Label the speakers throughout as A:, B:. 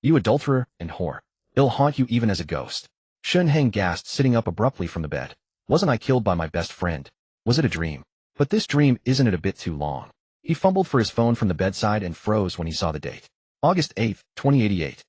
A: You adulterer and whore. It'll haunt you even as a ghost. Shen Heng gasped, sitting up abruptly from the bed. Wasn't I killed by my best friend? Was it a dream? But this dream, isn't it a bit too long? He fumbled for his phone from the bedside and froze when he saw the date. August 8, 2088.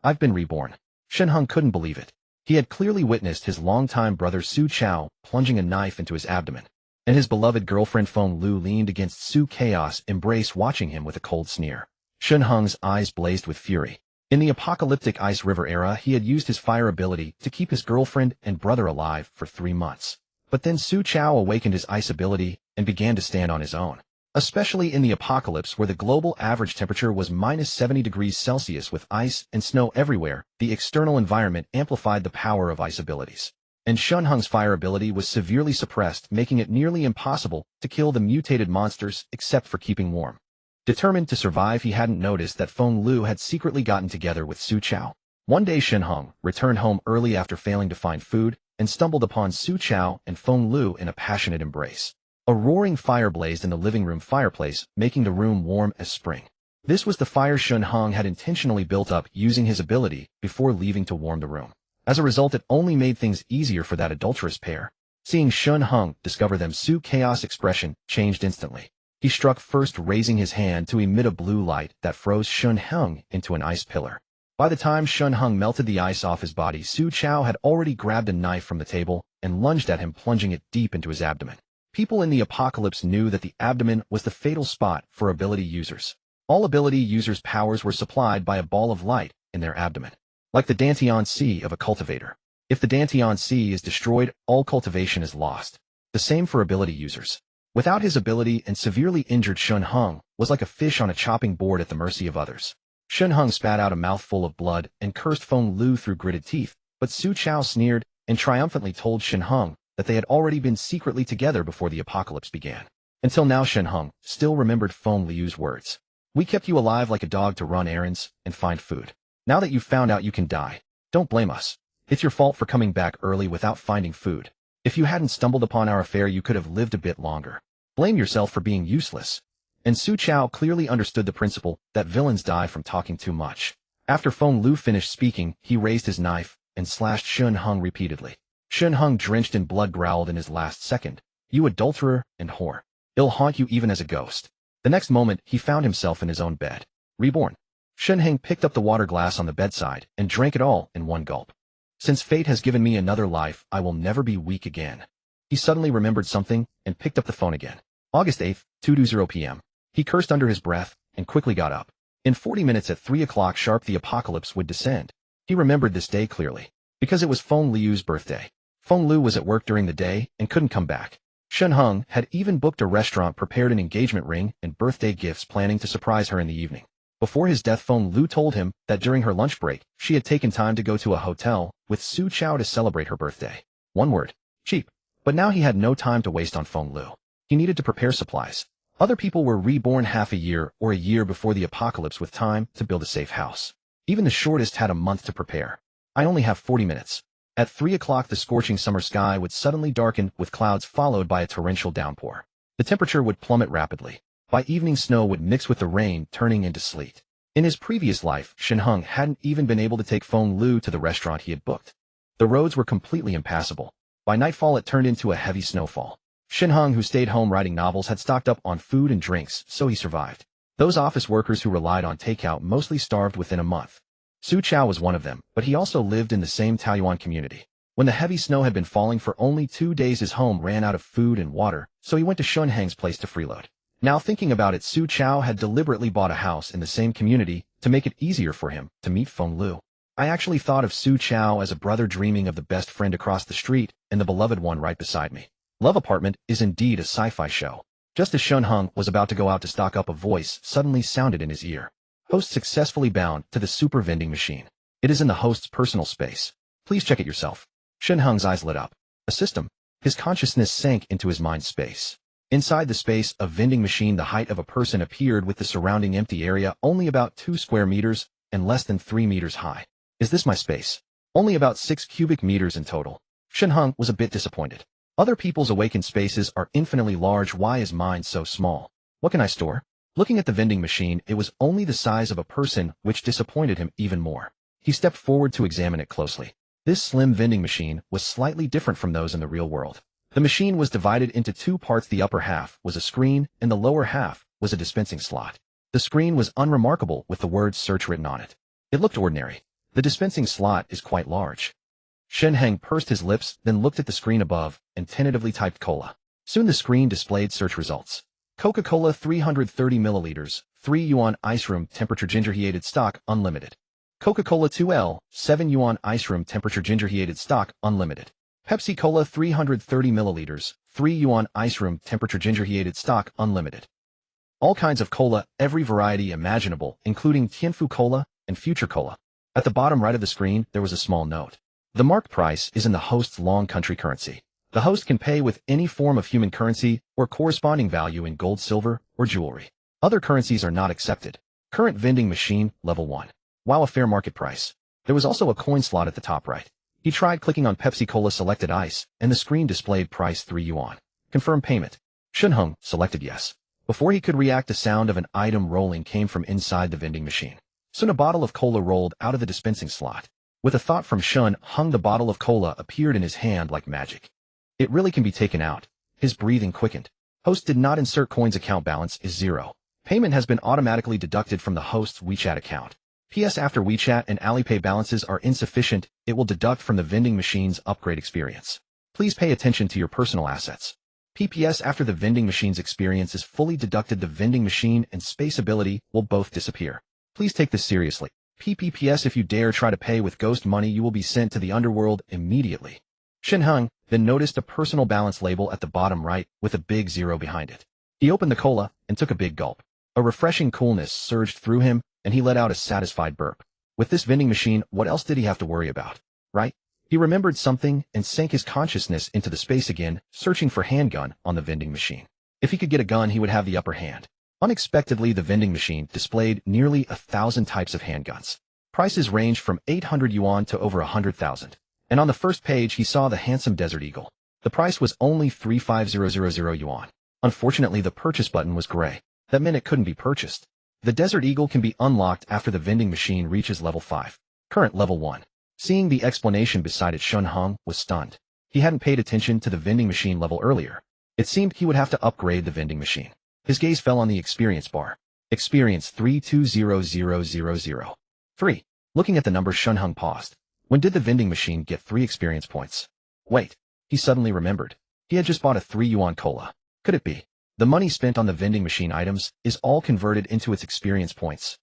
A: I've been reborn. Shen Heng couldn't believe it. He had clearly witnessed his longtime brother Su Chao plunging a knife into his abdomen, and his beloved girlfriend Feng Lu leaned against Su Chaos' embrace, watching him with a cold sneer. Shen Heng's eyes blazed with fury. In the apocalyptic Ice River era, he had used his fire ability to keep his girlfriend and brother alive for 3 months. But then Su Chao awakened his ice ability and began to stand on his own. Especially in the apocalypse, where the global average temperature was minus 70 degrees Celsius with ice and snow everywhere, the external environment amplified the power of ice abilities. And Shen Heng's fire ability was severely suppressed, making it nearly impossible to kill the mutated monsters except for keeping warm. Determined to survive, he hadn't noticed that Feng Lu had secretly gotten together with Su Chao. One day Shen Heng returned home early after failing to find food and stumbled upon Su Chao and Feng Lu in a passionate embrace. A roaring fire blazed in the living room fireplace, making the room warm as spring. This was the fire Shen Heng had intentionally built up using his ability before leaving to warm the room. As a result, it only made things easier for that adulterous pair. Seeing Shen Heng discover them, Su Chaos' expression changed instantly. He struck first, raising his hand to emit a blue light that froze Shen Heng into an ice pillar. By the time Shen Heng melted the ice off his body, Su Chao had already grabbed a knife from the table and lunged at him, plunging it deep into his abdomen. People in the apocalypse knew that the abdomen was the fatal spot for ability users. All ability users' powers were supplied by a ball of light in their abdomen, like the Dantian C of a cultivator. If the Dantian C is destroyed, all cultivation is lost. The same for ability users. Without his ability, and severely injured Shen Heng was like a fish on a chopping board at the mercy of others. Shen Heng spat out a mouthful of blood and cursed Feng Lu through gritted teeth, but Su Chao sneered and triumphantly told Shen Heng that they had already been secretly together before the apocalypse began. Until now, Shen Heng still remembered Feng Lu's words. We kept you alive like a dog to run errands and find food. Now that you've found out you can die, don't blame us. It's your fault for coming back early without finding food. If you hadn't stumbled upon our affair, you could have lived a bit longer. Blame yourself for being useless. And Su Chao clearly understood the principle that villains die from talking too much. After Feng Lu finished speaking, he raised his knife and slashed Shen Heng repeatedly. Shen Heng, drenched in blood, growled in his last second, "You adulterer and whore. It'll haunt you even as a ghost." The next moment, he found himself in his own bed. Reborn. Shen Heng picked up the water glass on the bedside and drank it all in one gulp. Since fate has given me another life, I will never be weak again. He suddenly remembered something and picked up the phone again. August 8, 2:20 p.m. He cursed under his breath and quickly got up. In 40 minutes at 3 o'clock sharp, the apocalypse would descend. He remembered this day clearly, because it was Feng Lu's birthday. Feng Lu was at work during the day and couldn't come back. Shen Heng had even booked a restaurant, prepared an engagement ring and birthday gifts, planning to surprise her in the evening. Before his death, Feng Lu told him that during her lunch break, she had taken time to go to a hotel with Su Chao to celebrate her birthday. One word: cheap. But now he had no time to waste on Feng Lu. He needed to prepare supplies. Other people were reborn half a year or a year before the apocalypse with time to build a safe house. Even the shortest had a month to prepare. I only have 40 minutes. At 3 o'clock, the scorching summer sky would suddenly darken with clouds followed by a torrential downpour. The temperature would plummet rapidly. By evening, snow would mix with the rain, turning into sleet. In his previous life, Shen Heng hadn't even been able to take Feng Lu to the restaurant he had booked. The roads were completely impassable. By nightfall, it turned into a heavy snowfall. Shen Heng, who stayed home writing novels, had stocked up on food and drinks, so he survived. Those office workers who relied on takeout mostly starved within a month. Su Chao was one of them, but he also lived in the same Taoyuan community. When the heavy snow had been falling for only 2 days, his home ran out of food and water, so he went to Shen Heng's place to freeload. Now thinking about it, Su Chao had deliberately bought a house in the same community to make it easier for him to meet Feng Lu. I actually thought of Su Chao as a brother dreaming of the best friend across the street and the beloved one right beside me. Love Apartment is indeed a sci-fi show. Just as Shen Heng was about to go out to stock up, a voice suddenly sounded in his ear. Host successfully bound to the super vending machine. It is in the host's personal space. Please check it yourself. Shen Heng's eyes lit up. A system. His consciousness sank into his mind space. Inside the space, a vending machine the height of a person appeared, with the surrounding empty area only about 2 square meters and less than 3 meters high. Is this my space? Only about 6 cubic meters in total. Shen Heng was a bit disappointed. Other people's awakened spaces are infinitely large. Why is mine so small? What can I store? Looking at the vending machine, it was only the size of a person, which disappointed him even more. He stepped forward to examine it closely. This slim vending machine was slightly different from those in the real world. The machine was divided into two parts. The upper half was a screen, and the lower half was a dispensing slot. The screen was unremarkable with the word search written on it. It looked ordinary. The dispensing slot is quite large. Shen Heng pursed his lips, then looked at the screen above, and tentatively typed cola. Soon the screen displayed search results. Coca-Cola 330 milliliters, 3 yuan ice room temperature ginger heated stock, unlimited. Coca-Cola 2L, 7 yuan ice room temperature ginger heated stock, unlimited. Pepsi Cola 330 milliliters, 3 yuan ice room temperature ginger heated stock, unlimited. All kinds of cola, every variety imaginable, including Tianfu Cola and Future Cola. At the bottom right of the screen, there was a small note. The marked price is in the host's long country currency. The host can pay with any form of human currency or corresponding value in gold, silver, or jewelry. Other currencies are not accepted. Current vending machine, level 1. Wow, a fair market price. There was also a coin slot at the top right. He tried clicking on Pepsi Cola selected ice, and the screen displayed price 3 yuan. Confirm payment. Shen Heng selected yes. Before he could react, the sound of an item rolling came from inside the vending machine. Soon a bottle of cola rolled out of the dispensing slot. With a thought from Shen Heng, the bottle of cola appeared in his hand like magic. It really can be taken out. His breathing quickened. Host did not insert coins. Account balance is 0. Payment has been automatically deducted from the host's WeChat account. PS after WeChat and Alipay balances are insufficient, it will deduct from the vending machine's upgrade experience. Please pay attention to your personal assets. PPS after the vending machine's experience is fully deducted, the vending machine and space ability will both disappear. Please take this seriously. PPPS if you dare try to pay with ghost money, you will be sent to the underworld immediately. Shen Heng then noticed a personal balance label at the bottom right with a big 0 behind it. He opened the cola and took a big gulp. A refreshing coolness surged through him, and he let out a satisfied burp. With this vending machine, what else did he have to worry about? Right? He remembered something and sank his consciousness into the space again, searching for handgun on the vending machine. If he could get a gun, he would have the upper hand. Unexpectedly, the vending machine displayed nearly 1,000 types of handguns. Prices ranged from 800 yuan to over 100,000. And on the first page, he saw the handsome Desert Eagle. The price was only 35000 yuan. Unfortunately, the purchase button was gray. That meant it couldn't be purchased. The Desert Eagle can be unlocked after the vending machine reaches level 5. Current level 1. Seeing the explanation beside it, Shen Heng was stunned. He hadn't paid attention to the vending machine level earlier. It seemed he would have to upgrade the vending machine. His gaze fell on the experience bar. Experience 320000. 3. Looking at the number, Shen Heng paused. When did the vending machine get 3 experience points? Wait. He suddenly remembered. He had just bought a 3 yuan cola. Could it be? The money spent on the vending machine items is all converted into its experience points.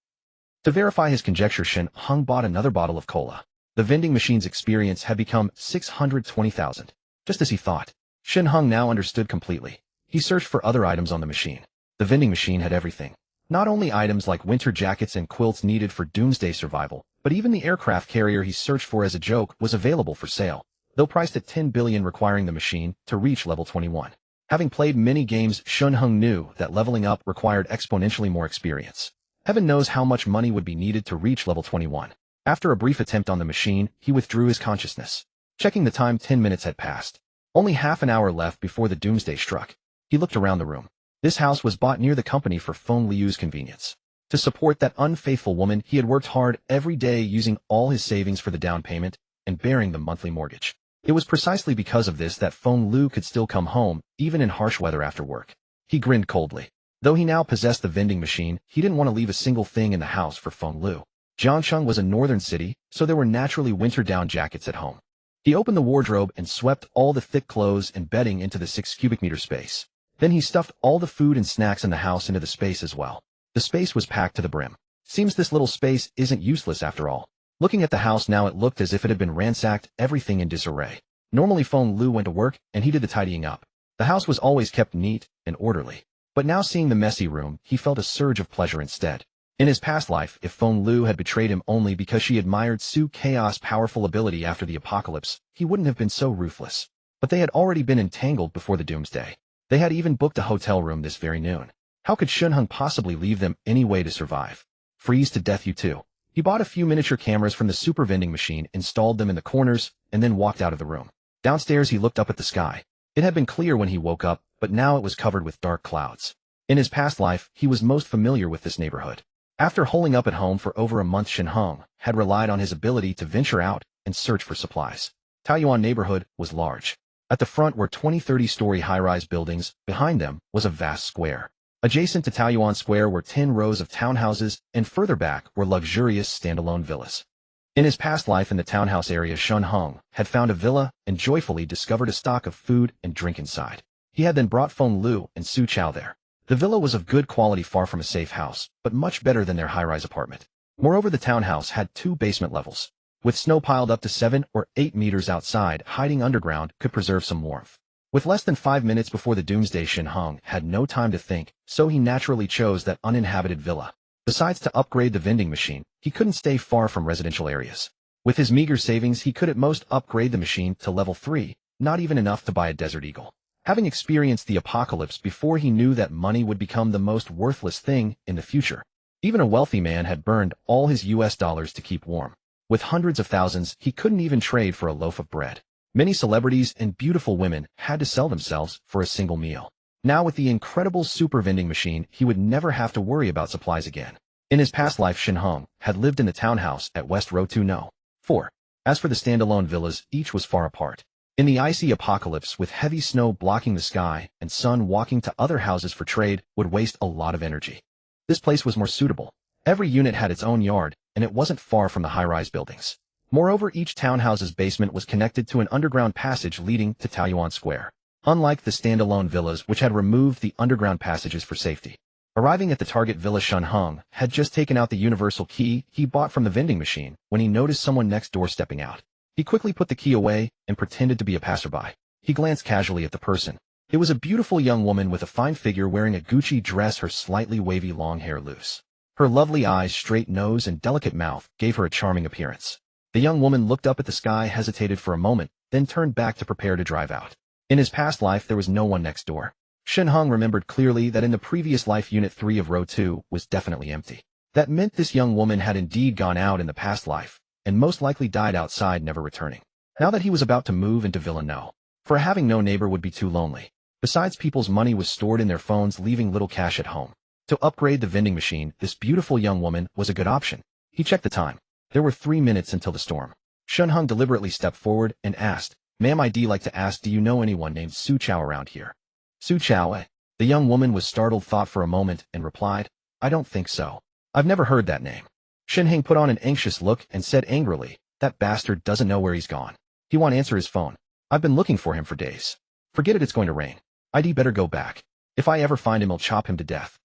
A: To verify his conjecture, Shen Heng bought another bottle of cola. The vending machine's experience had become 620,000. Just as he thought. Shen Heng now understood completely. He searched for other items on the machine. The vending machine had everything. Not only items like winter jackets and quilts needed for doomsday survival, but even the aircraft carrier he searched for as a joke was available for sale, though priced at 10 billion, requiring the machine to reach level 21. Having played many games, Shen Heng knew that leveling up required exponentially more experience. Heaven knows how much money would be needed to reach level 21. After a brief attempt on the machine, he withdrew his consciousness. Checking the time, 10 minutes had passed. Only half an hour left before the doomsday struck. He looked around the room. This house was bought near the company for Feng Liu's convenience. To support that unfaithful woman, he had worked hard every day, using all his savings for the down payment and bearing the monthly mortgage. It was precisely because of this that Feng Liu could still come home, even in harsh weather after work. He grinned coldly. Though he now possessed the vending machine, he didn't want to leave a single thing in the house for Feng Liu. Jiangcheng was a northern city, so there were naturally winter down jackets at home. He opened the wardrobe and swept all the thick clothes and bedding into the 6 cubic meter space. Then he stuffed all the food and snacks in the house into the space as well. The space was packed to the brim. Seems this little space isn't useless after all. Looking at the house now, it looked as if it had been ransacked, everything in disarray. Normally Feng Liu went to work and he did the tidying up. The house was always kept neat and orderly. But now, seeing the messy room, he felt a surge of pleasure instead. In his past life, if Feng Liu had betrayed him only because she admired Su Chaos' powerful ability after the apocalypse, he wouldn't have been so ruthless. But they had already been entangled before the doomsday. They had even booked a hotel room this very noon. How could Shen Heng possibly leave them any way to survive? Freeze to death, you two. He bought a few miniature cameras from the super vending machine, installed them in the corners, and then walked out of the room. Downstairs, he looked up at the sky. It had been clear when he woke up, but now it was covered with dark clouds. In his past life, he was most familiar with this neighborhood. After holing up at home for over a month, Shen Heng had relied on his ability to venture out and search for supplies. Taoyuan neighborhood was large. At the front were 20-30-story high-rise buildings. Behind them was a vast square. Adjacent to Taoyuan Square were 10 rows of townhouses, and further back were luxurious standalone villas. In his past life in the townhouse area, Shen Heng had found a villa and joyfully discovered a stock of food and drink inside. He had then brought Feng Lu and Su Chao there. The villa was of good quality, far from a safe house, but much better than their high-rise apartment. Moreover, the townhouse had 2 basement levels. With snow piled up to 7 or 8 meters outside, hiding underground could preserve some warmth. With less than 5 minutes before the doomsday, Shen Heng had no time to think, so he naturally chose that uninhabited villa. Besides, to upgrade the vending machine, he couldn't stay far from residential areas. With his meager savings, he could at most upgrade the machine to level 3, not even enough to buy a Desert Eagle. Having experienced the apocalypse before, he knew that money would become the most worthless thing in the future. Even a wealthy man had burned all his US dollars to keep warm. With hundreds of thousands, he couldn't even trade for a loaf of bread. Many celebrities and beautiful women had to sell themselves for a single meal. Now, with the incredible super vending machine, he would never have to worry about supplies again. In his past life, Shen Heng had lived in the townhouse at West Row 2 No. 4. As for the standalone villas, each was far apart. In the icy apocalypse, with heavy snow blocking the sky and sun, walking to other houses for trade would waste a lot of energy. This place was more suitable. Every unit had its own yard, and it wasn't far from the high-rise buildings. Moreover, each townhouse's basement was connected to an underground passage leading to Taoyuan Square, unlike the standalone villas which had removed the underground passages for safety. Arriving at the target villa, Shen Heng had just taken out the universal key he bought from the vending machine when he noticed someone next door stepping out. He quickly put the key away and pretended to be a passerby. He glanced casually at the person. It was a beautiful young woman with a fine figure, wearing a Gucci dress, her slightly wavy long hair loose. Her lovely eyes, straight nose, and delicate mouth gave her a charming appearance. The young woman looked up at the sky, hesitated for a moment, then turned back to prepare to drive out. In his past life, there was no one next door. Shen Heng remembered clearly that in the previous life, Unit 3 of Row 2 was definitely empty. That meant this young woman had indeed gone out in the past life, and most likely died outside, never returning. Now that he was about to move into Villa No. For having no neighbor would be too lonely. Besides, people's money was stored in their phones, leaving little cash at home. To upgrade the vending machine, this beautiful young woman was a good option. He checked the time. There were 3 minutes until the storm. Shen Heng deliberately stepped forward and asked, "Ma'am, I'd like to ask, do you know anyone named Su Chao around here?" Su Chao, eh? The young woman was startled, thought for a moment, and replied, "I don't think so. I've never heard that name." Shen Heng put on an anxious look and said angrily, "That bastard doesn't know where he's gone. He won't answer his phone. I've been looking for him for days. Forget it, it's going to rain. I'd better go back. If I ever find him, I'll chop him to death."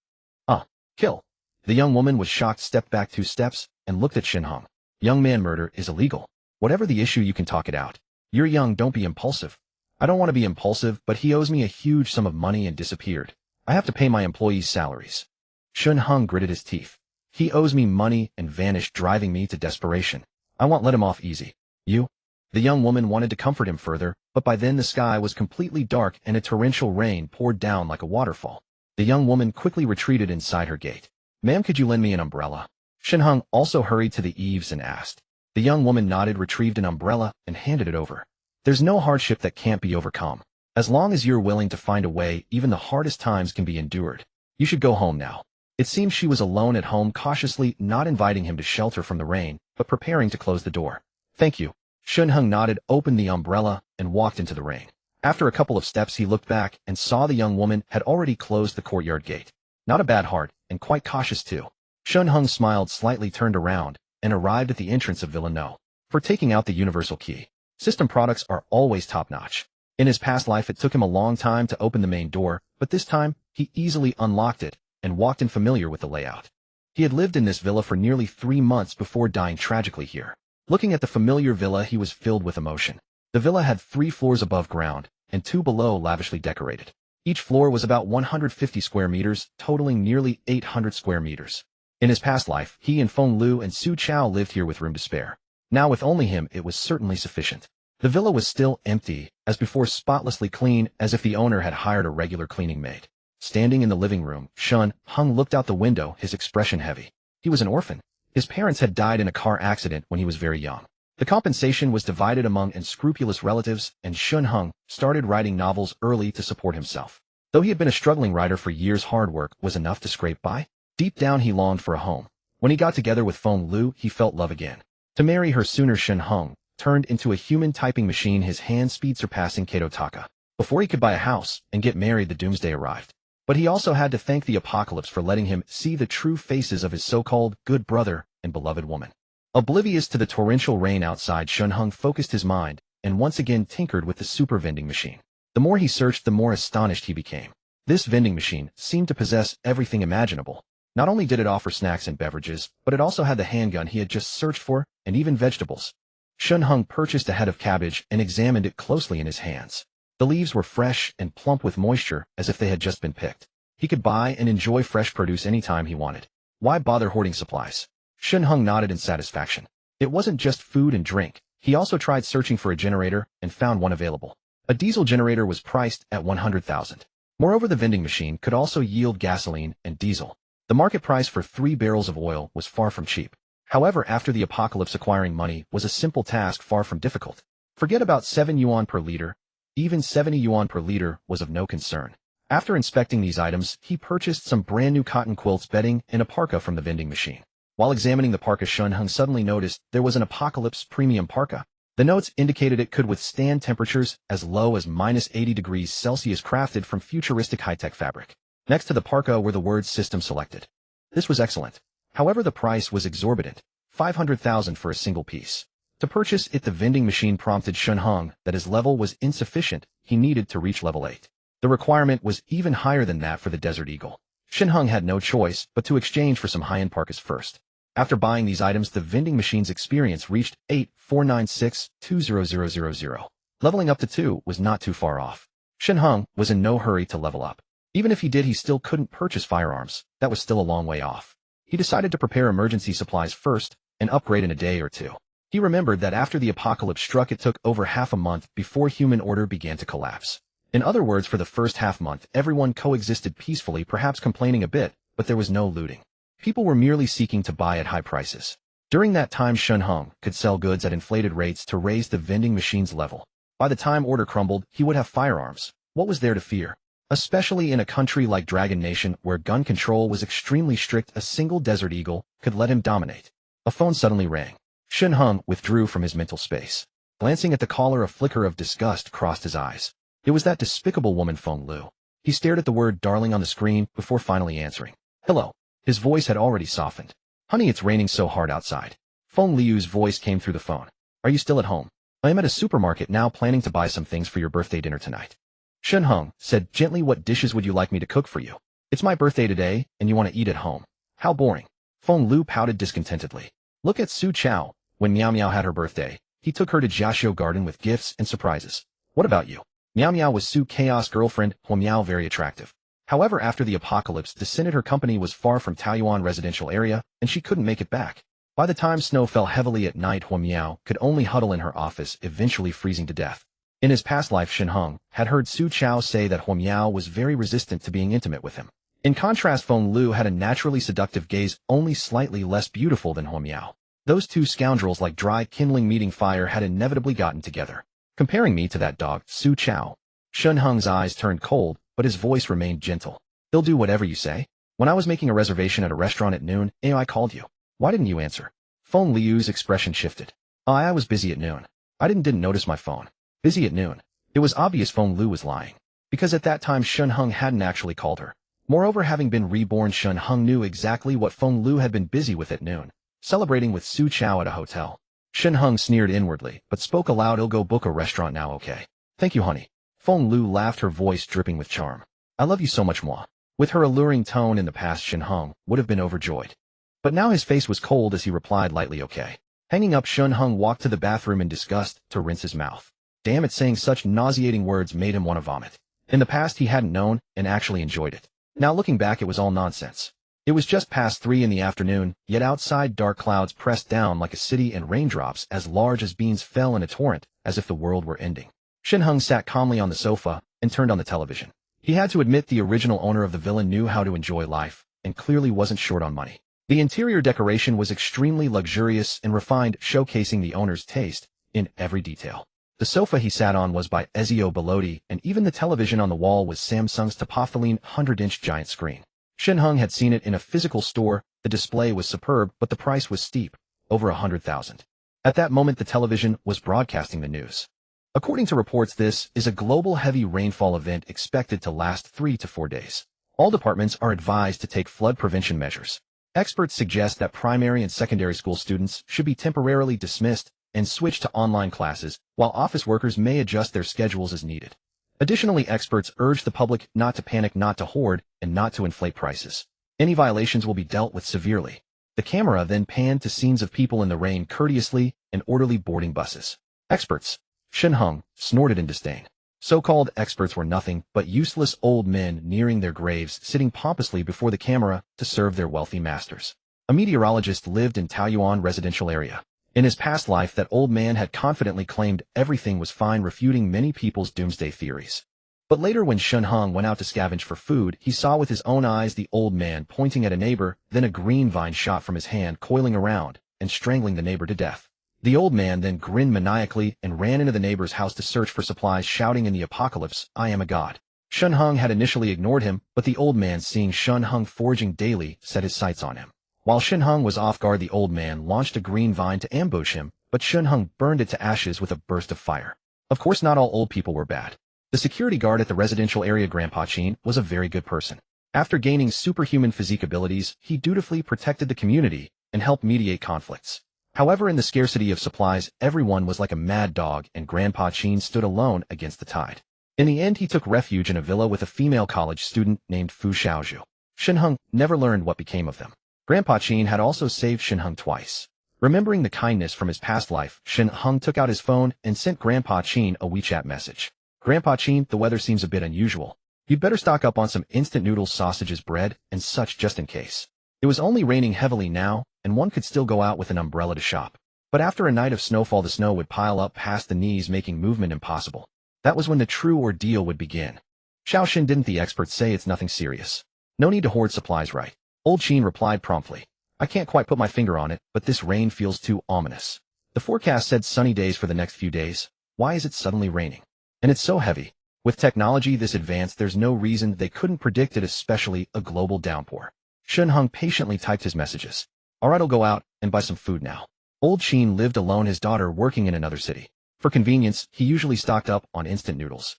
A: Kill. The young woman was shocked, stepped back 2 steps, and looked at Shen Heng. "Young man, murder is illegal. Whatever the issue, you can talk it out. You're young, don't be impulsive." "I don't want to be impulsive, but he owes me a huge sum of money and disappeared. I have to pay my employees' salaries." Shen Heng gritted his teeth. "He owes me money and vanished, driving me to desperation. I won't let him off easy." "You?" The young woman wanted to comfort him further, but by then the sky was completely dark and a torrential rain poured down like a waterfall. The young woman quickly retreated inside her gate. "Ma'am, could you lend me an umbrella?" Shen Heng also hurried to the eaves and asked. The young woman nodded, retrieved an umbrella, and handed it over. "There's no hardship that can't be overcome. As long as you're willing to find a way, even the hardest times can be endured. You should go home now." It seemed she was alone at home, cautiously not inviting him to shelter from the rain, but preparing to close the door. "Thank you." Shen Heng nodded, opened the umbrella, and walked into the rain. After a couple of steps, he looked back and saw the young woman had already closed the courtyard gate. Not a bad heart, and quite cautious too. Shen Heng smiled slightly, turned around, and arrived at the entrance of Villa No. For taking out the universal key. System products are always top-notch. In his past life, it took him a long time to open the main door, but this time, he easily unlocked it and walked in, familiar with the layout. He had lived in this villa for nearly 3 months before dying tragically here. Looking at the familiar villa, he was filled with emotion. The villa had 3 floors above ground, and 2 below, lavishly decorated. Each floor was about 150 square meters, totaling nearly 800 square meters. In his past life, he and Feng Lu and Su Chao lived here with room to spare. Now, with only him, it was certainly sufficient. The villa was still empty, as before, spotlessly clean, as if the owner had hired a regular cleaning maid. Standing in the living room, Shen Heng looked out the window, his expression heavy. He was an orphan. His parents had died in a car accident when he was very young. The compensation was divided among unscrupulous relatives, and Shen Heng started writing novels early to support himself. Though he had been a struggling writer for years, hard work was enough to scrape by. Deep down he longed for a home. When he got together with Feng Lu, he felt love again. To marry her sooner, Shen Heng turned into a human typing machine, his hand speed surpassing Kato Taka. Before he could buy a house and get married, the doomsday arrived. But he also had to thank the apocalypse for letting him see the true faces of his so-called good brother and beloved woman. Oblivious to the torrential rain outside, Shen Heng focused his mind and once again tinkered with the super vending machine. The more he searched, the more astonished he became. This vending machine seemed to possess everything imaginable. Not only did it offer snacks and beverages, but it also had the handgun he had just searched for, and even vegetables. Shen Heng purchased a head of cabbage and examined it closely in his hands. The leaves were fresh and plump with moisture, as if they had just been picked. He could buy and enjoy fresh produce anytime he wanted. Why bother hoarding supplies? Shen Heng nodded in satisfaction. It wasn't just food and drink. He also tried searching for a generator and found one available. A diesel generator was priced at 100,000. Moreover, the vending machine could also yield gasoline and diesel. The market price for 3 barrels of oil was far from cheap. However, after the apocalypse, acquiring money was a simple task, far from difficult. Forget about 7 yuan per liter. Even 70 yuan per liter was of no concern. After inspecting these items, he purchased some brand new cotton quilts, bedding, and a parka from the vending machine. While examining the parka, Shen Heng suddenly noticed there was an apocalypse premium parka. The notes indicated it could withstand temperatures as low as -80 degrees Celsius, crafted from futuristic high-tech fabric. Next to the parka were the words "System Selected." This was excellent. However, the price was exorbitant, 500,000 for a single piece. To purchase it, the vending machine prompted Shen Heng that his level was insufficient. He needed to reach level 8. The requirement was even higher than that for the Desert Eagle. Shen Heng had no choice but to exchange for some high-end parkas first. After buying these items, the vending machine's experience reached 8,496,20000. Leveling up to 2 was not too far off. Shen Heng was in no hurry to level up. Even if he did, he still couldn't purchase firearms. That was still a long way off. He decided to prepare emergency supplies first and upgrade in a day or two. He remembered that after the apocalypse struck, it took over half a month before human order began to collapse. In other words, for the first half-month, everyone coexisted peacefully, perhaps complaining a bit, but there was no looting. People were merely seeking to buy at high prices. During that time, Shen Heng could sell goods at inflated rates to raise the vending machine's level. By the time order crumbled, he would have firearms. What was there to fear? Especially in a country like Dragon Nation, where gun control was extremely strict, a single Desert Eagle could let him dominate. A phone suddenly rang. Shen Heng withdrew from his mental space. Glancing at the caller, a flicker of disgust crossed his eyes. It was that despicable woman, Feng Lu. He stared at the word "darling" on the screen before finally answering. Hello. His voice had already softened. Honey, it's raining so hard outside. Feng Liu's voice came through the phone. Are you still at home? I am at a supermarket now, planning to buy some things for your birthday dinner tonight. Shen Heng said gently, what dishes would you like me to cook for you? It's my birthday today, and you want to eat at home. How boring. Feng Lu pouted discontentedly. Look at Su Chao. When Miao Miao had her birthday, he took her to Jiaxiu Garden with gifts and surprises. What about you? Miao Miao was Su Chaos' girlfriend, Hua Miao, very attractive. However, after the apocalypse descended, her company was far from Taoyuan residential area, and she couldn't make it back. By the time snow fell heavily at night, Hua Miao could only huddle in her office, eventually freezing to death. In his past life, Shen Heng had heard Su Chao say that Hua Miao was very resistant to being intimate with him. In contrast, Feng Lu had a naturally seductive gaze, only slightly less beautiful than Hua Miao. Those two scoundrels, like dry kindling meeting fire, had inevitably gotten together. Comparing me to that dog, Su Chao. Shen Heng's eyes turned cold, but his voice remained gentle. He'll do whatever you say. When I was making a reservation at a restaurant at noon, I called you. Why didn't you answer? Feng Liu's expression shifted. I was busy at noon. I didn't notice my phone. Busy at noon. It was obvious Feng Lu was lying. Because at that time Shen Heng hadn't actually called her. Moreover, having been reborn, Shen Heng knew exactly what Feng Lu had been busy with at noon. Celebrating with Su Chao at a hotel. Shen Heng sneered inwardly, but spoke aloud. I'll go book a restaurant now, okay? Thank you, honey. Feng Lu laughed, her voice dripping with charm. I love you so much, moi. With her alluring tone in the past, Shen Heng would have been overjoyed. But now his face was cold as he replied lightly, okay. Hanging up, Shen Heng walked to the bathroom in disgust to rinse his mouth. Damn it, saying such nauseating words made him want to vomit. In the past he hadn't known and actually enjoyed it. Now looking back, it was all nonsense. It was just past 3 in the afternoon, yet outside dark clouds pressed down like a city and raindrops as large as beans fell in a torrent, as if the world were ending. Shen Heng sat calmly on the sofa and turned on the television. He had to admit the original owner of the villa knew how to enjoy life and clearly wasn't short on money. The interior decoration was extremely luxurious and refined, showcasing the owner's taste in every detail. The sofa he sat on was by Ezio Bellotti, and even the television on the wall was Samsung's Topophyline 100-inch giant screen. Shen Heng had seen it in a physical store. The display was superb, but the price was steep, over 100,000. At that moment, the television was broadcasting the news. According to reports, this is a global heavy rainfall event expected to last 3 to 4 days. All departments are advised to take flood prevention measures. Experts suggest that primary and secondary school students should be temporarily dismissed and switch to online classes, while office workers may adjust their schedules as needed. Additionally, experts urge the public not to panic, not to hoard, and not to inflate prices. Any violations will be dealt with severely. The camera then panned to scenes of people in the rain courteously and orderly boarding buses. Experts. Shen Heng snorted in disdain. So-called experts were nothing but useless old men nearing their graves, sitting pompously before the camera to serve their wealthy masters. A meteorologist lived in Taoyuan residential area. In his past life, that old man had confidently claimed everything was fine, refuting many people's doomsday theories. But later, when Shen Heng went out to scavenge for food, he saw with his own eyes the old man pointing at a neighbor, then a green vine shot from his hand, coiling around and strangling the neighbor to death. The old man then grinned maniacally and ran into the neighbor's house to search for supplies, shouting in the apocalypse, "I am a god." Shen Heng had initially ignored him, but the old man, seeing Shen Heng foraging daily, set his sights on him. While Shen Heng was off guard, the old man launched a green vine to ambush him, but Shen Heng burned it to ashes with a burst of fire. Of course, not all old people were bad. The security guard at the residential area, Grandpa Chin, was a very good person. After gaining superhuman physique abilities, he dutifully protected the community and helped mediate conflicts. However, in the scarcity of supplies, everyone was like a mad dog, and Grandpa Chin stood alone against the tide. In the end, he took refuge in a villa with a female college student named Fu Xiaozhu. Shen Heng never learned what became of them. Grandpa Chin had also saved Shen Heng twice. Remembering the kindness from his past life, Shen Heng took out his phone and sent Grandpa Chin a WeChat message. "Grandpa Chin, the weather seems a bit unusual. You'd better stock up on some instant noodles, sausages, bread, and such just in case." It was only raining heavily now, and one could still go out with an umbrella to shop. But after a night of snowfall, the snow would pile up past the knees, making movement impossible. That was when the true ordeal would begin. "Xiaoshin, didn't the experts say it's nothing serious? No need to hoard supplies, right?" Old Chin replied promptly. "I can't quite put my finger on it, but this rain feels too ominous. The forecast said sunny days for the next few days. Why is it suddenly raining? And it's so heavy. With technology this advanced, there's no reason they couldn't predict it, especially a global downpour." Shen Heng patiently typed his messages. "Alright, I'll go out and buy some food now." Old Chin lived alone, his daughter working in another city. For convenience, he usually stocked up on instant noodles.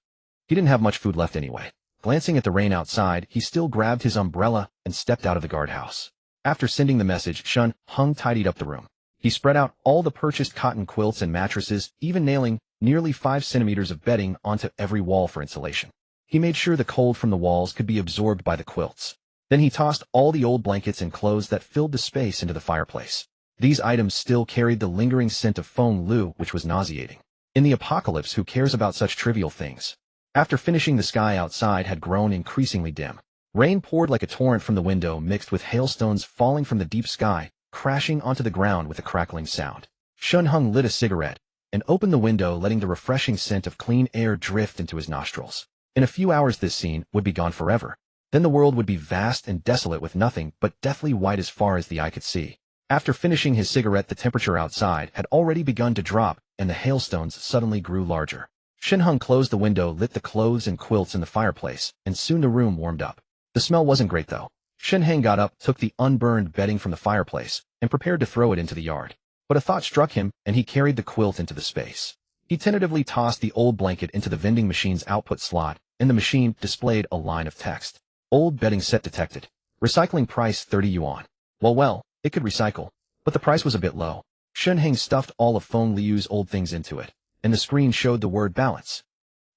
A: He didn't have much food left anyway. Glancing at the rain outside, he still grabbed his umbrella and stepped out of the guardhouse. After sending the message, Shen Heng tidied up the room. He spread out all the purchased cotton quilts and mattresses, even nailing nearly 5 centimeters of bedding onto every wall for insulation. He made sure the cold from the walls could be absorbed by the quilts. Then he tossed all the old blankets and clothes that filled the space into the fireplace. These items still carried the lingering scent of feng lu, which was nauseating. In the apocalypse, who cares about such trivial things? After finishing, the sky outside had grown increasingly dim. Rain poured like a torrent from the window, mixed with hailstones falling from the deep sky, crashing onto the ground with a crackling sound. Shen Heng lit a cigarette and opened the window, letting the refreshing scent of clean air drift into his nostrils. In a few hours, this scene would be gone forever. Then the world would be vast and desolate, with nothing but deathly white as far as the eye could see. After finishing his cigarette, the temperature outside had already begun to drop, and the hailstones suddenly grew larger. Shen Heng closed the window, lit the clothes and quilts in the fireplace, and soon the room warmed up. The smell wasn't great, though. Shen Heng got up, took the unburned bedding from the fireplace, and prepared to throw it into the yard. But a thought struck him, and he carried the quilt into the space. He tentatively tossed the old blanket into the vending machine's output slot, and the machine displayed a line of text. "Old bedding set detected. Recycling price 30 yuan. Well, it could recycle, but the price was a bit low." Shen Heng stuffed all of Feng Liu's old things into it, and the screen showed the word balance.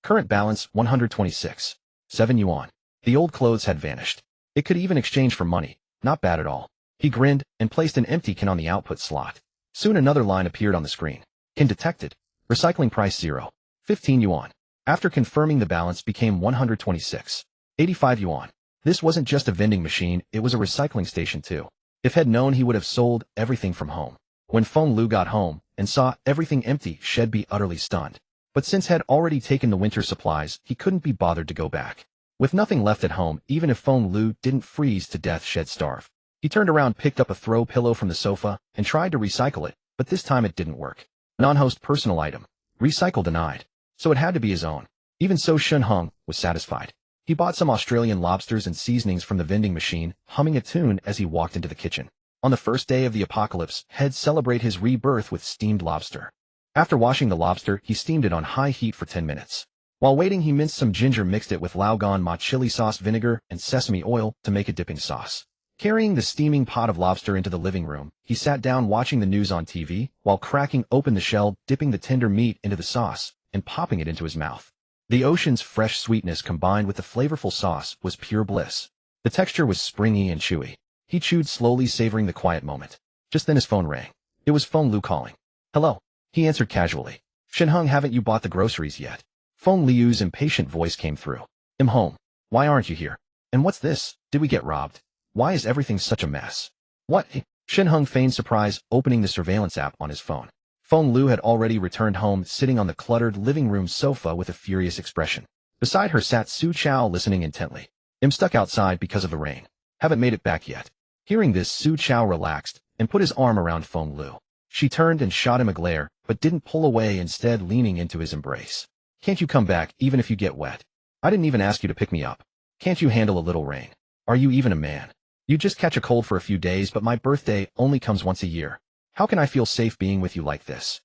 A: Current balance 126. 7 yuan. The old clothes had vanished. It could even exchange for money. Not bad at all. He grinned and placed an empty can on the output slot. Soon another line appeared on the screen. Can detected. Recycling price 0. 15 yuan. After confirming, the balance became 126. 85 yuan. This wasn't just a vending machine, it was a recycling station too. If had known, he would have sold everything from home. When Feng Lu got home and saw everything empty, she'd be utterly stunned. But since had already taken the winter supplies, he couldn't be bothered to go back. With nothing left at home, even if Feng Lu didn't freeze to death, she'd starve. He turned around, picked up a throw pillow from the sofa, and tried to recycle it, but this time it didn't work. Non-host personal item. Recycle denied. So it had to be his own. Even so, Shen Heng was satisfied. He bought some Australian lobsters and seasonings from the vending machine, humming a tune as he walked into the kitchen. On the first day of the apocalypse, he'd celebrate his rebirth with steamed lobster. After washing the lobster, he steamed it on high heat for 10 minutes. While waiting, he minced some ginger, mixed it with Laogan ma chili sauce, vinegar, and sesame oil to make a dipping sauce. Carrying the steaming pot of lobster into the living room, he sat down watching the news on TV, while cracking open the shell, dipping the tender meat into the sauce, and popping it into his mouth. The ocean's fresh sweetness combined with the flavorful sauce was pure bliss. The texture was springy and chewy. He chewed slowly, savoring the quiet moment. Just then his phone rang. It was Feng Lu calling. Hello. He answered casually. Shen Heng, haven't you bought the groceries yet? Feng Liu's impatient voice came through. I'm home. Why aren't you here? And what's this? Did we get robbed? Why is everything such a mess? What? Shen Heng feigned surprise, opening the surveillance app on his phone. Feng Lu had already returned home, sitting on the cluttered living room sofa with a furious expression. Beside her sat Su Chao, listening intently. I'm stuck outside because of the rain. Haven't made it back yet. Hearing this, Su Chao relaxed and put his arm around Feng Lu. She turned and shot him a glare, but didn't pull away, instead leaning into his embrace. Can't you come back even if you get wet? I didn't even ask you to pick me up. Can't you handle a little rain? Are you even a man? You just catch a cold for a few days, but my birthday only comes once a year. How can I feel safe being with you like this?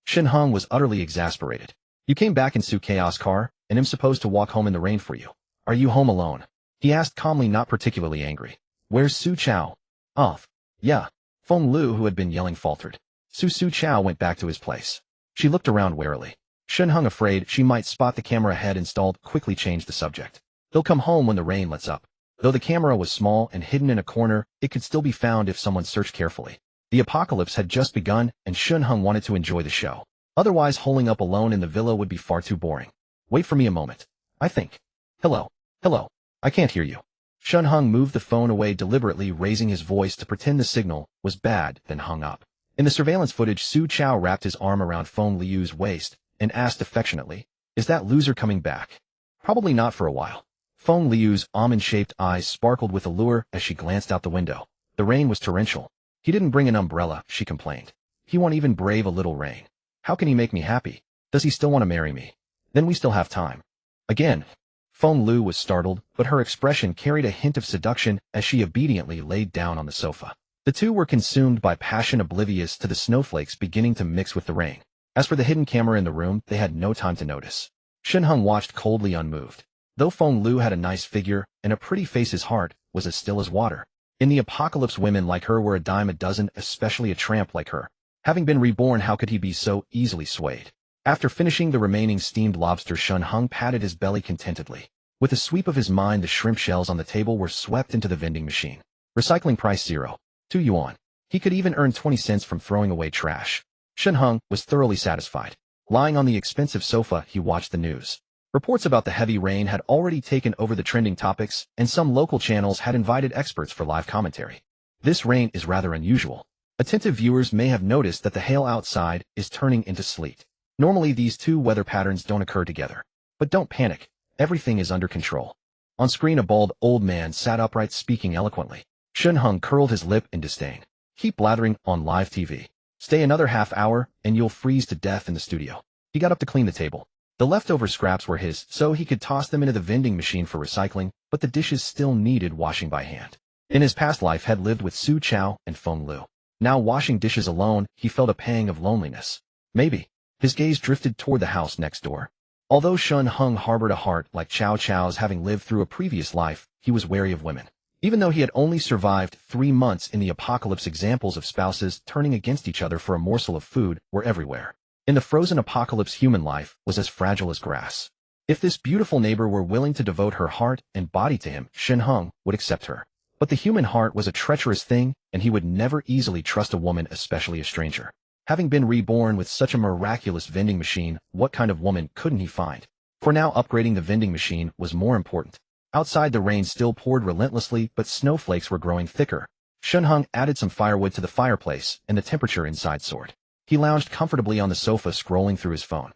A: Shen Heng was utterly exasperated. You came back in Su Chao's car, and I'm supposed to walk home in the rain for you. Are you home alone? He asked calmly, not particularly angry. Where's Su Chao? Off. Yeah. Feng Lu, who had been yelling, faltered. Su Chao went back to his place. She looked around warily. Shen Heng, afraid she might spot the camera head installed, quickly changed the subject. They'll come home when the rain lets up. Though the camera was small and hidden in a corner, it could still be found if someone searched carefully. The apocalypse had just begun, and Shen Heng wanted to enjoy the show. Otherwise, holing up alone in the villa would be far too boring. Wait for me a moment. I think. Hello. Hello. I can't hear you. Shen Heng moved the phone away deliberately, raising his voice to pretend the signal was bad, then hung up. In the surveillance footage, Su Chao wrapped his arm around Feng Liu's waist and asked affectionately, "Is that loser coming back?" Probably not for a while. Feng Liu's almond-shaped eyes sparkled with allure as she glanced out the window. The rain was torrential. He didn't bring an umbrella, she complained. He won't even brave a little rain. How can he make me happy? Does he still want to marry me? Then we still have time. Again. Feng Lu was startled, but her expression carried a hint of seduction as she obediently laid down on the sofa. The two were consumed by passion, oblivious to the snowflakes beginning to mix with the rain. As for the hidden camera in the room, they had no time to notice. Shen Heng watched coldly, unmoved. Though Feng Lu had a nice figure and a pretty face, his heart was as still as water. In the apocalypse, women like her were a dime a dozen, especially a tramp like her. Having been reborn, how could he be so easily swayed? After finishing the remaining steamed lobster, Shen Heng patted his belly contentedly. With a sweep of his mind, the shrimp shells on the table were swept into the vending machine. Recycling price 0. 2 yuan. He could even earn 20 cents from throwing away trash. Shen Heng was thoroughly satisfied. Lying on the expensive sofa, he watched the news. Reports about the heavy rain had already taken over the trending topics, and some local channels had invited experts for live commentary. This rain is rather unusual. Attentive viewers may have noticed that the hail outside is turning into sleet. Normally, these two weather patterns don't occur together. But don't panic. Everything is under control. On screen, a bald old man sat upright, speaking eloquently. Shen Heng curled his lip in disdain. Keep blathering on live TV. Stay another half hour, and you'll freeze to death in the studio. He got up to clean the table. The leftover scraps were his, so he could toss them into the vending machine for recycling, but the dishes still needed washing by hand. In his past life, had lived with Su Chao and Feng Lu. Now washing dishes alone, he felt a pang of loneliness. Maybe. His gaze drifted toward the house next door. Although Shen Heng harbored a heart like Chow Chow's, having lived through a previous life, he was wary of women. Even though he had only survived 3 months in the apocalypse, examples of spouses turning against each other for a morsel of food were everywhere. In the frozen apocalypse, human life was as fragile as grass. If this beautiful neighbor were willing to devote her heart and body to him, Shen Heng would accept her. But the human heart was a treacherous thing, and he would never easily trust a woman, especially a stranger. Having been reborn with such a miraculous vending machine, what kind of woman couldn't he find? For now, upgrading the vending machine was more important. Outside, the rain still poured relentlessly, but snowflakes were growing thicker. Shen Heng added some firewood to the fireplace, and the temperature inside soared. He lounged comfortably on the sofa, scrolling through his phone.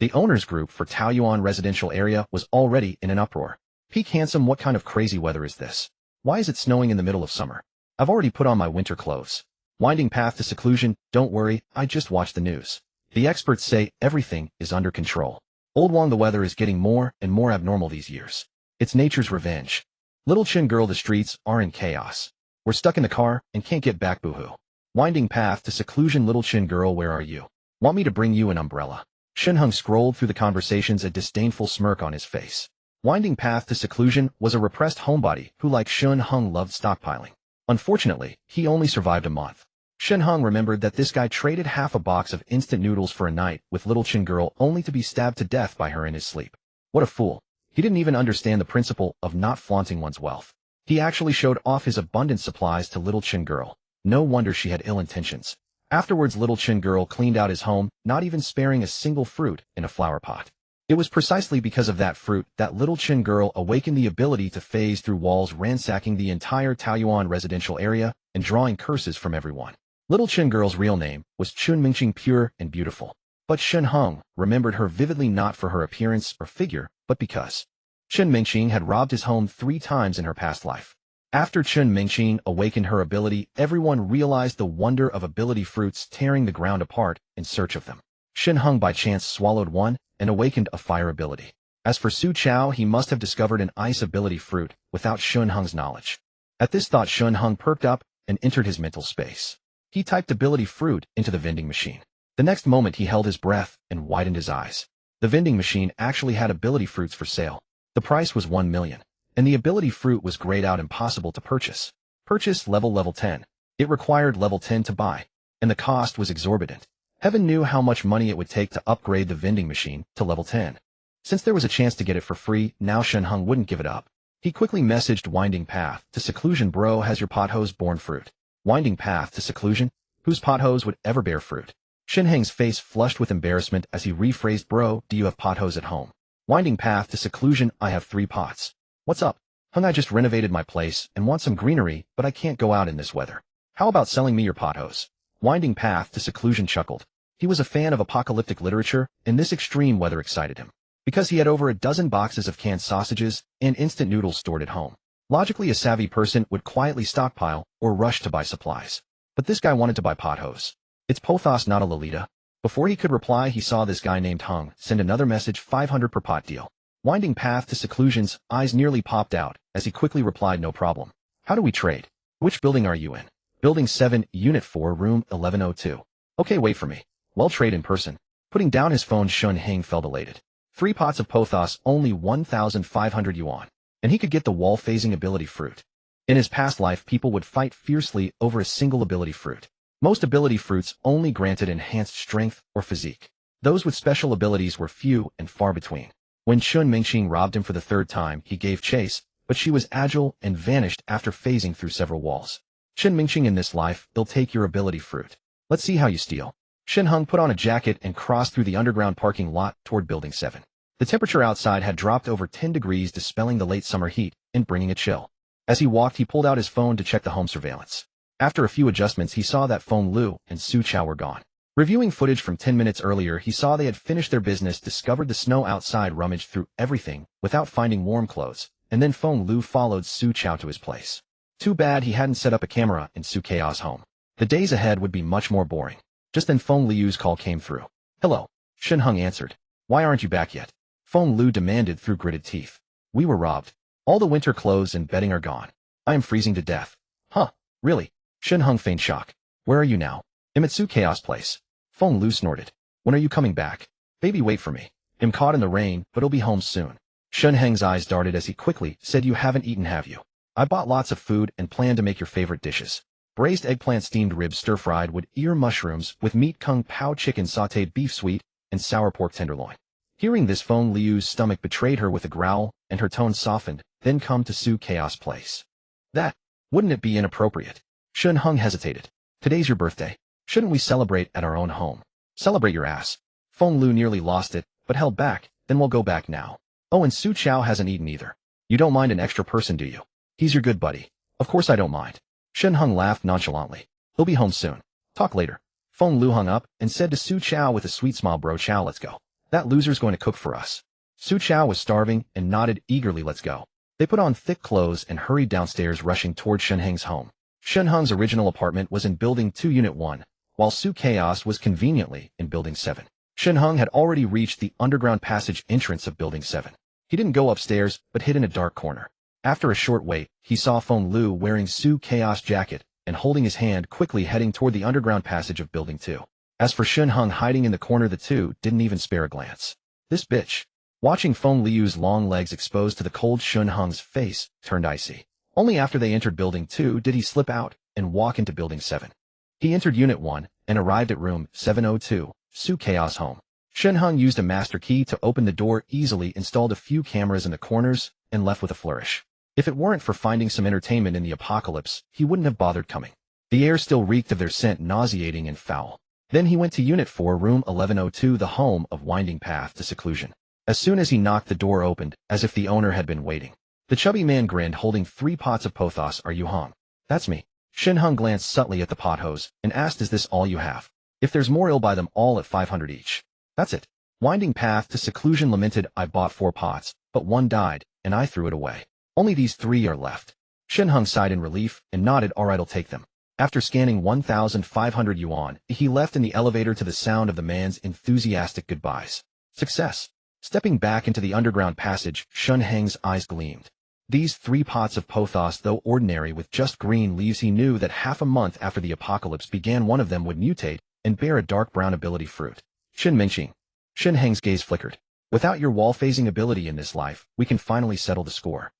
A: The owners group for Taoyuan residential area was already in an uproar. Peak Handsome, what kind of crazy weather is this? Why is it snowing in the middle of summer? I've already put on my winter clothes. Winding path to seclusion, don't worry, I just watched the news. The experts say everything is under control. Old Wang, the weather is getting more and more abnormal these years. It's nature's revenge. Little Chin girl, the streets are in chaos. We're stuck in the car and can't get back, boo-hoo. Winding path to seclusion. Little Chin girl, where are you? Want me to bring you an umbrella? Shen Heng scrolled through the conversations, a disdainful smirk on his face. Winding path to seclusion was a repressed homebody who, like Shen Heng, loved stockpiling. Unfortunately, he only survived a month. Shen Heng remembered that this guy traded half a box of instant noodles for a night with Little Chin girl only to be stabbed to death by her in his sleep. What a fool. He didn't even understand the principle of not flaunting one's wealth. He actually showed off his abundant supplies to Little Chin girl. No wonder she had ill intentions. Afterwards, Little Chin girl cleaned out his home, not even sparing a single fruit in a flower pot. It was precisely because of that fruit that Little Chin girl awakened the ability to phase through walls, ransacking the entire Taoyuan residential area and drawing curses from everyone. Little Chin girl's real name was Chun Mingqing, pure and beautiful. But Shen Heng remembered her vividly, not for her appearance or figure, but because Chun Mingqing had robbed his home 3 times in her past life. After Chun Mingqing awakened her ability, everyone realized the wonder of ability fruits tearing the ground apart in search of them. Shen Heng by chance swallowed one and awakened a fire ability. As for Su Chao, he must have discovered an ice ability fruit without Shen Heng's knowledge. At this thought, Shen Heng perked up and entered his mental space. He typed ability fruit into the vending machine. The next moment he held his breath and widened his eyes. The vending machine actually had ability fruits for sale. The price was 1 million. And the ability fruit was grayed out, impossible to purchase. Purchase level 10. It required level 10 to buy, and the cost was exorbitant. Heaven knew how much money it would take to upgrade the vending machine to level 10. Since there was a chance to get it for free, now Shen Heng wouldn't give it up. He quickly messaged Winding Path to Seclusion, bro, has your pothose borne fruit? Winding Path to Seclusion? Whose pothose would ever bear fruit? Shen Heng's face flushed with embarrassment as he rephrased, bro, do you have pothose at home? Winding Path to Seclusion, I have 3 pots. What's up? Hung, I just renovated my place and want some greenery, but I can't go out in this weather. How about selling me your pothose? Winding Path to Seclusion chuckled. He was a fan of apocalyptic literature, and this extreme weather excited him. Because he had over a dozen boxes of canned sausages and instant noodles stored at home. Logically, a savvy person would quietly stockpile or rush to buy supplies. But this guy wanted to buy pothose. It's Pothos, not a Lolita. Before he could reply, he saw this guy named Hung send another message, 500 per pot deal. Winding Path to Seclusion's eyes nearly popped out as he quickly replied, no problem. How do we trade? Which building are you in? Building 7, Unit 4, Room 1102. Okay, wait for me. Well, trade in person. Putting down his phone, Shen Heng felt elated. 3 pots of Pothos, only 1,500 yuan. And he could get the wall phasing ability fruit. In his past life, people would fight fiercely over a single ability fruit. Most ability fruits only granted enhanced strength or physique. Those with special abilities were few and far between. When Chun Mingqing robbed him for the 3rd time, he gave chase, but she was agile and vanished after phasing through several walls. Chun Mingqing, in this life, they'll take your ability fruit. Let's see how you steal. Shen Heng put on a jacket and crossed through the underground parking lot toward Building 7. The temperature outside had dropped over 10 degrees, dispelling the late summer heat and bringing a chill. As he walked, he pulled out his phone to check the home surveillance. After a few adjustments, he saw that Feng Lu and Su Chao were gone. Reviewing footage from 10 minutes earlier, he saw they had finished their business, discovered the snow outside, rummaged through everything without finding warm clothes, and then Feng Lu followed Su Chao to his place. Too bad he hadn't set up a camera in Su Chao's home. The days ahead would be much more boring. Just then Feng Liu's call came through. Hello. Shen Heng answered. Why aren't you back yet? Feng Lu demanded through gritted teeth. We were robbed. All the winter clothes and bedding are gone. I am freezing to death. Huh, really? Shen Heng feigned shock. Where are you now? I'm at Su Chao's place. Feng Lu snorted. When are you coming back? Baby, wait for me. I'm caught in the rain, but I'll be home soon. Shen Heng's eyes darted as he quickly said, you haven't eaten, have you? I bought lots of food and plan to make your favorite dishes. Braised eggplant, steamed ribs, stir-fried wood ear mushrooms with meat, kung pao chicken, sautéed beef, sweet and sour pork tenderloin. Hearing this, Feng Liu's stomach betrayed her with a growl, and her tone softened. Then come to Su Chao's place. That, wouldn't it be inappropriate? Shen Heng hesitated. Today's your birthday. Shouldn't we celebrate at our own home? Celebrate your ass. Feng Lu nearly lost it, but held back. Then we'll go back now. Oh, and Su Chao hasn't eaten either. You don't mind an extra person, do you? He's your good buddy. Of course I don't mind. Shen Heng laughed nonchalantly. He'll be home soon. Talk later. Feng Lu hung up and said to Su Chao with a sweet smile, bro Chao, let's go. That loser's going to cook for us. Su Chao was starving and nodded eagerly, let's go. They put on thick clothes and hurried downstairs, rushing toward Shen Heng's home. Shen Heng's original apartment was in Building 2, Unit 1, while Su Chaos was conveniently in Building 7. Shen Heng had already reached the underground passage entrance of Building 7. He didn't go upstairs, but hid in a dark corner. After a short wait, he saw Feng Lu wearing Su Chaos jacket and holding his hand quickly heading toward the underground passage of Building 2. As for Shen Heng hiding in the corner, the two didn't even spare a glance. This bitch. Watching Feng Liu's long legs exposed to the cold, Shen Heng's face turned icy. Only after they entered Building 2 did he slip out and walk into Building 7. He entered Unit 1 and arrived at room 702, Su Chaos home. Shen Heng used a master key to open the door easily, installed a few cameras in the corners, and left with a flourish. If it weren't for finding some entertainment in the apocalypse, he wouldn't have bothered coming. The air still reeked of their scent, nauseating and foul. Then he went to Unit 4, room 1102, the home of Winding Path to Seclusion. As soon as he knocked, the door opened, as if the owner had been waiting. The chubby man grinned, holding 3 pots of pothos. Are you Hong? That's me. Shen Heng glanced subtly at the pothos and asked, is this all you have? If there's more, I'll buy them all at 500 each. That's it. Winding Path to Seclusion lamented, I bought 4 pots, but 1 died, and I threw it away. Only these 3 are left. Shen Heng sighed in relief and nodded, alright, I'll take them. After scanning 1,500 yuan, he left in the elevator to the sound of the man's enthusiastic goodbyes. Success. Stepping back into the underground passage, Shen Heng's eyes gleamed. These 3 pots of pothos, though ordinary with just green leaves, he knew that half a month after the apocalypse began, one of them would mutate and bear a dark brown ability fruit. Shen Mingqing. Shen Heng's gaze flickered. Without your wall phasing ability in this life, we can finally settle the score.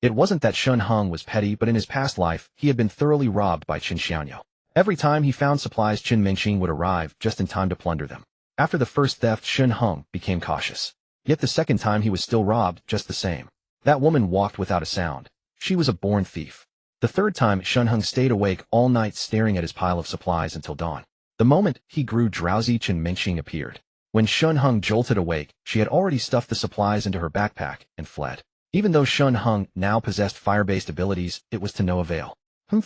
A: It wasn't that Shen Heng was petty, but in his past life, he had been thoroughly robbed by Qin Xiaoyao. Every time he found supplies, Qin Mingqing would arrive just in time to plunder them. After the first theft, Shen Heng became cautious. Yet the second time he was still robbed just the same. That woman walked without a sound. She was a born thief. The third time, Shen Heng stayed awake all night staring at his pile of supplies until dawn. The moment he grew drowsy, Qin Mingqing appeared. When Shen Heng jolted awake, she had already stuffed the supplies into her backpack and fled. Even though Shen Heng now possessed fire-based abilities, it was to no avail.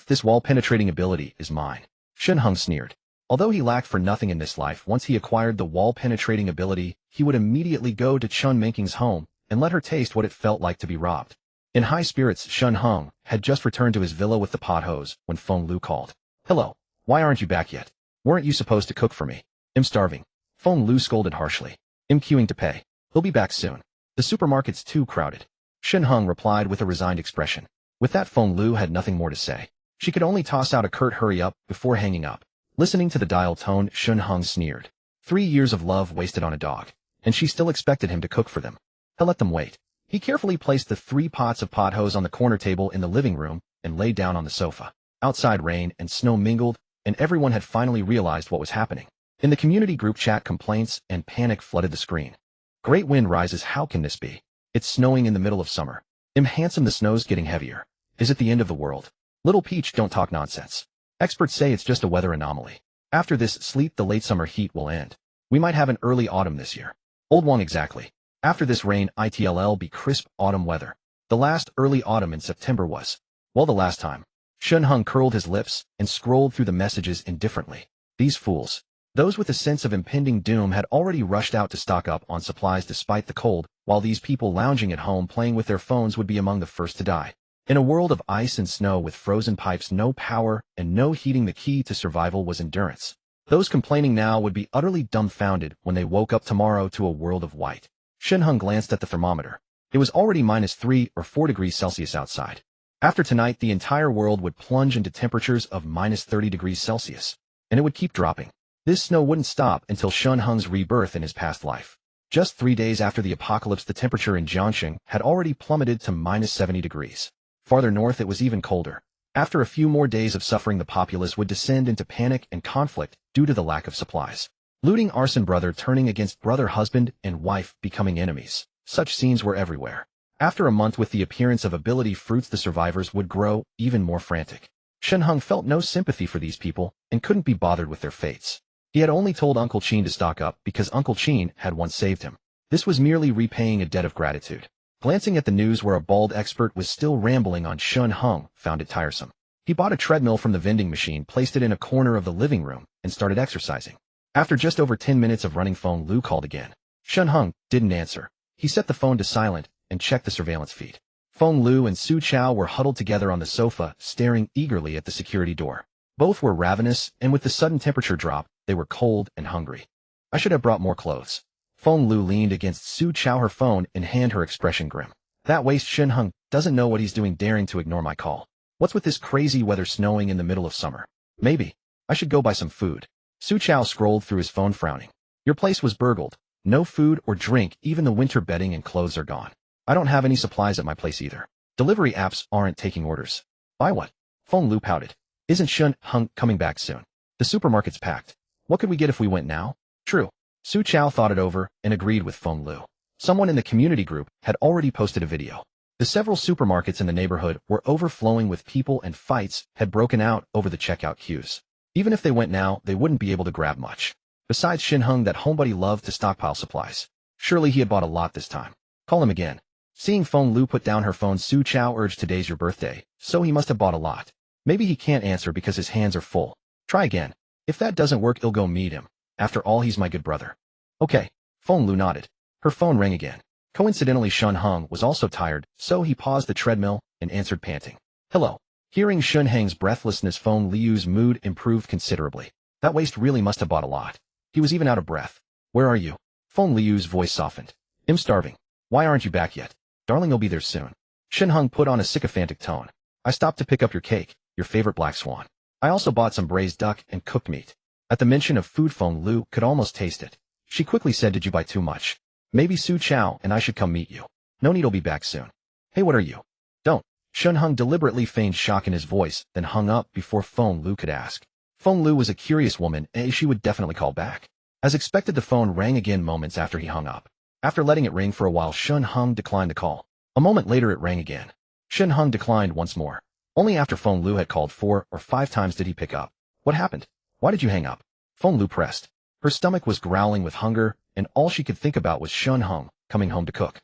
A: This wall-penetrating ability is mine. Shen Heng sneered. Although he lacked for nothing in this life, once he acquired the wall-penetrating ability, he would immediately go to Qin Mingqing's home and let her taste what it felt like to be robbed. In high spirits, Shen Heng had just returned to his villa with the pothos when Feng Lu called. Hello. Why aren't you back yet? Weren't you supposed to cook for me? I'm starving. Feng Lu scolded harshly. I'm queuing to pay. He'll be back soon. The supermarket's too crowded. Shen Heng replied with a resigned expression. With that, Feng Lu had nothing more to say. She could only toss out a curt hurry up before hanging up. Listening to the dial tone, Shen Heng sneered. 3 years of love wasted on a dog. And she still expected him to cook for them. He'll let them wait. He carefully placed the 3 pots of pothos on the corner table in the living room and lay down on the sofa. Outside, rain and snow mingled, and everyone had finally realized what was happening. In the community group chat, complaints and panic flooded the screen. Great wind rises. How can this be? It's snowing in the middle of summer. Handsome, the snow's getting heavier. Is it the end of the world? Little Peach, don't talk nonsense. Experts say it's just a weather anomaly. After this sleet, the late summer heat will end. We might have an early autumn this year. Old Wang, exactly. After this rain, it'll be crisp autumn weather. The last early autumn in September was, well, the last time. Shen Heng curled his lips and scrolled through the messages indifferently. These fools. Those with a sense of impending doom had already rushed out to stock up on supplies despite the cold, while these people lounging at home playing with their phones would be among the first to die. In a world of ice and snow with frozen pipes, no power, and no heating, the key to survival was endurance. Those complaining now would be utterly dumbfounded when they woke up tomorrow to a world of white. Shen Heng glanced at the thermometer. It was already -3 or 4 degrees Celsius outside. After tonight, the entire world would plunge into temperatures of -30 degrees Celsius. And it would keep dropping. This snow wouldn't stop until Shen Heng's rebirth in his past life. Just 3 days after the apocalypse, the temperature in Jiangxing had already plummeted to -70 degrees. Farther north, it was even colder. After a few more days of suffering, the populace would descend into panic and conflict due to the lack of supplies. Looting, arson, brother turning against brother, husband and wife becoming enemies. Such scenes were everywhere. After a month with the appearance of ability fruits, the survivors would grow even more frantic. Shen Heng felt no sympathy for these people and couldn't be bothered with their fates. He had only told Uncle Qin to stock up because Uncle Qin had once saved him. This was merely repaying a debt of gratitude. Glancing at the news where a bald expert was still rambling on, Shen Heng found it tiresome. He bought a treadmill from the vending machine, placed it in a corner of the living room, and started exercising. After just over 10 minutes of running, Feng Lu called again. Shen Heng didn't answer. He set the phone to silent and checked the surveillance feed. Feng Lu and Su Chao were huddled together on the sofa, staring eagerly at the security door. Both were ravenous, and with the sudden temperature drop, they were cold and hungry. I should have brought more clothes. Feng Lu leaned against Su Chao, her phone in hand, her expression grim. That waste Shen Heng doesn't know what he's doing, daring to ignore my call. What's with this crazy weather, snowing in the middle of summer? Maybe I should go buy some food. Su Chao scrolled through his phone, frowning. Your place was burgled. No food or drink, even the winter bedding and clothes are gone. I don't have any supplies at my place either. Delivery apps aren't taking orders. Buy what? Feng Lu pouted. Isn't Shen Heng coming back soon? The supermarket's packed. What could we get if we went now? True. Su Chao thought it over and agreed with Feng Lu. Someone in the community group had already posted a video. The several supermarkets in the neighborhood were overflowing with people, and fights had broken out over the checkout queues. Even if they went now, they wouldn't be able to grab much. Besides, Shen Heng, that homebody, loved to stockpile supplies. Surely he had bought a lot this time. Call him again. Seeing Feng Lu put down her phone, Su Chao urged, today's your birthday, so he must have bought a lot. Maybe he can't answer because his hands are full. Try again. If that doesn't work, I'll go meet him. After all, he's my good brother. Okay. Feng Lu nodded. Her phone rang again. Coincidentally, Shen Heng was also tired, so he paused the treadmill and answered, panting. Hello. Hearing Shen Heng's breathlessness, Feng Lu's mood improved considerably. That waste really must have bought a lot. He was even out of breath. Where are you? Feng Lu's voice softened. I'm starving. Why aren't you back yet? Darling, I'll be there soon. Shen Heng put on a sycophantic tone. I stopped to pick up your cake, your favorite black swan. I also bought some braised duck and cooked meat. At the mention of food, Feng Lu could almost taste it. She quickly said, did you buy too much? Maybe Su Chao and I should come meet you. No need, I'll be back soon. Hey, what are you? Don't. Shen Heng deliberately feigned shock in his voice, then hung up before Feng Lu could ask. Feng Lu was a curious woman, and she would definitely call back. As expected, the phone rang again moments after he hung up. After letting it ring for a while, Shen Heng declined the call. A moment later, it rang again. Shen Heng declined once more. Only after Feng Lu had called 4 or 5 times did he pick up. What happened? Why did you hang up? Feng Lu pressed. Her stomach was growling with hunger, and all she could think about was Shen Heng coming home to cook.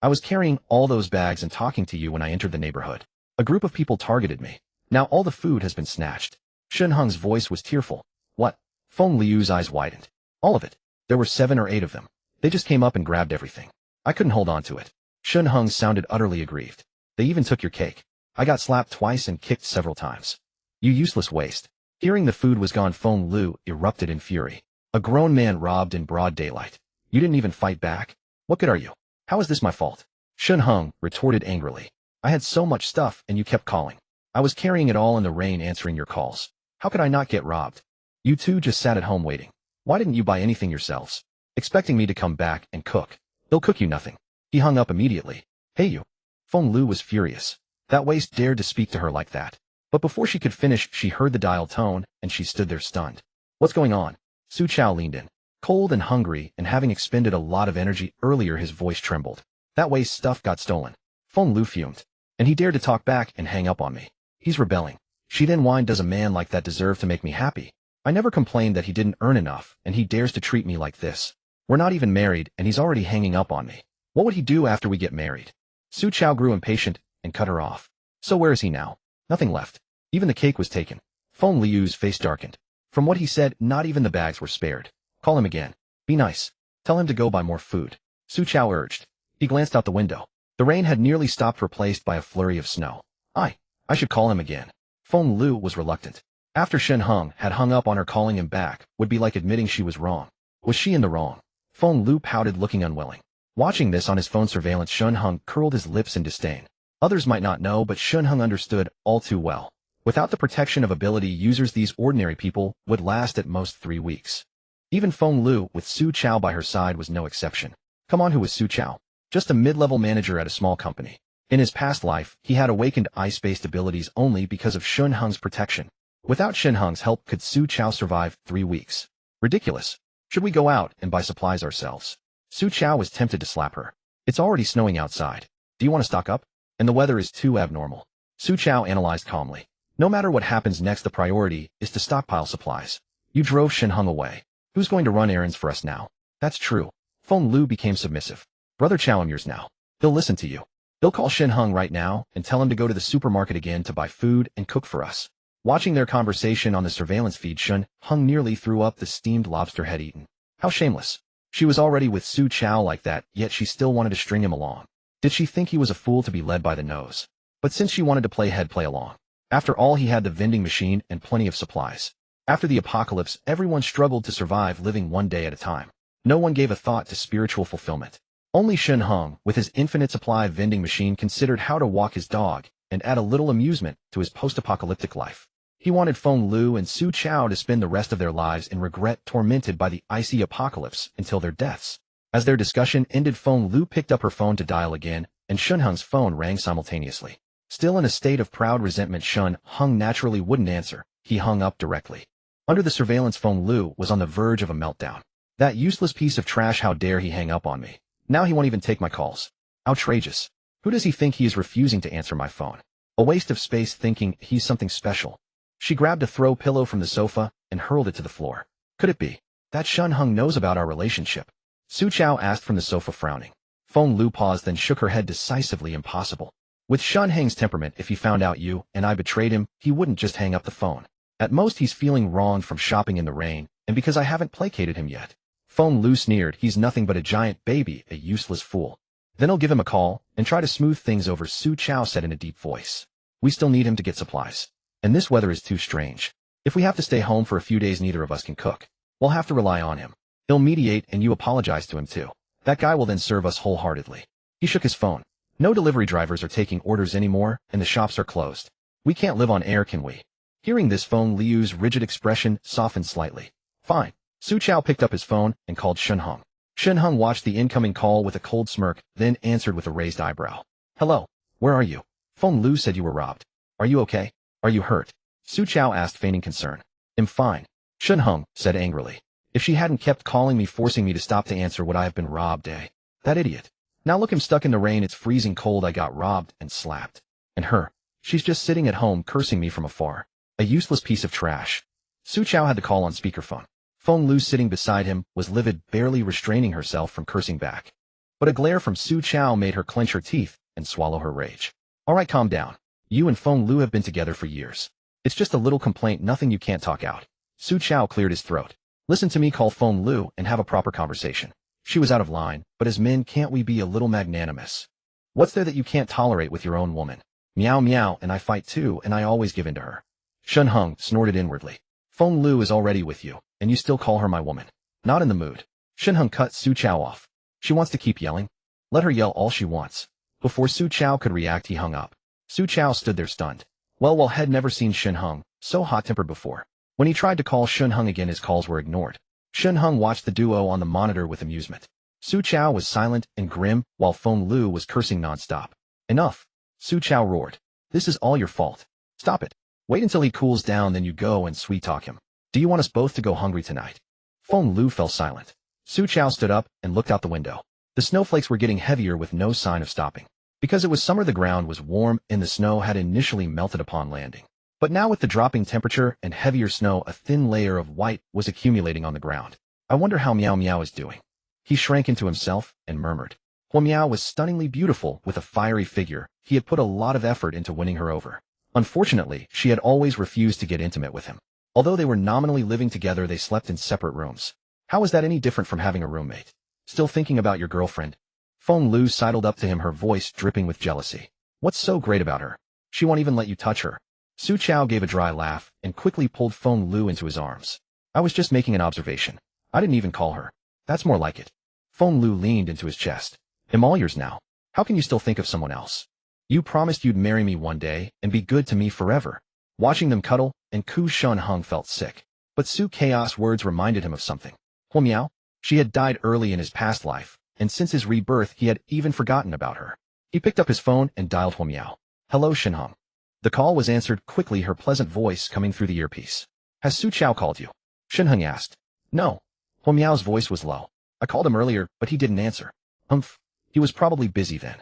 A: I was carrying all those bags and talking to you when I entered the neighborhood. A group of people targeted me. Now all the food has been snatched. Shen Heng's voice was tearful. What? Feng Lu's eyes widened. All of it. There were 7 or 8 of them. They just came up and grabbed everything. I couldn't hold on to it. Shen Heng sounded utterly aggrieved. They even took your cake. I got slapped twice and kicked several times. You useless waste. Hearing the food was gone, Feng Lu erupted in fury. A grown man robbed in broad daylight. You didn't even fight back? What good are you? How is this my fault? Shen Heng retorted angrily. I had so much stuff and you kept calling. I was carrying it all in the rain, answering your calls. How could I not get robbed? You two just sat at home waiting. Why didn't you buy anything yourselves? Expecting me to come back and cook. They'll cook you nothing. He hung up immediately. Hey you. Feng Lu was furious. That waste dared to speak to her like that. But before she could finish, she heard the dial tone, and she stood there stunned. What's going on? Su Chao leaned in. Cold and hungry, and having expended a lot of energy earlier, his voice trembled. That waste stuff got stolen. Feng Lu fumed. And he dared to talk back and hang up on me. He's rebelling. She then whined, does a man like that deserve to make me happy? I never complained that he didn't earn enough, and he dares to treat me like this. We're not even married, and he's already hanging up on me. What would he do after we get married? Su Chao grew impatient and cut her off. So where is he now? Nothing left. Even the cake was taken. Feng Lu's face darkened. From what he said, not even the bags were spared. Call him again. Be nice. Tell him to go buy more food. Su Chao urged. He glanced out the window. The rain had nearly stopped, replaced by a flurry of snow. I should call him again. Feng Lu was reluctant. After Shen Heng had hung up on her, calling him back would be like admitting she was wrong. Was she in the wrong? Feng Lu pouted, looking unwilling. Watching this on his phone surveillance, Shen Heng curled his lips in disdain. Others might not know, but Shen Heng understood all too well. Without the protection of ability users, these ordinary people would last at most 3 weeks. Even Feng Lu, with Su Chao by her side, was no exception. Come on, who was Su Chao? Just a mid-level manager at a small company. In his past life, he had awakened ice-based abilities only because of Shen Heng's protection. Without Shen Heng's help, could Su Chao survive 3 weeks? Ridiculous. Should we go out and buy supplies ourselves? Su Chao was tempted to slap her. It's already snowing outside. Do you want to stock up? And the weather is too abnormal. Su Chao analyzed calmly. No matter what happens next, the priority is to stockpile supplies. You drove Shen Heng away. Who's going to run errands for us now? That's true. Feng Lu became submissive. Brother Chao, I'm yours now. He'll listen to you. He'll call Shen Heng right now and tell him to go to the supermarket again to buy food and cook for us. Watching their conversation on the surveillance feed, Shen Heng nearly threw up the steamed lobster had eaten. How shameless. She was already with Su Chao like that, yet she still wanted to string him along. Did she think he was a fool to be led by the nose? But since she wanted to play head, play along. After all, he had the vending machine and plenty of supplies. After the apocalypse, everyone struggled to survive, living one day at a time. No one gave a thought to spiritual fulfillment. Only Shen Heng, with his infinite supply of vending machine, considered how to walk his dog and add a little amusement to his post-apocalyptic life. He wanted Feng Lu and Su Chao to spend the rest of their lives in regret, tormented by the icy apocalypse until their deaths. As their discussion ended, Feng Lu picked up her phone to dial again, and Shen Heng's phone rang simultaneously. Still in a state of proud resentment, Shen Heng naturally wouldn't answer. He hung up directly. Under the surveillance, Feng Lu was on the verge of a meltdown. That useless piece of trash, how dare he hang up on me? Now he won't even take my calls. Outrageous. Who does he think he is, refusing to answer my phone? A waste of space, thinking he's something special. She grabbed a throw pillow from the sofa and hurled it to the floor. Could it be that Shen Heng knows about our relationship? Su Chao asked from the sofa, frowning. Feng Lu paused, then shook her head decisively. Impossible. With Shen Heng's temperament, if he found out you and I betrayed him, he wouldn't just hang up the phone. At most, he's feeling wronged from shopping in the rain, and because I haven't placated him yet. Feng Lu sneered. He's nothing but a giant baby, a useless fool. Then I'll give him a call and try to smooth things over, Su Chao said in a deep voice. We still need him to get supplies. And this weather is too strange. If we have to stay home for a few days, neither of us can cook. We'll have to rely on him. He'll mediate, and you apologize to him too. That guy will then serve us wholeheartedly. He shook his phone. No delivery drivers are taking orders anymore, and the shops are closed. We can't live on air, can we? Hearing this, Feng Liu's rigid expression softened slightly. Fine. Su Chao picked up his phone and called Shen Heng. Shen Heng watched the incoming call with a cold smirk, then answered with a raised eyebrow. Hello. Where are you? Feng Lu said you were robbed. Are you okay? Are you hurt? Su Chao asked, feigning concern. I'm fine. Shen Heng said angrily. If she hadn't kept calling me, forcing me to stop to answer, would I have been robbed, eh? That idiot. Now look, I'm stuck in the rain, it's freezing cold, I got robbed and slapped. And her. She's just sitting at home cursing me from afar. A useless piece of trash. Su Chao had the call on speakerphone. Feng Lu, sitting beside him, was livid, barely restraining herself from cursing back. But a glare from Su Chao made her clench her teeth and swallow her rage. All right, calm down. You and Feng Lu have been together for years. It's just a little complaint, nothing you can't talk out. Su Chao cleared his throat. Listen to me, call Feng Lu and have a proper conversation. She was out of line, but as men, can't we be a little magnanimous? What's there that you can't tolerate with your own woman? Meow meow, and I fight too, and I always give in to her. Shen Heng snorted inwardly. Feng Lu is already with you, and you still call her my woman. Not in the mood. Shen Heng cut Su Chao off. She wants to keep yelling? Let her yell all she wants. Before Su Chao could react, he hung up. Su Chao stood there stunned. Well, had never seen Shen Heng so hot-tempered before. When he tried to call Shen Heng again, his calls were ignored. Shen Heng watched the duo on the monitor with amusement. Su Chao was silent and grim, while Feng Lu was cursing nonstop. Enough. Su Chao roared. This is all your fault. Stop it. Wait until he cools down, then you go and sweet-talk him. Do you want us both to go hungry tonight? Feng Lu fell silent. Su Chao stood up and looked out the window. The snowflakes were getting heavier with no sign of stopping. Because it was summer, the ground was warm and the snow had initially melted upon landing. But now, with the dropping temperature and heavier snow, a thin layer of white was accumulating on the ground. I wonder how Meow Meow is doing. He shrank into himself and murmured. Hua Meow was stunningly beautiful with a fiery figure. He had put a lot of effort into winning her over. Unfortunately, she had always refused to get intimate with him. Although they were nominally living together, they slept in separate rooms. How is that any different from having a roommate? Still thinking about your girlfriend? Feng Lu sidled up to him, her voice dripping with jealousy. What's so great about her? She won't even let you touch her. Su Chao gave a dry laugh and quickly pulled Feng Lu into his arms. I was just making an observation. I didn't even call her. That's more like it. Feng Lu leaned into his chest. I'm all yours now. How can you still think of someone else? You promised you'd marry me one day and be good to me forever. Watching them cuddle, and Shen Heng felt sick. But Su Chaos' words reminded him of something. Hua Meow? She had died early in his past life, and since his rebirth he had even forgotten about her. He picked up his phone and dialed Hua Meow. Hello, Shen Heng. The call was answered quickly, her pleasant voice coming through the earpiece. Has Su Chao called you? Shen Heng asked. No. Hua Meow's voice was low. I called him earlier, but he didn't answer. Humph. He was probably busy then.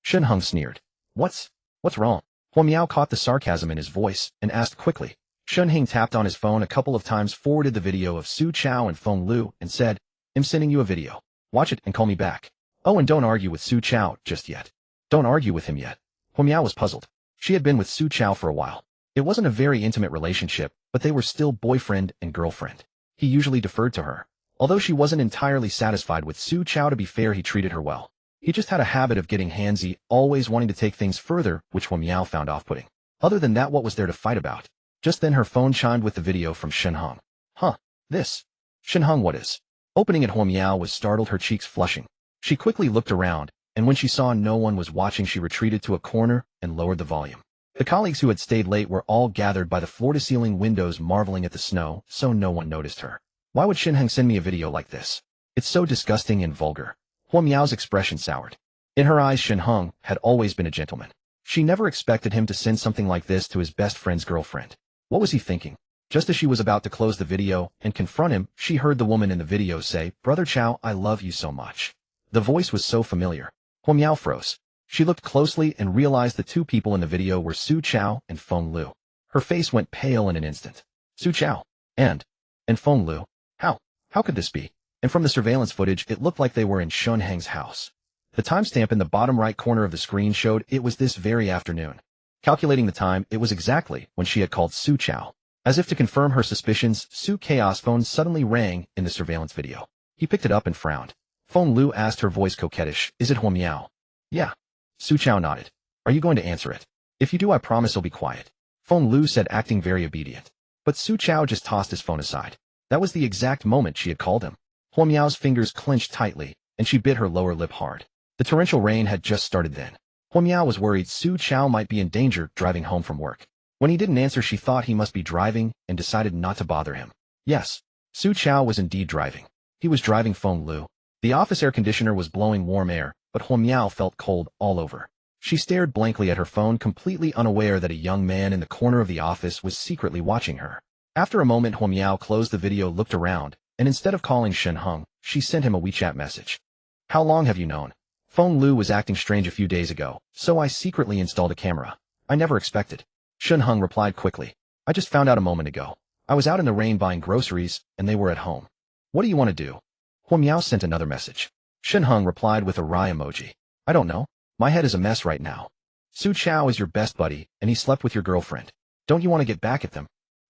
A: Shen Heng sneered. What's wrong? Hua Meow caught the sarcasm in his voice and asked quickly. Shen Heng tapped on his phone a couple of times, forwarded the video of Su Chao and Feng Lu, and said, I'm sending you a video. Watch it and call me back. Oh, and don't argue with Su Chao just yet. Don't argue with him yet. Hua Meow was puzzled. She had been with Su Chao for a while. It wasn't a very intimate relationship, but they were still boyfriend and girlfriend. He usually deferred to her. Although she wasn't entirely satisfied with Su Chao, to be fair, he treated her well. He just had a habit of getting handsy, always wanting to take things further, which Hua Meow found off-putting. Other than that, what was there to fight about? Just then her phone chimed with the video from Shen Heng. Huh, this. Shen Heng, what is? Opening it, Huo Miao was startled, her cheeks flushing. She quickly looked around, and when she saw no one was watching, she retreated to a corner and lowered the volume. The colleagues who had stayed late were all gathered by the floor-to-ceiling windows marveling at the snow, so no one noticed her. Why would Shen Heng send me a video like this? It's so disgusting and vulgar. Huo Miao's expression soured. In her eyes, Shen Heng had always been a gentleman. She never expected him to send something like this to his best friend's girlfriend. What was he thinking? Just as she was about to close the video and confront him, she heard the woman in the video say, "Brother Chow, I love you so much." The voice was so familiar. Huo Miao froze. She looked closely and realized the two people in the video were Su Chao and Feng Lu. Her face went pale in an instant. Su Chao and Feng Lu. How could this be? And from the surveillance footage, it looked like they were in Shen Heng's house. The timestamp in the bottom right corner of the screen showed it was this very afternoon. Calculating the time, it was exactly when she had called Su Chao. As if to confirm her suspicions, Su Chao's phone suddenly rang in the surveillance video. He picked it up and frowned. Feng Lu asked, her voice coquettish, "Is it Huo Miao?" "Yeah." Su Chao nodded. "Are you going to answer it?" "If you do, I promise I'll be quiet," Feng Lu said, acting very obedient. But Su Chao just tossed his phone aside. That was the exact moment she had called him. Huo Miao's fingers clenched tightly, and she bit her lower lip hard. The torrential rain had just started then. Huo Miao was worried Su Chao might be in danger driving home from work. When he didn't answer, she thought he must be driving and decided not to bother him. Yes, Su Chao was indeed driving. He was driving Feng Lu. The office air conditioner was blowing warm air, but Huo Miao felt cold all over. She stared blankly at her phone, completely unaware that a young man in the corner of the office was secretly watching her. After a moment, Huo Miao closed the video, looked around, and instead of calling Shen Heng, she sent him a WeChat message. "How long have you known? Feng Lu was acting strange a few days ago, so I secretly installed a camera. I never expected." Shen Heng replied quickly. "I just found out a moment ago. I was out in the rain buying groceries, and they were at home. What do you want to do?" Huo Miao sent another message. Shen Heng replied with a wry emoji. "I don't know. My head is a mess right now. Su Chao is your best buddy, and he slept with your girlfriend. Don't you want to get back at them?"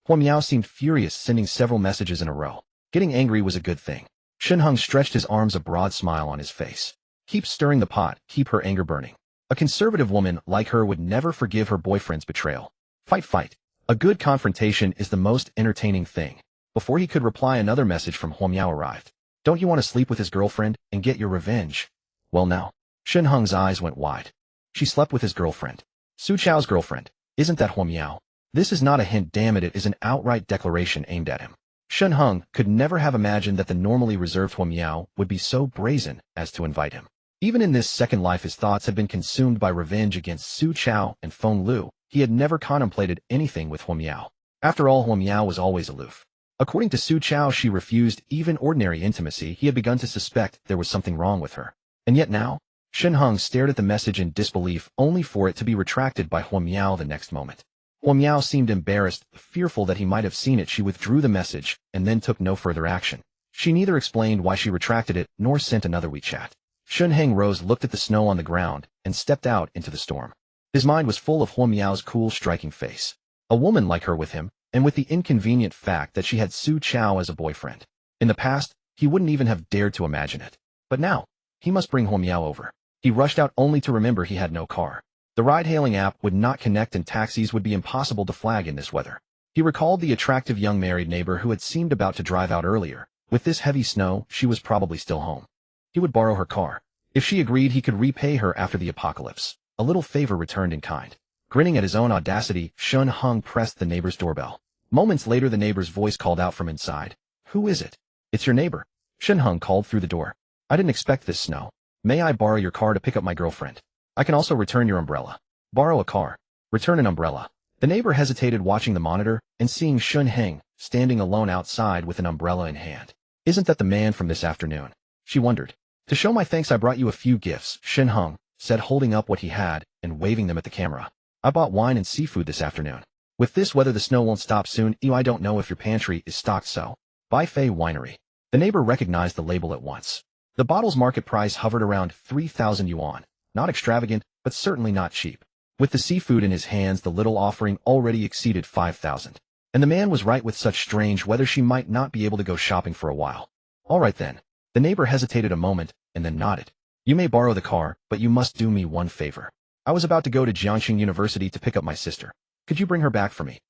A: Huo Miao seemed furious, sending several messages in a row. Getting angry was a good thing. Shen Heng stretched his arms, a broad smile on his face. Keep stirring the pot, keep her anger burning. A conservative woman like her would never forgive her boyfriend's betrayal. Fight. A good confrontation is the most entertaining thing. Before he could reply, another message from Huo Miao arrived. "Don't you want to sleep with his girlfriend and get your revenge?" "Well now." Shen Heng's eyes went wide. She slept with his girlfriend. Su Chao's girlfriend. Isn't that Huo Miao? This is not a hint, damn it is an outright declaration aimed at him. Shen Heng could never have imagined that the normally reserved Huo Miao would be so brazen as to invite him. Even in this second life, his thoughts had been consumed by revenge against Su Chao and Feng Lu. He had never contemplated anything with Huo Miao. After all, Huo Miao was always aloof. According to Su Chao, she refused even ordinary intimacy. He had begun to suspect there was something wrong with her. And yet now, Shen Heng stared at the message in disbelief, only for it to be retracted by Huo Miao the next moment. Huo Miao seemed embarrassed, fearful that he might have seen it. She withdrew the message and then took no further action. She neither explained why she retracted it nor sent another WeChat. Shen Heng rose, looked at the snow on the ground, and stepped out into the storm. His mind was full of Huo Miao's cool, striking face. A woman like her with him, and with the inconvenient fact that she had Su Chao as a boyfriend. In the past, he wouldn't even have dared to imagine it. But now, he must bring Huo Miao over. He rushed out only to remember he had no car. The ride-hailing app would not connect and taxis would be impossible to flag in this weather. He recalled the attractive young married neighbor who had seemed about to drive out earlier. With this heavy snow, she was probably still home. He would borrow her car. If she agreed, he could repay her after the apocalypse. A little favor returned in kind. Grinning at his own audacity, Shen Heng pressed the neighbor's doorbell. Moments later, the neighbor's voice called out from inside. "Who is it?" "It's your neighbor." Shen Heng called through the door. "I didn't expect this snow. May I borrow your car to pick up my girlfriend? I can also return your umbrella." "Borrow a car. Return an umbrella." The neighbor hesitated, watching the monitor and seeing Shen Heng standing alone outside with an umbrella in hand. "Isn't that the man from this afternoon?" she wondered. "To show my thanks, I brought you a few gifts," Shen Heng said, holding up what he had and waving them at the camera. "I bought wine and seafood this afternoon. With this weather, the snow won't stop soon. I don't know if your pantry is stocked, so. By Fei Winery." The neighbor recognized the label at once. The bottle's market price hovered around 3,000 yuan. Not extravagant, but certainly not cheap. With the seafood in his hands, the little offering already exceeded 5,000. And the man was right. With such strange weather, she might not be able to go shopping for a while. "All right then." The neighbor hesitated a moment and then nodded. "You may borrow the car, but you must do me one favor. I was about to go to Jiangxing University to pick up my sister. Could you bring her back for me?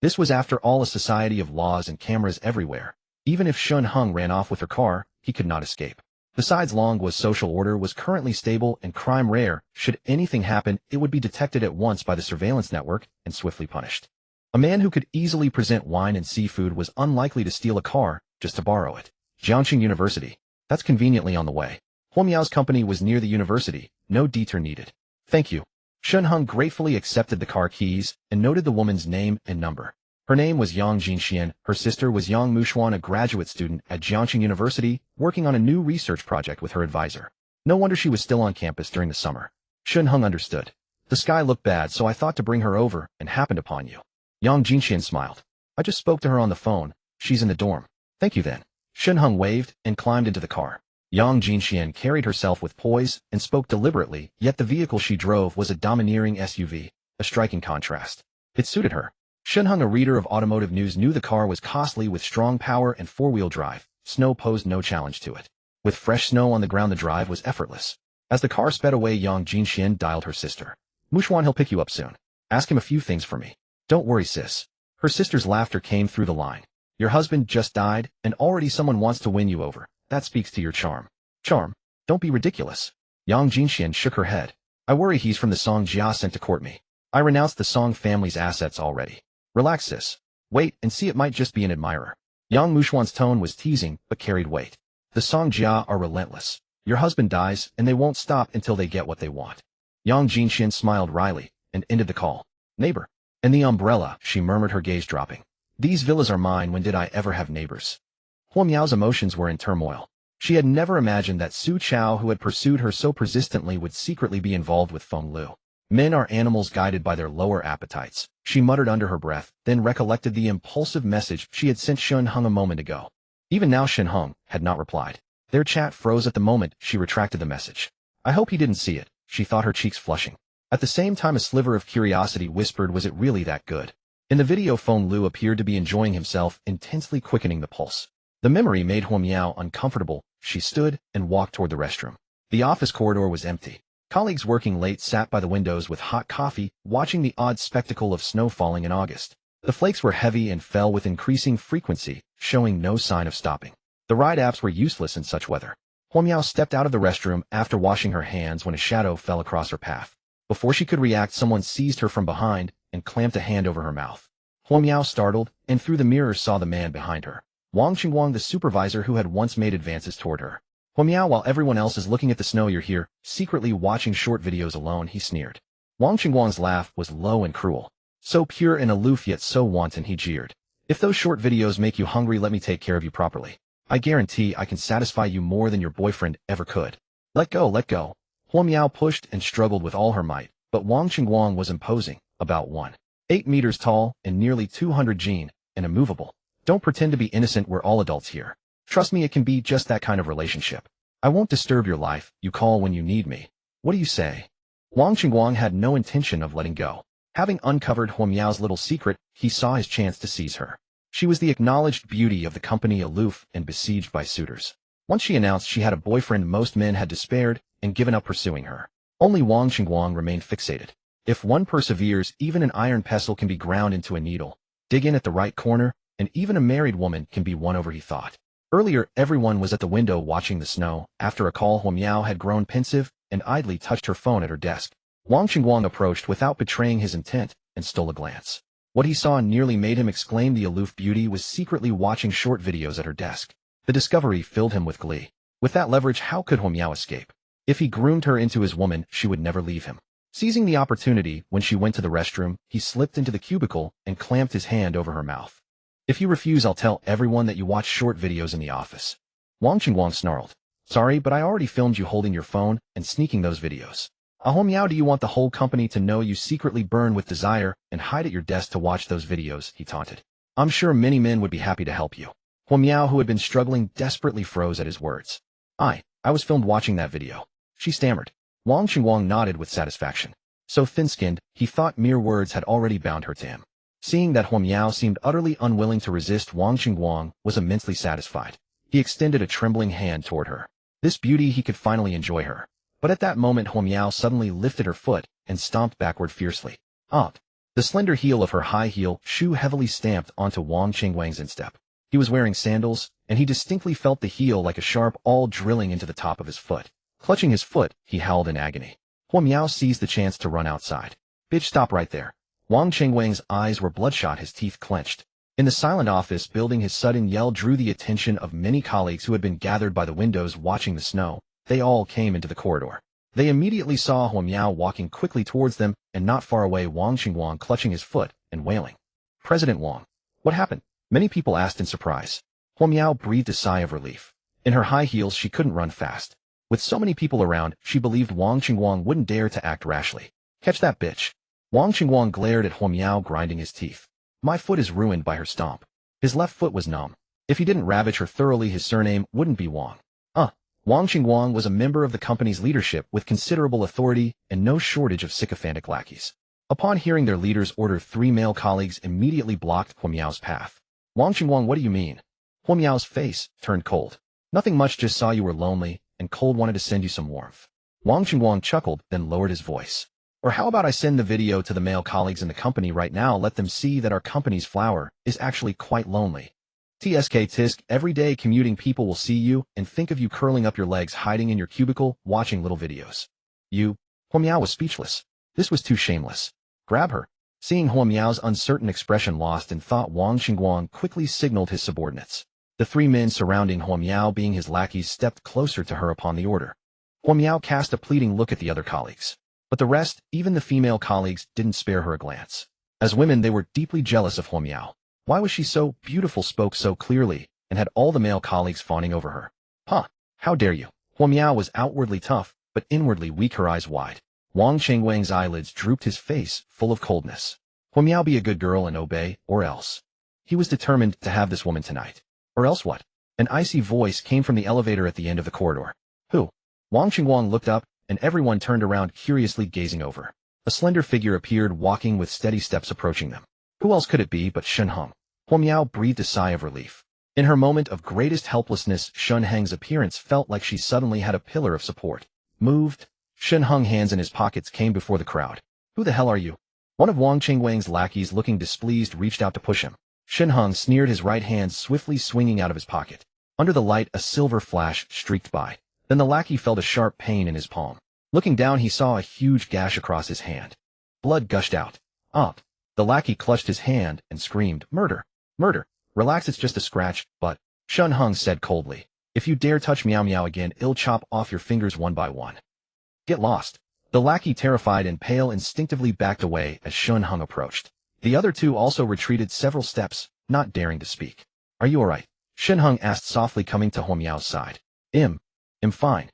A: This was after all a society of laws and cameras everywhere. Even if Shen Heng ran off with her car, he could not escape. Besides, Longgua's social order was currently stable and crime rare. Should anything happen, it would be detected at once by the surveillance network and swiftly punished. A man who could easily present wine and seafood was unlikely to steal a car just to borrow it. Jiangxing University. That's conveniently on the way. Huo Miao's company was near the university. No detour needed. Thank you. Shen Heng gratefully accepted the car keys and noted the woman's name and number. Her name was Yang Jinxian. Her sister was Yang Muxuan, a graduate student at Jiangxing University, working on a new research project with her advisor. No wonder she was still on campus during the summer. Shen Heng understood. The sky looked bad, so I thought to bring her over and happened upon you. Yang Jinxian smiled. I just spoke to her on the phone. She's in the dorm. Thank you then. Shen Heng waved and climbed into the car. Yang Jinxian carried herself with poise and spoke deliberately, yet the vehicle she drove was a domineering SUV, a striking contrast. It suited her. Shen Heng, a reader of automotive news, knew the car was costly with strong power and four-wheel drive. Snow posed no challenge to it. With fresh snow on the ground, the drive was effortless. As the car sped away, Yang Jinxian dialed her sister. Muxuan, he'll pick you up soon. Ask him a few things for me. Don't worry, sis. Her sister's laughter came through the line. Your husband just died, and already someone wants to win you over. That speaks to your charm. Charm? Don't be ridiculous. Yang Jinxian shook her head. I worry he's from the Song Jia sent to court me. I renounced the Song family's assets already. Relax, sis. Wait and see, it might just be an admirer. Yang Muxuan's tone was teasing, but carried weight. The Song Jia are relentless. Your husband dies, and they won't stop until they get what they want. Yang Jinxian smiled wryly, and ended the call. Neighbor. And the umbrella, she murmured, her gaze dropping. These villas are mine. When did I ever have neighbors? Huo Miao's emotions were in turmoil. She had never imagined that Su Chao, who had pursued her so persistently, would secretly be involved with Feng Lu. Men are animals guided by their lower appetites, she muttered under her breath, then recollected the impulsive message she had sent Shen Heng a moment ago. Even now Shen Heng had not replied. Their chat froze at the moment she retracted the message. I hope he didn't see it, she thought, her cheeks flushing. At the same time, a sliver of curiosity whispered, was it really that good? In the video, Feng Lu appeared to be enjoying himself, intensely quickening the pulse. The memory made Huo Miao uncomfortable. She stood and walked toward the restroom. The office corridor was empty. Colleagues working late sat by the windows with hot coffee, watching the odd spectacle of snow falling in August. The flakes were heavy and fell with increasing frequency, showing no sign of stopping. The ride apps were useless in such weather. Huo Miao stepped out of the restroom after washing her hands when a shadow fell across her path. Before she could react, someone seized her from behind and clamped a hand over her mouth. Huo Miao startled, and through the mirror saw the man behind her. Wang Qingguang, the supervisor who had once made advances toward her. Huo Miao, while everyone else is looking at the snow, you're here, secretly watching short videos alone, he sneered. Wang Qingguang's laugh was low and cruel. So pure and aloof, yet so wanton, he jeered. If those short videos make you hungry, let me take care of you properly. I guarantee I can satisfy you more than your boyfriend ever could. Let go, let go. Huo Miao pushed and struggled with all her might, but Wang Qingguang was imposing, about 1.8 meters tall and nearly 200 jin, and immovable. Don't pretend to be innocent, we're all adults here. Trust me, it can be just that kind of relationship. I won't disturb your life, you call when you need me. What do you say? Wang Qingguang had no intention of letting go. Having uncovered Huo Miao's little secret, he saw his chance to seize her. She was the acknowledged beauty of the company, aloof and besieged by suitors. Once she announced she had a boyfriend, most men had despaired and given up pursuing her. Only Wang Qingguang remained fixated. If one perseveres, even an iron pestle can be ground into a needle. Dig in at the right corner, and even a married woman can be won over, he thought. Earlier, everyone was at the window watching the snow. After a call, Huo Miao had grown pensive and idly touched her phone at her desk. Wang Qingguang approached without betraying his intent and stole a glance. What he saw nearly made him exclaim. The aloof beauty was secretly watching short videos at her desk. The discovery filled him with glee. With that leverage, how could Huo Miao escape? If he groomed her into his woman, she would never leave him. Seizing the opportunity, when she went to the restroom, he slipped into the cubicle and clamped his hand over her mouth. If you refuse, I'll tell everyone that you watch short videos in the office. Wang Qingguang snarled. Sorry, but I already filmed you holding your phone and sneaking those videos. Huo Miao, do you want the whole company to know you secretly burn with desire and hide at your desk to watch those videos? He taunted. I'm sure many men would be happy to help you. Huo Miao, who had been struggling, desperately froze at his words. I was filmed watching that video. She stammered. Wang Qingguang nodded with satisfaction. So thin-skinned, he thought mere words had already bound her to him. Seeing that Huo Miao seemed utterly unwilling to resist, Wang Qingguang was immensely satisfied. He extended a trembling hand toward her. This beauty, he could finally enjoy her. But at that moment, Huo Miao suddenly lifted her foot and stomped backward fiercely. Out! The slender heel of her high heel shoe heavily stamped onto Wang Qingwang's instep. He was wearing sandals, and he distinctly felt the heel like a sharp awl drilling into the top of his foot. Clutching his foot, he howled in agony. Huo Miao seized the chance to run outside. Bitch, stop right there. Wang Qingwang's eyes were bloodshot, his teeth clenched. In the silent office building, his sudden yell drew the attention of many colleagues who had been gathered by the windows watching the snow. They all came into the corridor. They immediately saw Huo Miao walking quickly towards them, and not far away Wang Qingwang clutching his foot and wailing. President Wang. What happened? Many people asked in surprise. Huo Miao breathed a sigh of relief. In her high heels, she couldn't run fast. With so many people around, she believed Wang Qingwang wouldn't dare to act rashly. Catch that bitch. Wang Qingwang glared at Huo Miao, grinding his teeth. My foot is ruined by her stomp. His left foot was numb. If he didn't ravage her thoroughly, his surname wouldn't be Wang. Wang Qingwang was a member of the company's leadership with considerable authority and no shortage of sycophantic lackeys. Upon hearing their leader's order, 3 male colleagues immediately blocked Huo Miao's path. Wang Qingwang, what do you mean? Huo Miao's face turned cold. Nothing much, just saw you were lonely, and cold, wanted to send you some warmth. Wang Qingwang chuckled, then lowered his voice. Or how about I send the video to the male colleagues in the company right now, let them see that our company's flower is actually quite lonely. TSK tisk, every day commuting people will see you and think of you curling up your legs, hiding in your cubicle, watching little videos. You. Huo Miao was speechless. This was too shameless. Grab her. Seeing Huo Miao's uncertain expression, lost in thought, Wang Qingwang quickly signaled his subordinates. The 3 men surrounding Huo Miao, being his lackeys, stepped closer to her upon the order. Huo Miao cast a pleading look at the other colleagues. But the rest, even the female colleagues, didn't spare her a glance. As women, they were deeply jealous of Huo Miao. Why was she so beautiful, spoke so clearly, and had all the male colleagues fawning over her? How dare you? Huo Miao was outwardly tough, but inwardly weak, her eyes wide. Wang Qingwang's eyelids drooped, his face full of coldness. Huo Miao, be a good girl and obey, or else. He was determined to have this woman tonight. Or else what? An icy voice came from the elevator at the end of the corridor. Who? Wang Qingwang looked up, and everyone turned around, curiously gazing over. A slender figure appeared, walking with steady steps, approaching them. Who else could it be but Shen Heng? Huo Miao breathed a sigh of relief. In her moment of greatest helplessness, Shen Heng's appearance felt like she suddenly had a pillar of support. Moved. Shen Heng, hands in his pockets, came before the crowd. Who the hell are you? One of Wang Qingwang's lackeys, looking displeased, reached out to push him. Shen Heng sneered, his right hand swiftly swinging out of his pocket. Under the light, a silver flash streaked by. Then the lackey felt a sharp pain in his palm. Looking down, he saw a huge gash across his hand. Blood gushed out. The lackey clutched his hand and screamed, Murder! Murder! Relax, it's just a scratch, but, Shen Heng said coldly, if you dare touch Miao Miao again, I'll chop off your fingers one by one. Get lost. The lackey, terrified and pale, instinctively backed away as Shen Heng approached. The other 2 also retreated several steps, not daring to speak. Are you alright? Shen Heng asked softly, coming to Huo Miao's side. I'm fine.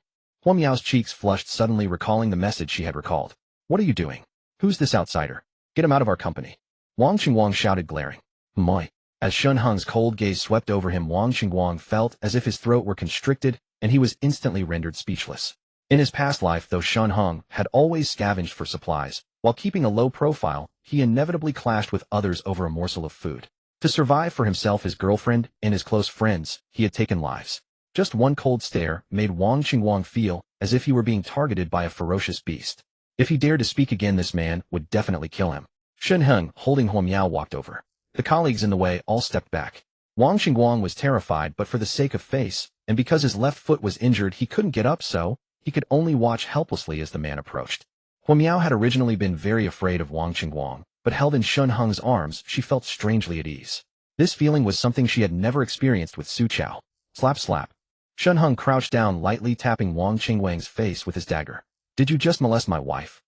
A: Huo Miao's cheeks flushed, suddenly recalling the message she had recalled. What are you doing? Who's this outsider? Get him out of our company. Wang Qingwang shouted, glaring. Moi. As Shen Heng's cold gaze swept over him, Wang Qingwang felt as if his throat were constricted, and he was instantly rendered speechless. In his past life, though Shen Heng had always scavenged for supplies, while keeping a low profile, he inevitably clashed with others over a morsel of food. To survive for himself, his girlfriend, and his close friends, he had taken lives. Just one cold stare made Wang Qingwang feel as if he were being targeted by a ferocious beast. If he dared to speak again, this man would definitely kill him. Shen Heng, holding Huo Miao, walked over. The colleagues in the way all stepped back. Wang Qingwang was terrified, but for the sake of face, and because his left foot was injured, he couldn't get up, so he could only watch helplessly as the man approached. Huo Miao had originally been very afraid of Wang Qingwang, but held in Shen Heng's arms, she felt strangely at ease. This feeling was something she had never experienced with Su Chao. Slap, slap. Shen Heng crouched down, lightly tapping Wang Qingwang's face with his dagger. Did you just molest my wife?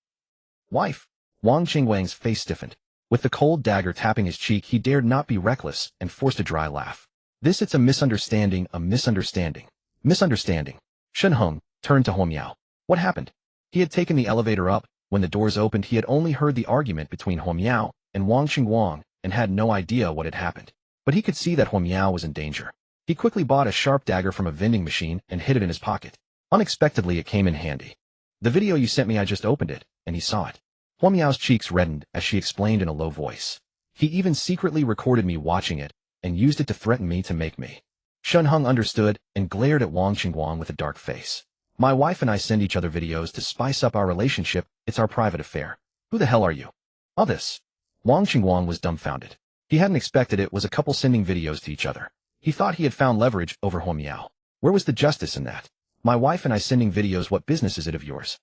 A: Wife? Wang Qingwang's face stiffened. With the cold dagger tapping his cheek, he dared not be reckless and forced a dry laugh. It's a misunderstanding, a misunderstanding. Misunderstanding. Shen Heng turned to Huo Miao. What happened? He had taken the elevator up. When the doors opened, he had only heard the argument between Huo Miao and Wang Qingwang and had no idea what had happened. But he could see that Huo Miao was in danger. He quickly bought a sharp dagger from a vending machine and hid it in his pocket. Unexpectedly, it came in handy. The video you sent me, I just opened it, and he saw it. Huo Miao's cheeks reddened as she explained in a low voice. He even secretly recorded me watching it and used it to threaten me to make me. Shen Heng understood and glared at Wang Qingwang with a dark face. My wife and I send each other videos to spice up our relationship. It's our private affair. Who the hell are you? All this. Wang Qingguang was dumbfounded. He hadn't expected it was a couple sending videos to each other. He thought he had found leverage over Huo Miao. Where was the justice in that? My wife and I sending videos, what business is it of yours?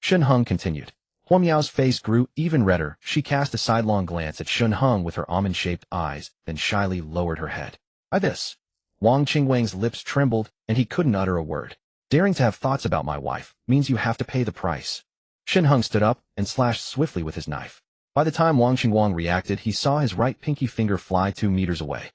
A: Shen Heng continued. Huo Miao's face grew even redder. She cast a sidelong glance at Shen Heng with her almond-shaped eyes, then shyly lowered her head. This. Wang Qingguang's lips trembled, and he couldn't utter a word. Daring to have thoughts about my wife means you have to pay the price. Shen Heng stood up and slashed swiftly with his knife. By the time Wang Qingguang reacted, he saw his right pinky finger fly 2 meters away.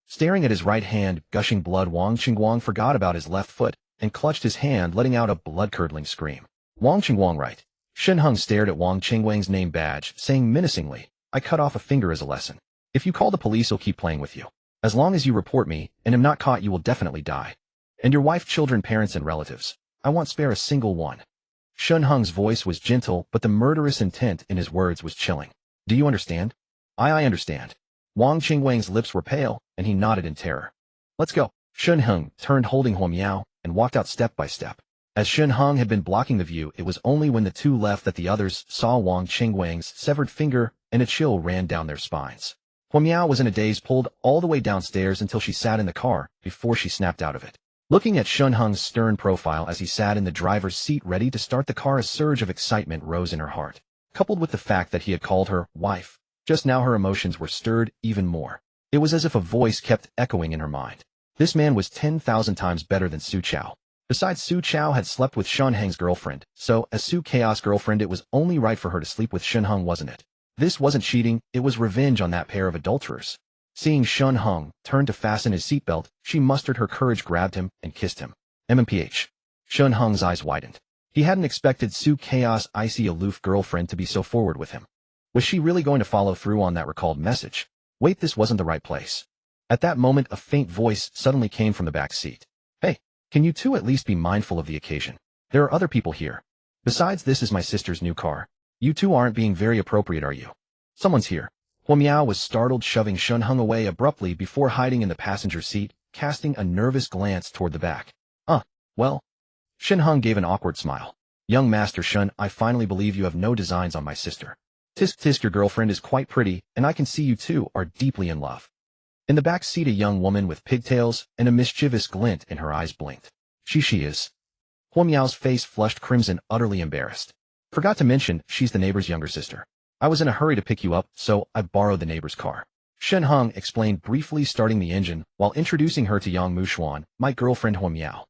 A: Staring at his right hand, gushing blood, Wang Qingguang forgot about his left foot and clutched his hand, letting out a blood-curdling scream. Wang Qingguang, right? Shen Heng stared at Wang Qingguang's name badge, saying menacingly, I cut off a finger as a lesson. If you call the police, he'll keep playing with you. As long as you report me and am not caught, you will definitely die. And your wife, children, parents, and relatives. I won't spare a single one. Shen Heng's voice was gentle, but the murderous intent in his words was chilling. Do you understand? I understand. Wang Qingguang's lips were pale, and he nodded in terror. Let's go. Shen Heng turned, holding Huo Miao, and walked out step by step. As Shen Heng had been blocking the view, it was only when the two left that the others saw Wang Qingguang's severed finger, and a chill ran down their spines. Huo Miao was in a daze, pulled all the way downstairs until she sat in the car before she snapped out of it. Looking at Shen Heng's stern profile as he sat in the driver's seat ready to start the car, a surge of excitement rose in her heart. Coupled with the fact that he had called her wife, just now her emotions were stirred even more. It was as if a voice kept echoing in her mind. This man was 10,000 times better than Su Chao. Besides, Su Chao had slept with Shen Heng's girlfriend, so as Su Chaos' girlfriend it was only right for her to sleep with Shen Heng, wasn't it? This wasn't cheating, it was revenge on that pair of adulterers. Seeing Shen Heng turn to fasten his seatbelt, she mustered her courage, grabbed him, and kissed him. MMPH. Shen Heng's eyes widened. He hadn't expected Su Chaos' icy, aloof girlfriend to be so forward with him. Was she really going to follow through on that recalled message? Wait, this wasn't the right place. At that moment, a faint voice suddenly came from the back seat. Hey, can you two at least be mindful of the occasion? There are other people here. Besides, this is my sister's new car. You two aren't being very appropriate, are you? Someone's here. Huo Miao was startled, shoving Shen Heng away abruptly before hiding in the passenger seat, casting a nervous glance toward the back. Well. Shen Heng gave an awkward smile. Young Master Shen, I finally believe you have no designs on my sister. Tisk, your girlfriend is quite pretty, and I can see you two are deeply in love. In the back seat, a young woman with pigtails and a mischievous glint in her eyes blinked. She is. Huo Miao's face flushed crimson, utterly embarrassed. Forgot to mention, she's the neighbor's younger sister. I was in a hurry to pick you up, so I borrowed the neighbor's car. Shen Heng explained briefly, starting the engine, while introducing her to Yang Mushuan, my girlfriend Huo Miao.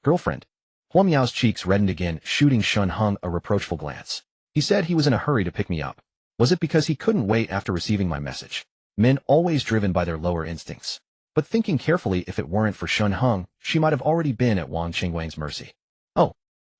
A: Girlfriend? Huo Miao's cheeks reddened again, shooting Shen Heng a reproachful glance. He said he was in a hurry to pick me up. Was it because he couldn't wait after receiving my message? Men always driven by their lower instincts. But thinking carefully, if it weren't for Shen Heng, she might have already been at Wang Qingguang's mercy. Oh.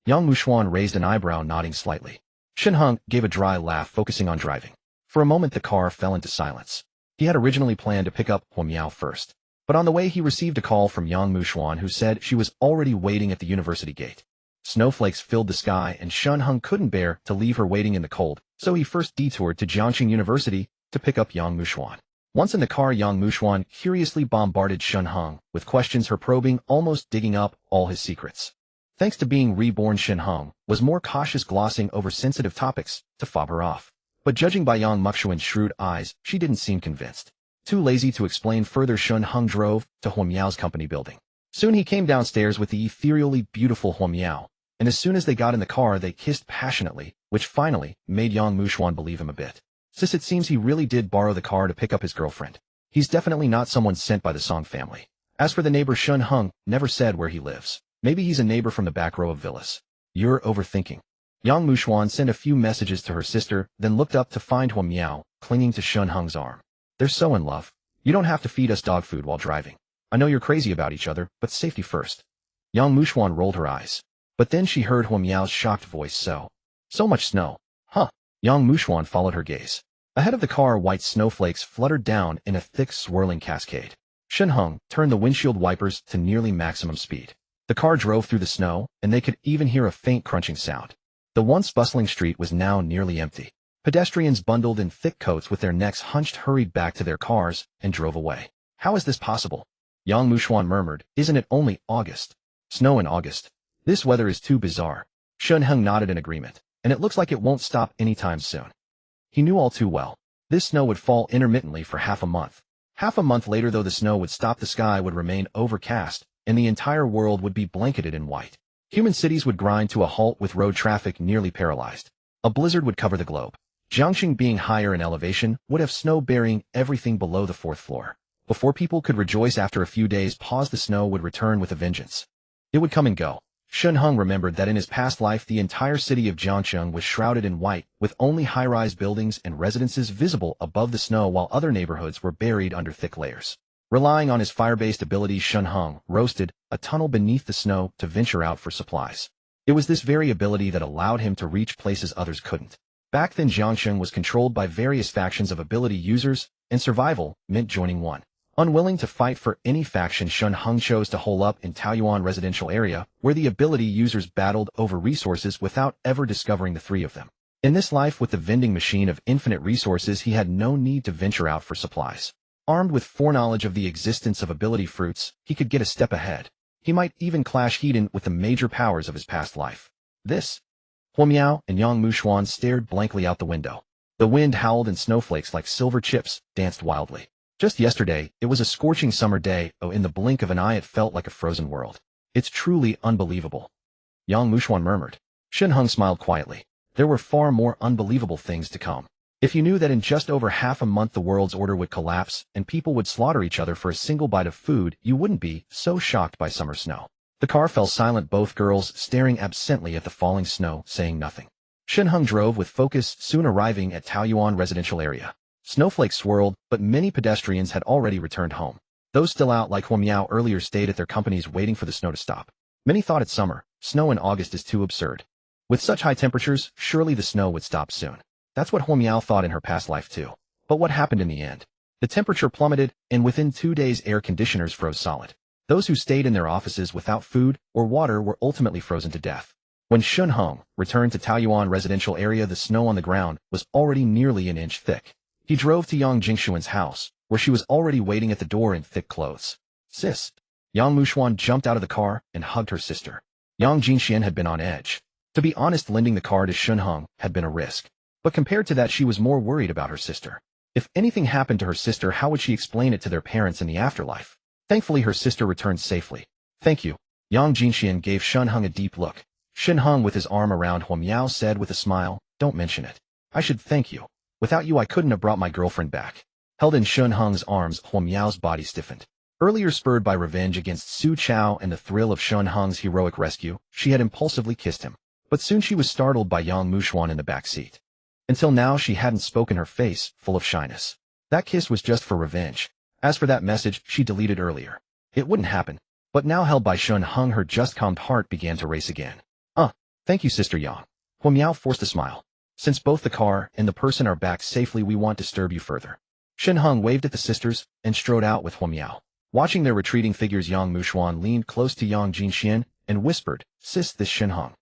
A: Yang Mushuan raised an eyebrow, nodding slightly. Shen Heng gave a dry laugh, focusing on driving. For a moment the car fell into silence. He had originally planned to pick up Huo Miao first. But on the way he received a call from Yang Mushuan, who said she was already waiting at the university gate. Snowflakes filled the sky, and Shen Heng couldn't bear to leave her waiting in the cold, so he first detoured to Jiangxing University to pick up Yang Mushuan. Once in the car, Yang Mushuan curiously bombarded Shen Heng with questions, her probing almost digging up all his secrets. Thanks to being reborn, Shen Heng was more cautious, glossing over sensitive topics to fob her off. But judging by Yang Mushuan's shrewd eyes, she didn't seem convinced. Too lazy to explain further, Shen Heng drove to Huo Miao's company building. Soon he came downstairs with the ethereally beautiful Huo Miao, and as soon as they got in the car they kissed passionately, which finally made Yang Mushuan believe him a bit. Sis, it seems he really did borrow the car to pick up his girlfriend. He's definitely not someone sent by the Song family. As for the neighbor, Shen Heng never said where he lives. Maybe he's a neighbor from the back row of villas. You're overthinking. Yang Mushuan sent a few messages to her sister, then looked up to find Huo Miao clinging to Shen Heng's arm. They're so in love. You don't have to feed us dog food while driving. I know you're crazy about each other, but safety first. Yang Mushuan rolled her eyes. But then she heard Huo Miao's shocked voice. So much snow. Huh. Yang Mushuan followed her gaze. Ahead of the car, white snowflakes fluttered down in a thick, swirling cascade. Shen Heng turned the windshield wipers to nearly maximum speed. The car drove through the snow, and they could even hear a faint crunching sound. The once bustling street was now nearly empty. Pedestrians bundled in thick coats with their necks hunched hurried back to their cars and drove away. How is this possible? Yang Mushuan murmured, isn't it only August? Snow in August. This weather is too bizarre. Shen Heng nodded in agreement, and it looks like it won't stop anytime soon. He knew all too well. This snow would fall intermittently for half a month. Half a month later, though, the snow would stop, the sky would remain overcast, and the entire world would be blanketed in white. Human cities would grind to a halt with road traffic nearly paralyzed. A blizzard would cover the globe. Jiangxing, being higher in elevation, would have snow burying everything below the 4th floor. Before people could rejoice after a few days' pause, the snow would return with a vengeance. It would come and go. Shen Heng remembered that in his past life the entire city of Jiangxing was shrouded in white, with only high-rise buildings and residences visible above the snow, while other neighborhoods were buried under thick layers. Relying on his fire-based abilities, Shen Heng roasted a tunnel beneath the snow to venture out for supplies. It was this very ability that allowed him to reach places others couldn't. Back then, Jiangxing was controlled by various factions of ability users, and survival meant joining one. Unwilling to fight for any faction, Shen Heng chose to hole up in Taoyuan residential area, where the ability users battled over resources without ever discovering the three of them. In this life, with the vending machine of infinite resources, he had no need to venture out for supplies. Armed with foreknowledge of the existence of ability fruits, he could get a step ahead. He might even clash head-on with the major powers of his past life. This. Huo Miao and Yang Mushuan stared blankly out the window. The wind howled and snowflakes like silver chips danced wildly. Just yesterday, it was a scorching summer day. Oh, in the blink of an eye it felt like a frozen world. It's truly unbelievable. Yang Mushuan murmured. Shen Heng smiled quietly. There were far more unbelievable things to come. If you knew that in just over half a month the world's order would collapse and people would slaughter each other for a single bite of food, you wouldn't be so shocked by summer snow. The car fell silent, both girls staring absently at the falling snow, saying nothing. Shen Heng drove with focus, soon arriving at Taoyuan residential area. Snowflakes swirled, but many pedestrians had already returned home. Those still out, like Huo Miao, earlier stayed at their companies waiting for the snow to stop. Many thought it's summer. Snow in August is too absurd. With such high temperatures, surely the snow would stop soon. That's what Huo Miao thought in her past life too. But what happened in the end? The temperature plummeted, and within 2 days air conditioners froze solid. Those who stayed in their offices without food or water were ultimately frozen to death. When Shen Heng returned to Taoyuan residential area, the snow on the ground was already nearly an inch thick. He drove to Yang Jingshuan's house, where she was already waiting at the door in thick clothes. Sis. Yang Mushuan jumped out of the car and hugged her sister. Yang Jingxian had been on edge. To be honest, lending the car to Shen Heng had been a risk. But compared to that, she was more worried about her sister. If anything happened to her sister, how would she explain it to their parents in the afterlife? Thankfully, her sister returned safely. Thank you. Yang Jingxian gave Shen Heng a deep look. Shen Heng, with his arm around Huo Miao, said with a smile, "Don't mention it. I should thank you. Without you I couldn't have brought my girlfriend back." Held in Shen Heng's arms, Huo Miao's body stiffened. Earlier spurred by revenge against Su Chao and the thrill of Shen Heng's heroic rescue, she had impulsively kissed him. But soon she was startled by Yang Mushuan in the back seat. Until now she hadn't spoken, her face full of shyness. That kiss was just for revenge. As for that message she deleted earlier, it wouldn't happen. But now, held by Shen Heng, her just calmed heart began to race again. Thank you, Sister Yang. Huo Miao forced a smile. Since both the car and the person are back safely, we won't disturb you further. Shen Heng waved at the sisters and strode out with Huo Miao. Watching their retreating figures, Yang Mushuan leaned close to Yang Jingxian and whispered, "Sis, this Shen Heng.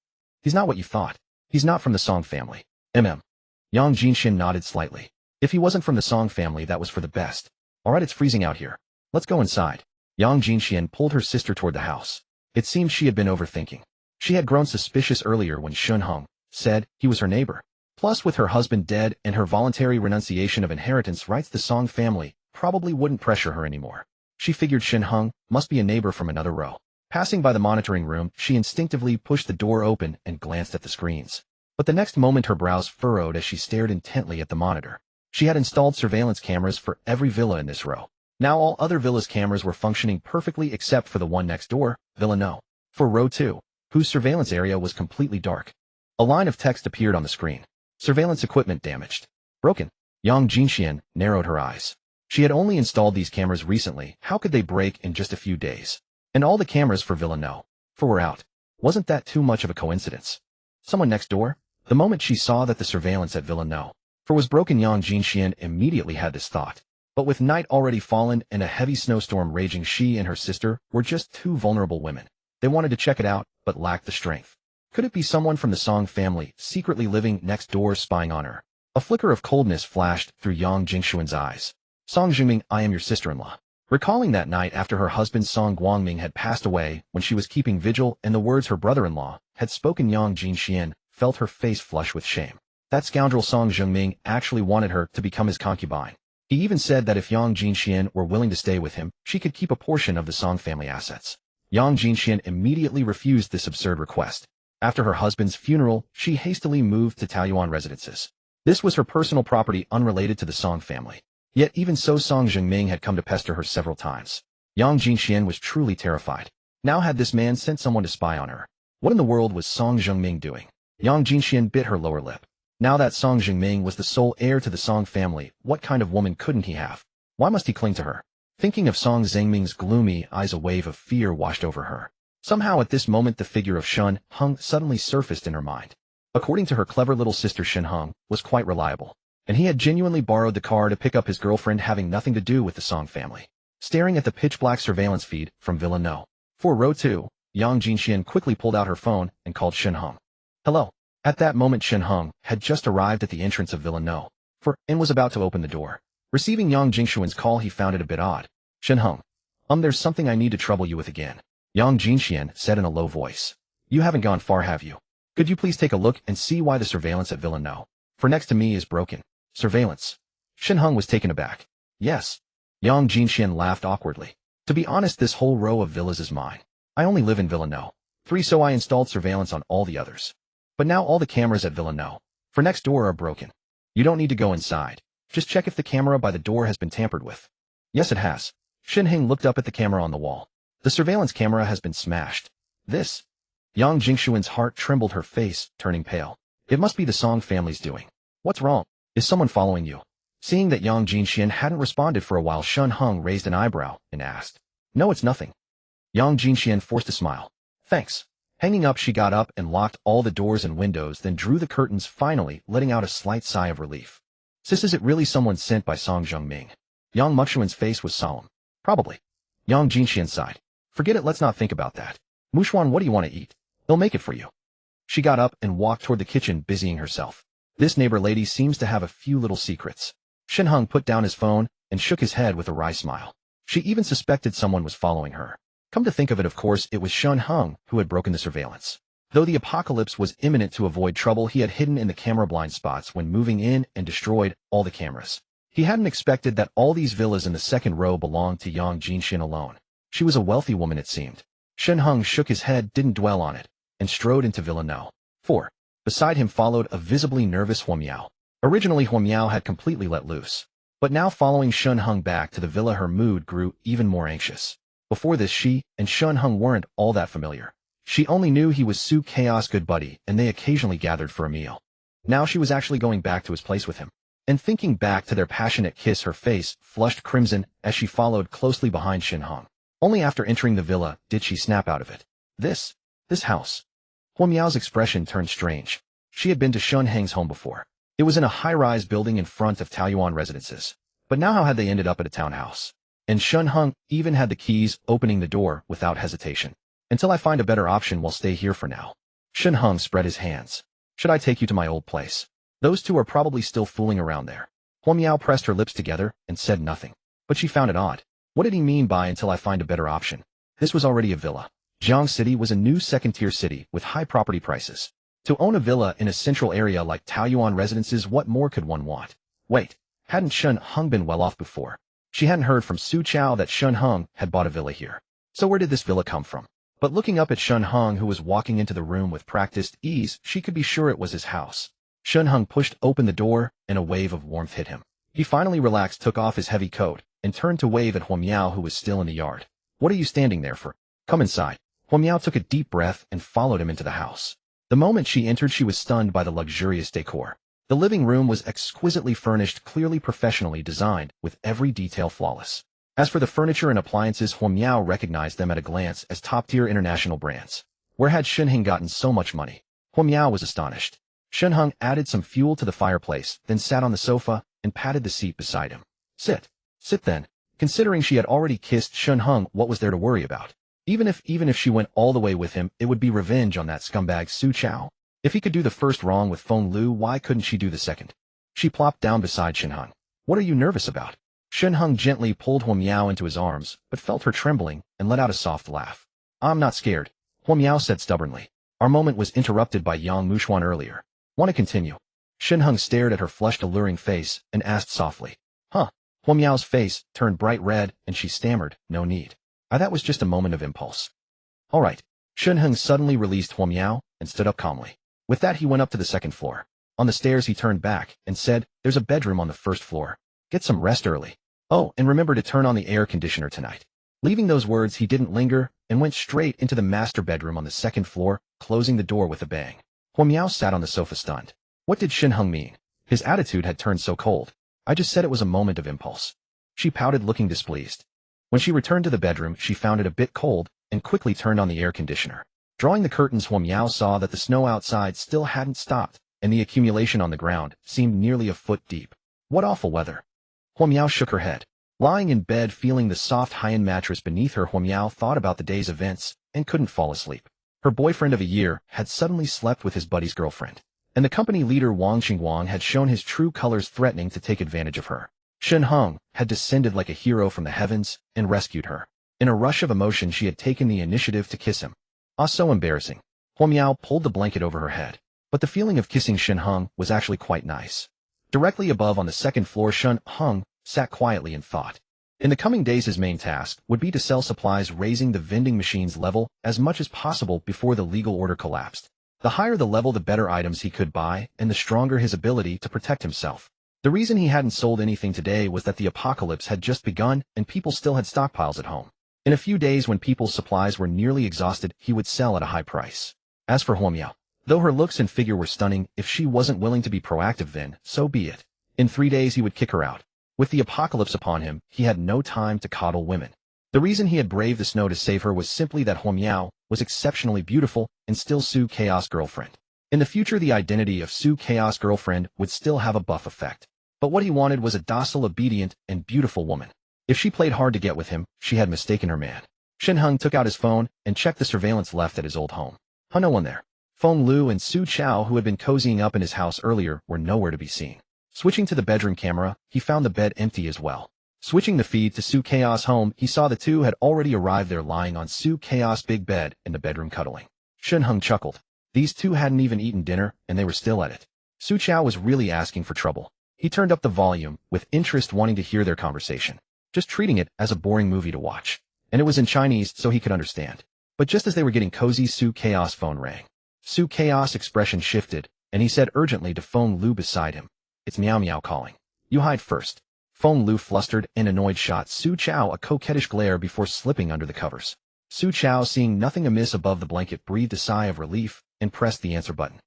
A: He's not what you thought. He's not from the Song family." Yang Jingxian nodded slightly. If he wasn't from the Song family, that was for the best. Alright, it's freezing out here. Let's go inside. Yang Jingxian pulled her sister toward the house. It seemed she had been overthinking. She had grown suspicious earlier when Shen Heng said he was her neighbor. Plus, with her husband dead and her voluntary renunciation of inheritance rights, the Song family probably wouldn't pressure her anymore. She figured Shen Heng must be a neighbor from another row. Passing by the monitoring room, she instinctively pushed the door open and glanced at the screens. But the next moment her brows furrowed as she stared intently at the monitor. She had installed surveillance cameras for every villa in this row. Now all other villas' cameras were functioning perfectly except for the one next door, Villa No. For row 2, whose surveillance area was completely dark. A line of text appeared on the screen. Surveillance equipment damaged. Broken. Yang Jingxian narrowed her eyes. She had only installed these cameras recently. How could they break in just a few days? And all the cameras for Villa No. For were out. Wasn't that too much of a coincidence? Someone next door? The moment she saw that the surveillance at Villa No. For was broken, Yang Jingxian immediately had this thought. But with night already fallen and a heavy snowstorm raging, she and her sister were just two vulnerable women. They wanted to check it out, but lacked the strength. Could it be someone from the Song family secretly living next door, spying on her? A flicker of coldness flashed through Yang Jingshuan's eyes. Song Jingming, I am your sister-in-law. Recalling that night after her husband Song Guangming had passed away, when she was keeping vigil, and the words her brother-in-law had spoken, Yang Jingxian felt her face flush with shame. That scoundrel Song Zhengming actually wanted her to become his concubine. He even said that if Yang Jinxian were willing to stay with him, she could keep a portion of the Song family assets. Yang Jinxian immediately refused this absurd request. After her husband's funeral, she hastily moved to Taoyuan residences. This was her personal property unrelated to the Song family. Yet even so, Song Zhengming had come to pester her several times. Yang Jinxian was truly terrified. Now had this man sent someone to spy on her? What in the world was Song Zhengming doing? Yang Jinxian bit her lower lip. Now that Song Zhengming was the sole heir to the Song family, what kind of woman couldn't he have? Why must he cling to her? Thinking of Song Zhengming's gloomy eyes, a wave of fear washed over her. Somehow at this moment the figure of Shen Heng suddenly surfaced in her mind. According to her clever little sister, Shen Heng was quite reliable, and he had genuinely borrowed the car to pick up his girlfriend, having nothing to do with the Song family. Staring at the pitch-black surveillance feed from Villa No. 4 Row 2, Yang Jinxian quickly pulled out her phone and called Shen Heng. Hello. At that moment Shen Heng had just arrived at the entrance of Villa No. 4 and was about to open the door. Receiving Yang Jinxian's call, he found it a bit odd. Shen Heng. There's something I need to trouble you with again. Yang Jinxian said in a low voice. You haven't gone far, have you? Could you please take a look and see why the surveillance at Villa No. 4 next to me is broken? Surveillance? Shen Heng was taken aback. Yes. Yang Jinxian laughed awkwardly. To be honest, this whole row of villas is mine. I only live in Villa No. 3, so I installed surveillance on all the others. But now all the cameras at Villa No. 4 next door are broken. You don't need to go inside. Just check if the camera by the door has been tampered with. Yes, it has. Shen Heng looked up at the camera on the wall. The surveillance camera has been smashed. This? Yang Jinxian's heart trembled, her face turning pale. It must be the Song family's doing. What's wrong? Is someone following you? Seeing that Yang Jinxian hadn't responded for a while, Shen Heng raised an eyebrow and asked. No, it's nothing. Yang Jinxian forced a smile. Thanks. Hanging up, she got up and locked all the doors and windows, then drew the curtains, finally letting out a slight sigh of relief. Sis, is it really someone sent by Song Zhengming? Yang Muxuan's face was solemn. Probably. Yang Jinxian sighed. Forget it, let's not think about that. Muxuan, what do you want to eat? They'll make it for you. She got up and walked toward the kitchen, busying herself. This neighbor lady seems to have a few little secrets. Shen Heng put down his phone and shook his head with a wry smile. She even suspected someone was following her. Come to think of it, of course, it was Shen Heng who had broken the surveillance. Though the apocalypse was imminent, to avoid trouble, he had hidden in the camera blind spots when moving in and destroyed all the cameras. He hadn't expected that all these villas in the second row belonged to Yang Jinxian alone. She was a wealthy woman, it seemed. Shen Heng shook his head, didn't dwell on it, and strode into Villa No. 4. Beside him followed a visibly nervous Huo Miao. Originally Huo Miao had completely let loose, but now following Shen Heng back to the villa, her mood grew even more anxious. Before this, she and Shen Heng weren't all that familiar. She only knew he was Su Chaos' good buddy, and they occasionally gathered for a meal. Now she was actually going back to his place with him. And thinking back to their passionate kiss, her face flushed crimson as she followed closely behind Shen Heng. Only after entering the villa did she snap out of it. This house. Huo Miao's expression turned strange. She had been to Shen Heng's home before. It was in a high-rise building in front of Taoyuan residences. But now how had they ended up at a townhouse? And Shen Heng even had the keys, opening the door without hesitation. Until I find a better option, we'll stay here for now. Shen Heng spread his hands. Should I take you to my old place? Those two are probably still fooling around there. Huo Miao pressed her lips together and said nothing. But she found it odd. What did he mean by until I find a better option? This was already a villa. Jiang City was a new second-tier city with high property prices. To own a villa in a central area like Taoyuan residences, what more could one want? Wait, hadn't Shen Heng been well off before? She hadn't heard from Su Chao that Shen Heng had bought a villa here. So where did this villa come from? But looking up at Shen Heng, who was walking into the room with practiced ease, she could be sure it was his house. Shen Heng pushed open the door, and a wave of warmth hit him. He finally relaxed, took off his heavy coat, and turned to wave at Huo Miao, who was still in the yard. What are you standing there for? Come inside. Huo Miao took a deep breath and followed him into the house. The moment she entered, she was stunned by the luxurious decor. The living room was exquisitely furnished, clearly professionally designed, with every detail flawless. As for the furniture and appliances, Huo Miao recognized them at a glance as top-tier international brands. Where had Shen Heng gotten so much money? Huo Miao was astonished. Shen Heng added some fuel to the fireplace, then sat on the sofa and patted the seat beside him. Sit then. Considering she had already kissed Shen Heng, what was there to worry about? Even if she went all the way with him, it would be revenge on that scumbag Su Chao. If he could do the first wrong with Feng Lu, why couldn't she do the second? She plopped down beside Shen Heng. What are you nervous about? Shen Heng gently pulled Huo Miao into his arms, but felt her trembling and let out a soft laugh. I'm not scared, Huo Miao said stubbornly. Our moment was interrupted by Yang Muxuan earlier. Want to continue? Shen Heng stared at her flushed alluring face and asked softly. Huh? Huo Miao's face turned bright red and she stammered, no need. That was just a moment of impulse. All right. Shen Heng suddenly released Huo Miao and stood up calmly. With that he went up to the second floor. On the stairs he turned back and said, there's a bedroom on the first floor. Get some rest early. Oh, and remember to turn on the air conditioner tonight. Leaving those words he didn't linger and went straight into the master bedroom on the second floor, closing the door with a bang. Huo Miao sat on the sofa stunned. What did Shen Heng mean? His attitude had turned so cold. I just said it was a moment of impulse. She pouted, looking displeased. When she returned to the bedroom she found it a bit cold and quickly turned on the air conditioner. Drawing the curtains, Huo Miao saw that the snow outside still hadn't stopped, and the accumulation on the ground seemed nearly a foot deep. What awful weather. Huo Miao shook her head. Lying in bed feeling the soft high-end mattress beneath her, Huo Miao thought about the day's events and couldn't fall asleep. Her boyfriend of a year had suddenly slept with his buddy's girlfriend, and the company leader Wang Xinguang had shown his true colors, threatening to take advantage of her. Shen Heng had descended like a hero from the heavens and rescued her. In a rush of emotion she had taken the initiative to kiss him. So embarrassing. Huo Miao pulled the blanket over her head. But the feeling of kissing Shen Heng was actually quite nice. Directly above on the second floor Shen Heng sat quietly and thought. In the coming days his main task would be to sell supplies, raising the vending machine's level as much as possible before the legal order collapsed. The higher the level the better items he could buy and the stronger his ability to protect himself. The reason he hadn't sold anything today was that the apocalypse had just begun and people still had stockpiles at home. In a few days when people's supplies were nearly exhausted he would sell at a high price. As for Huo Miao, though her looks and figure were stunning, if she wasn't willing to be proactive then, so be it. In 3 days he would kick her out. With the apocalypse upon him, he had no time to coddle women. The reason he had braved the snow to save her was simply that Huo Miao was exceptionally beautiful and still Su Chaos girlfriend. In the future the identity of Su Chaos girlfriend would still have a buff effect. But what he wanted was a docile, obedient, and beautiful woman. If she played hard to get with him, she had mistaken her man. Shen Heng took out his phone and checked the surveillance left at his old home. No one there. Feng Lu and Su Chao, who had been cozying up in his house earlier, were nowhere to be seen. Switching to the bedroom camera, he found the bed empty as well. Switching the feed to Su Chaos' home, he saw the two had already arrived there, lying on Su Chaos' big bed in the bedroom cuddling. Shen Heng chuckled. These two hadn't even eaten dinner, and they were still at it. Su Chao was really asking for trouble. He turned up the volume, with interest, wanting to hear their conversation. Just treating it as a boring movie to watch. And it was in Chinese so he could understand. But just as they were getting cozy, Su Chaos' phone rang. Su Chaos' expression shifted, and he said urgently to Feng Lu beside him. It's Miao Miao calling. You hide first. Feng Lu, flustered and annoyed, shot Su Chao a coquettish glare before slipping under the covers. Su Chao, seeing nothing amiss above the blanket, breathed a sigh of relief and pressed the answer button.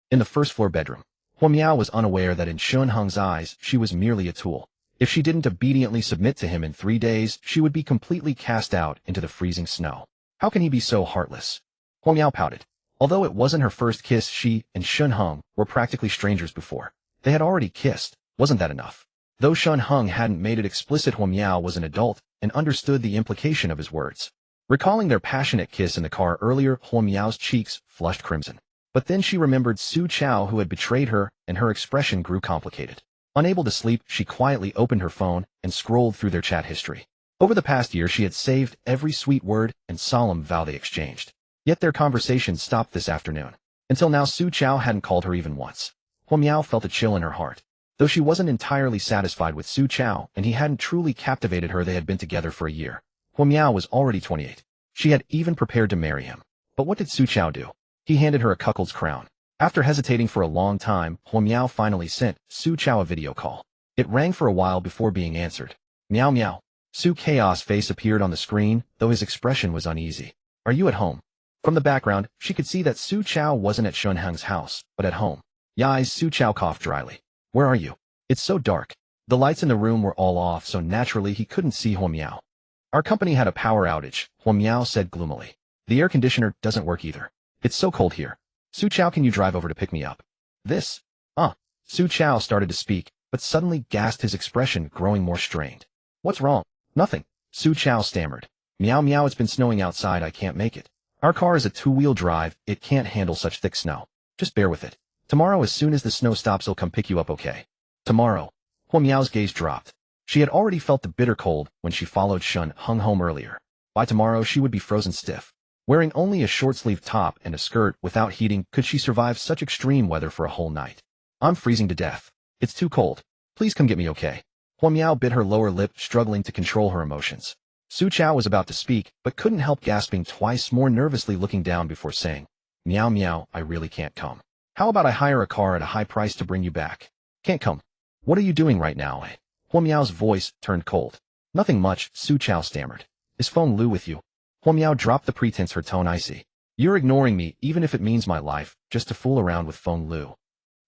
A: In the first floor bedroom, Huo Miao was unaware that in Shen Heng's eyes she was merely a tool. If she didn't obediently submit to him in 3 days, she would be completely cast out into the freezing snow. How can he be so heartless? Huo Miao pouted. Although it wasn't her first kiss, she and Shen Heng were practically strangers before. They had already kissed. Wasn't that enough? Though Shen Heng hadn't made it explicit, Huo Miao was an adult and understood the implication of his words. Recalling their passionate kiss in the car earlier, Huo Miao's cheeks flushed crimson. But then she remembered Su Chao, who had betrayed her, and her expression grew complicated. Unable to sleep, she quietly opened her phone and scrolled through their chat history. Over the past year she had saved every sweet word and solemn vow they exchanged. Yet their conversation stopped this afternoon. Until now Su Chao hadn't called her even once. Huo Miao felt a chill in her heart. Though she wasn't entirely satisfied with Su Chao and he hadn't truly captivated her, they had been together for a year. Huo Miao was already 28. She had even prepared to marry him. But what did Su Chao do? He handed her a cuckold's crown. After hesitating for a long time, Huo Miao finally sent Su Chao a video call. It rang for a while before being answered. Miao Miao. Su Chaos' face appeared on the screen, though his expression was uneasy. Are you at home? From the background, she could see that Su Chao wasn't at Shen Heng's house, but at home. Yais, Su Chao coughed dryly. Where are you? It's so dark. The lights in the room were all off, so naturally he couldn't see Huo Miao. Our company had a power outage, Huo Miao said gloomily. The air conditioner doesn't work either. It's so cold here. Su Chao, can you drive over to pick me up? This? Su Chao started to speak, but suddenly gasped, his expression growing more strained. What's wrong? Nothing. Su Chao stammered. Miao Miao, it's been snowing outside, I can't make it. Our car is a 2-wheel drive, it can't handle such thick snow. Just bear with it. Tomorrow as soon as the snow stops I'll come pick you up, okay? Tomorrow. Huo Miao's gaze dropped. She had already felt the bitter cold when she followed Shen Heng home earlier. By tomorrow she would be frozen stiff. Wearing only a short-sleeved top and a skirt without heating, could she survive such extreme weather for a whole night? I'm freezing to death. It's too cold. Please come get me, okay? Hua Miao bit her lower lip, struggling to control her emotions. Su Chao was about to speak, but couldn't help gasping twice more nervously, looking down before saying, Meow meow, I really can't come. How about I hire a car at a high price to bring you back? Can't come. What are you doing right now, eh? Hua Miao's voice turned cold. Nothing much, Su Chao stammered. Is Feng Lu with you? Hua Miao dropped the pretense, her tone icy. You're ignoring me, even if it means my life, just to fool around with Feng Lu.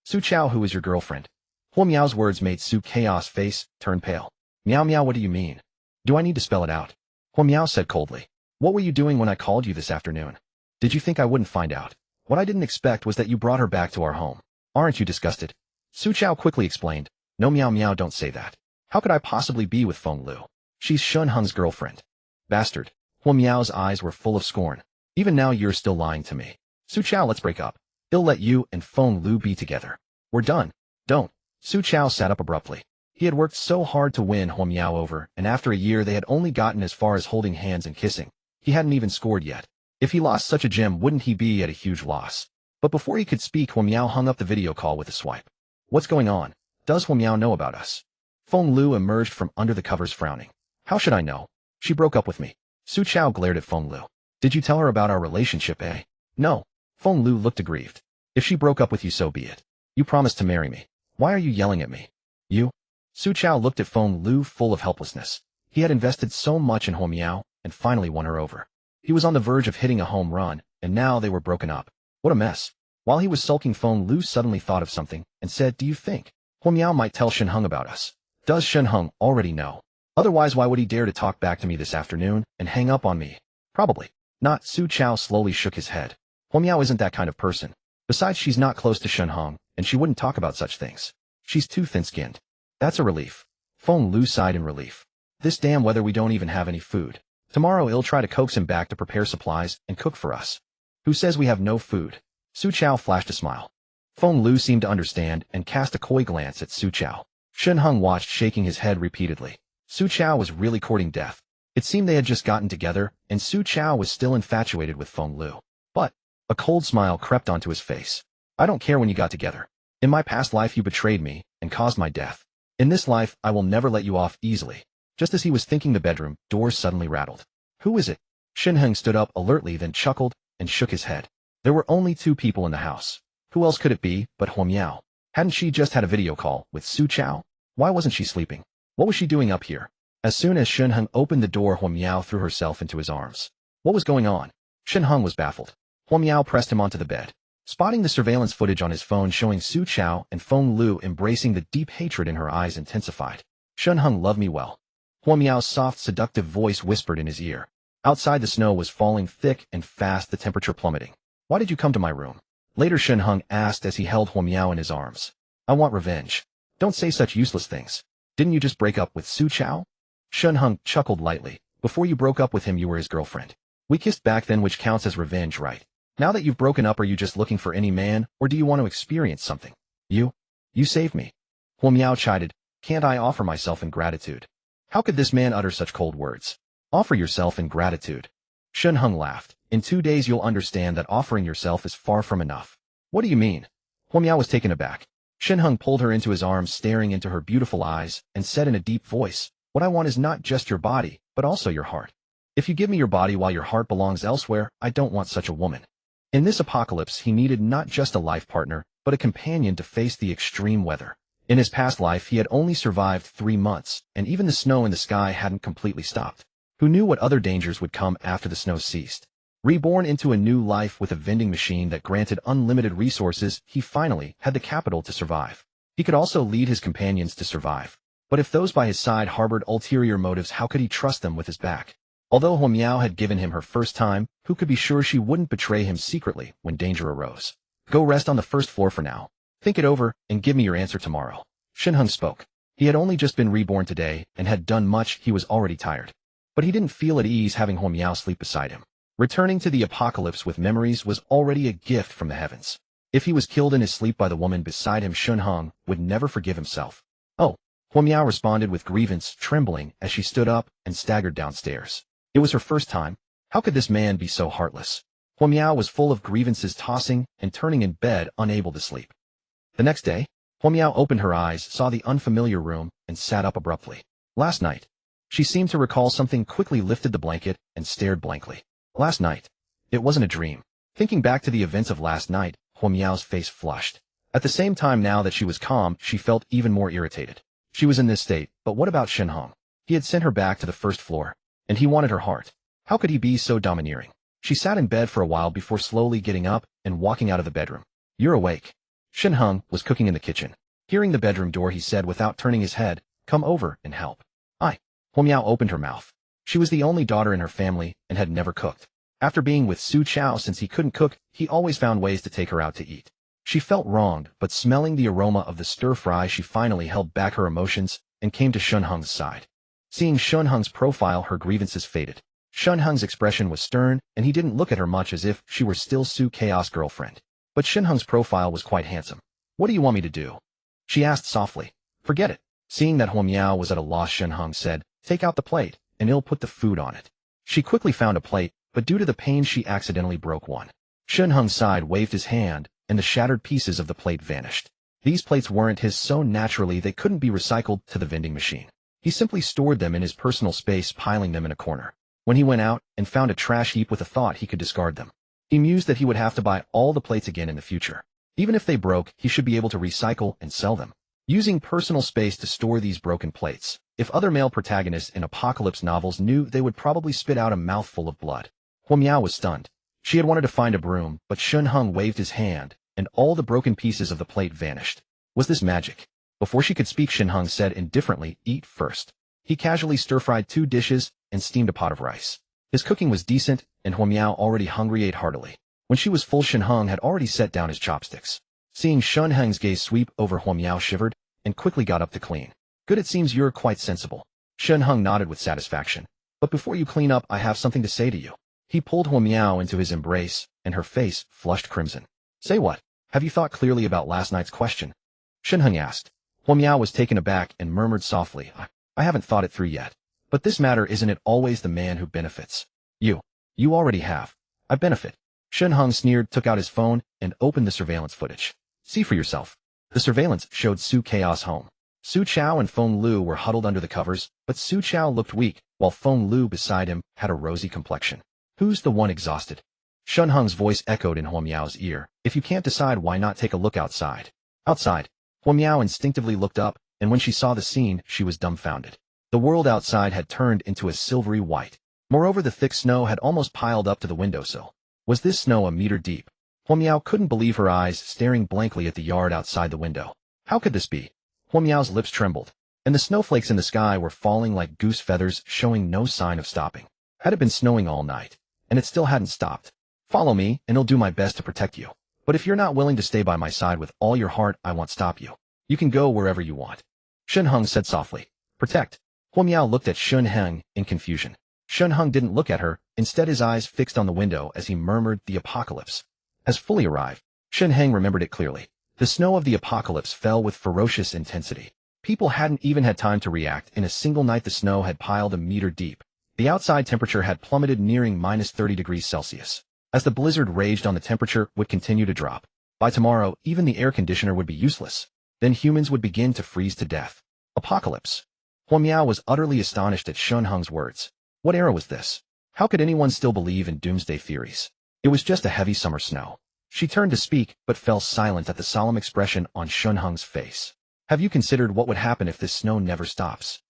A: Su Chao, who is your girlfriend? Hua Miao's words made Su Chaos' face turn pale. Meow meow, what do you mean? Do I need to spell it out? Hua Miao said coldly. What were you doing when I called you this afternoon? Did you think I wouldn't find out? What I didn't expect was that you brought her back to our home. Aren't you disgusted? Su Chao quickly explained. No meow meow, don't say that. How could I possibly be with Feng Lu? She's Shen Heng's girlfriend. Bastard. Hua Miao's eyes were full of scorn. Even now you're still lying to me. Su Chao, let's break up. I'll let you and Feng Lu be together. We're done. Don't. Su Chao sat up abruptly. He had worked so hard to win Hua Miao over, and after a year they had only gotten as far as holding hands and kissing. He hadn't even scored yet. If he lost such a gem, wouldn't he be at a huge loss? But before he could speak, Hua Miao hung up the video call with a swipe. What's going on? Does Hua Miao know about us? Feng Lu emerged from under the covers, frowning. How should I know? She broke up with me. Su Chao glared at Feng Lu. Did you tell her about our relationship, eh? No. Feng Lu looked aggrieved. If she broke up with you, so be it. You promised to marry me. Why are you yelling at me? You? Su Chao looked at Feng Lu full of helplessness. He had invested so much in Hua Miao, and finally won her over. He was on the verge of hitting a home run, and now they were broken up. What a mess. While he was sulking, Feng Lu suddenly thought of something, and said, do you think Hua Miao might tell Shen Heng about us? Does Shen Heng already know? Otherwise, why would he dare to talk back to me this afternoon, and hang up on me? Probably not. Su Chao slowly shook his head. Hua Miao isn't that kind of person. Besides, she's not close to Shen Heng, and she wouldn't talk about such things. She's too thin-skinned. That's a relief. Feng Lu sighed in relief. This damn weather, we don't even have any food. Tomorrow I'll try to coax him back to prepare supplies and cook for us. Who says we have no food? Su Chao flashed a smile. Feng Lu seemed to understand and cast a coy glance at Su Chao. Shen Heng watched, shaking his head repeatedly. Su Chao was really courting death. It seemed they had just gotten together, and Su Chao was still infatuated with Feng Lu. But a cold smile crept onto his face. I don't care when you got together. In my past life you betrayed me and caused my death. In this life I will never let you off easily. Just as he was thinking, the bedroom door suddenly rattled. Who is it? Shen Heng stood up alertly, then chuckled and shook his head. There were only 2 people in the house. Who else could it be but Hua Miao? Hadn't she just had a video call with Su Chao? Why wasn't she sleeping? What was she doing up here? As soon as Shen Heng opened the door, Hua Miao threw herself into his arms. What was going on? Shen Heng was baffled. Hua Miao pressed him onto the bed. Spotting the surveillance footage on his phone showing Su Chao and Feng Lu embracing, the deep hatred in her eyes intensified. Shen Heng, love me well. Hua Miao's soft, seductive voice whispered in his ear. Outside, the snow was falling thick and fast, the temperature plummeting. Why did you come to my room? Later, Shen Heng asked as he held Hua Miao in his arms. I want revenge. Don't say such useless things. Didn't you just break up with Su Chao? Shen Heng chuckled lightly. Before you broke up with him, you were his girlfriend. We kissed back then, which counts as revenge, right? Now that you've broken up, are you just looking for any man, or do you want to experience something? You saved me. Hua Miao chided. Can't I offer myself in gratitude? How could this man utter such cold words? Offer yourself in gratitude. Shen Heng laughed. In 2 days you'll understand that offering yourself is far from enough. What do you mean? Hua Miao was taken aback. Shen Heng pulled her into his arms, staring into her beautiful eyes, and said in a deep voice, what I want is not just your body, but also your heart. If you give me your body while your heart belongs elsewhere, I don't want such a woman. In this apocalypse, he needed not just a life partner, but a companion to face the extreme weather. In his past life, he had only survived 3 months, and even the snow in the sky hadn't completely stopped. Who knew what other dangers would come after the snow ceased? Reborn into a new life with a vending machine that granted unlimited resources, he finally had the capital to survive. He could also lead his companions to survive. But if those by his side harbored ulterior motives, how could he trust them with his back? Although Hua Miao had given him her first time, who could be sure she wouldn't betray him secretly when danger arose? Go rest on the first floor for now. Think it over, and give me your answer tomorrow. Shen Heng spoke. He had only just been reborn today, and had done much. He was already tired. But he didn't feel at ease having Hua Miao sleep beside him. Returning to the apocalypse with memories was already a gift from the heavens. If he was killed in his sleep by the woman beside him, Shen Heng would never forgive himself. Oh, Hua Miao responded with grievance, trembling as she stood up and staggered downstairs. It was her first time. How could this man be so heartless? Hua Miao was full of grievances, tossing and turning in bed, unable to sleep. The next day, Huo Miao opened her eyes, saw the unfamiliar room, and sat up abruptly. Last night. She seemed to recall something, quickly lifted the blanket, and stared blankly. Last night. It wasn't a dream. Thinking back to the events of last night, Huo Miao's face flushed. At the same time, now that she was calm, she felt even more irritated. She was in this state, but what about Shen Heng? He had sent her back to the first floor, and he wanted her heart. How could he be so domineering? She sat in bed for a while before slowly getting up and walking out of the bedroom. You're awake. Shen Heng was cooking in the kitchen. Hearing the bedroom door, he said without turning his head, come over and help. Huo Miao opened her mouth. She was the only daughter in her family and had never cooked. After being with Su Chao since he couldn't cook, he always found ways to take her out to eat. She felt wronged, but smelling the aroma of the stir-fry, she finally held back her emotions and came to Shen Heng's side. Seeing Shen Heng's profile, her grievances faded. Shen Heng's expression was stern, and he didn't look at her much, as if she were still Su Chao's girlfriend. But Shen Heng's profile was quite handsome. What do you want me to do? She asked softly. Forget it. Seeing that Huo Miao was at a loss, Shen Heng said, take out the plate, and I'll put the food on it. She quickly found a plate, but due to the pain she accidentally broke one. Shen Heng sighed, waved his hand, and the shattered pieces of the plate vanished. These plates weren't his, so naturally they couldn't be recycled to the vending machine. He simply stored them in his personal space, piling them in a corner. When he went out and found a trash heap with a thought he could discard them, he mused that he would have to buy all the plates again in the future. Even if they broke, he should be able to recycle and sell them. Using personal space to store these broken plates. If other male protagonists in apocalypse novels knew, they would probably spit out a mouthful of blood. Huo Miao was stunned. She had wanted to find a broom, but Shen Heng waved his hand, and all the broken pieces of the plate vanished. Was this magic? Before she could speak, Shen Heng said indifferently, eat first. He casually stir-fried 2 dishes and steamed a pot of rice. His cooking was decent, and Huo Miao, already hungry, ate heartily. When she was full, Shen Heng had already set down his chopsticks. Seeing Shen Heng's gaze sweep over, Huo Miao shivered and quickly got up to clean. Good, it seems you're quite sensible. Shen Heng nodded with satisfaction. But before you clean up, I have something to say to you. He pulled Huo Miao into his embrace, and her face flushed crimson. Say what? Have you thought clearly about last night's question? Shen Heng asked. Huo Miao was taken aback and murmured softly, I haven't thought it through yet. But this matter, isn't it always the man who benefits? You already have. I benefit. Shen Heng sneered, took out his phone, and opened the surveillance footage. See for yourself. The surveillance showed Su Chao's home. Su Chao and Feng Lu were huddled under the covers, but Su Chao looked weak, while Feng Lu beside him had a rosy complexion. Who's the one exhausted? Shen Heng's voice echoed in Huo Miao's ear. If you can't decide, why not take a look outside? Outside. Huo Miao instinctively looked up, and when she saw the scene, she was dumbfounded. The world outside had turned into a silvery white. Moreover, the thick snow had almost piled up to the windowsill. Was this snow a meter deep? Huo Miao couldn't believe her eyes, staring blankly at the yard outside the window. How could this be? Huo Miao's lips trembled, and the snowflakes in the sky were falling like goose feathers, showing no sign of stopping. Had it been snowing all night, and it still hadn't stopped? Follow me, and I'll do my best to protect you. But if you're not willing to stay by my side with all your heart, I won't stop you. You can go wherever you want. Shen Heng said softly. Protect. Huo Miao looked at Shen Heng in confusion. Shen Heng didn't look at her, instead his eyes fixed on the window as he murmured, the apocalypse has fully arrived. Shen Heng remembered it clearly. The snow of the apocalypse fell with ferocious intensity. People hadn't even had time to react. In a single night, the snow had piled a meter deep. The outside temperature had plummeted, nearing minus 30 degrees Celsius. As the blizzard raged on, the temperature would continue to drop. By tomorrow, even the air conditioner would be useless. Then humans would begin to freeze to death. Apocalypse. Huo Miao was utterly astonished at Shen Heng's words. What era was this? How could anyone still believe in doomsday theories? It was just a heavy summer snow. She turned to speak, but fell silent at the solemn expression on Shen Heng's face. Have you considered what would happen if this snow never stops?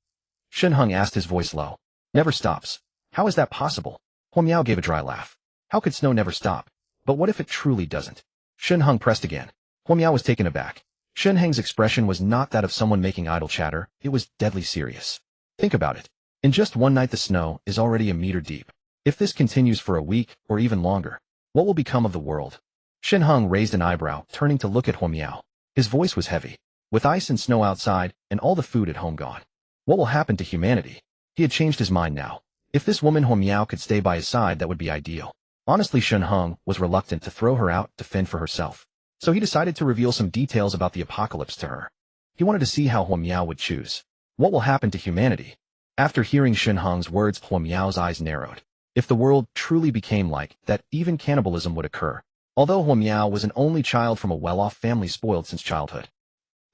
A: Shen Heng asked, his voice low. Never stops? How is that possible? Huo Miao gave a dry laugh. How could snow never stop? But what if it truly doesn't? Shen Heng pressed again. Huo Miao was taken aback. Shen Heng's expression was not that of someone making idle chatter, it was deadly serious. Think about it. In just one night, the snow is already a meter deep. If this continues for a week, or even longer, what will become of the world? Shen Heng raised an eyebrow, turning to look at Huo Miao. His voice was heavy. With ice and snow outside, and all the food at home gone, what will happen to humanity? He had changed his mind now. If this woman Huo Miao could stay by his side, that would be ideal. Honestly, Shen Heng was reluctant to throw her out to fend for herself. So he decided to reveal some details about the apocalypse to her. He wanted to see how Huo Miao would choose. What will happen to humanity? After hearing Shen Heng's words, Huo Miao's eyes narrowed. If the world truly became like that, even cannibalism would occur. Although Huo Miao was an only child from a well-off family, spoiled since childhood,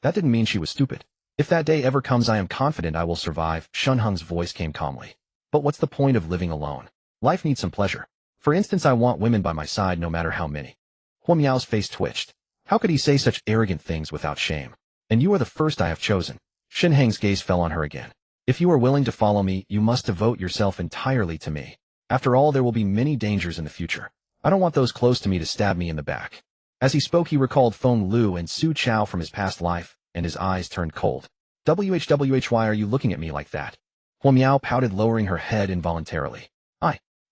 A: That didn't mean she was stupid. If that day ever comes, I am confident I will survive. Shen Heng's voice came calmly. But what's the point of living alone? Life needs some pleasure. For instance, I want women by my side no matter how many. Huo Miao's face twitched. How could he say such arrogant things without shame? And you are the first I have chosen. Shen Heng's gaze fell on her again. If you are willing to follow me, you must devote yourself entirely to me. After all, there will be many dangers in the future. I don't want those close to me to stab me in the back. As he spoke, he recalled Feng Lu and Su Chao from his past life, and his eyes turned cold. Why are you looking at me like that? Huo Miao pouted, lowering her head involuntarily.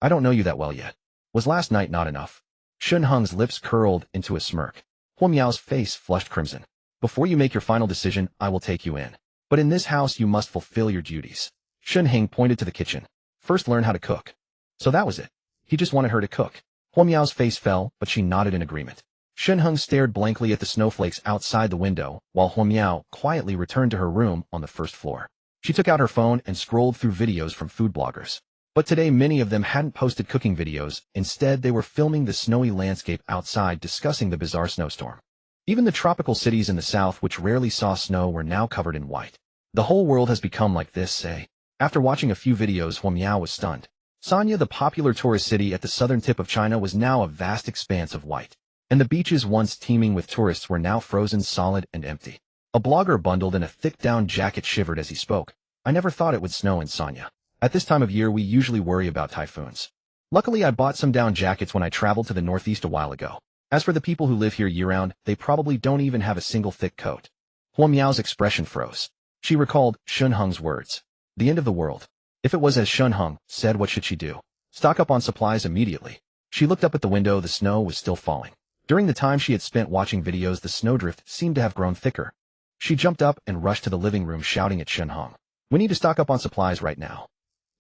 A: I don't know you that well yet. Was last night not enough? Shen Heng's lips curled into a smirk. Huo Miao's face flushed crimson. Before you make your final decision, I will take you in. But in this house you must fulfill your duties. Shen Heng pointed to the kitchen. First learn how to cook. So that was it. He just wanted her to cook. Huo Miao's face fell, but she nodded in agreement. Shen Heng stared blankly at the snowflakes outside the window, while Huo Miao quietly returned to her room on the first floor. She took out her phone and scrolled through videos from food bloggers. But today many of them hadn't posted cooking videos. Instead, they were filming the snowy landscape outside, discussing the bizarre snowstorm. Even the tropical cities in the south, which rarely saw snow, were now covered in white. The whole world has become like this, eh? After watching a few videos, Huo Miao was stunned. Sanya, the popular tourist city at the southern tip of China, was now a vast expanse of white. And the beaches once teeming with tourists were now frozen solid and empty. A blogger bundled in a thick down jacket shivered as he spoke. I never thought it would snow in Sanya. At this time of year, we usually worry about typhoons. Luckily, I bought some down jackets when I traveled to the northeast a while ago. As for the people who live here year-round, they probably don't even have a single thick coat. Huo Miao's expression froze. She recalled Shen Heng's words. The end of the world. If it was as Shen Heng said, what should she do? Stock up on supplies immediately. She looked up at the window. The snow was still falling. During the time she had spent watching videos, the snowdrift seemed to have grown thicker. She jumped up and rushed to the living room, shouting at Shen Heng. We need to stock up on supplies right now.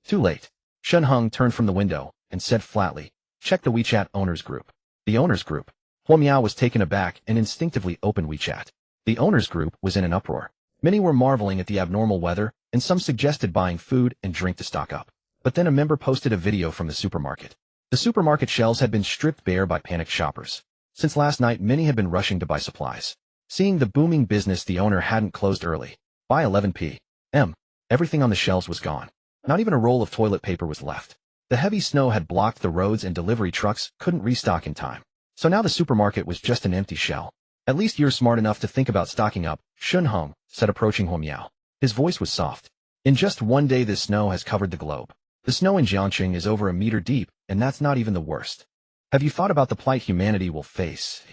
A: Too late. Shen Heng turned from the window and said flatly, check the WeChat owners group. The owners group? Huo Miao was taken aback and instinctively opened WeChat. The owners group was in an uproar. Many were marveling at the abnormal weather, and some suggested buying food and drink to stock up. But then a member posted a video from the supermarket. The supermarket shelves had been stripped bare by panicked shoppers. Since last night, many had been rushing to buy supplies. Seeing the booming business, the owner hadn't closed early. By 11 p.m., everything on the shelves was gone. Not even a roll of toilet paper was left. The heavy snow had blocked the roads and delivery trucks couldn't restock in time. So now the supermarket was just an empty shell. At least you're smart enough to think about stocking up, Shen Heng said, approaching Huo Miao. His voice was soft. In just one day, the snow has covered the globe. The snow in Jiangxing is over a meter deep, and that's not even the worst. Have you thought about the plight humanity will face?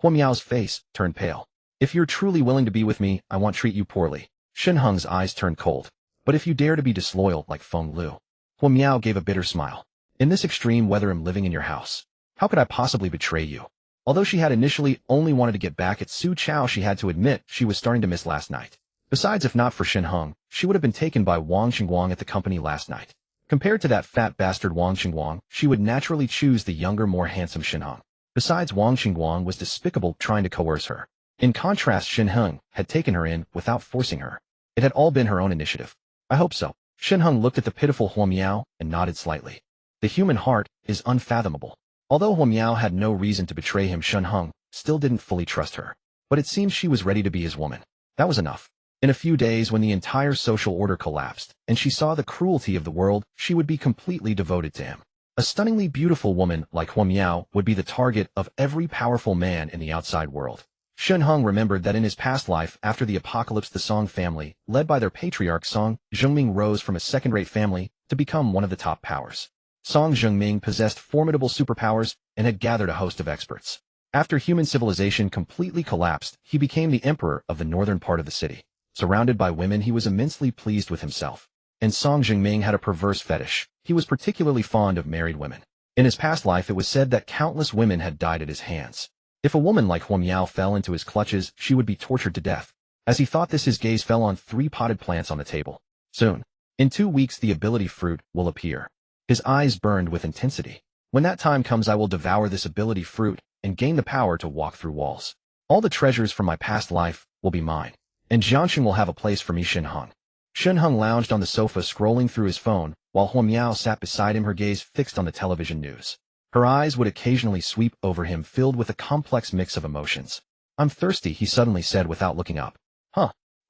A: Huo Miao's face turned pale. If you're truly willing to be with me, I won't treat you poorly. Shen Heng's eyes turned cold. But if you dare to be disloyal like Feng Lu. Huo Miao gave a bitter smile. In this extreme weather, I'm living in your house. How could I possibly betray you? Although she had initially only wanted to get back at Su Chao, she had to admit she was starting to miss last night. Besides, if not for Shen Heng, she would have been taken by Wang Xinguang at the company last night. Compared to that fat bastard Wang Xinguang, she would naturally choose the younger, more handsome Shen Heng. Besides, Wang Xinguang was despicable, trying to coerce her. In contrast, Shen Heng had taken her in without forcing her. It had all been her own initiative. I hope so. Shen Heng looked at the pitiful Huo Miao and nodded slightly. The human heart is unfathomable. Although Huo Miao had no reason to betray him, Shen Heng still didn't fully trust her. But it seemed she was ready to be his woman. That was enough. In a few days, when the entire social order collapsed, and she saw the cruelty of the world, she would be completely devoted to him. A stunningly beautiful woman like Huo Miao would be the target of every powerful man in the outside world. Shen Heng remembered that in his past life, after the apocalypse, the Song family, led by their patriarch Song Zhengming, rose from a second-rate family to become one of the top powers. Song Zhengming possessed formidable superpowers and had gathered a host of experts. After human civilization completely collapsed, he became the emperor of the northern part of the city. Surrounded by women, he was immensely pleased with himself. And Song Zhengming had a perverse fetish. He was particularly fond of married women. In his past life, it was said that countless women had died at his hands. If a woman like Huo Miao fell into his clutches, she would be tortured to death. As he thought this, his gaze fell on 3 potted plants on the table. Soon, in 2 weeks, the ability fruit will appear. His eyes burned with intensity. When that time comes, I will devour this ability fruit and gain the power to walk through walls. All the treasures from my past life will be mine, and Jiangxing will have a place for me. Shen Heng. Shen Heng lounged on the sofa, scrolling through his phone, while Huo Miao sat beside him, her gaze fixed on the television news. Her eyes would occasionally sweep over him, filled with a complex mix of emotions. I'm thirsty, he suddenly said without looking up.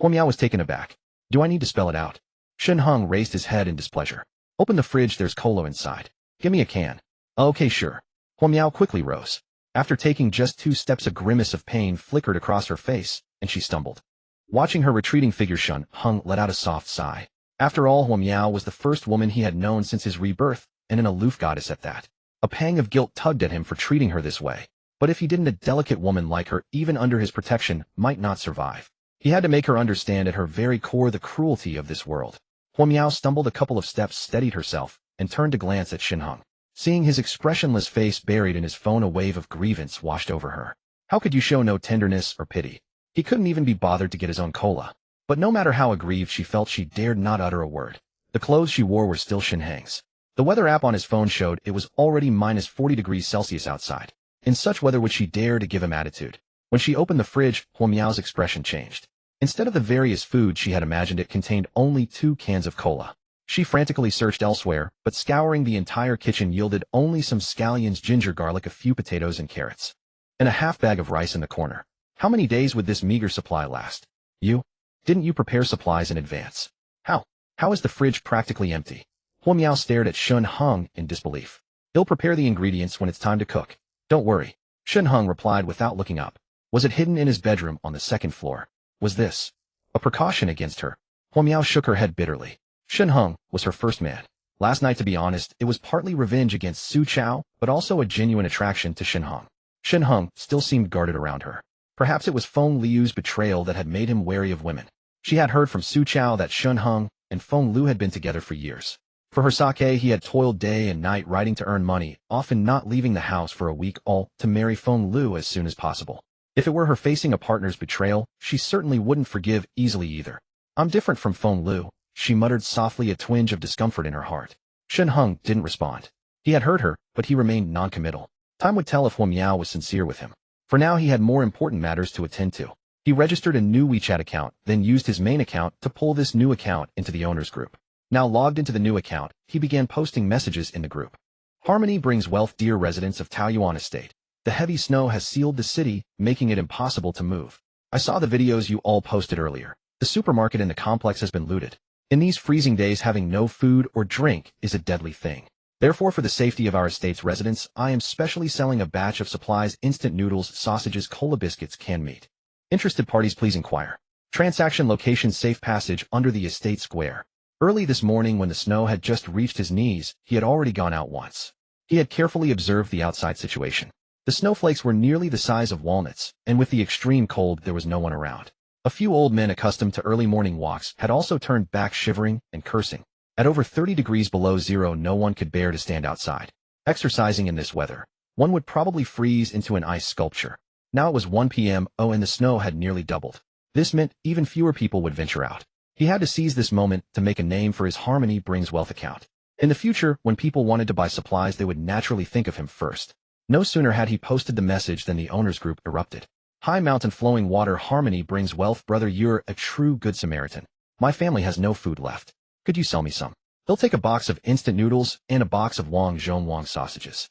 A: Huo Miao was taken aback. Do I need to spell it out? Shen Heng raised his head in displeasure. Open the fridge, there's cola inside. Give me a can. Okay, sure. Huo Miao quickly rose. After taking just 2 steps, a grimace of pain flickered across her face, and she stumbled. Watching her retreating figure, Shen Heng let out a soft sigh. After all, Huo Miao was the first woman he had known since his rebirth, and an aloof goddess at that. A pang of guilt tugged at him for treating her this way. But if he didn't, a delicate woman like her, even under his protection, might not survive. He had to make her understand at her very core the cruelty of this world. Huo Miao stumbled a couple of steps, steadied herself, and turned to glance at Shen Heng. Seeing his expressionless face buried in his phone, a wave of grievance washed over her. How could you show no tenderness or pity? He couldn't even be bothered to get his own cola. But no matter how aggrieved she felt, she dared not utter a word. The clothes she wore were still Shen Heng's. The weather app on his phone showed it was already minus 40 degrees Celsius outside. In such weather would she dare to give him attitude? When she opened the fridge, Huo Miao's expression changed. Instead of the various foods she had imagined, it contained only 2 cans of cola. She frantically searched elsewhere, but scouring the entire kitchen yielded only some scallions, ginger garlic, a few potatoes and carrots, and a half bag of rice in the corner. How many days would this meager supply last? Didn't you prepare supplies in advance? How is the fridge practically empty? Huo Miao stared at Shen Heng in disbelief. He'll prepare the ingredients when it's time to cook. Don't worry. Shen Heng replied without looking up. Was it hidden in his bedroom on the 2nd floor? Was this a precaution against her? Huo Miao shook her head bitterly. Shen Heng was her first man. Last night, to be honest, it was partly revenge against Su Chao, but also a genuine attraction to Shen Heng. Shen Heng still seemed guarded around her. Perhaps it was Feng Liu's betrayal that had made him wary of women. She had heard from Su Chao that Shen Heng and Feng Liu had been together for years. For her sake, he had toiled day and night writing to earn money, often not leaving the house for a week, all to marry Feng Liu as soon as possible. If it were her facing a partner's betrayal, she certainly wouldn't forgive easily either. I'm different from Feng Liu, she muttered softly, a twinge of discomfort in her heart. Shen Heng didn't respond. He had heard her, but he remained non-committal. Time would tell if Huo Miao was sincere with him. For now, he had more important matters to attend to. He registered a new WeChat account, then used his main account to pull this new account into the owner's group. Now logged into the new account, he began posting messages in the group. Harmony brings wealth, dear residents of Taoyuan Estate. The heavy snow has sealed the city, making it impossible to move. I saw the videos you all posted earlier. The supermarket in the complex has been looted. In these freezing days, having no food or drink is a deadly thing. Therefore, for the safety of our estate's residents, I am specially selling a batch of supplies: instant noodles, sausages, cola biscuits, canned meat. Interested parties please inquire. Transaction location: safe passage under the estate square. Early this morning, when the snow had just reached his knees, he had already gone out once. He had carefully observed the outside situation. The snowflakes were nearly the size of walnuts, and with the extreme cold, there was no one around. A few old men accustomed to early morning walks had also turned back, shivering and cursing. At over 30 degrees below zero, no one could bear to stand outside. Exercising in this weather, one would probably freeze into an ice sculpture. Now it was 1 p.m., and the snow had nearly doubled. This meant even fewer people would venture out. He had to seize this moment to make a name for his Harmony Brings Wealth account. In the future, when people wanted to buy supplies, they would naturally think of him first. No sooner had he posted the message than the owner's group erupted. High mountain flowing water, Harmony brings wealth. Brother, you're a true good Samaritan. My family has no food left. Could you sell me some? He'll take a box of instant noodles and a box of Wang Zhong Wang sausages.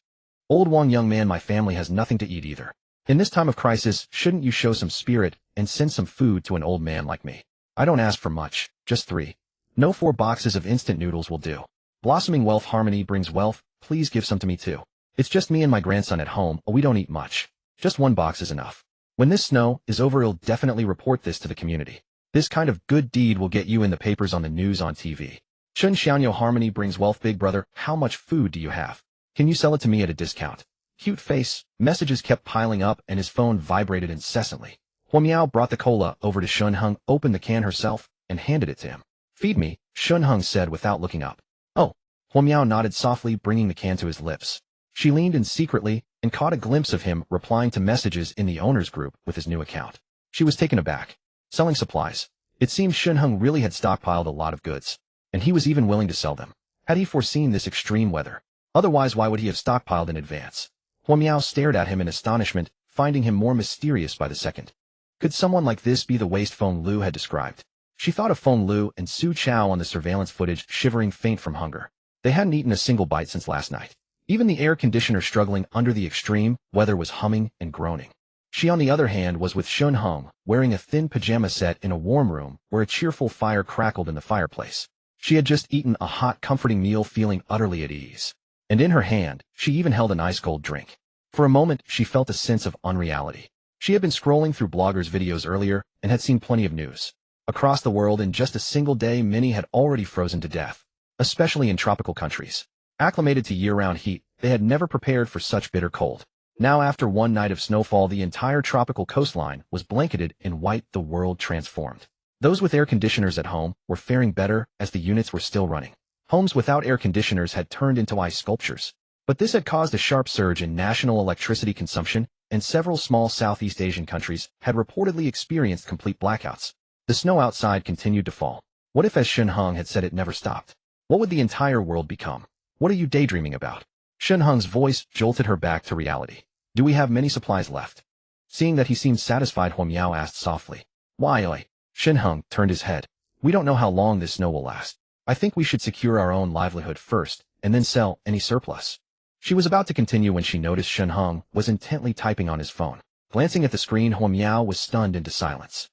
A: Old Wang, young man, my family has nothing to eat either. In this time of crisis, shouldn't you show some spirit and send some food to an old man like me? I don't ask for much, just 3. No, 4 boxes of instant noodles will do. Blossoming wealth, Harmony brings wealth. Please give some to me too. It's just me and my grandson at home. We don't eat much. Just 1 box is enough. When this snow is over, he'll definitely report this to the community. This kind of good deed will get you in the papers, on the news, on TV. Chun Xiaoyo, Harmony brings wealth. Big brother, how much food do you have? Can you sell it to me at a discount? Cute face. Messages kept piling up and his phone vibrated incessantly. Huo Miao brought the cola over to Shen Heng, opened the can herself, and handed it to him. Feed me, Shen Heng said without looking up. Oh. Huo Miao nodded softly, bringing the can to his lips. She leaned in secretly and caught a glimpse of him replying to messages in the owner's group with his new account. She was taken aback. Selling supplies. It seemed Shen Heng really had stockpiled a lot of goods, and he was even willing to sell them. Had he foreseen this extreme weather? Otherwise, why would he have stockpiled in advance? Huo Miao stared at him in astonishment, finding him more mysterious by the second. Could someone like this be the waste Feng Liu had described? She thought of Feng Liu and Su Chao on the surveillance footage, shivering faint from hunger. They hadn't eaten a single bite since last night. Even the air conditioner struggling under the extreme weather was humming and groaning. She on the other hand was with Shen Heng, wearing a thin pajama set in a warm room where a cheerful fire crackled in the fireplace. She had just eaten a hot, comforting meal feeling utterly at ease. And in her hand, she even held an ice-cold drink. For a moment, she felt a sense of unreality. She had been scrolling through bloggers' videos earlier and had seen plenty of news. Across the world in just a single day, many had already frozen to death, especially in tropical countries. Acclimated to year-round heat, they had never prepared for such bitter cold. Now after one night of snowfall, the entire tropical coastline was blanketed in white. The world transformed. Those with air conditioners at home were faring better as the units were still running. Homes without air conditioners had turned into ice sculptures. But this had caused a sharp surge in national electricity consumption, and several small Southeast Asian countries had reportedly experienced complete blackouts. The snow outside continued to fall. What if, as Shen Heng had said, it never stopped? What would the entire world become? What are you daydreaming about? Shen Heng's voice jolted her back to reality. Do we have many supplies left? Seeing that he seemed satisfied, Huo Miao asked softly. Why, oi? Shen Heng turned his head. We don't know how long this snow will last. I think we should secure our own livelihood first, and then sell any surplus. She was about to continue when she noticed Shen Heng was intently typing on his phone. Glancing at the screen, Huo Miao was stunned into silence.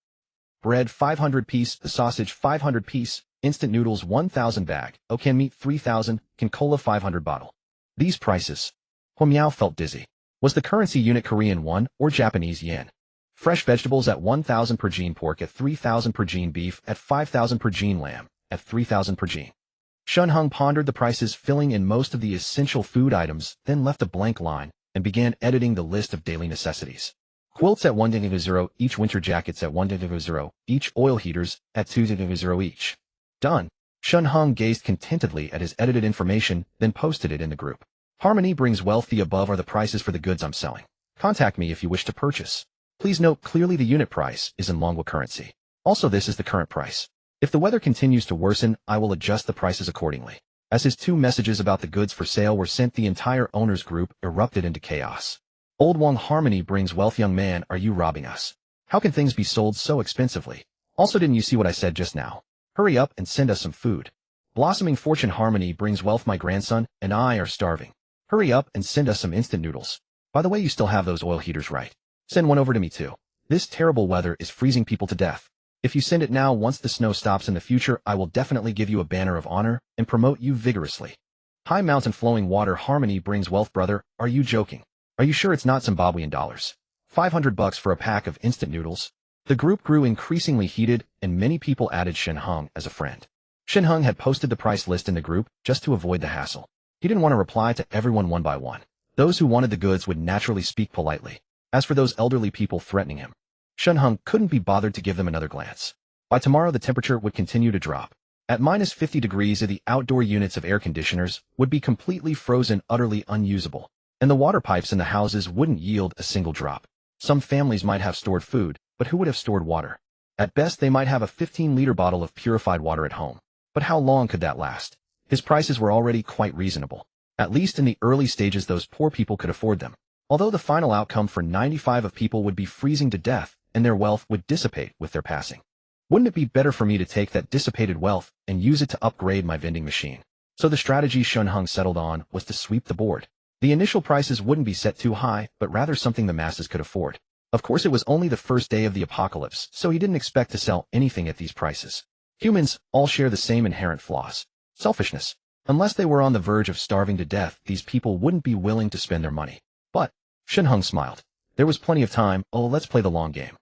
A: Bread 500 piece, the sausage 500 piece, instant noodles 1,000 bag, ocan meat 3,000, can cola 500 bottle. These prices. Huo Miao felt dizzy. Was the currency unit Korean won or Japanese yen? Fresh vegetables at 1,000 per gene, pork at 3,000 per gene, beef at 5,000 per gene, lamb at 3,000 per gene. Shen Heng pondered the prices, filling in most of the essential food items, then left a blank line and began editing the list of daily necessities. Quilts at 1,000 each, winter jackets at 1,000 each, oil heaters at 2,000 each. Done. Shen Heng gazed contentedly at his edited information, then posted it in the group. Harmony brings wealth. The above are the prices for the goods I'm selling. Contact me if you wish to purchase. Please note clearly the unit price is in Longwa currency. Also, this is the current price. If the weather continues to worsen, I will adjust the prices accordingly. As his two messages about the goods for sale were sent, the entire owners group erupted into chaos. Old Wong, Harmony brings wealth. Young man, are you robbing us? How can things be sold so expensively? Also, didn't you see what I said just now? Hurry up and send us some food. Blossoming Fortune, Harmony brings wealth. My grandson and I are starving. Hurry up and send us some instant noodles. By the way, you still have those oil heaters, right? Send one over to me too. This terrible weather is freezing people to death. If you send it now, once the snow stops in the future, I will definitely give you a banner of honor and promote you vigorously. High mountain flowing water, Harmony brings wealth. Brother, are you joking? Are you sure it's not Zimbabwean dollars? $500 for a pack of instant noodles? The group grew increasingly heated, and many people added Shen Heng as a friend. Shen Heng had posted the price list in the group just to avoid the hassle. He didn't want to reply to everyone one by one. Those who wanted the goods would naturally speak politely. As for those elderly people threatening him, Shen Heng couldn't be bothered to give them another glance. By tomorrow, the temperature would continue to drop. At minus 50 degrees, the outdoor units of air conditioners would be completely frozen, utterly unusable, and the water pipes in the houses wouldn't yield a single drop. Some families might have stored food, but who would have stored water? At best, they might have a 15-liter bottle of purified water at home. But how long could that last? His prices were already quite reasonable. At least in the early stages, those poor people could afford them. Although the final outcome for 95% of people would be freezing to death, and their wealth would dissipate with their passing. Wouldn't it be better for me to take that dissipated wealth and use it to upgrade my vending machine? So the strategy Shen Heng settled on was to sweep the board. The initial prices wouldn't be set too high, but rather something the masses could afford. Of course, it was only the first day of the apocalypse, so he didn't expect to sell anything at these prices. Humans all share the same inherent flaws. Selfishness. Unless they were on the verge of starving to death, these people wouldn't be willing to spend their money. But Shen Heng smiled. There was plenty of time. Oh, let's play the long game.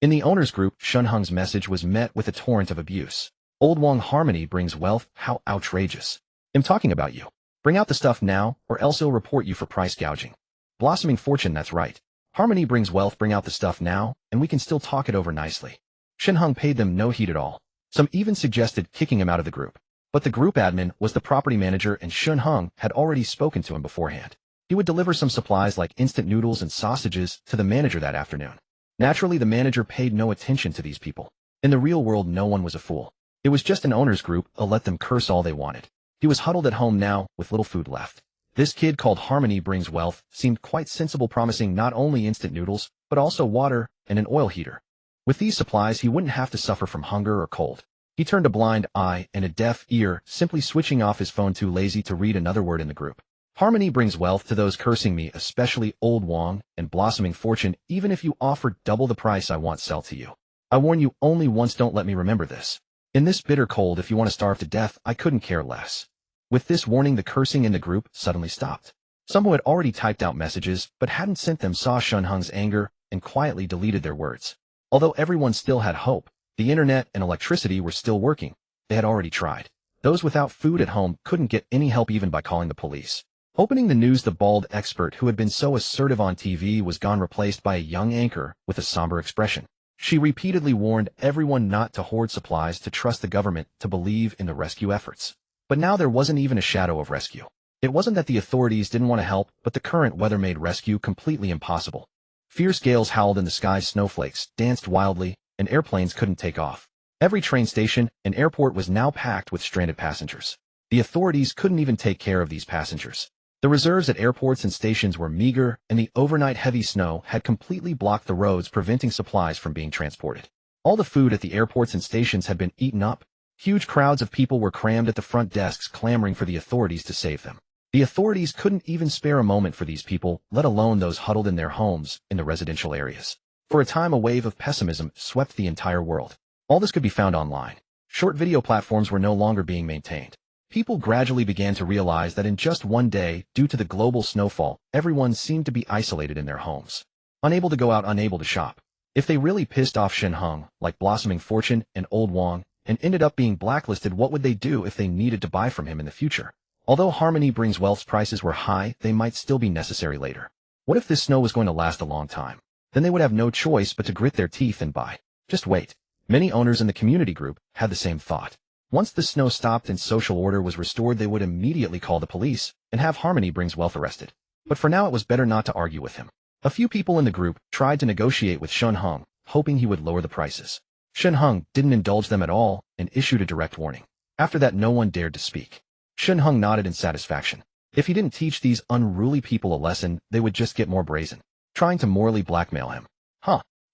A: In the owners group, Shen Heng's message was met with a torrent of abuse. Old Wong, Harmony brings wealth. How outrageous. I'm talking about you. Bring out the stuff now, or else he'll report you for price gouging. Blossoming Fortune, that's right. Harmony brings wealth. Bring out the stuff now, and we can still talk it over nicely. Shen Heng paid them no heed at all. Some even suggested kicking him out of the group. But the group admin was the property manager, and Shen Heng had already spoken to him beforehand. He would deliver some supplies like instant noodles and sausages to the manager that afternoon. Naturally, the manager paid no attention to these people. In the real world, no one was a fool. It was just an owner's group. Let them curse all they wanted. He was huddled at home now, with little food left. This kid called Harmony brings wealth seemed quite sensible, promising not only instant noodles, but also water and an oil heater. With these supplies, he wouldn't have to suffer from hunger or cold. He turned a blind eye and a deaf ear, simply switching off his phone, too lazy to read another word in the group. Harmony brings wealth to those cursing me, especially Old Wang and Blossoming Fortune. Even if you offer double the price I want sell to you. I warn you only once, don't let me remember this. In this bitter cold, if you want to starve to death, I couldn't care less. With this warning, the cursing in the group suddenly stopped. Some who had already typed out messages but hadn't sent them saw Shen Heng's anger and quietly deleted their words. Although everyone still had hope, the internet and electricity were still working. They had already tried. Those without food at home couldn't get any help even by calling the police. Opening the news, the bald expert who had been so assertive on TV was gone, replaced by a young anchor with a somber expression. She repeatedly warned everyone not to hoard supplies, to trust the government, to believe in the rescue efforts. But now there wasn't even a shadow of rescue. It wasn't that the authorities didn't want to help, but the current weather made rescue completely impossible. Fierce gales howled in the sky, snowflakes danced wildly, and airplanes couldn't take off. Every train station and airport was now packed with stranded passengers. The authorities couldn't even take care of these passengers. The reserves at airports and stations were meager, and the overnight heavy snow had completely blocked the roads, preventing supplies from being transported. All the food at the airports and stations had been eaten up. Huge crowds of people were crammed at the front desks, clamoring for the authorities to save them. The authorities couldn't even spare a moment for these people, let alone those huddled in their homes in the residential areas. For a time, a wave of pessimism swept the entire world. All this could be found online. Short video platforms were no longer being maintained. People gradually began to realize that in just one day, due to the global snowfall, everyone seemed to be isolated in their homes. Unable to go out, unable to shop. If they really pissed off Shen Heng, like Blossoming Fortune and Old Wang, and ended up being blacklisted, what would they do if they needed to buy from him in the future? Although harmony brings wealth's prices were high, they might still be necessary later. What if this snow was going to last a long time? Then they would have no choice but to grit their teeth and buy. Just wait. Many owners in the community group had the same thought. Once the snow stopped and social order was restored, they would immediately call the police and have Harmony brings wealth arrested. But for now, it was better not to argue with him. A few people in the group tried to negotiate with Shen Heng, hoping he would lower the prices. Shen Heng didn't indulge them at all and issued a direct warning. After that, no one dared to speak. Shen Heng nodded in satisfaction. If he didn't teach these unruly people a lesson, they would just get more brazen, trying to morally blackmail him.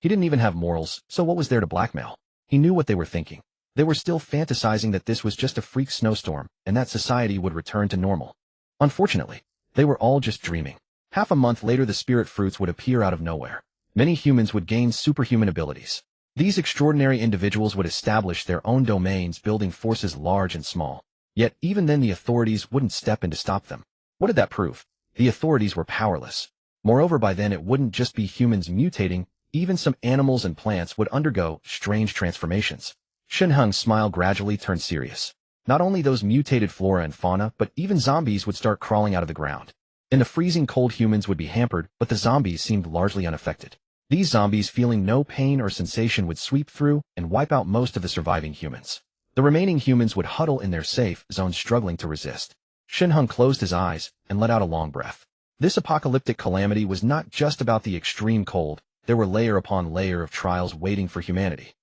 A: He didn't even have morals, so what was there to blackmail? He knew what they were thinking. They were still fantasizing that this was just a freak snowstorm and that society would return to normal. Unfortunately, they were all just dreaming. Half a month later, the spirit fruits would appear out of nowhere. Many humans would gain superhuman abilities. These extraordinary individuals would establish their own domains, building forces large and small. Yet even then, the authorities wouldn't step in to stop them. What did that prove? The authorities were powerless. Moreover, by then it wouldn't just be humans mutating, even some animals and plants would undergo strange transformations. Shen Heng's smile gradually turned serious. Not only those mutated flora and fauna, but even zombies would start crawling out of the ground. In the freezing cold, humans would be hampered, but the zombies seemed largely unaffected. These zombies, feeling no pain or sensation, would sweep through and wipe out most of the surviving humans. The remaining humans would huddle in their safe zones, struggling to resist. Shen Heng closed his eyes and let out a long breath. This apocalyptic calamity was not just about the extreme cold. There were layer upon layer of trials waiting for humanity.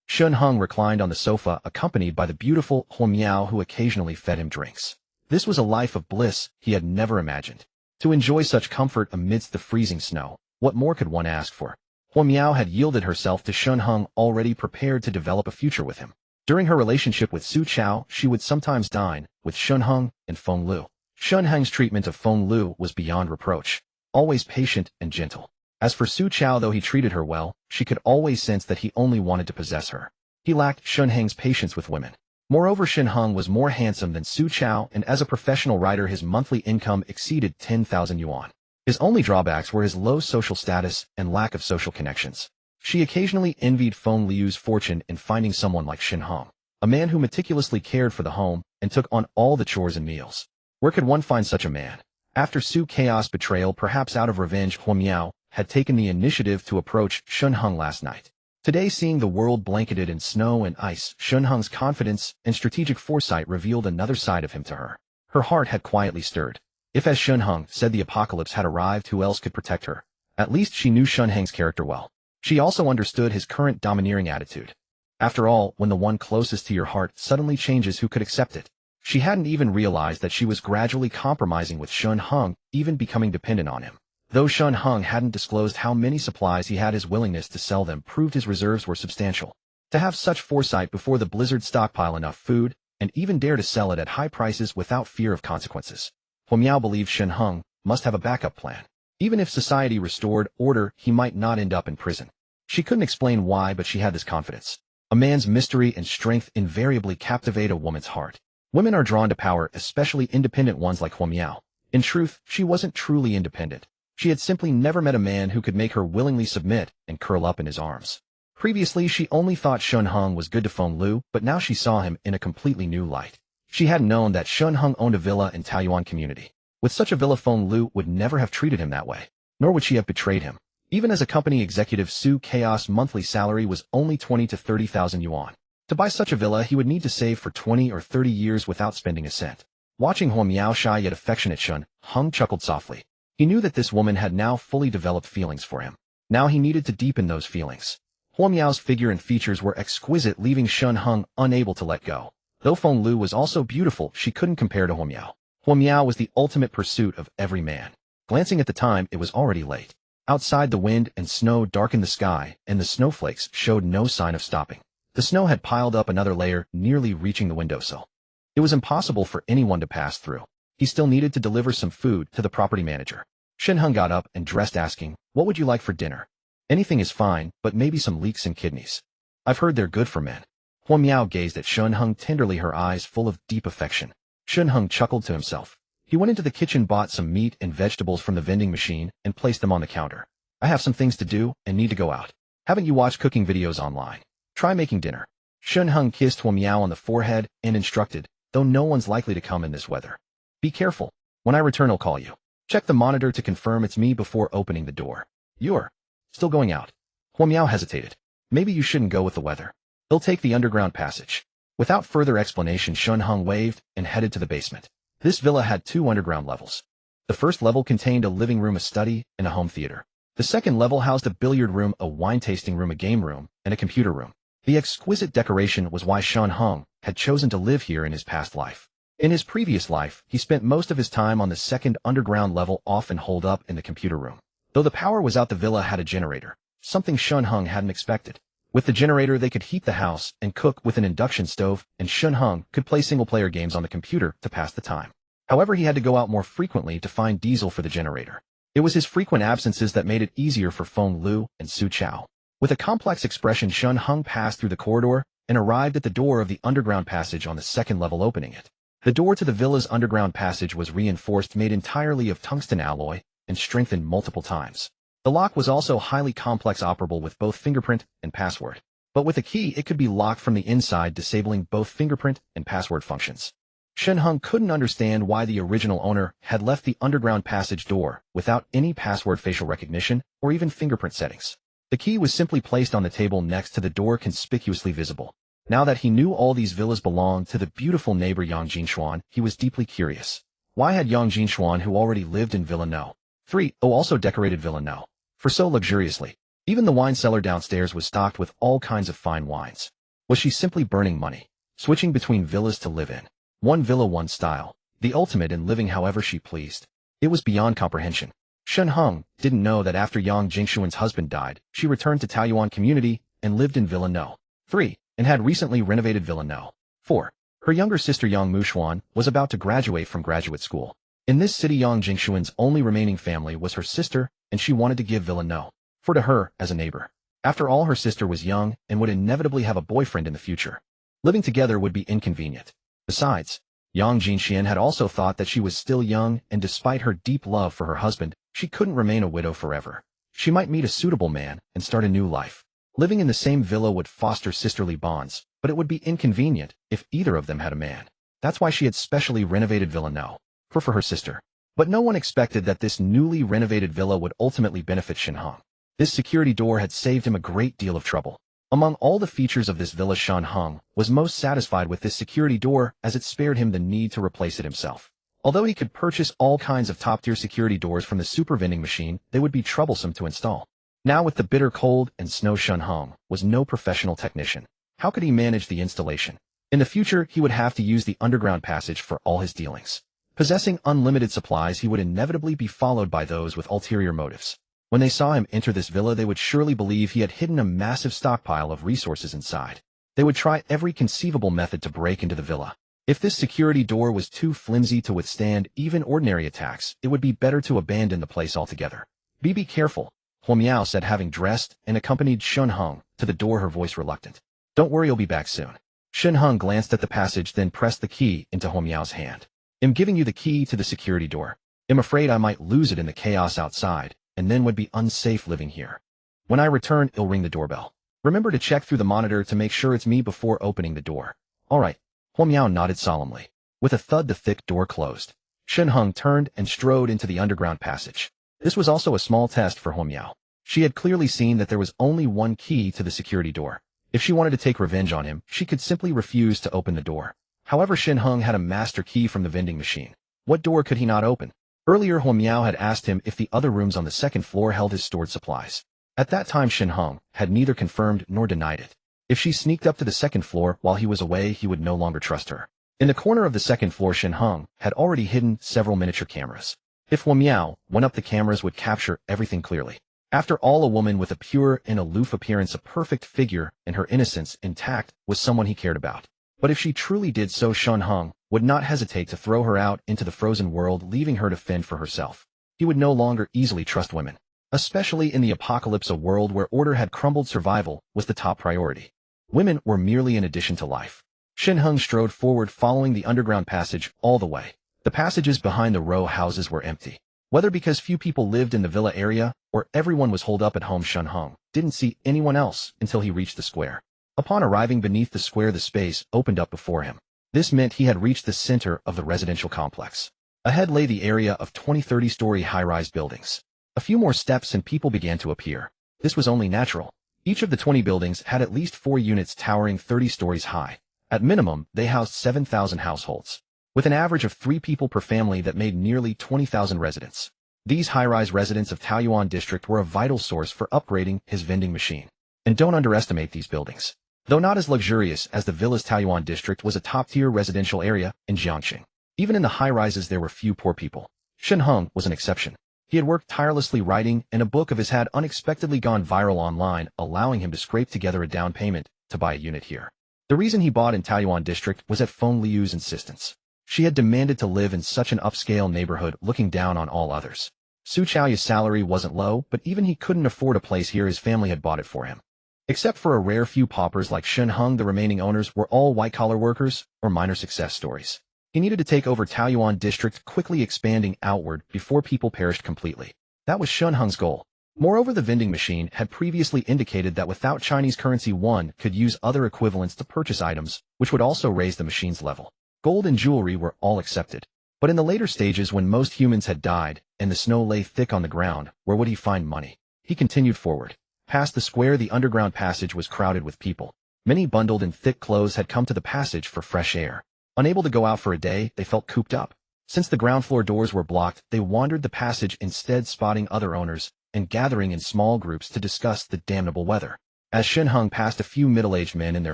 A: Shen Heng reclined on the sofa, accompanied by the beautiful Huo Miao, who occasionally fed him drinks. This was a life of bliss he had never imagined. To enjoy such comfort amidst the freezing snow, what more could one ask for? Huo Miao had yielded herself to Shen Heng, already prepared to develop a future with him. During her relationship with Su Chao, she would sometimes dine with Shen Heng and Feng Lu. Shen Heng's treatment of Feng Lu was beyond reproach, always patient and gentle. As for Su Chao, though he treated her well, she could always sense that he only wanted to possess her. He lacked Shen Heng's patience with women. Moreover, Shen Heng was more handsome than Su Chao, and as a professional writer, his monthly income exceeded 10,000 yuan. His only drawbacks were his low social status and lack of social connections. She occasionally envied Feng Liu's fortune in finding someone like Shen Heng, a man who meticulously cared for the home and took on all the chores and meals. Where could one find such a man? After Su Chaos' betrayal, perhaps out of revenge, Huo Miao had taken the initiative to approach Shen Heng last night. Today, seeing the world blanketed in snow and ice, Shen Heng's confidence and strategic foresight revealed another side of him to her. Her heart had quietly stirred. If, as Shen Heng said, the apocalypse had arrived, who else could protect her? At least she knew Shen Heng's character well. She also understood his current domineering attitude. After all, when the one closest to your heart suddenly changes, who could accept it? She hadn't even realized that she was gradually compromising with Shen Heng, even becoming dependent on him. Though Shen Heng hadn't disclosed how many supplies he had, his willingness to sell them proved his reserves were substantial. To have such foresight before the blizzard, stockpile enough food, and even dare to sell it at high prices without fear of consequences. Miao believed Shen Heng must have a backup plan. Even if society restored order, he might not end up in prison. She couldn't explain why, but she had this confidence. A man's mystery and strength invariably captivate a woman's heart. Women are drawn to power, especially independent ones like Miao. In truth, she wasn't truly independent. She had simply never met a man who could make her willingly submit and curl up in his arms. Previously, she only thought Shen Heng was good to Feng Lu, but now she saw him in a completely new light. She hadn't known that Shen Heng owned a villa in Taoyuan community. With such a villa, Feng Lu would never have treated him that way, nor would she have betrayed him. Even as a company executive, Su Chaos' monthly salary was only 20 to 30,000 yuan. To buy such a villa, he would need to save for 20 or 30 years without spending a cent. Watching Miao shy yet affectionate Shen Heng chuckled softly. He knew that this woman had now fully developed feelings for him. Now he needed to deepen those feelings. Miao's figure and features were exquisite, leaving Shen Heng unable to let go. Though Feng Lu was also beautiful, she couldn't compare to Miao. Miao was the ultimate pursuit of every man. Glancing at the time, it was already late. Outside, the wind and snow darkened the sky, and the snowflakes showed no sign of stopping. The snow had piled up another layer, nearly reaching the windowsill. It was impossible for anyone to pass through. He still needed to deliver some food to the property manager. Shen Heng got up and dressed, asking, "What would you like for dinner?" "Anything is fine, but maybe some leeks and kidneys. I've heard they're good for men." Miao gazed at Shen Heng tenderly, her eyes full of deep affection. Shen Heng chuckled to himself. He went into the kitchen, bought some meat and vegetables from the vending machine, and placed them on the counter. "I have some things to do and need to go out. Haven't you watched cooking videos online? Try making dinner." Shen Heng kissed Miao on the forehead and instructed, "Though no one's likely to come in this weather. Be careful. When I return, I'll call you. Check the monitor to confirm it's me before opening the door." "You're still going out?" Miao hesitated. "Maybe you shouldn't go with the weather. They'll take the underground passage." Without further explanation, Shen Heng waved and headed to the basement. This villa had 2 underground levels. The first level contained a living room, a study, and a home theater. The second level housed a billiard room, a wine tasting room, a game room, and a computer room. The exquisite decoration was why Shen Heng had chosen to live here in his past life. In his previous life, he spent most of his time on the second underground level, often holed up in the computer room. Though the power was out, the villa had a generator, something Shen Heng hadn't expected. With the generator, they could heat the house and cook with an induction stove, and Shen Heng could play single-player games on the computer to pass the time. However, he had to go out more frequently to find diesel for the generator. It was his frequent absences that made it easier for Feng Lu and Su Chao. With a complex expression, Shen Heng passed through the corridor and arrived at the door of the underground passage on the second level, opening it. The door to the villa's underground passage was reinforced, made entirely of tungsten alloy, and strengthened multiple times. The lock was also highly complex, operable with both fingerprint and password. But with a key, it could be locked from the inside, disabling both fingerprint and password functions. Shen Heng couldn't understand why the original owner had left the underground passage door without any password, facial recognition, or even fingerprint settings. The key was simply placed on the table next to the door, conspicuously visible. Now that he knew all these villas belonged to the beautiful neighbor Yang Jinshuan, he was deeply curious. Why had Yang Jinshuan, who already lived in Villa No. 3, also decorated Villa No. 4 so luxuriously? Even the wine cellar downstairs was stocked with all kinds of fine wines. Was she simply burning money, switching between villas to live in? One villa, one style, the ultimate in living however she pleased. It was beyond comprehension. Shen Heng didn't know that after Yang Jingshuan's husband died, she returned to Taoyuan community and lived in Villa No. 3, and had recently renovated Villa No. 4. Her younger sister Yang Mushuan was about to graduate from graduate school. In this city, Yang Jingshuan's only remaining family was her sister, and she wanted to give Villa No. 4 to her as a neighbor. After all, her sister was young and would inevitably have a boyfriend in the future. Living together would be inconvenient. Besides, Yang Jinxian had also thought that she was still young, and despite her deep love for her husband, she couldn't remain a widow forever. She might meet a suitable man and start a new life. Living in the same villa would foster sisterly bonds, but it would be inconvenient if either of them had a man. That's why she had specially renovated Villa No. 4 for her sister. But no one expected that this newly renovated villa would ultimately benefit Shen Heng. This security door had saved him a great deal of trouble. Among all the features of this villa, Shen Heng was most satisfied with this security door, as it spared him the need to replace it himself. Although he could purchase all kinds of top-tier security doors from the super vending machine, they would be troublesome to install. Now with the bitter cold and snow, Shen Heng was no professional technician. How could he manage the installation? In the future, he would have to use the underground passage for all his dealings. Possessing unlimited supplies, he would inevitably be followed by those with ulterior motives. When they saw him enter this villa, they would surely believe he had hidden a massive stockpile of resources inside. They would try every conceivable method to break into the villa. If this security door was too flimsy to withstand even ordinary attacks, it would be better to abandon the place altogether. Be careful, Huo Miao said, having dressed and accompanied Shen Heng to the door, her voice reluctant. Don't worry, you'll be back soon. Shen Heng glanced at the passage, then pressed the key into Huo Miao's hand. I'm giving you the key to the security door. I'm afraid I might lose it in the chaos outside, and then would be unsafe living here. When I return, I'll ring the doorbell. Remember to check through the monitor to make sure it's me before opening the door. All right. Huo Miao nodded solemnly. With a thud, the thick door closed. Shen Heng turned and strode into the underground passage. This was also a small test for Huo Miao. She had clearly seen that there was only one key to the security door. If she wanted to take revenge on him, she could simply refuse to open the door. However, Shen Heng had a master key from the vending machine. What door could he not open? Earlier, Huo Miao had asked him if the other rooms on the second floor held his stored supplies. At that time, Shen Heng had neither confirmed nor denied it. If she sneaked up to the second floor while he was away, he would no longer trust her. In the corner of the second floor, Shen Heng had already hidden several miniature cameras. If Huo Miao went up, the cameras would capture everything clearly. After all, a woman with a pure and aloof appearance, a perfect figure, and her innocence intact was someone he cared about. But if she truly did so, Shen Heng would not hesitate to throw her out into the frozen world, leaving her to fend for herself. He would no longer easily trust women. Especially in the apocalypse, a world where order had crumbled, survival was the top priority. Women were merely an addition to life. Shen Heng strode forward, following the underground passage all the way. The passages behind the row houses were empty. Whether because few people lived in the villa area or everyone was holed up at home, Shen Heng didn't see anyone else until he reached the square. Upon arriving beneath the square, the space opened up before him. This meant he had reached the center of the residential complex. Ahead lay the area of 20-30-story high-rise buildings. A few more steps and people began to appear. This was only natural. Each of the 20 buildings had at least 4 units towering 30 stories high. At minimum, they housed 7,000 households. With an average of 3 people per family, that made nearly 20,000 residents. These high-rise residents of Taoyuan district were a vital source for upgrading his vending machine. And don't underestimate these buildings. Though not as luxurious as the villas, Taoyuan district was a top-tier residential area in Jiangxing. Even in the high-rises, there were few poor people. Shen Heng was an exception. He had worked tirelessly writing, and a book of his had unexpectedly gone viral online, allowing him to scrape together a down payment to buy a unit here. The reason he bought in Taoyuan district was at Feng Liu's insistence. She had demanded to live in such an upscale neighborhood, looking down on all others. Su Chaoyu's salary wasn't low, but even he couldn't afford a place here. His family had bought it for him. Except for a rare few paupers like Shen Heng, the remaining owners were all white-collar workers or minor success stories. He needed to take over Taoyuan district, quickly expanding outward before people perished completely. That was Shen Heng's goal. Moreover, the vending machine had previously indicated that without Chinese currency, one could use other equivalents to purchase items, which would also raise the machine's level. Gold and jewelry were all accepted. But in the later stages, when most humans had died and the snow lay thick on the ground, where would he find money? He continued forward. Past the square, the underground passage was crowded with people. Many bundled in thick clothes had come to the passage for fresh air. Unable to go out for a day, they felt cooped up. Since the ground floor doors were blocked, they wandered the passage, instead spotting other owners and gathering in small groups to discuss the damnable weather. As Shen Heng passed a few middle-aged men in their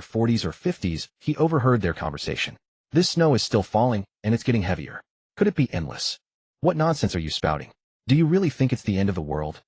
A: 40s or 50s, he overheard their conversation. This snow is still falling, and it's getting heavier. Could it be endless? What nonsense are you spouting? Do you really think it's the end of the world?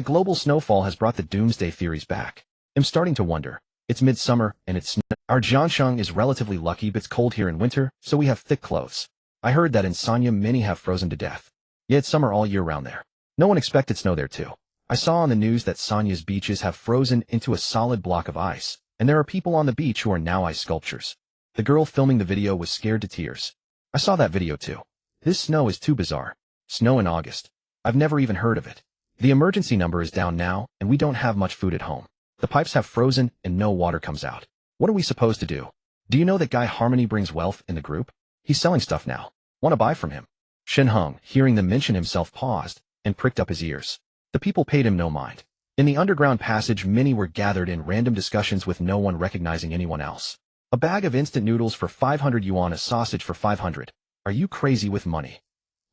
A: Global snowfall has brought the doomsday theories back. I'm starting to wonder. It's midsummer, and it's snow. Our Jiangxing is relatively lucky, but it's cold here in winter, so we have thick clothes. I heard that in Sanya many have frozen to death. Yet it's summer all year round there. No one expected snow there too. I saw on the news that Sanya's beaches have frozen into a solid block of ice, and there are people on the beach who are now ice sculptures. The girl filming the video was scared to tears. I saw that video too. This snow is too bizarre. Snow in August. I've never even heard of it. The emergency number is down now, and we don't have much food at home. The pipes have frozen, and no water comes out. What are we supposed to do? Do you know that guy Harmony brings wealth in the group? He's selling stuff now. Want to buy from him? Shen Heng, hearing them mention himself, paused and pricked up his ears. The people paid him no mind. In the underground passage, many were gathered in random discussions with no one recognizing anyone else. A bag of instant noodles for 500 yuan, a sausage for 500. Are you crazy with money?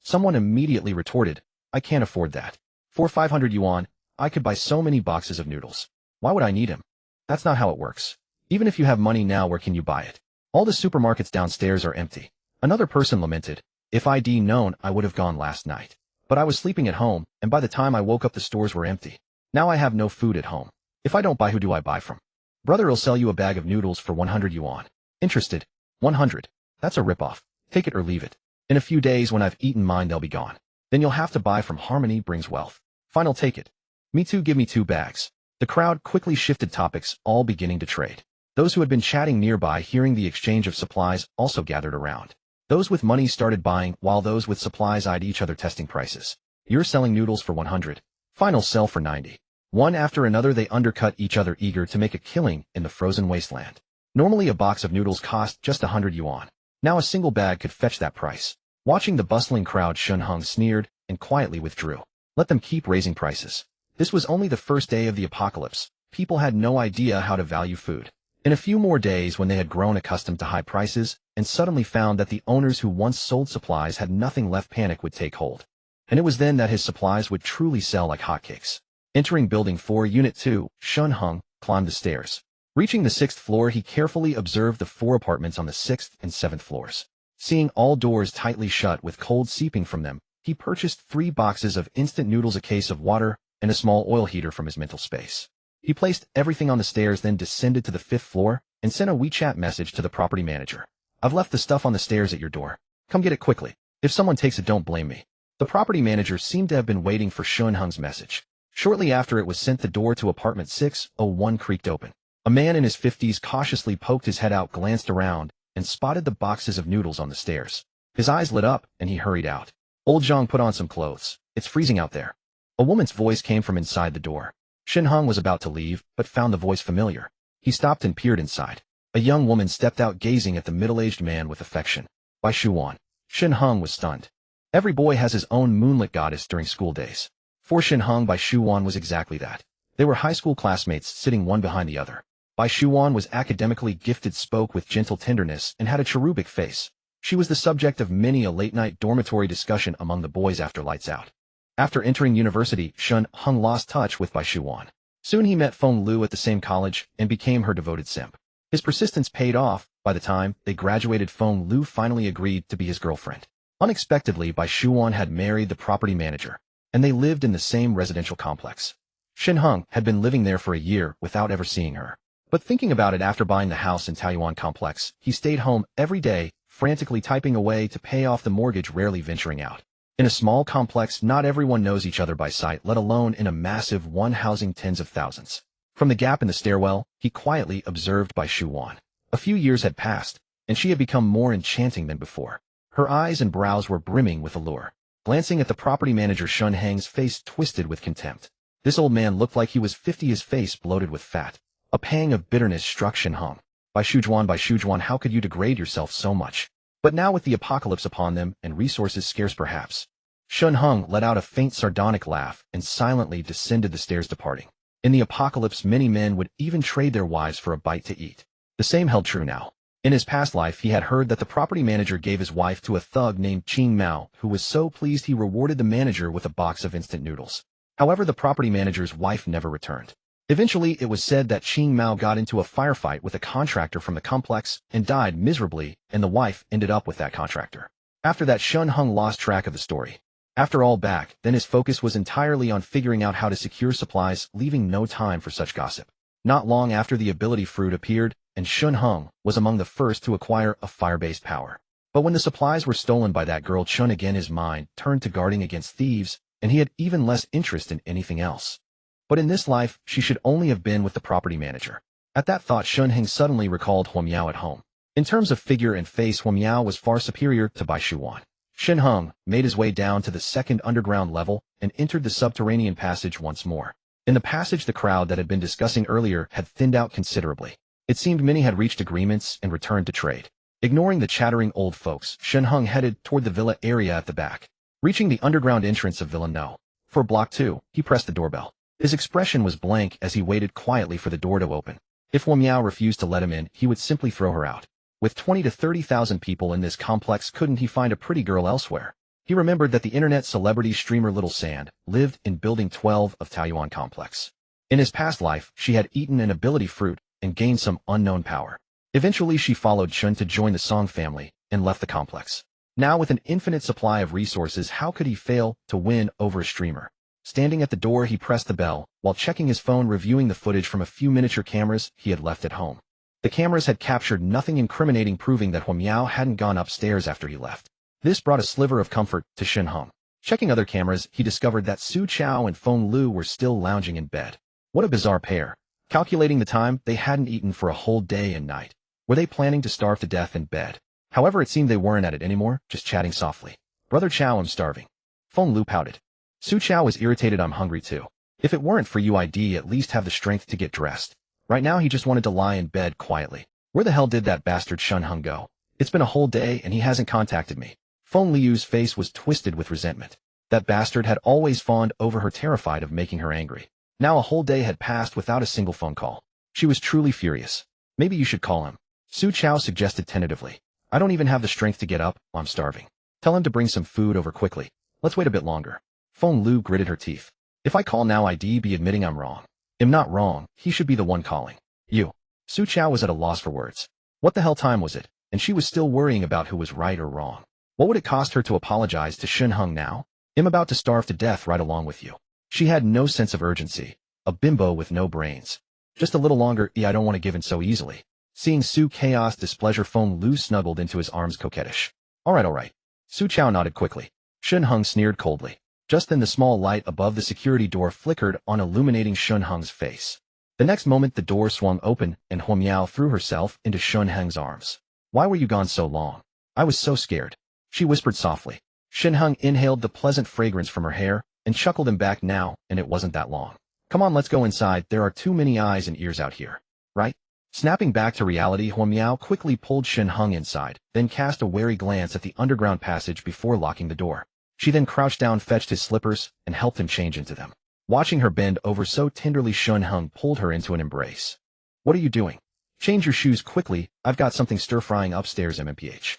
A: Someone immediately retorted, I can't afford that. For 500 yuan, I could buy so many boxes of noodles. Why would I need him? That's not how it works. Even if you have money now, where can you buy it? All the supermarkets downstairs are empty. Another person lamented, if I'd known, I would have gone last night. But I was sleeping at home, and by the time I woke up the stores were empty. Now I have no food at home. If I don't buy, who do I buy from? Brother will sell you a bag of noodles for 100 yuan. Interested? 100. That's a ripoff. Take it or leave it. In a few days when I've eaten mine they'll be gone. Then you'll have to buy from Harmony Brings Wealth. Fine, I'll take it. Me too, give me 2 bags. The crowd quickly shifted topics, all beginning to trade. Those who had been chatting nearby hearing the exchange of supplies also gathered around. Those with money started buying, while those with supplies eyed each other testing prices. You're selling noodles for 100. Fine, I'll sell for 90. One after another they undercut each other, eager to make a killing in the frozen wasteland. Normally a box of noodles cost just 100 yuan. Now a single bag could fetch that price. Watching the bustling crowd, Shen Heng sneered and quietly withdrew. Let them keep raising prices. This was only the first day of the apocalypse. People had no idea how to value food. In a few more days, when they had grown accustomed to high prices and suddenly found that the owners who once sold supplies had nothing left, panic would take hold. And it was then that his supplies would truly sell like hotcakes. Entering Building 4, Unit 2, Shen Heng climbed the stairs. Reaching the 6th floor, he carefully observed the 4 apartments on the 6th and 7th floors. Seeing all doors tightly shut with cold seeping from them, he purchased 3 boxes of instant noodles, a case of water, and a small oil heater from his mental space. He placed everything on the stairs, then descended to the 5th floor and sent a WeChat message to the property manager. I've left the stuff on the stairs at your door. Come get it quickly. If someone takes it, don't blame me. The property manager seemed to have been waiting for Shen Heng's message. Shortly after it was sent, the door to apartment 601 creaked open. A man in his 50s cautiously poked his head out, glanced around, and spotted the boxes of noodles on the stairs. His eyes lit up, and he hurried out. Old Zhang, put on some clothes. It's freezing out there. A woman's voice came from inside the door. Shen Heng was about to leave, but found the voice familiar. He stopped and peered inside. A young woman stepped out, gazing at the middle-aged man with affection. By Shuwan. Shen Heng was stunned. Every boy has his own moonlit goddess during school days. For Shen Heng, Bai Shuwan was exactly that. They were high school classmates, sitting one behind the other. Bai Shuwan was academically gifted, spoke with gentle tenderness, and had a cherubic face. She was the subject of many a late-night dormitory discussion among the boys after lights out. After entering university, Shen Heng lost touch with Bai Shuwan. Soon he met Feng Lu at the same college and became her devoted simp. His persistence paid off. By the time they graduated, Feng Lu finally agreed to be his girlfriend. Unexpectedly, Bai Shuwan had married the property manager, and they lived in the same residential complex. Shen Heng had been living there for a year without ever seeing her. But thinking about it, after buying the house in Taoyuan complex, he stayed home every day, frantically typing away to pay off the mortgage, rarely venturing out. In a small complex, not everyone knows each other by sight, let alone in a massive one housing tens of thousands. From the gap in the stairwell, he quietly observed Bai Shuwan. A few years had passed, and she had become more enchanting than before. Her eyes and brows were brimming with allure. Glancing at the property manager, Shen Heng's face twisted with contempt. This old man looked like he was 50, his face bloated with fat. A pang of bitterness struck Shen Heng. Bai Shujuan, how could you degrade yourself so much? But now, with the apocalypse upon them and resources scarce perhaps. Shen Heng let out a faint sardonic laugh and silently descended the stairs, departing. In the apocalypse, many men would even trade their wives for a bite to eat. The same held true now. In his past life, he had heard that the property manager gave his wife to a thug named Qing Mao, who was so pleased he rewarded the manager with a box of instant noodles. However, the property manager's wife never returned. Eventually, it was said that Qing Mao got into a firefight with a contractor from the complex and died miserably, and the wife ended up with that contractor. After that, Shen Heng lost track of the story. After all back, then his focus was entirely on figuring out how to secure supplies, leaving no time for such gossip. Not long after, the ability fruit appeared, and Shen Heng was among the first to acquire a fire-based power. But when the supplies were stolen by that girl Chun, again his mind turned to guarding against thieves, and he had even less interest in anything else. But in this life, she should only have been with the property manager. At that thought, Shen Heng suddenly recalled Huo Miao at home. In terms of figure and face, Huo Miao was far superior to Bai Shuwan. Shen Heng made his way down to the second underground level and entered the subterranean passage once more. In the passage, the crowd that had been discussing earlier had thinned out considerably. It seemed many had reached agreements and returned to trade. Ignoring the chattering old folks, Shen Heng headed toward the villa area at the back. Reaching the underground entrance of Villa No. For Block 2, he pressed the doorbell. His expression was blank as he waited quietly for the door to open. If Huo Miao refused to let him in, he would simply throw her out. With 20 to 30,000 people in this complex, couldn't he find a pretty girl elsewhere? He remembered that the internet celebrity streamer Little Sand lived in Building 12 of Taoyuan Complex. In his past life, she had eaten an ability fruit and gained some unknown power. Eventually, she followed Chun to join the Song family and left the complex. Now, with an infinite supply of resources, how could he fail to win over a streamer? Standing at the door, he pressed the bell, while checking his phone, reviewing the footage from a few miniature cameras he had left at home. The cameras had captured nothing incriminating, proving that Hua Miao hadn't gone upstairs after he left. This brought a sliver of comfort to Shen Heng. Checking other cameras, he discovered that Su Chao and Feng Lu were still lounging in bed. What a bizarre pair. Calculating the time, they hadn't eaten for a whole day and night. Were they planning to starve to death in bed? However, it seemed they weren't at it anymore, just chatting softly. Brother Chao, I'm starving. Feng Lu pouted. Su Chao was irritated. I'm hungry too. If it weren't for you, I'd at least have the strength to get dressed. Right now, he just wanted to lie in bed quietly. Where the hell did that bastard Shen Heng go? It's been a whole day and he hasn't contacted me. Feng Liu's face was twisted with resentment. That bastard had always fawned over her, terrified of making her angry. Now a whole day had passed without a single phone call. She was truly furious. Maybe you should call him. Su Chao suggested tentatively. I don't even have the strength to get up. I'm starving. Tell him to bring some food over quickly. Let's wait a bit longer. Feng Lu gritted her teeth. If I call now, I'd be admitting I'm wrong. I'm not wrong. He should be the one calling. You. Su Chao was at a loss for words. What the hell time was it? And she was still worrying about who was right or wrong. What would it cost her to apologize to Shen Heng now? I'm about to starve to death right along with you. She had no sense of urgency. A bimbo with no brains. Just a little longer. I don't want to give in so easily. Seeing Su Chaos displeasure, Feng Lu snuggled into his arms, coquettish. All right. Su Chao nodded quickly. Shen Heng sneered coldly. Just then the small light above the security door flickered on, illuminating Shen Heng's face. The next moment the door swung open and Hua Miao threw herself into Shen Heng's arms. Why were you gone so long? I was so scared. She whispered softly. Shen Heng inhaled the pleasant fragrance from her hair and chuckled him back. Now, and it wasn't that long. Come on, let's go inside. There are too many eyes and ears out here. Right? Snapping back to reality, Hua Miao quickly pulled Shen Heng inside, then cast a wary glance at the underground passage before locking the door. She then crouched down, fetched his slippers, and helped him change into them. Watching her bend over so tenderly, Shen Heng pulled her into an embrace. What are you doing? Change your shoes quickly. I've got something stir-frying upstairs. MMPH.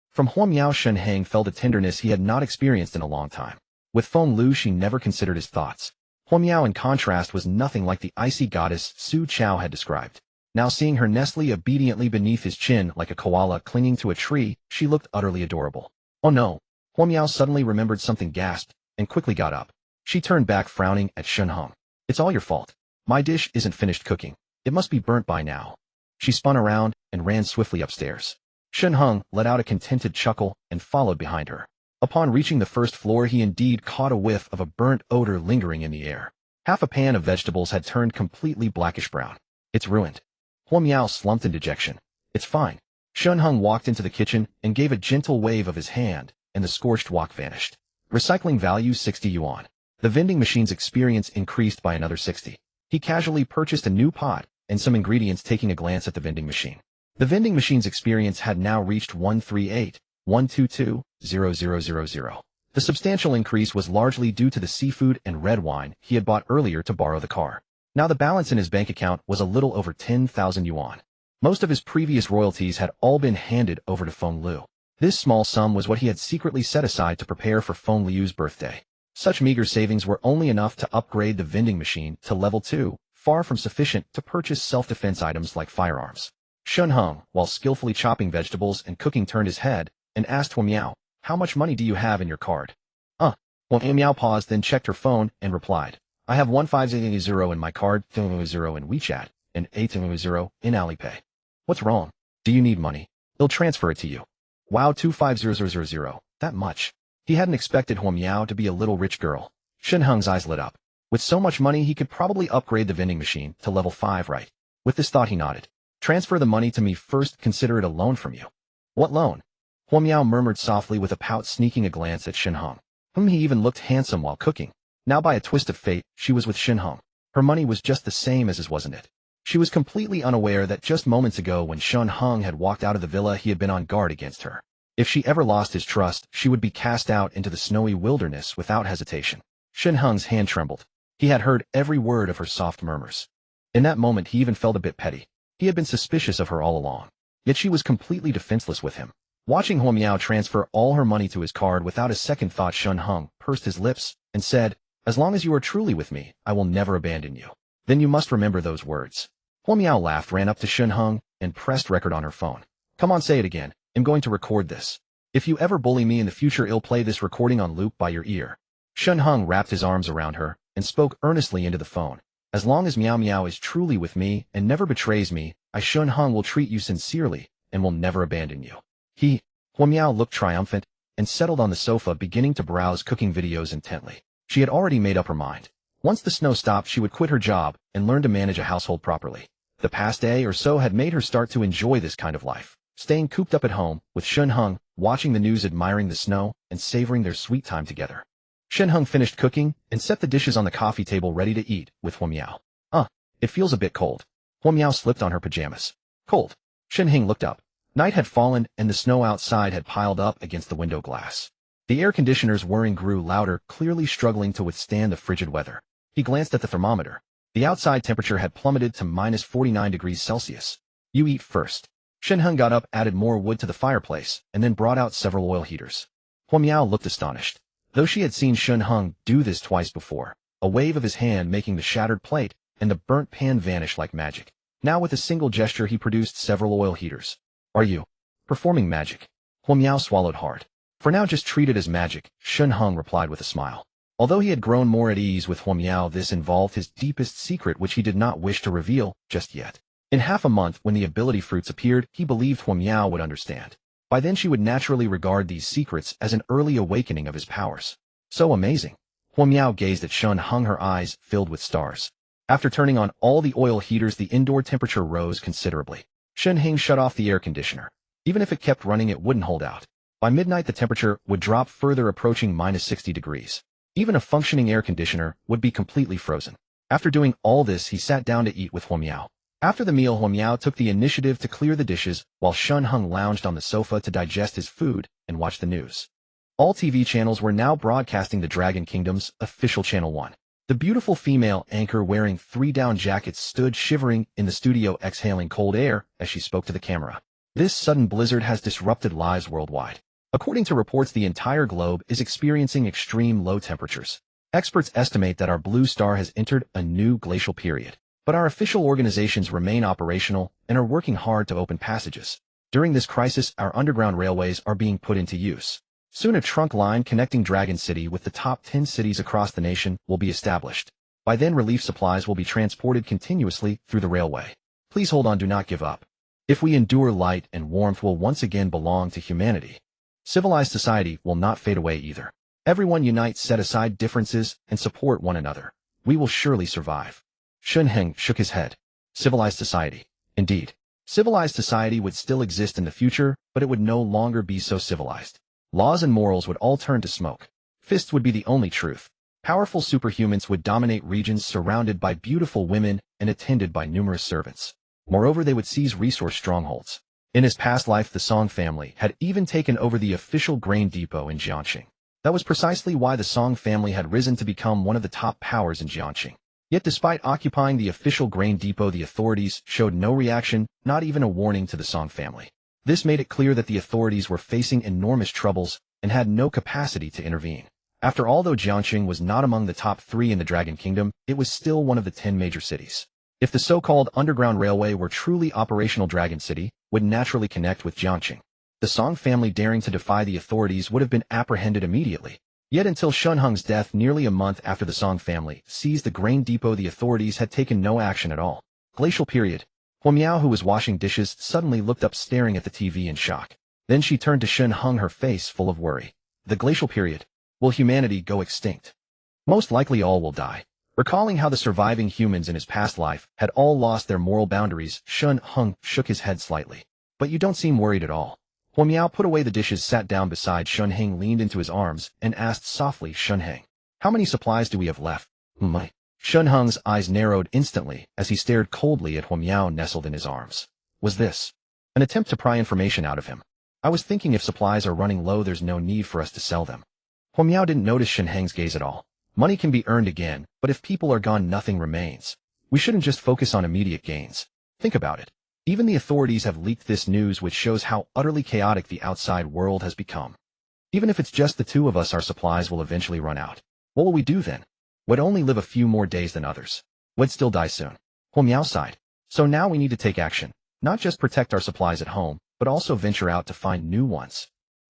A: From Hua Miao, Shen Heng felt a tenderness he had not experienced in a long time. With Feng Lu, she never considered his thoughts. Hua Miao, in contrast, was nothing like the icy goddess Su Chao had described. Now seeing her nestle obediently beneath his chin like a koala clinging to a tree, she looked utterly adorable. Oh no! Hua Miao suddenly remembered something, gasped, and quickly got up. She turned back, frowning at Shen Heng. It's all your fault. My dish isn't finished cooking. It must be burnt by now. She spun around and ran swiftly upstairs. Shen Heng let out a contented chuckle and followed behind her. Upon reaching the first floor, he indeed caught a whiff of a burnt odor lingering in the air. Half a pan of vegetables had turned completely blackish-brown. It's ruined. Hua Miao slumped in dejection. It's fine. Shen Heng walked into the kitchen and gave a gentle wave of his hand, and the scorched wok vanished. Recycling value 60 yuan. The vending machine's experience increased by another 60. He casually purchased a new pot and some ingredients, taking a glance at the vending machine. The vending machine's experience had now reached 138,122,0000. The substantial increase was largely due to the seafood and red wine he had bought earlier to borrow the car. Now the balance in his bank account was a little over 10,000 yuan. Most of his previous royalties had all been handed over to Feng Lu. This small sum was what he had secretly set aside to prepare for Feng Liu's birthday. Such meager savings were only enough to upgrade the vending machine to level 2, far from sufficient to purchase self-defense items like firearms. Shen Heng, while skillfully chopping vegetables and cooking, turned his head and asked Hua Miao, how much money do you have in your card? Hua Miao paused, then checked her phone and replied, I have 1500 in my card, 0 in WeChat, and 800 in Alipay. What's wrong? Do you need money? They'll transfer it to you. Wow, 250000. That much. He hadn't expected Hua Miao to be a little rich girl. Shen Heng's eyes lit up. With so much money, he could probably upgrade the vending machine to level 5, right? With this thought, he nodded. Transfer the money to me first. Consider it a loan from you. What loan? Hua Miao murmured softly with a pout, sneaking a glance at Shen Heng, whom he even looked handsome while cooking. Now by a twist of fate, she was with Shen Heng. Her money was just the same as his, wasn't it? She was completely unaware that just moments ago when Shen Heng had walked out of the villa, he had been on guard against her. If she ever lost his trust, she would be cast out into the snowy wilderness without hesitation. Shen Heng's hand trembled. He had heard every word of her soft murmurs. In that moment, he even felt a bit petty. He had been suspicious of her all along. Yet she was completely defenseless with him. Watching Hua Miao transfer all her money to his card without a second thought, Shen Heng pursed his lips and said, as long as you are truly with me, I will never abandon you. Then you must remember those words. Hua Miao laughed, ran up to Shen Heng, and pressed record on her phone. Come on, say it again. I'm going to record this. If you ever bully me in the future, I'll play this recording on loop by your ear. Shen Heng wrapped his arms around her and spoke earnestly into the phone. As long as Miao Miao is truly with me and never betrays me, Shen Heng will treat you sincerely and will never abandon you. Huo Miao looked triumphant and settled on the sofa, beginning to browse cooking videos intently. She had already made up her mind. Once the snow stopped, she would quit her job and learn to manage a household properly. The past day or so had made her start to enjoy this kind of life, staying cooped up at home with Shen Heng, watching the news, admiring the snow, and savoring their sweet time together. Shen Heng finished cooking and set the dishes on the coffee table ready to eat with Huo Miao. It feels a bit cold. Huo Miao slipped on her pajamas. Cold. Shen Heng looked up. Night had fallen and the snow outside had piled up against the window glass. The air conditioner's whirring grew louder, clearly struggling to withstand the frigid weather. He glanced at the thermometer. The outside temperature had plummeted to minus 49 degrees Celsius. You eat first. Shen Heng got up, added more wood to the fireplace, and then brought out several oil heaters. Huo Miao looked astonished. Though she had seen Shen Heng do this twice before, a wave of his hand making the shattered plate and the burnt pan vanish like magic. Now with a single gesture he produced several oil heaters. Are you performing magic? Huo Miao swallowed hard. For now, just treat it as magic, Shen Heng replied with a smile. Although he had grown more at ease with Huo Miao, this involved his deepest secret which he did not wish to reveal just yet. In half a month, when the ability fruits appeared, he believed Huo Miao would understand. By then she would naturally regard these secrets as an early awakening of his powers. So amazing. Huo Miao gazed at Shen Heng, her eyes filled with stars. After turning on all the oil heaters, the indoor temperature rose considerably. Shen Heng shut off the air conditioner. Even if it kept running, it wouldn't hold out. By midnight, the temperature would drop further, approaching minus 60 degrees. Even a functioning air conditioner would be completely frozen. After doing all this, he sat down to eat with Huo Miao. After the meal, Huo Miao took the initiative to clear the dishes, while Shen Heng lounged on the sofa to digest his food and watch the news. All TV channels were now broadcasting the Dragon Kingdom's official Channel 1. The beautiful female anchor wearing 3 down jackets stood shivering in the studio, exhaling cold air as she spoke to the camera. This sudden blizzard has disrupted lives worldwide. According to reports, the entire globe is experiencing extreme low temperatures. Experts estimate that our blue star has entered a new glacial period. But our official organizations remain operational and are working hard to open passages. During this crisis, our underground railways are being put into use. Soon a trunk line connecting Dragon City with the top 10 cities across the nation will be established. By then, relief supplies will be transported continuously through the railway. Please hold on, do not give up. If we endure, light and warmth will once again belong to humanity. Civilized society will not fade away either. Everyone unite, set aside differences, and support one another. We will surely survive. Shen Heng shook his head. Civilized society. Indeed. Civilized society would still exist in the future, but it would no longer be so civilized. Laws and morals would all turn to smoke. Fists would be the only truth. Powerful superhumans would dominate regions surrounded by beautiful women and attended by numerous servants. Moreover, they would seize resource strongholds. In his past life, the Song family had even taken over the official grain depot in Jiangxing. That was precisely why the Song family had risen to become one of the top powers in Jiangxing. Yet despite occupying the official grain depot, the authorities showed no reaction, not even a warning to the Song family. This made it clear that the authorities were facing enormous troubles and had no capacity to intervene. After all, though Jiangxing was not among the top 3 in the Dragon Kingdom, it was still one of the 10 major cities. If the so-called underground railway were truly operational, Dragon City would naturally connect with Jiangxing. The Song family daring to defy the authorities would have been apprehended immediately. Yet until Shen Heng's death nearly a month after the Song family seized the grain depot, the authorities had taken no action at all. Glacial period. Huo Miao, who was washing dishes, suddenly looked up, staring at the TV in shock. Then she turned to Shen Heng, her face full of worry. The glacial period. Will humanity go extinct? Most likely all will die. Recalling how the surviving humans in his past life had all lost their moral boundaries, Shen Heng shook his head slightly. But you don't seem worried at all. Huo Miao put away the dishes, sat down beside Shen Heng, leaned into his arms, and asked softly, Shen Heng, how many supplies do we have left? Shen Heng's eyes narrowed instantly as he stared coldly at Huo Miao nestled in his arms. Was this an attempt to pry information out of him? I was thinking, if supplies are running low, there's no need for us to sell them. Huo Miao didn't notice Shen Heng's gaze at all. Money can be earned again, but if people are gone, nothing remains. We shouldn't just focus on immediate gains. Think about it. Even the authorities have leaked this news, which shows how utterly chaotic the outside world has become. Even if it's just the 2 of us, our supplies will eventually run out. What will we do then? We'd only live a few more days than others. We'd still die soon. Huo Miao sighed. So now we need to take action. Not just protect our supplies at home, but also venture out to find new ones.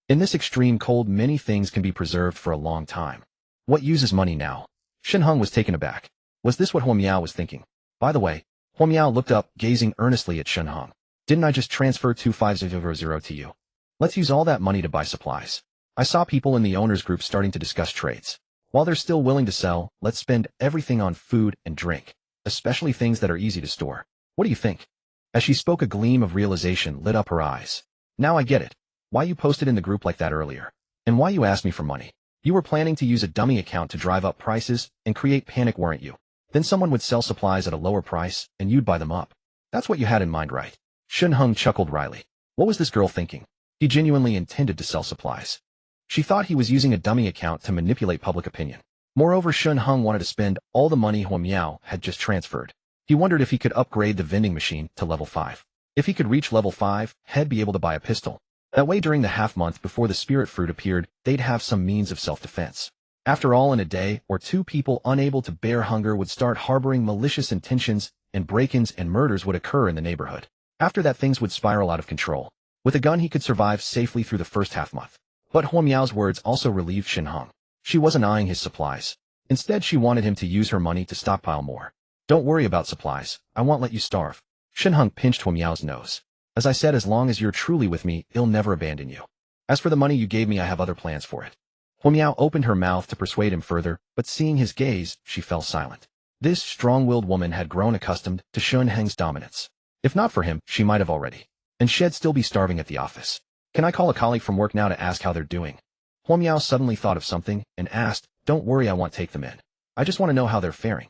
A: In this extreme cold, many things can be preserved for a long time. What uses money now? Shen Heng was taken aback. Was this what Huo Miao was thinking? By the way, Huo Miao looked up, gazing earnestly at Shen Heng. Didn't I just transfer 2500 to you? Let's use all that money to buy supplies. I saw people in the owners group starting to discuss trades. While they're still willing to sell, let's spend everything on food and drink, especially things that are easy to store. What do you think? As she spoke, a gleam of realization lit up her eyes. Now I get it. Why you posted in the group like that earlier. And why you asked me for money. You were planning to use a dummy account to drive up prices and create panic, weren't you? Then someone would sell supplies at a lower price, and you'd buy them up. That's what you had in mind, right? Shen Heng chuckled wryly. What was this girl thinking? He genuinely intended to sell supplies. She thought he was using a dummy account to manipulate public opinion. Moreover, Shen Heng wanted to spend all the money Huo Miao had just transferred. He wondered if he could upgrade the vending machine to level 5. If he could reach level 5, he'd be able to buy a pistol. That way, during the half-month before the spirit fruit appeared, they'd have some means of self-defense. After all, in a day or two, people unable to bear hunger would start harboring malicious intentions, and break-ins and murders would occur in the neighborhood. After that, things would spiral out of control. With a gun, he could survive safely through the first half-month. But Huo Miao's words also relieved Shen Heng. She wasn't eyeing his supplies. Instead, she wanted him to use her money to stockpile more. Don't worry about supplies. I won't let you starve. Shen Heng pinched Huo Miao's nose. As I said, as long as you're truly with me, I'll never abandon you. As for the money you gave me, I have other plans for it. Huo Miao opened her mouth to persuade him further, but seeing his gaze, she fell silent. This strong-willed woman had grown accustomed to Shen Heng's dominance. If not for him, she might have already. And she'd still be starving at the office. Can I call a colleague from work now to ask how they're doing? Huo Miao suddenly thought of something and asked, Don't worry, I won't take them in. I just want to know how they're faring.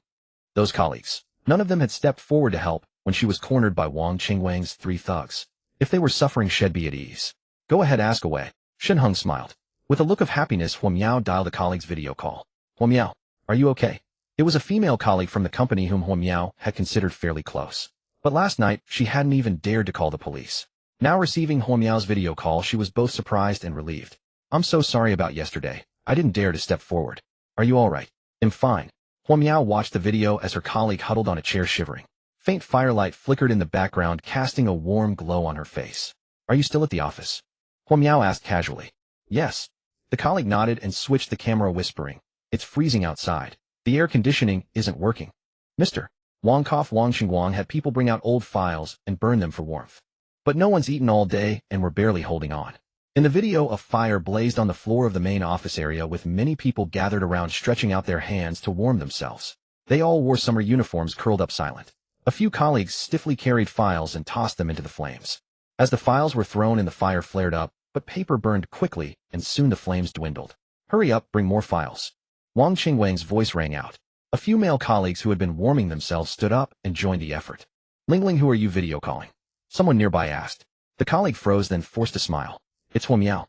A: Those colleagues. None of them had stepped forward to help when she was cornered by Wang Qingwang's 3 thugs. If they were suffering, she'd be at ease. Go ahead, ask away. Shen Heng smiled. With a look of happiness, Huo Miao dialed a colleague's video call. Huo Miao, are you okay? It was a female colleague from the company whom Huo Miao had considered fairly close. But last night, she hadn't even dared to call the police. Now receiving Huo Miao's video call, she was both surprised and relieved. I'm so sorry about yesterday. I didn't dare to step forward. Are you all right? I'm fine. Huo Miao watched the video as her colleague huddled on a chair shivering. Faint firelight flickered in the background, casting a warm glow on her face. Are you still at the office? Huo Miao asked casually. Yes. The colleague nodded and switched the camera, whispering. It's freezing outside. The air conditioning isn't working. Mr. Wang Xingguang had people bring out old files and burn them for warmth. But no one's eaten all day, and we're barely holding on. In the video, a fire blazed on the floor of the main office area, with many people gathered around, stretching out their hands to warm themselves. They all wore summer uniforms, curled up silent. A few colleagues stiffly carried files and tossed them into the flames. As the files were thrown in, the fire flared up, but paper burned quickly, and soon the flames dwindled. Hurry up, bring more files. Wang Qingwang's voice rang out. A few male colleagues who had been warming themselves stood up and joined the effort. Lingling, who are you video calling? Someone nearby asked. The colleague froze, then forced a smile. It's Huo Miao.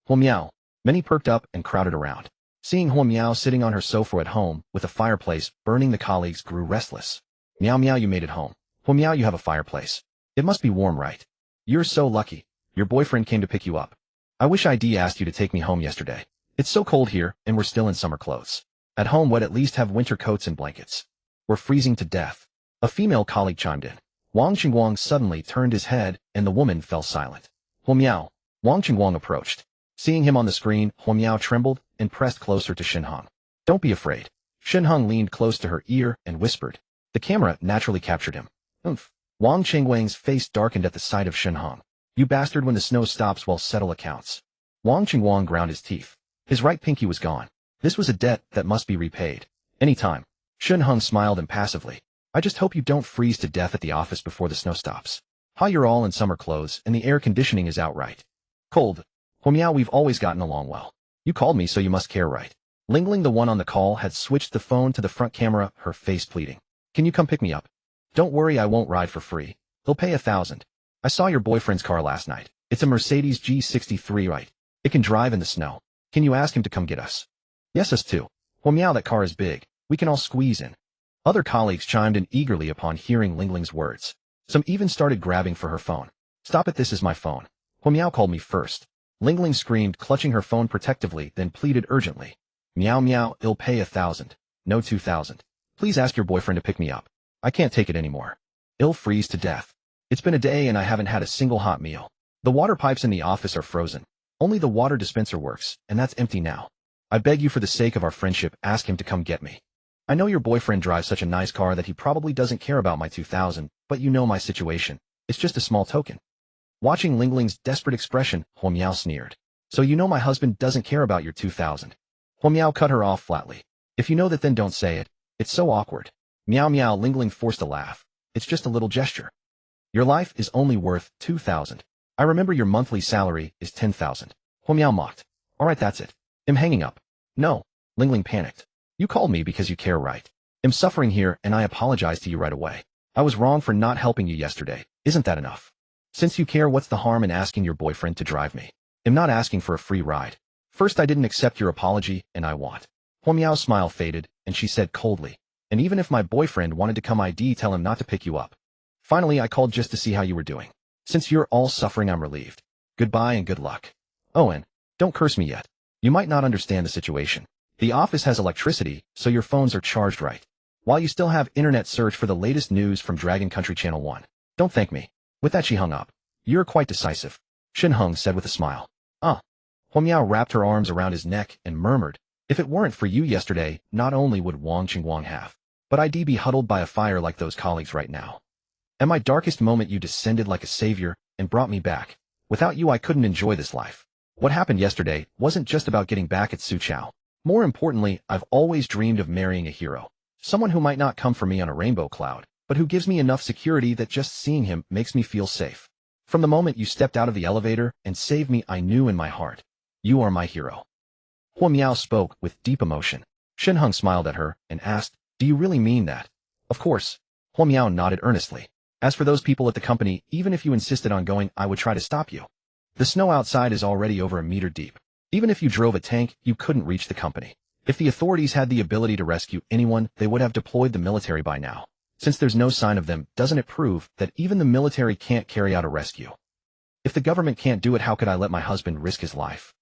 A: Huo Miao. Many perked up and crowded around. Seeing Huo Miao sitting on her sofa at home, with a fireplace burning, the colleagues grew restless. Miao Miao, you made it home. Huo Miao, you have a fireplace. It must be warm, right? You're so lucky. Your boyfriend came to pick you up. I wish I'd asked you to take me home yesterday. It's so cold here, and we're still in summer clothes. At home, we'd at least have winter coats and blankets. We're freezing to death. A female colleague chimed in. Wang Qingguang suddenly turned his head, and the woman fell silent. Huo Miao. Wang Qingguang approached. Seeing him on the screen, Huo Miao trembled and pressed closer to Shen Heng. Don't be afraid. Shen Heng leaned close to her ear and whispered. The camera naturally captured him. Oomph. Wang Qingwang's face darkened at the sight of Shen Heng. You bastard, when the snow stops, we'll settle accounts. Wang Qingguang ground his teeth. His right pinky was gone. This was a debt that must be repaid. Any time. Shen Heng smiled impassively. I just hope you don't freeze to death at the office before the snow stops. Ha, you're all in summer clothes, and the air conditioning is outright cold. Huo Miao, we've always gotten along well. You called me, so you must care, right? Lingling, the one on the call, had switched the phone to the front camera, her face pleading. Can you come pick me up? Don't worry, I won't ride for free. He'll pay 1,000. I saw your boyfriend's car last night. It's a Mercedes G63, right? It can drive in the snow. Can you ask him to come get us? Yes, us too. Huo Miao, that car is big. We can all squeeze in. Other colleagues chimed in eagerly upon hearing Lingling's words. Some even started grabbing for her phone. Stop it, this is my phone. Huo Miao called me first. Lingling screamed, clutching her phone protectively, then pleaded urgently. Miao Miao, I'll pay 1,000. No, 2,000. Please ask your boyfriend to pick me up. I can't take it anymore. I'll freeze to death. It's been a day and I haven't had a single hot meal. The water pipes in the office are frozen. Only the water dispenser works, and that's empty now. I beg you, for the sake of our friendship, ask him to come get me. I know your boyfriend drives such a nice car that he probably doesn't care about my 2000, but you know my situation. It's just a small token. Watching Ling Ling's desperate expression, Huo Miao sneered. So you know my husband doesn't care about your 2000. Huo Miao cut her off flatly. If you know that, then don't say it. It's so awkward. Meow meow. Ling Ling forced a laugh. It's just a little gesture. Your life is only worth 2,000. I remember your monthly salary is 10,000. Huo Miao mocked. Alright, that's it. I'm hanging up. No. Ling Ling panicked. You called me because you care, right? I'm suffering here and I apologize to you right away. I was wrong for not helping you yesterday. Isn't that enough? Since you care, what's the harm in asking your boyfriend to drive me? I'm not asking for a free ride. First, I didn't accept your apology, and I want. Huo Miao's smile faded, and she said coldly, and even if my boyfriend wanted to come, I'd tell him not to pick you up. Finally, I called just to see how you were doing. Since you're all suffering, I'm relieved. Goodbye and good luck. Oh, and don't curse me yet. You might not understand the situation. The office has electricity, so your phones are charged right. While you still have internet, search for the latest news from Dragon Country Channel 1. Don't thank me. With that, she hung up. You're quite decisive, Shen Heng said with a smile. Huo Miao wrapped her arms around his neck and murmured, if it weren't for you yesterday, not only would Wang Qingguang have, but I'd be huddled by a fire like those colleagues right now. At my darkest moment, you descended like a savior and brought me back. Without you, I couldn't enjoy this life. What happened yesterday wasn't just about getting back at Su Chao. More importantly, I've always dreamed of marrying a hero. Someone who might not come for me on a rainbow cloud, but who gives me enough security that just seeing him makes me feel safe. From the moment you stepped out of the elevator and saved me, I knew in my heart, you are my hero. Huo Miao spoke with deep emotion. Shen Heng smiled at her and asked, do you really mean that? Of course. Huo Miao nodded earnestly. As for those people at the company, even if you insisted on going, I would try to stop you. The snow outside is already over a meter deep. Even if you drove a tank, you couldn't reach the company. If the authorities had the ability to rescue anyone, they would have deployed the military by now. Since there's no sign of them, doesn't it prove that even the military can't carry out a rescue? If the government can't do it, how could I let my husband risk his life?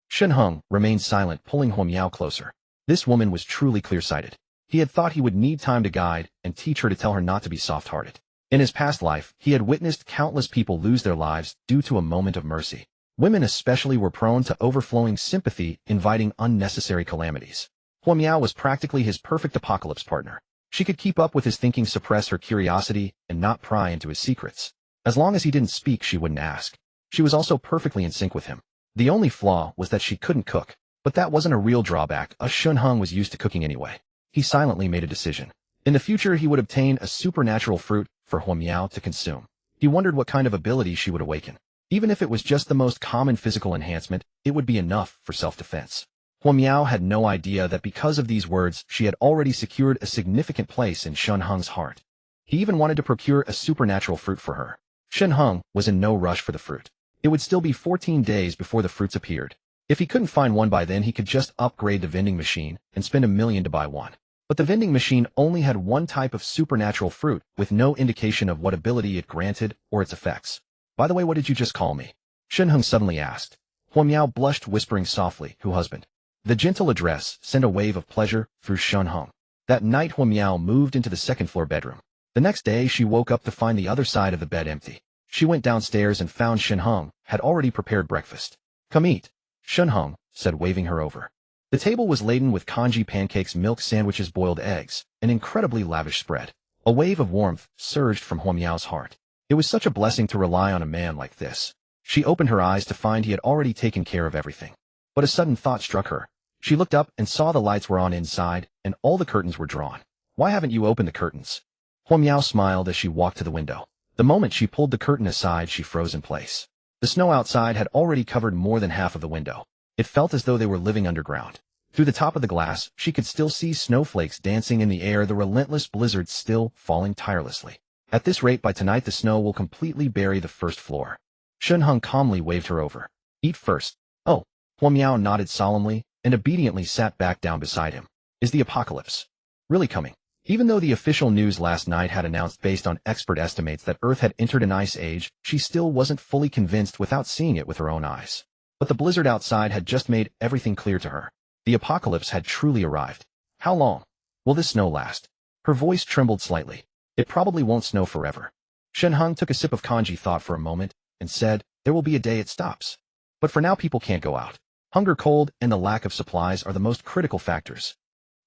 A: Shen Heng remained silent, pulling Huo Miao closer. This woman was truly clear-sighted. He had thought he would need time to guide and teach her to tell her not to be soft-hearted. In his past life, he had witnessed countless people lose their lives due to a moment of mercy. Women especially were prone to overflowing sympathy, inviting unnecessary calamities. Huo Miao was practically his perfect apocalypse partner. She could keep up with his thinking, suppress her curiosity, and not pry into his secrets. As long as he didn't speak, she wouldn't ask. She was also perfectly in sync with him. The only flaw was that she couldn't cook, but that wasn't a real drawback, as Shen Heng was used to cooking anyway. He silently made a decision. In the future, he would obtain a supernatural fruit for Huo Miao to consume. He wondered what kind of ability she would awaken. Even if it was just the most common physical enhancement, it would be enough for self-defense. Huo Miao had no idea that because of these words, she had already secured a significant place in Shen Heng's heart. He even wanted to procure a supernatural fruit for her. Shen Heng was in no rush for the fruit. It would still be 14 days before the fruits appeared. If he couldn't find one by then, he could just upgrade the vending machine and spend $1 million to buy one. But the vending machine only had one type of supernatural fruit, with no indication of what ability it granted or its effects. By the way, what did you just call me? Shen Heng suddenly asked. Huo Miao blushed, whispering softly, "Who husband?" The gentle address sent a wave of pleasure through Shen Heng. That night, Huo Miao moved into the second-floor bedroom. The next day, she woke up to find the other side of the bed empty. She went downstairs and found Shen Heng had already prepared breakfast. "Come eat," Shen Heng said, waving her over. The table was laden with congee pancakes, milk sandwiches, boiled eggs, an incredibly lavish spread. A wave of warmth surged from Huo Miao's heart. It was such a blessing to rely on a man like this. She opened her eyes to find he had already taken care of everything. But a sudden thought struck her. She looked up and saw the lights were on inside, and all the curtains were drawn. "Why haven't you opened the curtains?" Huo Miao smiled as she walked to the window. The moment she pulled the curtain aside, she froze in place. The snow outside had already covered more than half of the window. It felt as though they were living underground. Through the top of the glass, she could still see snowflakes dancing in the air, the relentless blizzard still falling tirelessly. At this rate, by tonight the snow will completely bury the first floor. Shen Heng calmly waved her over. "Eat first." "Oh." Huo Miao nodded solemnly and obediently sat back down beside him. "Is the apocalypse really coming?" Even though the official news last night had announced, based on expert estimates, that Earth had entered an ice age, she still wasn't fully convinced without seeing it with her own eyes. But the blizzard outside had just made everything clear to her. The apocalypse had truly arrived. How long will this snow last? Her voice trembled slightly. "It probably won't snow forever." Shen Heng took a sip of congee, thought for a moment, and said, "There will be a day it stops. But for now, people can't go out. Hunger, cold, and the lack of supplies are the most critical factors."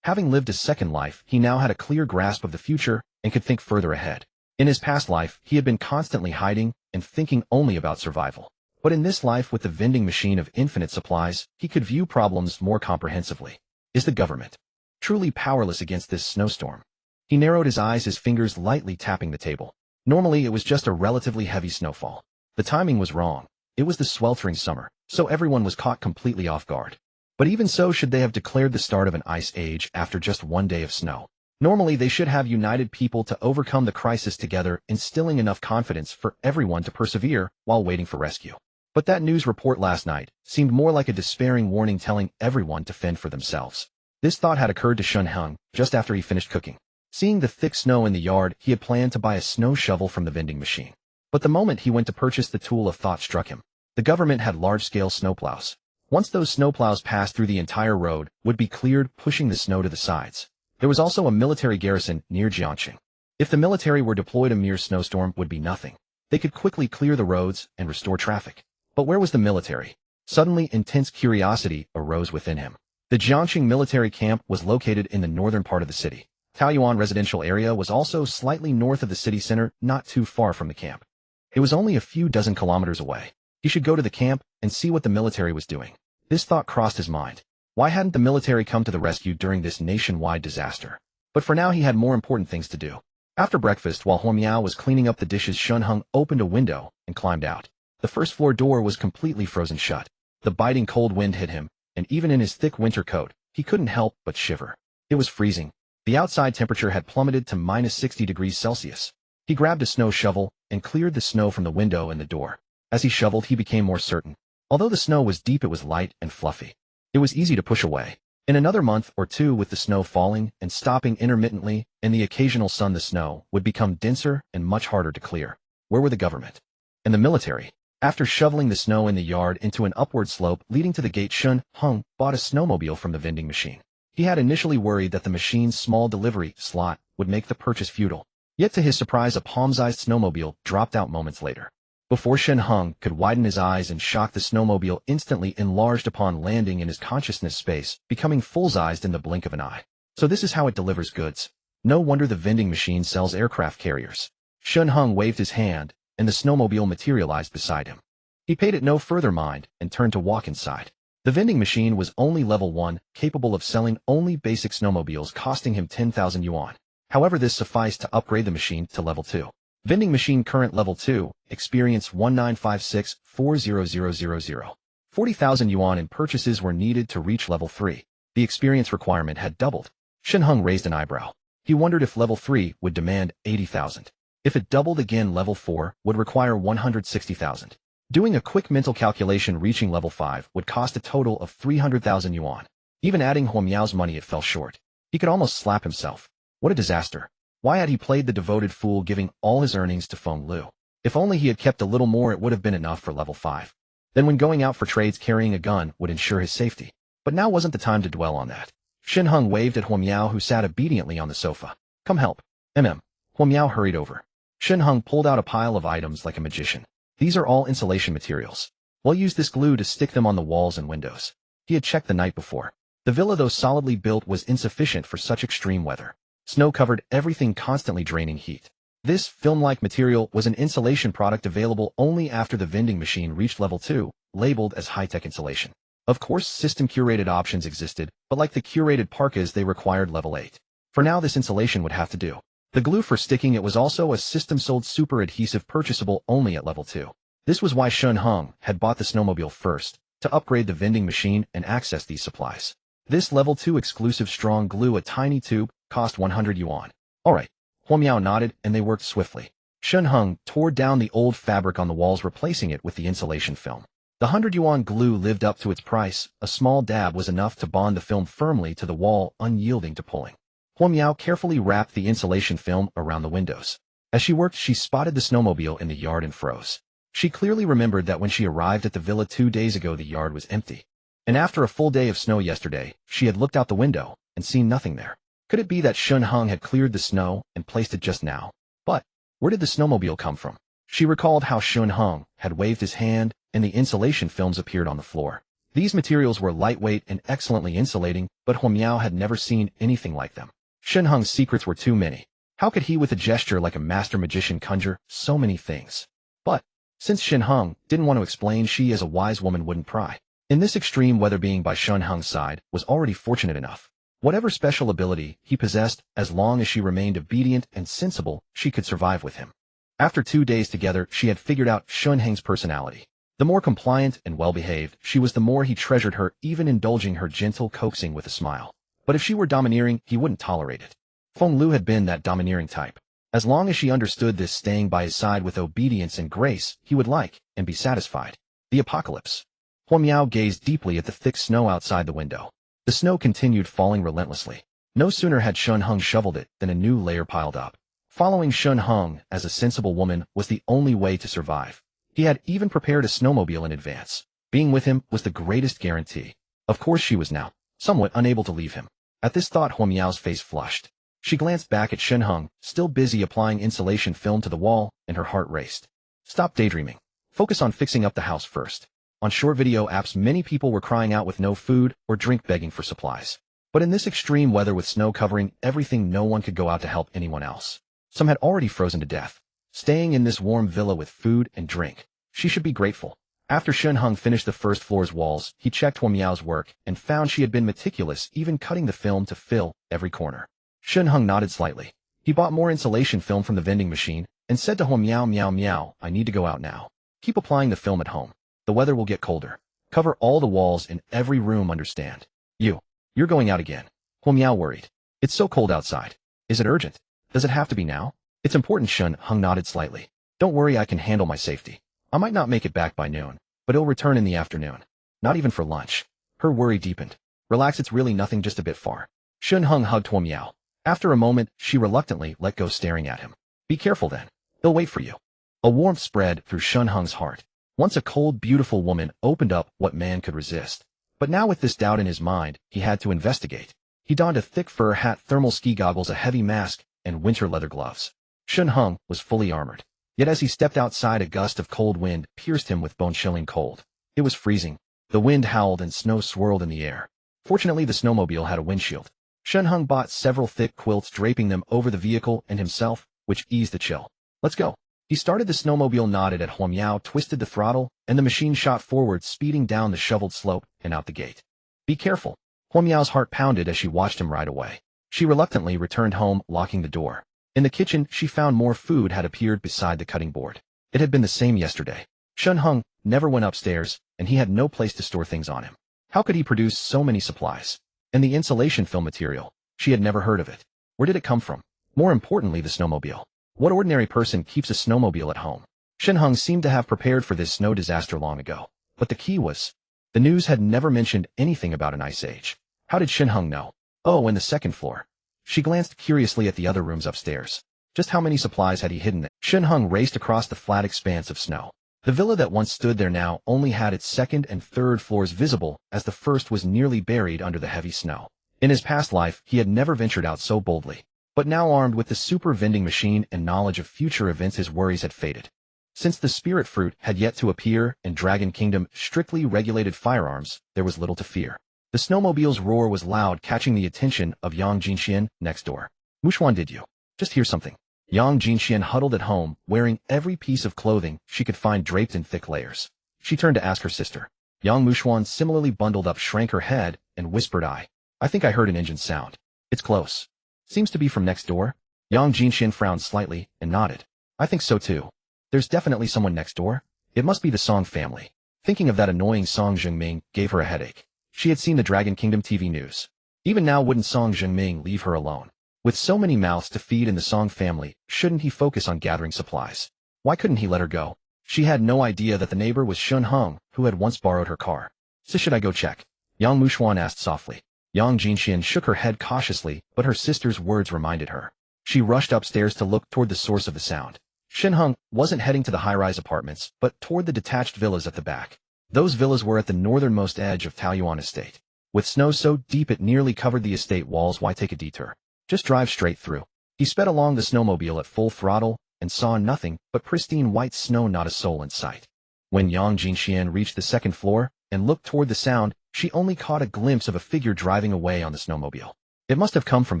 A: Having lived a second life, he now had a clear grasp of the future and could think further ahead. In his past life, he had been constantly hiding and thinking only about survival. But in this life with the vending machine of infinite supplies, he could view problems more comprehensively. Is the government truly powerless against this snowstorm? He narrowed his eyes, his fingers lightly tapping the table. Normally, it was just a relatively heavy snowfall. The timing was wrong. It was the sweltering summer, so everyone was caught completely off guard. But even so, should they have declared the start of an ice age after just one day of snow? Normally, they should have united people to overcome the crisis together, instilling enough confidence for everyone to persevere while waiting for rescue. But that news report last night seemed more like a despairing warning telling everyone to fend for themselves. This thought had occurred to Shen Heng just after he finished cooking. Seeing the thick snow in the yard, he had planned to buy a snow shovel from the vending machine. But the moment he went to purchase the tool of thought struck him. The government had large-scale snowplows. Once those snowplows passed through, the entire road would be cleared, pushing the snow to the sides. There was also a military garrison near Jiangxing. If the military were deployed, a mere snowstorm would be nothing. They could quickly clear the roads and restore traffic. But where was the military? Suddenly, intense curiosity arose within him. The Jiangxing military camp was located in the northern part of the city. Taoyuan residential area was also slightly north of the city center, not too far from the camp. It was only a few dozen kilometers away. He should go to the camp and see what the military was doing. This thought crossed his mind. Why hadn't the military come to the rescue during this nationwide disaster? But for now, he had more important things to do. After breakfast, while Huomiao was cleaning up the dishes, Shen Heng opened a window and climbed out. The first floor door was completely frozen shut. The biting cold wind hit him, and even in his thick winter coat, he couldn't help but shiver. It was freezing. The outside temperature had plummeted to minus 60 degrees Celsius. He grabbed a snow shovel and cleared the snow from the window and the door. As he shoveled, he became more certain. Although the snow was deep, it was light and fluffy. It was easy to push away. In another month or two, with the snow falling and stopping intermittently and the occasional sun, the snow would become denser and much harder to clear. Where were the government and the military? After shoveling the snow in the yard into an upward slope leading to the gate, Shen Heng bought a snowmobile from the vending machine. He had initially worried that the machine's small delivery slot would make the purchase futile. Yet to his surprise, a palm-sized snowmobile dropped out moments later. Before Shen Heng could widen his eyes in shock, the snowmobile instantly enlarged upon landing in his consciousness space, becoming full-sized in the blink of an eye. So this is how it delivers goods. No wonder the vending machine sells aircraft carriers. Shen Heng waved his hand, and the snowmobile materialized beside him. He paid it no further mind and turned to walk inside. The vending machine was only level 1, capable of selling only basic snowmobiles, costing him 10,000 yuan. However, this sufficed to upgrade the machine to level 2. Vending machine current level 2, experience 1956-40000. 40,000 yuan in purchases were needed to reach level 3. The experience requirement had doubled. Shen Heng raised an eyebrow. He wondered if level 3 would demand 80,000. If it doubled again, level 4 would require 160,000. Doing a quick mental calculation, reaching level 5 would cost a total of 300,000 yuan. Even adding Huomiao's money, it fell short. He could almost slap himself. What a disaster. Why had he played the devoted fool, giving all his earnings to Feng Lu? If only he had kept a little more, it would have been enough for level 5. Then when going out for trades, carrying a gun would ensure his safety. But now wasn't the time to dwell on that. Shen Heng waved at Huomiao, who sat obediently on the sofa. Come help. Huomiao hurried over. Shen Heng pulled out a pile of items like a magician. These are all insulation materials. We'll use this glue to stick them on the walls and windows. He had checked the night before. The villa, though solidly built, was insufficient for such extreme weather. Snow covered everything, constantly draining heat. This film-like material was an insulation product available only after the vending machine reached level 2, labeled as high-tech insulation. Of course, system-curated options existed, but like the curated parkas, they required level 8. For now, this insulation would have to do. The glue for sticking it was also a system-sold super adhesive, purchasable only at level 2. This was why Shen Heng had bought the snowmobile first, to upgrade the vending machine and access these supplies. This level 2 exclusive strong glue, a tiny tube, cost 100 yuan. Alright. Huomiao nodded, and they worked swiftly. Shen Heng tore down the old fabric on the walls, replacing it with the insulation film. The 100 yuan glue lived up to its price. A small dab was enough to bond the film firmly to the wall, unyielding to pulling. Huomiao carefully wrapped the insulation film around the windows. As she worked, she spotted the snowmobile in the yard and froze. She clearly remembered that when she arrived at the villa 2 days ago, the yard was empty. And after a full day of snow yesterday, she had looked out the window and seen nothing there. Could it be that Shen Heng had cleared the snow and placed it just now? But where did the snowmobile come from? She recalled how Shen Heng had waved his hand and the insulation films appeared on the floor. These materials were lightweight and excellently insulating, but Huo Miao had never seen anything like them. Shen Heng's secrets were too many. How could he with a gesture like a master magician conjure so many things? But, since Shen Heng didn't want to explain, she as a wise woman wouldn't pry. In this extreme weather, being by Shen Heng's side was already fortunate enough. Whatever special ability he possessed, as long as she remained obedient and sensible, she could survive with him. After 2 days together, she had figured out Shen Heng's personality. The more compliant and well-behaved she was, the more he treasured her, even indulging her gentle coaxing with a smile. But if she were domineering, he wouldn't tolerate it. Feng Lu had been that domineering type. As long as she understood this, staying by his side with obedience and grace, he would like and be satisfied. The apocalypse. Huo Miao gazed deeply at the thick snow outside the window. The snow continued falling relentlessly. No sooner had Shen Heng shoveled it than a new layer piled up. Following Shen Heng as a sensible woman was the only way to survive. He had even prepared a snowmobile in advance. Being with him was the greatest guarantee. Of course she was now somewhat unable to leave him. At this thought, Huo Miao's face flushed. She glanced back at Shen Heng, still busy applying insulation film to the wall, and her heart raced. Stop daydreaming. Focus on fixing up the house first. On short video apps, many people were crying out with no food or drink, begging for supplies. But in this extreme weather with snow covering everything, no one could go out to help anyone else. Some had already frozen to death. Staying in this warm villa with food and drink, she should be grateful. After Shen Heng finished the first floor's walls, he checked Huo Miao's work and found she had been meticulous, even cutting the film to fill every corner. Shen Heng nodded slightly. He bought more insulation film from the vending machine and said to Huo Miao, "Miao Miao, I need to go out now. Keep applying the film at home. The weather will get colder. Cover all the walls in every room, understand? You're going out again." Huo Miao worried. "It's so cold outside. Is it urgent? Does it have to be now?" "It's important." Shen Heng nodded slightly. "Don't worry, I can handle my safety. I might not make it back by noon, but it'll return in the afternoon. Not even for lunch." Her worry deepened. "Relax, it's really nothing, just a bit far." Shen Heng hugged Huo Miao. After a moment, she reluctantly let go, staring at him. "Be careful then. They'll wait for you." A warmth spread through Shen Heng's heart. Once a cold, beautiful woman opened up, what man could resist? But now with this doubt in his mind, he had to investigate. He donned a thick fur hat, thermal ski goggles, a heavy mask, and winter leather gloves. Shen Heng was fully armored. Yet as he stepped outside, a gust of cold wind pierced him with bone-chilling cold. It was freezing. The wind howled and snow swirled in the air. Fortunately, the snowmobile had a windshield. Shen Heng bought several thick quilts, draping them over the vehicle and himself, which eased the chill. "Let's go." He started the snowmobile, nodded at Huo Miao, twisted the throttle, and the machine shot forward, speeding down the shoveled slope and out the gate. "Be careful." Huo Miao's heart pounded as she watched him ride away. She reluctantly returned home, locking the door. In the kitchen, she found more food had appeared beside the cutting board. It had been the same yesterday. Shen Heng never went upstairs, and he had no place to store things on him. How could he produce so many supplies? And the insulation film material, she had never heard of it. Where did it come from? More importantly, the snowmobile. What ordinary person keeps a snowmobile at home? Shen Heng seemed to have prepared for this snow disaster long ago. But the key was, the news had never mentioned anything about an ice age. How did Shen Heng know? Oh, and the second floor. She glanced curiously at the other rooms upstairs. Just how many supplies had he hidden there? Shen Heng raced across the flat expanse of snow. The villa that once stood there now only had its second and third floors visible, as the first was nearly buried under the heavy snow. In his past life, he had never ventured out so boldly. But now, armed with the super vending machine and knowledge of future events, his worries had faded. Since the spirit fruit had yet to appear and Dragon Kingdom strictly regulated firearms, there was little to fear. The snowmobile's roar was loud, catching the attention of Yang Jinxian next door. "Muxuan, did you just hear something?" Yang Jinxian huddled at home, wearing every piece of clothing she could find draped in thick layers. She turned to ask her sister. Yang Muxuan, similarly bundled up, shrank her head and whispered, I think I heard an engine sound. It's close. Seems to be from next door." Yang Jinxian frowned slightly and nodded. "I think so too. There's definitely someone next door. It must be the Song family." Thinking of that annoying Song Zhengming gave her a headache. She had seen the Dragon Kingdom TV news. Even now, wouldn't Song Zhengming leave her alone? With so many mouths to feed in the Song family, shouldn't he focus on gathering supplies? Why couldn't he let her go? She had no idea that the neighbor was Shen Heng, who had once borrowed her car. "So should I go check?" Yang Muxuan asked softly. Yang Jinxian shook her head cautiously, but her sister's words reminded her. She rushed upstairs to look toward the source of the sound. Shen Heng wasn't heading to the high-rise apartments, but toward the detached villas at the back. Those villas were at the northernmost edge of Taoyuan Estate. With snow so deep it nearly covered the estate walls, why take a detour? Just drive straight through. He sped along the snowmobile at full throttle and saw nothing but pristine white snow, not a soul in sight. When Yang Jinxian reached the second floor, and looked toward the sound, she only caught a glimpse of a figure driving away on the snowmobile. It must have come from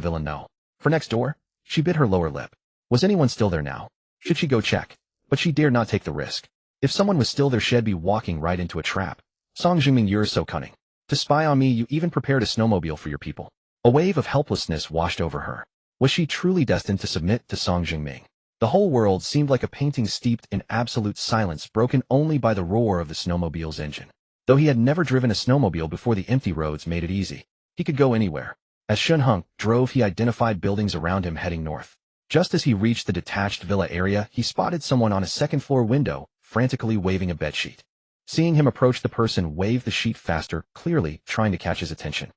A: Villa No. For next door? She bit her lower lip. Was anyone still there now? Should she go check? But she dared not take the risk. If someone was still there, she'd be walking right into a trap. Song Jingming, you're so cunning. To spy on me, you even prepared a snowmobile for your people. A wave of helplessness washed over her. Was she truly destined to submit to Song Jingming? The whole world seemed like a painting steeped in absolute silence, broken only by the roar of the snowmobile's engine. Though he had never driven a snowmobile before, the empty roads made it easy. He could go anywhere. As Shen Heng drove, he identified buildings around him heading north. Just as he reached the detached villa area, he spotted someone on a second-floor window, frantically waving a bedsheet. Seeing him approach, the person waved the sheet faster, clearly trying to catch his attention.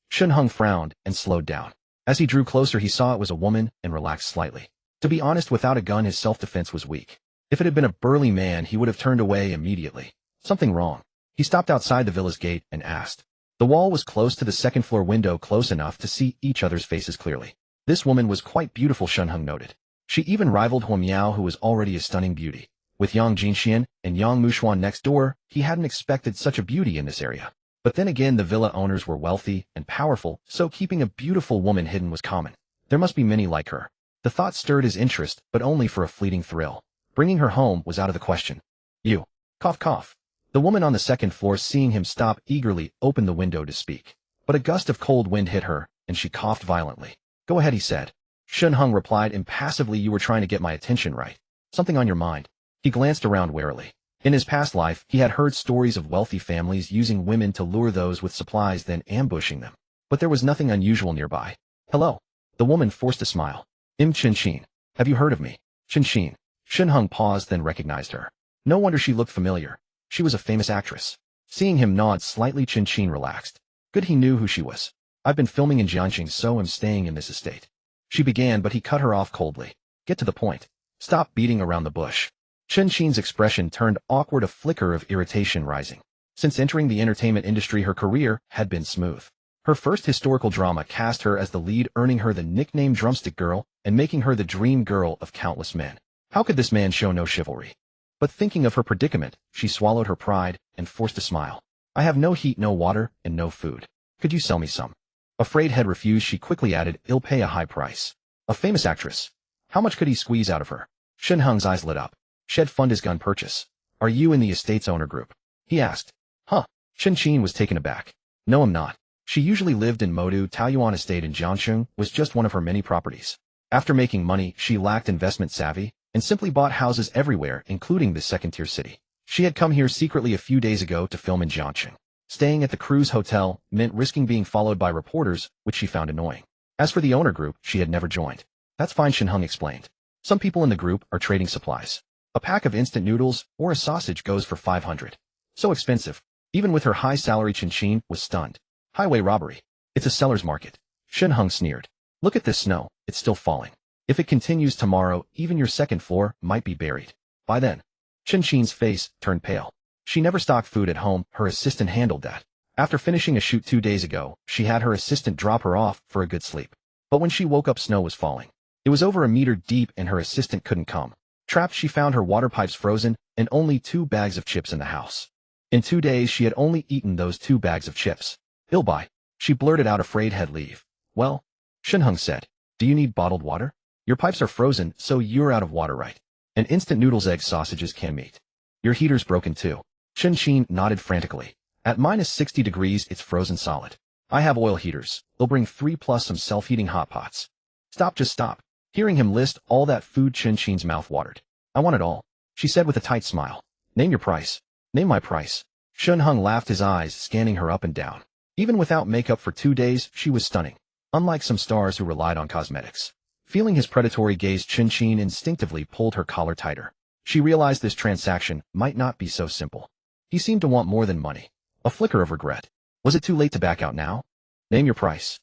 A: Shen Heng frowned and slowed down. As he drew closer, he saw it was a woman and relaxed slightly. To be honest, without a gun, his self-defense was weak. If it had been a burly man, he would have turned away immediately. Something wrong. He stopped outside the villa's gate and asked. The wall was close to the second-floor window, close enough to see each other's faces clearly. This woman was quite beautiful, Shen Heng noted. She even rivaled Huo Miao, who was already a stunning beauty. With Yang Jinxian and Yang Mushuan next door, he hadn't expected such a beauty in this area. But then again, the villa owners were wealthy and powerful, so keeping a beautiful woman hidden was common. There must be many like her. The thought stirred his interest, but only for a fleeting thrill. Bringing her home was out of the question. You. Cough, cough. The woman on the second floor, seeing him stop, eagerly opened the window to speak. But a gust of cold wind hit her, and she coughed violently. Go ahead, he said. Shen Heng replied impassively, you were trying to get my attention, right? Something on your mind? He glanced around warily. In his past life, he had heard stories of wealthy families using women to lure those with supplies, then ambushing them. But there was nothing unusual nearby. Hello. The woman forced a smile. Chen Xin. Have you heard of me? Chen Xin. Shen Heng paused, then recognized her. No wonder she looked familiar. She was a famous actress. Seeing him nod slightly, Chen Xin relaxed. Good, he knew who she was. I've been filming in Jiangxing, so I'm staying in this estate. She began, but he cut her off coldly. Get to the point. Stop beating around the bush. Chen Xin's expression turned awkward, a flicker of irritation rising. Since entering the entertainment industry, her career had been smooth. Her first historical drama cast her as the lead, earning her the nickname Drumstick Girl and making her the dream girl of countless men. How could this man show no chivalry? But thinking of her predicament, she swallowed her pride and forced a smile. I have no heat, no water, and no food. Could you sell me some? Afraid he'd refuse, she quickly added, I'll pay a high price. A famous actress. How much could he squeeze out of her? Shen Heng's eyes lit up. She'd fund his gun purchase. Are you in the estate's owner group? He asked. Huh. Chen Xin was taken aback. No, I'm not. She usually lived in Modu. Taoyuan Estate in Jiangxing was just one of her many properties. After making money, she lacked investment savvy and simply bought houses everywhere, including this second-tier city. She had come here secretly a few days ago to film in Jiangxing. Staying at the cruise hotel meant risking being followed by reporters, which she found annoying. As for the owner group, she had never joined. That's fine, Shen Heng explained. Some people in the group are trading supplies. A pack of instant noodles or a sausage goes for 500. So expensive. Even with her high salary, Chen Xin was stunned. Highway robbery. It's a seller's market. Shen Heng sneered. Look at this snow. It's still falling. If it continues tomorrow, even your second floor might be buried. By then. Chen Xin's face turned pale. She never stocked food at home. Her assistant handled that. After finishing a shoot 2 days ago, she had her assistant drop her off for a good sleep. But when she woke up, snow was falling. It was over a meter deep and her assistant couldn't come. Trapped, she found her water pipes frozen and only 2 bags of chips in the house. In 2 days, she had only eaten those 2 bags of chips. I'll buy. She blurted out, afraid he'd leave. Well, Shen Heng said, do you need bottled water? Your pipes are frozen, so you're out of water, right? And instant noodles, eggs, sausages, canned meat. Your heater's broken too. Chen Xin nodded frantically. At -60 degrees, it's frozen solid. I have oil heaters. They'll bring 3 plus some self-heating hot pots. Stop, just stop. Hearing him list all that food, Chen Xin's mouth watered. I want it all, she said with a tight smile. Name your price. Name my price. Shen Heng laughed, his eyes scanning her up and down. Even without makeup for 2 days, she was stunning. Unlike some stars who relied on cosmetics. Feeling his predatory gaze, Chen Xin instinctively pulled her collar tighter. She realized this transaction might not be so simple. He seemed to want more than money. A flicker of regret. Was it too late to back out now? Name your price.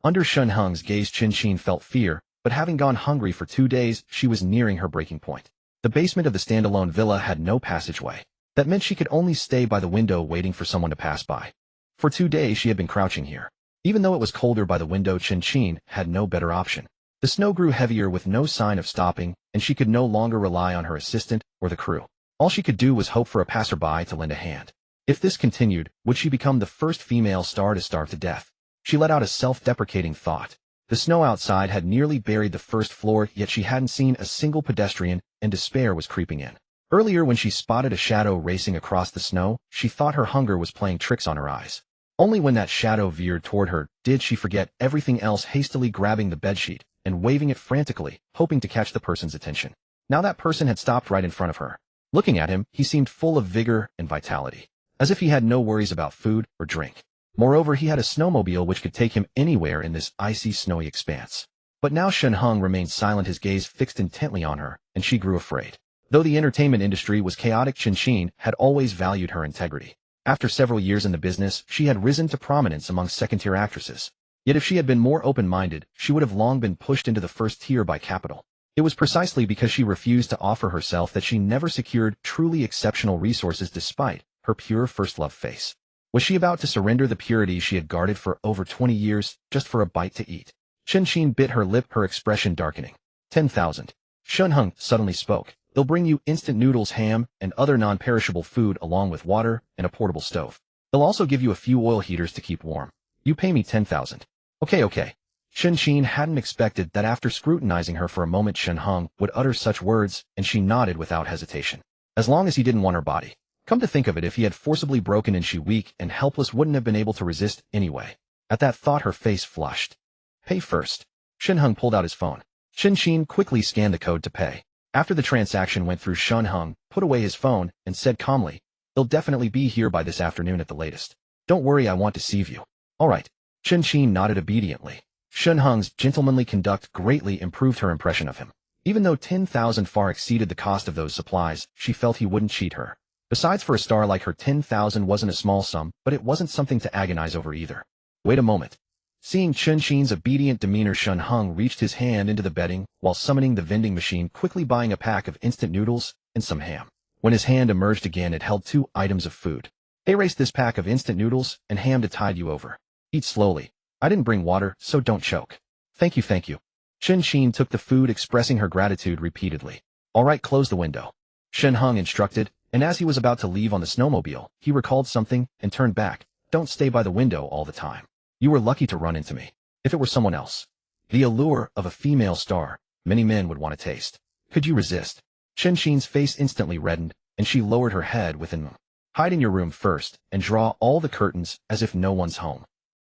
A: Under Shen Heng's gaze, Chen Xin felt fear, but having gone hungry for 2 days, she was nearing her breaking point. The basement of the standalone villa had no passageway. That meant she could only stay by the window waiting for someone to pass by. For 2 days she had been crouching here. Even though it was colder by the window, Chen Xin had no better option. The snow grew heavier with no sign of stopping, and she could no longer rely on her assistant or the crew. All she could do was hope for a passerby to lend a hand. If this continued, would she become the first female star to starve to death? She let out a self-deprecating thought. The snow outside had nearly buried the first floor, yet she hadn't seen a single pedestrian, and despair was creeping in. Earlier when she spotted a shadow racing across the snow, she thought her hunger was playing tricks on her eyes. Only when that shadow veered toward her did she forget everything else, hastily grabbing the bedsheet and waving it frantically, hoping to catch the person's attention. Now that person had stopped right in front of her. Looking at him, he seemed full of vigor and vitality, as if he had no worries about food or drink. Moreover, he had a snowmobile which could take him anywhere in this icy, snowy expanse. But now Shen Heng remained silent, his gaze fixed intently on her, and she grew afraid. Though the entertainment industry was chaotic, Chen had always valued her integrity. After several years in the business, she had risen to prominence among second-tier actresses. Yet if she had been more open-minded, she would have long been pushed into the first tier by capital. It was precisely because she refused to offer herself that she never secured truly exceptional resources despite her pure first-love face. Was she about to surrender the purity she had guarded for over 20 years, just for a bite to eat? Chen bit her lip, her expression darkening. 10,000. Shen Heng suddenly spoke. They'll bring you instant noodles, ham, and other non-perishable food along with water and a portable stove. They'll also give you a few oil heaters to keep warm. You pay me 10,000. Okay. Chen hadn't expected that after scrutinizing her for a moment Shen Heng would utter such words, and she nodded without hesitation. As long as he didn't want her body. Come to think of it, if he had forcibly broken in, she weak and helpless wouldn't have been able to resist anyway. At that thought her face flushed. Pay first. Shen Heng pulled out his phone. Chen quickly scanned the code to pay. After the transaction went through, Shen Heng put away his phone and said calmly, "They'll definitely be here by this afternoon at the latest. Don't worry, I want to see you." All right. Chen nodded obediently. Shen Heng's gentlemanly conduct greatly improved her impression of him. Even though 10,000 far exceeded the cost of those supplies, she felt he wouldn't cheat her. Besides, for a star like her, 10,000 wasn't a small sum, but it wasn't something to agonize over either. Wait a moment. Seeing Chen obedient demeanor, Shen Heng reached his hand into the bedding while summoning the vending machine, quickly buying a pack of instant noodles and some ham. When his hand emerged again, it held 2 items of food. Erase this pack of instant noodles and ham to tide you over. Eat slowly. I didn't bring water, so don't choke. Thank you. Chen took the food, expressing her gratitude repeatedly. All right, close the window. Shen Heng instructed, and as he was about to leave on the snowmobile, he recalled something and turned back. Don't stay by the window all the time. You were lucky to run into me. If it were someone else. The allure of a female star, many men would want to taste. Could you resist? Chen-Shin's face instantly reddened, and she lowered her head within them. Hide in your room first, and draw all the curtains as if no one's home.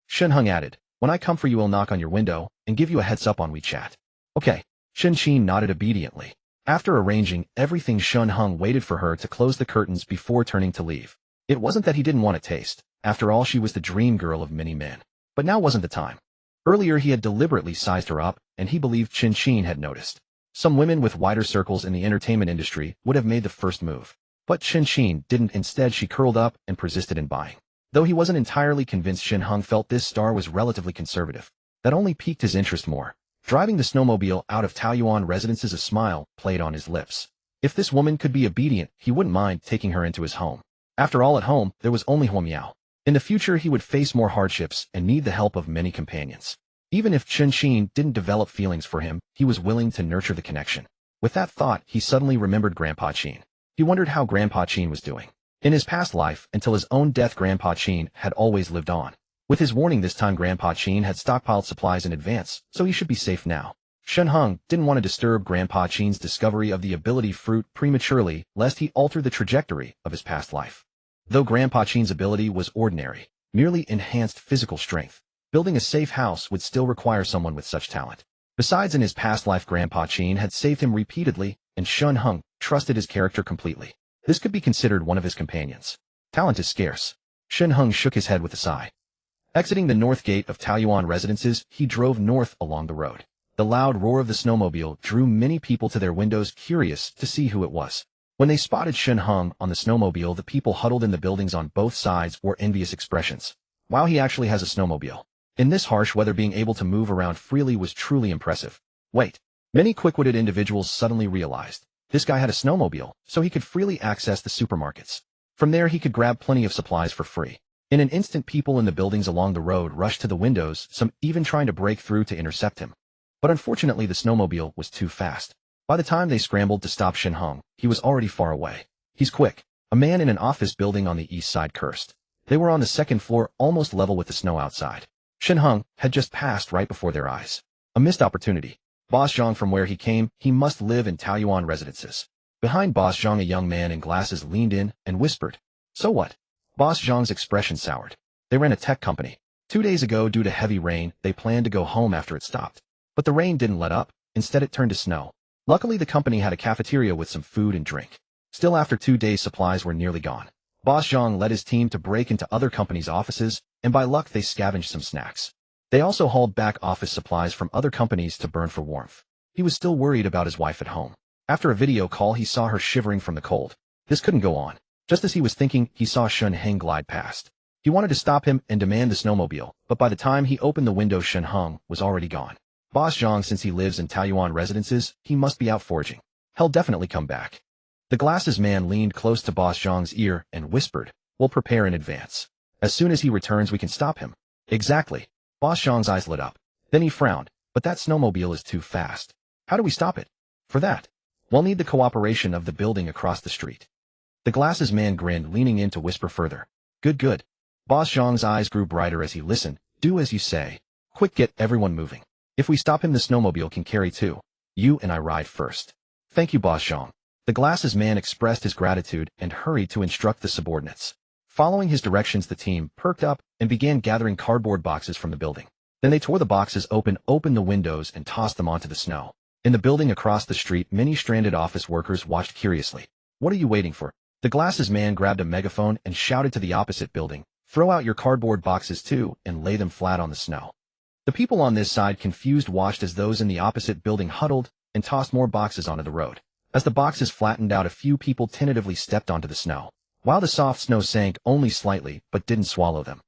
A: Shen Heng added, when I come for you, I'll knock on your window, and give you a heads up on WeChat. Okay. Chen-Shin nodded obediently. After arranging everything, Shen Heng waited for her to close the curtains before turning to leave. It wasn't that he didn't want to taste. After all, she was the dream girl of many men. But now wasn't the time. Earlier he had deliberately sized her up, and he believed Chen-Shin had noticed. Some women with wider circles in the entertainment industry would have made the first move. But Chen-Shin didn't. Instead, she curled up and persisted in buying. Though he wasn't entirely convinced, Shen Heng felt this star was relatively conservative. That only piqued his interest more. Driving the snowmobile out of Taoyuan residences, a smile played on his lips. If this woman could be obedient, he wouldn't mind taking her into his home. After all, at home, there was only Huo Miao. In the future, he would face more hardships and need the help of many companions. Even if Chen-Shin didn't develop feelings for him, he was willing to nurture the connection. With that thought, he suddenly remembered Grandpa Qin. He wondered how Grandpa Qin was doing. In his past life, until his own death, Grandpa Qin had always lived on. With his warning this time, Grandpa Qin had stockpiled supplies in advance, so he should be safe now. Shen Heng didn't want to disturb Grandpa Qin's discovery of the ability fruit prematurely, lest he alter the trajectory of his past life. Though Grandpa Qin's ability was ordinary, merely enhanced physical strength, building a safe house would still require someone with such talent. Besides, in his past life, Grandpa Qin had saved him repeatedly, and Shen Heng trusted his character completely. This could be considered one of his companions. Talent is scarce. Shen Heng shook his head with a sigh. Exiting the north gate of Taoyuan residences, he drove north along the road. The loud roar of the snowmobile drew many people to their windows, curious to see who it was. When they spotted Shen Heng on the snowmobile, the people huddled in the buildings on both sides wore envious expressions. Wow, he actually has a snowmobile. In this harsh weather, being able to move around freely was truly impressive. Wait. Many quick-witted individuals suddenly realized. This guy had a snowmobile, so he could freely access the supermarkets. From there, he could grab plenty of supplies for free. In an instant, people in the buildings along the road rushed to the windows, some even trying to break through to intercept him. But unfortunately, the snowmobile was too fast. By the time they scrambled to stop Shen Heng, he was already far away. He's quick. A man in an office building on the east side cursed. They were on the second floor, almost level with the snow outside. Shen Heng had just passed right before their eyes. A missed opportunity. Boss Zhang, from where he came, he must live in Taoyuan residences. Behind Boss Zhang, a young man in glasses leaned in and whispered, "So what?" Boss Zhang's expression soured. They ran a tech company. 2 days ago, due to heavy rain, they planned to go home after it stopped. But the rain didn't let up. Instead, it turned to snow. Luckily, the company had a cafeteria with some food and drink. Still, after 2 days, supplies were nearly gone. Boss Zhang led his team to break into other companies' offices, and by luck, they scavenged some snacks. They also hauled back office supplies from other companies to burn for warmth. He was still worried about his wife at home. After a video call, he saw her shivering from the cold. This couldn't go on. Just as he was thinking, he saw Shen Heng glide past. He wanted to stop him and demand the snowmobile, but by the time he opened the window, Shen Heng was already gone. Boss Zhang, since he lives in Taoyuan residences, he must be out foraging. He'll definitely come back. The glasses man leaned close to Boss Zhang's ear and whispered, "We'll prepare in advance. As soon as he returns, we can stop him." Exactly. Boss Zhang's eyes lit up. Then he frowned, "But that snowmobile is too fast. How do we stop it?" "For that, we'll need the cooperation of the building across the street." The glasses man grinned, leaning in to whisper further. Good, good. Boss Zhang's eyes grew brighter as he listened. "Do as you say. Quick, get everyone moving. If we stop him, the snowmobile can carry two. You and I ride first." "Thank you, Boss Zhang." The glasses man expressed his gratitude and hurried to instruct the subordinates. Following his directions, the team perked up and began gathering cardboard boxes from the building. Then they tore the boxes open, opened the windows, and tossed them onto the snow. In the building across the street, many stranded office workers watched curiously. "What are you waiting for?" The glasses man grabbed a megaphone and shouted to the opposite building, "Throw out your cardboard boxes too and lay them flat on the snow." The people on this side, confused, watched as those in the opposite building huddled and tossed more boxes onto the road. As the boxes flattened out, a few people tentatively stepped onto the snow. While the soft snow sank only slightly but didn't swallow them.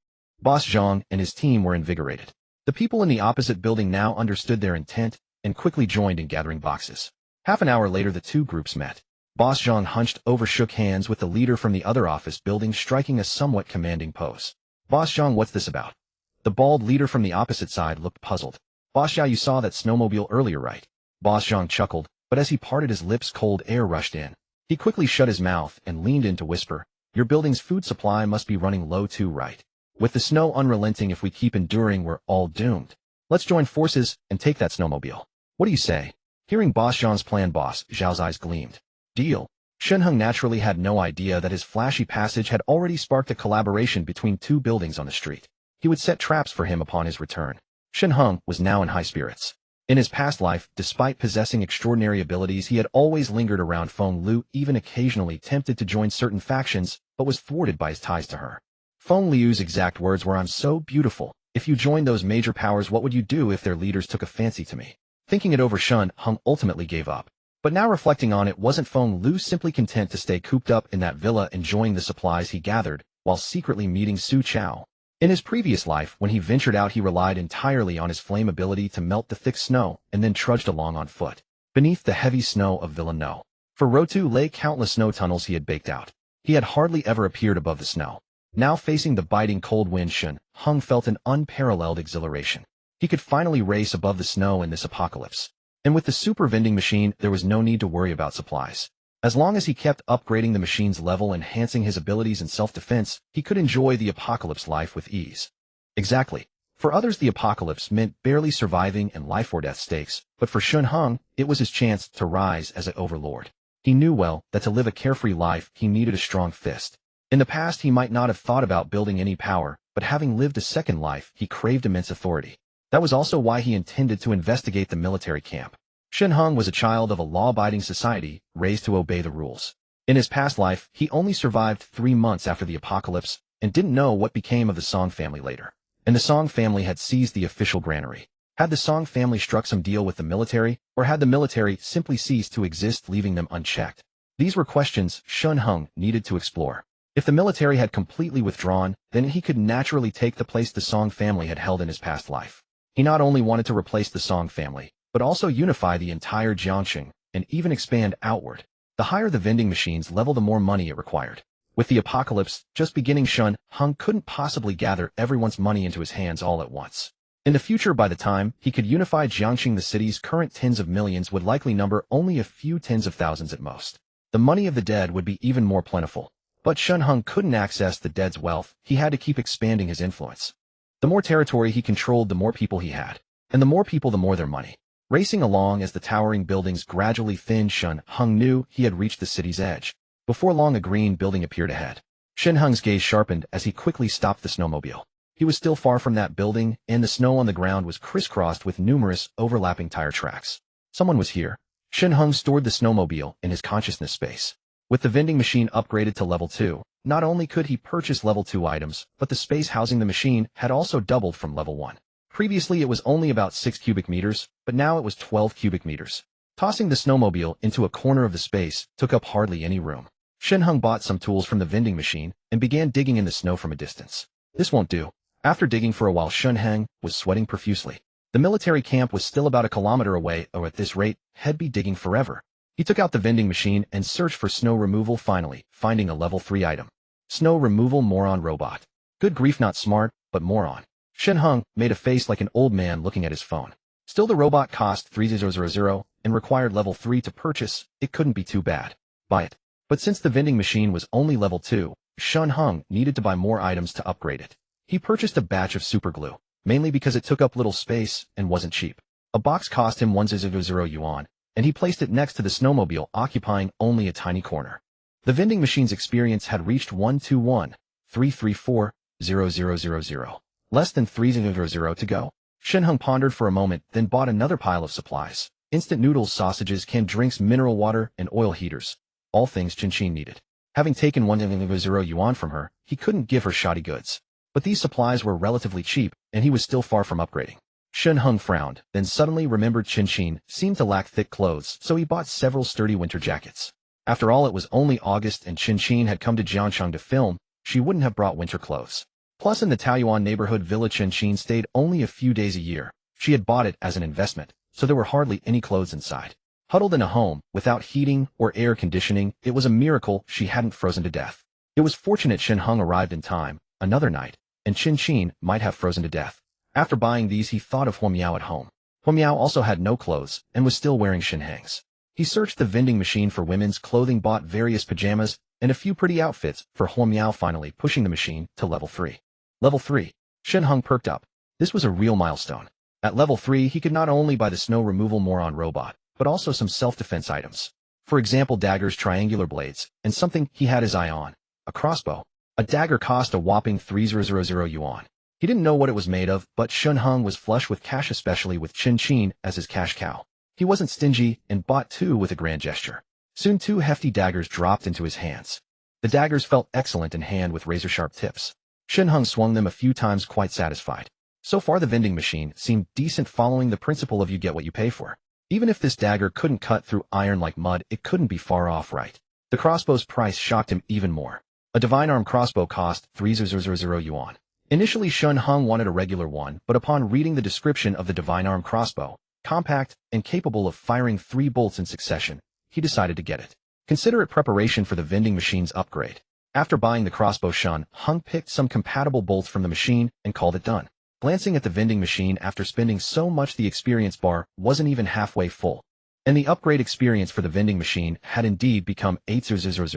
A: Boss Zhang and his team were invigorated. The people in the opposite building now understood their intent and quickly joined in gathering boxes. Half an hour later, the two groups met. Boss Zhang hunched over, shook hands with the leader from the other office building, striking a somewhat commanding pose. "Boss Zhang, what's this about?" The bald leader from the opposite side looked puzzled. "Boss Zhang, you saw that snowmobile earlier, right?" Boss Zhang chuckled, but as he parted his lips, cold air rushed in. He quickly shut his mouth and leaned in to whisper, "Your building's food supply must be running low too, right? With the snow unrelenting, if we keep enduring, we're all doomed. Let's join forces and take that snowmobile. What do you say?" Hearing Boss Zhang's plan, Boss Zhao's eyes gleamed. "Deal." Shen Heng naturally had no idea that his flashy passage had already sparked a collaboration between two buildings on the street. He would set traps for him upon his return. Shen Heng was now in high spirits. In his past life, despite possessing extraordinary abilities, he had always lingered around Feng Liu, even occasionally tempted to join certain factions, but was thwarted by his ties to her. Feng Liu's exact words were, "I'm so beautiful. If you joined those major powers, what would you do if their leaders took a fancy to me?" Thinking it over, Shen Heng ultimately gave up. But now reflecting on it, wasn't Feng Liu simply content to stay cooped up in that villa enjoying the supplies he gathered, while secretly meeting Su Chao? In his previous life, when he ventured out, he relied entirely on his flame ability to melt the thick snow and then trudged along on foot. Beneath the heavy snow of Villa No. For Rotu lay countless snow tunnels he had baked out. He had hardly ever appeared above the snow. Now facing the biting cold wind, Shen Heng felt an unparalleled exhilaration. He could finally race above the snow in this apocalypse. And with the super vending machine, there was no need to worry about supplies. As long as he kept upgrading the machine's level, enhancing his abilities and self-defense, he could enjoy the apocalypse life with ease. Exactly. For others, the apocalypse meant barely surviving and life-or-death stakes, but for Shen Heng, it was his chance to rise as an overlord. He knew well that to live a carefree life, he needed a strong fist. In the past, he might not have thought about building any power, but having lived a second life, he craved immense authority. That was also why he intended to investigate the military camp. Shen Heng was a child of a law-abiding society, raised to obey the rules. In his past life, he only survived 3 months after the apocalypse and didn't know what became of the Song family later. And the Song family had seized the official granary. Had the Song family struck some deal with the military, or had the military simply ceased to exist, leaving them unchecked? These were questions Shen Heng needed to explore. If the military had completely withdrawn, then he could naturally take the place the Song family had held in his past life. He not only wanted to replace the Song family, but also unify the entire Jiangxing, and even expand outward. The higher the vending machine's level, the more money it required. With the apocalypse just beginning, Shen Heng couldn't possibly gather everyone's money into his hands all at once. In the future, by the time he could unify Jiangxing, the city's current tens of millions would likely number only a few tens of thousands at most. The money of the dead would be even more plentiful. But Shen Heng couldn't access the dead's wealth. He had to keep expanding his influence. The more territory he controlled, the more people he had. And the more people, the more their money. Racing along as the towering buildings gradually thinned, Shen Heng knew he had reached the city's edge. Before long, a green building appeared ahead. Shen Heng's gaze sharpened as he quickly stopped the snowmobile. He was still far from that building, and the snow on the ground was crisscrossed with numerous overlapping tire tracks. Someone was here. Shen Heng stored the snowmobile in his consciousness space. With the vending machine upgraded to level 2, not only could he purchase level 2 items, but the space housing the machine had also doubled from level 1. Previously it was only about 6 cubic meters, but now it was 12 cubic meters. Tossing the snowmobile into a corner of the space took up hardly any room. Shen Heng bought some tools from the vending machine and began digging in the snow from a distance. This won't do. After digging for a while, Shen Heng was sweating profusely. The military camp was still about a kilometer away, or at this rate, he'd be digging forever. He took out the vending machine and searched for snow removal, finally finding a level 3 item. Snow removal moron robot. Good grief, not smart, but moron. Shen Heng made a face like an old man looking at his phone. Still, the robot cost 3000 and required level 3 to purchase. It couldn't be too bad. Buy it. But since the vending machine was only level 2, Shen Heng needed to buy more items to upgrade it. He purchased a batch of superglue, mainly because it took up little space and wasn't cheap. A box cost him 100 yuan, and he placed it next to the snowmobile, occupying only a tiny corner. The vending machine's experience had reached 121,334,0000. Less than 300 to go. Shen Heng pondered for a moment, then bought another pile of supplies. Instant noodles, sausages, canned drinks, mineral water, and oil heaters. All things Chin needed. Having taken 100 yuan from her, he couldn't give her shoddy goods. But these supplies were relatively cheap, and he was still far from upgrading. Shen Heng frowned, then suddenly remembered Chin seemed to lack thick clothes, so he bought several sturdy winter jackets. After all, it was only August and Chin had come to Jiangcheng to film. She wouldn't have brought winter clothes. Plus, in the Taoyuan neighborhood villa, Chin stayed only a few days a year. She had bought it as an investment, so there were hardly any clothes inside. Huddled in a home, without heating or air conditioning, it was a miracle she hadn't frozen to death. It was fortunate Shen Heng arrived in time. Another night, and Chin might have frozen to death. After buying these, he thought of Huo Miao at home. Huo Miao also had no clothes, and was still wearing Shen Heng's. He searched the vending machine for women's clothing, bought various pajamas, and a few pretty outfits for Huo Miao, finally pushing the machine to level 3. Level 3. Shen Heng perked up. This was a real milestone. At level 3, he could not only buy the snow removal moron robot, but also some self-defense items. For example, daggers, triangular blades, and something he had his eye on, a crossbow. A dagger cost a whopping 3000 yuan. He didn't know what it was made of, but Shen Heng was flush with cash, especially with Chin as his cash cow. He wasn't stingy and bought 2 with a grand gesture. Soon 2 hefty daggers dropped into his hands. The daggers felt excellent in hand with razor-sharp tips. Shen Heng swung them a few times, quite satisfied. So far the vending machine seemed decent, following the principle of you get what you pay for. Even if this dagger couldn't cut through iron like mud, it couldn't be far off, right? The crossbow's price shocked him even more. A divine arm crossbow cost 3000 yuan. Initially Shen Heng wanted a regular one, but upon reading the description of the divine arm crossbow, compact and capable of firing 3 bolts in succession, he decided to get it. Considerate preparation for the vending machine's upgrade. After buying the crossbow, Shen Heng picked some compatible bolts from the machine and called it done. Glancing at the vending machine after spending so much, the experience bar wasn't even halfway full. And the upgrade experience for the vending machine had indeed become 8000.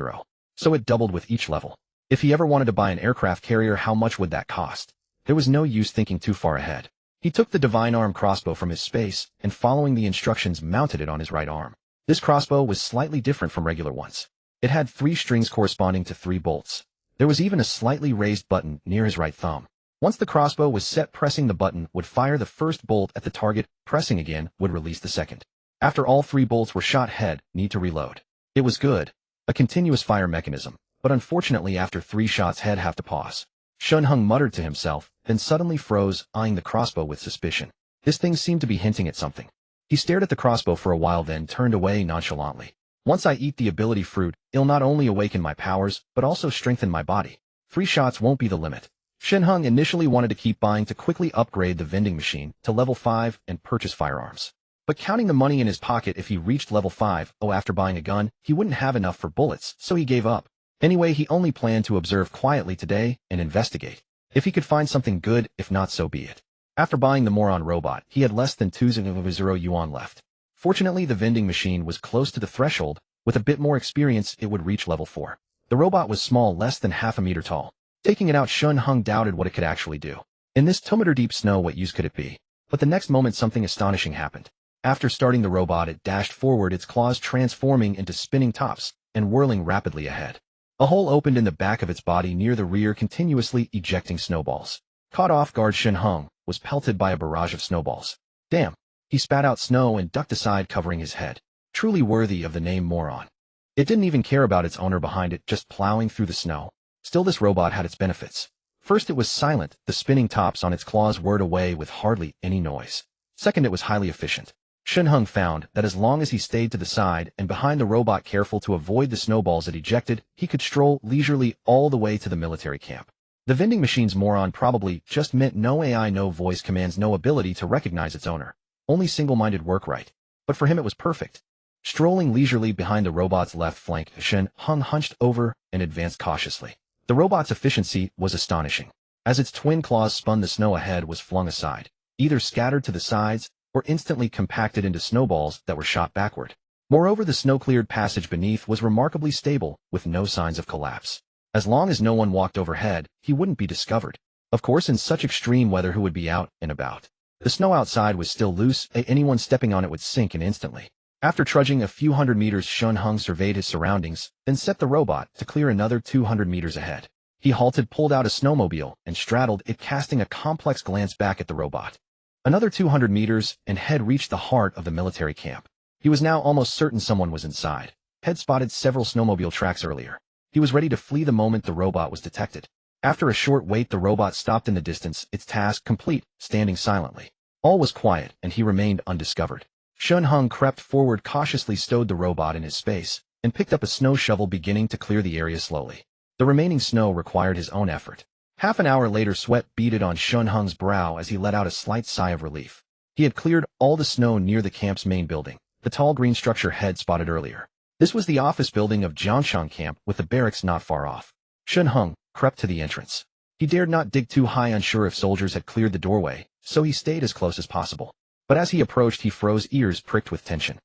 A: So it doubled with each level. If he ever wanted to buy an aircraft carrier, how much would that cost? There was no use thinking too far ahead. He took the divine arm crossbow from his space and, following the instructions, mounted it on his right arm. This crossbow was slightly different from regular ones. It had 3 strings corresponding to 3 bolts. There was even a slightly raised button near his right thumb. Once the crossbow was set, pressing the button would fire the first bolt at the target, pressing again would release the second. After all 3 bolts were shot, head need to reload. It was good. A continuous fire mechanism, but unfortunately after 3 shots head have to pause. Shen Heng muttered to himself, then suddenly froze, eyeing the crossbow with suspicion. This thing seemed to be hinting at something. He stared at the crossbow for a while, then turned away nonchalantly. Once I eat the ability fruit, it'll not only awaken my powers, but also strengthen my body. 3 shots won't be the limit. Shen Heng initially wanted to keep buying to quickly upgrade the vending machine to level 5 and purchase firearms. But counting the money in his pocket, if he reached level 5, after buying a gun, he wouldn't have enough for bullets, so he gave up. Anyway, he only planned to observe quietly today and investigate. If he could find something good, if not, so be it. After buying the moron robot, he had less than 200 yuan left. Fortunately, the vending machine was close to the threshold. With a bit more experience, it would reach level 4. The robot was small, less than half a meter tall. Taking it out, Shen Heng doubted what it could actually do. In this 2-meter deep snow, what use could it be? But the next moment something astonishing happened. After starting the robot, it dashed forward, its claws transforming into spinning tops and whirling rapidly ahead. A hole opened in the back of its body near the rear, continuously ejecting snowballs. Caught off guard, Shen Heng was pelted by a barrage of snowballs. Damn! He spat out snow and ducked aside, covering his head. Truly worthy of the name moron. It didn't even care about its owner behind it, just plowing through the snow. Still, this robot had its benefits. First, it was silent. The spinning tops on its claws whirred away with hardly any noise. Second, it was highly efficient. Shen Heng found that as long as he stayed to the side and behind the robot, careful to avoid the snowballs it ejected, he could stroll leisurely all the way to the military camp. The vending machine's moron probably just meant no AI, no voice commands, no ability to recognize its owner. Only single-minded work right. But for him it was perfect. Strolling leisurely behind the robot's left flank, Shen Heng hunched over and advanced cautiously. The robot's efficiency was astonishing. As its twin claws spun, the snow ahead was flung aside, either scattered to the sides or instantly compacted into snowballs that were shot backward. Moreover, the snow-cleared passage beneath was remarkably stable, with no signs of collapse. As long as no one walked overhead, he wouldn't be discovered. Of course, in such extreme weather, who would be out and about? The snow outside was still loose, anyone stepping on it would sink in instantly. After trudging a few hundred meters, Shen Heng surveyed his surroundings, then set the robot to clear another 200 meters ahead. He halted, pulled out a snowmobile, and straddled it, casting a complex glance back at the robot. Another 200 meters, and had reached the heart of the military camp. He was now almost certain someone was inside. Had spotted several snowmobile tracks earlier. He was ready to flee the moment the robot was detected. After a short wait, the robot stopped in the distance, its task complete, standing silently. All was quiet, and he remained undiscovered. Shen Heng crept forward, cautiously stowed the robot in his space, and picked up a snow shovel, beginning to clear the area slowly. The remaining snow required his own effort. Half an hour later, sweat beaded on Shen Heng's brow as he let out a slight sigh of relief. He had cleared all the snow near the camp's main building, the tall green structure had spotted earlier. This was the office building of Jiangshan Camp, with the barracks not far off. Shen Heng crept to the entrance. He dared not dig too high, unsure if soldiers had cleared the doorway, so he stayed as close as possible. But as he approached, he froze, ears pricked with tension.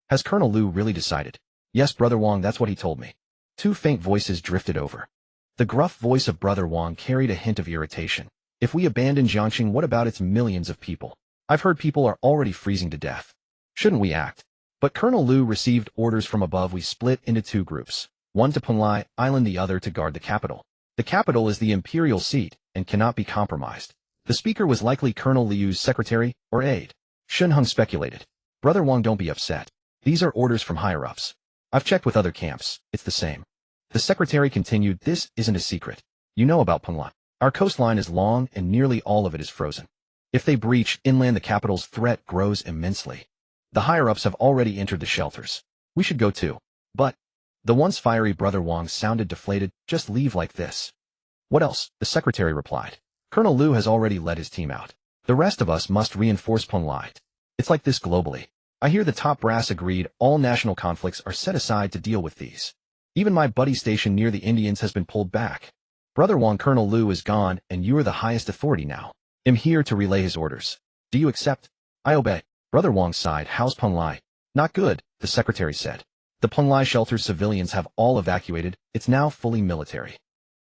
A: Has Colonel Liu really decided? Yes, Brother Wang, that's what he told me. Two faint voices drifted over. The gruff voice of Brother Wang carried a hint of irritation. If we abandon Jiangxing, what about its millions of people? I've heard people are already freezing to death. Shouldn't we act? But Colonel Liu received orders from above. We split into two groups, one to Penlai Island, the other to guard the capital. The capital is the imperial seat and cannot be compromised. The speaker was likely Colonel Liu's secretary or aide. Shen Heng speculated. Brother Wang, don't be upset. These are orders from higher-ups. I've checked with other camps. It's the same. The secretary continued. This isn't a secret. You know about Penlai. Our coastline is long and nearly all of it is frozen. If they breach inland, the capital's threat grows immensely. The higher-ups have already entered the shelters. We should go too. But the once fiery Brother Wang sounded deflated. Just leave like this. What else? The secretary replied. Colonel Liu has already led his team out. The rest of us must reinforce Penlai. It's like this globally. I hear the top brass agreed all national conflicts are set aside to deal with these. Even my buddy station near the Indians has been pulled back. Brother Wang, Colonel Liu is gone, and you are the highest authority now. I'm here to relay his orders. Do you accept? I obey. Brother Wang sighed. How's Penlai? Not good, the secretary said. The Penlai shelter's civilians have all evacuated. It's now fully military.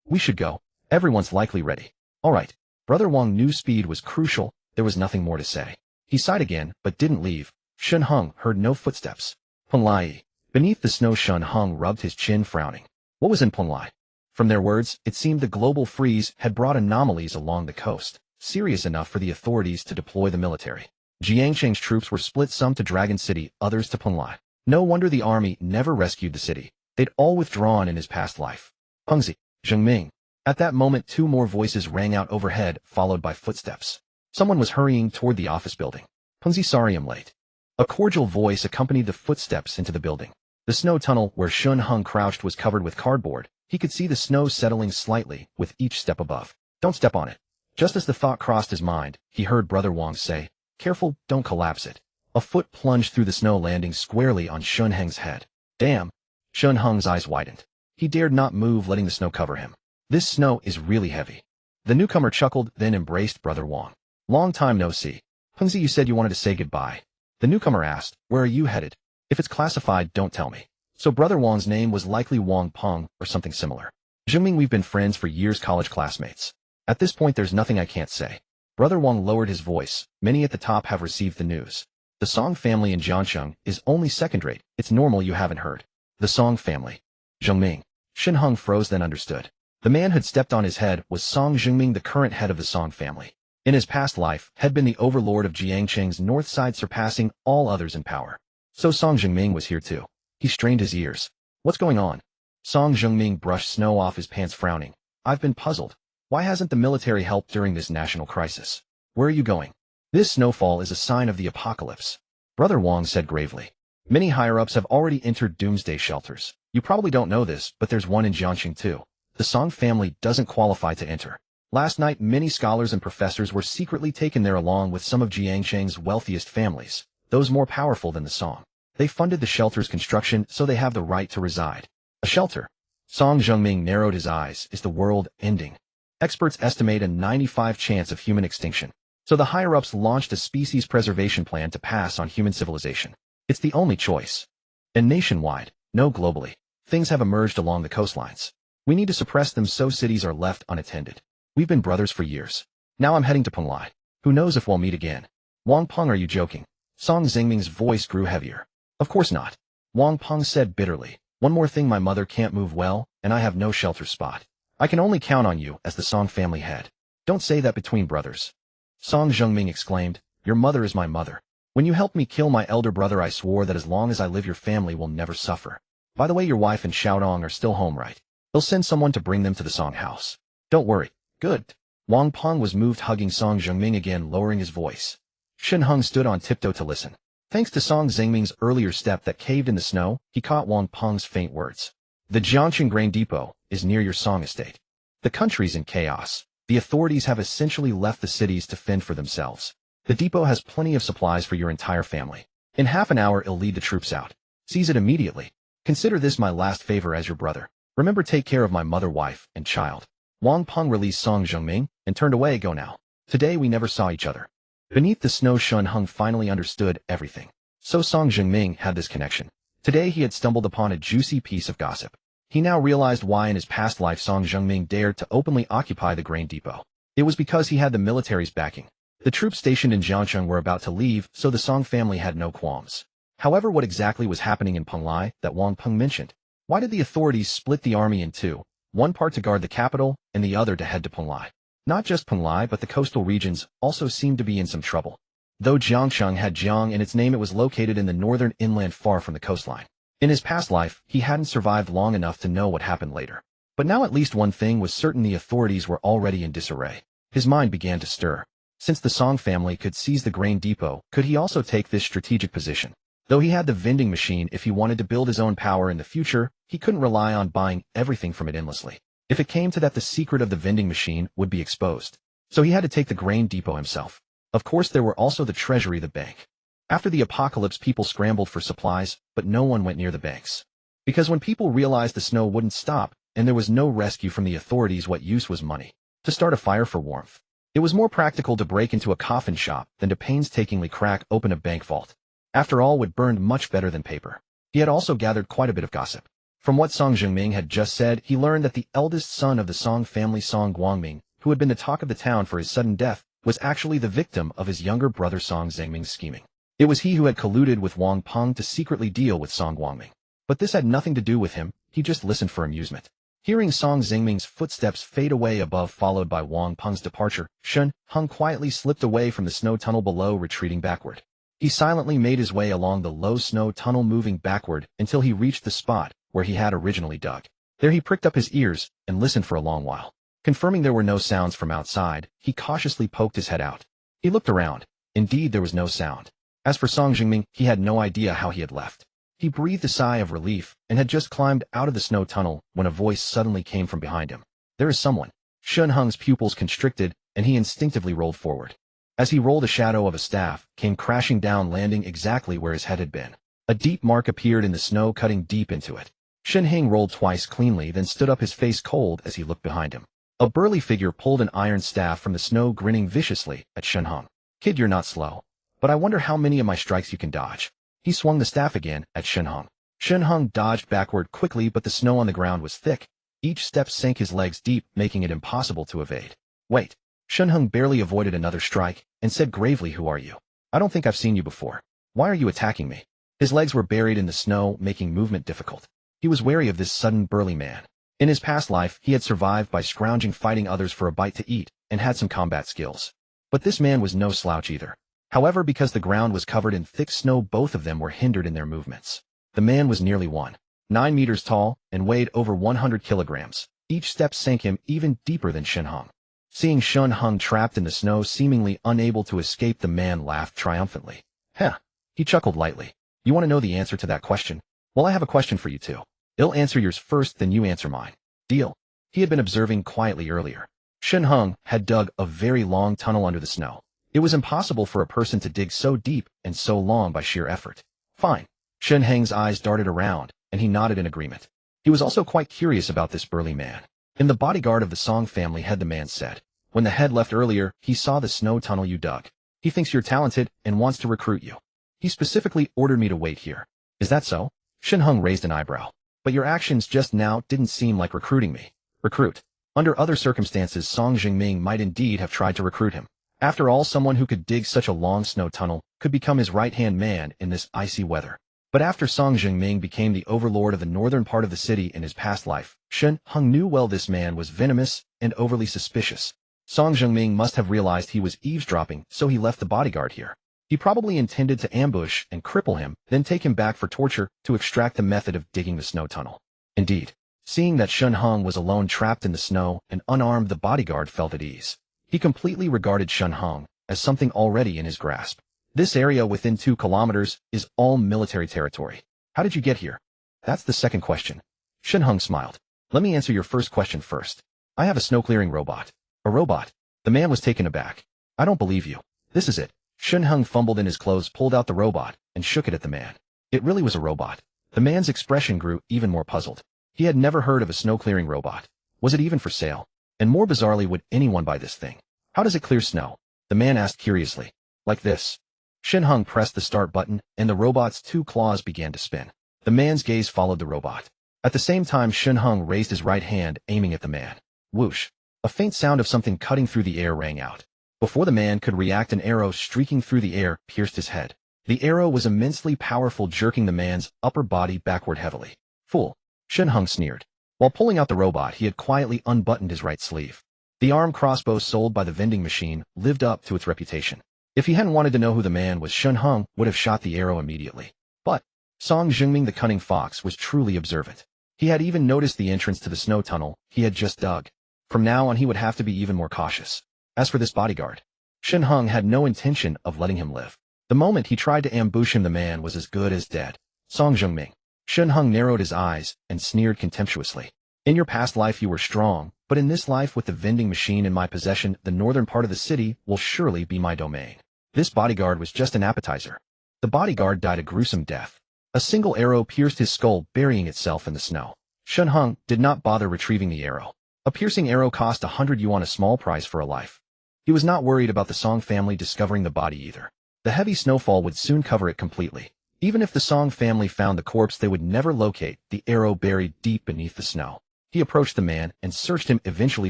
A: We should go. Everyone's likely ready. All right. Brother Wang knew speed was crucial. There was nothing more to say. He sighed again, but didn't leave. Shen Heng heard no footsteps. Penlai. Beneath the snow, Shen Heng rubbed his chin, frowning. What was in Penlai? From their words, it seemed the global freeze had brought anomalies along the coast, serious enough for the authorities to deploy the military. Jiangsheng's troops were split, some to Dragon City, others to Penlai. No wonder the army never rescued the city. They'd all withdrawn in his past life. Pengzi, Zhengming. At that moment, two more voices rang out overhead, followed by footsteps. Someone was hurrying toward the office building. Pengzi, sorry I'm late. A cordial voice accompanied the footsteps into the building. The snow tunnel where Shen Heng crouched was covered with cardboard. He could see the snow settling slightly with each step above. Don't step on it. Just as the thought crossed his mind, he heard Brother Wang say, Careful, don't collapse it. A foot plunged through the snow, landing squarely on Shen Heng's head. Damn! Shen Heng's eyes widened. He dared not move, letting the snow cover him. This snow is really heavy. The newcomer chuckled, then embraced Brother Wang. Long time no see. Pengzi, you said you wanted to say goodbye. The newcomer asked, Where are you headed? If it's classified, don't tell me. So Brother Wang's name was likely Wang Peng or something similar. Zhengming, we've been friends for years, college classmates. At this point there's nothing I can't say. Brother Wang lowered his voice. Many at the top have received the news. The Song family in Jiangcheng is only second-rate. It's normal you haven't heard. The Song family. Zhengming. Shen Heng froze, then understood. The man who'd stepped on his head was Song Zhengming, the current head of the Song family. In his past life, had been the overlord of Jiangcheng's north side, surpassing all others in power. So Song Zhengming was here too. He strained his ears. What's going on? Song Zhengming brushed snow off his pants, frowning. I've been puzzled. Why hasn't the military helped during this national crisis? Where are you going? This snowfall is a sign of the apocalypse. Brother Wang said gravely. Many higher-ups have already entered doomsday shelters. You probably don't know this, but there's one in Jiangcheng too. The Song family doesn't qualify to enter. Last night, many scholars and professors were secretly taken there along with some of Jiangcheng's wealthiest families, those more powerful than the Song. They funded the shelter's construction, so they have the right to reside. A shelter. Song Zhengming narrowed his eyes. Is the world ending? Experts estimate a 95% chance of human extinction. So the higher-ups launched a species preservation plan to pass on human civilization. It's the only choice. And nationwide, no globally, things have emerged along the coastlines. We need to suppress them so cities are left unattended. We've been brothers for years. Now I'm heading to Penglai. Who knows if we'll meet again? Wang Peng, are you joking? Song Zhengming's voice grew heavier. Of course not. Wang Peng said bitterly. One more thing, my mother can't move well, and I have no shelter spot. I can only count on you as the Song family head. Don't say that between brothers. Song Zhengming exclaimed. Your mother is my mother. When you helped me kill my elder brother, I swore that as long as I live your family will never suffer. By the way, your wife and Xiaodong are still home, right? They'll send someone to bring them to the Song house. Don't worry. Good. Wang Peng was moved, hugging Song Zhengming again, lowering his voice. Shen Heng stood on tiptoe to listen. Thanks to Song Zhengming's earlier step that caved in the snow, he caught Wang Peng's faint words. The Jiangcheng grain depot is near your Song estate. The country's in chaos. The authorities have essentially left the cities to fend for themselves. The depot has plenty of supplies for your entire family. In half an hour, it'll lead the troops out. Seize it immediately. Consider this my last favor as your brother. Remember, take care of my mother, wife, and child. Wang Peng released Song Zhengming and turned away. Go now. Today we never saw each other. Beneath the snow, Shen Heng finally understood everything. So Song Zhengming had this connection. Today he had stumbled upon a juicy piece of gossip. He now realized why in his past life Song Zhengming dared to openly occupy the grain depot. It was because he had the military's backing. The troops stationed in Jiangcheng were about to leave, so the Song family had no qualms. However, what exactly was happening in Penglai that Wang Peng mentioned? Why did the authorities split the army in two, one part to guard the capital and the other to head to Penglai? Not just Penglai, but the coastal regions also seemed to be in some trouble. Though Jiangcheng had Jiang in its name, it was located in the northern inland far from the coastline. In his past life, he hadn't survived long enough to know what happened later. But now at least one thing was certain: the authorities were already in disarray. His mind began to stir. Since the Song family could seize the grain depot, could he also take this strategic position? Though he had the vending machine, if he wanted to build his own power in the future, he couldn't rely on buying everything from it endlessly. If it came to that, the secret of the vending machine would be exposed. So he had to take the grain depot himself. Of course, there were also the treasury, the bank. After the apocalypse, people scrambled for supplies, but no one went near the banks. Because when people realized the snow wouldn't stop, and there was no rescue from the authorities, what use was money? To start a fire for warmth. It was more practical to break into a coffin shop than to painstakingly crack open a bank vault. After all, wood burned much better than paper. He had also gathered quite a bit of gossip. From what Song Zhengming had just said, he learned that the eldest son of the Song family, Song Guangming, who had been the talk of the town for his sudden death, was actually the victim of his younger brother Song Zhengming's scheming. It was he who had colluded with Wang Peng to secretly deal with Song Guangming. But this had nothing to do with him, he just listened for amusement. Hearing Song Zhengming's footsteps fade away above, followed by Wang Peng's departure, Shen Heng quietly slipped away from the snow tunnel below, retreating backward. He silently made his way along the low snow tunnel, moving backward until he reached the spot where he had originally dug. There he pricked up his ears and listened for a long while. Confirming there were no sounds from outside, he cautiously poked his head out. He looked around. Indeed, there was no sound. As for Song Zhengming, he had no idea how he had left. He breathed a sigh of relief and had just climbed out of the snow tunnel when a voice suddenly came from behind him. There is someone. Shen Heng's pupils constricted, and he instinctively rolled forward. As he rolled, a shadow of a staff came crashing down, landing exactly where his head had been. A deep mark appeared in the snow, cutting deep into it. Shen Heng rolled twice cleanly, then stood up, his face cold as he looked behind him. A burly figure pulled an iron staff from the snow, grinning viciously at Shen Heng. Kid, you're not slow, but I wonder how many of my strikes you can dodge. He swung the staff again at Shen Heng. Shen Heng dodged backward quickly, but the snow on the ground was thick. Each step sank his legs deep, making it impossible to evade. Wait. Shen Heng barely avoided another strike, and said gravely, "Who are you? I don't think I've seen you before. Why are you attacking me?" His legs were buried in the snow, making movement difficult. He was wary of this sudden, burly man. In his past life, he had survived by scrounging, fighting others for a bite to eat, and had some combat skills. But this man was no slouch either. However, because the ground was covered in thick snow, both of them were hindered in their movements. The man was nearly 1.9 meters tall and weighed over 100 kilograms. Each step sank him even deeper than Shen Heng. Seeing Shen Heng trapped in the snow, seemingly unable to escape, the man laughed triumphantly. Heh. He chuckled lightly. You want to know the answer to that question? Well, I have a question for you too. I'll answer yours first, then you answer mine. Deal? He had been observing quietly earlier. Shen Heng had dug a very long tunnel under the snow. It was impossible for a person to dig so deep and so long by sheer effort. Fine. Shen Heng's eyes darted around, and he nodded in agreement. He was also quite curious about this burly man. In the bodyguard of the Song family head, the man said. When the head left earlier, he saw the snow tunnel you dug. He thinks you're talented and wants to recruit you. He specifically ordered me to wait here. Is that so? Shen Heng raised an eyebrow. But your actions just now didn't seem like recruiting me. Recruit. Under other circumstances, Song Jingming might indeed have tried to recruit him. After all, someone who could dig such a long snow tunnel could become his right-hand man in this icy weather. But after Song Jingming became the overlord of the northern part of the city in his past life, Shen Heng knew well this man was venomous and overly suspicious. Song Jingming must have realized he was eavesdropping, so he left the bodyguard here. He probably intended to ambush and cripple him, then take him back for torture to extract the method of digging the snow tunnel. Indeed, seeing that Shen Heng was alone trapped in the snow and unarmed, the bodyguard felt at ease. He completely regarded Shen Heng as something already in his grasp. This area within 2 kilometers is all military territory. How did you get here? That's the second question. Shen Heng smiled. Let me answer your first question first. I have a snow-clearing robot. A robot? The man was taken aback. I don't believe you. This is it. Shen Heng fumbled in his clothes, pulled out the robot, and shook it at the man. It really was a robot. The man's expression grew even more puzzled. He had never heard of a snow-clearing robot. Was it even for sale? And more bizarrely, would anyone buy this thing? How does it clear snow? The man asked curiously. Like this. Shen Heng pressed the start button, and the robot's 2 claws began to spin. The man's gaze followed the robot. At the same time, Shen Heng raised his right hand, aiming at the man. Whoosh! A faint sound of something cutting through the air rang out. Before the man could react, an arrow streaking through the air pierced his head. The arrow was immensely powerful, jerking the man's upper body backward heavily. Fool! Shen Heng sneered. While pulling out the robot, he had quietly unbuttoned his right sleeve. The arm crossbow sold by the vending machine lived up to its reputation. If he hadn't wanted to know who the man was, Shen Heng would have shot the arrow immediately. But Song Jingming, the cunning fox, was truly observant. He had even noticed the entrance to the snow tunnel he had just dug. From now on, he would have to be even more cautious. As for this bodyguard, Shen Heng had no intention of letting him live. The moment he tried to ambush him, the man was as good as dead. Song Jingming. Shen Heng narrowed his eyes and sneered contemptuously. In your past life you were strong, but in this life, with the vending machine in my possession, the northern part of the city will surely be my domain. This bodyguard was just an appetizer. The bodyguard died a gruesome death. A single arrow pierced his skull, burying itself in the snow. Shen Heng did not bother retrieving the arrow. A piercing arrow cost 100 yuan, a small price for a life. He was not worried about the Song family discovering the body either. The heavy snowfall would soon cover it completely. Even if the Song family found the corpse, they would never locate the arrow buried deep beneath the snow. He approached the man and searched him, eventually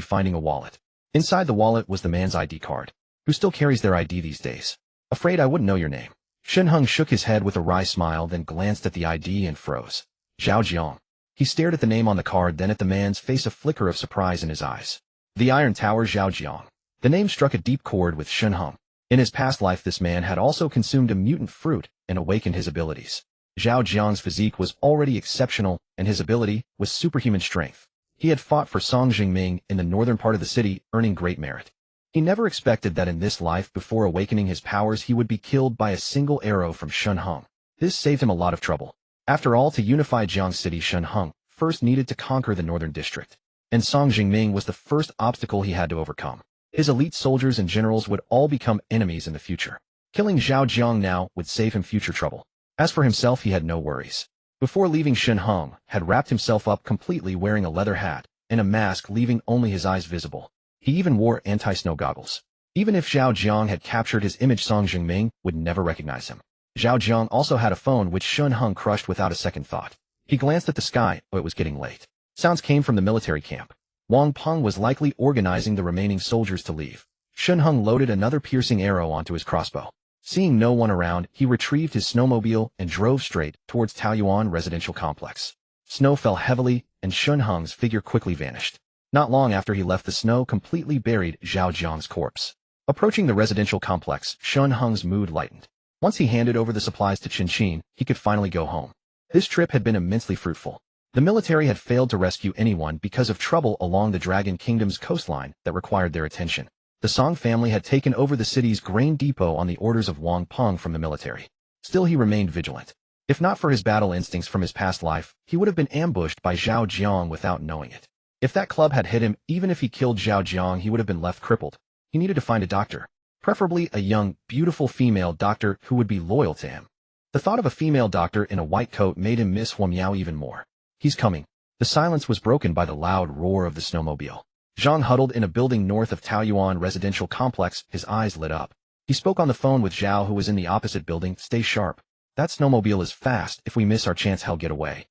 A: finding a wallet. Inside the wallet was the man's ID card. Who still carries their ID these days? Afraid I wouldn't know your name. Shen Heng shook his head with a wry smile, then glanced at the ID and froze. Zhao Jiang. He stared at the name on the card, then at the man's face, a flicker of surprise in his eyes. The Iron Tower, Zhao Jiang. The name struck a deep chord with Shen Heng. In his past life, this man had also consumed a mutant fruit and awakened his abilities. Zhao Jiang's physique was already exceptional, and his ability was superhuman strength. He had fought for Song Jingming in the northern part of the city, earning great merit. He never expected that in this life, before awakening his powers, he would be killed by a single arrow from Shen Heng. This saved him a lot of trouble. After all, to unify Jiang City, Shen Heng first needed to conquer the northern district, and Song Jingming was the first obstacle he had to overcome. His elite soldiers and generals would all become enemies in the future. Killing Zhao Jiang now would save him future trouble. As for himself, he had no worries. Before leaving, Shen Heng had wrapped himself up completely, wearing a leather hat and a mask, leaving only his eyes visible. He even wore anti-snow goggles. Even if Zhao Jiang had captured his image, Song Jingming would never recognize him. Zhao Jiang also had a phone, which Shen Heng crushed without a second thought. He glanced at the sky, but it was getting late. Sounds came from the military camp. Wang Peng was likely organizing the remaining soldiers to leave. Shen Heng loaded another piercing arrow onto his crossbow. Seeing no one around, he retrieved his snowmobile and drove straight towards Taoyuan residential complex. Snow fell heavily, and Shen Heng's figure quickly vanished. Not long after he left, the snow completely buried Zhao Jiang's corpse. Approaching the residential complex, Shen Heng's mood lightened. Once he handed over the supplies to Qin Qin, he could finally go home. This trip had been immensely fruitful. The military had failed to rescue anyone because of trouble along the Dragon Kingdom's coastline that required their attention. The Song family had taken over the city's grain depot on the orders of Wang Peng from the military. Still, he remained vigilant. If not for his battle instincts from his past life, he would have been ambushed by Zhao Jiang without knowing it. If that club had hit him, even if he killed Zhao Jiang, he would have been left crippled. He needed to find a doctor. Preferably a young, beautiful female doctor who would be loyal to him. The thought of a female doctor in a white coat made him miss Huo Miao even more. He's coming. The silence was broken by the loud roar of the snowmobile. Zhang huddled in a building north of Taoyuan residential complex, his eyes lit up. He spoke on the phone with Zhao, who was in the opposite building. Stay sharp. That snowmobile is fast. If we miss our chance, he'll get away.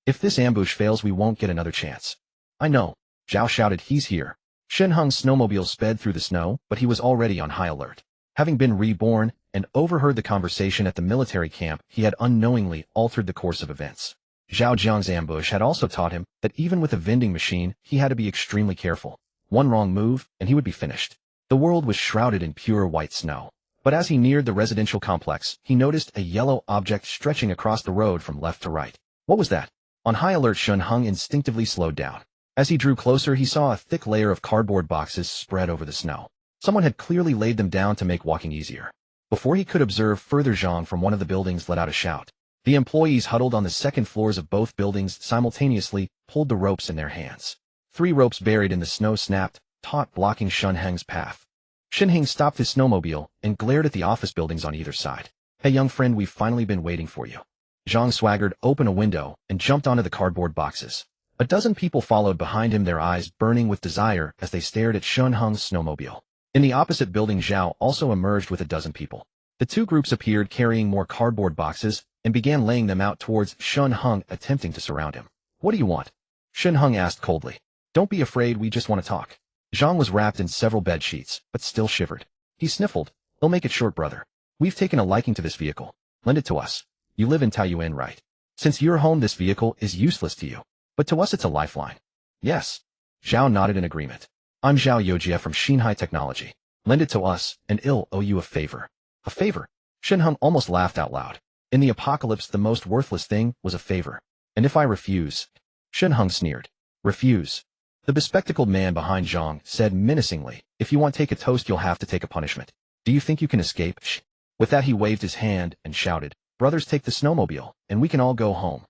A: If this ambush fails, we won't get another chance. I know. Zhao shouted, he's here. Shen Heng's snowmobile sped through the snow, but he was already on high alert. Having been reborn and overheard the conversation at the military camp, he had unknowingly altered the course of events. Zhao Jiang's ambush had also taught him that even with a vending machine, he had to be extremely careful. One wrong move, and he would be finished. The world was shrouded in pure white snow. But as he neared the residential complex, he noticed a yellow object stretching across the road from left to right. What was that? On high alert, Shen Heng instinctively slowed down. As he drew closer, he saw a thick layer of cardboard boxes spread over the snow. Someone had clearly laid them down to make walking easier. Before he could observe further, Zhang from one of the buildings let out a shout. The employees huddled on the second floors of both buildings simultaneously pulled the ropes in their hands. 3 ropes buried in the snow snapped, taut, blocking Shen Heng's path. Shen Heng stopped his snowmobile and glared at the office buildings on either side. Hey young friend, we've finally been waiting for you. Zhang swaggered open a window and jumped onto the cardboard boxes. A dozen people followed behind him, their eyes burning with desire as they stared at Shen Heng's snowmobile. In the opposite building, Zhao also emerged with a dozen people. The 2 groups appeared carrying more cardboard boxes and began laying them out towards Shen Heng, attempting to surround him. What do you want? Shen Heng asked coldly. Don't be afraid, we just want to talk. Zhang was wrapped in several bed sheets, but still shivered. He sniffled. They'll make it short, brother. We've taken a liking to this vehicle. Lend it to us. You live in Taoyuan, right? Since you're home, this vehicle is useless to you. But to us it's a lifeline. Yes. Zhao nodded in agreement. I'm Zhao Yojia from Xinhai Technology. Lend it to us, and I'll owe you a favor. A favor? Shen Heng almost laughed out loud. In the apocalypse, the most worthless thing was a favor. And if I refuse? Shen Heng sneered. Refuse. The bespectacled man behind Zhang said menacingly, if you want to take a toast, you'll have to take a punishment. Do you think you can escape? Shh. With that, he waved his hand and shouted, brothers, take the snowmobile, and we can all go home.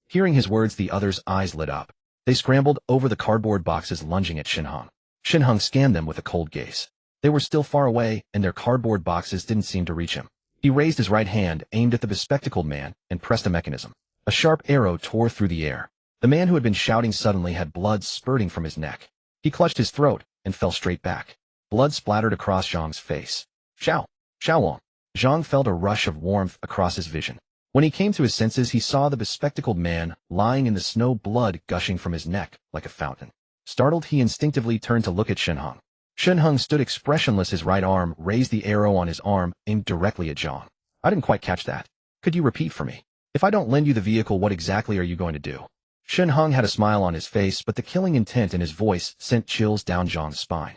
A: Hearing his words, the others' eyes lit up. They scrambled over the cardboard boxes, lunging at Shen Heng. Shen Heng scanned them with a cold gaze. They were still far away, and their cardboard boxes didn't seem to reach him. He raised his right hand, aimed at the bespectacled man, and pressed a mechanism. A sharp arrow tore through the air. The man who had been shouting suddenly had blood spurting from his neck. He clutched his throat and fell straight back. Blood splattered across Zhang's face. Xiao! Xiaowang! Zhang felt a rush of warmth across his vision. When he came to his senses, he saw the bespectacled man lying in the snow, blood gushing from his neck like a fountain. Startled, he instinctively turned to look at Shen Heng. Shen Heng stood expressionless, his right arm raised, the arrow on his arm aimed directly at Zhang. I didn't quite catch that. Could you repeat for me? If I don't lend you the vehicle, what exactly are you going to do? Shen Heng had a smile on his face, but the killing intent in his voice sent chills down Zhang's spine.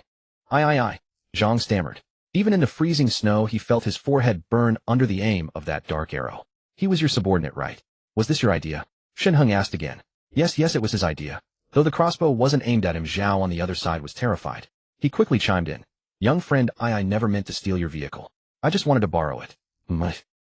A: I. Zhang stammered. Even in the freezing snow, he felt his forehead burn under the aim of that dark arrow. He was your subordinate, right? Was this your idea? Shen Heng asked again. Yes, it was his idea. Though the crossbow wasn't aimed at him, Zhao on the other side was terrified. He quickly chimed in. Young friend, I never meant to steal your vehicle. I just wanted to borrow it.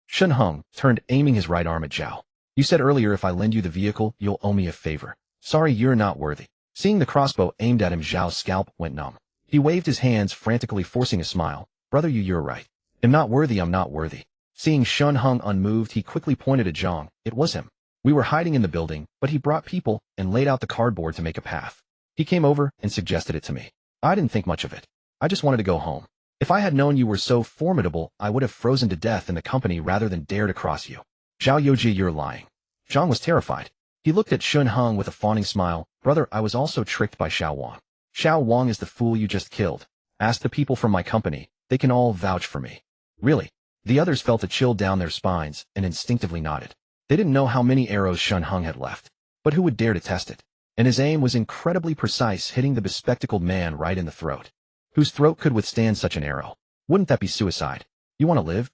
A: Shen Heng turned, aiming his right arm at Zhao. You said earlier if I lend you the vehicle, you'll owe me a favor. Sorry, you're not worthy. Seeing the crossbow aimed at him, Zhao's scalp went numb. He waved his hands frantically, forcing a smile. Brother, you're right. I'm not worthy. Seeing Shen Heng unmoved, he quickly pointed at Zhang. It was him. We were hiding in the building, but he brought people and laid out the cardboard to make a path. He came over and suggested it to me. I didn't think much of it. I just wanted to go home. If I had known you were so formidable, I would have frozen to death in the company rather than dare to cross you. Zhao Yoji, you're lying. Zhang was terrified. He looked at Shen Heng with a fawning smile. Brother, I was also tricked by Xiao Wang. Xiao Wang is the fool you just killed. Ask the people from my company. They can all vouch for me. Really? The others felt a chill down their spines and instinctively nodded. They didn't know how many arrows Shen Heng had left, but who would dare to test it? And his aim was incredibly precise, hitting the bespectacled man right in the throat. Whose throat could withstand such an arrow? Wouldn't that be suicide? You want to live?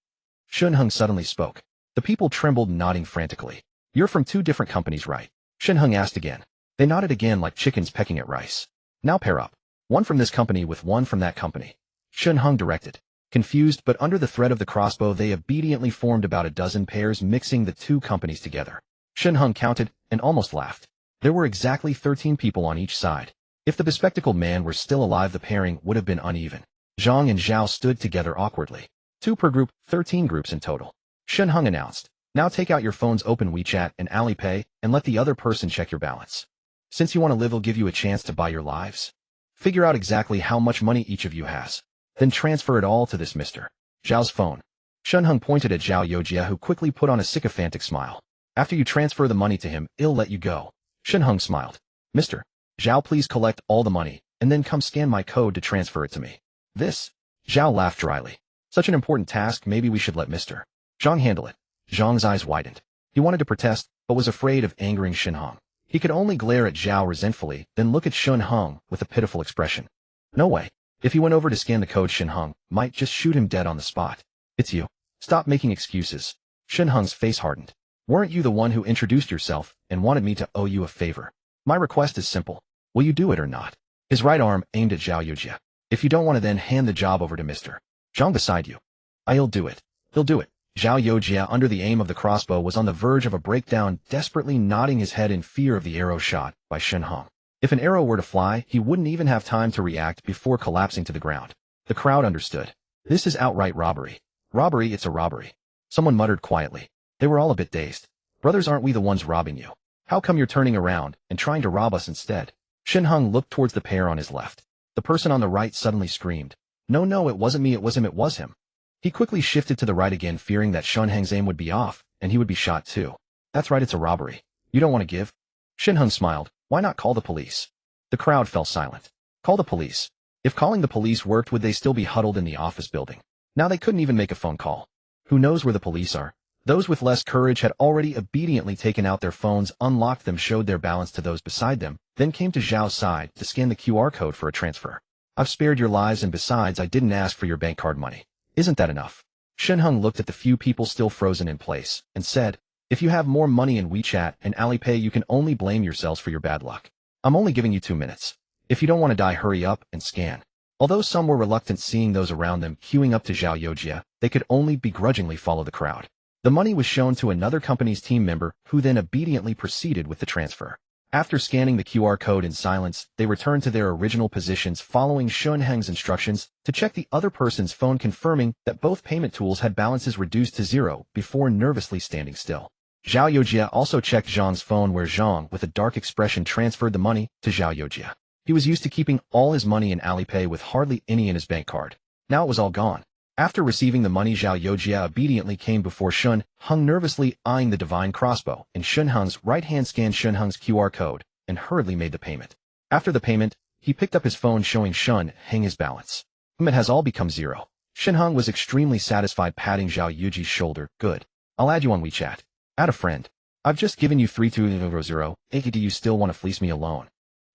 A: Shen Heng suddenly spoke. The people trembled, nodding frantically. You're from two different companies, right? Shen Heng asked again. They nodded again like chickens pecking at rice. Now pair up. One from this company with one from that company. Shen Heng directed. Confused but under the threat of the crossbow, they obediently formed about a dozen pairs, mixing the two companies together. Shen Heng counted and almost laughed. There were exactly 13 people on each side. If the bespectacled man were still alive, the pairing would have been uneven. Zhang and Zhao stood together awkwardly. 2 per group, 13 groups in total. Shen Heng announced. Now take out your phones, open WeChat and Alipay, and let the other person check your balance. Since you want to live, I'll give you a chance to buy your lives. Figure out exactly how much money each of you has. Then transfer it all to this Mr. Zhao's phone. Shen Heng pointed at Zhao Yojia, who quickly put on a sycophantic smile. After you transfer the money to him, he'll let you go. Shen Heng smiled. Mr. Zhao, please collect all the money, and then come scan my code to transfer it to me. This? Zhao laughed dryly. Such an important task, maybe we should let Mr. Zhang handle it. Zhang's eyes widened. He wanted to protest, but was afraid of angering Shen Heng. He could only glare at Zhao resentfully, then look at Shen Heng with a pitiful expression. No way. If he went over to scan the code, Shen Heng might just shoot him dead on the spot. It's you. Stop making excuses. Shen Heng's face hardened. Weren't you the one who introduced yourself and wanted me to owe you a favor? My request is simple. Will you do it or not? His right arm aimed at Zhao Yojia. If you don't want to, then hand the job over to Mr. Zhang beside you. I'll do it. He'll do it. Zhao Yojia, under the aim of the crossbow, was on the verge of a breakdown, desperately nodding his head in fear of the arrow shot by Shen Heng. If an arrow were to fly, he wouldn't even have time to react before collapsing to the ground. The crowd understood. This is outright robbery. Robbery, it's a robbery. Someone muttered quietly. They were all a bit dazed. Brothers, aren't we the ones robbing you? How come you're turning around and trying to rob us instead? Shen Heng looked towards the pair on his left. The person on the right suddenly screamed. No, it wasn't me, it was him. He quickly shifted to the right again, fearing that Shen Heng's aim would be off, and he would be shot too. That's right, it's a robbery. You don't want to give? Shen Heng smiled. Why not call the police? The crowd fell silent. Call the police. If calling the police worked, would they still be huddled in the office building? Now they couldn't even make a phone call. Who knows where the police are? Those with less courage had already obediently taken out their phones, unlocked them, showed their balance to those beside them, then came to Zhao's side to scan the QR code for a transfer. I've spared your lives, and besides, I didn't ask for your bank card money. Isn't that enough? Shen Heng looked at the few people still frozen in place and said, if you have more money in WeChat and Alipay, you can only blame yourselves for your bad luck. I'm only giving you 2 minutes. If you don't want to die, hurry up and scan. Although some were reluctant, seeing those around them queuing up to Zhao Yojia, they could only begrudgingly follow the crowd. The money was shown to another company's team member, who then obediently proceeded with the transfer. After scanning the QR code in silence, they returned to their original positions, following Shen Heng's instructions to check the other person's phone, confirming that both payment tools had balances reduced to 0 before nervously standing still. Zhao Yojia also checked Zhang's phone, where Zhang, with a dark expression, transferred the money to Zhao Yojia. He was used to keeping all his money in Alipay with hardly any in his bank card. Now it was all gone. After receiving the money, Zhao Yojia obediently came before Shen Heng, nervously eyeing the divine crossbow, and Shen Heng's right hand scanned Shen Heng's QR code and hurriedly made the payment. After the payment, he picked up his phone, showing Shen Heng his balance. It has all become 0. Shen Heng was extremely satisfied, patting Zhao Yuji's shoulder. Good. I'll add you on WeChat. Add a friend. I've just given you 3200. Do you still want to fleece me alone?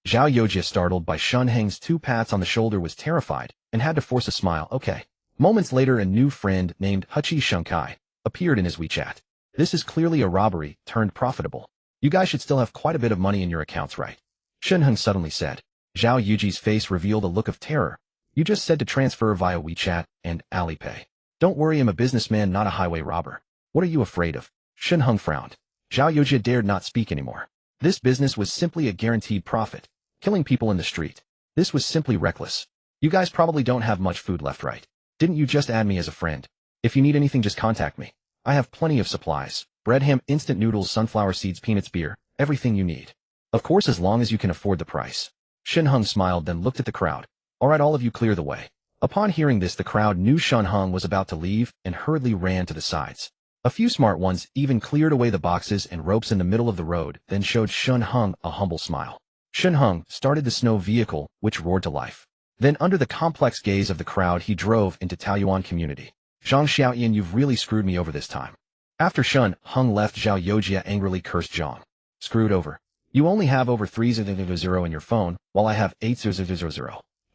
A: Zhao Yojia, startled by Shen Heng's 2 pats on the shoulder, was terrified and had to force a smile. Okay. Moments later, a new friend named Hachi Shunkai appeared in his WeChat. This is clearly a robbery turned profitable. You guys should still have quite a bit of money in your accounts, right? Shen Heng suddenly said. Zhao Yuji's face revealed a look of terror. You just said to transfer via WeChat and Alipay. Don't worry, I'm a businessman, not a highway robber. What are you afraid of? Shen Heng frowned. Zhao Yojia dared not speak anymore. This business was simply a guaranteed profit. Killing people in the street. This was simply reckless. You guys probably don't have much food left, right? Didn't you just add me as a friend? If you need anything, just contact me. I have plenty of supplies. Bread, ham, instant noodles, sunflower seeds, peanuts, beer, everything you need. Of course, as long as you can afford the price. Shen Heng smiled, then looked at the crowd. All right, all of you, clear the way. Upon hearing this, the crowd knew Shen Heng was about to leave and hurriedly ran to the sides. A few smart ones even cleared away the boxes and ropes in the middle of the road, then showed Shen Heng a humble smile. Shen Heng started the snow vehicle, which roared to life. Then under the complex gaze of the crowd he drove into Taoyuan community. Zhang Xiaoyan, you've really screwed me over this time. After Shen Heng left, Zhao Yojia angrily cursed Zhang. Screwed over. You only have over 300 in your phone, while I have 800.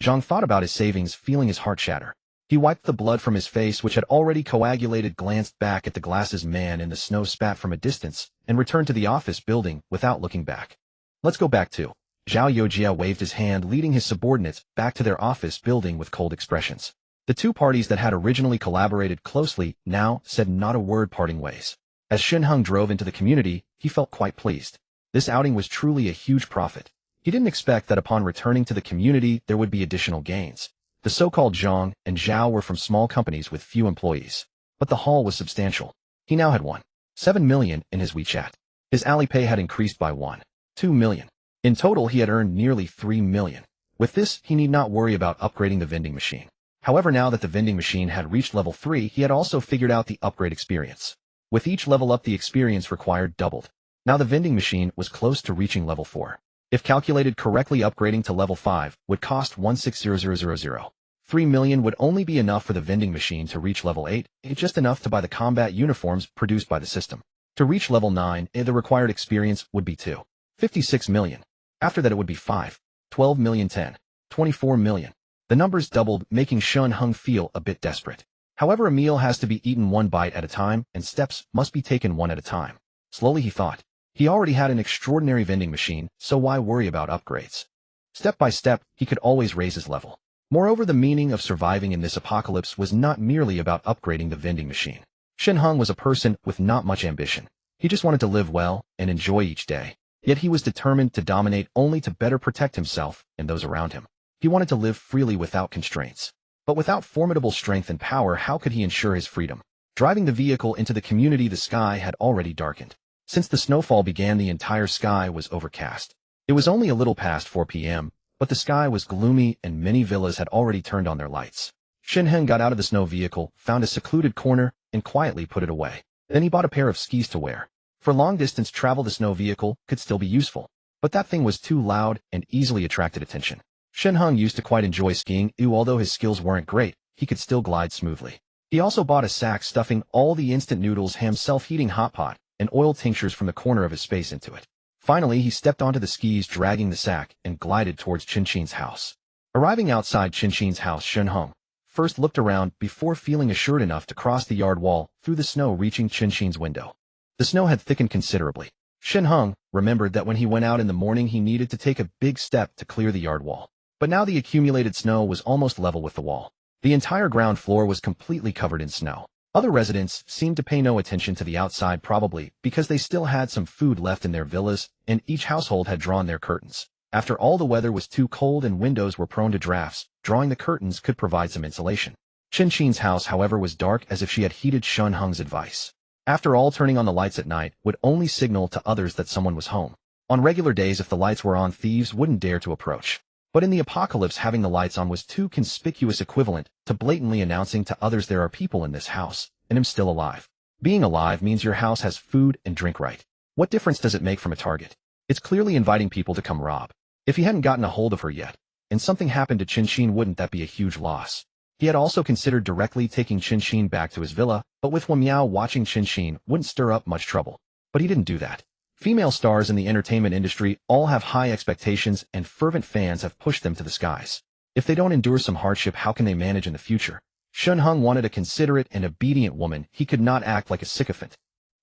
A: Zhang thought about his savings, feeling his heart shatter. He wiped the blood from his face, which had already coagulated, glanced back at the glasses man in the snow spat from a distance, and returned to the office building without looking back. Let's go back to. Zhao Yojia waved his hand, leading his subordinates back to their office building with cold expressions. The two parties that had originally collaborated closely now said not a word, parting ways. As Shen Heng drove into the community, he felt quite pleased. This outing was truly a huge profit. He didn't expect that upon returning to the community there would be additional gains. The so-called Zhang and Zhao were from small companies with few employees. But the haul was substantial. He now had 1.7 million in his WeChat. His Alipay had increased by 1.2 million. In total he had earned nearly 3 million. With this, he need not worry about upgrading the vending machine. However, now that the vending machine had reached level 3, he had also figured out the upgrade experience. With each level up, the experience required doubled. Now the vending machine was close to reaching level 4. If calculated correctly, upgrading to level 5 would cost 160000. 3 million would only be enough for the vending machine to reach level 8, just enough to buy the combat uniforms produced by the system. To reach level 9, the required experience would be 2.56 million. After that it would be 5.12 million, 10.24 million. The numbers doubled, making Shen Heng feel a bit desperate. However, a meal has to be eaten one bite at a time, and steps must be taken one at a time. Slowly he thought. He already had an extraordinary vending machine, so why worry about upgrades? Step by step, he could always raise his level. Moreover, the meaning of surviving in this apocalypse was not merely about upgrading the vending machine. Shen Heng was a person with not much ambition. He just wanted to live well and enjoy each day. Yet he was determined to dominate only to better protect himself and those around him. He wanted to live freely without constraints. But without formidable strength and power, how could he ensure his freedom? Driving the vehicle into the community, the sky had already darkened. Since the snowfall began, the entire sky was overcast. It was only a little past 4 p.m., but the sky was gloomy and many villas had already turned on their lights. Shen Heng got out of the snow vehicle, found a secluded corner, and quietly put it away. Then he bought a pair of skis to wear. For long-distance travel, the snow vehicle could still be useful, but that thing was too loud and easily attracted attention. Shen Heng used to quite enjoy skiing, although his skills weren't great, he could still glide smoothly. He also bought a sack stuffing all the instant noodles, ham, self-heating hot pot, and oil tinctures from the corner of his space into it. Finally, he stepped onto the skis, dragging the sack, and glided towards Qinchin's house. Arriving outside Qinchin's house, Shen Heng first looked around before feeling assured enough to cross the yard wall through the snow, reaching Qinchin's window. The snow had thickened considerably. Shen Heng remembered that when he went out in the morning he needed to take a big step to clear the yard wall. But now the accumulated snow was almost level with the wall. The entire ground floor was completely covered in snow. Other residents seemed to pay no attention to the outside, probably because they still had some food left in their villas, and each household had drawn their curtains. After all, the weather was too cold and windows were prone to drafts. Drawing the curtains could provide some insulation. Qinchin's house, however, was dark, as if she had heeded Shen Heng's advice. After all, turning on the lights at night would only signal to others that someone was home. On regular days, if the lights were on, thieves wouldn't dare to approach. But in the apocalypse, having the lights on was too conspicuous, equivalent to blatantly announcing to others there are people in this house, and I'm still alive. Being alive means your house has food and drink, right? What difference does it make from a target? It's clearly inviting people to come rob. If he hadn't gotten a hold of her yet, and something happened to Qinchin, wouldn't that be a huge loss? He had also considered directly taking Qinchin back to his villa, but with Wen Miao watching, Qinchin wouldn't stir up much trouble. But he didn't do that. Female stars in the entertainment industry all have high expectations, and fervent fans have pushed them to the skies. If they don't endure some hardship, how can they manage in the future? Shen Heng wanted a considerate and obedient woman. He could not act like a sycophant.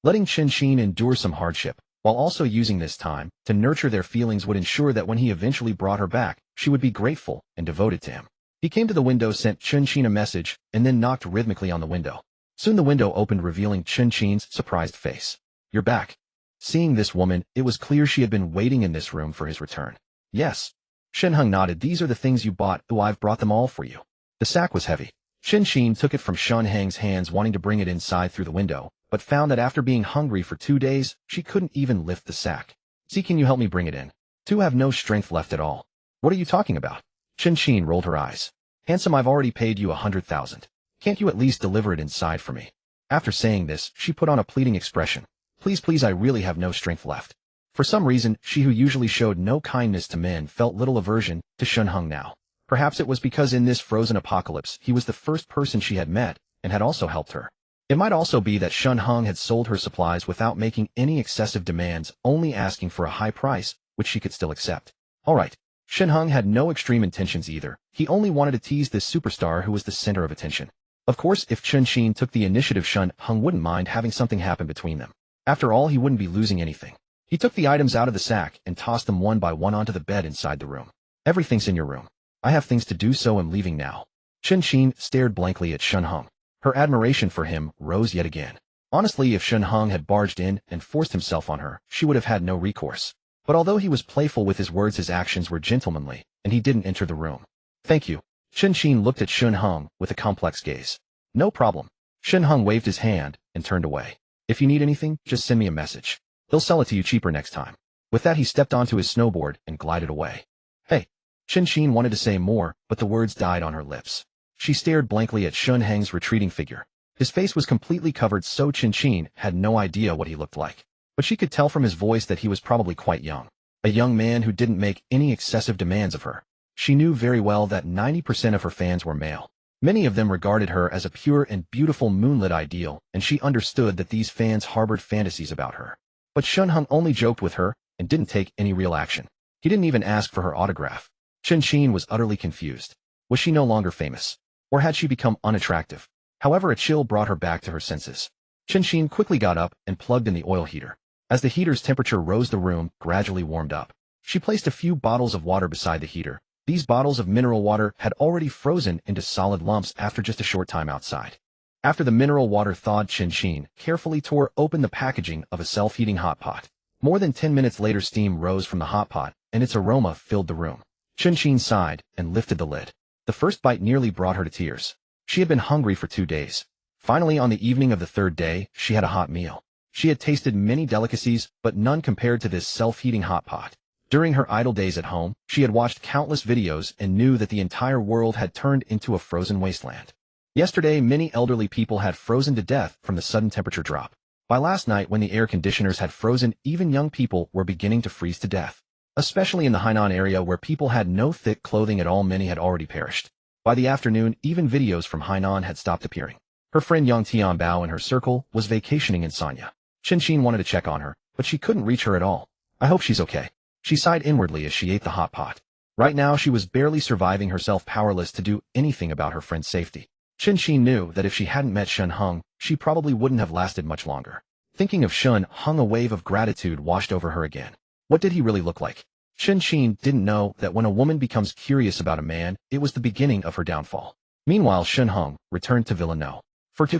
A: Letting Qinchin endure some hardship, while also using this time to nurture their feelings, would ensure that when he eventually brought her back, she would be grateful and devoted to him. He came to the window, sent Qinchin a message, and then knocked rhythmically on the window. Soon the window opened, revealing Qinchin's surprised face. "You're back." Seeing this woman, it was clear she had been waiting in this room for his return. "Yes." Shen Heng nodded. "These are the things you bought. I've brought them all for you." The sack was heavy. Qinchin took it from Shen Heng's hands, wanting to bring it inside through the window, but found that after being hungry for 2 days, she couldn't even lift the sack. "See, can you help me bring it in? To have no strength left at all." "What are you talking about?" Qinchin rolled her eyes. "Handsome, I've already paid you 100,000. Can't you at least deliver it inside for me?" After saying this, she put on a pleading expression. Please, please, I really have no strength left. For some reason, she who usually showed no kindness to men felt little aversion to Shen Heng now. Perhaps it was because in this frozen apocalypse he was the first person she had met and had also helped her. It might also be that Shen Heng had sold her supplies without making any excessive demands, only asking for a high price, which she could still accept. Alright. Shen Heng had no extreme intentions either. He only wanted to tease this superstar who was the center of attention. Of course, if Chen Xin took the initiative, Shen Heng wouldn't mind having something happen between them. After all, he wouldn't be losing anything. He took the items out of the sack and tossed them one by one onto the bed inside the room. Everything's in your room. I have things to do, so I'm leaving now. Chen Xin stared blankly at Shen Heng. Her admiration for him rose yet again. Honestly, if Shen Heng had barged in and forced himself on her, she would have had no recourse. But although he was playful with his words, his actions were gentlemanly, and he didn't enter the room. Thank you. Chen Xin looked at Shen Heng with a complex gaze. No problem. Shen Heng waved his hand and turned away. If you need anything, just send me a message. They'll sell it to you cheaper next time. With that, he stepped onto his snowboard and glided away. Hey. Chen Xin wanted to say more, but the words died on her lips. She stared blankly at Shen Heng's retreating figure. His face was completely covered, so Chen Xin had no idea what he looked like. But she could tell from his voice that he was probably quite young. A young man who didn't make any excessive demands of her. She knew very well that 90% of her fans were male. Many of them regarded her as a pure and beautiful moonlit ideal, and she understood that these fans harbored fantasies about her. But Shen Heng only joked with her and didn't take any real action. He didn't even ask for her autograph. Chen Xin was utterly confused. Was she no longer famous? Or had she become unattractive? However, a chill brought her back to her senses. Chen Xin quickly got up and plugged in the oil heater. As the heater's temperature rose, the room gradually warmed up. She placed a few bottles of water beside the heater. These bottles of mineral water had already frozen into solid lumps after just a short time outside. After the mineral water thawed, Chen Xin carefully tore open the packaging of a self-heating hot pot. More than 10 minutes later, steam rose from the hot pot, and its aroma filled the room. Chen Xin sighed and lifted the lid. The first bite nearly brought her to tears. She had been hungry for 2 days. Finally, on the evening of the third day, she had a hot meal. She had tasted many delicacies, but none compared to this self-heating hot pot. During her idle days at home, she had watched countless videos and knew that the entire world had turned into a frozen wasteland. Yesterday, many elderly people had frozen to death from the sudden temperature drop. By last night, when the air conditioners had frozen, even young people were beginning to freeze to death. Especially in the Hainan area where people had no thick clothing at all, many had already perished. By the afternoon, even videos from Hainan had stopped appearing. Her friend Yang Tianbao in her circle was vacationing in Sanya. Chen Xin wanted to check on her, but she couldn't reach her at all. I hope she's okay. She sighed inwardly as she ate the hot pot. Right now, she was barely surviving herself, powerless to do anything about her friend's safety. Chen Xin knew that if she hadn't met Shen Heng, she probably wouldn't have lasted much longer. Thinking of Shen Heng, a wave of gratitude washed over her again. What did he really look like? Chen Xin didn't know that when a woman becomes curious about a man, it was the beginning of her downfall. Meanwhile, Shen Heng returned to Villeneuve.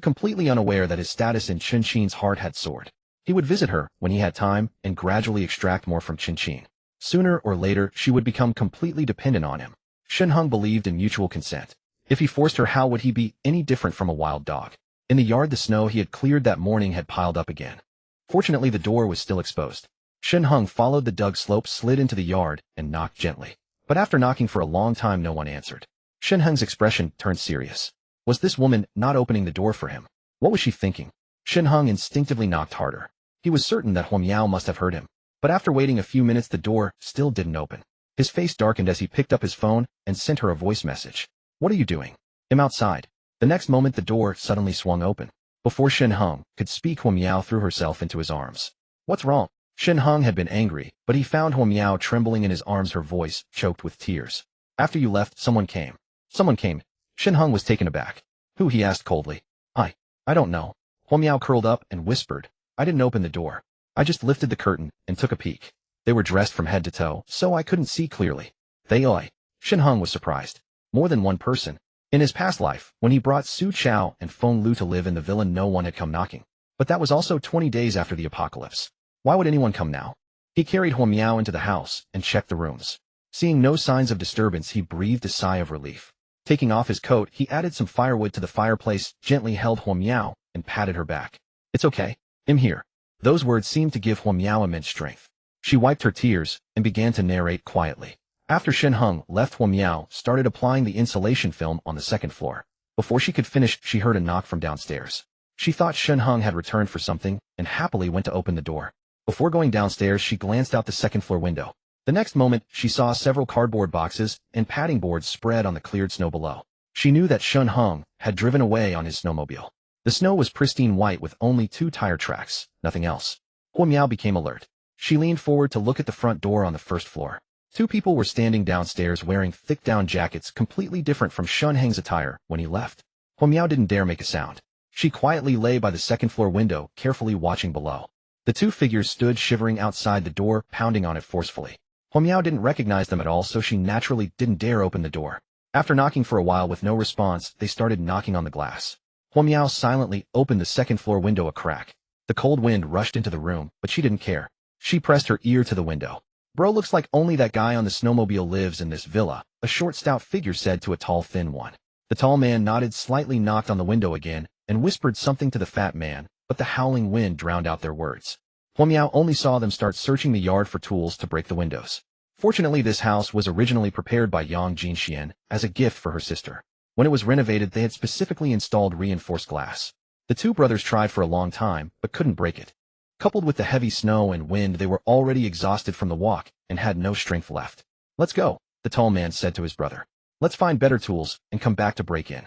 A: Completely unaware that his status in Chen Xin's heart had soared. He would visit her when he had time and gradually extract more from Chen Xin. Sooner or later, she would become completely dependent on him. Shen Heng believed in mutual consent. If he forced her, how would he be any different from a wild dog? In the yard, the snow he had cleared that morning had piled up again. Fortunately, the door was still exposed. Shen Heng followed the dug slope, slid into the yard, and knocked gently. But after knocking for a long time, no one answered. Shen Heng's expression turned serious. Was this woman not opening the door for him? What was she thinking? Shen Heng instinctively knocked harder. He was certain that Huo Miao must have heard him. But after waiting a few minutes, the door still didn't open. His face darkened as he picked up his phone and sent her a voice message. What are you doing? I'm outside. The next moment, the door suddenly swung open. Before Shen Heng could speak, Huo Miao threw herself into his arms. What's wrong? Shen Heng had been angry, but he found Huo Miao trembling in his arms, her voice choked with tears. After you left, someone came. Someone came. Shen Heng was taken aback. Who? He asked coldly. I don't know. Huo Miao curled up and whispered. I didn't open the door. I just lifted the curtain and took a peek. They were dressed from head to toe, so I couldn't see clearly. Shen Heng was surprised. More than one person. In his past life, when he brought Su Chao and Feng Lu to live in the villa, no one had come knocking. But that was also 20 days after the apocalypse. Why would anyone come now? He carried Huo Miao into the house and checked the rooms. Seeing no signs of disturbance, he breathed a sigh of relief. Taking off his coat, he added some firewood to the fireplace, gently held Huo Miao, and patted her back. It's okay. I'm here. Those words seemed to give Huo Miao immense strength. She wiped her tears and began to narrate quietly. After Shen Heng left, Huo Miao started applying the insulation film on the second floor. Before she could finish, she heard a knock from downstairs. She thought Shen Heng had returned for something and happily went to open the door. Before going downstairs, she glanced out the second-floor window. The next moment, she saw several cardboard boxes and padding boards spread on the cleared snow below. She knew that Shen Heng had driven away on his snowmobile. The snow was pristine white with only 2 tire tracks, nothing else. Huo Miao became alert. She leaned forward to look at the front door on the first floor. 2 people were standing downstairs wearing thick down jackets completely different from Shen Heng's attire when he left. Huo Miao didn't dare make a sound. She quietly lay by the second-floor window, carefully watching below. The 2 figures stood shivering outside the door, pounding on it forcefully. Huo Miao didn't recognize them at all, so she naturally didn't dare open the door. After knocking for a while with no response, they started knocking on the glass. Huo Miao silently opened the second-floor window a crack. The cold wind rushed into the room, but she didn't care. She pressed her ear to the window. "Bro, looks like only that guy on the snowmobile lives in this villa," a short, stout figure said to a tall, thin one. The tall man nodded, slightly knocked on the window again, and whispered something to the fat man, but the howling wind drowned out their words. Huo Miao only saw them start searching the yard for tools to break the windows. Fortunately, this house was originally prepared by Yang Jinxian as a gift for her sister. When it was renovated, they had specifically installed reinforced glass. The 2 brothers tried for a long time, but couldn't break it. Coupled with the heavy snow and wind, they were already exhausted from the walk and had no strength left. "Let's go," the tall man said to his brother. "Let's find better tools and come back to break in.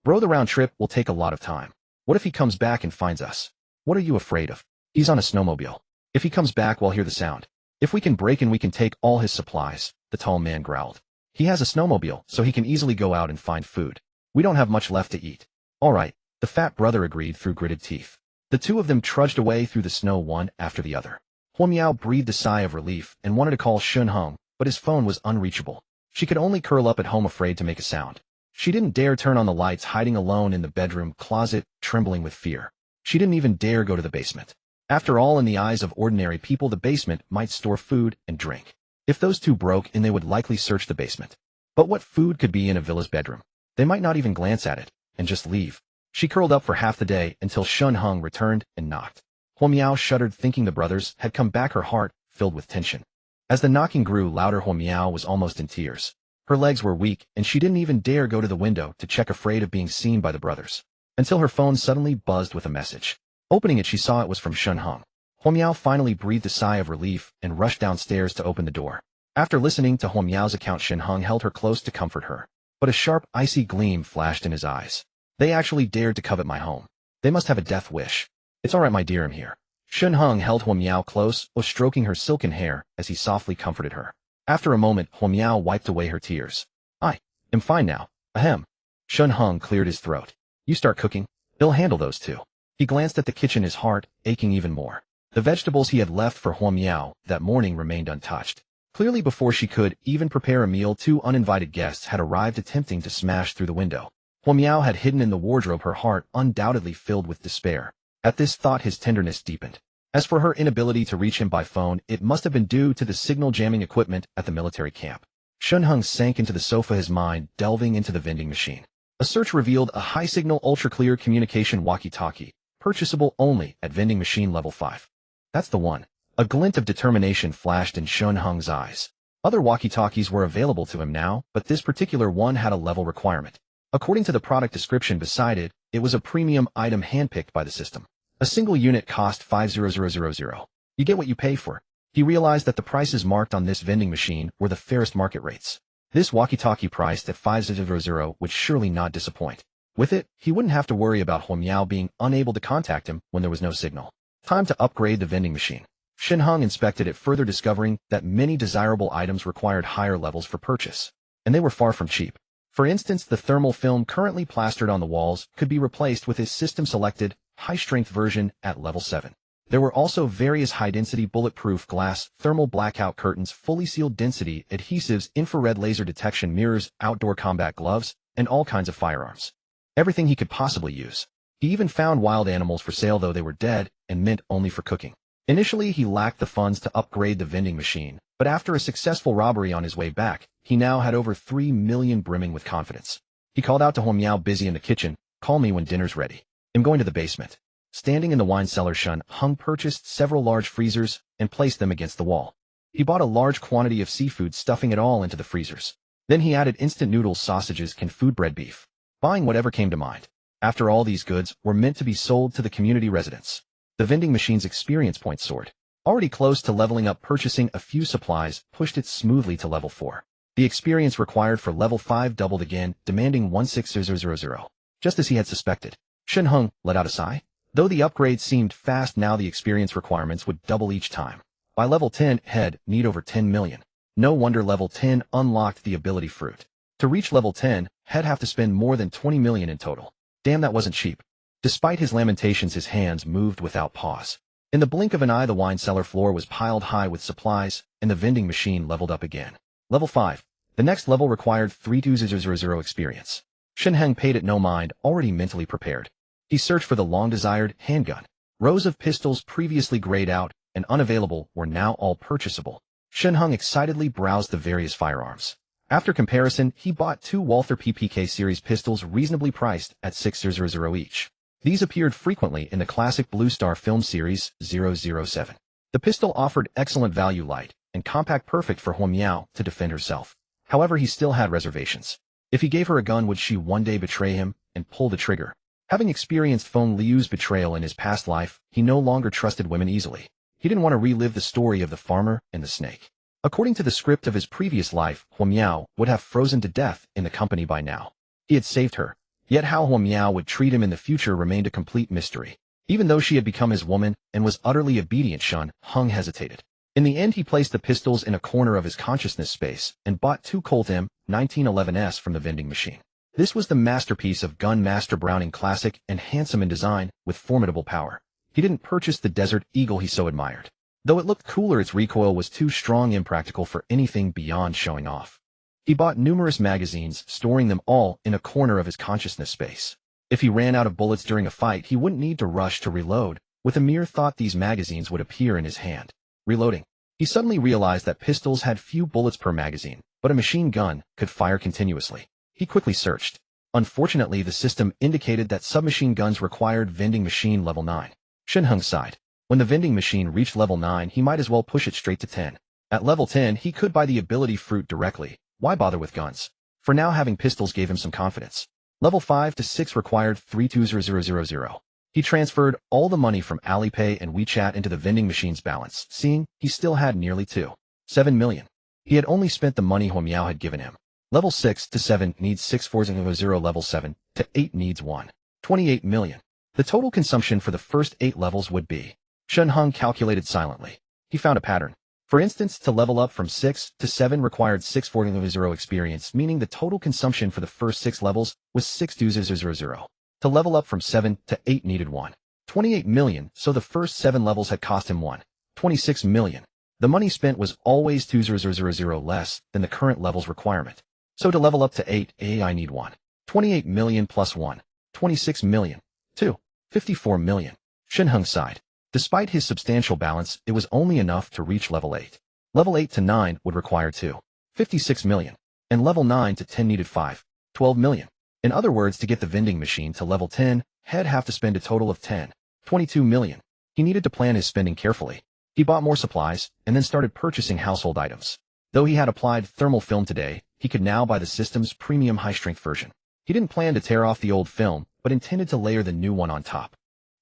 A: Bro, the round trip will take a lot of time. What if he comes back and finds us? What are you afraid of? He's on a snowmobile. If he comes back, we'll hear the sound. If we can break in, we can take all his supplies," the tall man growled. "He has a snowmobile, so he can easily go out and find food. We don't have much left to eat." "All right," the fat brother agreed through gritted teeth. The 2 of them trudged away through the snow one after the other. Huo Miao breathed a sigh of relief and wanted to call Shen Heng, but his phone was unreachable. She could only curl up at home, afraid to make a sound. She didn't dare turn on the lights, hiding alone in the bedroom closet, trembling with fear. She didn't even dare go to the basement. After all, in the eyes of ordinary people, the basement might store food and drink. If those 2 broke in, they would likely search the basement. But what food could be in a villa's bedroom? They might not even glance at it, and just leave. She curled up for half the day until Shen Heng returned and knocked. Huo Miao shuddered, thinking the brothers had come back, her heart filled with tension. As the knocking grew louder, Huo Miao was almost in tears. Her legs were weak, and she didn't even dare go to the window to check, afraid of being seen by the brothers. Until her phone suddenly buzzed with a message. Opening it, she saw it was from Shen Heng. Huo Miao finally breathed a sigh of relief and rushed downstairs to open the door. After listening to Huo Miao's account, Shen Heng held her close to comfort her. But a sharp, icy gleam flashed in his eyes. "They actually dared to covet my home. They must have a death wish. It's all right, my dear, I'm here." Shen Heng held Huo Miao close, while stroking her silken hair as he softly comforted her. After a moment, Huo Miao wiped away her tears. "I am fine now. Ahem." Shen Heng cleared his throat. "You start cooking. He'll handle those 2. He glanced at the kitchen, his heart aching even more. The vegetables he had left for Huo Miao that morning remained untouched. Clearly, before she could even prepare a meal, 2 uninvited guests had arrived, attempting to smash through the window. Huo Miao had hidden in the wardrobe, her heart undoubtedly filled with despair. At this thought, his tenderness deepened. As for her inability to reach him by phone, it must have been due to the signal jamming equipment at the military camp. Shen Heng sank into the sofa, his mind delving into the vending machine. A search revealed a high-signal, ultra-clear communication walkie-talkie, purchasable only at vending machine level 5. That's the one. A glint of determination flashed in Shen Heng's eyes. Other walkie-talkies were available to him now, but this particular one had a level requirement. According to the product description beside it, it was a premium item handpicked by the system. A single unit cost 50000. You get what you pay for. He realized that the prices marked on this vending machine were the fairest market rates. This walkie-talkie priced at 500 would surely not disappoint. With it, he wouldn't have to worry about Huo Miao being unable to contact him when there was no signal. Time to upgrade the vending machine. Shen Heng inspected it, further discovering that many desirable items required higher levels for purchase. And they were far from cheap. For instance, the thermal film currently plastered on the walls could be replaced with his system-selected, high-strength version at level 7. There were also various high-density bulletproof glass, thermal blackout curtains, fully sealed density adhesives, infrared laser detection mirrors, outdoor combat gloves, and all kinds of firearms. Everything he could possibly use. He even found wild animals for sale, though they were dead and meant only for cooking. Initially, he lacked the funds to upgrade the vending machine, but after a successful robbery on his way back, he now had over 3 million, brimming with confidence. He called out to Huo Miao, busy in the kitchen, "Call me when dinner's ready. I'm going to the basement." Standing in the wine cellar, Shen Heng purchased several large freezers and placed them against the wall. He bought a large quantity of seafood, stuffing it all into the freezers. Then he added instant noodles, sausages, canned food, bread, beef, buying whatever came to mind. After all, these goods were meant to be sold to the community residents. The vending machine's experience points soared. Already close to leveling up, purchasing a few supplies pushed it smoothly to level 4. The experience required for level 5 doubled again, demanding 16000. Just as he had suspected. Shen Heng let out a sigh. Though the upgrade seemed fast, now the experience requirements would double each time. By level 10, he'd need over 10 million. No wonder level 10 unlocked the ability fruit. To reach level 10, he'd have to spend more than 20 million in total. Damn, that wasn't cheap. Despite his lamentations, his hands moved without pause. In the blink of an eye, the wine cellar floor was piled high with supplies, and the vending machine leveled up again. Level 5. The next level required 3200 experience. Shen Heng paid it no mind, already mentally prepared. He searched for the long-desired handgun. Rows of pistols previously grayed out and unavailable were now all purchasable. Shen Heng excitedly browsed the various firearms. After comparison, he bought 2 Walther PPK series pistols reasonably priced at 600 each. These appeared frequently in the classic Blue Star film series 007. The pistol offered excellent value, light and compact, perfect for Huo Miao to defend herself. However, he still had reservations. If he gave her a gun, would she one day betray him and pull the trigger? Having experienced Feng Liu's betrayal in his past life, he no longer trusted women easily. He didn't want to relive the story of the farmer and the snake. According to the script of his previous life, Huo Miao would have frozen to death in the company by now. He had saved her. Yet how Huo Miao would treat him in the future remained a complete mystery. Even though she had become his woman and was utterly obedient, Shen Heng hesitated. In the end, he placed the pistols in a corner of his consciousness space and bought 2 Colt M1911s from the vending machine. This was the masterpiece of Gun Master Browning, classic and handsome in design, with formidable power. He didn't purchase the Desert Eagle he so admired. Though it looked cooler, its recoil was too strong, impractical for anything beyond showing off. He bought numerous magazines, storing them all in a corner of his consciousness space. If he ran out of bullets during a fight, he wouldn't need to rush to reload. With a mere thought, these magazines would appear in his hand. Reloading. He suddenly realized that pistols had few bullets per magazine, but a machine gun could fire continuously. He quickly searched. Unfortunately, the system indicated that submachine guns required vending machine level 9. Shen Heng sighed. When the vending machine reached level 9, he might as well push it straight to 10. At level 10, he could buy the ability fruit directly. Why bother with guns? For now, having pistols gave him some confidence. Level 5 to 6 required 32000. He transferred all the money from Alipay and WeChat into the vending machine's balance, seeing he still had nearly 7 million. He had only spent the money Huo Miao had given him. Level 6 to 7 needs 6400, level 7 to 8 needs 1.28 million. The total consumption for the first 8 levels would be. Shen Heng calculated silently. He found a pattern. For instance, to level up from 6 to 7 required 6400 experience, meaning the total consumption for the first 6 levels was 6200. To level up from 7 to 8 needed 1.28 million, so the first 7 levels had cost him 1.26 million. The money spent was always 2000 less than the current level's requirement. So to level up to 8, I need 1.28 million plus 1.26 million. 2.54 million. Shen Heng sighed. Despite his substantial balance, it was only enough to reach level 8. Level 8 to 9 would require 2.56 million, and level 9 to 10 needed 5.12 million. In other words, to get the vending machine to level 10, he'd have to spend a total of 10.22 million. He needed to plan his spending carefully. He bought more supplies, and then started purchasing household items. Though he had applied thermal film today, he could now buy the system's premium high-strength version. He didn't plan to tear off the old film, but intended to layer the new one on top.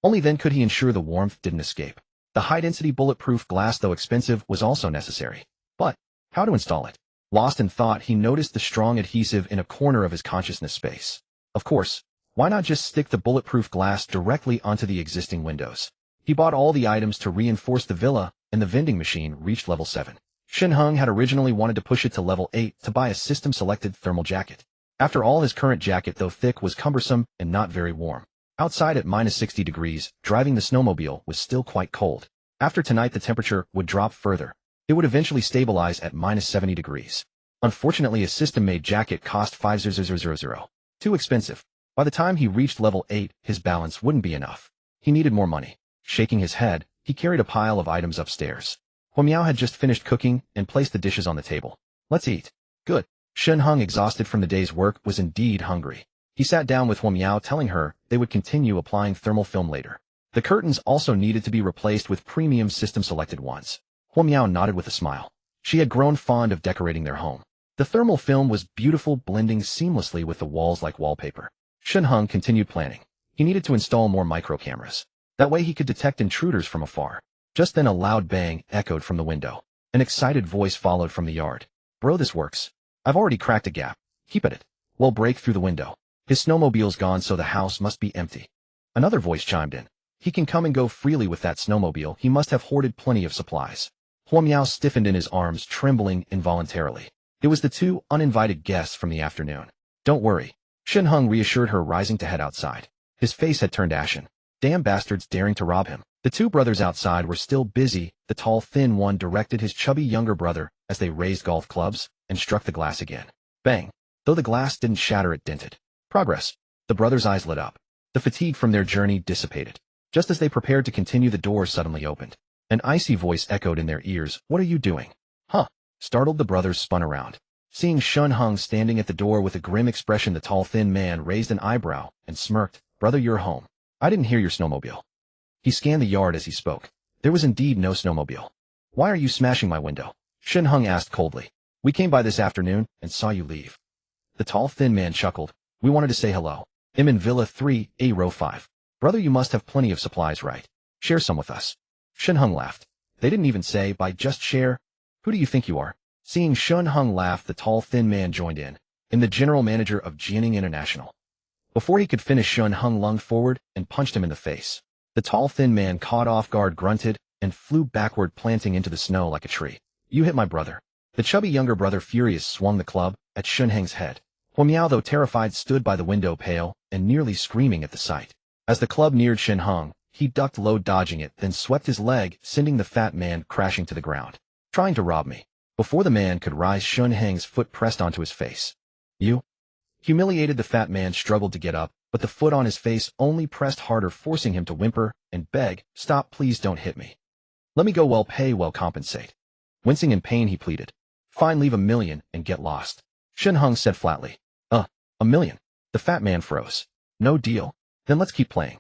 A: Only then could he ensure the warmth didn't escape. The high-density bulletproof glass, though expensive, was also necessary. But how to install it? Lost in thought, he noticed the strong adhesive in a corner of his consciousness space. Of course, why not just stick the bulletproof glass directly onto the existing windows? He bought all the items to reinforce the villa, and the vending machine reached level 7. Shen Heng had originally wanted to push it to level 8 to buy a system-selected thermal jacket. After all, his current jacket, though thick, was cumbersome and not very warm. Outside at minus 60 degrees, driving the snowmobile was still quite cold. After tonight, the temperature would drop further. It would eventually stabilize at minus 70 degrees. Unfortunately, a system-made jacket cost 5,000. Too expensive. By the time he reached level 8, his balance wouldn't be enough. He needed more money. Shaking his head, he carried a pile of items upstairs. Huo Miao had just finished cooking and placed the dishes on the table. Let's eat. Good. Shen Heng, exhausted from the day's work, was indeed hungry. He sat down with Huo Miao, telling her they would continue applying thermal film later. The curtains also needed to be replaced with premium system-selected ones. Huo Miao nodded with a smile. She had grown fond of decorating their home. The thermal film was beautiful, blending seamlessly with the walls like wallpaper. Shen Heng continued planning. He needed to install more micro cameras. That way he could detect intruders from afar. Just then a loud bang echoed from the window. An excited voice followed from the yard. Bro, this works. I've already cracked a gap. Keep at it. We'll break through the window. His snowmobile's gone, so the house must be empty. Another voice chimed in. He can come and go freely with that snowmobile. He must have hoarded plenty of supplies. Hua Miao stiffened in his arms, trembling involuntarily. It was the two uninvited guests from the afternoon. Don't worry. Shen Heng reassured her, rising to head outside. His face had turned ashen. Damn bastards daring to rob him. The two brothers outside were still busy. The tall, thin one directed his chubby younger brother as they raised golf clubs and struck the glass again. Bang. Though the glass didn't shatter, it dented. Progress. The brothers' eyes lit up. The fatigue from their journey dissipated. Just as they prepared to continue, the door suddenly opened. An icy voice echoed in their ears. What are you doing? Huh? Startled, the brothers spun around. Seeing Shen Heng standing at the door with a grim expression, the tall, thin man raised an eyebrow and smirked. Brother, you're home. I didn't hear your snowmobile. He scanned the yard as he spoke. There was indeed no snowmobile. Why are you smashing my window? Shen Heng asked coldly. We came by this afternoon and saw you leave. The tall, thin man chuckled. We wanted to say hello. I'm in Villa 3, A row 5. Brother, you must have plenty of supplies, right? Share some with us. Shen Heng laughed. They didn't even say by just share. Who do you think you are? Seeing Shen Heng laugh, the tall, thin man joined in. I'm the general manager of Jianing International. Before he could finish, Shen Heng lunged forward and punched him in the face. The tall, thin man, caught off guard, grunted and flew backward, planting into the snow like a tree. You hit my brother. The chubby younger brother, furious, swung the club at Shen Heng's head. Hua Miao, though terrified, stood by the window, pale and nearly screaming at the sight. As the club neared Shen Heng, he ducked low, dodging it, then swept his leg, sending the fat man crashing to the ground. Trying to rob me. Before the man could rise, Shen Heng's foot pressed onto his face. You? Humiliated, the fat man struggled to get up, but the foot on his face only pressed harder, forcing him to whimper and beg, Stop, please don't hit me. Let me go, well pay, well compensate. Wincing in pain, he pleaded. Fine, leave $1 million and get lost. Shen Heng said flatly. $1 million. The fat man froze. No deal. Then let's keep playing.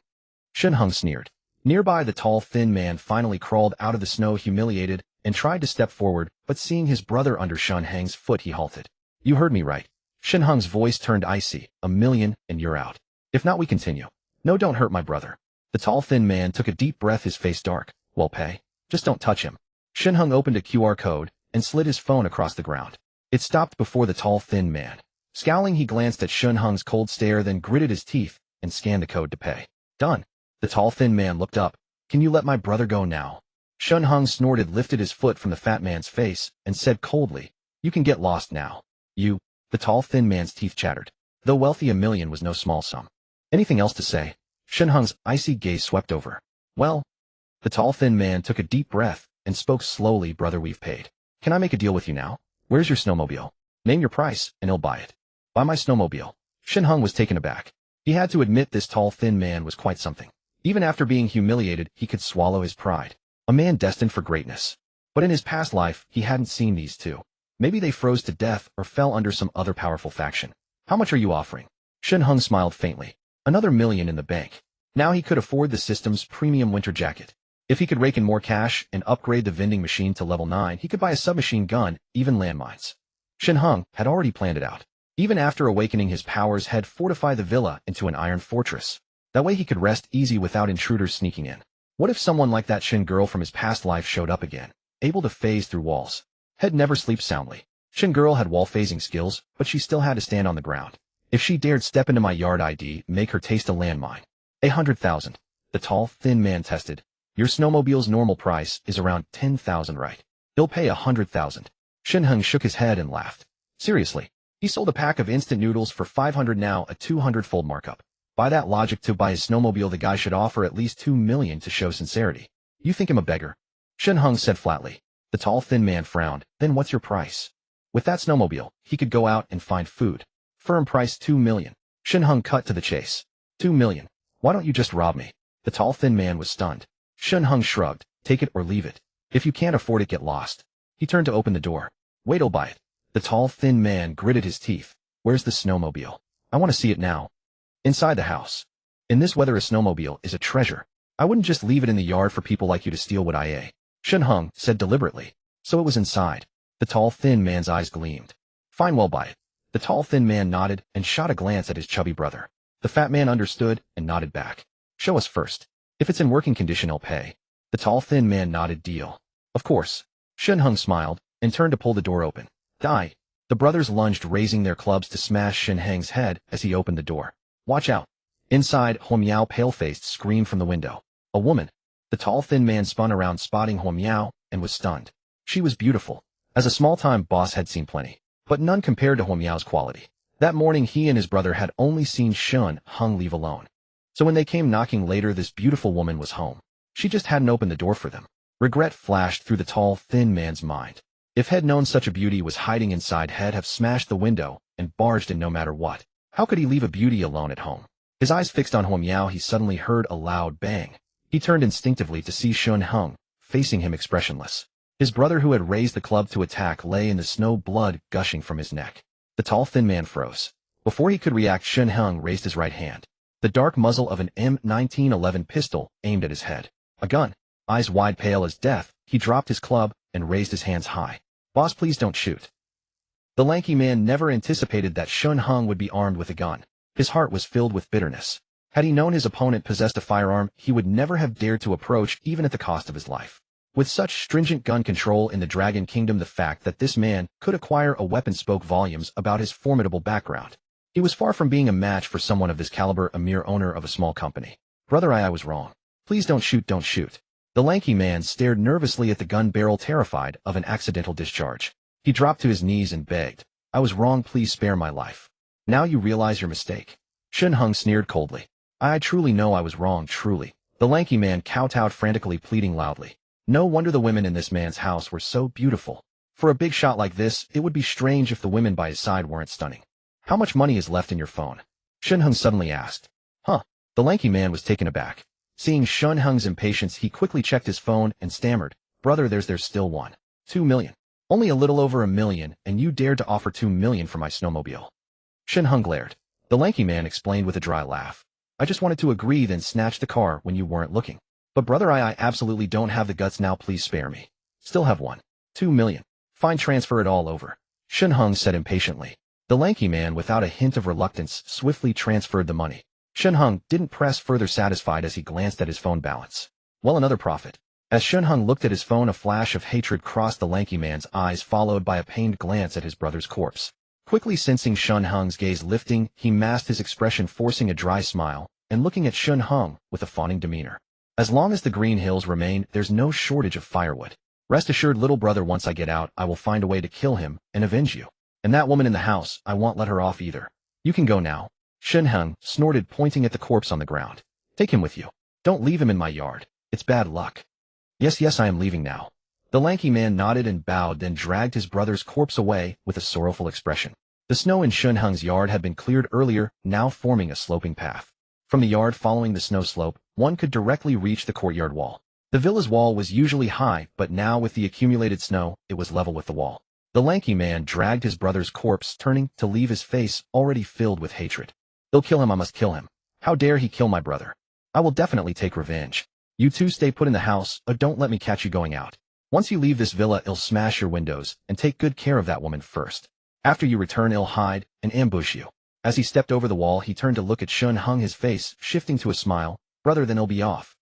A: Shen Heng sneered. Nearby, the tall, thin man finally crawled out of the snow, humiliated, and tried to step forward, but seeing his brother under Shen Heng's foot, he halted. You heard me right. Shen Heng's voice turned icy. $1 million and you're out. If not, we continue. No, don't hurt my brother. The tall, thin man took a deep breath, his face dark. Well pay. Just don't touch him. Shen Heng opened a QR code and slid his phone across the ground. It stopped before the tall, thin man. Scowling, he glanced at Shen Heng's cold stare, then gritted his teeth and scanned the code to pay. Done. The tall, thin man looked up. Can you let my brother go now? Shen Heng snorted, lifted his foot from the fat man's face, and said coldly, You can get lost now. You. The tall, thin man's teeth chattered. Though wealthy, $1 million was no small sum. Anything else to say? Shen Heng's icy gaze swept over. Well. The tall, thin man took a deep breath and spoke slowly. Brother, we've paid. Can I make a deal with you now? Where's your snowmobile? Name your price, and he'll buy it. Buy my snowmobile. Shen Heng was taken aback. He had to admit this tall, thin man was quite something. Even after being humiliated, he could swallow his pride. A man destined for greatness. But in his past life, he hadn't seen these two. Maybe they froze to death or fell under some other powerful faction. How much are you offering? Shen Heng smiled faintly. Another $1 million in the bank. Now he could afford the system's premium winter jacket. If he could rake in more cash and upgrade the vending machine to level 9, he could buy a submachine gun, even landmines. Shen Heng had already planned it out. Even after awakening his powers, had fortified the villa into an iron fortress. That way he could rest easy without intruders sneaking in. What if someone like that Shen girl from his past life showed up again, able to phase through walls? Head never sleeps soundly. Shen girl had wall phasing skills, but she still had to stand on the ground. If she dared step into my yard, I'd make her taste a landmine. 100,000. The tall, thin man tested. Your snowmobile's normal price is around 10,000, right? He'll pay 100,000. Shen Heng shook his head and laughed. Seriously. He sold a pack of instant noodles for 500, now a 200-fold markup. By that logic, to buy his snowmobile, the guy should offer at least $2 million to show sincerity. You think him a beggar? Shen Heng said flatly. The tall, thin man frowned. Then what's your price? With that snowmobile, he could go out and find food. Firm price $2 million. Shen Heng cut to the chase. $2 million. Why don't you just rob me? The tall, thin man was stunned. Shen Heng shrugged. Take it or leave it. If you can't afford it, get lost. He turned to open the door. Wait, I'll buy it. The tall, thin man gritted his teeth. Where's the snowmobile? I want to see it now. Inside the house. In this weather, a snowmobile is a treasure. I wouldn't just leave it in the yard for people like you to steal, would I? Shen Heng said deliberately. So it was inside. The tall, thin man's eyes gleamed. Fine, well, buy it. The tall, thin man nodded and shot a glance at his chubby brother. The fat man understood and nodded back. Show us first. If it's in working condition, I'll pay. The tall, thin man nodded. Deal. Of course. Shen Heng smiled and turned to pull the door open. Die. The brothers lunged, raising their clubs to smash Shen Heng's head as he opened the door. Watch out. Inside, Huo Miao, pale-faced, screamed from the window. A woman. The tall, thin man spun around, spotting Huo Miao, and was stunned. She was beautiful. As a small-time boss had seen plenty, but none compared to Huo Miao's quality. That morning he and his brother had only seen Shen Heng leave alone. So when they came knocking later, this beautiful woman was home. She just hadn't opened the door for them. Regret flashed through the tall, thin man's mind. If he'd known such a beauty was hiding inside, he'd have smashed the window and barged in no matter what. How could he leave a beauty alone at home? His eyes fixed on Huo Miao, he suddenly heard a loud bang. He turned instinctively to see Shen Heng, facing him expressionless. His brother, who had raised the club to attack, lay in the snow, blood gushing from his neck. The tall, thin man froze. Before he could react, Shen Heng raised his right hand. The dark muzzle of an M1911 pistol aimed at his head. A gun. Eyes wide, pale as death, he dropped his club and raised his hands high. Boss, please don't shoot. The lanky man never anticipated that Shen Heng would be armed with a gun. His heart was filled with bitterness. Had he known his opponent possessed a firearm, he would never have dared to approach, even at the cost of his life. With such stringent gun control in the Dragon Kingdom, the fact that this man could acquire a weapon spoke volumes about his formidable background. He was far from being a match for someone of this caliber, a mere owner of a small company. Brother, I was wrong. Please don't shoot, don't shoot. The lanky man stared nervously at the gun barrel, terrified of an accidental discharge. He dropped to his knees and begged, I was wrong, please spare my life. Now you realize your mistake. Shen Heng sneered coldly. I truly know I was wrong, truly. The lanky man kowtowed, frantically pleading loudly. No wonder the women in this man's house were so beautiful. For a big shot like this, it would be strange if the women by his side weren't stunning. How much money is left in your phone? Shen Heng suddenly asked. Huh? The lanky man was taken aback. Seeing Shen Heng's impatience, he quickly checked his phone and stammered, Brother, there's still one. 2 million. Only a little over 1 million, and you dared to offer 2 million for my snowmobile. Shen Heng glared. The lanky man explained with a dry laugh. I just wanted to agree, then snatch the car when you weren't looking. But brother, I absolutely don't have the guts now, please spare me. Still have 2 million. Fine, transfer it all over. Shen Heng said impatiently. The lanky man, without a hint of reluctance, swiftly transferred the money. Shen Heng didn't press further, satisfied as he glanced at his phone balance. Well, another profit. As Shen Heng looked at his phone, a flash of hatred crossed the lanky man's eyes, followed by a pained glance at his brother's corpse. Quickly sensing Shen Heng's gaze lifting, he masked his expression, forcing a dry smile, and looking at Shen Heng with a fawning demeanor. As long as the Green Hills remain, there's no shortage of firewood. Rest assured, little brother, once I get out, I will find a way to kill him and avenge you. And that woman in the house, I won't let her off either. You can go now. Shen Heng snorted, pointing at the corpse on the ground. Take him with you. Don't leave him in my yard. It's bad luck. Yes, I am leaving now. The lanky man nodded and bowed, then dragged his brother's corpse away with a sorrowful expression. The snow in Shen Heng's yard had been cleared earlier, now forming a sloping path. From the yard following the snow slope, one could directly reach the courtyard wall. The villa's wall was usually high, but now with the accumulated snow, it was level with the wall. The lanky man dragged his brother's corpse, turning to leave his face already filled with hatred. He'll kill him, I must kill him. How dare he kill my brother? I will definitely take revenge. You two stay put in the house, or don't let me catch you going out. Once you leave this villa, I'll smash your windows, and take good care of that woman first. After you return, I'll hide and ambush you. As he stepped over the wall, he turned to look at Shen Heng, his face shifting to a smile. Brother, then I'll be off.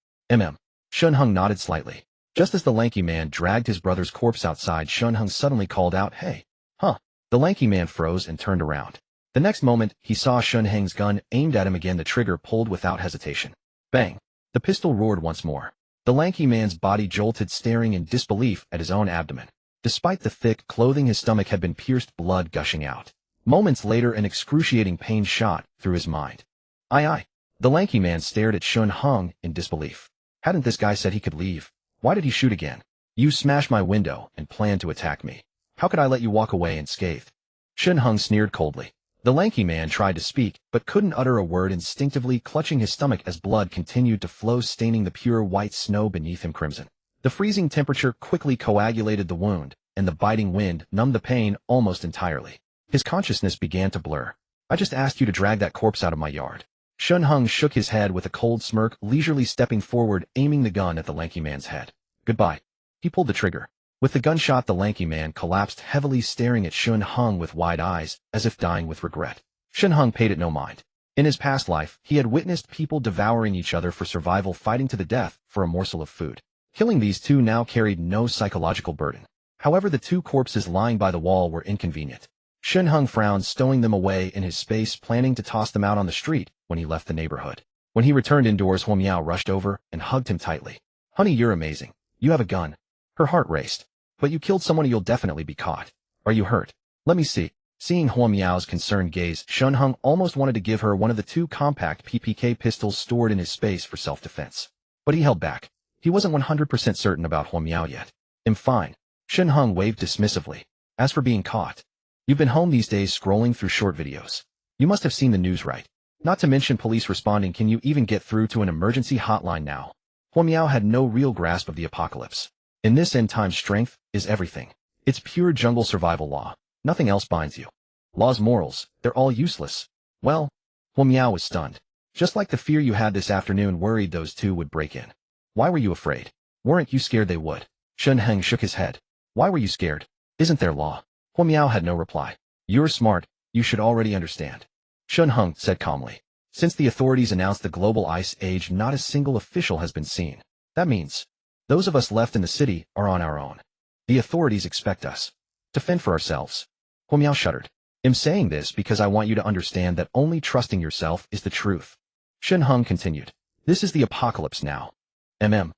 A: Shen Heng nodded slightly. Just as the lanky man dragged his brother's corpse outside, Shen Heng suddenly called out, Hey! Huh? The lanky man froze and turned around. The next moment, he saw Shen Heng's gun aimed at him again, the trigger pulled without hesitation. Bang! The pistol roared once more. The lanky man's body jolted, staring in disbelief at his own abdomen. Despite the thick clothing, his stomach had been pierced, blood gushing out. Moments later, an excruciating pain shot through his mind. Aye. The lanky man stared at Shen Heng in disbelief. Hadn't this guy said he could leave? Why did he shoot again? You smashed my window and planned to attack me. How could I let you walk away unscathed? Shen Heng sneered coldly. The lanky man tried to speak, but couldn't utter a word, instinctively clutching his stomach as blood continued to flow, staining the pure white snow beneath him crimson. The freezing temperature quickly coagulated the wound, and the biting wind numbed the pain almost entirely. His consciousness began to blur. I just asked you to drag that corpse out of my yard. Shen Heng shook his head with a cold smirk, leisurely stepping forward, aiming the gun at the lanky man's head. Goodbye. He pulled the trigger. With the gunshot, the lanky man collapsed heavily, staring at Shen Heng with wide eyes, as if dying with regret. Shen Heng paid it no mind. In his past life, he had witnessed people devouring each other for survival, fighting to the death for a morsel of food. Killing these two now carried no psychological burden. However, the two corpses lying by the wall were inconvenient. Shen Heng frowned, stowing them away in his space, planning to toss them out on the street when he left the neighborhood. When he returned indoors, Huo Miao rushed over and hugged him tightly. "Honey, you're amazing. You have a gun." Her heart raced. "But you killed someone, you'll definitely be caught. Are you hurt? Let me see." Seeing Huo Miao's concerned gaze, Shen Heng almost wanted to give her one of the two compact PPK pistols stored in his space for self-defense. But he held back. He wasn't 100% certain about Huo Miao yet. "I'm fine." Shen Heng waved dismissively. "As for being caught, you've been home these days scrolling through short videos. You must have seen the news, right? Not to mention police responding. Can you even get through to an emergency hotline now?" Huo Miao had no real grasp of the apocalypse. In this end time, strength is everything. It's pure jungle survival law. Nothing else binds you. Laws, morals, they're all useless. Well, Huo Miao was stunned. Just like the fear you had this afternoon, worried those two would break in. "Why were you afraid? Weren't you scared they would?" Shen Heng shook his head. "Why were you scared? Isn't there law?" Huo Miao had no reply. "You're smart. You should already understand." Shen Heng said calmly. "Since the authorities announced the global ice age, not a single official has been seen. That means those of us left in the city are on our own. The authorities expect us to fend for ourselves." Huo Miao shuddered. "I'm saying this because I want you to understand that only trusting yourself is the truth." Shen Heng continued. "This is the apocalypse now." Huo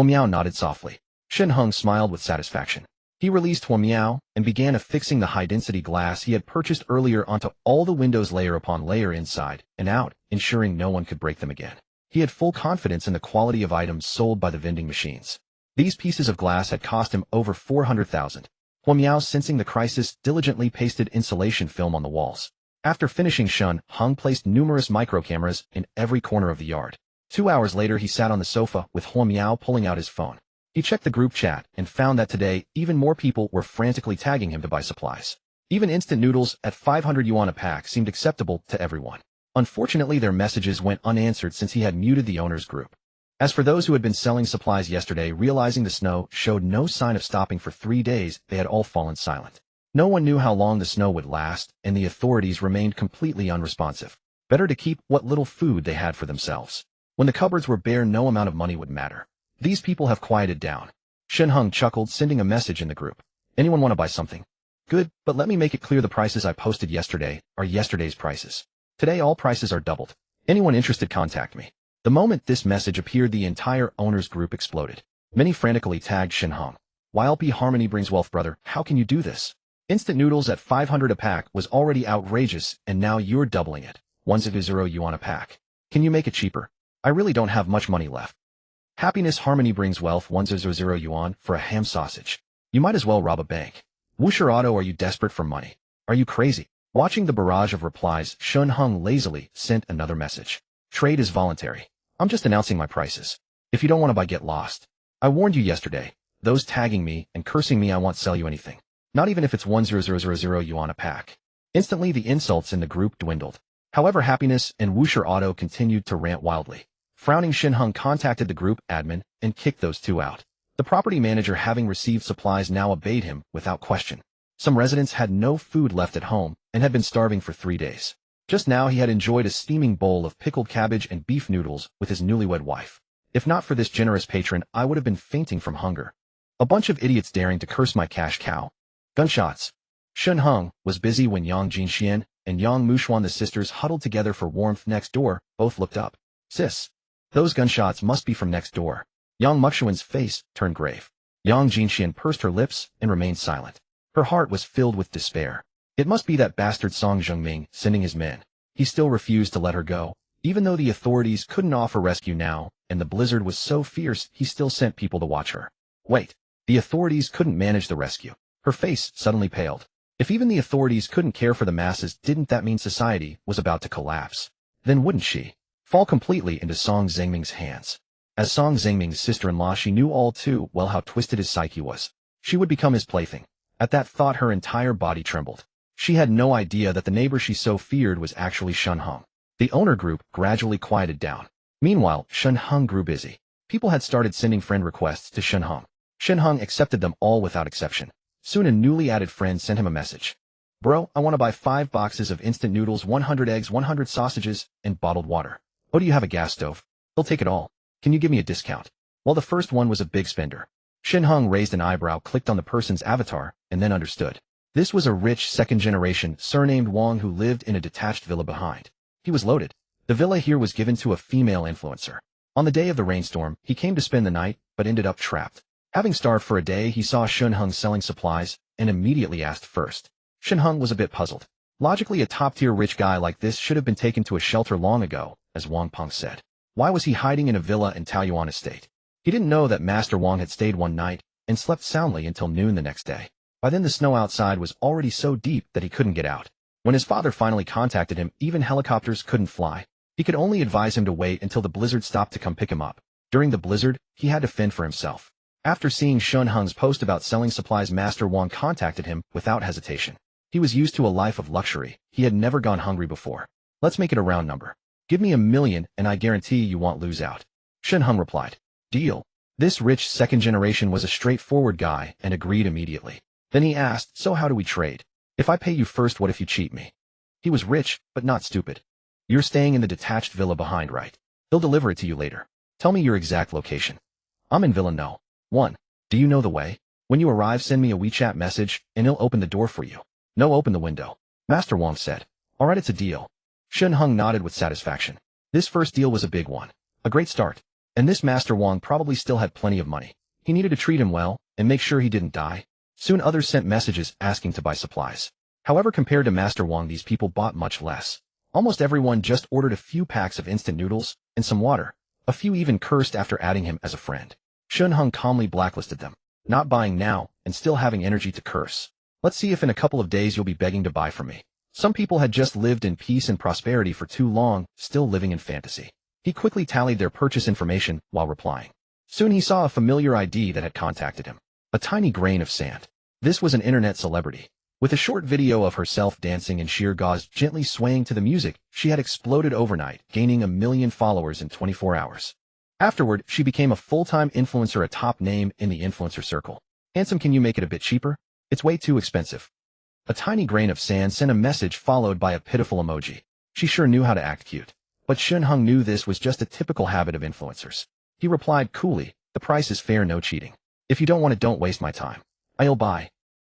A: Miao nodded softly. Shen Heng smiled with satisfaction. He released Huo Miao and began affixing the high-density glass he had purchased earlier onto all the windows, layer upon layer, inside and out, ensuring no one could break them again. He had full confidence in the quality of items sold by the vending machines. These pieces of glass had cost him over 400,000. Huo Miao, sensing the crisis, diligently pasted insulation film on the walls. After finishing, Shen Heng placed numerous microcameras in every corner of the yard. 2 hours later, he sat on the sofa with Huo Miao pulling out his phone. He checked the group chat and found that today even more people were frantically tagging him to buy supplies. Even instant noodles at 500 yuan a pack seemed acceptable to everyone. Unfortunately, their messages went unanswered since he had muted the owner's group. As for those who had been selling supplies yesterday, realizing the snow showed no sign of stopping for 3 days, they had all fallen silent. No one knew how long the snow would last, and the authorities remained completely unresponsive. Better to keep what little food they had for themselves. When the cupboards were bare, no amount of money would matter. These people have quieted down. Shen Heng chuckled, sending a message in the group. "Anyone want to buy something? Good, but let me make it clear, the prices I posted yesterday are yesterday's prices. Today all prices are doubled. Anyone interested, contact me." The moment this message appeared, the entire owner's group exploded. Many frantically tagged Shen Heng. "YLP Harmony brings wealth, brother. How can you do this? Instant noodles at 500 a pack was already outrageous, and now you're doubling it. 100 yuan a pack. Can you make it cheaper? I really don't have much money left." "Happiness Harmony brings wealth, 100 yuan for a ham sausage. You might as well rob a bank." "Wusher Auto, are you desperate for money? Are you crazy?" Watching the barrage of replies, Shen Heng lazily sent another message. "Trade is voluntary. I'm just announcing my prices. If you don't want to buy, get lost. I warned you yesterday. Those tagging me and cursing me, I won't sell you anything. Not even if it's 100 yuan a pack." Instantly, the insults in the group dwindled. However, Happiness and Wusher Auto continued to rant wildly. Frowning, Shen Heng contacted the group admin and kicked those two out. The property manager, having received supplies, now obeyed him without question. Some residents had no food left at home and had been starving for 3 days. Just now he had enjoyed a steaming bowl of pickled cabbage and beef noodles with his newlywed wife. "If not for this generous patron, I would have been fainting from hunger. A bunch of idiots daring to curse my cash cow." Gunshots. Shen Heng was busy when Yang Jinxian and Yang Mushuan, the sisters, huddled together for warmth next door. Both looked up. "Sis, those gunshots must be from next door." Yang Mushuan's face turned grave. Yang Jinxian pursed her lips and remained silent. Her heart was filled with despair. It must be that bastard Song Zhengming sending his men. He still refused to let her go. Even though the authorities couldn't offer rescue now, and the blizzard was so fierce, he still sent people to watch her. Wait, the authorities couldn't manage the rescue. Her face suddenly paled. If even the authorities couldn't care for the masses, didn't that mean society was about to collapse? Then wouldn't she fall completely into Song Zhengming's hands? As Song Zhengming's sister-in-law, she knew all too well how twisted his psyche was. She would become his plaything. At that thought, her entire body trembled. She had no idea that the neighbor she so feared was actually Shen Heng. The owner group gradually quieted down. Meanwhile, Shen Heng grew busy. People had started sending friend requests to Shen Heng. Shen Heng accepted them all without exception. Soon a newly added friend sent him a message. Bro, I want to buy 5 boxes of instant noodles, 100 eggs, 100 sausages, and bottled water. Oh, do you have a gas stove? He'll take it all. Can you give me a discount? Well, the first one was a big spender. Shen Heng raised an eyebrow, clicked on the person's avatar, and then understood. This was a rich second-generation, surnamed Wang who lived in a detached villa behind. He was loaded. The villa here was given to a female influencer. On the day of the rainstorm, he came to spend the night, but ended up trapped. Having starved for a day, he saw Shen Heng selling supplies, and immediately asked first. Shen Heng was a bit puzzled. Logically, a top-tier rich guy like this should have been taken to a shelter long ago, as Wang Peng said. Why was he hiding in a villa in Taoyuan Estate? He didn't know that Master Wang had stayed one night and slept soundly until noon the next day. By then the snow outside was already so deep that he couldn't get out. When his father finally contacted him, even helicopters couldn't fly. He could only advise him to wait until the blizzard stopped to come pick him up. During the blizzard, he had to fend for himself. After seeing Shen Heng's post about selling supplies, Master Wang contacted him without hesitation. He was used to a life of luxury. He had never gone hungry before. Let's make it a round number. Give me 1 million and I guarantee you won't lose out. Shen Heng replied. Deal. This rich second generation was a straightforward guy and agreed immediately. Then he asked, so how do we trade? If I pay you first, what if you cheat me? He was rich, but not stupid. You're staying in the detached villa behind, right? He'll deliver it to you later. Tell me your exact location. I'm in Villa No. 1. Do you know the way? When you arrive, send me a WeChat message, and he'll open the door for you. No, open the window. Master Wang said. Alright, it's a deal. Shen Heng nodded with satisfaction. This first deal was a big one. A great start. And this Master Wang probably still had plenty of money. He needed to treat him well, and make sure he didn't die. Soon others sent messages asking to buy supplies. However, compared to Master Wang, these people bought much less. Almost everyone just ordered a few packs of instant noodles and some water. A few even cursed after adding him as a friend. Shen Heng calmly blacklisted them. Not buying now, and still having energy to curse. Let's see if in a couple of days you'll be begging to buy from me. Some people had just lived in peace and prosperity for too long, still living in fantasy. He quickly tallied their purchase information while replying. Soon he saw a familiar ID that had contacted him. A tiny grain of sand. This was an internet celebrity. With a short video of herself dancing in sheer gauze, gently swaying to the music, she had exploded overnight, gaining 1 million followers in 24 hours. Afterward, she became a full-time influencer, a top name in the influencer circle. Handsome, can you make it a bit cheaper? It's way too expensive. A tiny grain of sand sent a message followed by a pitiful emoji. She sure knew how to act cute. But Shen Heng knew this was just a typical habit of influencers. He replied coolly, the price is fair, no cheating. If you don't want it, don't waste my time. I'll buy.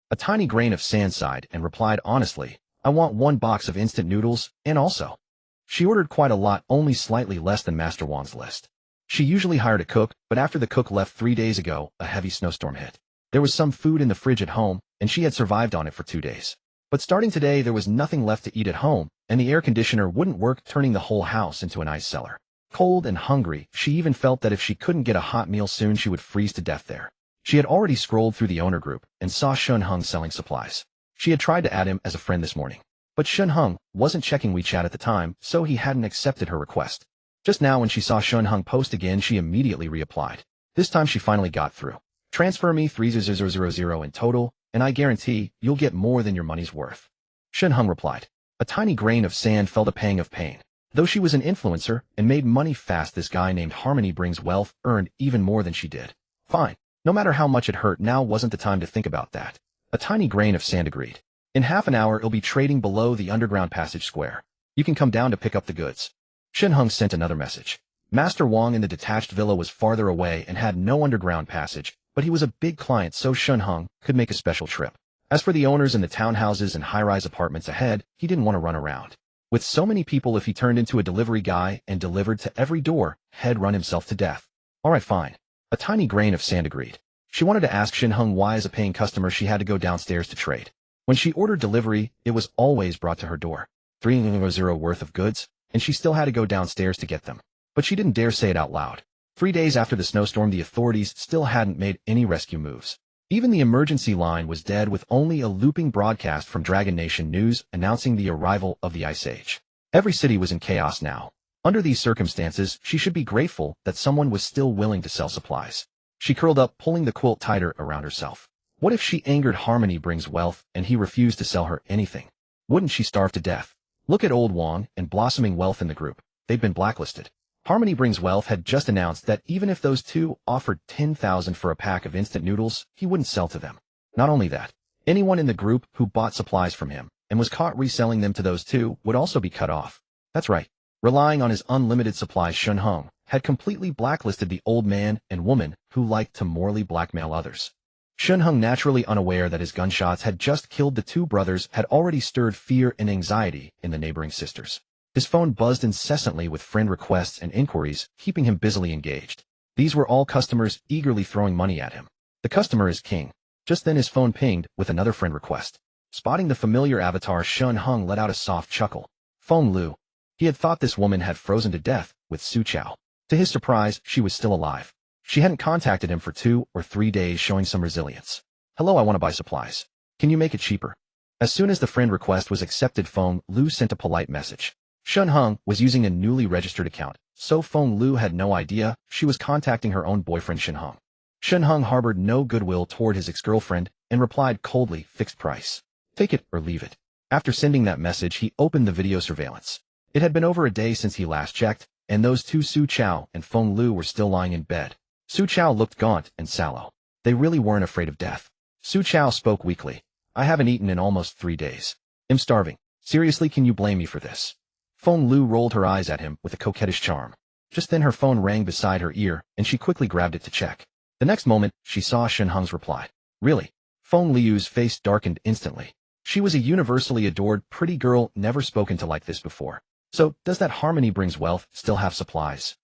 A: A tiny grain of sand sighed and replied honestly, I want 1 box of instant noodles, and also. She ordered quite a lot, only slightly less than Master Wang's list. She usually hired a cook, but after the cook left 3 days ago, a heavy snowstorm hit. There was some food in the fridge at home, and she had survived on it for 2 days. But starting today, there was nothing left to eat at home, and the air conditioner wouldn't work, turning the whole house into an ice cellar. Cold and hungry, she even felt that if she couldn't get a hot meal soon, she would freeze to death there. She had already scrolled through the owner group and saw Shen Heng selling supplies. She had tried to add him as a friend this morning. But Shen Heng wasn't checking WeChat at the time, so he hadn't accepted her request. Just now when she saw Shen Heng post again, she immediately reapplied. This time she finally got through. Transfer me 3,000 in total, and I guarantee you'll get more than your money's worth. Shen Heng replied. A tiny grain of sand felt a pang of pain. Though she was an influencer and made money fast, this guy named Harmony Brings Wealth earned even more than she did. Fine. No matter how much it hurt, now wasn't the time to think about that. A tiny grain of sand agreed. In half an hour, it'll be trading below the underground passage square. You can come down to pick up the goods. Shen Heng sent another message. Master Wang in the detached villa was farther away and had no underground passage, but he was a big client, so Shen Heng could make a special trip. As for the owners in the townhouses and high-rise apartments ahead, he didn't want to run around. With so many people, if he turned into a delivery guy and delivered to every door, he'd run himself to death. Alright, fine. A tiny grain of sand agreed. She wanted to ask Shen Heng why, as a paying customer, she had to go downstairs to trade. When she ordered delivery, it was always brought to her door. 3,000 worth of goods, and she still had to go downstairs to get them. But she didn't dare say it out loud. 3 days after the snowstorm, the authorities still hadn't made any rescue moves. Even the emergency line was dead, with only a looping broadcast from Dragon Nation News announcing the arrival of the Ice Age. Every city was in chaos now. Under these circumstances, she should be grateful that someone was still willing to sell supplies. She curled up, pulling the quilt tighter around herself. What if she angered Harmony Brings Wealth and he refused to sell her anything? Wouldn't she starve to death? Look at Old Wang and Blossoming Wealth in the group. They've been blacklisted. Harmony Brings Wealth had just announced that even if those two offered 10,000 for a pack of instant noodles, he wouldn't sell to them. Not only that, Anyone in the group who bought supplies from him and was caught reselling them to those two would also be cut off. That's right. Relying on his unlimited supplies, Shen Heng had completely blacklisted the old man and woman who liked to morally blackmail others. Shen Heng, naturally unaware that his gunshots had just killed the two brothers, had already stirred fear and anxiety in the neighboring sisters. His phone buzzed incessantly with friend requests and inquiries, keeping him busily engaged. These were all customers eagerly throwing money at him. The customer is king. Just then his phone pinged with another friend request. Spotting the familiar avatar, Shen Heng let out a soft chuckle. Feng Lu. He had thought this woman had frozen to death with Su Chao. To his surprise, she was still alive. She hadn't contacted him for 2 or 3 days, showing some resilience. Hello, I want to buy supplies. Can you make it cheaper? As soon as the friend request was accepted, Feng Lu sent a polite message. Shen Heng was using a newly registered account, so Feng Lu had no idea she was contacting her own boyfriend Shen Heng. Shen Heng harbored no goodwill toward his ex-girlfriend and replied coldly, fixed price. Take it or leave it. After sending that message, he opened the video surveillance. It had been over a day since he last checked, and those two, Su Chao and Feng Lu, were still lying in bed. Su Chao looked gaunt and sallow. They really weren't afraid of death. Su Chao spoke weakly. I haven't eaten in almost 3 days. I'm starving. Seriously, can you blame me for this? Feng Lu rolled her eyes at him with a coquettish charm. Just then her phone rang beside her ear, and she quickly grabbed it to check. The next moment, she saw Shen Heng's reply. Really? Feng Liu's face darkened instantly. She was a universally adored pretty girl, never spoken to like this before. So, does that harmony brings wealth still have supplies?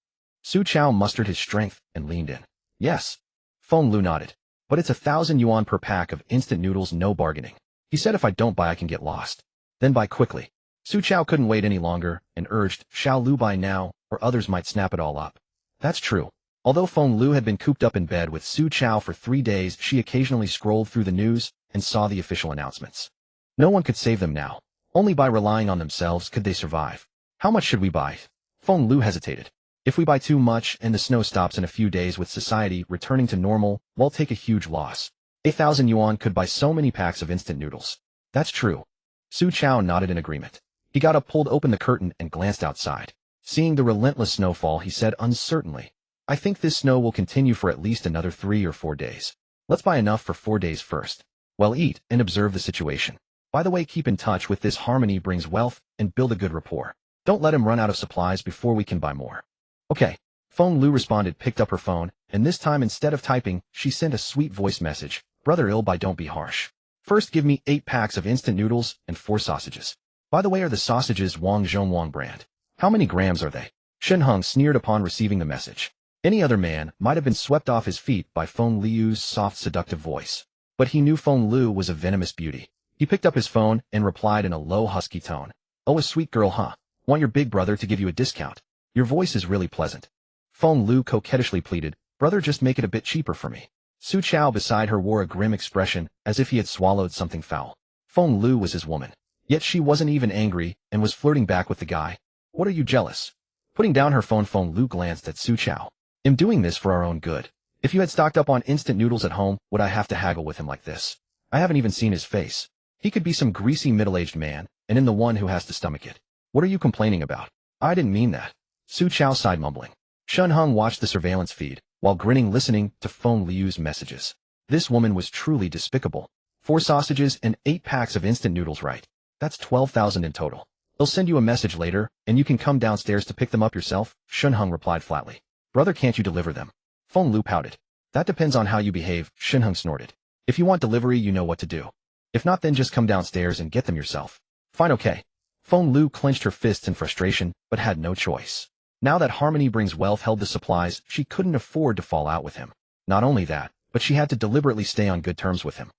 A: Su Chao mustered his strength and leaned in. Yes. Feng Lu nodded. But it's 1,000 yuan per pack of instant noodles, no bargaining. He said if I don't buy I can get lost. Then buy quickly. Su Chao couldn't wait any longer and urged, Shall Lu buy now, or others might snap it all up. That's true. Although Feng Lu had been cooped up in bed with Su Chao for 3 days, she occasionally scrolled through the news and saw the official announcements. No one could save them now. Only by relying on themselves could they survive. How much should we buy? Feng Lu hesitated. If we buy too much and the snow stops in a few days with society returning to normal, we'll take a huge loss. 8,000 yuan could buy so many packs of instant noodles. That's true. Su Chao nodded in agreement. He got up, pulled open the curtain, and glanced outside. Seeing the relentless snowfall, he said uncertainly, I think this snow will continue for at least another 3 or 4 days. Let's buy enough for 4 days first. Well, eat and observe the situation. By the way, keep in touch with this harmony brings wealth and build a good rapport. Don't let him run out of supplies before we can buy more. Okay. Feng Lu responded, picked up her phone, and this time instead of typing, she sent a sweet voice message. Brother Ilbai, don't be harsh. First give me 8 packs of instant noodles and 4 sausages. By the way, are the sausages Wang Zhongwang brand? How many grams are they? Shen Heng sneered upon receiving the message. Any other man might have been swept off his feet by Feng Liu's soft, seductive voice. But he knew Feng Lu was a venomous beauty. He picked up his phone and replied in a low, husky tone. Oh, a sweet girl, huh? Want your big brother to give you a discount? Your voice is really pleasant. Feng Lu coquettishly pleaded, Brother, just make it a bit cheaper for me. Su Chao beside her wore a grim expression, as if he had swallowed something foul. Feng Lu was his woman. Yet she wasn't even angry, and was flirting back with the guy. What are you jealous? Putting down her phone, Feng Lu glanced at Su Chao. I'm doing this for our own good. If you had stocked up on instant noodles at home, would I have to haggle with him like this? I haven't even seen his face. He could be some greasy middle-aged man, and I'm the one who has to stomach it. What are you complaining about? I didn't mean that. Su Chao sighed, mumbling. Shen Heng watched the surveillance feed, while grinning, listening to Feng Liu's messages. This woman was truly despicable. 4 sausages and 8 packs of instant noodles, right? That's 12,000 in total. They'll send you a message later, and you can come downstairs to pick them up yourself, Shen Heng replied flatly. Brother, can't you deliver them? Feng Lu pouted. That depends on how you behave, Shen Heng snorted. If you want delivery, you know what to do. If not, then just come downstairs and get them yourself. Fine, okay. Feng Lu clenched her fists in frustration, but had no choice. Now that harmony brings wealth held the supplies, she couldn't afford to fall out with him. Not only that, but she had to deliberately stay on good terms with him.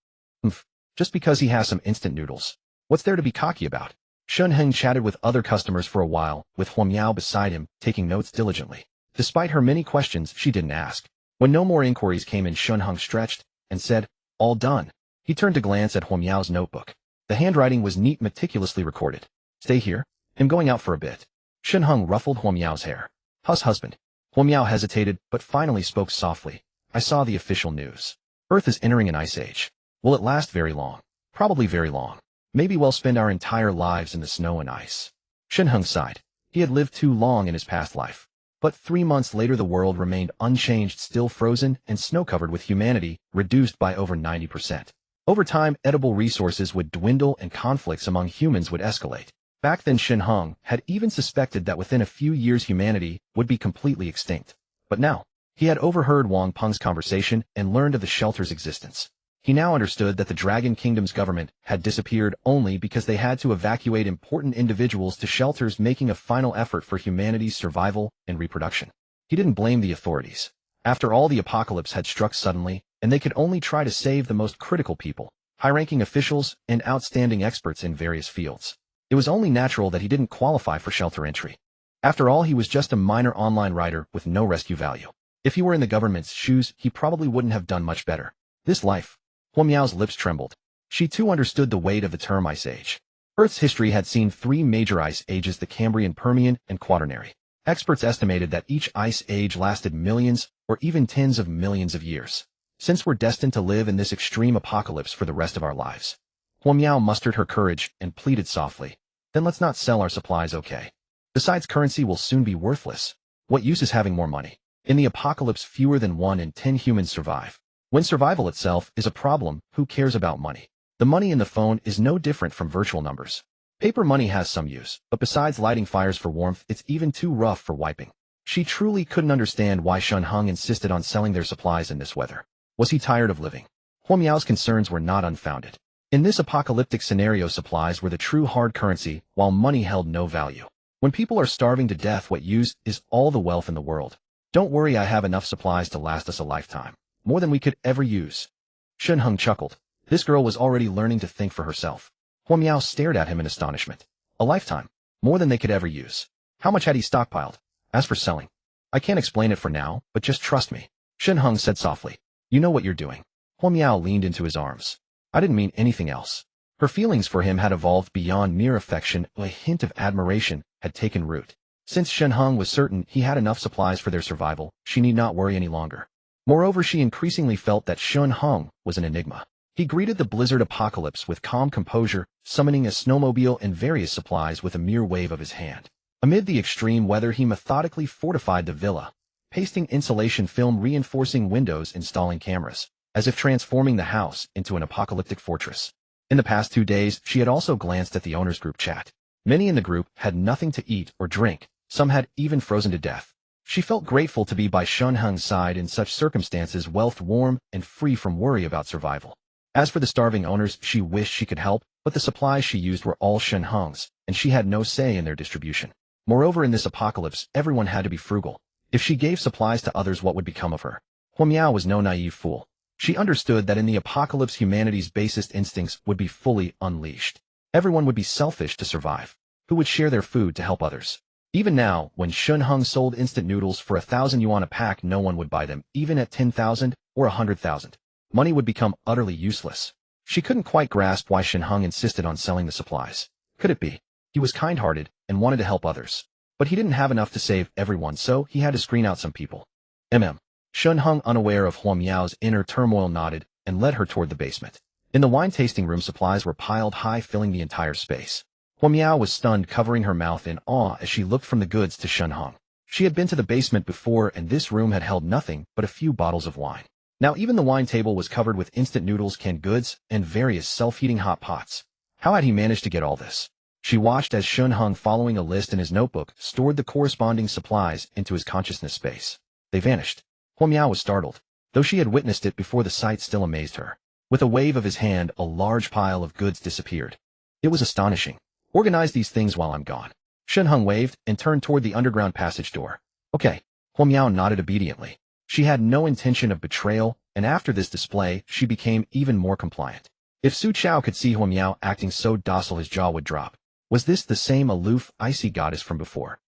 A: Just because he has some instant noodles. What's there to be cocky about? Shen Heng chatted with other customers for a while, with Huo Miao beside him, taking notes diligently. Despite her many questions, she didn't ask. When no more inquiries came in, Shen Heng stretched and said, All done. He turned to glance at Huo Miao's notebook. The handwriting was neat, meticulously recorded. Stay here. I'm going out for a bit. Shen Heng ruffled Huo Miao's hair. Husband. Huo Miao hesitated, but finally spoke softly. I saw the official news. Earth is entering an ice age. Will it last very long? Probably very long. Maybe we'll spend our entire lives in the snow and ice. Shen Heng sighed. He had lived too long in his past life. But 3 months later the world remained unchanged, still frozen and snow-covered, with humanity reduced by over 90%. Over time, edible resources would dwindle and conflicts among humans would escalate. Back then Shen Heng had even suspected that within a few years humanity would be completely extinct. But now, he had overheard Wang Peng's conversation and learned of the shelter's existence. He now understood that the Dragon Kingdom's government had disappeared only because they had to evacuate important individuals to shelters, making a final effort for humanity's survival and reproduction. He didn't blame the authorities. After all, the apocalypse had struck suddenly, and they could only try to save the most critical people, high-ranking officials and outstanding experts in various fields. It was only natural that he didn't qualify for shelter entry. After all, he was just a minor online writer with no rescue value. If he were in the government's shoes, he probably wouldn't have done much better. This life. Huo Miao's lips trembled. She too understood the weight of the term Ice Age. Earth's history had seen 3 major ice ages: the Cambrian, Permian, and Quaternary. Experts estimated that each ice age lasted millions or even tens of millions of years. Since we're destined to live in this extreme apocalypse for the rest of our lives. Huo Miao mustered her courage and pleaded softly. Then let's not sell our supplies, okay? Besides, currency will soon be worthless. What use is having more money? In the apocalypse, fewer than 1 in 10 humans survive. When survival itself is a problem, who cares about money? The money in the phone is no different from virtual numbers. Paper money has some use, but besides lighting fires for warmth, it's even too rough for wiping. She truly couldn't understand why Shen Heng insisted on selling their supplies in this weather. Was he tired of living? Huo Miao's concerns were not unfounded. In this apocalyptic scenario, supplies were the true hard currency, while money held no value. When people are starving to death, what use is all the wealth in the world? Don't worry, I have enough supplies to last us a lifetime. More than we could ever use. Shen Heng chuckled. This girl was already learning to think for herself. Huo Miao stared at him in astonishment. A lifetime. More than they could ever use. How much had he stockpiled? As for selling, I can't explain it for now, but just trust me. Shen Heng said softly. You know what you're doing. Huo Miao leaned into his arms. I didn't mean anything else. Her feelings for him had evolved beyond mere affection. A hint of admiration had taken root. Since Shen Heng was certain he had enough supplies for their survival, she need not worry any longer. Moreover, she increasingly felt that Shen Heng was an enigma. He greeted the blizzard apocalypse with calm composure, summoning a snowmobile and various supplies with a mere wave of his hand. Amid the extreme weather, he methodically fortified the villa, pasting insulation film, reinforcing windows, installing cameras, as if transforming the house into an apocalyptic fortress. In the past 2 days, she had also glanced at the owners' group chat. Many in the group had nothing to eat or drink. Some had even frozen to death. She felt grateful to be by Shen Heng's side in such circumstances, wealth warm and free from worry about survival. As for the starving owners, she wished she could help, but the supplies she used were all Shen Heng's, and she had no say in their distribution. Moreover, in this apocalypse, everyone had to be frugal. If she gave supplies to others, what would become of her? Huo Miao was no naive fool. She understood that in the apocalypse, humanity's basest instincts would be fully unleashed. Everyone would be selfish to survive. Who would share their food to help others? Even now, when Shen Heng sold instant noodles for 1,000 yuan a pack, no one would buy them, even at 10,000 or 100,000. Money would become utterly useless. She couldn't quite grasp why Shen Heng insisted on selling the supplies. Could it be? He was kind-hearted and wanted to help others. But he didn't have enough to save everyone, so he had to screen out some people. Shen Heng, unaware of Huo Miao's inner turmoil, nodded and led her toward the basement. In the wine tasting room, supplies were piled high, filling the entire space. Huo Miao was stunned, covering her mouth in awe as she looked from the goods to Shen Heng. She had been to the basement before, and this room had held nothing but a few bottles of wine. Now even the wine table was covered with instant noodles, canned goods, and various self-heating hot pots. How had he managed to get all this? She watched as Shen Heng, following a list in his notebook, stored the corresponding supplies into his consciousness space. They vanished. Huo Miao was startled. Though she had witnessed it before, the sight still amazed her. With a wave of his hand, a large pile of goods disappeared. It was astonishing. Organize these things while I'm gone. Shen Heng waved and turned toward the underground passage door. Okay. Huo Miao nodded obediently. She had no intention of betrayal, and after this display, she became even more compliant. If Su Chao could see Huo Miao acting so docile, his jaw would drop. Was this the same aloof, icy goddess from before?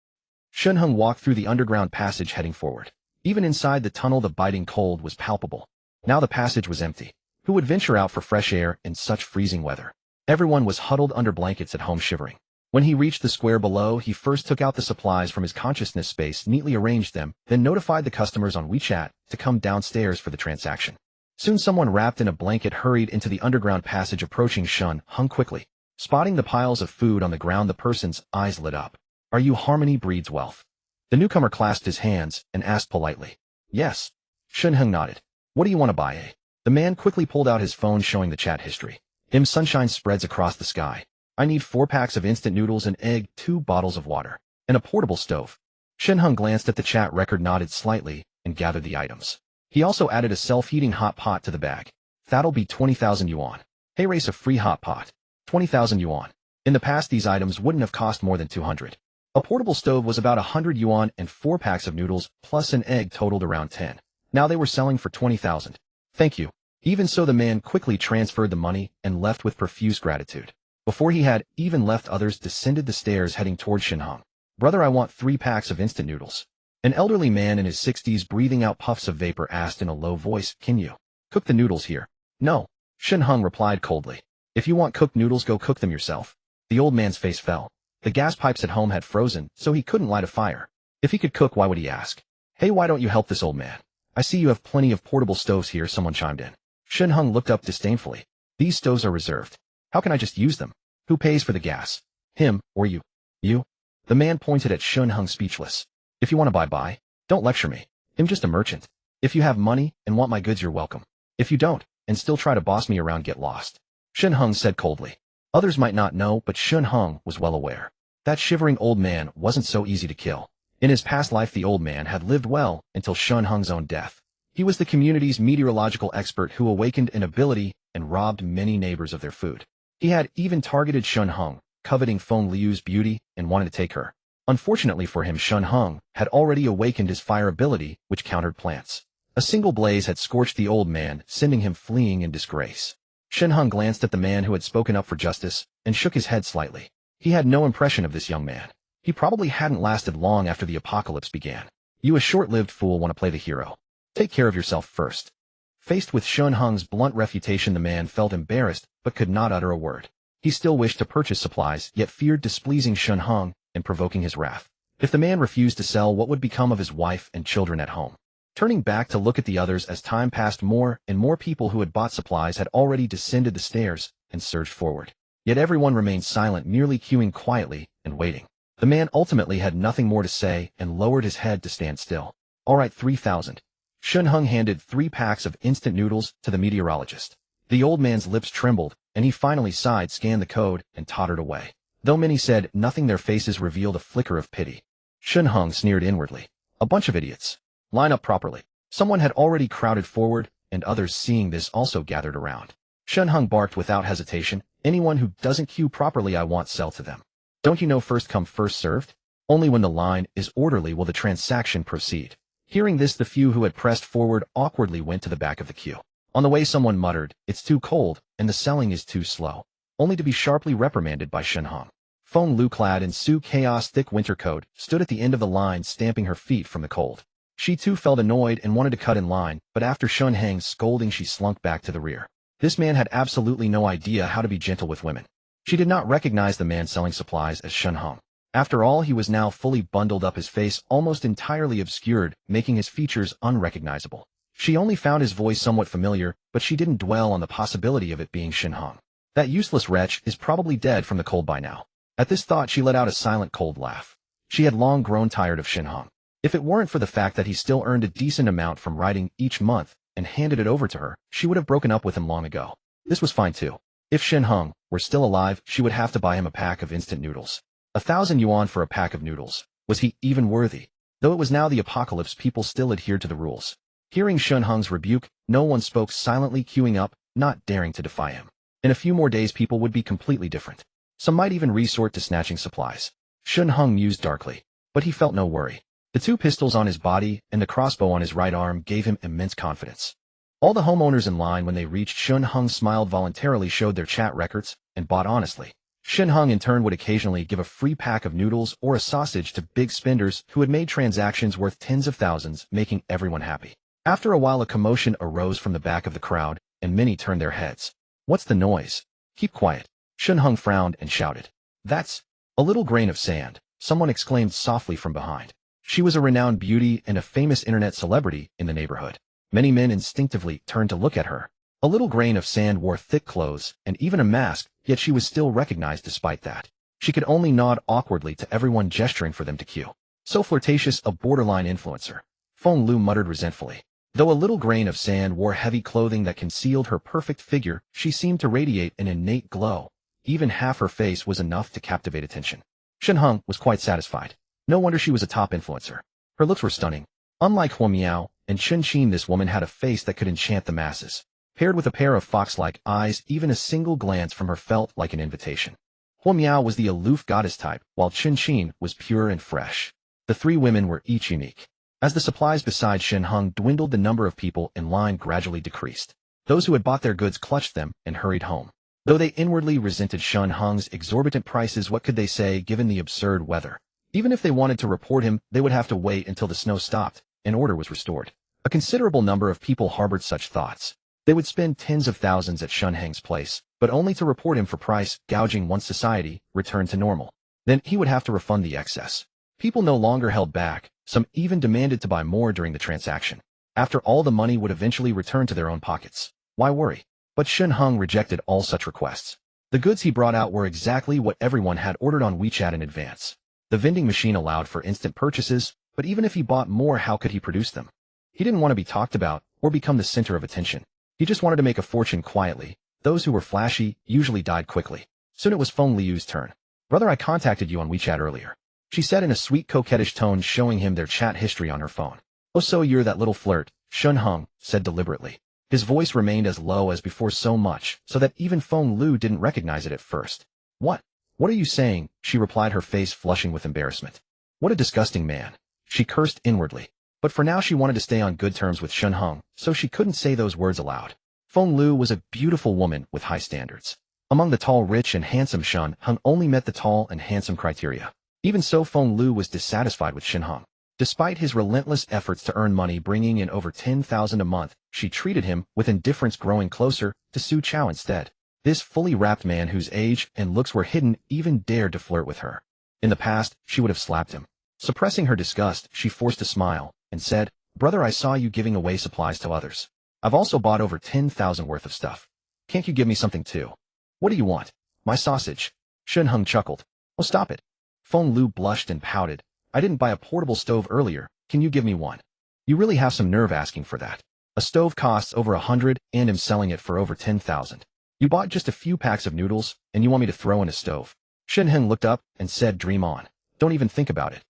A: Shen Heng walked through the underground passage, heading forward. Even inside the tunnel, the biting cold was palpable. Now the passage was empty. Who would venture out for fresh air in such freezing weather? Everyone was huddled under blankets at home, shivering. When he reached the square below, he first took out the supplies from his consciousness space, neatly arranged them, then notified the customers on WeChat to come downstairs for the transaction. Soon someone wrapped in a blanket hurried into the underground passage, approaching Shen Heng quickly. Spotting the piles of food on the ground, the person's eyes lit up. Are you Harmony Breeds Wealth? The newcomer clasped his hands and asked politely. Yes. Shen Heng nodded. What do you want to buy, eh? The man quickly pulled out his phone showing the chat history. Sunshine spreads across the sky. I need 4 packs of instant noodles, an egg, 2 bottles of water, and a portable stove. Shen Heng glanced at the chat record, nodded slightly, and gathered the items. He also added a self-heating hot pot to the bag. That'll be 20,000 yuan. Hey, race a free hot pot. 20,000 yuan. In the past, these items wouldn't have cost more than 200. A portable stove was about 100 yuan, and 4 packs of noodles plus an egg totaled around 10. Now they were selling for 20,000. Thank you. Even so, the man quickly transferred the money and left with profuse gratitude. Before he had even left, others descended the stairs heading toward Shen Heng. Brother, I want 3 packs of instant noodles. An elderly man in his 60s, breathing out puffs of vapor, asked in a low voice, can you cook the noodles here? No. Shen Heng replied coldly. If you want cooked noodles, go cook them yourself. The old man's face fell. The gas pipes at home had frozen, so he couldn't light a fire. If he could cook, why would he ask? Hey, why don't you help this old man? I see you have plenty of portable stoves here, someone chimed in. Shen Heng looked up disdainfully. These stoves are reserved. How can I just use them? Who pays for the gas? Him, or you? You? The man pointed at Shen Heng, speechless. If you want to buy. Don't lecture me. I'm just a merchant. If you have money and want my goods, you're welcome. If you don't, and still try to boss me around, get lost. Shen Heng said coldly. Others might not know, but Shen Heng was well aware. That shivering old man wasn't so easy to kill. In his past life, the old man had lived well until Shen Heng's own death. He was the community's meteorological expert who awakened an ability and robbed many neighbors of their food. He had even targeted Shen Heng, coveting Feng Liu's beauty and wanted to take her. Unfortunately for him, Shen Heng had already awakened his fire ability, which countered plants. A single blaze had scorched the old man, sending him fleeing in disgrace. Shen Heng glanced at the man who had spoken up for justice and shook his head slightly. He had no impression of this young man. He probably hadn't lasted long after the apocalypse began. You, a short-lived fool, want to play the hero. Take care of yourself first. Faced with Shen Heng's blunt refutation, the man felt embarrassed but could not utter a word. He still wished to purchase supplies, yet feared displeasing Shen Heng and provoking his wrath. If the man refused to sell, what would become of his wife and children at home? Turning back to look at the others, as time passed, more and more people who had bought supplies had already descended the stairs and surged forward. Yet everyone remained silent, merely queuing quietly and waiting. The man ultimately had nothing more to say and lowered his head to stand still. All right, 3,000. Shen Heng handed 3 packs of instant noodles to the meteorologist. The old man's lips trembled, and he finally sighed, scanned the code, and tottered away. Though many said nothing, their faces revealed a flicker of pity. Shen Heng sneered inwardly. A bunch of idiots. Line up properly. Someone had already crowded forward, and others, seeing this, also gathered around. Shen Heng barked without hesitation. Anyone who doesn't queue properly, I won't sell to them. Don't you know first come first served? Only when the line is orderly will the transaction proceed. Hearing this, the few who had pressed forward awkwardly went to the back of the queue. On the way, someone muttered, it's too cold, and the selling is too slow, only to be sharply reprimanded by Shen Heng. Feng Lu, clad in Su Chaos' thick winter coat, stood at the end of the line, stamping her feet from the cold. She too felt annoyed and wanted to cut in line, but after Shen Heng's scolding, she slunk back to the rear. This man had absolutely no idea how to be gentle with women. She did not recognize the man selling supplies as Shen Heng. After all, he was now fully bundled up, his face almost entirely obscured, making his features unrecognizable. She only found his voice somewhat familiar, but she didn't dwell on the possibility of it being Shen Heng. That useless wretch is probably dead from the cold by now. At this thought, she let out a silent, cold laugh. She had long grown tired of Shen Heng. If it weren't for the fact that he still earned a decent amount from writing each month and handed it over to her, she would have broken up with him long ago. This was fine too. If Shen Heng were still alive, she would have to buy him a pack of instant noodles. 1,000 yuan for a pack of noodles. Was he even worthy? Though it was now the apocalypse, people still adhered to the rules. Hearing Shen Heng's rebuke, no one spoke, silently queuing up, not daring to defy him. In a few more days, people would be completely different. Some might even resort to snatching supplies. Shen Heng mused darkly, but he felt no worry. The 2 pistols on his body and the crossbow on his right arm gave him immense confidence. All the homeowners in line, when they reached Shen Heng, smiled, voluntarily showed their chat records, and bought honestly. Shen Heng in turn would occasionally give a free pack of noodles or a sausage to big spenders who had made transactions worth tens of thousands, making everyone happy. After a while, a commotion arose from the back of the crowd, and many turned their heads. What's the noise? Keep quiet. Shen Heng frowned and shouted. That's a little grain of sand, someone exclaimed softly from behind. She was a renowned beauty and a famous internet celebrity in the neighborhood. Many men instinctively turned to look at her. A little grain of sand wore thick clothes and even a mask, yet she was still recognized despite that. She could only nod awkwardly to everyone, gesturing for them to queue. So flirtatious, a borderline influencer. Feng Lu muttered resentfully. Though a little grain of sand wore heavy clothing that concealed her perfect figure, she seemed to radiate an innate glow. Even half her face was enough to captivate attention. Shen Heng was quite satisfied. No wonder she was a top influencer. Her looks were stunning. Unlike Huo Miao and Chen Qin, this woman had a face that could enchant the masses. Paired with a pair of fox-like eyes, even a single glance from her felt like an invitation. Huo Miao was the aloof goddess type, while Chen Qin was pure and fresh. The three women were each unique. As the supplies beside Shen Heng dwindled, the number of people in line gradually decreased. Those who had bought their goods clutched them and hurried home. Though they inwardly resented Shen Heng's exorbitant prices, what could they say given the absurd weather? Even if they wanted to report him, they would have to wait until the snow stopped and order was restored. A considerable number of people harbored such thoughts. They would spend tens of thousands at Shen Heng's place, but only to report him for price gouging once society returned to normal. Then he would have to refund the excess. People no longer held back, some even demanded to buy more during the transaction. After all, the money would eventually return to their own pockets. Why worry? But Shen Heng rejected all such requests. The goods he brought out were exactly what everyone had ordered on WeChat in advance. The vending machine allowed for instant purchases, but even if he bought more, how could he produce them? He didn't want to be talked about or become the center of attention. He just wanted to make a fortune quietly. Those who were flashy usually died quickly. Soon it was Feng Liu's turn. "Brother, I contacted you on WeChat earlier," she said in a sweet coquettish tone, showing him their chat history on her phone. "Oh, so you're that little flirt," Shen Heng said deliberately. His voice remained as low as before, so much so that even Feng Liu didn't recognize it at first. What are you saying?" she replied, her face flushing with embarrassment. What a disgusting man. She cursed inwardly. But for now she wanted to stay on good terms with Shen Heng, so she couldn't say those words aloud. Feng Liu was a beautiful woman with high standards. Among the tall, rich, and handsome, Shen Heng only met the tall and handsome criteria. Even so, Feng Liu was dissatisfied with Shen Heng. Despite his relentless efforts to earn money, bringing in over 10,000 a month, she treated him with indifference, growing closer to Su Chao instead. This fully wrapped man whose age and looks were hidden even dared to flirt with her. In the past, she would have slapped him. Suppressing her disgust, she forced a smile and said, "Brother, I saw you giving away supplies to others. I've also bought over 10,000 worth of stuff. Can't you give me something too?" "What do you want?" "My sausage." Shen Heng chuckled. "Oh, stop it." Feng Liu blushed and pouted. "I didn't buy a portable stove earlier. Can you give me one?" "You really have some nerve asking for that. A stove costs over 100 and I'm selling it for over 10,000. You bought just a few packs of noodles and you want me to throw in a stove?" Shen Heng looked up and said, "Dream on. Don't even think about it."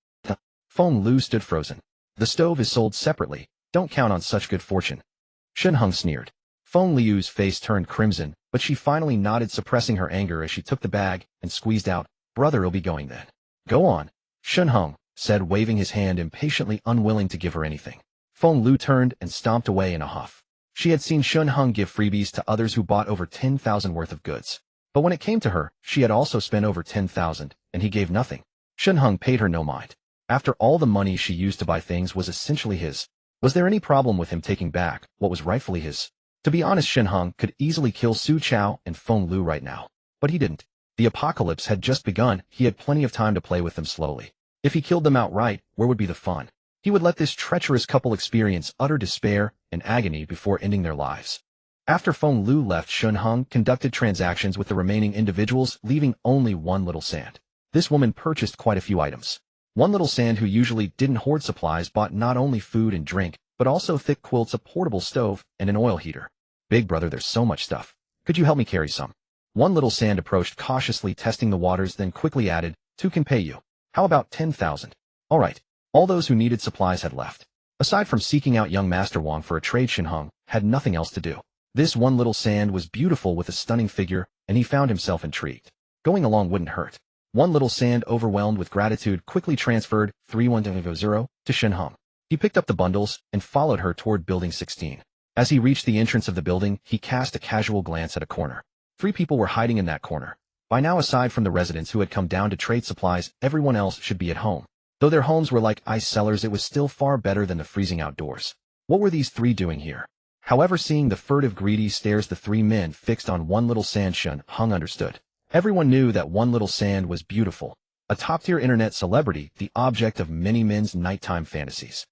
A: Feng Liu stood frozen. "The stove is sold separately. Don't count on such good fortune." Shen Heng sneered. Feng Liu's face turned crimson, but she finally nodded, suppressing her anger as she took the bag and squeezed out, "Brother, I'll be going then." "Go on," Shen Heng said, waving his hand impatiently, unwilling to give her anything. Feng Liu turned and stomped away in a huff. She had seen Shen Heng give freebies to others who bought over 10,000 worth of goods. But when it came to her, she had also spent over 10,000, and he gave nothing. Shen Heng paid her no mind. After all, the money she used to buy things was essentially his. Was there any problem with him taking back what was rightfully his? To be honest, Shen Heng could easily kill Su Chao and Feng Liu right now. But he didn't. The apocalypse had just begun. He had plenty of time to play with them slowly. If he killed them outright, where would be the fun? He would let this treacherous couple experience utter despair and agony before ending their lives. After Feng Liu left, Shen Heng conducted transactions with the remaining individuals, leaving only One Little Sand. This woman purchased quite a few items. One Little Sand, who usually didn't hoard supplies, bought not only food and drink, but also thick quilts, a portable stove, and an oil heater. "Big brother, there's so much stuff. Could you help me carry some?" One Little Sand approached cautiously, testing the waters, then quickly added, "Two can pay you. How about 10,000? All right." All those who needed supplies had left. Aside from seeking out young Master Wang for a trade, Shen Heng had nothing else to do. This One Little Sand was beautiful with a stunning figure, and he found himself intrigued. Going along wouldn't hurt. One Little Sand, overwhelmed with gratitude, quickly transferred 3100 to Shen Heng. He picked up the bundles and followed her toward Building 16. As he reached the entrance of the building, he cast a casual glance at a corner. 3 people were hiding in that corner. By now, aside from the residents who had come down to trade supplies, everyone else should be at home. Though their homes were like ice cellars, it was still far better than the freezing outdoors. What were these 3 doing here? However, seeing the furtive, greedy stares the 3 men fixed on One Little Sand, Shen Heng understood. Everyone knew that One Little Sand was beautiful, a top-tier internet celebrity, the object of many men's nighttime fantasies.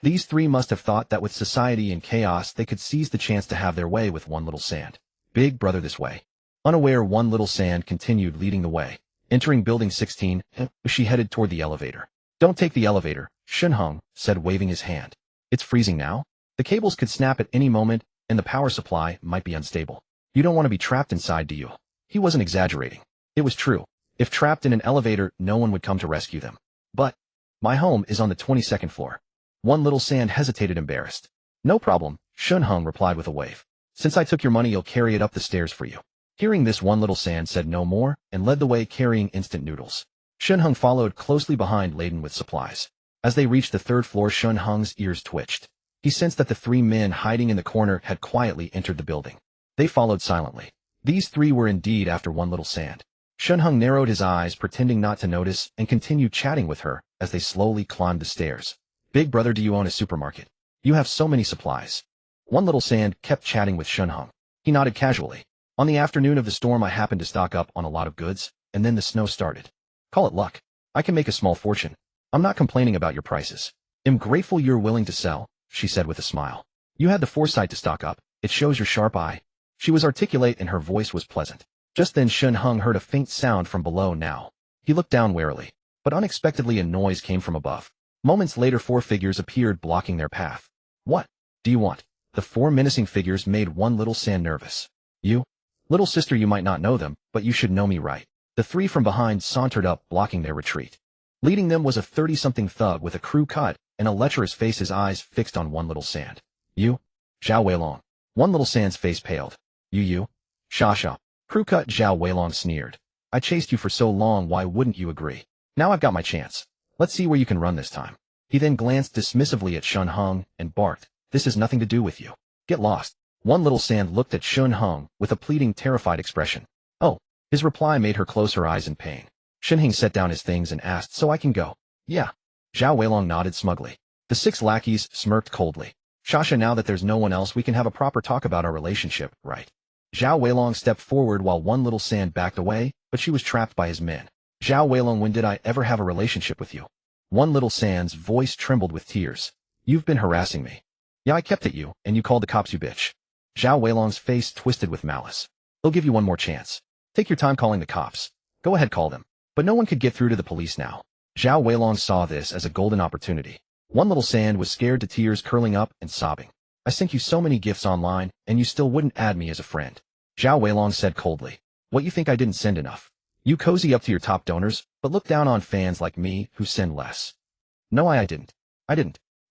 A: These 3 must have thought that with society in chaos, they could seize the chance to have their way with One Little Sand. "Big brother, this way." Unaware, One Little Sand continued leading the way. Entering Building 16, she headed toward the elevator. "Don't take the elevator," Shen Heng said, waving his hand. "It's freezing now." The cables could snap at any moment, and the power supply might be unstable. You don't want to be trapped inside, do you? He wasn't exaggerating. It was true. If trapped in an elevator, no one would come to rescue them. But my home is on the 22nd floor. One little sand hesitated, embarrassed. No problem, Shen Heng replied with a wave. Since I took your money, you'll carry it up the stairs for you. Hearing this, one little sand said no more and led the way carrying instant noodles. Shen Heng followed closely behind, laden with supplies. As they reached the 3rd floor, Shen Heng's ears twitched. He sensed that the 3 men hiding in the corner had quietly entered the building. They followed silently. These 3 were indeed after one little sand. Shen Heng narrowed his eyes, pretending not to notice, and continued chatting with her as they slowly climbed the stairs. Big brother, do you own a supermarket? You have so many supplies. One little sand kept chatting with Shen Heng. He nodded casually. On the afternoon of the storm, I happened to stock up on a lot of goods, and then the snow started. Call it luck. I can make a small fortune. I'm not complaining about your prices. I'm grateful you're willing to sell, she said with a smile. You had the foresight to stock up. It shows your sharp eye. She was articulate and her voice was pleasant. Just then Shen Heng heard a faint sound from below now. He looked down warily, but unexpectedly a noise came from above. Moments later 4 figures appeared, blocking their path. What do you want? The 4 menacing figures made one little sand nervous. You? Little sister, you might not know them, but you should know me, right? The 3 from behind sauntered up, blocking their retreat. Leading them was a 30-something thug with a crew cut and a lecherous face, his eyes fixed on one little sand. You? Zhao Weilong. One little sand's face paled. You? Sha. Crew cut. Zhao Weilong sneered. I chased you for so long, why wouldn't you agree? Now I've got my chance. Let's see where you can run this time. He then glanced dismissively at Shen Heng and barked, this has nothing to do with you. Get lost. One little sand looked at Shen Heng with a pleading, terrified expression. Oh. His reply made her close her eyes in pain. Shen Heng set down his things and asked, so I can go? Yeah. Zhao Weilong nodded smugly. The 6 lackeys smirked coldly. Shasha, now that there's no one else, we can have a proper talk about our relationship, right? Zhao Weilong stepped forward while one little sand backed away, but she was trapped by his men. Zhao Weilong, when did I ever have a relationship with you? One little sand's voice trembled with tears. You've been harassing me. Yeah, I kept at you, and you called the cops, you bitch. Zhao Weilong's face twisted with malice. They'll give you one more chance. Take your time calling the cops. Go ahead, call them. But no one could get through to the police now. Zhao Weilong saw this as a golden opportunity. One little sand was scared to tears, curling up and sobbing. I sent you so many gifts online, and you still wouldn't add me as a friend. Zhao Weilong said coldly. What, you think I didn't send enough? You cozy up to your top donors, but look down on fans like me who send less. No, I didn't.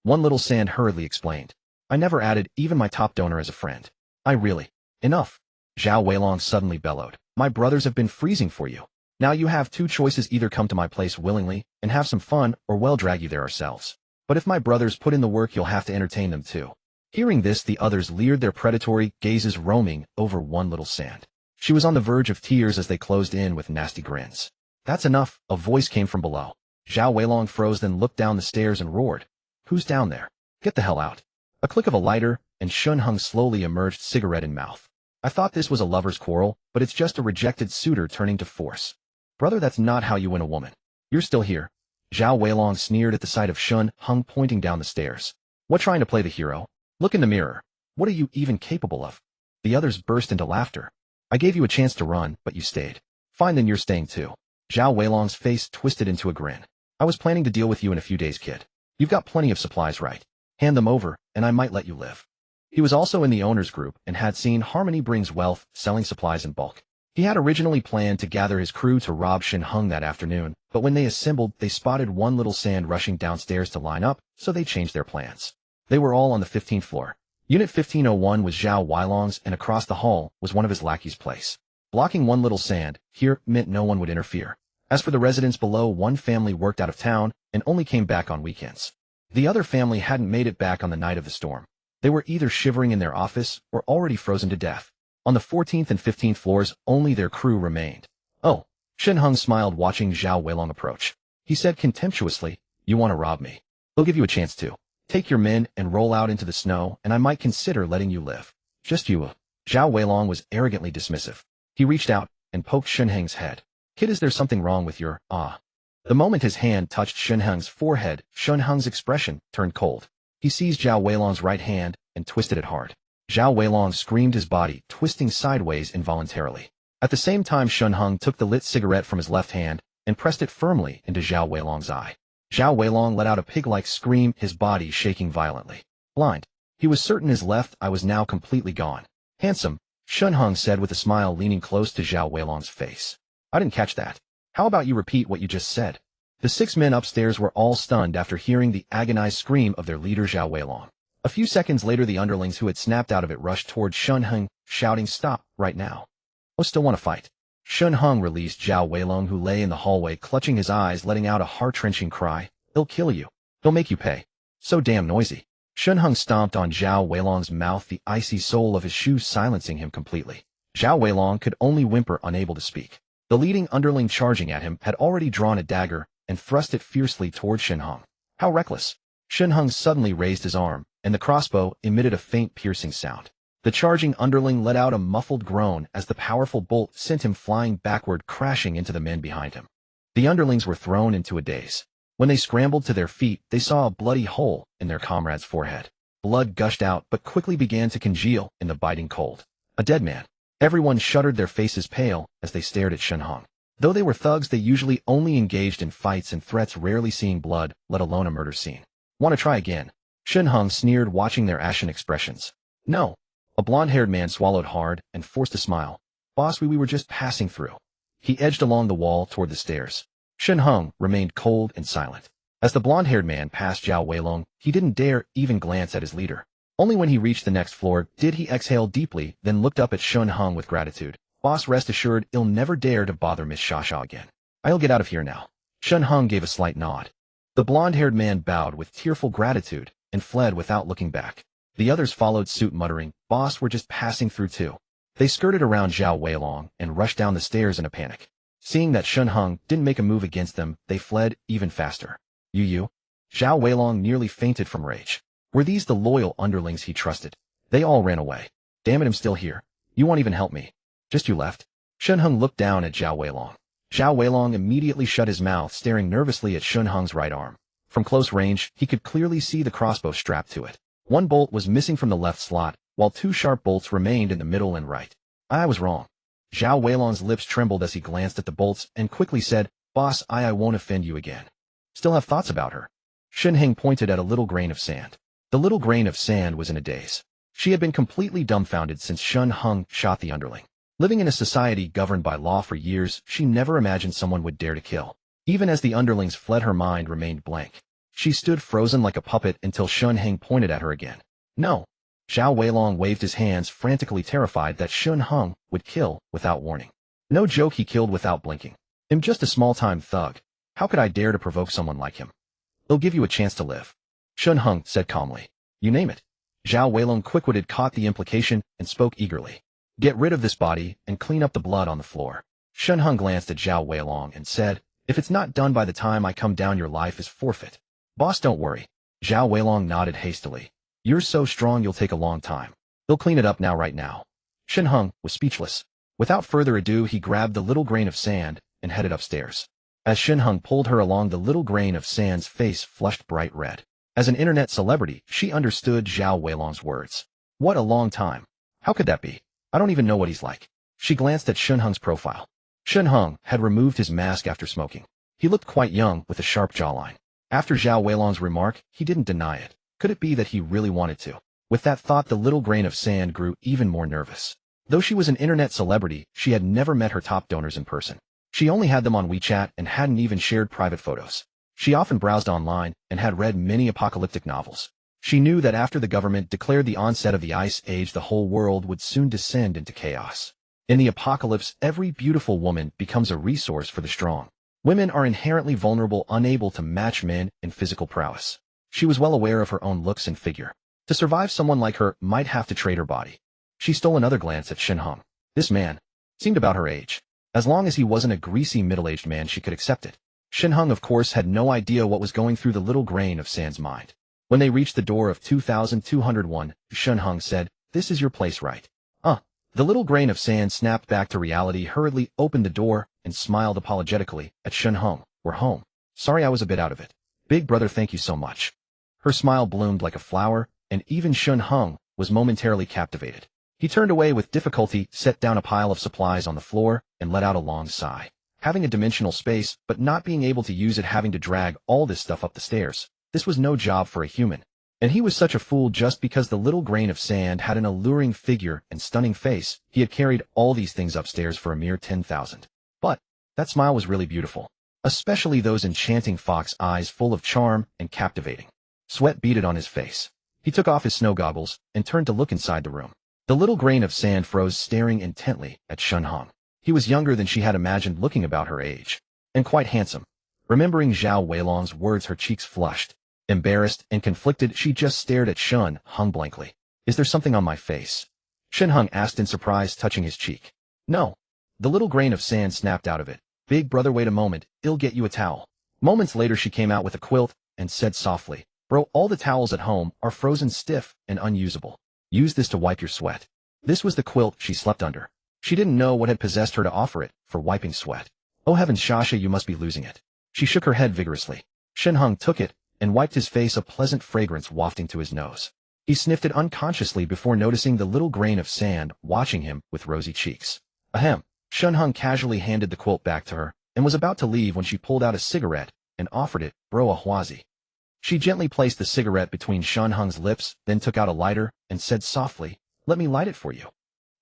A: One little sand hurriedly explained. I never added even my top donor as a friend. I really. Enough. Zhao Weilong suddenly bellowed. My brothers have been freezing for you. Now you have 2 choices, either come to my place willingly and have some fun, or we'll drag you there ourselves. But if my brothers put in the work, you'll have to entertain them too. Hearing this, the others leered, their predatory gazes roaming over one little sand. She was on the verge of tears as they closed in with nasty grins. That's enough, a voice came from below. Zhao Weilong froze, then looked down the stairs and roared. Who's down there? Get the hell out. A click of a lighter, and Shen Heng slowly emerged, cigarette in mouth. I thought this was a lover's quarrel, but it's just a rejected suitor turning to force. Brother, that's not how you win a woman. You're still here. Zhao Weilong sneered at the sight of Shen Heng pointing down the stairs. What, trying to play the hero? Look in the mirror. What are you even capable of? The others burst into laughter. I gave you a chance to run, but you stayed. Fine, then you're staying too. Zhao Weilong's face twisted into a grin. I was planning to deal with you in a few days, kid. You've got plenty of supplies, right? Hand them over, and I might let you live. He was also in the owner's group and had seen Harmony brings wealth, selling supplies in bulk. He had originally planned to gather his crew to rob Shen Heng that afternoon, but when they assembled, they spotted one little sand rushing downstairs to line up, so they changed their plans. They were all on the 15th floor. Unit 1501 was Zhao Weilong's, and across the hall was one of his lackeys' place. Blocking one little sand here meant no one would interfere. As for the residents below, one family worked out of town and only came back on weekends. The other family hadn't made it back on the night of the storm. They were either shivering in their office or already frozen to death. On the 14th and 15th floors, only their crew remained. Oh, Shen Heng smiled watching Zhao Weilong approach. He said contemptuously, you want to rob me? They'll give you a chance to. Take your men and roll out into the snow, and I might consider letting you live. Just you. Zhao Weilong was arrogantly dismissive. He reached out and poked Shen Heng's head. Kid, is there something wrong with your, The moment his hand touched Shen Heng's forehead, Shen Heng's expression turned cold. He seized Zhao Weilong's right hand and twisted it hard. Zhao Weilong screamed, his body twisting sideways involuntarily. At the same time, Shen Heng took the lit cigarette from his left hand and pressed it firmly into Zhao Weilong's eye. Zhao Weilong let out a pig-like scream, his body shaking violently. Blind. He was certain his left eye was now completely gone. Handsome, Shen Heng said with a smile, leaning close to Zhao Weilong's face. I didn't catch that. How about you repeat what you just said? The 6 men upstairs were all stunned after hearing the agonized scream of their leader Zhao Weilong. A few seconds later, the underlings who had snapped out of it rushed toward Shen Heng, shouting, "Stop, right now." "Oh, still want to fight?" Shen Heng released Zhao Weilong, who lay in the hallway clutching his eyes, letting out a heart-wrenching cry. "They'll kill you. They'll make you pay. So damn noisy." Shen Heng stomped on Zhao Weilong's mouth, the icy sole of his shoes silencing him completely. Zhao Weilong could only whimper, unable to speak. The leading underling charging at him had already drawn a dagger and thrust it fiercely toward Shen Heng. How reckless! Shen Heng suddenly raised his arm, and the crossbow emitted a faint piercing sound. The charging underling let out a muffled groan as the powerful bolt sent him flying backward, crashing into the men behind him. The underlings were thrown into a daze. When they scrambled to their feet, they saw a bloody hole in their comrade's forehead. Blood gushed out but quickly began to congeal in the biting cold. A dead man. Everyone shuddered, their faces pale, as they stared at Shen Heng. Though they were thugs, they usually only engaged in fights and threats, rarely seeing blood, let alone a murder scene. "Want to try again?" Shen Heng sneered, watching their ashen expressions. "No." A blonde-haired man swallowed hard and forced a smile. "Boss, we were just passing through." He edged along the wall toward the stairs. Shen Heng remained cold and silent. As the blonde-haired man passed Zhao Weilong, he didn't dare even glance at his leader. Only when he reached the next floor did he exhale deeply, then looked up at Shen Heng with gratitude. "Boss, rest assured, I'll never dare to bother Miss Shasha again. I'll get out of here now." Shen Heng gave a slight nod. The blonde-haired man bowed with tearful gratitude and fled without looking back. The others followed suit, muttering, "Boss, we're just passing through too." They skirted around Zhao Weilong and rushed down the stairs in a panic. Seeing that Shen Heng didn't make a move against them, they fled even faster. You. Zhao Weilong nearly fainted from rage. Were these the loyal underlings he trusted? They all ran away. Damn it, I'm still here. You won't even help me. Just you left? Shen Heng looked down at Zhao Weilong. Zhao Weilong immediately shut his mouth, staring nervously at Shen Heng's right arm. From close range, he could clearly see the crossbow strapped to it. One bolt was missing from the left slot, while 2 sharp bolts remained in the middle and right. I was wrong. Zhao Weilong's lips trembled as he glanced at the bolts and quickly said, "Boss, I won't offend you again." "Still have thoughts about her?" Shen Heng pointed at a little grain of sand. The little grain of sand was in a daze. She had been completely dumbfounded since Shen Heng shot the underling. Living in a society governed by law for years, she never imagined someone would dare to kill. Even as the underlings fled, her mind remained blank. She stood frozen like a puppet until Shen Heng pointed at her again. "No." Zhao Weilong waved his hands, frantically terrified that Shen Heng would kill without warning. "No joke, he killed without blinking. I'm just a small-time thug. How could I dare to provoke someone like him? He'll give you a chance to live." Shen Heng said calmly. "You name it." Zhao Weilong, quick-witted, caught the implication and spoke eagerly. "Get rid of this body and clean up the blood on the floor." Shen Heng glanced at Zhao Weilong and said, "If it's not done by the time I come down, your life is forfeit." "Boss, don't worry." Zhao Weilong nodded hastily. "You're so strong, you'll take a long time. They'll clean it up now, right now." Shen Heng was speechless. Without further ado, he grabbed the little grain of sand and headed upstairs. As Shen Heng pulled her along, the little grain of sand's face flushed bright red. As an internet celebrity, she understood Zhao Weilong's words. What a long time. How could that be? I don't even know what he's like. She glanced at Shen Heng's profile. Shen Heng had removed his mask after smoking. He looked quite young, with a sharp jawline. After Zhao Weilong's remark, he didn't deny it. Could it be that he really wanted to? With that thought, the little grain of sand grew even more nervous. Though she was an internet celebrity, she had never met her top donors in person. She only had them on WeChat and hadn't even shared private photos. She often browsed online and had read many apocalyptic novels. She knew that after the government declared the onset of the Ice Age, the whole world would soon descend into chaos. In the apocalypse, every beautiful woman becomes a resource for the strong. Women are inherently vulnerable, unable to match men in physical prowess. She was well aware of her own looks and figure. To survive, someone like her might have to trade her body. She stole another glance at Shen Heng. This man seemed about her age. As long as he wasn't a greasy middle-aged man, she could accept it. Shen Heng, of course, had no idea what was going through the little grain of sand's mind. When they reached the door of 2201, Shen Heng said, "This is your place, right?" The little grain of sand snapped back to reality, hurriedly opened the door, and smiled apologetically at Shen Heng. "We're home. Sorry I was a bit out of it. Big brother, thank you so much." Her smile bloomed like a flower, and even Shen Heng was momentarily captivated. He turned away with difficulty, set down a pile of supplies on the floor, and let out a long sigh. Having a dimensional space, but not being able to use it, having to drag all this stuff up the stairs. This was no job for a human. And he was such a fool just because the little grain of sand had an alluring figure and stunning face. He had carried all these things upstairs for a mere 10,000. But that smile was really beautiful, especially those enchanting fox eyes full of charm and captivating. Sweat beaded on his face. He took off his snow goggles and turned to look inside the room. The little grain of sand froze, staring intently at Shen Heng. He was younger than she had imagined, looking about her age, and quite handsome. Remembering Zhao Weilong's words, her cheeks flushed. Embarrassed and conflicted, she just stared at Shen Heng blankly. "Is there something on my face?" Shen Heng asked in surprise, touching his cheek. "No." The little grain of sand snapped out of it. "Big brother, wait a moment, I'll get you a towel." Moments later she came out with a quilt and said softly, "Bro, all the towels at home are frozen stiff and unusable. Use this to wipe your sweat." This was the quilt she slept under. She didn't know what had possessed her to offer it for wiping sweat. "Oh heavens, Shasha, you must be losing it." She shook her head vigorously. Shen Heng took it and wiped his face, a pleasant fragrance wafting to his nose. He sniffed it unconsciously before noticing the little grain of sand watching him with rosy cheeks. Ahem. Shen Heng casually handed the quilt back to her and was about to leave when she pulled out a cigarette and offered it. "Bro, a huazi." She gently placed the cigarette between Shen Heng's lips, then took out a lighter and said softly, "Let me light it for you."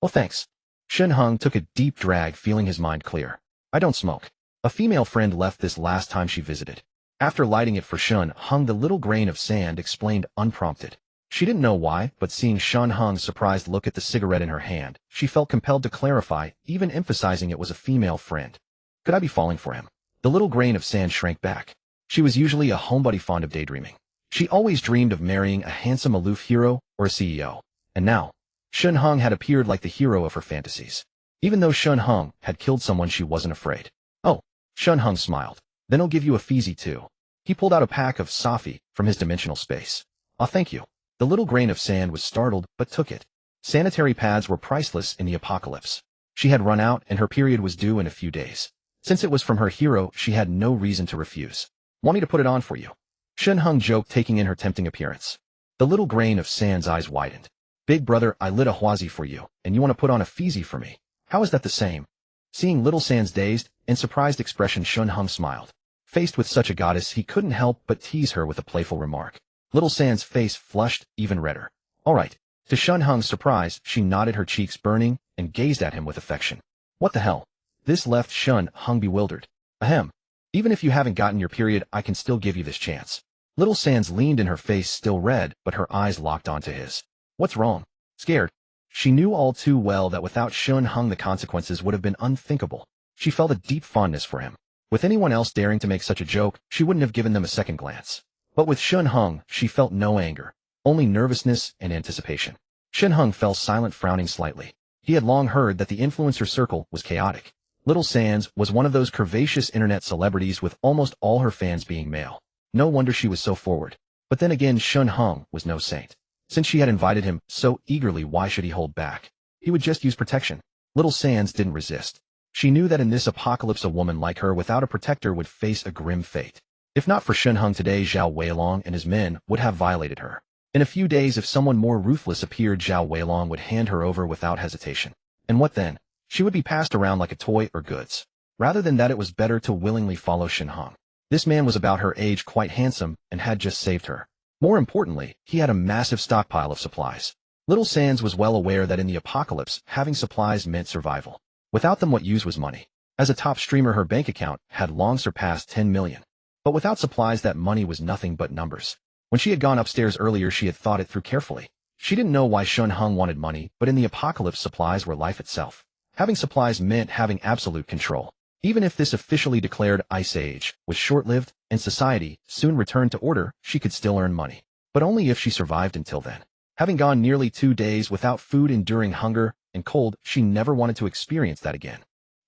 A: "Oh, thanks." Shen Heng took a deep drag, feeling his mind clear. "I don't smoke. A female friend left this last time she visited." After lighting it for Shen Heng, the little grain of sand explained unprompted. She didn't know why, but seeing Shen Heng's surprised look at the cigarette in her hand, she felt compelled to clarify, even emphasizing it was a female friend. "Could I be falling for him?" The little grain of sand shrank back. She was usually a homebody fond of daydreaming. She always dreamed of marrying a handsome, aloof hero or a CEO. And now, Shen Heng had appeared like the hero of her fantasies. Even though Shen Heng had killed someone, she wasn't afraid. "Oh," Shen Heng smiled. "Then I'll give you a Fizzy too." He pulled out a pack of Safi from his dimensional space. "Ah, thank you." The little grain of sand was startled, but took it. Sanitary pads were priceless in the apocalypse. She had run out and her period was due in a few days. Since it was from her hero, she had no reason to refuse. "Want me to put it on for you?" Shen Heng joked, taking in her tempting appearance. The little grain of sand's eyes widened. "Big brother, I lit a huazi for you, and you want to put on a Fizzy for me. How is that the same?" Seeing little sand's dazed and surprised expression, Shen Heng smiled. Faced with such a goddess, he couldn't help but tease her with a playful remark. Little Sand's face flushed even redder. "All right." To Shen Heng's surprise, she nodded, her cheeks burning, and gazed at him with affection. "What the hell?" This left Shen Heng bewildered. "Ahem. Even if you haven't gotten your period, I can still give you this chance." Little Sands leaned in, her face still red, but her eyes locked onto his. "What's wrong?" Scared. She knew all too well that without Shen Heng the consequences would have been unthinkable. She felt a deep fondness for him. With anyone else daring to make such a joke, she wouldn't have given them a second glance. But with Shen Heng, she felt no anger, only nervousness and anticipation. Shen Heng fell silent, frowning slightly. He had long heard that the influencer circle was chaotic. Little Sands was one of those curvaceous internet celebrities, with almost all her fans being male. No wonder she was so forward. But then again, Shen Heng was no saint. Since she had invited him so eagerly, why should he hold back? He would just use protection. Little Sands didn't resist. She knew that in this apocalypse, a woman like her without a protector would face a grim fate. If not for Shen Heng today, Zhao Weilong and his men would have violated her. In a few days, if someone more ruthless appeared, Zhao Weilong would hand her over without hesitation. And what then? She would be passed around like a toy or goods. Rather than that, it was better to willingly follow Shen Heng. This man was about her age, quite handsome, and had just saved her. More importantly, he had a massive stockpile of supplies. Little Sands was well aware that in the apocalypse, having supplies meant survival. Without them, what use was money? As a top streamer, her bank account had long surpassed 10 million. But without supplies, that money was nothing but numbers. When she had gone upstairs earlier, she had thought it through carefully. She didn't know why Shen Heng wanted money, but in the apocalypse, supplies were life itself. Having supplies meant having absolute control. Even if this officially declared Ice Age was short-lived and society soon returned to order, she could still earn money. But only if she survived until then. Having gone nearly 2 days without food, enduring hunger and cold, she never wanted to experience that again.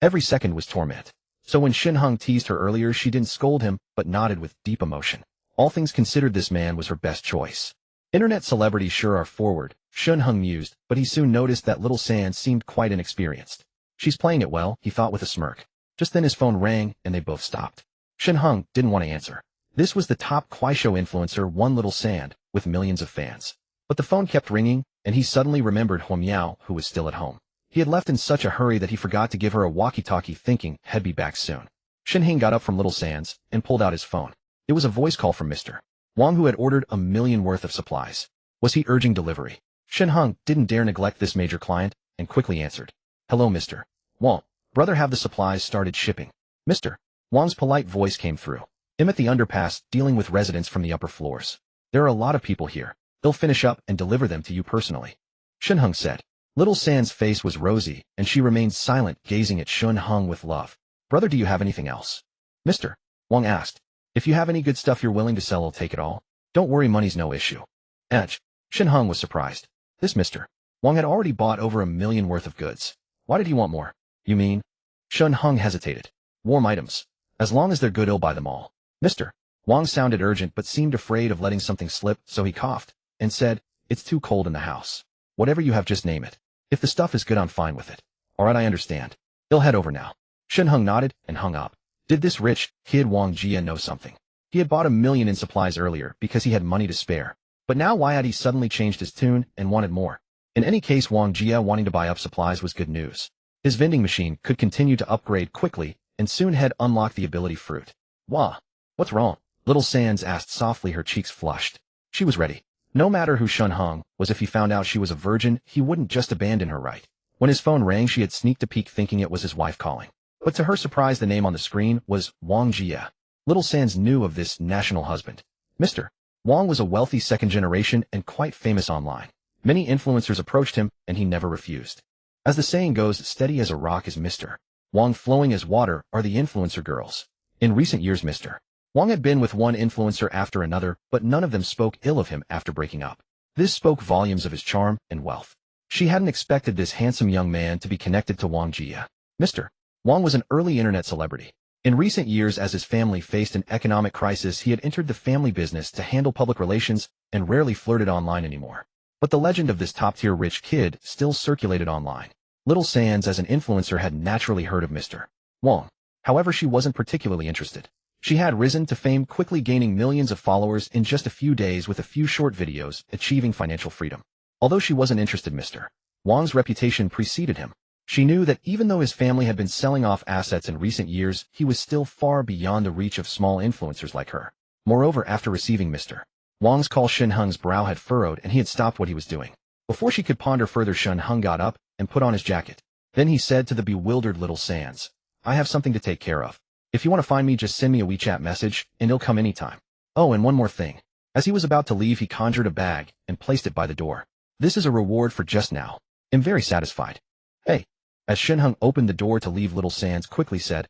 A: Every second was torment. So when Shen Heng teased her earlier, she didn't scold him, but nodded with deep emotion. All things considered, this man was her best choice. Internet celebrities sure are forward, Shen Heng mused, but he soon noticed that Little Sands seemed quite inexperienced. She's playing it well, he thought with a smirk. Just then his phone rang, and they both stopped. Shen Heng didn't want to answer. This was the top Kuaishou influencer, one Little Sand, with millions of fans. But the phone kept ringing, and he suddenly remembered Huo Miao, who was still at home. He had left in such a hurry that he forgot to give her a walkie-talkie, thinking he'd be back soon. Shen Heng got up from Little Sands and pulled out his phone. It was a voice call from Mr. Wang, who had ordered 1 million worth of supplies. Was he urging delivery? Shen Heng didn't dare neglect this major client and quickly answered. Hello, Mr. Wang. Brother, have the supplies started shipping? Mr. Wang's polite voice came through. I'm at the underpass dealing with residents from the upper floors. There are a lot of people here. They'll finish up and deliver them to you personally. Shen Heng said. Little San's face was rosy, and she remained silent, gazing at Shen Heng with love. Brother, do you have anything else? Mr. Wang asked. If you have any good stuff you're willing to sell, I'll take it all. Don't worry, money's no issue. Shen Heng was surprised. This Mr. Wang had already bought over 1 million worth of goods. Why did he want more? You mean? Shen Heng hesitated. Warm items. As long as they're good, he'll buy them all. Mr. Wang sounded urgent but seemed afraid of letting something slip, so he coughed and said, It's too cold in the house. Whatever you have, just name it. If the stuff is good, I'm fine with it. Alright, I understand. He'll head over now. Shen Heng nodded and hung up. Did this rich kid Wang Jia know something? He had bought 1 million in supplies earlier because he had money to spare. But now why had he suddenly changed his tune and wanted more? In any case, Wang Jia wanting to buy up supplies was good news. His vending machine could continue to upgrade quickly and soon had unlocked the ability fruit. Wah! What's wrong? Little Sans asked softly, her cheeks flushed. She was ready. No matter who Shen Heng was, if he found out she was a virgin, he wouldn't just abandon her, right? When his phone rang, she had sneaked a peek thinking it was his wife calling. But to her surprise, the name on the screen was Wang Jia. Little Sans knew of this national husband. Mr. Wang was a wealthy second generation and quite famous online. Many influencers approached him, and he never refused. As the saying goes, steady as a rock is Mr. Wang, flowing as water are the influencer girls. In recent years, Mr. Wang had been with one influencer after another, but none of them spoke ill of him after breaking up. This spoke volumes of his charm and wealth. She hadn't expected this handsome young man to be connected to Wang Jia. Mr. Wang was an early internet celebrity. In recent years, as his family faced an economic crisis, he had entered the family business to handle public relations and rarely flirted online anymore. But the legend of this top-tier rich kid still circulated online. Little Sans, as an influencer, had naturally heard of Mr. Wang. However, she wasn't particularly interested. She had risen to fame, quickly gaining millions of followers in just a few days with a few short videos, achieving financial freedom. Although she wasn't interested, Mr. Wang's reputation preceded him. She knew that even though his family had been selling off assets in recent years, he was still far beyond the reach of small influencers like her. Moreover, after receiving Mr. Wang's call, Shen Heng's brow had furrowed and he had stopped what he was doing. Before she could ponder further, Shen Heng got up and put on his jacket. Then he said to the bewildered Little Sans, I have something to take care of. If you want to find me, just send me a WeChat message and it'll come anytime. Oh, and one more thing. As he was about to leave, he conjured a bag and placed it by the door. This is a reward for just now. I'm very satisfied. Hey. As Shen Heng opened the door to leave, Little Sans quickly said,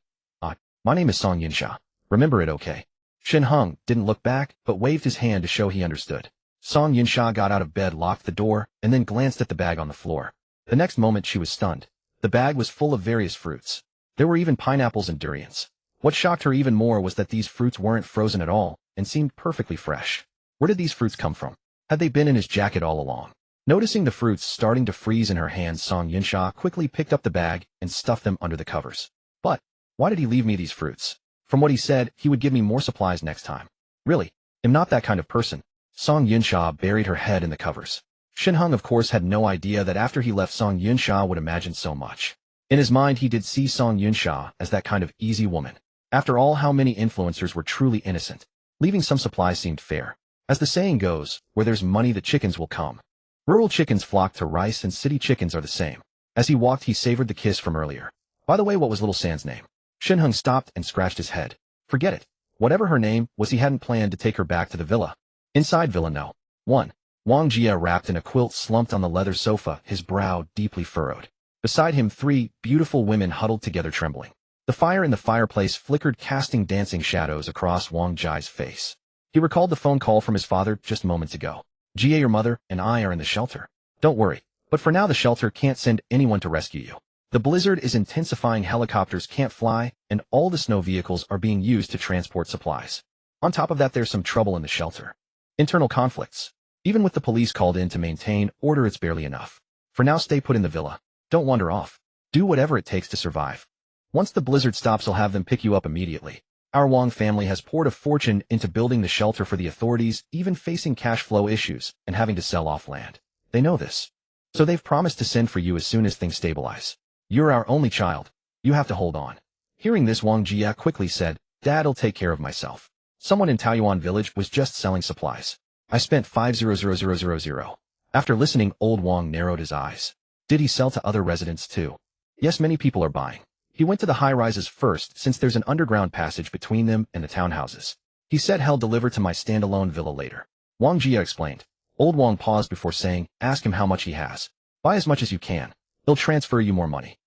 A: my name is Song Yinsha. Remember it, okay? Shen Heng didn't look back, but waved his hand to show he understood. Song Yinsha got out of bed, locked the door, and then glanced at the bag on the floor. The next moment she was stunned. The bag was full of various fruits. There were even pineapples and durians. What shocked her even more was that these fruits weren't frozen at all and seemed perfectly fresh. Where did these fruits come from? Had they been in his jacket all along? Noticing the fruits starting to freeze in her hands, Song Yinsha quickly picked up the bag and stuffed them under the covers. But why did he leave me these fruits? From what he said, he would give me more supplies next time. Really, I'm not that kind of person. Song Yinsha buried her head in the covers. Shen Heng, of course, had no idea that after he left, Song Yinsha would imagine so much. In his mind, he did see Song Yinsha as that kind of easy woman. After all, how many influencers were truly innocent? Leaving some supplies seemed fair. As the saying goes, where there's money, the chickens will come. Rural chickens flock to rice and city chickens are the same. As he walked, he savored the kiss from earlier. By the way, what was Little Sans' name? Shen Heng stopped and scratched his head. Forget it. Whatever her name was, he hadn't planned to take her back to the villa. Inside villa no. 1. Wang Jia, wrapped in a quilt, slumped on the leather sofa, his brow deeply furrowed. Beside him, 3 beautiful women huddled together, trembling. The fire in the fireplace flickered, casting dancing shadows across Wang Jia's face. He recalled the phone call from his father just moments ago. Jia, your mother and I are in the shelter. Don't worry. But for now, the shelter can't send anyone to rescue you. The blizzard is intensifying, helicopters can't fly, and all the snow vehicles are being used to transport supplies. On top of that, there's some trouble in the shelter. Internal conflicts. Even with the police called in to maintain order, it's barely enough. For now, stay put in the villa. Don't wander off. Do whatever it takes to survive. Once the blizzard stops, I'll have them pick you up immediately. Our Wang family has poured a fortune into building the shelter for the authorities, even facing cash flow issues and having to sell off land. They know this. So they've promised to send for you as soon as things stabilize. You're our only child. You have to hold on. Hearing this, Wang Jia quickly said, Dad'll take care of myself. Someone in Taoyuan village was just selling supplies. I spent 5,000,000. After listening, Old Wang narrowed his eyes. Did he sell to other residents too? Yes, many people are buying. He went to the high-rises first since there's an underground passage between them and the townhouses. He said he'll deliver to my standalone villa later. Wang Jia explained. Old Wang paused before saying, ask him how much he has. Buy as much as you can. He'll transfer you more money.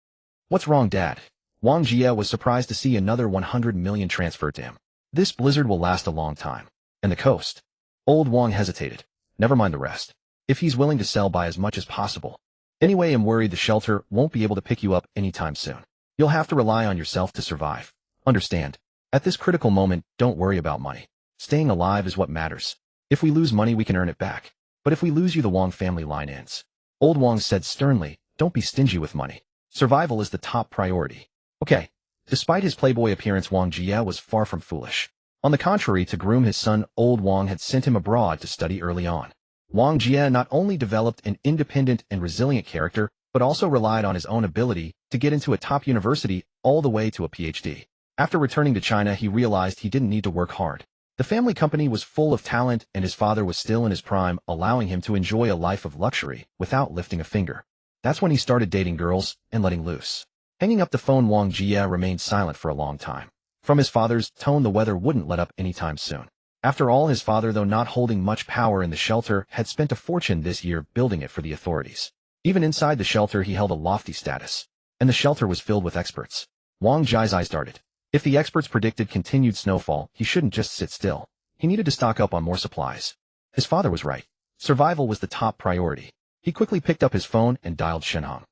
A: What's wrong, Dad? Wang Jia was surprised to see another 100 million transferred to him. This blizzard will last a long time. And the coast? Old Wang hesitated. Never mind the rest. If he's willing to sell, buy as much as possible. Anyway, I'm worried the shelter won't be able to pick you up anytime soon. You'll have to rely on yourself to survive. Understand? At this critical moment, don't worry about money. Staying alive is what matters. If we lose money, we can earn it back. But if we lose you, the Wang family line ends. Old Wang said sternly, don't be stingy with money. Survival is the top priority. Okay. Despite his playboy appearance, Wang Jia was far from foolish. On the contrary, to groom his son, Old Wang had sent him abroad to study early on. Wang Jia not only developed an independent and resilient character, but also relied on his own ability to get into a top university all the way to a PhD. After returning to China, he realized he didn't need to work hard. The family company was full of talent, and his father was still in his prime, allowing him to enjoy a life of luxury without lifting a finger. That's when he started dating girls and letting loose. Hanging up the phone, Wang Jia remained silent for a long time. From his father's tone, the weather wouldn't let up anytime soon. After all, his father, though not holding much power in the shelter, had spent a fortune this year building it for the authorities. Even inside the shelter, he held a lofty status. And the shelter was filled with experts. Wang Jia's eyes darted. If the experts predicted continued snowfall, he shouldn't just sit still. He needed to stock up on more supplies. His father was right. Survival was the top priority. He quickly picked up his phone and dialed Shen Heng.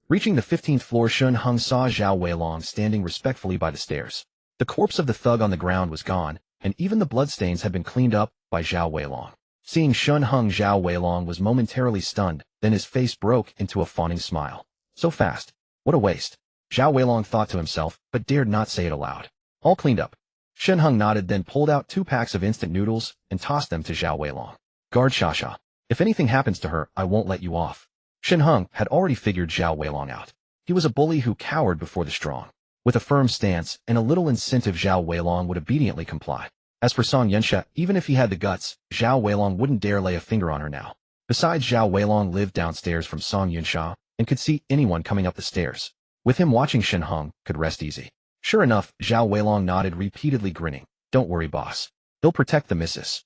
A: Reaching the 15th floor, Shen Heng saw Zhao Weilong standing respectfully by the stairs. The corpse of the thug on the ground was gone, and even the bloodstains had been cleaned up by Zhao Weilong. Seeing Shen Heng, Zhao Weilong was momentarily stunned, then his face broke into a fawning smile. So fast. What a waste. Zhao Weilong thought to himself, but dared not say it aloud. All cleaned up. Shen Heng nodded, then pulled out 2 packs of instant noodles and tossed them to Zhao Weilong. Guard Shasha. If anything happens to her, I won't let you off. Shen Heng had already figured Zhao Weilong out. He was a bully who cowered before the strong. With a firm stance and a little incentive, Zhao Weilong would obediently comply. As for Song Yunsha, even if he had the guts, Zhao Weilong wouldn't dare lay a finger on her now. Besides, Zhao Weilong lived downstairs from Song Yunsha and could see anyone coming up the stairs. With him watching, Shen Heng could rest easy. Sure enough, Zhao Weilong nodded, repeatedly grinning. Don't worry, boss. He'll protect the missus.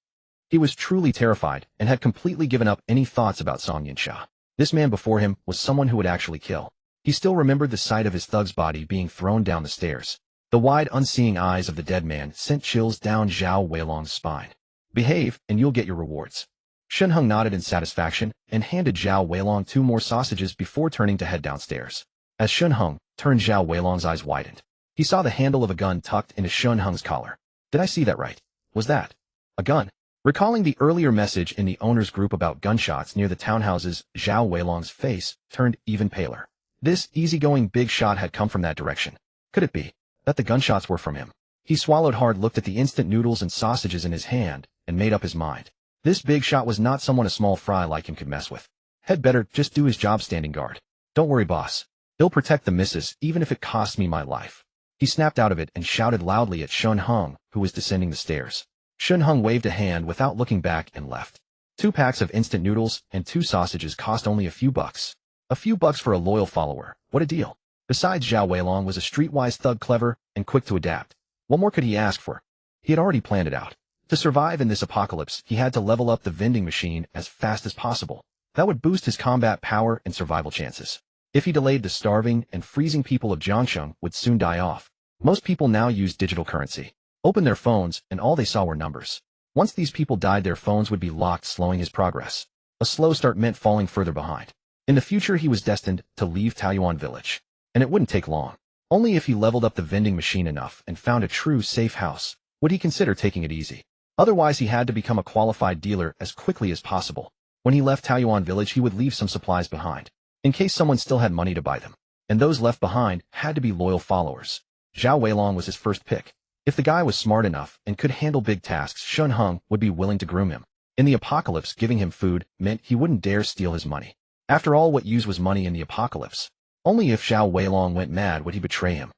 A: He was truly terrified and had completely given up any thoughts about Song Yunsha. This man before him was someone who would actually kill. He still remembered the sight of his thug's body being thrown down the stairs. The wide, unseeing eyes of the dead man sent chills down Zhao Weilong's spine. Behave, and you'll get your rewards. Shen Heng nodded in satisfaction and handed Zhao Weilong 2 more sausages before turning to head downstairs. As Shen Heng turned, Zhao Weilong's eyes widened. He saw the handle of a gun tucked into Shen Heng's collar. Did I see that right? Was that a gun? Recalling the earlier message in the owner's group about gunshots near the townhouses, Zhao Weilong's face turned even paler. This easygoing big shot had come from that direction. Could it be that the gunshots were from him? He swallowed hard, looked at the instant noodles and sausages in his hand, and made up his mind. This big shot was not someone a small fry like him could mess with. Had better just do his job standing guard. Don't worry, boss. He'll protect the missus, even if it costs me my life. He snapped out of it and shouted loudly at Shen Heng, who was descending the stairs. Shen Heng waved a hand without looking back and left. 2 packs of instant noodles and 2 sausages cost only a few bucks. A few bucks for a loyal follower. What a deal. Besides, Zhao Weilong was a streetwise thug, clever and quick to adapt. What more could he ask for? He had already planned it out. To survive in this apocalypse, he had to level up the vending machine as fast as possible. That would boost his combat power and survival chances. If he delayed, the starving and freezing people of Jiangsheng would soon die off. Most people now use digital currency. Opened their phones, and all they saw were numbers. Once these people died, their phones would be locked, slowing his progress. A slow start meant falling further behind. In the future, he was destined to leave Taoyuan village. And it wouldn't take long. Only if he leveled up the vending machine enough and found a true safe house would he consider taking it easy. Otherwise, he had to become a qualified dealer as quickly as possible. When he left Taoyuan village, he would leave some supplies behind, in case someone still had money to buy them. And those left behind had to be loyal followers. Zhao Weilong was his first pick. If the guy was smart enough and could handle big tasks, Shen Heng would be willing to groom him. In the apocalypse, giving him food meant he wouldn't dare steal his money. After all, what use was money in the apocalypse? Only if Zhao Weilong went mad would he betray him.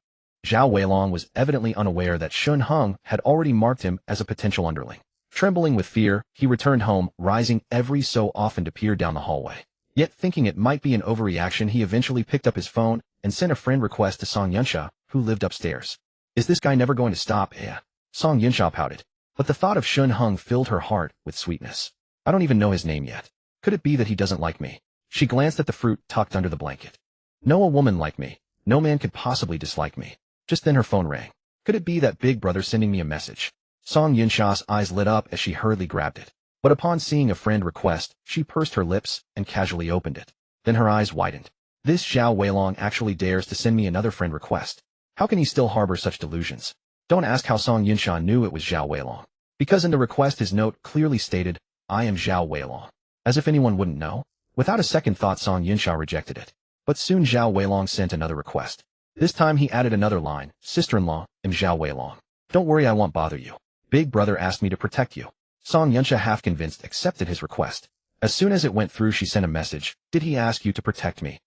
A: Zhao Weilong was evidently unaware that Shen Heng had already marked him as a potential underling. Trembling with fear, he returned home, rising every so often to peer down the hallway. Yet thinking it might be an overreaction, he eventually picked up his phone and sent a friend request to Song Yunsha, who lived upstairs. Is this guy never going to stop? Song Yunsha pouted. But the thought of Shen Heng filled her heart with sweetness. I don't even know his name yet. Could it be that he doesn't like me? She glanced at the fruit tucked under the blanket. No, a woman like me. No man could possibly dislike me. Just then her phone rang. Could it be that big brother sending me a message? Song Yunsha's eyes lit up as she hurriedly grabbed it. But upon seeing a friend request, she pursed her lips and casually opened it. Then her eyes widened. This Zhao Weilong actually dares to send me another friend request. How can he still harbor such delusions? Don't ask how Song Yunsha knew it was Zhao Weilong. Because in the request his note clearly stated, I am Zhao Weilong. As if anyone wouldn't know. Without a second thought, Song Yunsha rejected it. But soon Zhao Weilong sent another request. This time he added another line, Sister-in-law, am Zhao Weilong. Don't worry, I won't bother you. Big brother asked me to protect you. Song Yunsha, half convinced, accepted his request. As soon as it went through, she sent a message. Did he ask you to protect me?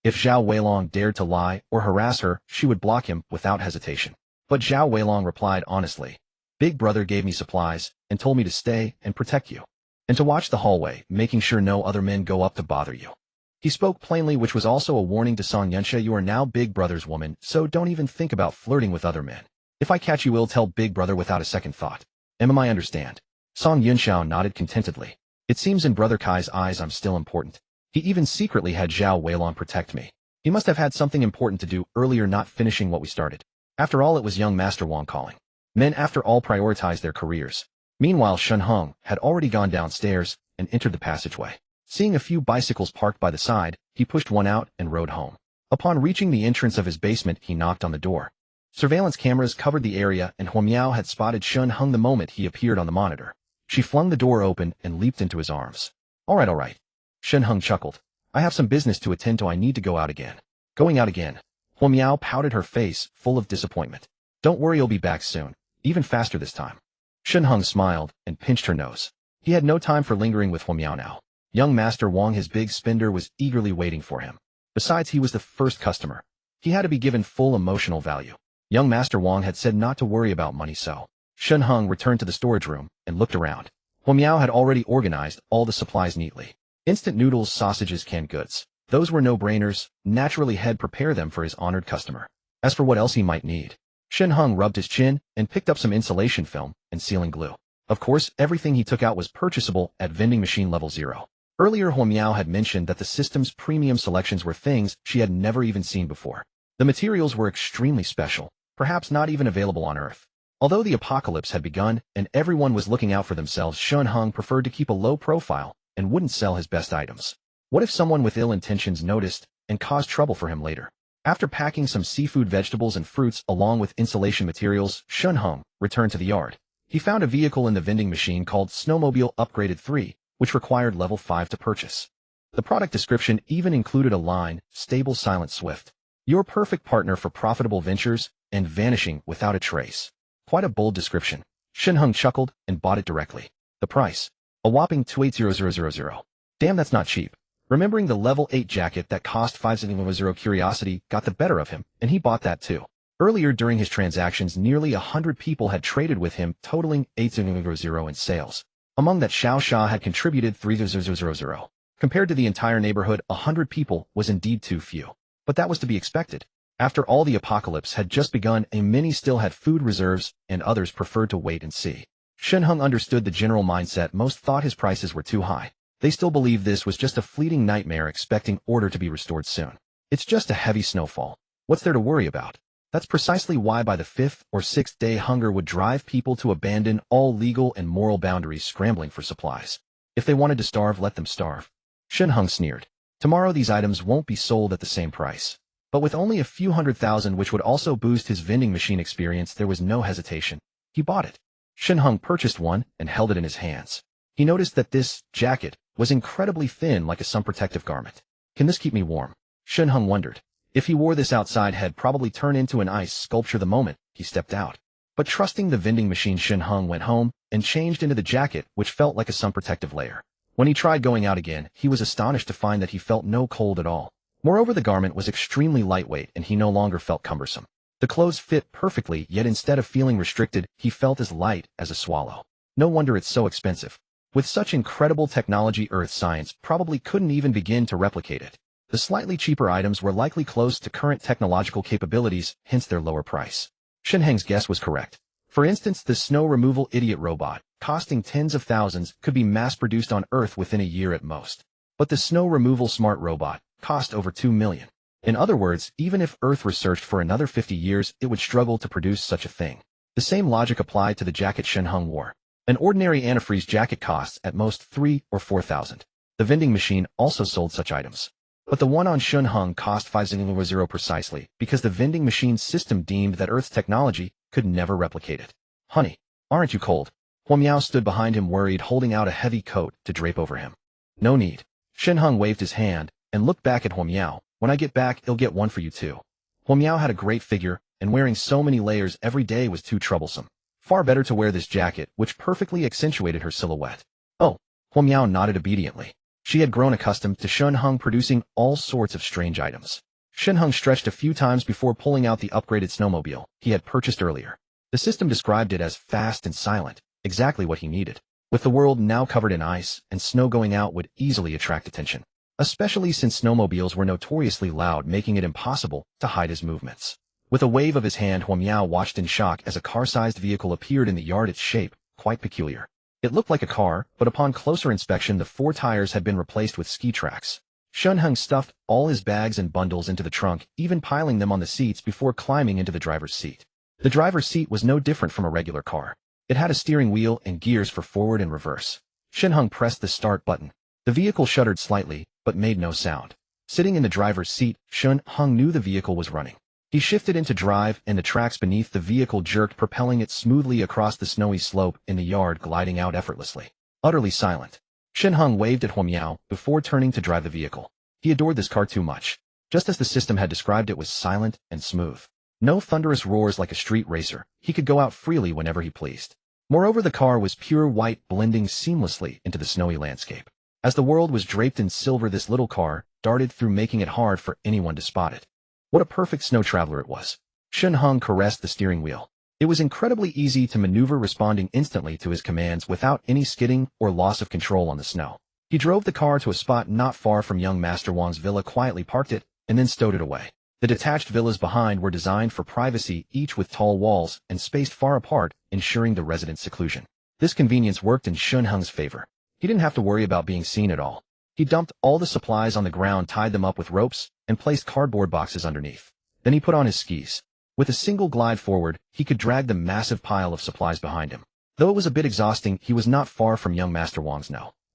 A: If Zhao Weilong dared to lie or harass her, she would block him without hesitation. But Zhao Weilong replied honestly. Big brother gave me supplies and told me to stay and protect you. And to watch the hallway, making sure no other men go up to bother you. He spoke plainly, which was also a warning to Song Yunsha. You are now Big Brother's woman, so don't even think about flirting with other men. If I catch you, will tell Big Brother without a second thought. I understand. Song Yunsha nodded contentedly. It seems in Brother Kai's eyes I'm still important. He even secretly had Zhao Weilong protect me. He must have had something important to do earlier, not finishing what we started. After all, it was young Master Wang calling. Men after all prioritize their careers. Meanwhile, Shen Heng had already gone downstairs and entered the passageway. Seeing a few bicycles parked by the side, he pushed one out and rode home. Upon reaching the entrance of his basement, he knocked on the door. Surveillance cameras covered the area, and Huo Miao had spotted Shen Heng the moment he appeared on the monitor. She flung the door open and leaped into his arms. All right. Shen Heng chuckled. I have some business to attend to. I need to go out again. Going out again? Huo Miao pouted, her face full of disappointment. Don't worry, you'll be back soon. Even faster this time. Shen Heng smiled and pinched her nose. He had no time for lingering with Huo Miao now. Young Master Wang, his big spender, was eagerly waiting for him. Besides, he was the first customer. He had to be given full emotional value. Young Master Wang had said not to worry about money, so Shen Heng returned to the storage room and looked around. Huo Miao had already organized all the supplies neatly. Instant noodles, sausages, canned goods. Those were no-brainers. Naturally, he'd prepare them for his honored customer. As for what else he might need, Shen Heng rubbed his chin and picked up some insulation film and sealing glue. Of course, everything he took out was purchasable at vending machine level 0. Earlier, Huo Miao had mentioned that the system's premium selections were things she had never even seen before. The materials were extremely special, perhaps not even available on Earth. Although the apocalypse had begun and everyone was looking out for themselves, Shen Heng preferred to keep a low profile and wouldn't sell his best items. What if someone with ill intentions noticed and caused trouble for him later? After packing some seafood, vegetables, and fruits along with insulation materials, Shen Heng returned to the yard. He found a vehicle in the vending machine called Snowmobile Upgraded 3, which required level 5 to purchase. The product description even included a line, stable, silent, swift. Your perfect partner for profitable ventures and vanishing without a trace. Quite a bold description. Shen Heng chuckled and bought it directly. The price? A whopping 280000. Damn, that's not cheap. Remembering the level 8 jacket that cost 5000, curiosity got the better of him, and he bought that too. Earlier during his transactions, nearly 100 people had traded with him, totaling 8000 in sales. Among that, Xiao Xia had contributed 3000. Compared to the entire neighborhood, 100 people was indeed too few. But that was to be expected. After all, the apocalypse had just begun, and many still had food reserves, and others preferred to wait and see. Shen Heng understood the general mindset. Most thought his prices were too high. They still believed this was just a fleeting nightmare, expecting order to be restored soon. It's just a heavy snowfall. What's there to worry about? That's precisely why by the 5th or 6th day, hunger would drive people to abandon all legal and moral boundaries, scrambling for supplies. If they wanted to starve, let them starve. Shen Heng sneered. Tomorrow these items won't be sold at the same price. But with only a few 100,000, which would also boost his vending machine experience, there was no hesitation. He bought it. Shen Heng purchased one and held it in his hands. He noticed that this jacket was incredibly thin, like a sun protective garment. Can this keep me warm? Shen Heng wondered. If he wore this outside, he'd probably turn into an ice sculpture the moment he stepped out. But trusting the vending machine, Shen Heng went home and changed into the jacket, which felt like a sun protective layer. When he tried going out again, he was astonished to find that he felt no cold at all. Moreover, the garment was extremely lightweight and he no longer felt cumbersome. The clothes fit perfectly, yet instead of feeling restricted, he felt as light as a swallow. No wonder it's so expensive. With such incredible technology, Earth science probably couldn't even begin to replicate it. The slightly cheaper items were likely close to current technological capabilities, hence their lower price. Shen Heng's guess was correct. For instance, the snow removal idiot robot, costing tens of thousands, could be mass-produced on Earth within a year at most. But the snow removal smart robot cost over 2 million. In other words, even if Earth researched for another 50 years, it would struggle to produce such a thing. The same logic applied to the jacket Shen Heng wore. An ordinary antifreeze jacket costs at most 3,000 or 4,000. The vending machine also sold such items. But the one on Shen Heng cost 5,000 precisely, because the vending machine system deemed that Earth's technology could never replicate it. Honey, aren't you cold? Huo Miao stood behind him worried, holding out a heavy coat to drape over him. No need. Shen Heng waved his hand and looked back at Huo Miao. When I get back, I'll get one for you too. Huo Miao had a great figure, and wearing so many layers every day was too troublesome. Far better to wear this jacket, which perfectly accentuated her silhouette. Oh, Huo Miao nodded obediently. She had grown accustomed to Shen Heng producing all sorts of strange items. Shen Heng stretched a few times before pulling out the upgraded snowmobile he had purchased earlier. The system described it as fast and silent, exactly what he needed. With the world now covered in ice, and snow going out would easily attract attention. Especially since snowmobiles were notoriously loud, making it impossible to hide his movements. With a wave of his hand, Huo Miao watched in shock as a car-sized vehicle appeared in the yard, its shape quite peculiar. It looked like a car, but upon closer inspection the 4 tires had been replaced with ski tracks. Shen Heng stuffed all his bags and bundles into the trunk, even piling them on the seats before climbing into the driver's seat. The driver's seat was no different from a regular car. It had a steering wheel and gears for forward and reverse. Shen Heng pressed the start button. The vehicle shuddered slightly, but made no sound. Sitting in the driver's seat, Shen Heng knew the vehicle was running. He shifted into drive, and the tracks beneath the vehicle jerked, propelling it smoothly across the snowy slope in the yard, gliding out effortlessly. Utterly silent. Shen Heng waved at Huo Miao before turning to drive the vehicle. He adored this car too much. Just as the system had described, it was silent and smooth. No thunderous roars like a street racer. He could go out freely whenever he pleased. Moreover, the car was pure white, blending seamlessly into the snowy landscape. As the world was draped in silver, this little car darted through, making it hard for anyone to spot it. What a perfect snow traveler it was. Shen Heng caressed the steering wheel. It was incredibly easy to maneuver, responding instantly to his commands without any skidding or loss of control on the snow. He drove the car to a spot not far from young Master Wang's villa, quietly parked it, and then stowed it away. The detached villas behind were designed for privacy, each with tall walls and spaced far apart, ensuring the residents' seclusion. This convenience worked in Shen Heng's favor. He didn't have to worry about being seen at all. He dumped all the supplies on the ground, tied them up with ropes, and placed cardboard boxes underneath. Then he put on his skis. With a single glide forward, he could drag the massive pile of supplies behind him. Though it was a bit exhausting, he was not far from young Master Wang's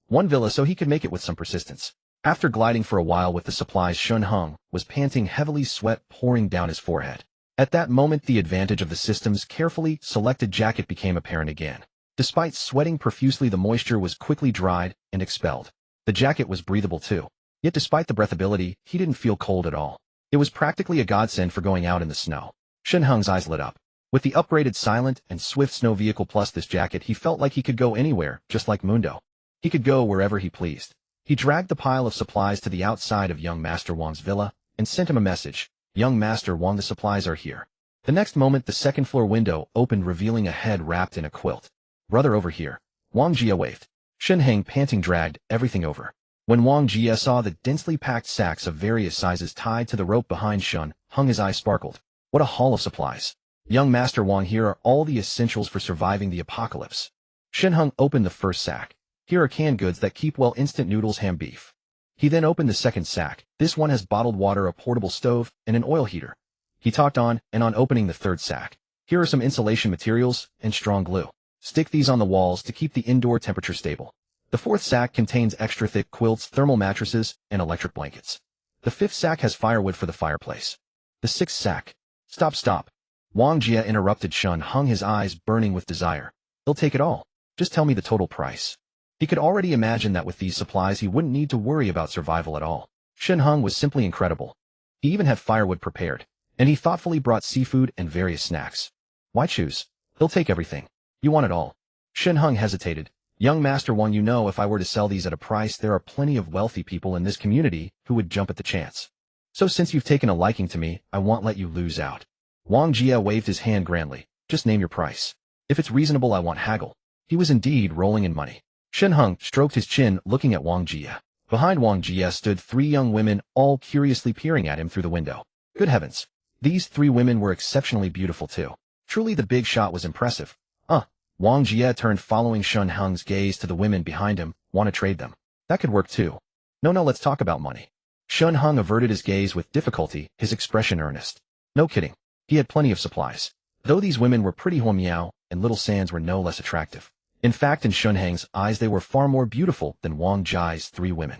A: one villa, so he could make it with some persistence. After gliding for a while with the supplies, Shen Heng was panting heavily, sweat pouring down his forehead. At that moment, the advantage of the system's carefully selected jacket became apparent again. Despite sweating profusely, the moisture was quickly dried and expelled. The jacket was breathable too. Yet despite the breathability, he didn't feel cold at all. It was practically a godsend for going out in the snow. Shen Heng's eyes lit up. With the upgraded silent and swift snow vehicle plus this jacket, he felt like he could go anywhere, just like Mundo. He could go wherever he pleased. He dragged the pile of supplies to the outside of young Master Wang's villa and sent him a message. Young Master Wang, the supplies are here. The next moment, the second-floor window opened, revealing a head wrapped in a quilt. Brother, over here. Wang Jia waved. Shen Heng, panting, dragged everything over. When Wang Jia saw the densely packed sacks of various sizes tied to the rope behind Shen Heng, his eyes sparkled. What a haul of supplies. Young Master Wang, here are all the essentials for surviving the apocalypse. Shen Heng opened the first sack. Here are canned goods that keep well: instant noodles, ham, beef. He then opened the second sack. This one has bottled water, a portable stove, and an oil heater. He talked on and on, opening the third sack. Here are some insulation materials and strong glue. Stick these on the walls to keep the indoor temperature stable. The fourth sack contains extra thick quilts, thermal mattresses, and electric blankets. The fifth sack has firewood for the fireplace. The sixth sack. Stop. Wang Jia interrupted Shen Heng, his eyes burning with desire. He'll take it all. Just tell me the total price. He could already imagine that with these supplies he wouldn't need to worry about survival at all. Shen Heng was simply incredible. He even had firewood prepared, and he thoughtfully brought seafood and various snacks. Why choose? He'll take everything. You want it all. Shen Heng hesitated. Young Master Wang, you know, if I were to sell these at a price, there are plenty of wealthy people in this community who would jump at the chance. So since you've taken a liking to me, I won't let you lose out. Wang Jie waved his hand grandly. Just name your price. If it's reasonable, I want haggle. He was indeed rolling in money. Shen Heng stroked his chin, looking at Wang Jie. Behind Wang Jie stood 3 young women, all curiously peering at him through the window. Good heavens. These 3 women were exceptionally beautiful too. Truly the big shot was impressive. Wang Jie turned, following Shen Heng's gaze to the women behind him. Want to trade them? That could work too. No, let's talk about money. Shen Heng averted his gaze with difficulty, his expression earnest. No kidding. He had plenty of supplies. Though these women were pretty, Huo Miao and Little Sands were no less attractive. In fact, in Shen Heng's eyes, they were far more beautiful than Wang Jie's 3 women.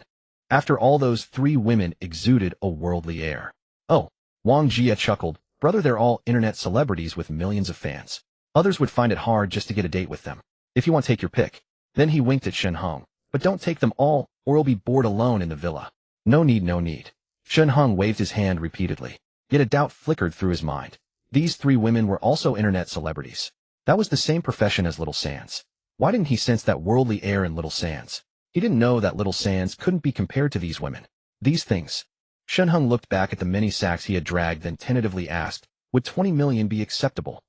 A: After all, those 3 women exuded a worldly air. Oh, Wang Jie chuckled. Brother, they're all internet celebrities with millions of fans. Others would find it hard just to get a date with them. If you want, take your pick. Then he winked at Shen Heng. But don't take them all, or you'll be bored alone in the villa. No need. Shen Heng waved his hand repeatedly. Yet a doubt flickered through his mind. These 3 women were also internet celebrities. That was the same profession as Little Sands. Why didn't he sense that worldly air in Little Sands? He didn't know that Little Sands couldn't be compared to these women. These things. Shen Heng looked back at the many sacks he had dragged, then tentatively asked, would 20 million be acceptable?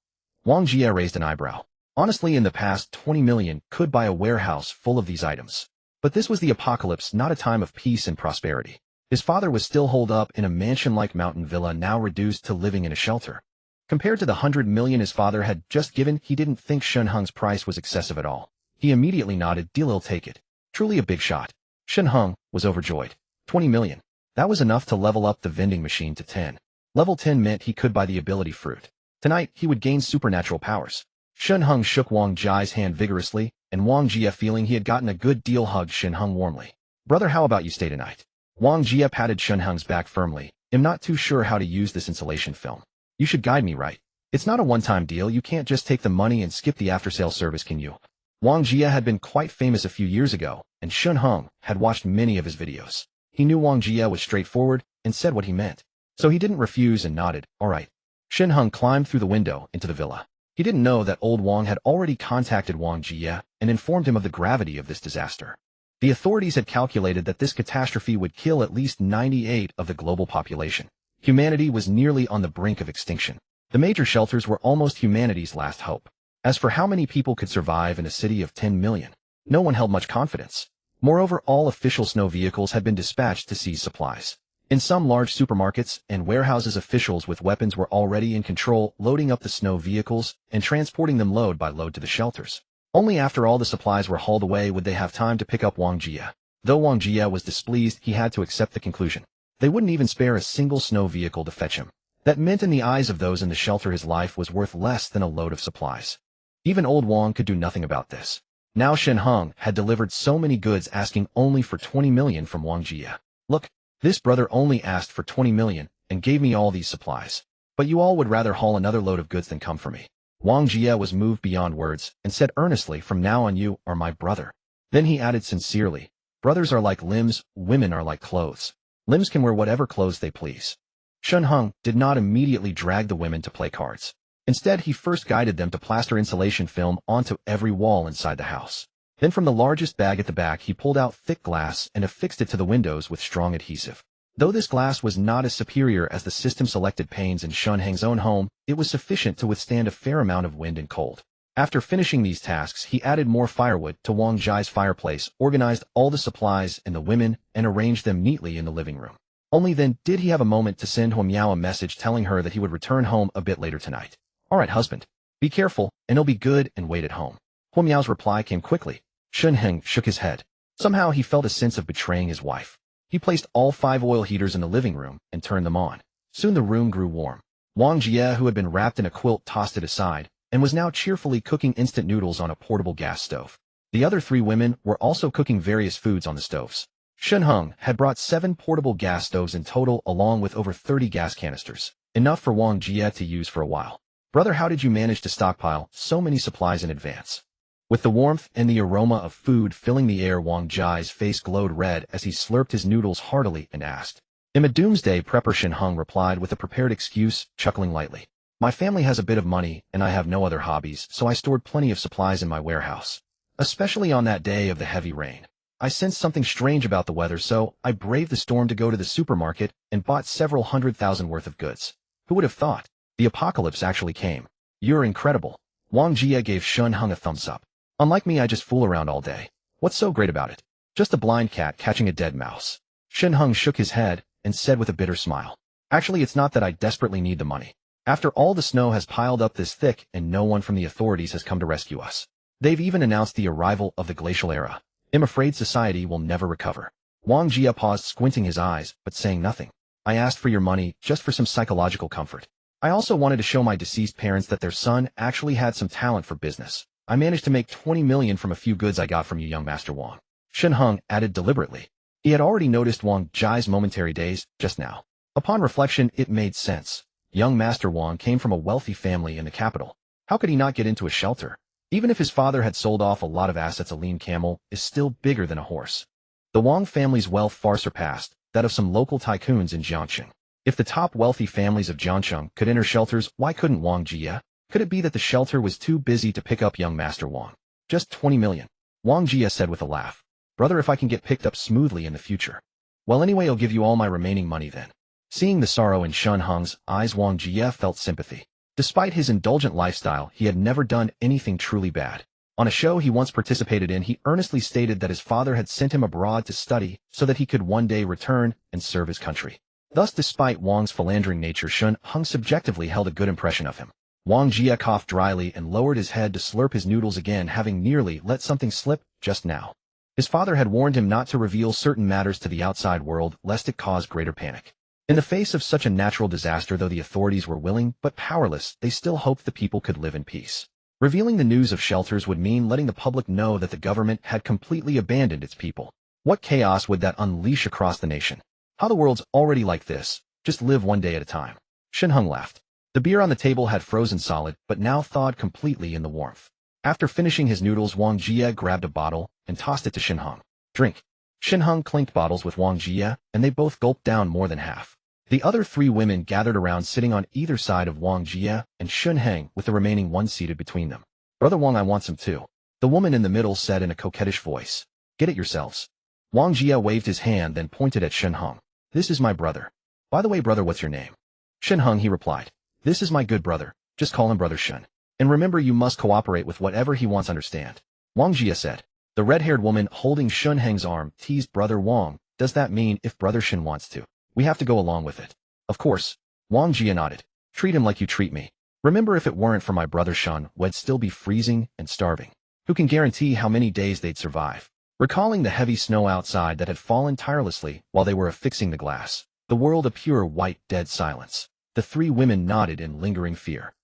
A: Wang Jie raised an eyebrow. Honestly, in the past, 20 million could buy a warehouse full of these items. But this was the apocalypse, not a time of peace and prosperity. His father was still holed up in a mansion-like mountain villa, now reduced to living in a shelter. Compared to the 100 million his father had just given, he didn't think Shen Heng's price was excessive at all. He immediately nodded. Deal, I'll take it. Truly a big shot. Shen Heng was overjoyed. 20 million. That was enough to level up the vending machine to 10. Level 10 meant he could buy the ability fruit. Tonight, he would gain supernatural powers. Shen Heng shook Wang Jie's hand vigorously, and Wang Jie, feeling he had gotten a good deal, hugged Shen Heng warmly. Brother, how about you stay tonight? Wang Jie patted Shen Heng's back firmly. I'm not too sure how to use this insulation film. You should guide me, right? It's not a one-time deal. You can't just take the money and skip the after-sale service, can you? Wang Jie had been quite famous a few years ago, and Shen Heng had watched many of his videos. He knew Wang Jie was straightforward and said what he meant. So he didn't refuse and nodded. All right. Shen Heng climbed through the window into the villa. He didn't know that old Wang had already contacted Wang Jie and informed him of the gravity of this disaster. The authorities had calculated that this catastrophe would kill at least 98% of the global population. Humanity was nearly on the brink of extinction. The major shelters were almost humanity's last hope. As for how many people could survive in a city of 10 million, no one held much confidence. Moreover, all official snow vehicles had been dispatched to seize supplies. In some large supermarkets and warehouses, officials with weapons were already in control, loading up the snow vehicles and transporting them load by load to the shelters. Only after all the supplies were hauled away would they have time to pick up Wang Jie. Though Wang Jie was displeased, he had to accept the conclusion. They wouldn't even spare a single snow vehicle to fetch him. That meant in the eyes of those in the shelter his life was worth less than a load of supplies. Even old Wang could do nothing about this. Now Shen Heng had delivered so many goods, asking only for 20 million from Wang Jie. Look, this brother only asked for 20 million and gave me all these supplies. But you all would rather haul another load of goods than come for me. Wang Jie was moved beyond words and said earnestly, from now on you are my brother. Then he added sincerely, brothers are like limbs, women are like clothes. Limbs can wear whatever clothes they please. Shen Heng did not immediately drag the women to play cards. Instead, he first guided them to plaster insulation film onto every wall inside the house. Then from the largest bag at the back, he pulled out thick glass and affixed it to the windows with strong adhesive. Though this glass was not as superior as the system-selected panes in Shen Heng's own home, it was sufficient to withstand a fair amount of wind and cold. After finishing these tasks, he added more firewood to Wang Jie's fireplace, organized all the supplies and the women, and arranged them neatly in the living room. Only then did he have a moment to send Huo Miao a message telling her that he would return home a bit later tonight. All right, husband. Be careful, and it'll be good, and wait at home. Huo Miao's reply came quickly. Shen Heng shook his head. Somehow he felt a sense of betraying his wife. He placed all 5 oil heaters in the living room and turned them on. Soon the room grew warm. Wang Jie, who had been wrapped in a quilt, tossed it aside and was now cheerfully cooking instant noodles on a portable gas stove. The other 3 women were also cooking various foods on the stoves. Shen Heng had brought 7 portable gas stoves in total, along with over 30 gas canisters, enough for Wang Jie to use for a while. Brother, how did you manage to stockpile so many supplies in advance? With the warmth and the aroma of food filling the air, Wang Jie's face glowed red as he slurped his noodles heartily and asked. I'm a doomsday prepper, Shen Heng replied with a prepared excuse, chuckling lightly. My family has a bit of money and I have no other hobbies, so I stored plenty of supplies in my warehouse. Especially on that day of the heavy rain. I sensed something strange about the weather, so I braved the storm to go to the supermarket and bought several 100,000 worth of goods. Who would have thought? The apocalypse actually came. You're incredible. Wang Jie gave Shen Heng a thumbs up. Unlike me, I just fool around all day. What's so great about it? Just a blind cat catching a dead mouse. Shen Heng shook his head and said with a bitter smile. Actually, it's not that I desperately need the money. After all, the snow has piled up this thick and no one from the authorities has come to rescue us. They've even announced the arrival of the glacial era. I'm afraid society will never recover. Wang Jie paused, squinting his eyes, but saying nothing. I asked for your money just for some psychological comfort. I also wanted to show my deceased parents that their son actually had some talent for business. I managed to make 20 million from a few goods I got from you, young Master Wang. Shen Heng added deliberately. He had already noticed Wang Jie's momentary daze just now. Upon reflection, it made sense. Young Master Wang came from a wealthy family in the capital. How could he not get into a shelter? Even if his father had sold off a lot of assets, a lean camel is still bigger than a horse. The Wang family's wealth far surpassed that of some local tycoons in Jiangxing. If the top wealthy families of Jiangxing could enter shelters, why couldn't Wang Jie? Could it be that the shelter was too busy to pick up young Master Wang? Just 20 million. Wang Jie said with a laugh. Brother, if I can get picked up smoothly in the future. Well, anyway, I'll give you all my remaining money then. Seeing the sorrow in Shen Heng's eyes, Wang Jie felt sympathy. Despite his indulgent lifestyle, he had never done anything truly bad. On a show he once participated in, he earnestly stated that his father had sent him abroad to study so that he could one day return and serve his country. Thus, despite Wang's philandering nature, Shen Heng subjectively held a good impression of him. Wang Jie coughed dryly and lowered his head to slurp his noodles again, having nearly let something slip just now. His father had warned him not to reveal certain matters to the outside world lest it cause greater panic. In the face of such a natural disaster, though the authorities were willing but powerless, they still hoped the people could live in peace. Revealing the news of shelters would mean letting the public know that the government had completely abandoned its people. What chaos would that unleash across the nation? How the world's already like this, just live one day at a time. Shen Heng laughed. The beer on the table had frozen solid, but now thawed completely in the warmth. After finishing his noodles, Wang Jie grabbed a bottle and tossed it to Shen Heng. Drink. Shen Heng clinked bottles with Wang Jie, and they both gulped down more than half. The other three women gathered around, sitting on either side of Wang Jie and Shen Heng, with the remaining one seated between them. Brother Wang, I want some too. The woman in the middle said in a coquettish voice. Get it yourselves. Wang Jie waved his hand, then pointed at Shen Heng. This is my brother. By the way, brother, what's your name? Shen Heng, he replied. This is my good brother. Just call him Brother Shen. And remember, you must cooperate with whatever he wants, understand? Wang Jie said. The red-haired woman holding Shen Heng's arm teased Brother Wang. Does that mean if Brother Shen wants to, we have to go along with it? Of course. Wang Jie nodded. Treat him like you treat me. Remember, if it weren't for my brother Shen, we'd still be freezing and starving. Who can guarantee how many days they'd survive? Recalling the heavy snow outside that had fallen tirelessly while they were affixing the glass, the world a pure white dead silence. The three women nodded in lingering fear.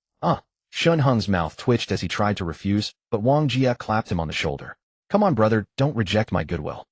A: Shen Heng's mouth twitched as he tried to refuse, but Wang Jie clapped him on the shoulder. Come on, brother, don't reject my goodwill.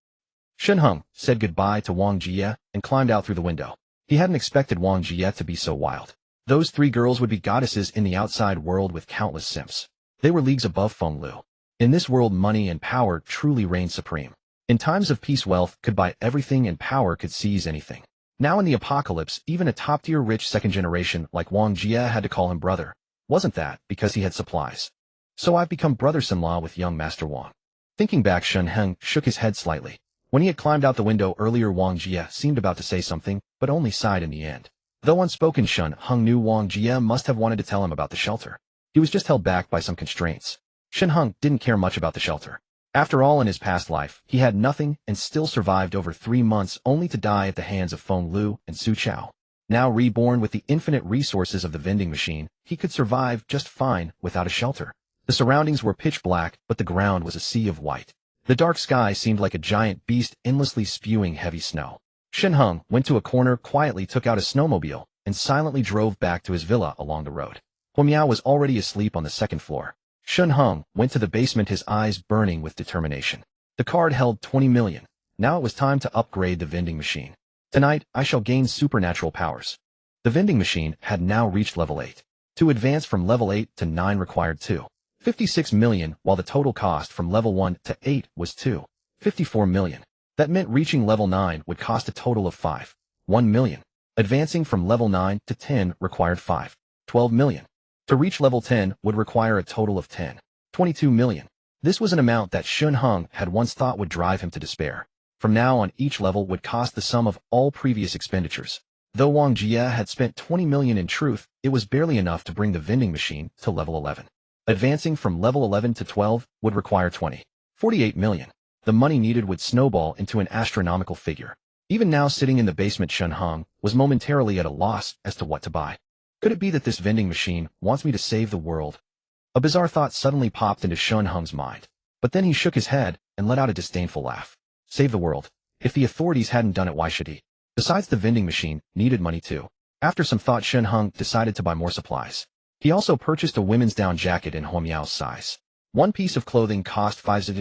A: Shen Heng said goodbye to Wang Jie and climbed out through the window. He hadn't expected Wang Jie to be so wild. Those three girls would be goddesses in the outside world with countless simps. They were leagues above Feng Lu. In this world, money and power truly reigned supreme. In times of peace, wealth could buy everything and power could seize anything. Now in the apocalypse, even a top-tier rich second generation like Wang Jie had to call him brother. Wasn't that because he had supplies? So I've become brother-in-law with young Master Wang. Thinking back, Shen Heng shook his head slightly. When he had climbed out the window earlier, Wang Jie seemed about to say something, but only sighed in the end. Though unspoken, Shen Heng knew Wang Jie must have wanted to tell him about the shelter. He was just held back by some constraints. Shen Heng didn't care much about the shelter. After all, in his past life, he had nothing and still survived over 3 months only to die at the hands of Feng Lu and Su Chao. Now reborn with the infinite resources of the vending machine, he could survive just fine without a shelter. The surroundings were pitch black, but the ground was a sea of white. The dark sky seemed like a giant beast endlessly spewing heavy snow. Shen Heng went to a corner, quietly took out a snowmobile, and silently drove back to his villa along the road. Hu Miao was already asleep on the second floor. Shen Heng went to the basement, his eyes burning with determination. The card held 20 million. Now it was time to upgrade the vending machine. Tonight, I shall gain supernatural powers. The vending machine had now reached level 8. To advance from level 8 to 9 required 2.56 million, while the total cost from level 1 to 8 was 2.54 million. That meant reaching level 9 would cost a total of 5.1 million. Advancing from level 9 to 10 required 5.12 million. To reach level 10 would require a total of 10.22 million. This was an amount that Shen Heng had once thought would drive him to despair. From now on, each level would cost the sum of all previous expenditures. Though Wang Jie had spent 20 million in truth, it was barely enough to bring the vending machine to level 11. Advancing from level 11 to 12 would require 48 million. The money needed would snowball into an astronomical figure. Even now sitting in the basement, Shen Heng was momentarily at a loss as to what to buy. Could it be that this vending machine wants me to save the world? A bizarre thought suddenly popped into Shen Heng's mind. But then he shook his head and let out a disdainful laugh. Save the world? If the authorities hadn't done it, why should he? Besides, the vending machine needed money too. After some thought, Shen Heng decided to buy more supplies. He also purchased a women's down jacket in Huo Miao's size. One piece of clothing cost 5,000,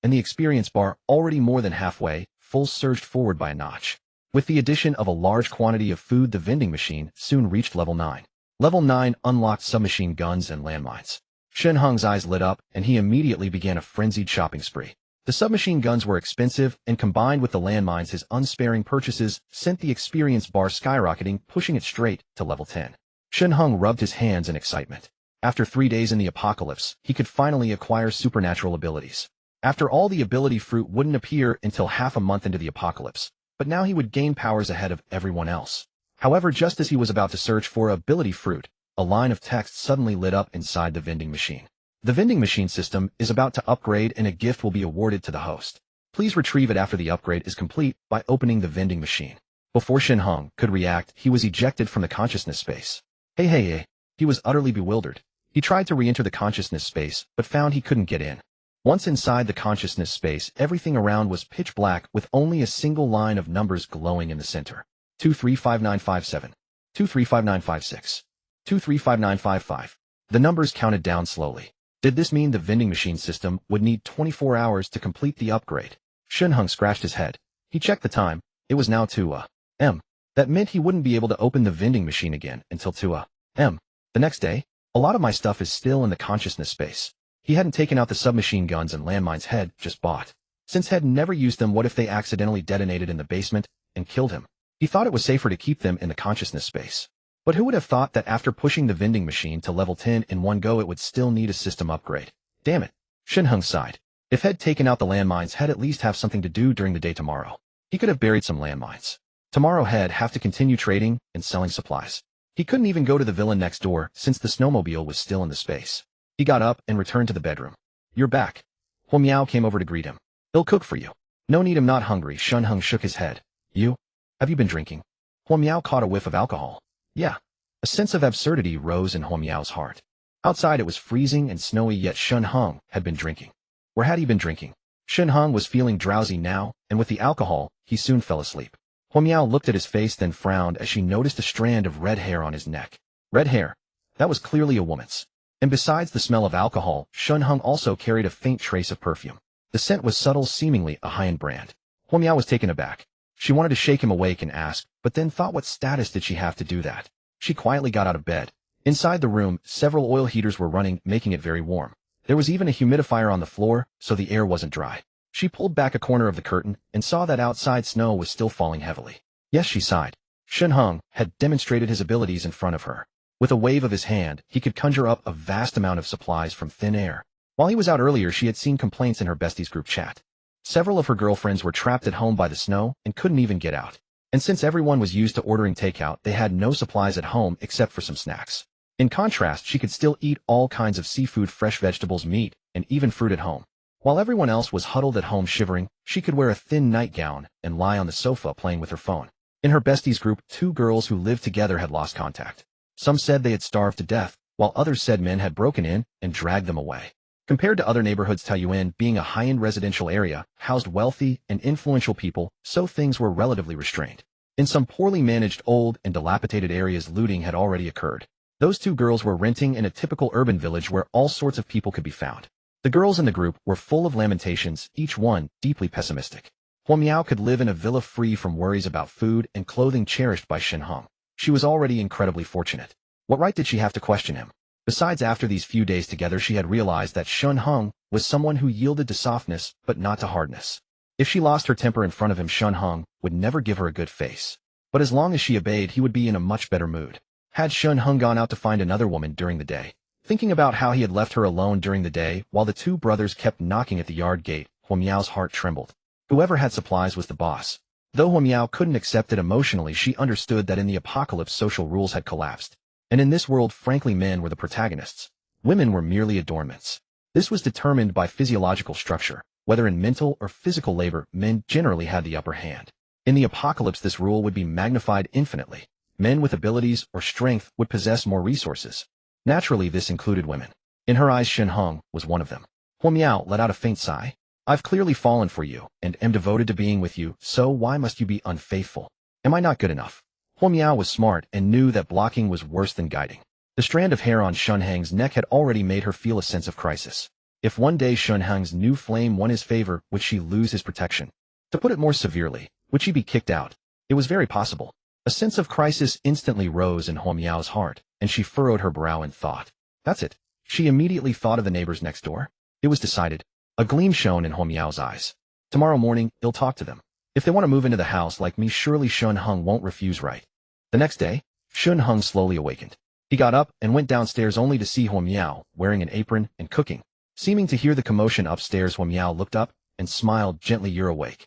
A: and the experience bar, already more than halfway full, surged forward by a notch. With the addition of a large quantity of food, the vending machine soon reached level 9. Level 9 unlocked submachine guns and landmines. Shen Heng's eyes lit up, and he immediately began a frenzied shopping spree. The submachine guns were expensive, and combined with the landmines, his unsparing purchases sent the experience bar skyrocketing, pushing it straight to level 10. Shen Heng rubbed his hands in excitement. After 3 days in the apocalypse, he could finally acquire supernatural abilities. After all, the ability fruit wouldn't appear until half a month into the apocalypse, but now he would gain powers ahead of everyone else. However, just as he was about to search for ability fruit, a line of text suddenly lit up inside the vending machine. The vending machine system is about to upgrade, and a gift will be awarded to the host. Please retrieve it after the upgrade is complete by opening the vending machine. Before Shen Heng could react, he was ejected from the consciousness space. Hey. He was utterly bewildered. He tried to re-enter the consciousness space, but found he couldn't get in. Once inside the consciousness space, everything around was pitch black, with only a single line of numbers glowing in the center. 235957. 235956. 235955. The numbers counted down slowly. Did this mean the vending machine system would need 24 hours to complete the upgrade? Shen Heng scratched his head. He checked the time. It was now 2 a.m. That meant he wouldn't be able to open the vending machine again until 2 a.m. the next day. A lot of my stuff is still in the consciousness space. He hadn't taken out the submachine guns and landmines Head just bought. Since Head never used them, what if they accidentally detonated in the basement and killed him? He thought it was safer to keep them in the consciousness space. But who would have thought that after pushing the vending machine to level 10 in one go, it would still need a system upgrade? Damn it. Shen Heng sighed. If Head taken out the landmines, Head at least have something to do during the day tomorrow. He could have buried some landmines. Tomorrow Head have to continue trading and selling supplies. He couldn't even go to the villa next door since the snowmobile was still in the space. He got up and returned to the bedroom. You're back. Huo Miao came over to greet him. He'll cook for you. No need, I'm not hungry. Shen Heng shook his head. You? Have you been drinking? Huo Miao caught a whiff of alcohol. Yeah. A sense of absurdity rose in Huo Miao's heart. Outside it was freezing and snowy, yet Shen Heng had been drinking. Where had he been drinking? Shen Heng was feeling drowsy now, and with the alcohol, he soon fell asleep. Huo Miao looked at his face, then frowned as she noticed a strand of red hair on his neck. Red hair? That was clearly a woman's. And besides the smell of alcohol, Shen Heng also carried a faint trace of perfume. The scent was subtle, seemingly a high-end brand. Huo Miao was taken aback. She wanted to shake him awake and ask, but then thought, what status did she have to do that? She quietly got out of bed. Inside the room, several oil heaters were running, making it very warm. There was even a humidifier on the floor, so the air wasn't dry. She pulled back a corner of the curtain and saw that outside snow was still falling heavily. Yes, she sighed. Shen Heng had demonstrated his abilities in front of her. With a wave of his hand, he could conjure up a vast amount of supplies from thin air. While he was out earlier, she had seen complaints in her besties group chat. Several of her girlfriends were trapped at home by the snow and couldn't even get out. And since everyone was used to ordering takeout, they had no supplies at home except for some snacks. In contrast, she could still eat all kinds of seafood, fresh vegetables, meat, and even fruit at home. While everyone else was huddled at home shivering, she could wear a thin nightgown and lie on the sofa playing with her phone. In her besties group, 2 girls who lived together had lost contact. Some said they had starved to death, while others said men had broken in and dragged them away. Compared to other neighborhoods, Taiyuan, being a high-end residential area, housed wealthy and influential people, so things were relatively restrained. In some poorly managed, old, and dilapidated areas, looting had already occurred. Those 2 girls were renting in a typical urban village where all sorts of people could be found. The girls in the group were full of lamentations, each one deeply pessimistic. Huo Miao could live in a villa free from worries about food and clothing, cherished by Shen Heng. She was already incredibly fortunate. What right did she have to question him? Besides, after these few days together, she had realized that Shen Heng was someone who yielded to softness, but not to hardness. If she lost her temper in front of him, Shen Heng would never give her a good face. But as long as she obeyed, he would be in a much better mood. Had Shen Heng gone out to find another woman during the day? Thinking about how he had left her alone during the day while the 2 brothers kept knocking at the yard gate, Huo Miao's heart trembled. Whoever had supplies was the boss. Though Huamiao couldn't accept it emotionally, she understood that in the apocalypse social rules had collapsed. And in this world, frankly, men were the protagonists. Women were merely adornments. This was determined by physiological structure. Whether in mental or physical labor, men generally had the upper hand. In the apocalypse, this rule would be magnified infinitely. Men with abilities or strength would possess more resources. Naturally, this included women. In her eyes, Shen Heng was one of them. Huamiao let out a faint sigh. I've clearly fallen for you, and am devoted to being with you, so why must you be unfaithful? Am I not good enough? Huamiao was smart and knew that blocking was worse than guiding. The strand of hair on Shen Heng's neck had already made her feel a sense of crisis. If one day Shen Heng's new flame won his favor, would she lose his protection? To put it more severely, would she be kicked out? It was very possible. A sense of crisis instantly rose in Huamiao's heart, and she furrowed her brow in thought. That's it. She immediately thought of the neighbors next door. It was decided. A gleam shone in Huamiao's eyes. Tomorrow morning, he'll talk to them. If they want to move into the house like me, surely Shen Heng won't refuse, right? The next day, Shen Heng slowly awakened. He got up and went downstairs only to see Huamiao wearing an apron and cooking. Seeming to hear the commotion upstairs, Huamiao looked up and smiled gently. You're awake.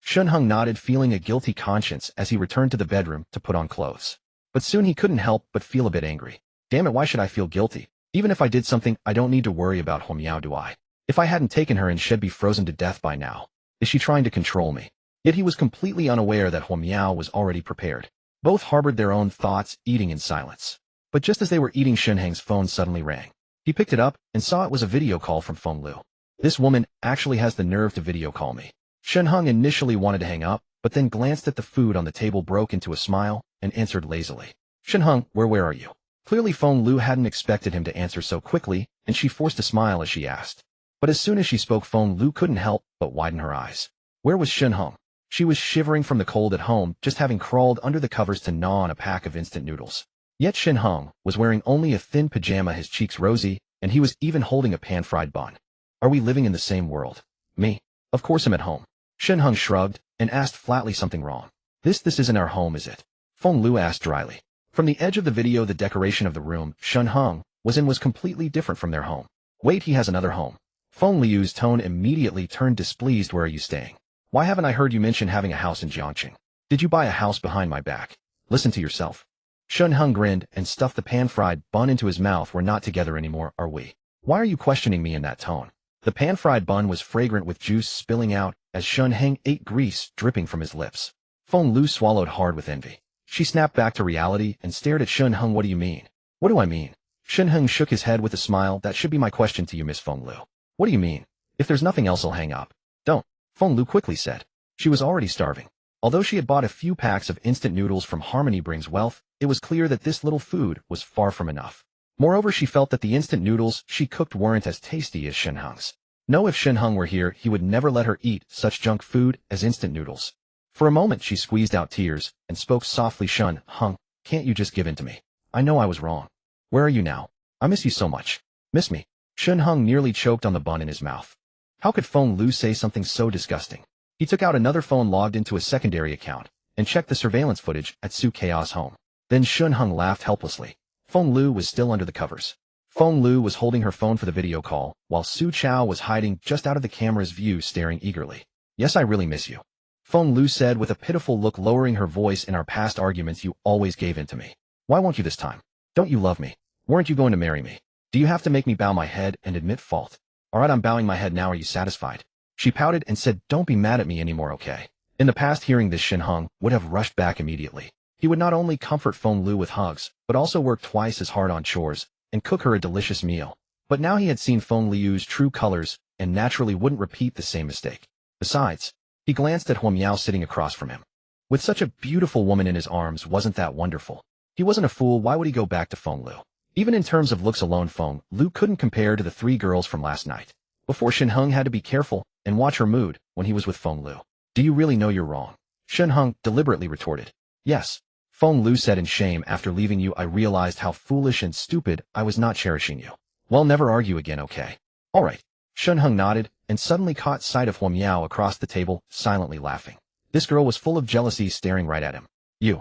A: Shen Heng nodded, feeling a guilty conscience as he returned to the bedroom to put on clothes. But soon he couldn't help but feel a bit angry. Damn it, why should I feel guilty? Even if I did something, I don't need to worry about Huamiao, do I? If I hadn't taken her in, she'd be frozen to death by now. Is she trying to control me? Yet he was completely unaware that Huamiao was already prepared. Both harbored their own thoughts, eating in silence. But just as they were eating, Shen Heng's phone suddenly rang. He picked it up and saw it was a video call from Feng Lu. This woman actually has the nerve to video call me. Shen Heng initially wanted to hang up, but then glanced at the food on the table, broke into a smile, and answered lazily. Shen Heng, where are you? Clearly Feng Lu hadn't expected him to answer so quickly, and she forced a smile as she asked. But as soon as she spoke, Feng Lu couldn't help but widen her eyes. Where was Shen Heng? She was shivering from the cold at home, just having crawled under the covers to gnaw on a pack of instant noodles. Yet Shen Heng was wearing only a thin pajama, his cheeks rosy, and he was even holding a pan-fried bun. Are we living in the same world? Me? Of course I'm at home. Shen Heng shrugged and asked flatly, something wrong? This isn't our home, is it? Feng Lu asked dryly. From the edge of the video, the decoration of the room Shen Heng was in was completely different from their home. Wait, he has another home. Feng Liu's tone immediately turned displeased. Where are you staying? Why haven't I heard you mention having a house in Jiangqing? Did you buy a house behind my back? Listen to yourself. Shen Heng grinned and stuffed the pan-fried bun into his mouth. We're not together anymore, are we? Why are you questioning me in that tone? The pan-fried bun was fragrant with juice spilling out as Shen Heng ate, grease dripping from his lips. Feng Lu swallowed hard with envy. She snapped back to reality and stared at Shen Heng. What do you mean? What do I mean? Shen Heng shook his head with a smile. That should be my question to you, Miss Feng Lu. What do you mean? If there's nothing else, I'll hang up. Don't, Feng Lu quickly said. She was already starving. Although she had bought a few packs of instant noodles from Harmony Brings Wealth, it was clear that this little food was far from enough. Moreover, she felt that the instant noodles she cooked weren't as tasty as Shen Heng's. No, if Shen Heng were here, he would never let her eat such junk food as instant noodles. For a moment, she squeezed out tears and spoke softly. Shen Heng, can't you just give in to me? I know I was wrong. Where are you now? I miss you so much. Miss me? Shen Heng nearly choked on the bun in his mouth. How could Feng Lu say something so disgusting? He took out another phone, logged into a secondary account, and checked the surveillance footage at Su Chaos' home. Then Shen Heng laughed helplessly. Feng Lu was still under the covers. Feng Lu was holding her phone for the video call, while Su Chao was hiding just out of the camera's view, staring eagerly. Yes, I really miss you. Feng Lu said with a pitiful look, lowering her voice. In our past arguments, you always gave in to me. Why won't you this time? Don't you love me? Weren't you going to marry me? Do you have to make me bow my head and admit fault? Alright, I'm bowing my head now. Are you satisfied? She pouted and said, don't be mad at me anymore, okay? In the past, hearing this, Shen Heng would have rushed back immediately. He would not only comfort Feng Lu with hugs, but also work twice as hard on chores and cook her a delicious meal. But now he had seen Feng Liu's true colors and naturally wouldn't repeat the same mistake. Besides, he glanced at Huamiao sitting across from him. With such a beautiful woman in his arms, wasn't that wonderful? He wasn't a fool. Why would he go back to Feng Lu? Even in terms of looks alone, Feng Lu couldn't compare to the three girls from last night. Before, Shen Heng had to be careful and watch her mood when he was with Feng Lu. Do you really know you're wrong? Shen Heng deliberately retorted. Yes. Feng Lu said in shame. After leaving you, I realized how foolish and stupid I was not cherishing you. Well, never argue again, okay? Alright. Shen Heng nodded and suddenly caught sight of Huamiao across the table, silently laughing. This girl was full of jealousy, staring right at him. You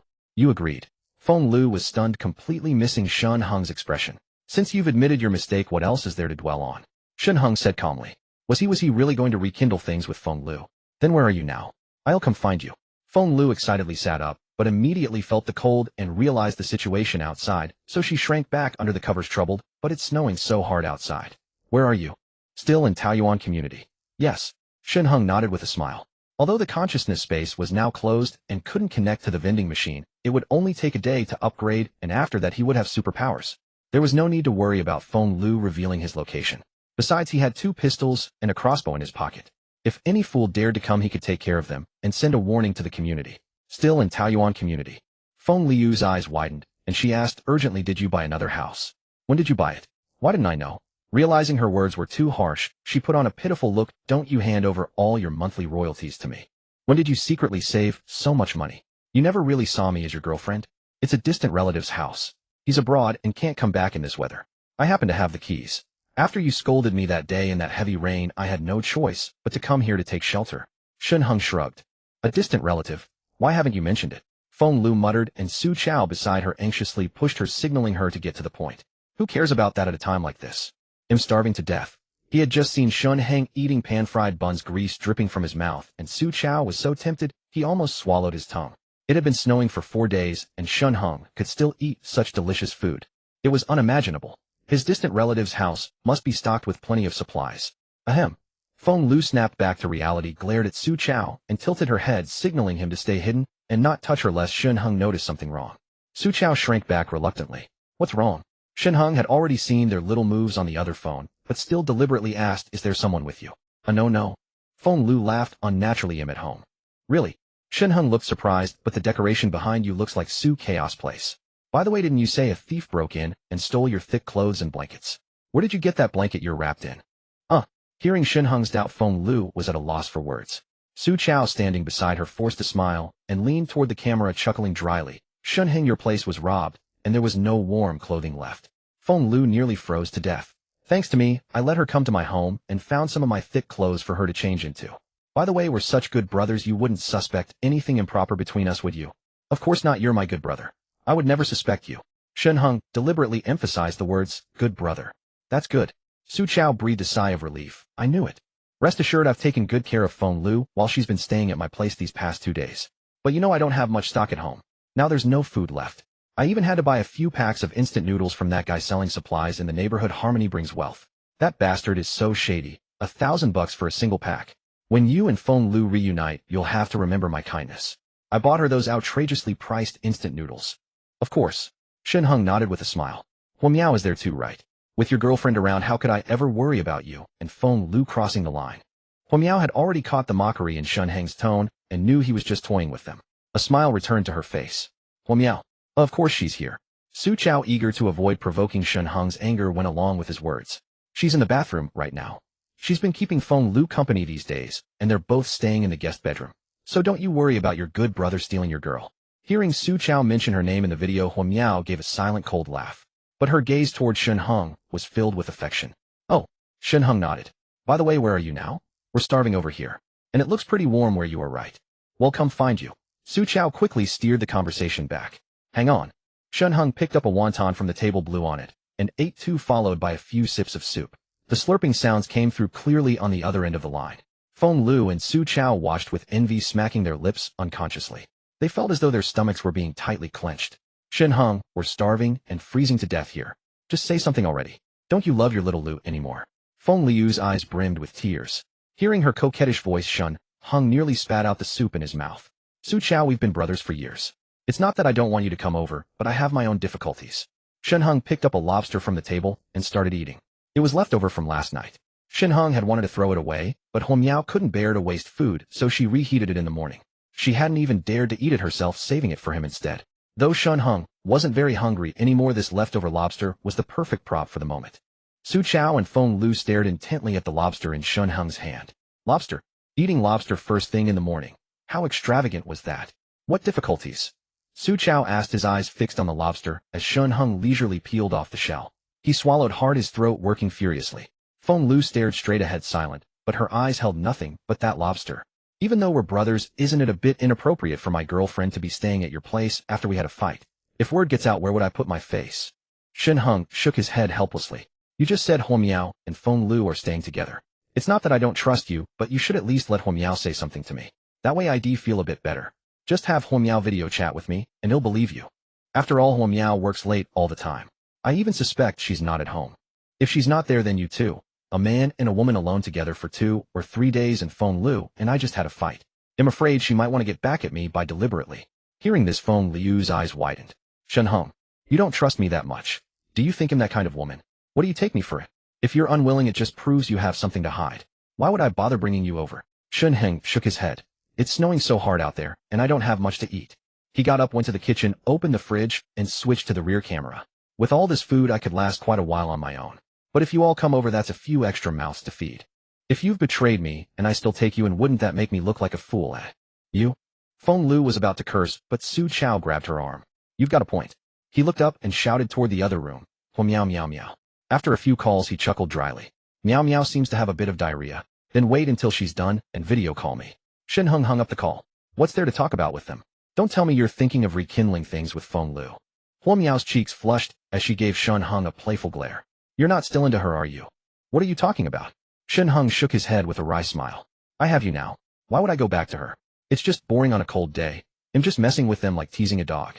A: agreed. Feng Lu was stunned, completely missing Shen Heng's expression. Since you've admitted your mistake, what else is there to dwell on? Shen Heng said calmly. Was he really going to rekindle things with Feng Lu? Then where are you now? I'll come find you. Feng Lu excitedly sat up, but immediately felt the cold and realized the situation outside, so she shrank back under the covers troubled, but it's snowing so hard outside. Where are you? Still in Taoyuan community. Yes. Shen Heng nodded with a smile. Although the consciousness space was now closed and couldn't connect to the vending machine, it would only take a day to upgrade, and after that he would have superpowers. There was no need to worry about Feng Lu revealing his location. Besides, he had 2 pistols and a crossbow in his pocket. If any fool dared to come, he could take care of them and send a warning to the community. Still in Taoyuan community. Feng Liu's eyes widened, and she asked urgently, did you buy another house? When did you buy it? Why didn't I know? Realizing her words were too harsh, she put on a pitiful look. Don't you hand over all your monthly royalties to me? When did you secretly save so much money? You never really saw me as your girlfriend? It's a distant relative's house. He's abroad and can't come back in this weather. I happen to have the keys. After you scolded me that day in that heavy rain, I had no choice but to come here to take shelter. Shen Heng shrugged. A distant relative? Why haven't you mentioned it? Feng Lu muttered, and Su Chao beside her anxiously pushed her, signaling her to get to the point. Who cares about that at a time like this? I'm starving to death. He had just seen Shen Heng eating pan-fried buns, grease dripping from his mouth, and Su Chao was so tempted, he almost swallowed his tongue. It had been snowing for 4 days, and Shen Heng could still eat such delicious food. It was unimaginable. His distant relative's house must be stocked with plenty of supplies. Ahem. Feng Lu snapped back to reality, glared at Su Chao, and tilted her head, signaling him to stay hidden and not touch her lest Shen Heng noticed something wrong. Su Chao shrank back reluctantly. What's wrong? Shen Heng had already seen their little moves on the other phone, but still deliberately asked, is there someone with you? No. Feng Lu laughed unnaturally. I'm at home. Really? Shen Heng looked surprised, but the decoration behind you looks like Su Chaos Place. By the way, didn't you say a thief broke in and stole your thick clothes and blankets? Where did you get that blanket you're wrapped in? Hearing Shen Heng's doubt, Feng Lu was at a loss for words. Su Chao, standing beside her, forced a smile and leaned toward the camera, chuckling dryly. Shen Heng, your place was robbed, and there was no warm clothing left. Feng Lu nearly froze to death. Thanks to me, I let her come to my home and found some of my thick clothes for her to change into. By the way, we're such good brothers, you wouldn't suspect anything improper between us, would you? Of course not, you're my good brother. I would never suspect you. Shen Heng deliberately emphasized the words, good brother. That's good. Su Chao breathed a sigh of relief. I knew it. Rest assured, I've taken good care of Feng Lu while she's been staying at my place these past 2 days. But you know I don't have much stock at home. Now there's no food left. I even had to buy a few packs of instant noodles from that guy selling supplies in the neighborhood. Harmony brings wealth. That bastard is so shady. $1,000 for a single pack. When you and Feng Lu reunite, you'll have to remember my kindness. I bought her those outrageously priced instant noodles. Of course. Shen Heng nodded with a smile. Miao is there too, right? With your girlfriend around, how could I ever worry about you? And Feng Lu crossing the line. Miao had already caught the mockery in Shen Heng's tone and knew he was just toying with them. A smile returned to her face. Miao. Of course she's here. Su Chao, eager to avoid provoking Shen Heng's anger, went along with his words. She's in the bathroom right now. She's been keeping Feng Lu company these days, and they're both staying in the guest bedroom. So don't you worry about your good brother stealing your girl. Hearing Su Chao mention her name in the video, Miao gave a silent, cold laugh. But her gaze toward Shen Heng was filled with affection. Oh, Shen Heng nodded. By the way, where are you now? We're starving over here. And it looks pretty warm where you are, right? Well, come find you. Su Chao quickly steered the conversation back. Hang on. Shen Heng picked up a wonton from the table, blew on it, and ate 2, followed by a few sips of soup. The slurping sounds came through clearly on the other end of the line. Feng Lu and Su Chao watched with envy, smacking their lips unconsciously. They felt as though their stomachs were being tightly clenched. Shen Heng, we're starving and freezing to death here. Just say something already. Don't you love your little Lu anymore? Feng Liu's eyes brimmed with tears. Hearing her coquettish voice, Shen Heng nearly spat out the soup in his mouth. Su Chao, we've been brothers for years. It's not that I don't want you to come over, but I have my own difficulties. Shen Heng picked up a lobster from the table and started eating. It was leftover from last night. Shen Heng had wanted to throw it away, but Miao couldn't bear to waste food, so she reheated it in the morning. She hadn't even dared to eat it herself, saving it for him instead. Though Shen Heng wasn't very hungry anymore, this leftover lobster was the perfect prop for the moment. Su Chao and Feng Lu stared intently at the lobster in Shen Heng's hand. Lobster? Eating lobster first thing in the morning. How extravagant was that? What difficulties? Su Chao asked, his eyes fixed on the lobster as Shen Heng leisurely peeled off the shell. He swallowed hard, his throat working furiously. Feng Lu stared straight ahead, silent, but her eyes held nothing but that lobster. Even though we're brothers, isn't it a bit inappropriate for my girlfriend to be staying at your place after we had a fight? If word gets out, where would I put my face? Shen Heng shook his head helplessly. You just said Miao and Feng Lu are staying together. It's not that I don't trust you, but you should at least let Miao say something to me. That way I'd feel a bit better. Just have Huamiao video chat with me, and he'll believe you. After all, Huamiao works late all the time. I even suspect she's not at home. If she's not there, then you too. A man and a woman alone together for 2 or 3 days in Feng Liu, and I just had a fight. I'm afraid she might want to get back at me by deliberately. Hearing this, Feng Liu's eyes widened. Shen Heng, you don't trust me that much. Do you think I'm that kind of woman? What do you take me for it? If you're unwilling, it just proves you have something to hide. Why would I bother bringing you over? Shen Heng shook his head. It's snowing so hard out there, and I don't have much to eat. He got up, went to the kitchen, opened the fridge, and switched to the rear camera. With all this food, I could last quite a while on my own. But if you all come over, that's a few extra mouths to feed. If you've betrayed me, and I still take you, and wouldn't that make me look like a fool, eh? You? Feng Liu was about to curse, but Su Chao grabbed her arm. You've got a point. He looked up and shouted toward the other room. Meow meow meow. After a few calls, he chuckled dryly. Meow meow seems to have a bit of diarrhea. Then wait until she's done and video call me. Shen Heng hung up the call. What's there to talk about with them? Don't tell me you're thinking of rekindling things with Feng Liu. Huamiao's cheeks flushed as she gave Shen Heng a playful glare. You're not still into her, are you? What are you talking about? Shen Heng shook his head with a wry smile. I have you now. Why would I go back to her? It's just boring on a cold day. I'm just messing with them like teasing a dog.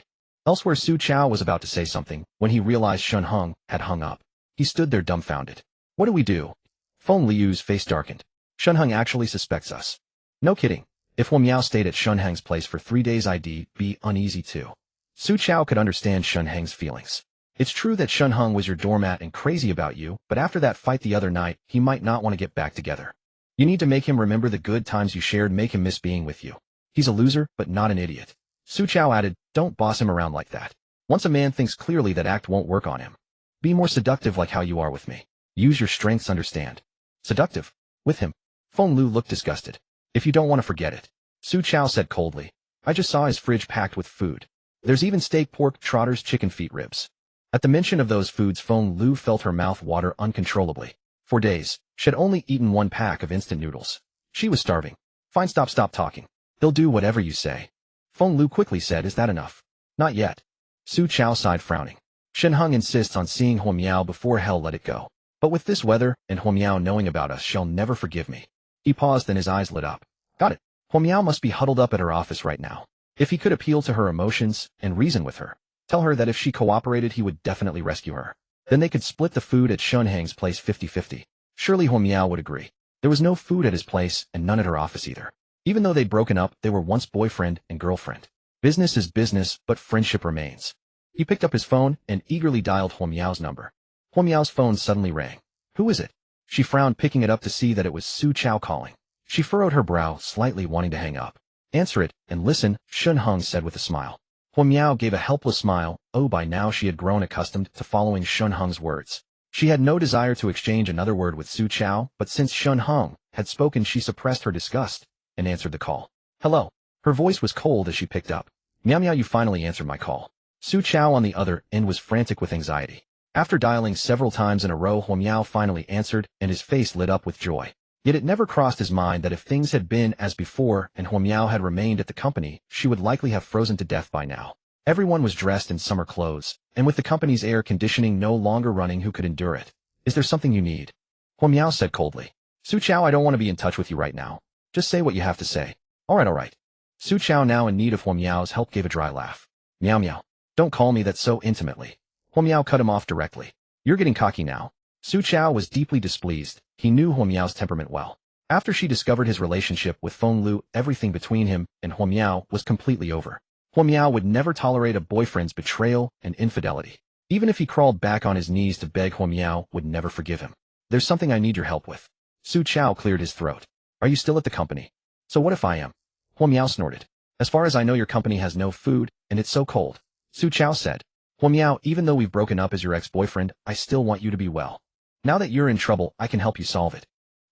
A: Elsewhere, Su Chao was about to say something when he realized Shen Heng had hung up. He stood there dumbfounded. What do we do? Feng Liu's face darkened. Shen Heng actually suspects us. No kidding. If Huamiao stayed at Shen Heng's place for 3 days, I'd be uneasy too. Su Chao could understand Shen Heng's feelings. It's true that Shen Heng was your doormat and crazy about you, but after that fight the other night, he might not want to get back together. You need to make him remember the good times you shared, make him miss being with you. He's a loser, but not an idiot. Su Chao added, don't boss him around like that. Once a man thinks clearly, that act won't work on him. Be more seductive like how you are with me. Use your strengths, understand? Seductive? With him? Feng Liu looked disgusted. If you don't want to, forget it. Su Chao said coldly. I just saw his fridge packed with food. There's even steak, pork, trotters, chicken feet, ribs. At the mention of those foods, Feng Liu felt her mouth water uncontrollably. For days, she had only eaten 1 pack of instant noodles. She was starving. Fine, stop talking. He'll do whatever you say. Feng Liu quickly said, is that enough? Not yet. Su Chao sighed, frowning. Shen Heng insists on seeing Huamiao before hell let it go. But with this weather, and Huamiao knowing about us, she'll never forgive me. He paused, then his eyes lit up. Got it. Huamiao must be huddled up at her office right now. If he could appeal to her emotions and reason with her, tell her that if she cooperated, he would definitely rescue her. Then they could split the food at Shen Heng's place 50-50. Surely Huamiao would agree. There was no food at his place and none at her office either. Even though they'd broken up, they were once boyfriend and girlfriend. Business is business, but friendship remains. He picked up his phone and eagerly dialed Huamiao's number. Huamiao's phone suddenly rang. Who is it? She frowned, picking it up to see that it was Su Chao calling. She furrowed her brow, slightly wanting to hang up. Answer it, and listen, Shen Heng said with a smile. Huamiao gave a helpless smile. Oh, by now she had grown accustomed to following Shen Heng's words. She had no desire to exchange another word with Su Chao, but since Shen Heng had spoken, she suppressed her disgust and answered the call. Hello. Her voice was cold as she picked up. Meow meow, you finally answered my call. Su Chao on the other end was frantic with anxiety. After dialing several times in a row, Huamiao finally answered, and his face lit up with joy. Yet it never crossed his mind that if things had been as before and Huamiao had remained at the company, she would likely have frozen to death by now. Everyone was dressed in summer clothes, and with the company's air conditioning no longer running, who could endure it? Is there something you need? Huamiao said coldly. Su Chao, I don't want to be in touch with you right now. Just say what you have to say. All right. Su Chao, now in need of Huamiao's help, gave a dry laugh. Meow meow. Don't call me that so intimately. Huamiao cut him off directly. You're getting cocky now. Su Chao was deeply displeased. He knew Huamiao's temperament well. After she discovered his relationship with Feng Liu, everything between him and Huamiao was completely over. Huamiao would never tolerate a boyfriend's betrayal and infidelity. Even if he crawled back on his knees to beg, Huamiao would never forgive him. There's something I need your help with. Su Chao cleared his throat. Are you still at the company? So what if I am? Huamiao snorted. As far as I know, your company has no food, and it's so cold. Su Chao said. Huamiao, even though we've broken up as your ex-boyfriend, I still want you to be well. Now that you're in trouble, I can help you solve it.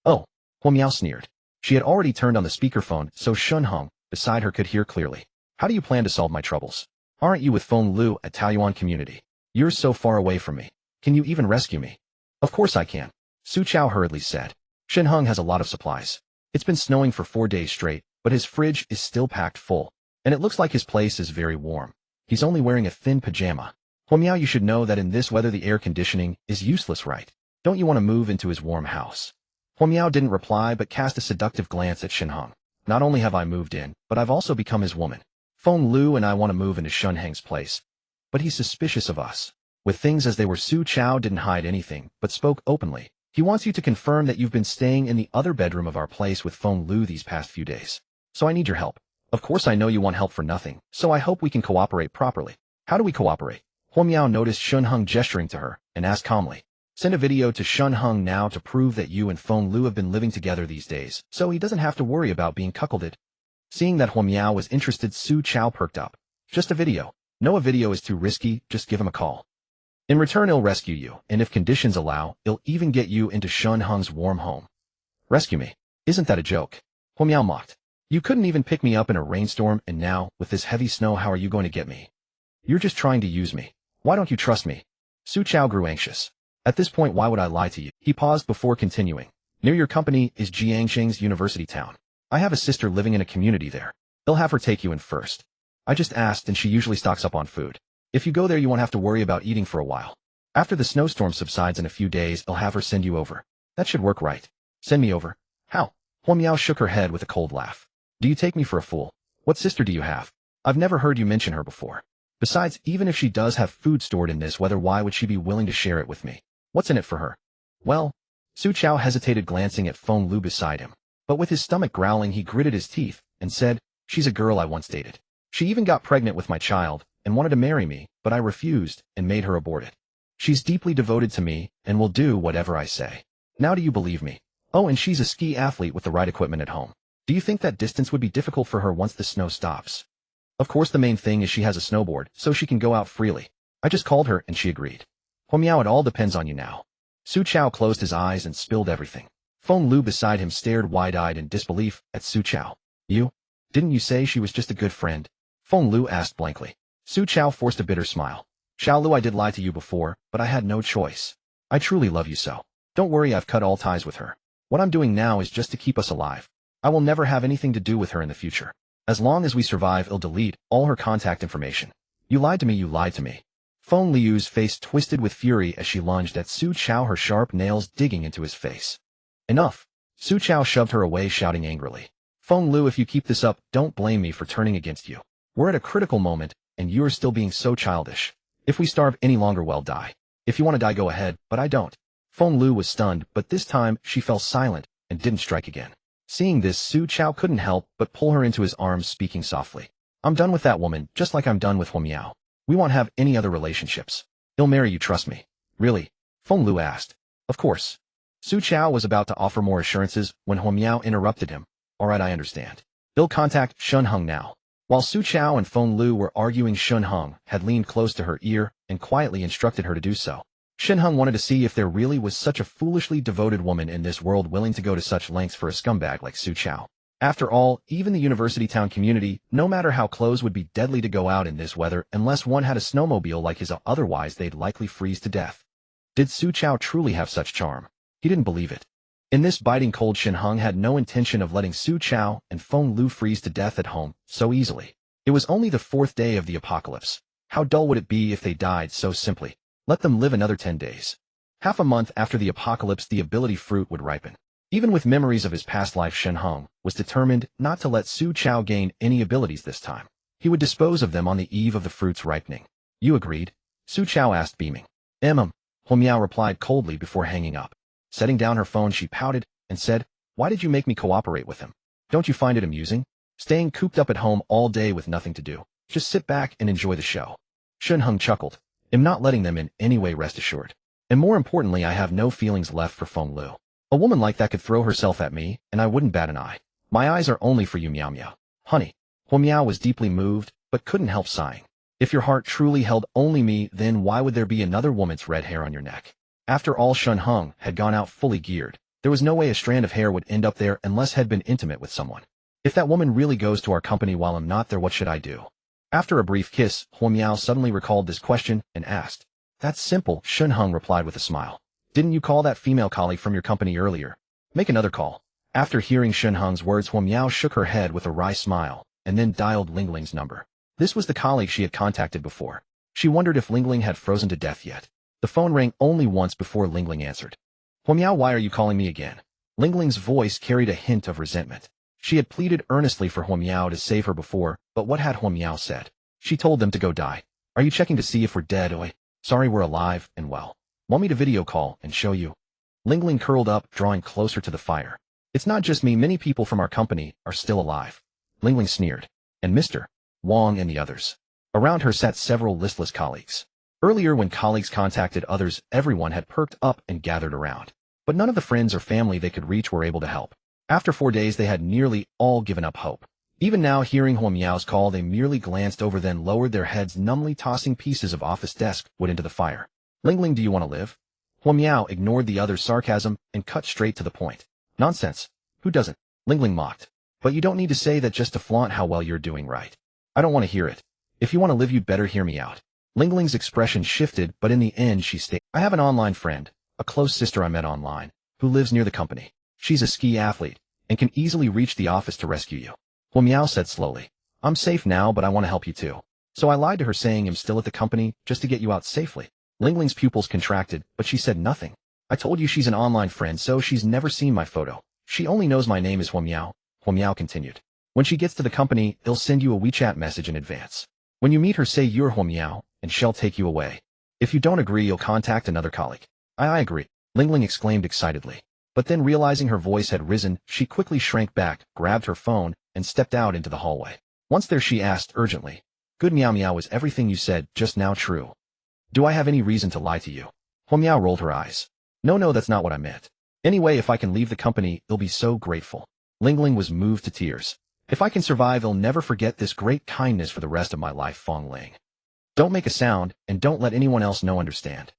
A: Oh, Huamiao sneered. She had already turned on the speakerphone, so Shen Heng, beside her, could hear clearly. How do you plan to solve my troubles? Aren't you with Feng Liu at Taoyuan community? You're so far away from me. Can you even rescue me? Of course I can. Su Chao hurriedly said. Shen Heng has a lot of supplies. It's been snowing for 4 days straight, but his fridge is still packed full. And it looks like his place is very warm. He's only wearing a thin pajama. Huamiao, you should know that in this weather the air conditioning is useless, right? Don't you want to move into his warm house? Huamiao didn't reply but cast a seductive glance at Shen Heng. Not only have I moved in, but I've also become his woman. Feng Lu and I want to move into Shen Heng's place. But he's suspicious of us. With things as they were, Su Chao didn't hide anything, but spoke openly. He wants you to confirm that you've been staying in the other bedroom of our place with Feng Lu these past few days. So I need your help. Of course I know you want help for nothing, so I hope we can cooperate properly. How do we cooperate? Huo Miao noticed Shen Heng gesturing to her, and asked calmly. Send a video to Shen Heng now to prove that you and Feng Lu have been living together these days, so he doesn't have to worry about being cuckolded. Seeing that Huo Miao was interested, Su Chao perked up. Just a video. No, a video is too risky, just give him a call. In return, he'll rescue you, and if conditions allow, he'll even get you into Shen Heng's warm home. Rescue me? Isn't that a joke? Huo Miao mocked. You couldn't even pick me up in a rainstorm, and now, with this heavy snow, how are you going to get me? You're just trying to use me. Why don't you trust me? Su Chao grew anxious. At this point, why would I lie to you? He paused before continuing. Near your company is Jiangsheng's university town. I have a sister living in a community there. They'll have her take you in first. I just asked, and she usually stocks up on food. If you go there, you won't have to worry about eating for a while. After the snowstorm subsides in a few days, I'll have her send you over. That should work, right? Send me over? How? Huo Miao shook her head with a cold laugh. Do you take me for a fool? What sister do you have? I've never heard you mention her before. Besides, even if she does have food stored in this weather, why would she be willing to share it with me? What's in it for her? Well, Su Chao hesitated, glancing at Feng Lu beside him. But with his stomach growling, he gritted his teeth and said, she's a girl I once dated. She even got pregnant with my child and wanted to marry me, but I refused and made her abort it. She's deeply devoted to me and will do whatever I say. Now do you believe me? Oh, and she's a ski athlete with the right equipment at home. Do you think that distance would be difficult for her once the snow stops? Of course, the main thing is she has a snowboard, so she can go out freely. I just called her and she agreed. Huo Miao, it all depends on you now. Su Chao closed his eyes and spilled everything. Feng Lu beside him stared wide-eyed in disbelief at Su Chao. Didn't you say she was just a good friend? Feng Lu asked blankly. Su Chao forced a bitter smile. Xiao Lu, I did lie to you before, but I had no choice. I truly love you so. Don't worry, I've cut all ties with her. What I'm doing now is just to keep us alive. I will never have anything to do with her in the future. As long as we survive, I'll delete all her contact information. You lied to me, you lied to me. Feng Liu's face twisted with fury as she lunged at Su Chao, her sharp nails digging into his face. Enough. Su Chao shoved her away, shouting angrily. Feng Lu, if you keep this up, don't blame me for turning against you. We're at a critical moment, and you are still being so childish. If we starve any longer, well, die. If you want to die, go ahead, but I don't. Feng Lu was stunned, but this time she fell silent and didn't strike again. Seeing this, Su Chao couldn't help but pull her into his arms, speaking softly. I'm done with that woman, just like I'm done with Huo Miao. We won't have any other relationships. He'll marry you, trust me. Really? Feng Lu asked. Of course. Su Chao was about to offer more assurances when Huo Miao interrupted him. Alright, I understand. They'll contact Shen Heng now. While Su Chao and Feng Lu were arguing, Shen Heng had leaned close to her ear and quietly instructed her to do so. Shen Heng wanted to see if there really was such a foolishly devoted woman in this world willing to go to such lengths for a scumbag like Su Chao. After all, even the university town community, no matter how close, would be deadly to go out in this weather unless one had a snowmobile like his, otherwise they'd likely freeze to death. Did Su Chao truly have such charm? He didn't believe it. In this biting cold, Shen Heng had no intention of letting Su Chao and Feng Lu freeze to death at home so easily. It was only the 4th day of the apocalypse. How dull would it be if they died so simply? Let them live another 10 days. Half a month after the apocalypse, the ability fruit would ripen. Even with memories of his past life, Shen Heng was determined not to let Su Chao gain any abilities this time. He would dispose of them on the eve of the fruit's ripening. You agreed? Su Chao asked, beaming. Huo Miao replied coldly before hanging up. Setting down her phone, she pouted and said, Why did you make me cooperate with him? Don't you find it amusing? Staying cooped up at home all day with nothing to do. Just sit back and enjoy the show. Shen Heng chuckled. I'm not letting them in any way, rest assured. And more importantly, I have no feelings left for Feng Lu. A woman like that could throw herself at me, and I wouldn't bat an eye. My eyes are only for you, Miao Miao. Honey. Huo Miao was deeply moved, but couldn't help sighing. If your heart truly held only me, then why would there be another woman's red hair on your neck? After all, Shen Heng had gone out fully geared. There was no way a strand of hair would end up there unless had been intimate with someone. If that woman really goes to our company while I'm not there, what should I do? After a brief kiss, Huo Miao suddenly recalled this question and asked. That's simple, Shen Heng replied with a smile. Didn't you call that female colleague from your company earlier? Make another call. After hearing Shen Heng's words, Huo Miao shook her head with a wry smile, and then dialed Lingling's number. This was the colleague she had contacted before. She wondered if Lingling had frozen to death yet. The phone rang only once before Lingling answered. Huo Miao, why are you calling me again? Lingling's voice carried a hint of resentment. She had pleaded earnestly for Hua Miao to save her before, but what had Hua Miao said? She told them to go die. Are you checking to see if we're dead, oi? Sorry, we're alive and well. Want me to video call and show you? Ling Ling curled up, drawing closer to the fire. It's not just me, many people from our company are still alive. Ling Ling sneered. And Mr. Wang and the others. Around her sat several listless colleagues. Earlier when colleagues contacted others, everyone had perked up and gathered around. But none of the friends or family they could reach were able to help. After 4 days they had nearly all given up hope. Even now, hearing Hua Miao's call, they merely glanced over, then lowered their heads, numbly tossing pieces of office desk wood into the fire. Ling Ling, do you want to live? Hua Miao ignored the other's sarcasm and cut straight to the point. Nonsense. Who doesn't? Ling Ling mocked. But you don't need to say that just to flaunt how well you're doing, right? I don't want to hear it. If you want to live, you'd better hear me out. Ling Ling's expression shifted, but in the end she stated, I have an online friend, a close sister I met online, who lives near the company. She's a ski athlete and can easily reach the office to rescue you. Hua Miao said slowly. I'm safe now, but I want to help you too. So I lied to her saying I'm still at the company just to get you out safely. Ling Ling's pupils contracted, but she said nothing. I told you she's an online friend, so she's never seen my photo. She only knows my name is Hua Miao. Hua Miao continued. When she gets to the company, they'll send you a WeChat message in advance. When you meet her, say you're Hua Miao, and she'll take you away. If you don't agree, you'll contact another colleague. I agree. Ling Ling exclaimed excitedly. But then realizing her voice had risen, she quickly shrank back, grabbed her phone, and stepped out into the hallway. Once there she asked urgently, Good Miao Miao, is everything you said just now true? Do I have any reason to lie to you? Hua Miao rolled her eyes. No, that's not what I meant. Anyway, if I can leave the company, they'll be so grateful. Ling Ling was moved to tears. If I can survive, I'll never forget this great kindness for the rest of my life, Fong Ling. Don't make a sound, and don't let anyone else know, understand?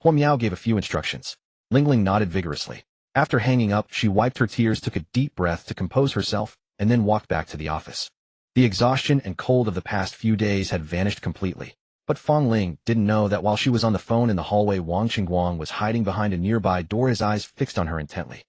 A: Hua Miao gave a few instructions. Ling Ling nodded vigorously. After hanging up, she wiped her tears, took a deep breath to compose herself, and then walked back to the office. The exhaustion and cold of the past few days had vanished completely. But Fong Ling didn't know that while she was on the phone in the hallway, Wang Qingguang was hiding behind a nearby door, his eyes fixed on her intently.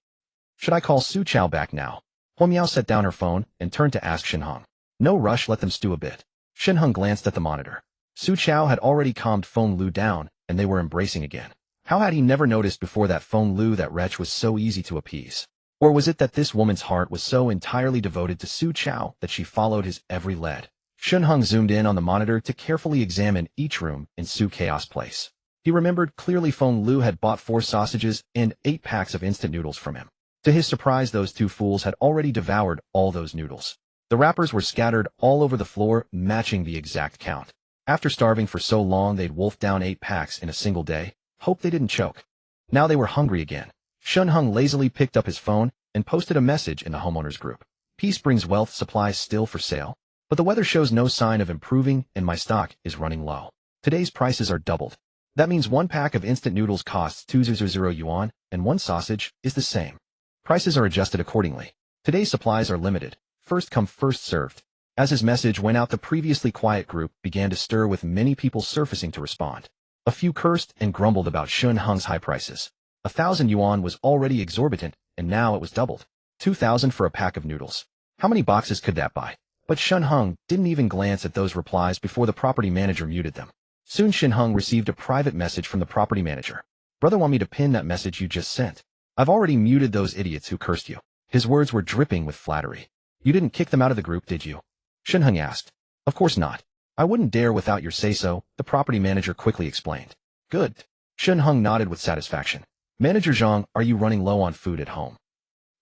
A: Should I call Su Chao back now? Hua Miao set down her phone and turned to ask Shen Heng. No rush, let them stew a bit. Shen Heng glanced at the monitor. Su Chao had already calmed Feng Lu down, and they were embracing again. How had he never noticed before that Feng Lu, that wretch, was so easy to appease? Or was it that this woman's heart was so entirely devoted to Su Chao that she followed his every lead? Shen Heng zoomed in on the monitor to carefully examine each room in Su Chaos Place. He remembered clearly Feng Lu had bought 4 sausages and 8 packs of instant noodles from him. To his surprise, those 2 fools had already devoured all those noodles. The wrappers were scattered all over the floor, matching the exact count. After starving for so long, they'd wolfed down 8 packs in a single day. Hope they didn't choke. Now they were hungry again. Shen Heng lazily picked up his phone and posted a message in the homeowners group. Peace brings wealth, supplies still for sale. But the weather shows no sign of improving, and my stock is running low. Today's prices are doubled. That means 1 pack of instant noodles costs 200 yuan, and 1 sausage is the same. Prices are adjusted accordingly. Today's supplies are limited. First come, first served. As his message went out, the previously quiet group began to stir, with many people surfacing to respond. A few cursed and grumbled about Shen Heng's high prices. 1,000 yuan was already exorbitant, and now it was doubled. 2,000 for a pack of noodles. How many boxes could that buy? But Shen Heng didn't even glance at those replies before the property manager muted them. Soon Shen Heng received a private message from the property manager. Brother, want me to pin that message you just sent? I've already muted those idiots who cursed you. His words were dripping with flattery. You didn't kick them out of the group, did you? Shen Heng asked. Of course not. I wouldn't dare without your say-so, the property manager quickly explained. Good. Shen Heng nodded with satisfaction. Manager Zhang, are you running low on food at home?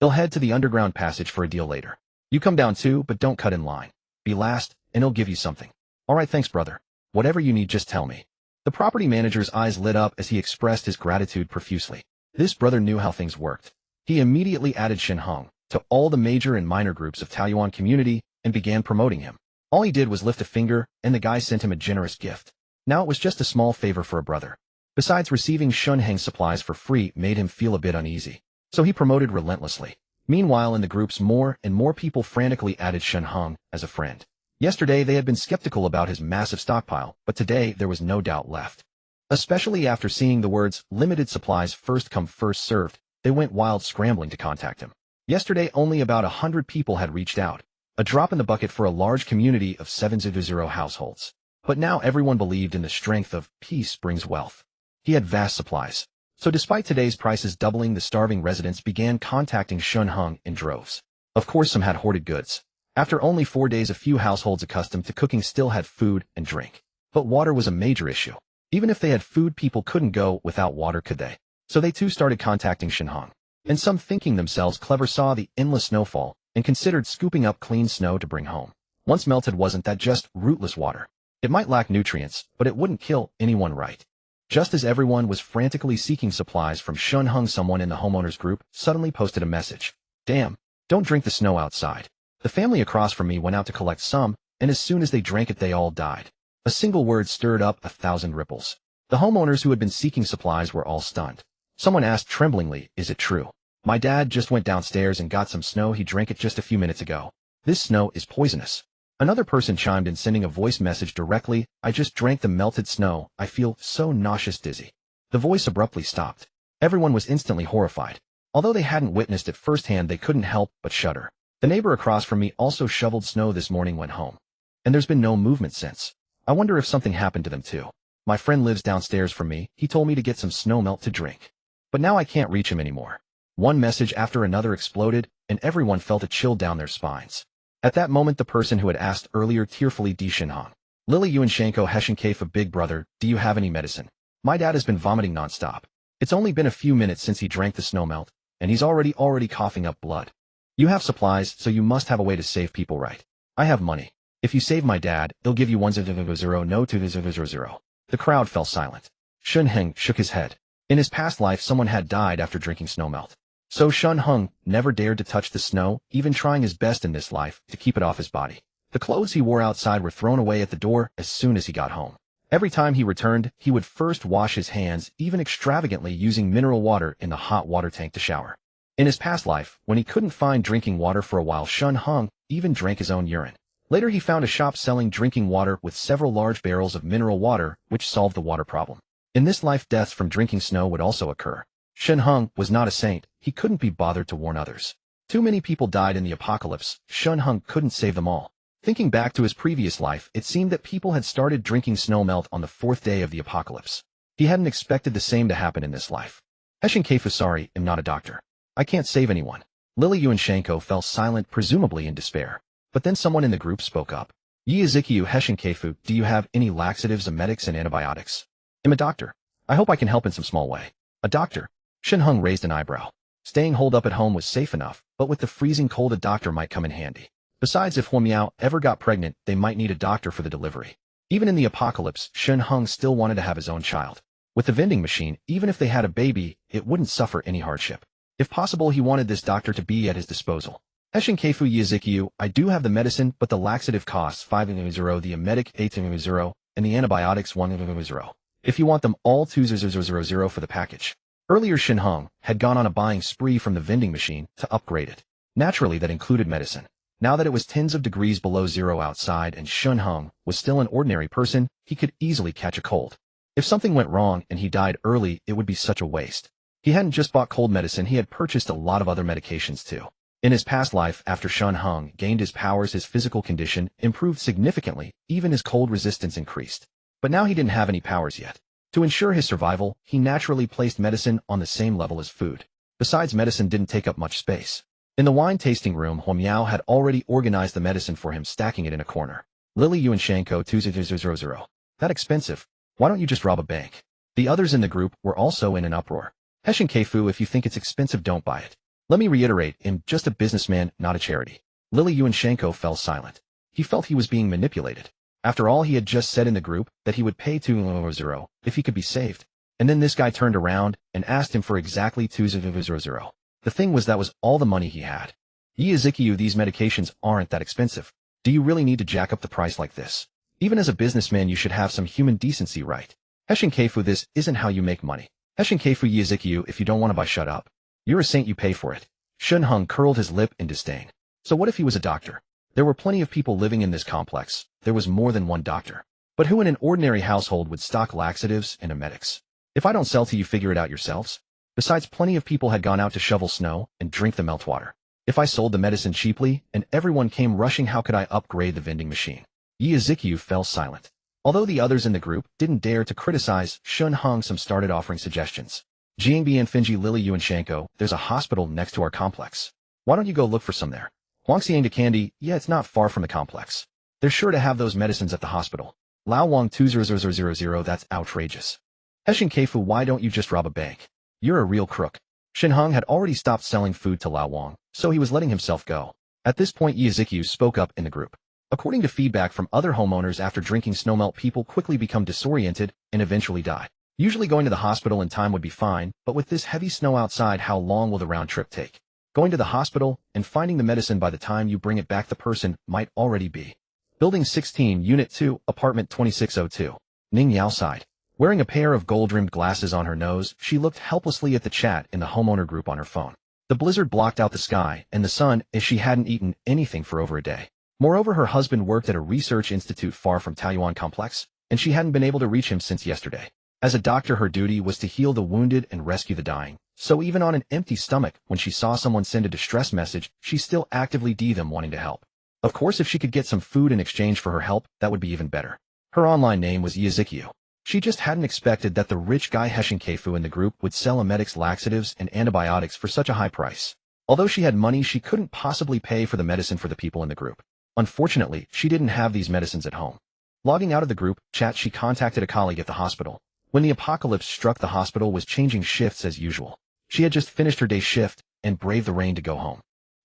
A: They'll head to the underground passage for a deal later. You come down too, but don't cut in line. Be last, and he'll give you something. All right, thanks, brother. Whatever you need, just tell me. The property manager's eyes lit up as he expressed his gratitude profusely. This brother knew how things worked. He immediately added Shen Heng to all the major and minor groups of Taoyuan community and began promoting him. All he did was lift a finger, and the guy sent him a generous gift. Now it was just a small favor for a brother. Besides, receiving Shen Heng's supplies for free made him feel a bit uneasy. So he promoted relentlessly. Meanwhile, in the groups, more and more people frantically added Shen Heng as a friend. Yesterday, they had been skeptical about his massive stockpile, but today there was no doubt left. Especially after seeing the words, limited supplies, first come, first served, they went wild, scrambling to contact him. Yesterday, only about 100 people had reached out, a drop in the bucket for a large community of 700 households. But now everyone believed in the strength of peace brings wealth. He had vast supplies. So despite today's prices doubling, the starving residents began contacting Shen Heng in droves. Of course some had hoarded goods. After only 4 days a few households accustomed to cooking still had food and drink. But water was a major issue. Even if they had food, people couldn't go without water, could they? So they too started contacting Shen Heng. And some, thinking themselves clever, saw the endless snowfall and considered scooping up clean snow to bring home. Once melted, wasn't that just rootless water? It might lack nutrients, but it wouldn't kill anyone, right? Just as everyone was frantically seeking supplies from Shen Heng, someone in the homeowners group suddenly posted a message. Damn, don't drink the snow outside. The family across from me went out to collect some, and as soon as they drank it they all died. A single word stirred up 1,000 ripples. The homeowners who had been seeking supplies were all stunned. Someone asked tremblingly, is it true? My dad just went downstairs and got some snow. He drank it just a few minutes ago. This snow is poisonous. Another person chimed in, sending a voice message directly. I just drank the melted snow. I feel so nauseous, dizzy. The voice abruptly stopped. Everyone was instantly horrified. Although they hadn't witnessed it firsthand, they couldn't help but shudder. The neighbor across from me also shoveled snow this morning, went home. And there's been no movement since. I wonder if something happened to them too. My friend lives downstairs from me. He told me to get some snow melt to drink. But now I can't reach him anymore. One message after another exploded, and everyone felt a chill down their spines. At that moment, the person who had asked earlier tearfully, Shen Heng. Lily Yuanshenko Heshenkafa, big brother, do you have any medicine? My dad has been vomiting nonstop. It's only been a few minutes since he drank the snow melt, and he's already coughing up blood. You have supplies, so you must have a way to save people, right? I have money. If you save my dad, he'll give you 100, no 200. The crowd fell silent. Shen Heng shook his head. In his past life, someone had died after drinking snow melt. So Shen Heng never dared to touch the snow, even trying his best in this life to keep it off his body. The clothes he wore outside were thrown away at the door as soon as he got home. Every time he returned, he would first wash his hands, even extravagantly using mineral water in the hot water tank to shower. In his past life, when he couldn't find drinking water for a while, Shen Heng even drank his own urine. Later he found a shop selling drinking water with several large barrels of mineral water, which solved the water problem. In this life, deaths from drinking snow would also occur. Shen Heng was not a saint. He couldn't be bothered to warn others. Too many people died in the apocalypse. Shen Heng couldn't save them all. Thinking back to his previous life, it seemed that people had started drinking snow melt on the 4th day of the apocalypse. He hadn't expected the same to happen in this life. Heshenkafu, sorry, I'm not a doctor. I can't save anyone. Lily Yuanshenko fell silent, presumably in despair. But then someone in the group spoke up. Yiazikiyu Heshenkafu, do you have any laxatives, emetics, and antibiotics? I'm a doctor. I hope I can help in some small way. A doctor? Shen Heng raised an eyebrow. Staying holed up at home was safe enough, but with the freezing cold a doctor might come in handy. Besides, if Huo Miao ever got pregnant, they might need a doctor for the delivery. Even in the apocalypse, Shen Heng still wanted to have his own child. With the vending machine, even if they had a baby, it wouldn't suffer any hardship. If possible, he wanted this doctor to be at his disposal. Heshenkafu Yiazikiyu, I do have the medicine, but the laxative costs 500, the emetic 800, and the antibiotics 100. If you want them all, 200 for the package. Earlier, Shen Heng had gone on a buying spree from the vending machine to upgrade it. Naturally, that included medicine. Now that it was tens of degrees below zero outside and Shen Heng was still an ordinary person, he could easily catch a cold. If something went wrong and he died early, it would be such a waste. He hadn't just bought cold medicine, he had purchased a lot of other medications too. In his past life, after Shen Heng gained his powers, his physical condition improved significantly, even his cold resistance increased. But now he didn't have any powers yet. To ensure his survival, he naturally placed medicine on the same level as food. Besides, medicine didn't take up much space. In the wine tasting room, Huo Miao had already organized the medicine for him, stacking it in a corner. Lily Yuanshenko 200. That expensive. Why don't you just rob a bank? The others in the group were also in an uproar. Heshenkafu, if you think it's expensive, don't buy it. Let me reiterate, I'm just a businessman, not a charity. Lily Yuanshenko fell silent. He felt he was being manipulated. After all, he had just said in the group that he would pay 200 if he could be saved. And then this guy turned around and asked him for exactly 200. The thing was, that was all the money he had. Yiazikiyu, these medications aren't that expensive. Do you really need to jack up the price like this? Even as a businessman, you should have some human decency, right? Heshenkafu, this isn't how you make money. Heshenkafu Yiazikiyu, if you don't want to buy, shut up. You're a saint, you pay for it. Shen Heng curled his lip in disdain. So what if he was a doctor? There were plenty of people living in this complex. There was more than one doctor. But who in an ordinary household would stock laxatives and emetics? If I don't sell to you, figure it out yourselves. Besides, plenty of people had gone out to shovel snow and drink the meltwater. If I sold the medicine cheaply and everyone came rushing, how could I upgrade the vending machine? Yiazikiyu fell silent. Although the others in the group didn't dare to criticize Shen Heng, some started offering suggestions. Jiangbi and Finji, Lily Yuanshenko, there's a hospital next to our complex. Why don't you go look for some there? Huang Xiang to Candy, yeah, it's not far from the complex. They're sure to have those medicines at the hospital. Lao Wang 20000, that's outrageous. Heshin Keifu, why don't you just rob a bank? You're a real crook. Shen Heng had already stopped selling food to Lao Wang, so he was letting himself go. At this point, Yazikiu spoke up in the group. According to feedback from other homeowners, after drinking snowmelt, people quickly become disoriented and eventually die. Usually going to the hospital in time would be fine, but with this heavy snow outside, how long will the round trip take? Going to the hospital and finding the medicine by the time you bring it back, the person might already be. Building 16, Unit 2, Apartment 2602. Ning Yao sighed. Wearing a pair of gold-rimmed glasses on her nose, she looked helplessly at the chat in the homeowner group on her phone. The blizzard blocked out the sky and the sun, as she hadn't eaten anything for over a day. Moreover, her husband worked at a research institute far from Taoyuan Complex, and she hadn't been able to reach him since yesterday. As a doctor, her duty was to heal the wounded and rescue the dying. So even on an empty stomach, when she saw someone send a distress message, she still actively DM'd them wanting to help. Of course, if she could get some food in exchange for her help, that would be even better. Her online name was Yazikiu. She just hadn't expected that the rich guy Heshin Keifu in the group would sell emetics, laxatives, and antibiotics for such a high price. Although she had money, she couldn't possibly pay for the medicine for the people in the group. Unfortunately, she didn't have these medicines at home. Logging out of the group chat, she contacted a colleague at the hospital. When the apocalypse struck, the hospital was changing shifts as usual. She had just finished her day shift and braved the rain to go home.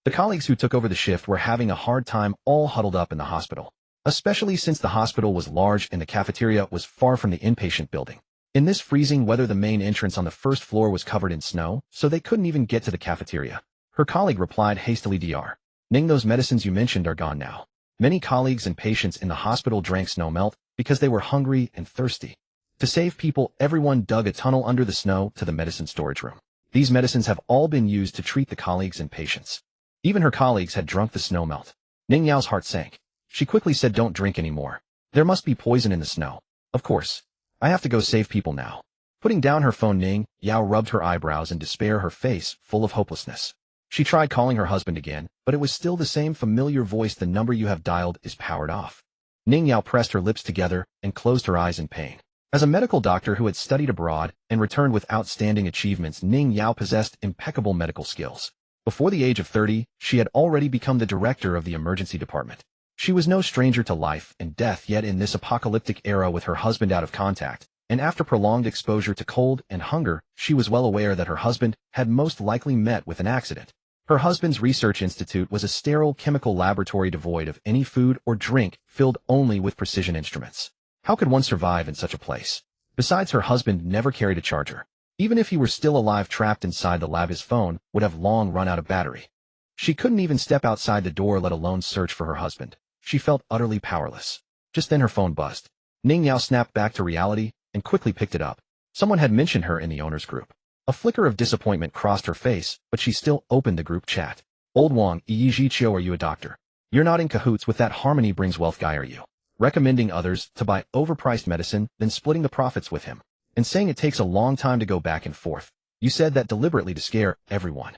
A: The colleagues who took over the shift were having a hard time, all huddled up in the hospital, especially since the hospital was large and the cafeteria was far from the inpatient building. In this freezing weather, the main entrance on the first floor was covered in snow, so they couldn't even get to the cafeteria. Her colleague replied hastily, Dr. Ning, those medicines you mentioned are gone now. Many colleagues and patients in the hospital drank snowmelt because they were hungry and thirsty. To save people, everyone dug a tunnel under the snow to the medicine storage room. These medicines have all been used to treat the colleagues and patients. Even her colleagues had drunk the snowmelt. Ning Yao's heart sank. She quickly said, don't drink anymore. There must be poison in the snow. Of course. I have to go save people now. Putting down her phone, Ning Yao rubbed her eyebrows in despair, her face full of hopelessness. She tried calling her husband again, but it was still the same familiar voice. The number you have dialed is powered off. Ning Yao pressed her lips together and closed her eyes in pain. As a medical doctor who had studied abroad and returned with outstanding achievements, Ning Yao possessed impeccable medical skills. Before the age of 30, she had already become the director of the emergency department. She was no stranger to life and death, yet in this apocalyptic era, with her husband out of contact, and after prolonged exposure to cold and hunger, she was well aware that her husband had most likely met with an accident. Her husband's research institute was a sterile chemical laboratory devoid of any food or drink, filled only with precision instruments. How could one survive in such a place? Besides, her husband never carried a charger. Even if he were still alive, trapped inside the lab, his phone would have long run out of battery. She couldn't even step outside the door, let alone search for her husband. She felt utterly powerless. Just then her phone buzzed. Ning Yao snapped back to reality and quickly picked it up. Someone had mentioned her in the owner's group. A flicker of disappointment crossed her face, but she still opened the group chat. Old Wang, Yijiqiu, are you a doctor? You're not in cahoots with that Harmony Brings Wealth guy, are you? Recommending others to buy overpriced medicine, then splitting the profits with him, and saying it takes a long time to go back and forth. You said that deliberately to scare everyone.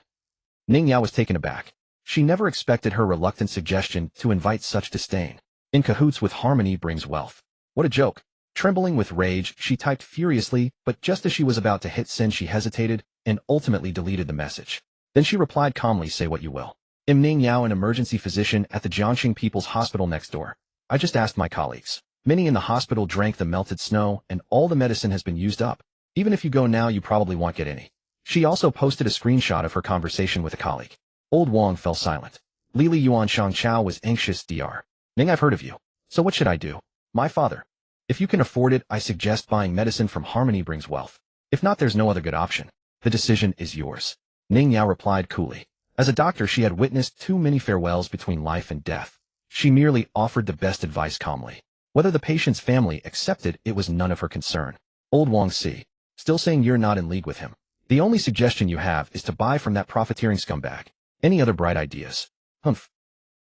A: Ning Yao was taken aback. She never expected her reluctant suggestion to invite such disdain. In cahoots with Harmony Brings Wealth. What a joke. Trembling with rage, she typed furiously, but just as she was about to hit send, she hesitated and ultimately deleted the message. Then she replied calmly, say what you will. I'm Ning Yao, an emergency physician at the Jiangxing People's Hospital next door. I just asked my colleagues. Many in the hospital drank the melted snow, and all the medicine has been used up. Even if you go now, you probably won't get any. She also posted a screenshot of her conversation with a colleague. Old Wang fell silent. Lili Yuan Shangchao was anxious. Dr. Ning, I've heard of you. So what should I do? My father. If you can afford it, I suggest buying medicine from Harmony Brings Wealth. If not, there's no other good option. The decision is yours. Ning Yao replied coolly. As a doctor, she had witnessed too many farewells between life and death. She merely offered the best advice calmly. Whether the patient's family accepted it was none of her concern. Old Wang Si. Still saying you're not in league with him. The only suggestion you have is to buy from that profiteering scumbag. Any other bright ideas? Humph.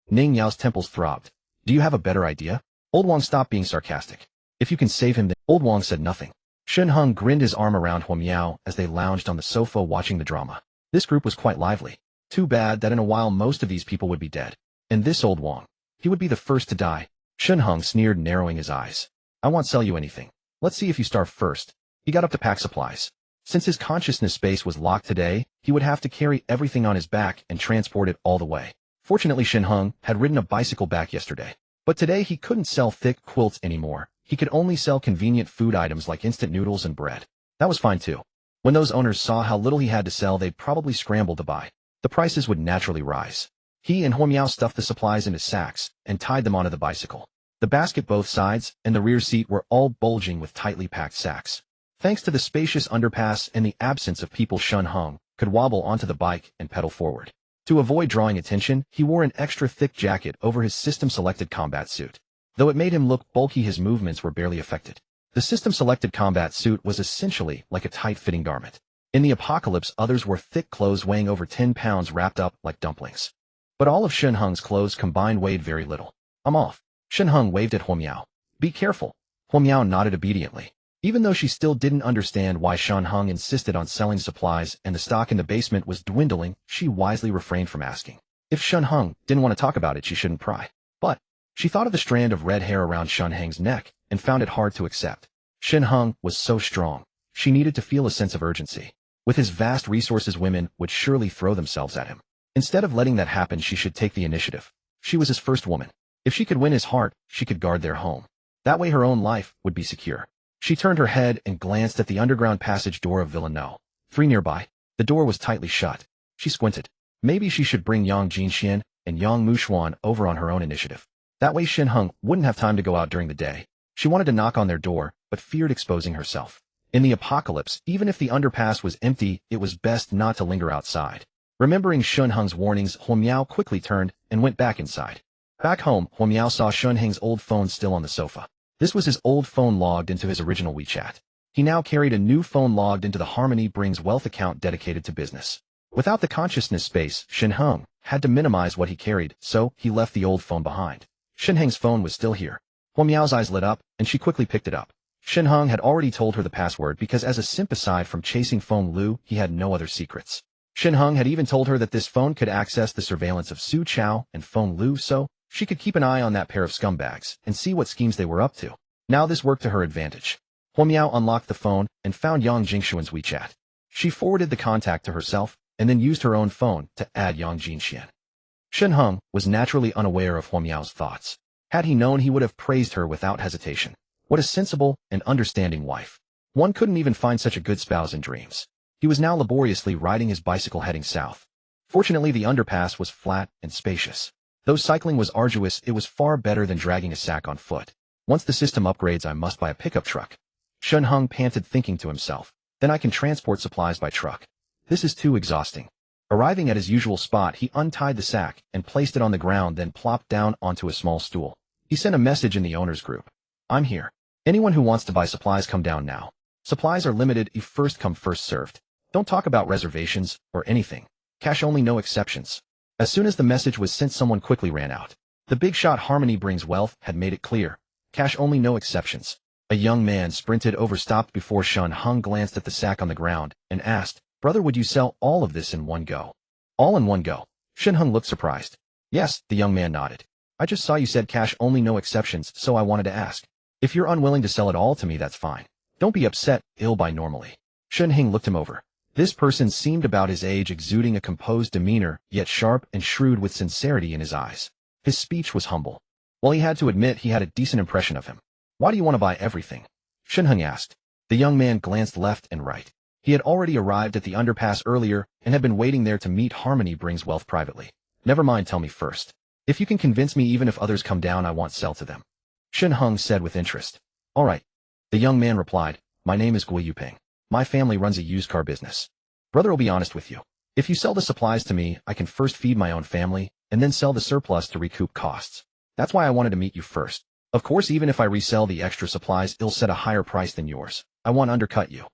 A: Ning Yao's temples throbbed. Do you have a better idea? Old Wang stopped being sarcastic. If you can save him, then Old Wang said nothing. Shen Heng grinned his arm around Huo Miao as they lounged on the sofa watching the drama. This group was quite lively. Too bad that in a while most of these people would be dead. And this Old Wang. He would be the first to die. Shen Heng sneered, narrowing his eyes. I won't sell you anything. Let's see if you starve first. He got up to pack supplies. Since his consciousness space was locked today, he would have to carry everything on his back and transport it all the way. Fortunately, Shen Heng had ridden a bicycle back yesterday. But today he couldn't sell thick quilts anymore. He could only sell convenient food items like instant noodles and bread. That was fine too. When those owners saw how little he had to sell, they'd probably scramble to buy. The prices would naturally rise. He and Huomiao stuffed the supplies into sacks and tied them onto the bicycle. The basket, both sides, and the rear seat were all bulging with tightly packed sacks. Thanks to the spacious underpass and the absence of people, Shen Heng could wobble onto the bike and pedal forward. To avoid drawing attention, he wore an extra thick jacket over his system-selected combat suit. Though it made him look bulky, his movements were barely affected. The system-selected combat suit was essentially like a tight-fitting garment. In the apocalypse, others wore thick clothes weighing over 10 pounds wrapped up like dumplings. But all of Shen Heng's clothes combined weighed very little. "I'm off." Shen Heng waved at Huomiao. "Be careful." Huomiao nodded obediently. Even though she still didn't understand why Shen Heng insisted on selling supplies and the stock in the basement was dwindling, she wisely refrained from asking. If Shen Heng didn't want to talk about it, she shouldn't pry. But she thought of the strand of red hair around Shen Heng's neck and found it hard to accept. Shen Heng was so strong. She needed to feel a sense of urgency. With his vast resources, women would surely throw themselves at him. Instead of letting that happen, she should take the initiative. She was his first woman. If she could win his heart, she could guard their home. That way her own life would be secure. She turned her head and glanced at the underground passage door of Villa No. 3 nearby. The door was tightly shut. She squinted. Maybe she should bring Yang Jinxian and Yang Mushuan over on her own initiative. That way Shen Heng wouldn't have time to go out during the day. She wanted to knock on their door, but feared exposing herself. In the apocalypse, even if the underpass was empty, it was best not to linger outside. Remembering Shen Heng's warnings, Huomiao quickly turned and went back inside. Back home, Huomiao saw Shen Heng's old phone still on the sofa. This was his old phone logged into his original WeChat. He now carried a new phone logged into the Harmony Brings Wealth account dedicated to business. Without the consciousness space, Shen Heng had to minimize what he carried, so he left the old phone behind. Shen Heng's phone was still here. Huomiao's eyes lit up, and she quickly picked it up. Shen Heng had already told her the password because as a simp, aside from chasing Feng Lu, he had no other secrets. Shen Heng had even told her that this phone could access the surveillance of Su Chao and Feng Lu, so she could keep an eye on that pair of scumbags and see what schemes they were up to. Now this worked to her advantage. Huomiao unlocked the phone and found Yang Jingshuan's WeChat. She forwarded the contact to herself and then used her own phone to add Yang Jinxian. Shen Heng was naturally unaware of Huomiao's thoughts. Had he known, he would have praised her without hesitation. What a sensible and understanding wife. One couldn't even find such a good spouse in dreams. He was now laboriously riding his bicycle heading south. Fortunately, the underpass was flat and spacious. Though cycling was arduous, it was far better than dragging a sack on foot. Once the system upgrades, I must buy a pickup truck. Shen Heng panted, thinking to himself. Then I can transport supplies by truck. This is too exhausting. Arriving at his usual spot, he untied the sack and placed it on the ground, then plopped down onto a small stool. He sent a message in the owner's group. "I'm here. Anyone who wants to buy supplies, come down now. Supplies are limited, if first come first served. Don't talk about reservations or anything. Cash only, no exceptions." As soon as the message was sent, someone quickly ran out. The big shot Harmony Brings Wealth had made it clear. Cash only, no exceptions. A young man sprinted over, stopped before Shen Heng, glanced at the sack on the ground, and asked, "Brother, would you sell all of this in one go?" "All in one go?" Shen Heng looked surprised. "Yes," the young man nodded. "I just saw you said cash only, no exceptions, so I wanted to ask. If you're unwilling to sell it all to me, that's fine. Don't be upset, ill by normally." Shen Heng looked him over. This person seemed about his age, exuding a composed demeanor, yet sharp and shrewd with sincerity in his eyes. His speech was humble. While he had to admit he had a decent impression of him. "Why do you want to buy everything?" Shen Heng asked. The young man glanced left and right. He had already arrived at the underpass earlier and had been waiting there to meet Harmony Brings Wealth privately. "Never mind, tell me first. If you can convince me, even if others come down, I won't sell to them," Shen Heng said with interest. "All right." The young man replied, "My name is Gui Yuping. My family runs a used car business. Brother, will be honest with you. If you sell the supplies to me, I can first feed my own family and then sell the surplus to recoup costs. That's why I wanted to meet you first. Of course, even if I resell the extra supplies, it'll set a higher price than yours. I won't undercut you."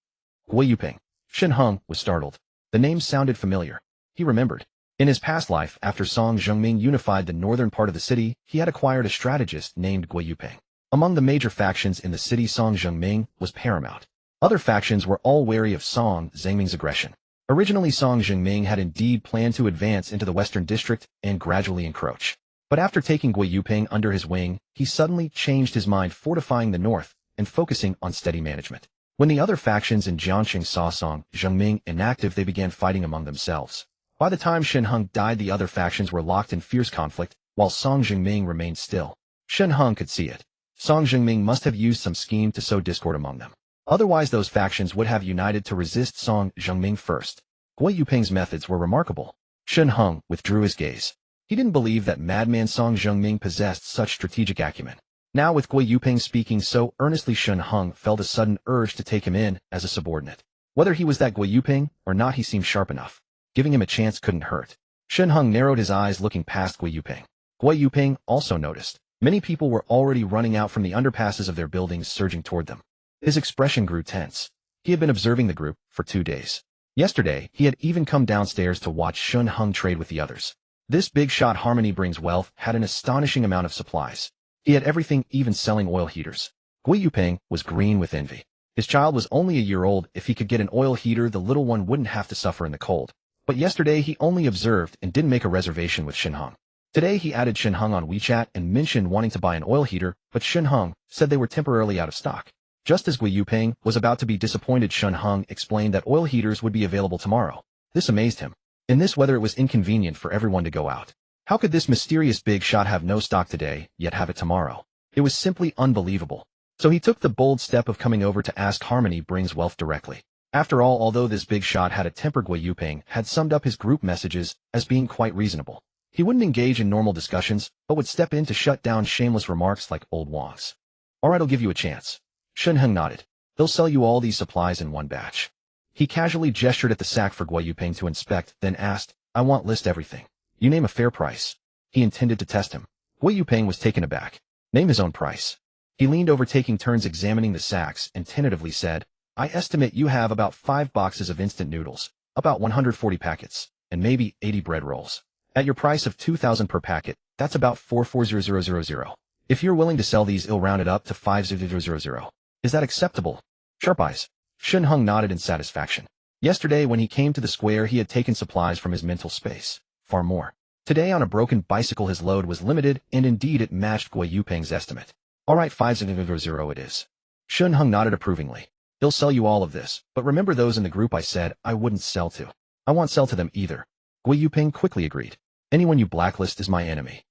A: Gui Yuping. Shen Heng was startled. The name sounded familiar. He remembered. In his past life, after Song Zhengming unified the northern part of the city, he had acquired a strategist named Gui Yuping. Among the major factions in the city, Song Zhengming was paramount. Other factions were all wary of Song Zhengming's aggression. Originally, Song Zhengming had indeed planned to advance into the western district and gradually encroach. But after taking Gui Yuping under his wing, he suddenly changed his mind, fortifying the north and focusing on steady management. When the other factions in Jiangxing saw Song Zhengming inactive, they began fighting among themselves. By the time Shen Heng died, the other factions were locked in fierce conflict, while Song Jingming remained still. Shen Heng could see it. Song Jingming must have used some scheme to sow discord among them. Otherwise those factions would have united to resist Song Jingming first. Gui Yuping's methods were remarkable. Shen Heng withdrew his gaze. He didn't believe that madman Song Jingming possessed such strategic acumen. Now with Gui Yuping speaking so earnestly, Shen Heng felt a sudden urge to take him in as a subordinate. Whether he was that Gui Yuping or not, he seemed sharp enough. Giving him a chance couldn't hurt. Shen Heng narrowed his eyes, looking past Gui Yuping. Gui Yuping also noticed. Many people were already running out from the underpasses of their buildings, surging toward them. His expression grew tense. He had been observing the group for 2 days. Yesterday, he had even come downstairs to watch Shen Heng trade with the others. This big shot Harmony Brings Wealth had an astonishing amount of supplies. He had everything, even selling oil heaters. Gui Yuping was green with envy. His child was only a year old. If he could get an oil heater, the little one wouldn't have to suffer in the cold. But yesterday he only observed and didn't make a reservation with Shen Heng. Today he added Shen Heng on WeChat and mentioned wanting to buy an oil heater, but Shen Heng said they were temporarily out of stock. Just as Gui Yuping was about to be disappointed, Shen Heng explained that oil heaters would be available tomorrow. This amazed him. In this weather it was inconvenient for everyone to go out. How could this mysterious big shot have no stock today, yet have it tomorrow? It was simply unbelievable. So he took the bold step of coming over to ask Harmony Brings Wealth directly. After all, although this big shot had a temper, Gui Yuping had summed up his group messages as being quite reasonable. He wouldn't engage in normal discussions, but would step in to shut down shameless remarks like old wongs. Alright, I'll give you a chance. Shen Heng nodded. They'll sell you all these supplies in one batch. He casually gestured at the sack for Gui Yuping to inspect, then asked, I want list everything. You name a fair price. He intended to test him. Gui Yuping was taken aback. Name his own price. He leaned over, taking turns examining the sacks, and tentatively said, I estimate you have about 5 boxes of instant noodles, about 140 packets, and maybe 80 bread rolls. At your price of 2,000 per packet, that's about 440000. If you're willing to sell these, I'll round it up to 5000. Is that acceptable? Sharp eyes. Shen Heng nodded in satisfaction. Yesterday when he came to the square, he had taken supplies from his mental space. Far more. Today on a broken bicycle his load was limited, and indeed it matched Gui Yuping's estimate. Alright, 5000 it is. Shen Heng nodded approvingly. They'll sell you all of this, but remember those in the group I said I wouldn't sell to. I won't sell to them either. Gui Yuping quickly agreed. Anyone you blacklist is my enemy.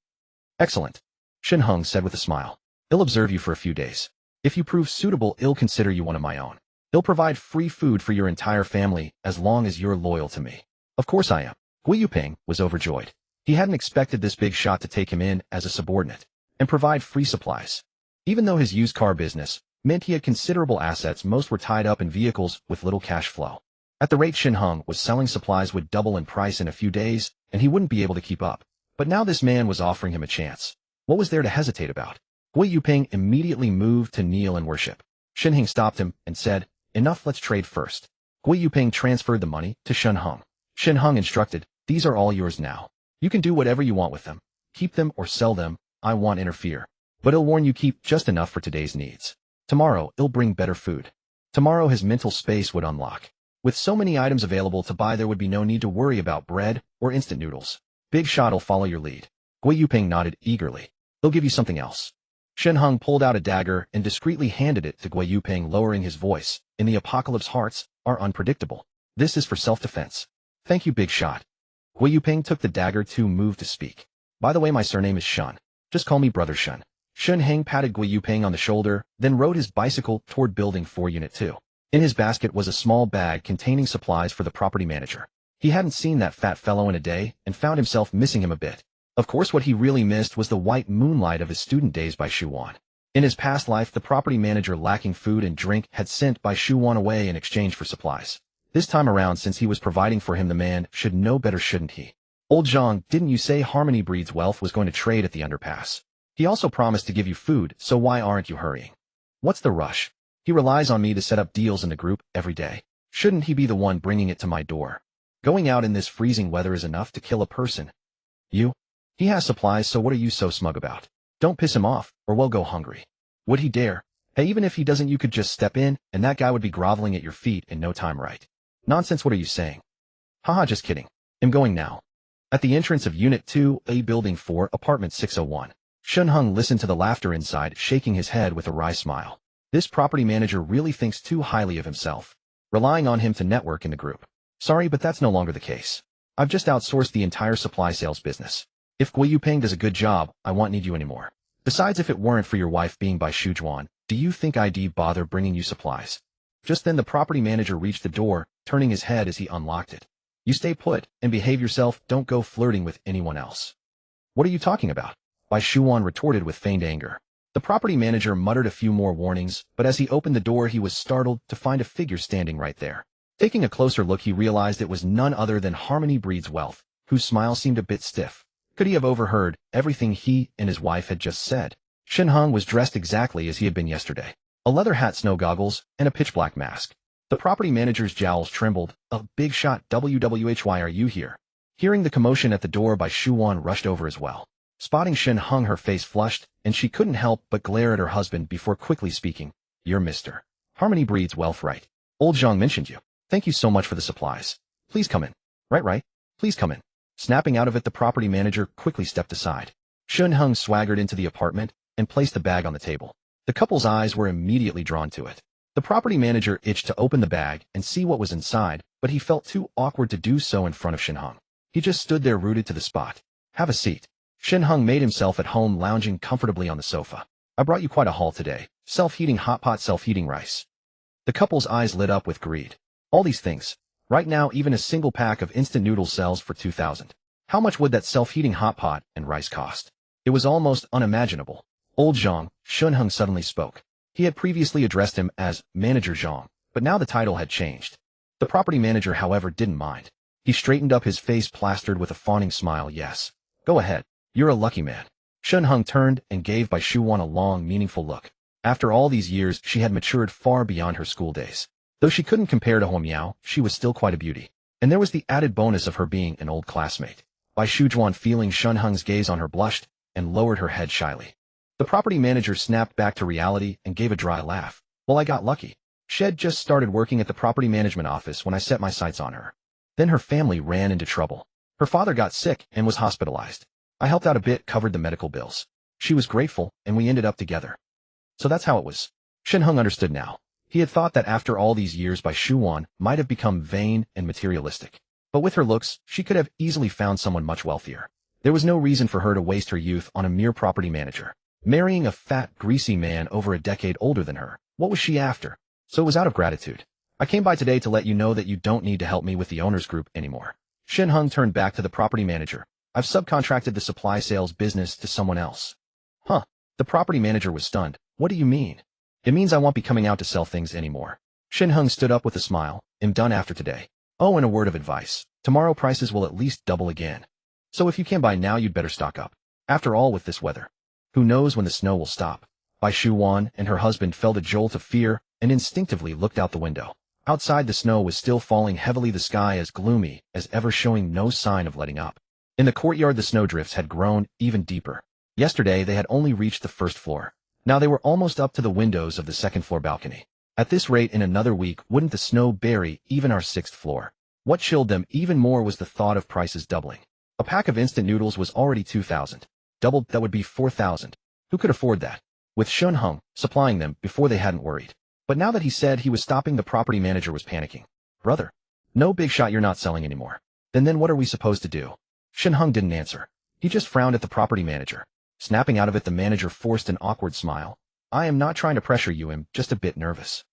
A: Excellent. Shen Heng said with a smile. I'll observe you for a few days. If you prove suitable, I'll consider you one of my own. I'll provide free food for your entire family as long as you're loyal to me. Of course I am. Gui Yuping was overjoyed. He hadn't expected this big shot to take him in as a subordinate and provide free supplies. Even though his used car business meant he had considerable assets, most were tied up in vehicles with little cash flow. At the rate Shen Heng was selling, supplies would double in price in a few days, and he wouldn't be able to keep up. But now this man was offering him a chance. What was there to hesitate about? Gui Yuping immediately moved to kneel and worship. Shen Heng stopped him and said, Enough, let's trade first. Gui Yuping transferred the money to Shen Heng. Shen Heng instructed, These are all yours now. You can do whatever you want with them. Keep them or sell them. I won't interfere. But I'll warn you, keep just enough for today's needs. Tomorrow, it'll bring better food. Tomorrow his mental space would unlock. With so many items available to buy, there would be no need to worry about bread or instant noodles. Big Shot'll follow your lead. Gui Yuping nodded eagerly. They'll give you something else. Shen Heng pulled out a dagger and discreetly handed it to Gui Yuping, lowering his voice. In the apocalypse, hearts are unpredictable. This is for self-defense. Thank you, Big Shot. Gui Yuping took the dagger to move to speak. By the way, my surname is Shen. Just call me Brother Shen. Shen Heng patted Gui Yuping on the shoulder, then rode his bicycle toward Building 4 Unit 2. In his basket was a small bag containing supplies for the property manager. He hadn't seen that fat fellow in a day and found himself missing him a bit. Of course, what he really missed was the white moonlight of his student days by Shuwan. In his past life, the property manager, lacking food and drink, had sent by Shuwan away in exchange for supplies. This time around, since he was providing for him, the man should know better, shouldn't he? Old Zhang, didn't you say Harmony Breeds Wealth was going to trade at the underpass? He also promised to give you food, so why aren't you hurrying? What's the rush? He relies on me to set up deals in the group every day. Shouldn't he be the one bringing it to my door? Going out in this freezing weather is enough to kill a person. You? He has supplies, so what are you so smug about? Don't piss him off, or we'll go hungry. Would he dare? Hey, even if he doesn't, you could just step in, and that guy would be groveling at your feet in no time, right? Nonsense, what are you saying? Haha, just kidding. I'm going now. At the entrance of Unit 2A, Building 4, Apartment 601. Shen Heng listened to the laughter inside, shaking his head with a wry smile. This property manager really thinks too highly of himself, relying on him to network in the group. Sorry, but that's no longer the case. I've just outsourced the entire supply sales business. If Gui Yuping does a good job, I won't need you anymore. Besides, if it weren't for your wife being by Shujuan, do you think I'd bother bringing you supplies? Just then the property manager reached the door, turning his head as he unlocked it. You stay put and behave yourself, don't go flirting with anyone else. What are you talking about? Bai Shuan retorted with feigned anger. The property manager muttered a few more warnings, but as he opened the door he was startled to find a figure standing right there. Taking a closer look he realized it was none other than Harmony Breeds Wealth, whose smile seemed a bit stiff. Could he have overheard everything he and his wife had just said? Shen Heng was dressed exactly as he had been yesterday. A leather hat, snow goggles, and a pitch-black mask. The property manager's jowls trembled. A big shot, why are you here? Hearing the commotion at the door, Bai Shuan rushed over as well. Spotting Shen Heng, her face flushed, and she couldn't help but glare at her husband before quickly speaking. You're Mr. Harmony Breeds Wealth, right? Old Zhang mentioned you. Thank you so much for the supplies. Please come in. Right. Please come in. Snapping out of it, the property manager quickly stepped aside. Shen Heng swaggered into the apartment and placed the bag on the table. The couple's eyes were immediately drawn to it. The property manager itched to open the bag and see what was inside, but he felt too awkward to do so in front of Shen Heng. He just stood there rooted to the spot. Have a seat. Shen Heng made himself at home, lounging comfortably on the sofa. I brought you quite a haul today. Self-heating hot pot, self-heating rice. The couple's eyes lit up with greed. All these things. Right now, even a single pack of instant noodles sells for 2,000. How much would that self-heating hot pot and rice cost? It was almost unimaginable. Old Zhang, Shen Heng suddenly spoke. He had previously addressed him as Manager Zhang, but now the title had changed. The property manager, however, didn't mind. He straightened up, his face plastered with a fawning smile. Yes. Go ahead. You're a lucky man. Shen Heng turned and gave Bai Shuan a long, meaningful look. After all these years, she had matured far beyond her school days. Though she couldn't compare to Ho Miao, she was still quite a beauty. And there was the added bonus of her being an old classmate. Bai Shujuan, feeling Shen Heng's gaze on her, blushed and lowered her head shyly. The property manager snapped back to reality and gave a dry laugh. Well, I got lucky. Shed just started working at the property management office when I set my sights on her. Then her family ran into trouble. Her father got sick and was hospitalized. I helped out a bit, covered the medical bills. She was grateful, and we ended up together. So that's how it was. Shen Heng understood now. He had thought that after all these years, Bai Shuan might have become vain and materialistic. But with her looks, she could have easily found someone much wealthier. There was no reason for her to waste her youth on a mere property manager. Marrying a fat, greasy man over a decade older than her, what was she after? So it was out of gratitude. I came by today to let you know that you don't need to help me with the owners group anymore. Shen Heng turned back to the property manager. I've subcontracted the supply sales business to someone else. Huh? The property manager was stunned. What do you mean? It means I won't be coming out to sell things anymore. Shen Heng stood up with a smile. I'm done after today. Oh, and a word of advice. Tomorrow prices will at least double again. So if you can buy now, you'd better stock up. After all, with this weather, who knows when the snow will stop? Bai Shuan and her husband felt a jolt of fear and instinctively looked out the window. Outside, the snow was still falling heavily, the sky as gloomy as ever, showing no sign of letting up. In the courtyard, the snowdrifts had grown even deeper. Yesterday, they had only reached the first floor. Now they were almost up to the windows of the second-floor balcony. At this rate, in another week, wouldn't the snow bury even our sixth floor? What chilled them even more was the thought of prices doubling. A pack of instant noodles was already 2,000. Doubled, that would be 4,000. Who could afford that? With Shen Heng supplying them before, they hadn't worried. But now that he said he was stopping, the property manager was panicking. Brother, no big shot, you're not selling anymore. Then what are we supposed to do? Shen Heng didn't answer. He just frowned at the property manager. Snapping out of it, the manager forced an awkward smile. I am not trying to pressure you, I'm just a bit nervous.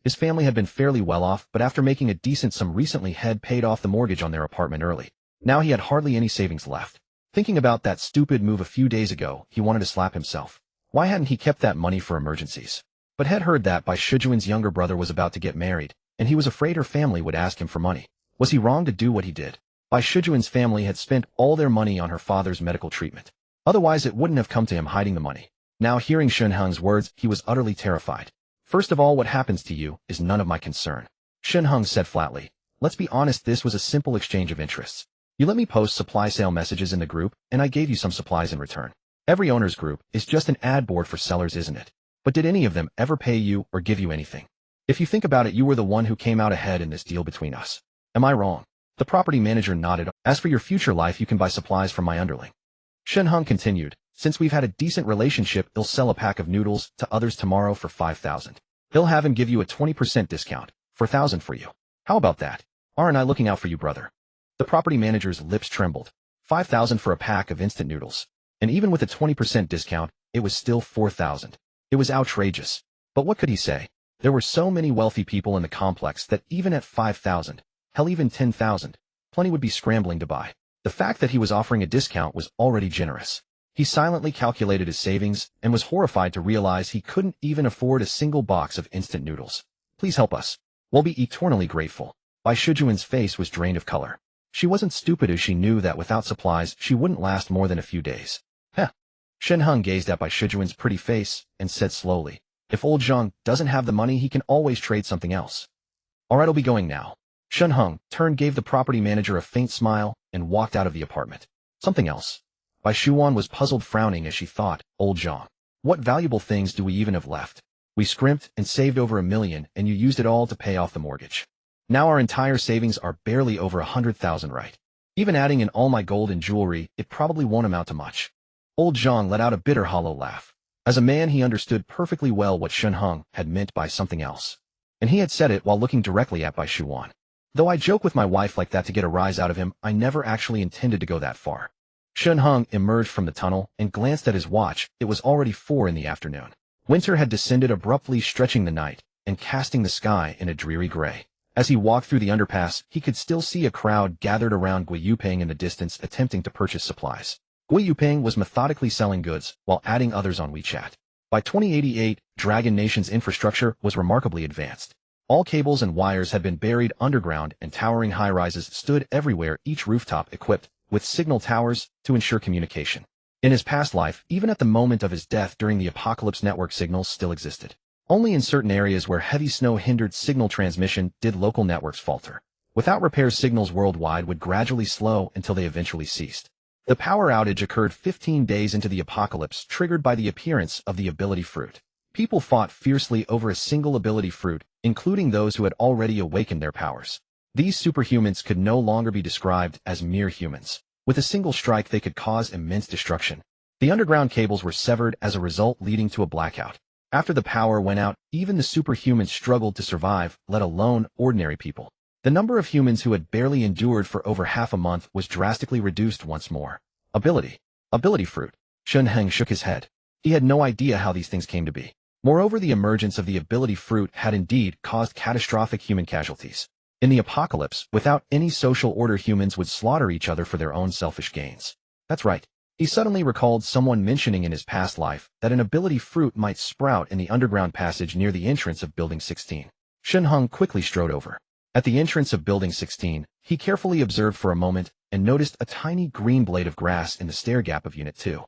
A: His family had been fairly well off, but after making a decent sum recently had paid off the mortgage on their apartment early. Now he had hardly any savings left. Thinking about that stupid move a few days ago, he wanted to slap himself. Why hadn't he kept that money for emergencies? But had heard that Bai Shijuan's younger brother was about to get married, and he was afraid her family would ask him for money. Was he wrong to do what he did? Bai Shijuan's family had spent all their money on her father's medical treatment. Otherwise, it wouldn't have come to him hiding the money. Now, hearing Shen Heng's words, he was utterly terrified. First of all, what happens to you is none of my concern. Shen Heng said flatly. Let's be honest, this was a simple exchange of interests. You let me post supply sale messages in the group, and I gave you some supplies in return. Every owner's group is just an ad board for sellers, isn't it? But did any of them ever pay you or give you anything? If you think about it, you were the one who came out ahead in this deal between us. Am I wrong? The property manager nodded. As for your future life, you can buy supplies from my underling. Shen Heng continued. Since we've had a decent relationship, he'll sell a pack of noodles to others tomorrow for 5,000. He'll have him give you a 20% discount, 4,000 for you. How about that? Aren't I looking out for you, brother? The property manager's lips trembled. 5,000 for a pack of instant noodles. And even with a 20% discount, it was still 4,000. It was outrageous. But what could he say? There were so many wealthy people in the complex that even at 5,000, hell even 10,000, plenty would be scrambling to buy. The fact that he was offering a discount was already generous. He silently calculated his savings and was horrified to realize he couldn't even afford a single box of instant noodles. Please help us. We'll be eternally grateful. Bai Shijuan's face was drained of color. She wasn't stupid as she knew that without supplies she wouldn't last more than a few days. Heh. Shen Heng gazed at Bai Shijuan's pretty face and said slowly, if old Zhang doesn't have the money he can always trade something else. Alright, I'll be going now. Shen Heng gave the property manager a faint smile and walked out of the apartment. Something else. Bai Shijuan was puzzled, frowning as she thought, old Zhang. What valuable things do we even have left? We scrimped and saved over $1 million and you used it all to pay off the mortgage. Now our entire savings are barely over 100,000, right? Even adding in all my gold and jewelry, it probably won't amount to much. Old Zhang let out a bitter hollow laugh. As a man he understood perfectly well what Shen Heng had meant by something else. And he had said it while looking directly at Bai Shijuan. Though I joke with my wife like that to get a rise out of him, I never actually intended to go that far. Shen Heng emerged from the tunnel and glanced at his watch. It was already 4 in the afternoon. Winter had descended abruptly, stretching the night and casting the sky in a dreary gray. As he walked through the underpass, he could still see a crowd gathered around Gui Yuping in the distance attempting to purchase supplies. Gui Yuping was methodically selling goods while adding others on WeChat. By 2088, Dragon Nation's infrastructure was remarkably advanced. All cables and wires had been buried underground and towering high-rises stood everywhere, each rooftop equipped with signal towers to ensure communication. In his past life, even at the moment of his death during the apocalypse, network signals still existed. Only in certain areas where heavy snow hindered signal transmission did local networks falter. Without repairs, signals worldwide would gradually slow until they eventually ceased. The power outage occurred 15 days into the apocalypse, triggered by the appearance of the ability fruit. People fought fiercely over a single ability fruit, including those who had already awakened their powers. These superhumans could no longer be described as mere humans. With a single strike they could cause immense destruction. The underground cables were severed as a result, leading to a blackout. After the power went out, even the superhumans struggled to survive, let alone ordinary people. The number of humans who had barely endured for over half a month was drastically reduced once more. Ability fruit. Shen Heng shook his head. He had no idea how these things came to be. Moreover, the emergence of the ability fruit had indeed caused catastrophic human casualties. In the apocalypse, without any social order, humans would slaughter each other for their own selfish gains. That's right. He suddenly recalled someone mentioning in his past life that an ability fruit might sprout in the underground passage near the entrance of Building 16. Shen Heng quickly strode over. At the entrance of Building 16, he carefully observed for a moment and noticed a tiny green blade of grass in the stair gap of Unit 2.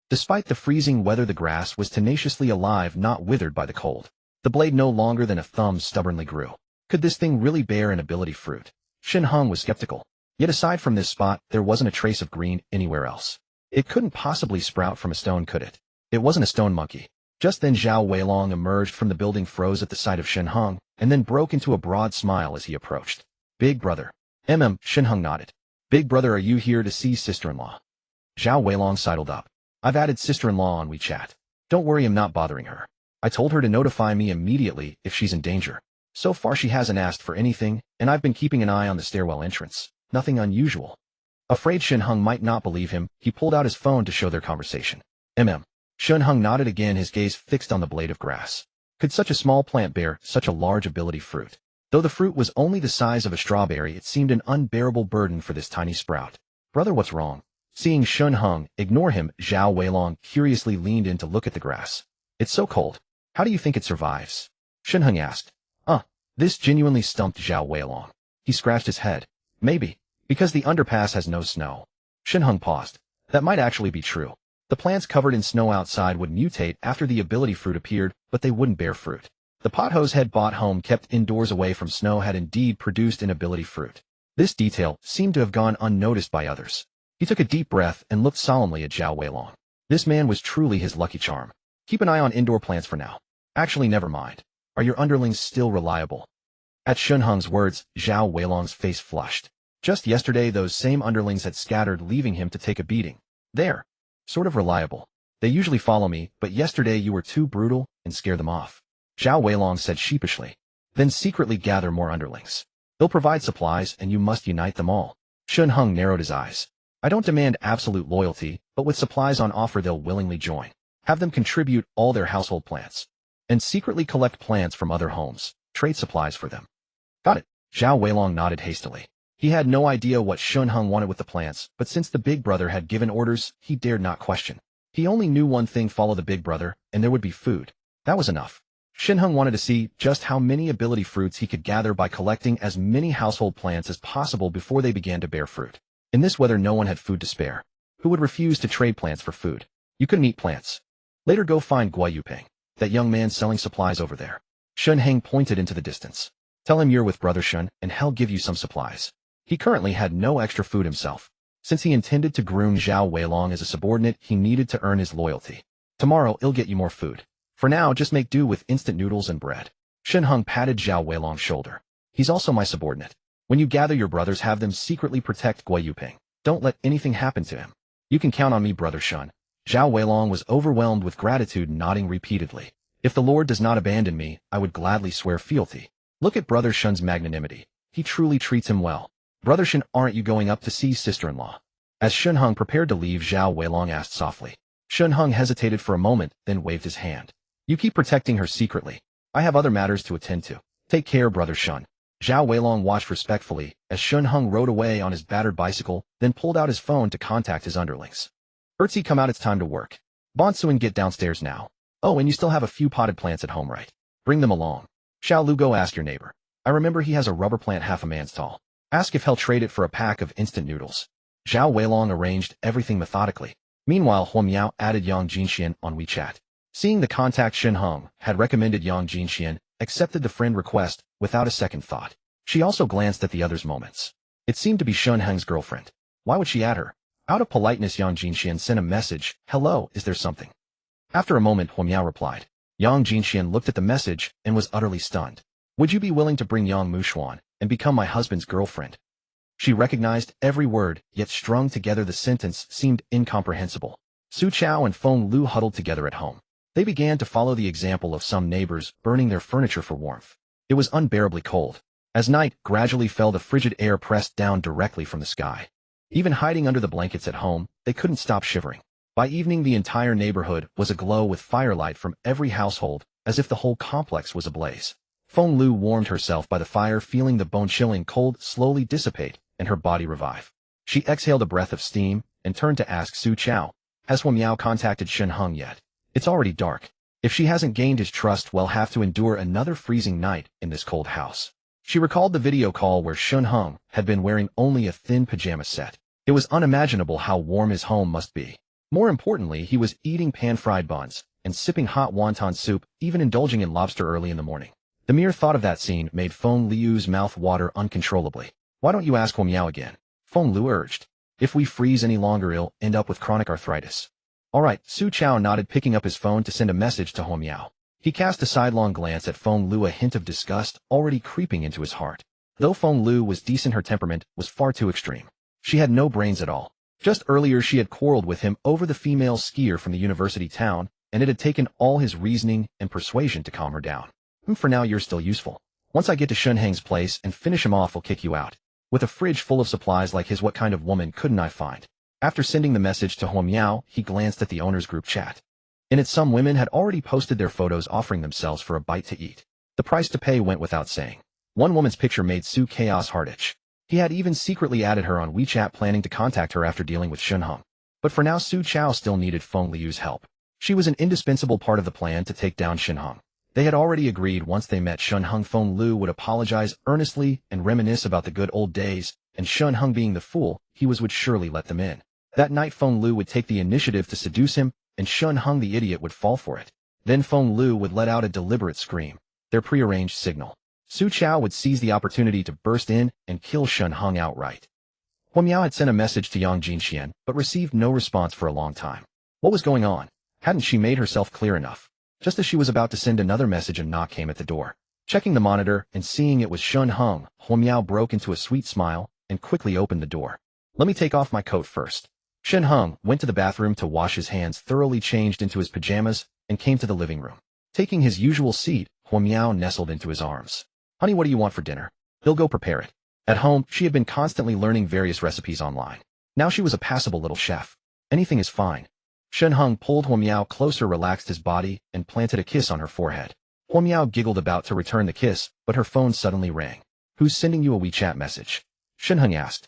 A: Despite the freezing weather, the grass was tenaciously alive, not withered by the cold. The blade no longer than a thumb stubbornly grew. Could this thing really bear an ability fruit? Shen Heng was skeptical. Yet aside from this spot, there wasn't a trace of green anywhere else. It couldn't possibly sprout from a stone, could it? It wasn't a stone monkey. Just then Zhao Weilong emerged from the building, froze at the sight of Shen Heng, and then broke into a broad smile as he approached. Big brother. Shen Heng nodded. Big brother, are you here to see sister-in-law? Zhao Weilong sidled up. I've added sister-in-law on WeChat. Don't worry, I'm not bothering her. I told her to notify me immediately if she's in danger. So far she hasn't asked for anything, and I've been keeping an eye on the stairwell entrance. Nothing unusual. Afraid Shen Heng might not believe him, he pulled out his phone to show their conversation. Shen Heng nodded again, his gaze fixed on the blade of grass. Could such a small plant bear such a large ability fruit? Though the fruit was only the size of a strawberry, it seemed an unbearable burden for this tiny sprout. Brother, what's wrong? Seeing Shen Heng ignore him, Zhao Weilong curiously leaned in to look at the grass. It's so cold. How do you think it survives? Shen Heng asked. This genuinely stumped Zhao Weilong. He scratched his head. Maybe. Because the underpass has no snow. Shen Heng paused. That might actually be true. The plants covered in snow outside would mutate after the ability fruit appeared, but they wouldn't bear fruit. The pothose head bought home, kept indoors away from snow, had indeed produced an ability fruit. This detail seemed to have gone unnoticed by others. He took a deep breath and looked solemnly at Zhao Weilong. This man was truly his lucky charm. Keep an eye on indoor plants for now. Actually, never mind. Are your underlings still reliable? At Shen Heng's words, Zhao Weilong's face flushed. Just yesterday, those same underlings had scattered, leaving him to take a beating. They're sort of reliable. They usually follow me, but yesterday you were too brutal and scared them off. Zhao Weilong said sheepishly. Then secretly gather more underlings. They'll provide supplies and you must unite them all. Shen Heng narrowed his eyes. I don't demand absolute loyalty, but with supplies on offer they'll willingly join. Have them contribute all their household plants. And secretly collect plants from other homes. Trade supplies for them. Got it. Zhao Weilong nodded hastily. He had no idea what Shen Heng wanted with the plants, but since the big brother had given orders, he dared not question. He only knew one thing: follow the big brother, and there would be food. That was enough. Shen Heng wanted to see just how many ability fruits he could gather by collecting as many household plants as possible before they began to bear fruit. In this weather no one had food to spare. Who would refuse to trade plants for food? You couldn't eat plants. Later go find Guo Yuping, that young man selling supplies over there. Shen Heng pointed into the distance. Tell him you're with Brother Shen, and he'll give you some supplies. He currently had no extra food himself. Since he intended to groom Zhao Weilong as a subordinate, he needed to earn his loyalty. Tomorrow I'll get you more food. For now, just make do with instant noodles and bread. Shen Heng patted Zhao Weilong's shoulder. He's also my subordinate. When you gather your brothers, have them secretly protect Guo Yuping. Don't let anything happen to him. You can count on me, Brother Shen. Zhao Weilong was overwhelmed with gratitude, nodding repeatedly. If the Lord does not abandon me, I would gladly swear fealty. Look at Brother Shen's magnanimity. He truly treats him well. Brother Shen, aren't you going up to see sister-in-law? As Shen Heng prepared to leave, Zhao Weilong asked softly. Shen Heng hesitated for a moment, then waved his hand. You keep protecting her secretly. I have other matters to attend to. Take care, Brother Shen. Zhao Weilong watched respectfully as Shen Heng rode away on his battered bicycle, then pulled out his phone to contact his underlings. Ertzi, come out, it's time to work. Bonsuin, get downstairs now. Oh, and you still have a few potted plants at home, right? Bring them along. Xiao Lu, go ask your neighbor. I remember he has a rubber plant half a man's tall. Ask if he'll trade it for a pack of instant noodles. Zhao Weilong arranged everything methodically. Meanwhile, Huo Miao added Yang Jinxian on WeChat. Seeing the contact Shen Heng had recommended, Yang Jinxian accepted the friend request without a second thought. She also glanced at the other's moments. It seemed to be Shen Heng's girlfriend. Why would she add her? Out of politeness, Yang Jinxian sent a message. Hello, is there something? After a moment, Huo Miao replied. Yang Jinxian looked at the message and was utterly stunned. Would you be willing to bring Yang Mushuan and become my husband's girlfriend? She recognized every word, yet strung together the sentence seemed incomprehensible. Su Chao and Feng Lu huddled together at home. They began to follow the example of some neighbors, burning their furniture for warmth. It was unbearably cold. As night gradually fell, the frigid air pressed down directly from the sky. Even hiding under the blankets at home, they couldn't stop shivering. By evening, the entire neighborhood was aglow with firelight from every household, as if the whole complex was ablaze. Feng Lu warmed herself by the fire, feeling the bone-chilling cold slowly dissipate and her body revive. She exhaled a breath of steam and turned to ask Su Chao, has Huo Miao contacted Shen Heng yet? It's already dark. If she hasn't gained his trust, we'll have to endure another freezing night in this cold house. She recalled the video call where Shen Heng had been wearing only a thin pajama set. It was unimaginable how warm his home must be. More importantly, he was eating pan-fried buns and sipping hot wonton soup, even indulging in lobster early in the morning. The mere thought of that scene made Feng Liu's mouth water uncontrollably. Why don't you ask Huo Miao again? Feng Lu urged. If we freeze any longer, he'll end up with chronic arthritis. All right, Su Chao nodded, picking up his phone to send a message to Huo Miao. He cast a sidelong glance at Feng Lu, a hint of disgust already creeping into his heart. Though Feng Lu was decent, her temperament was far too extreme. She had no brains at all. Just earlier she had quarreled with him over the female skier from the university town, and it had taken all his reasoning and persuasion to calm her down. For now you're still useful. Once I get to Shen Heng's place and finish him off, I'll kick you out. With a fridge full of supplies like his, what kind of woman couldn't I find? After sending the message to Huo Miao, he glanced at the owner's group chat. In it, some women had already posted their photos offering themselves for a bite to eat. The price to pay went without saying. One woman's picture made Su Chaos heart itch. He had even secretly added her on WeChat, planning to contact her after dealing with Shen Heng. But for now, Su Chao still needed Feng Liu's help. She was an indispensable part of the plan to take down Shen Heng. They had already agreed once they met Shen Heng, Feng Lu would apologize earnestly and reminisce about the good old days, and Shen Heng, being the fool he was, would surely let them in. That night Feng Lu would take the initiative to seduce him, and Shen Heng, the idiot, would fall for it. Then Feng Lu would let out a deliberate scream, their prearranged signal. Su Chao would seize the opportunity to burst in and kill Shen Heng outright. Huo Miao had sent a message to Yang Jinxian, but received no response for a long time. What was going on? Hadn't she made herself clear enough? Just as she was about to send another message, a knock came at the door. Checking the monitor and seeing it was Shen Heng, Huo Miao broke into a sweet smile and quickly opened the door. Let me take off my coat first. Shen Heng went to the bathroom to wash his hands, thoroughly changed into his pajamas, and came to the living room. Taking his usual seat, Huo Miao nestled into his arms. Honey, what do you want for dinner? He'll go prepare it. At home, she had been constantly learning various recipes online. Now she was a passable little chef. Anything is fine. Shen Heng pulled Huo Miao closer, relaxed his body, and planted a kiss on her forehead. Huo Miao giggled about to return the kiss, but her phone suddenly rang. Who's sending you a WeChat message? Shen Heng asked.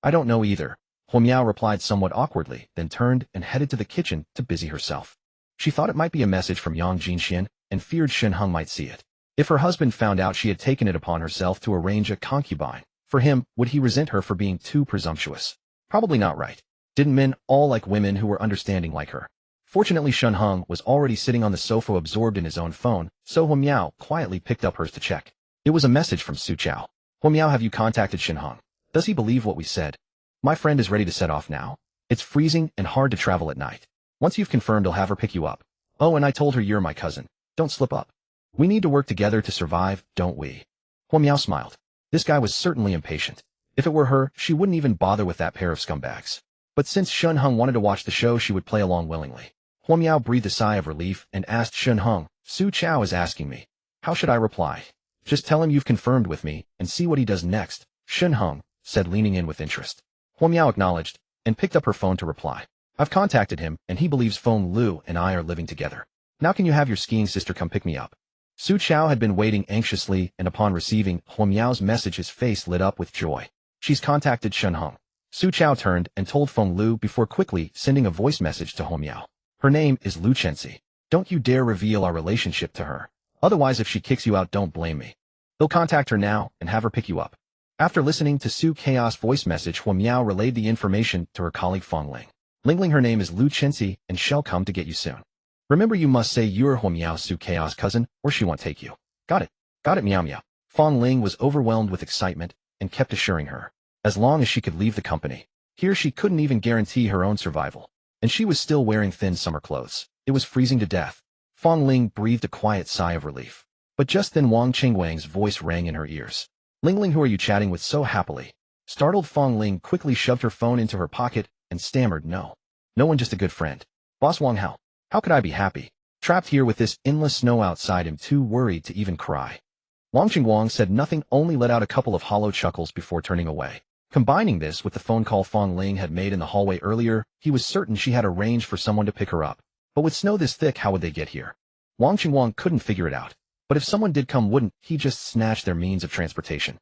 A: I don't know either. Huo Miao replied somewhat awkwardly, then turned and headed to the kitchen to busy herself. She thought it might be a message from Yang Jinxian and feared Shen Heng might see it. If her husband found out she had taken it upon herself to arrange a concubine for him, would he resent her for being too presumptuous? Probably not, right? Didn't men all like women who were understanding like her? Fortunately, Shen Heng was already sitting on the sofa absorbed in his own phone, so Huo Miao quietly picked up hers to check. It was a message from Su Chao. Huo Miao, have you contacted Shen Heng? Does he believe what we said? My friend is ready to set off now. It's freezing and hard to travel at night. Once you've confirmed, I'll have her pick you up. Oh, and I told her you're my cousin. Don't slip up. We need to work together to survive, don't we? Huo Miao smiled. This guy was certainly impatient. If it were her, she wouldn't even bother with that pair of scumbags. But since Shen Heng wanted to watch the show, she would play along willingly. Huo Miao breathed a sigh of relief and asked Shen Heng, Su Chao is asking me. How should I reply? Just tell him you've confirmed with me, and see what he does next, Shen Heng said, leaning in with interest. Huo Miao acknowledged, and picked up her phone to reply. I've contacted him, and he believes Feng Lu and I are living together. Now can you have your skiing sister come pick me up? Su Chao had been waiting anxiously, and upon receiving Huo Miao's message his face lit up with joy. She's contacted Shen Heng. Su Chao turned and told Feng Lu before quickly sending a voice message to Huo Miao. Her name is Lu Chenxi. Don't you dare reveal our relationship to her. Otherwise, if she kicks you out, don't blame me. They'll contact her now and have her pick you up. After listening to Su Chao's voice message, Huo Miao relayed the information to her colleague Feng Ling. Ling, her name is Lu Chenxi, and she'll come to get you soon. Remember, you must say you're Huo Miao, Su Chao's cousin, or she won't take you. Got it. Got it, Miao Miao. Feng Ling was overwhelmed with excitement and kept assuring her, as long as she could leave the company. Here she couldn't even guarantee her own survival. And she was still wearing thin summer clothes. It was freezing to death. Feng Ling breathed a quiet sigh of relief. But just then Wang Qingwang's voice rang in her ears. Ling, who are you chatting with so happily? Startled, Feng Ling quickly shoved her phone into her pocket and stammered, No one, just a good friend. Boss Wang, how could I be happy? Trapped here with this endless snow outside, I'm too worried to even cry. Wang Qingwang said nothing, only let out a couple of hollow chuckles before turning away. Combining this with the phone call Feng Ling had made in the hallway earlier, he was certain she had arranged for someone to pick her up. But with snow this thick, how would they get here? Wang Qingwang couldn't figure it out. But if someone did come, wouldn't he just snatch their means of transportation?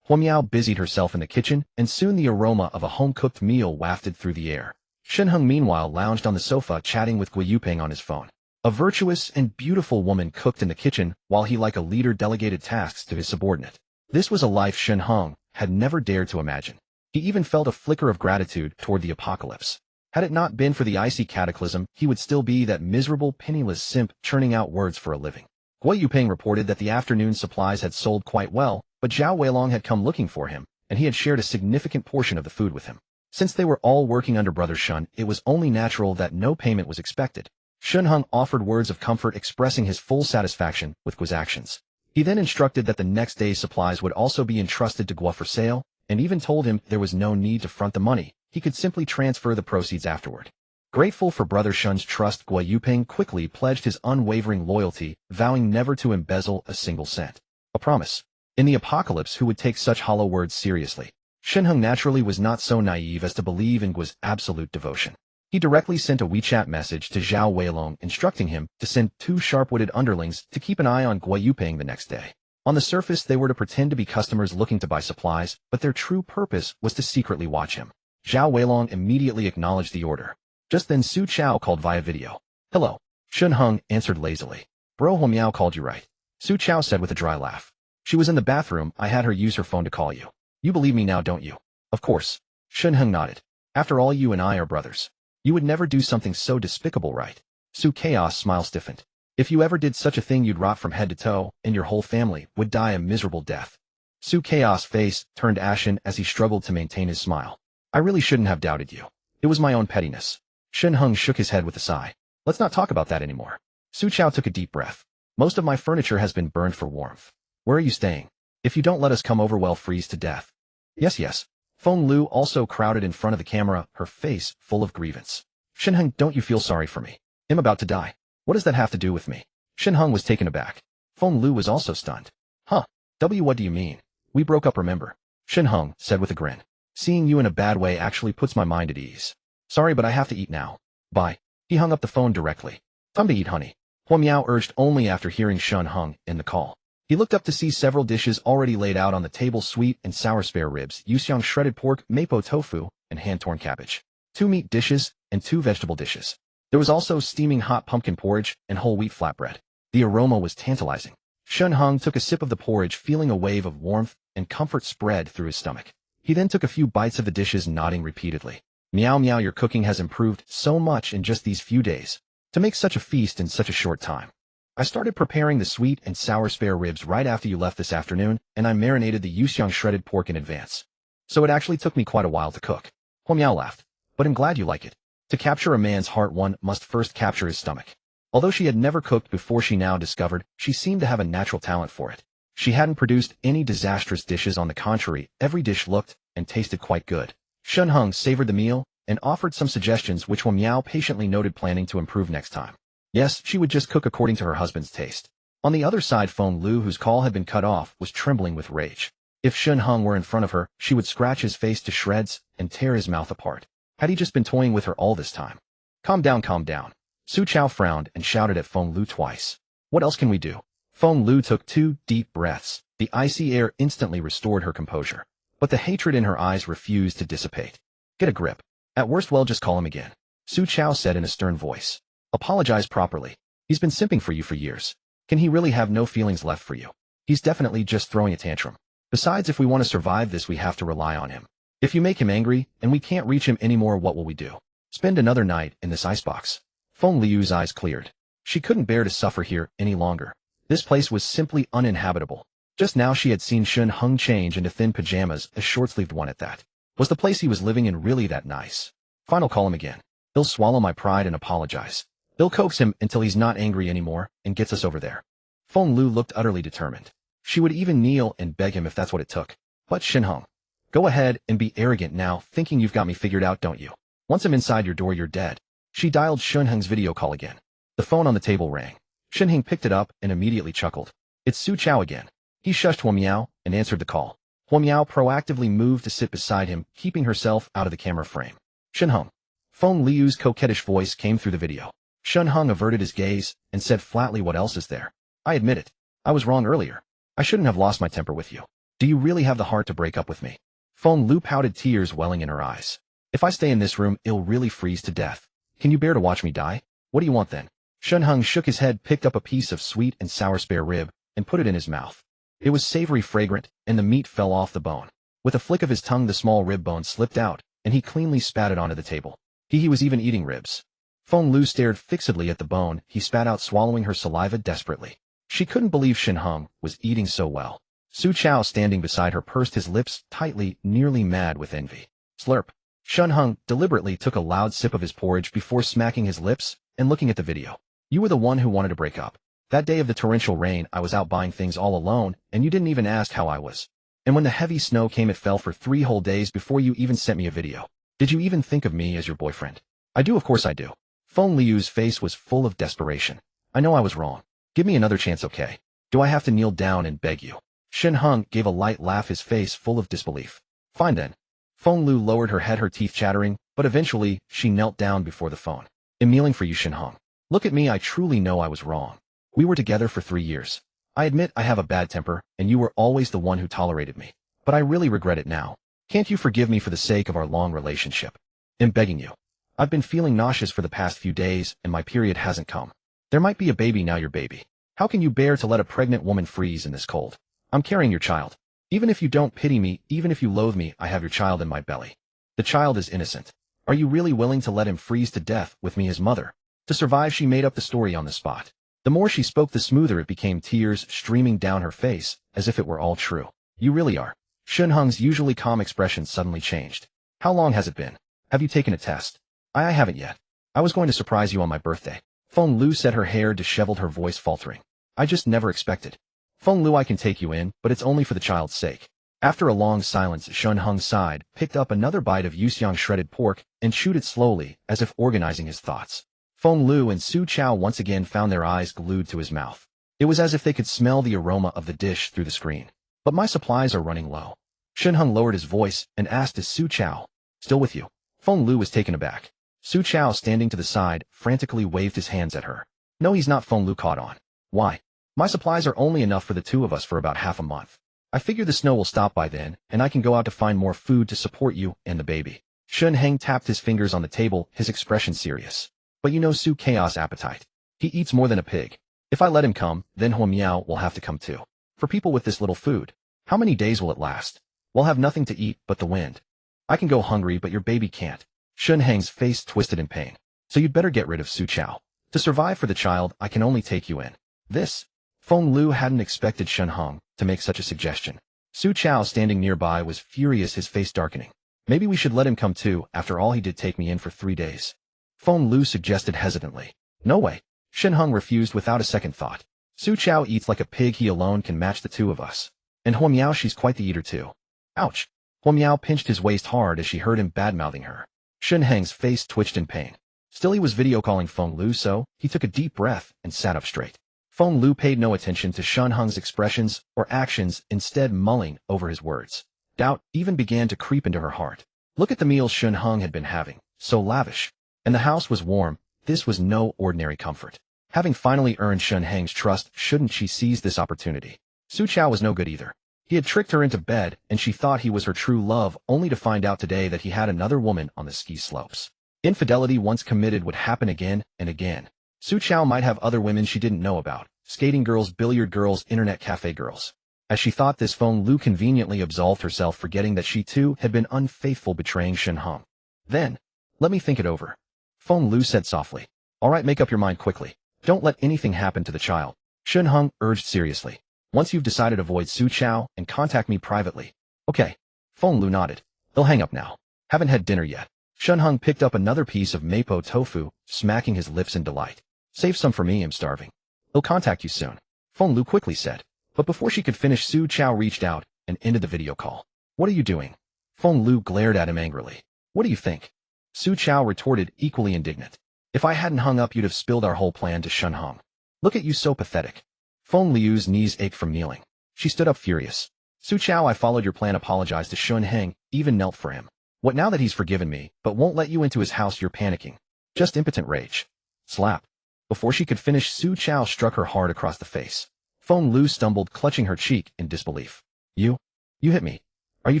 A: Huo Miao busied herself in the kitchen, and soon the aroma of a home-cooked meal wafted through the air. Shen Heng meanwhile lounged on the sofa chatting with Gui Yuping on his phone. A virtuous and beautiful woman cooked in the kitchen, while he like a leader delegated tasks to his subordinate. This was a life Shen Heng had never dared to imagine. He even felt a flicker of gratitude toward the apocalypse. Had it not been for the icy cataclysm, he would still be that miserable, penniless simp churning out words for a living. Gui Yuping reported that the afternoon supplies had sold quite well, but Zhao Weilong had come looking for him, and he had shared a significant portion of the food with him. Since they were all working under Brother Shen, it was only natural that no payment was expected. Shen Heng offered words of comfort, expressing his full satisfaction with Gui's actions. He then instructed that the next day's supplies would also be entrusted to Gui for sale, and even told him there was no need to front the money, he could simply transfer the proceeds afterward. Grateful for Brother Shen's trust, Gui Yuping quickly pledged his unwavering loyalty, vowing never to embezzle a single cent. A promise. In the apocalypse, who would take such hollow words seriously? Shen Heng naturally was not so naive as to believe in Gui's absolute devotion. He directly sent a WeChat message to Zhao Weilong instructing him to send 2 sharp-witted underlings to keep an eye on Gui Yuping the next day. On the surface, they were to pretend to be customers looking to buy supplies, but their true purpose was to secretly watch him. Zhao Weilong immediately acknowledged the order. Just then Su Chao called via video. Hello. Shen Heng answered lazily. Bro, Huo Miao called you, right? Su Chao said with a dry laugh. She was in the bathroom, I had her use her phone to call you. You believe me now, don't you? Of course. Shen Heng nodded. After all, you and I are brothers. You would never do something so despicable, right? Su Chaos smile stiffened. If you ever did such a thing, you'd rot from head to toe, and your whole family would die a miserable death. Su Chaos' face turned ashen as he struggled to maintain his smile. I really shouldn't have doubted you. It was my own pettiness. Shen Heng shook his head with a sigh. Let's not talk about that anymore. Su Chao took a deep breath. Most of my furniture has been burned for warmth. Where are you staying? If you don't let us come over, we'll freeze to death. Yes. Feng Lu also crowded in front of the camera, her face full of grievance. Shen Heng, don't you feel sorry for me? I'm about to die. What does that have to do with me? Shen Heng was taken aback. Feng Lu was also stunned. What do you mean? We broke up, remember? Shen Heng said with a grin. Seeing you in a bad way actually puts my mind at ease. Sorry, but I have to eat now. Bye. He hung up the phone directly. Time to eat, honey. Huo Miao urged only after hearing Shen Heng in the call. He looked up to see several dishes already laid out on the table: sweet and sour spare ribs, yuxiang shredded pork, mapo tofu, and hand-torn cabbage. 2 meat dishes and 2 vegetable dishes. There was also steaming hot pumpkin porridge and whole wheat flatbread. The aroma was tantalizing. Shen Heng took a sip of the porridge, feeling a wave of warmth and comfort spread through his stomach. He then took a few bites of the dishes, nodding repeatedly. Meow meow, your cooking has improved so much in just these few days. To make such a feast in such a short time. I started preparing the sweet and sour spare ribs right after you left this afternoon, and I marinated the yuxiang shredded pork in advance. So it actually took me quite a while to cook. Huo Miao laughed. But I'm glad you like it. To capture a man's heart, one must first capture his stomach. Although she had never cooked before, she now discovered she seemed to have a natural talent for it. She hadn't produced any disastrous dishes. On the contrary, every dish looked and tasted quite good. Shen Heng savored the meal and offered some suggestions which Huo Miao patiently noted, planning to improve next time. Yes, she would just cook according to her husband's taste. On the other side, Feng Lu, whose call had been cut off, was trembling with rage. If Shen Heng were in front of her, she would scratch his face to shreds and tear his mouth apart. Had he just been toying with her all this time? Calm down, calm down. Su Chao frowned and shouted at Feng Lu twice. What else can we do? Feng Lu took 2 deep breaths. The icy air instantly restored her composure. But the hatred in her eyes refused to dissipate. Get a grip. At worst, well, just call him again. Su Chao said in a stern voice. Apologize properly. He's been simping for you for years. Can he really have no feelings left for you? He's definitely just throwing a tantrum. Besides, if we want to survive this, we have to rely on him. If you make him angry and we can't reach him anymore, what will we do? Spend another night in this icebox. Feng Liu's eyes cleared. She couldn't bear to suffer here any longer. This place was simply uninhabitable. Just now she had seen Shen Heng change into thin pajamas, a short-sleeved one at that. Was the place he was living in really that nice? Fine, I'll call him again. He'll swallow my pride and apologize. They'll coax him until he's not angry anymore and gets us over there. Feng Lu looked utterly determined. She would even kneel and beg him if that's what it took. But Shen Heng, go ahead and be arrogant now, thinking you've got me figured out, don't you? Once I'm inside your door, you're dead. She dialed Shen Heng's video call again. The phone on the table rang. Shen Heng picked it up and immediately chuckled. It's Su Chao again. He shushed Huo Miao and answered the call. Huo Miao proactively moved to sit beside him, keeping herself out of the camera frame. Shen Heng. Feng Liu's coquettish voice came through the video. Shen Heng averted his gaze and said flatly, what else is there? I admit it. I was wrong earlier. I shouldn't have lost my temper with you. Do you really have the heart to break up with me? Feng Lu pouted, tears welling in her eyes. If I stay in this room, it'll really freeze to death. Can you bear to watch me die? What do you want then? Shen Heng shook his head, picked up a piece of sweet and sour spare rib, and put it in his mouth. It was savory, fragrant, and the meat fell off the bone. With a flick of his tongue, the small rib bone slipped out, and he cleanly spat it onto the table. He was even eating ribs. Feng Lu stared fixedly at the bone he spat out, swallowing her saliva desperately. She couldn't believe Shen Heng was eating so well. Su Chao, standing beside her, pursed his lips tightly, nearly mad with envy. Slurp. Shen Heng deliberately took a loud sip of his porridge before smacking his lips and looking at the video. You were the one who wanted to break up. That day of the torrential rain, I was out buying things all alone, and you didn't even ask how I was. And when the heavy snow came, it fell for 3 whole days before you even sent me a video. Did you even think of me as your boyfriend? I do, of course I do. Feng Liu's face was full of desperation. I know I was wrong. Give me another chance, okay? Do I have to kneel down and beg you? Shen Heng gave a light laugh, his face full of disbelief. Fine then. Feng Lu lowered her head, her teeth chattering, but eventually she knelt down before the phone. I'm kneeling for you, Shen Heng. Look at me, I truly know I was wrong. We were together for 3 years. I admit I have a bad temper, and you were always the one who tolerated me. But I really regret it now. Can't you forgive me for the sake of our long relationship? I'm begging you. I've been feeling nauseous for the past few days, and my period hasn't come. There might be a baby now, your baby. How can you bear to let a pregnant woman freeze in this cold? I'm carrying your child. Even if you don't pity me, even if you loathe me, I have your child in my belly. The child is innocent. Are you really willing to let him freeze to death with me, his mother? To survive, she made up the story on the spot. The more she spoke, the smoother it became, tears streaming down her face, as if it were all true. You really are. Shen Heng's usually calm expression suddenly changed. How long has it been? Have you taken a test? I haven't yet. I was going to surprise you on my birthday. Feng Lu said, her hair disheveled, her voice faltering. I just never expected. Feng Lu, I can take you in, but it's only for the child's sake. After a long silence, Shen Heng sighed, picked up another bite of yuxiang shredded pork, and chewed it slowly, as if organizing his thoughts. Feng Lu and Su Chao once again found their eyes glued to his mouth. It was as if they could smell the aroma of the dish through the screen. But my supplies are running low. Shen Heng lowered his voice and asked, is Su Chao still with you? Feng Lu was taken aback. Su Chao, standing to the side, frantically waved his hands at her. No, he's not. Feng Lu caught on. Why? My supplies are only enough for the two of us for about half a month. I figure the snow will stop by then, and I can go out to find more food to support you and the baby. Shen Heng tapped his fingers on the table, his expression serious. But you know Su Chaos' appetite. He eats more than a pig. If I let him come, then Huo Miao will have to come too. For people with this little food, how many days will it last? We'll have nothing to eat but the wind. I can go hungry, but your baby can't. Shen Heng's face twisted in pain. So you'd better get rid of Su Chao. To survive for the child, I can only take you in. This? Feng Lu hadn't expected Shen Heng to make such a suggestion. Su Chao, standing nearby, was furious, his face darkening. Maybe we should let him come too. After all, he did take me in for 3 days. Feng Lu suggested hesitantly. No way. Shen Heng refused without a second thought. Su Chao eats like a pig. He alone can match the two of us. And Huo Miao, she's quite the eater too. Ouch. Huo Miao pinched his waist hard as she heard him badmouthing her. Shen Heng's face twitched in pain. Still, he was video calling Feng Lu, so he took a deep breath and sat up straight. Feng Lu paid no attention to Shen Heng's expressions or actions, instead mulling over his words. Doubt even began to creep into her heart. Look at the meals Shen Heng had been having, so lavish. And the house was warm. This was no ordinary comfort. Having finally earned Shen Heng's trust, shouldn't she seize this opportunity? Su Chao was no good either. He had tricked her into bed, and she thought he was her true love, only to find out today that he had another woman on the ski slopes. Infidelity once committed would happen again and again. Su Chao might have other women she didn't know about. Skating girls, billiard girls, internet cafe girls. As she thought this, Feng Lu conveniently absolved herself, forgetting that she too had been unfaithful, betraying Shen Heng. Then, let me think it over. Feng Lu said softly. All right, make up your mind quickly. Don't let anything happen to the child. Shen Heng urged seriously. Once you've decided, avoid Su Chao and contact me privately. Okay. Feng Lu nodded. They'll hang up now. Haven't had dinner yet. Shen Heng picked up another piece of mapo tofu, smacking his lips in delight. Save some for me, I'm starving. He'll contact you soon. Feng Lu quickly said. But before she could finish, Su Chao reached out and ended the video call. What are you doing? Feng Lu glared at him angrily. What do you think? Su Chao retorted, equally indignant. If I hadn't hung up, you'd have spilled our whole plan to Shen Heng. Look at you, so pathetic. Feng Lu's knees ached from kneeling. She stood up furious. Su Chao, I followed your plan, apologized to Shen Heng, even knelt for him. What now that he's forgiven me, but won't let you into his house, you're panicking. Just impotent rage. Slap. Before she could finish, Su Chao struck her hard across the face. Feng Lu stumbled, clutching her cheek in disbelief. You hit me. Are you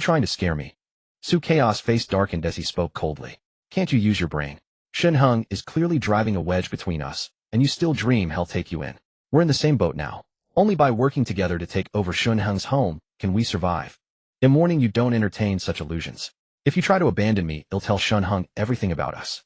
A: trying to scare me? Su Chaos' face darkened as he spoke coldly. Can't you use your brain? Shen Heng is clearly driving a wedge between us, and you still dream he'll take you in. We're in the same boat now. Only by working together to take over Shen Heng's home can we survive. In morning, you don't entertain such illusions. If you try to abandon me, he'll tell Shen Heng everything about us.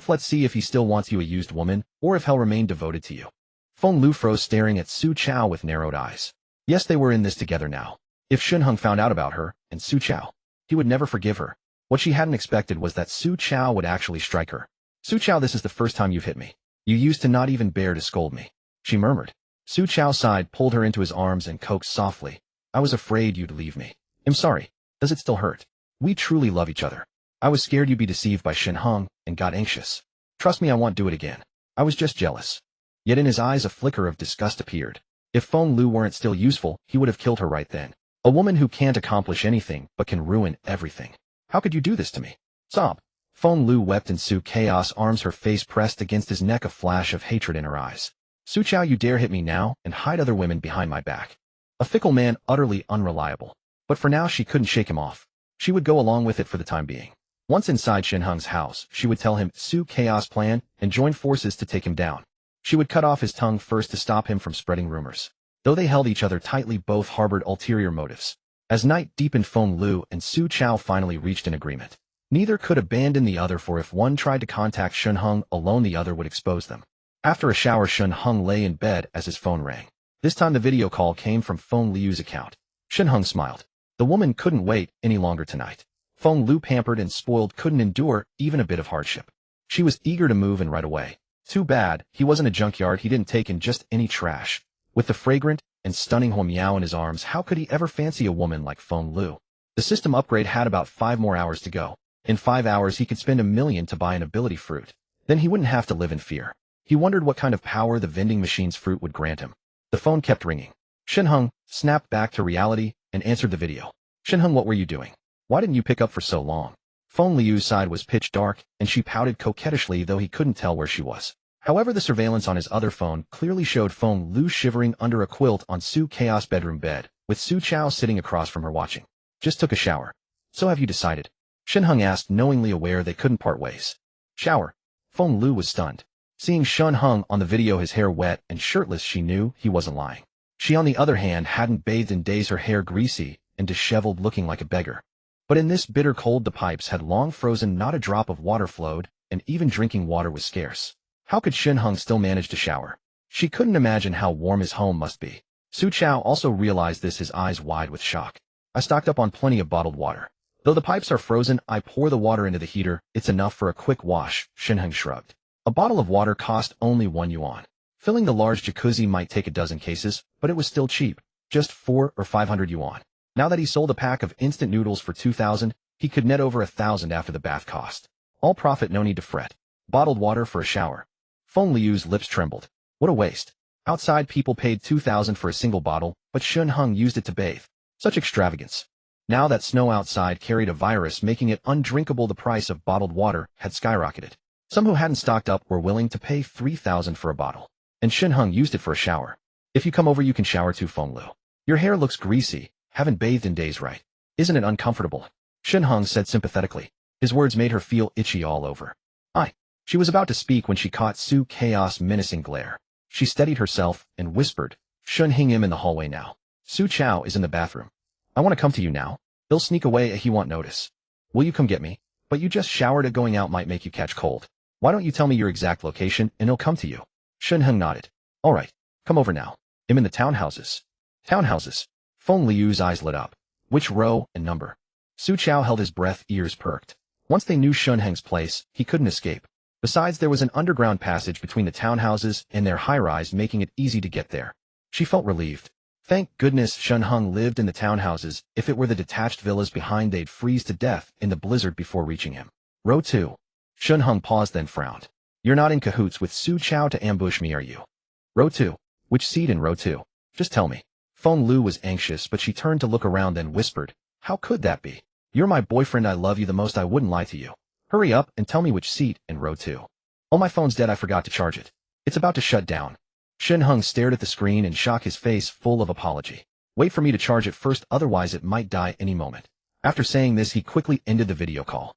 A: Let's see if he still wants you, a used woman, or if he'll remain devoted to you. Feng Lu froze, staring at Su Chao with narrowed eyes. Yes, they were in this together now. If Shen Heng found out about her and Su Chao, he would never forgive her. What she hadn't expected was that Su Chao would actually strike her. Su Chao, this is the first time you've hit me. You used to not even bear to scold me. She murmured. Su Chao sighed, pulled her into his arms, and coaxed softly. I was afraid you'd leave me. I'm sorry. Does it still hurt? We truly love each other. I was scared you'd be deceived by Shen Heng and got anxious. Trust me, I won't do it again. I was just jealous. Yet in his eyes a flicker of disgust appeared. If Feng Lu weren't still useful, he would have killed her right then. A woman who can't accomplish anything but can ruin everything. How could you do this to me? Sob. Feng Lu wept in Su Chaos' arms, her face pressed against his neck, a flash of hatred in her eyes. Su Chao, you dare hit me now and hide other women behind my back. A fickle man, utterly unreliable. But for now she couldn't shake him off. She would go along with it for the time being. Once inside Shen Heng's house, she would tell him Su Chaos' plan and join forces to take him down. She would cut off his tongue first to stop him from spreading rumors. Though they held each other tightly, both harbored ulterior motives. As night deepened, Feng Lu and Su Chao finally reached an agreement. Neither could abandon the other, for if one tried to contact Shen Heng alone, the other would expose them. After a shower, Shen Heng lay in bed as his phone rang. This time the video call came from Feng Lu's account. Shen Heng smiled. The woman couldn't wait any longer tonight. Feng Lu, pampered and spoiled, couldn't endure even a bit of hardship. She was eager to move in right away. Too bad he wasn't a junkyard. He didn't take in just any trash. With the fragrant and stunning Huo Miao in his arms, how could he ever fancy a woman like Feng Lu? The system upgrade had about 5 more hours to go. In 5 hours he could spend $1 million to buy an ability fruit. Then he wouldn't have to live in fear. He wondered what kind of power the vending machine's fruit would grant him. The phone kept ringing. Shen Heng snapped back to reality and answered the video. Shen Heng, what were you doing? Why didn't you pick up for so long? Feng Liu's side was pitch dark, and she pouted coquettishly though he couldn't tell where she was. However, the surveillance on his other phone clearly showed Feng Liu shivering under a quilt on Su Chaos' bedroom bed, with Su Chao sitting across from her watching. Just took a shower. So have you decided? Shen Heng asked, knowingly aware they couldn't part ways. Shower? Feng Liu was stunned. Seeing Shen Heng on the video, his hair wet and shirtless, she knew he wasn't lying. She, on the other hand, hadn't bathed in days, her hair greasy and disheveled, looking like a beggar. But in this bitter cold the pipes had long frozen, not a drop of water flowed, and even drinking water was scarce. How could Shen Heng still manage to shower? She couldn't imagine how warm his home must be. Su Chao also realized this, his eyes wide with shock. I stocked up on plenty of bottled water. Though the pipes are frozen, I pour the water into the heater. It's enough for a quick wash, Shen Heng shrugged. A bottle of water cost only 1 yuan. Filling the large jacuzzi might take a dozen cases, but it was still cheap, just 400 or 500 yuan. Now that he sold a pack of instant noodles for 2,000, he could net over 1,000 after the bath cost. All profit, no need to fret. Bottled water for a shower. Feng Liu's lips trembled. What a waste. Outside people paid 2,000 for a single bottle, but Shen Heng used it to bathe. Such extravagance. Now that snow outside carried a virus making it undrinkable, the price of bottled water had skyrocketed. Some who hadn't stocked up were willing to pay 3,000 for a bottle. And Shen Heng used it for a shower. If you come over you can shower too, Feng Liu. Your hair looks greasy, haven't bathed in days, right? Isn't it uncomfortable? Shen Heng said sympathetically. His words made her feel itchy all over. She was about to speak when she caught Su Chaos' menacing glare. She steadied herself and whispered, Shen Heng, him in the hallway now. Su Chao is in the bathroom. I want to come to you now. He'll sneak away and he won't notice. Will you come get me? But you just showered, it going out might make you catch cold. Why don't you tell me your exact location and he'll come to you? Shen Heng nodded. All right, come over now. I'm in the townhouses. Townhouses? Feng Liu's eyes lit up. Which row and number? Su Chao held his breath, ears perked. Once they knew Shen Heng's place, he couldn't escape. Besides, there was an underground passage between the townhouses and their high-rise, making it easy to get there. She felt relieved. Thank goodness Shen Heng lived in the townhouses. If it were the detached villas behind, they'd freeze to death in the blizzard before reaching him. Row 2. Shen Heng paused, then frowned. You're not in cahoots with Su Chao to ambush me, are you? Row 2. Which seat in row 2? Just tell me. Feng Liu was anxious, but she turned to look around, then whispered, how could that be? You're my boyfriend, I love you the most, I wouldn't lie to you. Hurry up and tell me which seat in row 2. Oh, my phone's dead, I forgot to charge it. It's about to shut down. Shen Heng stared at the screen in shock, his face full of apology. Wait for me to charge it first, otherwise it might die any moment. After saying this, he quickly ended the video call.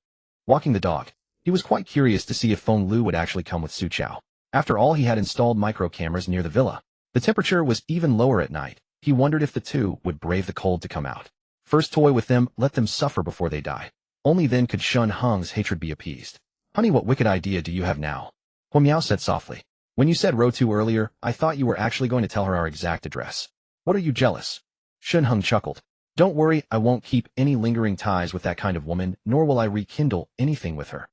A: Walking the dog. He was quite curious to see if Feng Liu would actually come with Su Chao. After all, he had installed micro cameras near the villa. The temperature was even lower at night. He wondered if the two would brave the cold to come out. First toy with them, let them suffer before they die. Only then could Shen Heng's hatred be appeased. Honey, what wicked idea do you have now? Huo Miao said softly. When you said row 2 earlier, I thought you were actually going to tell her our exact address. What are you, jealous? Shen Heng chuckled. Don't worry, I won't keep any lingering ties with that kind of woman, nor will I rekindle anything with her.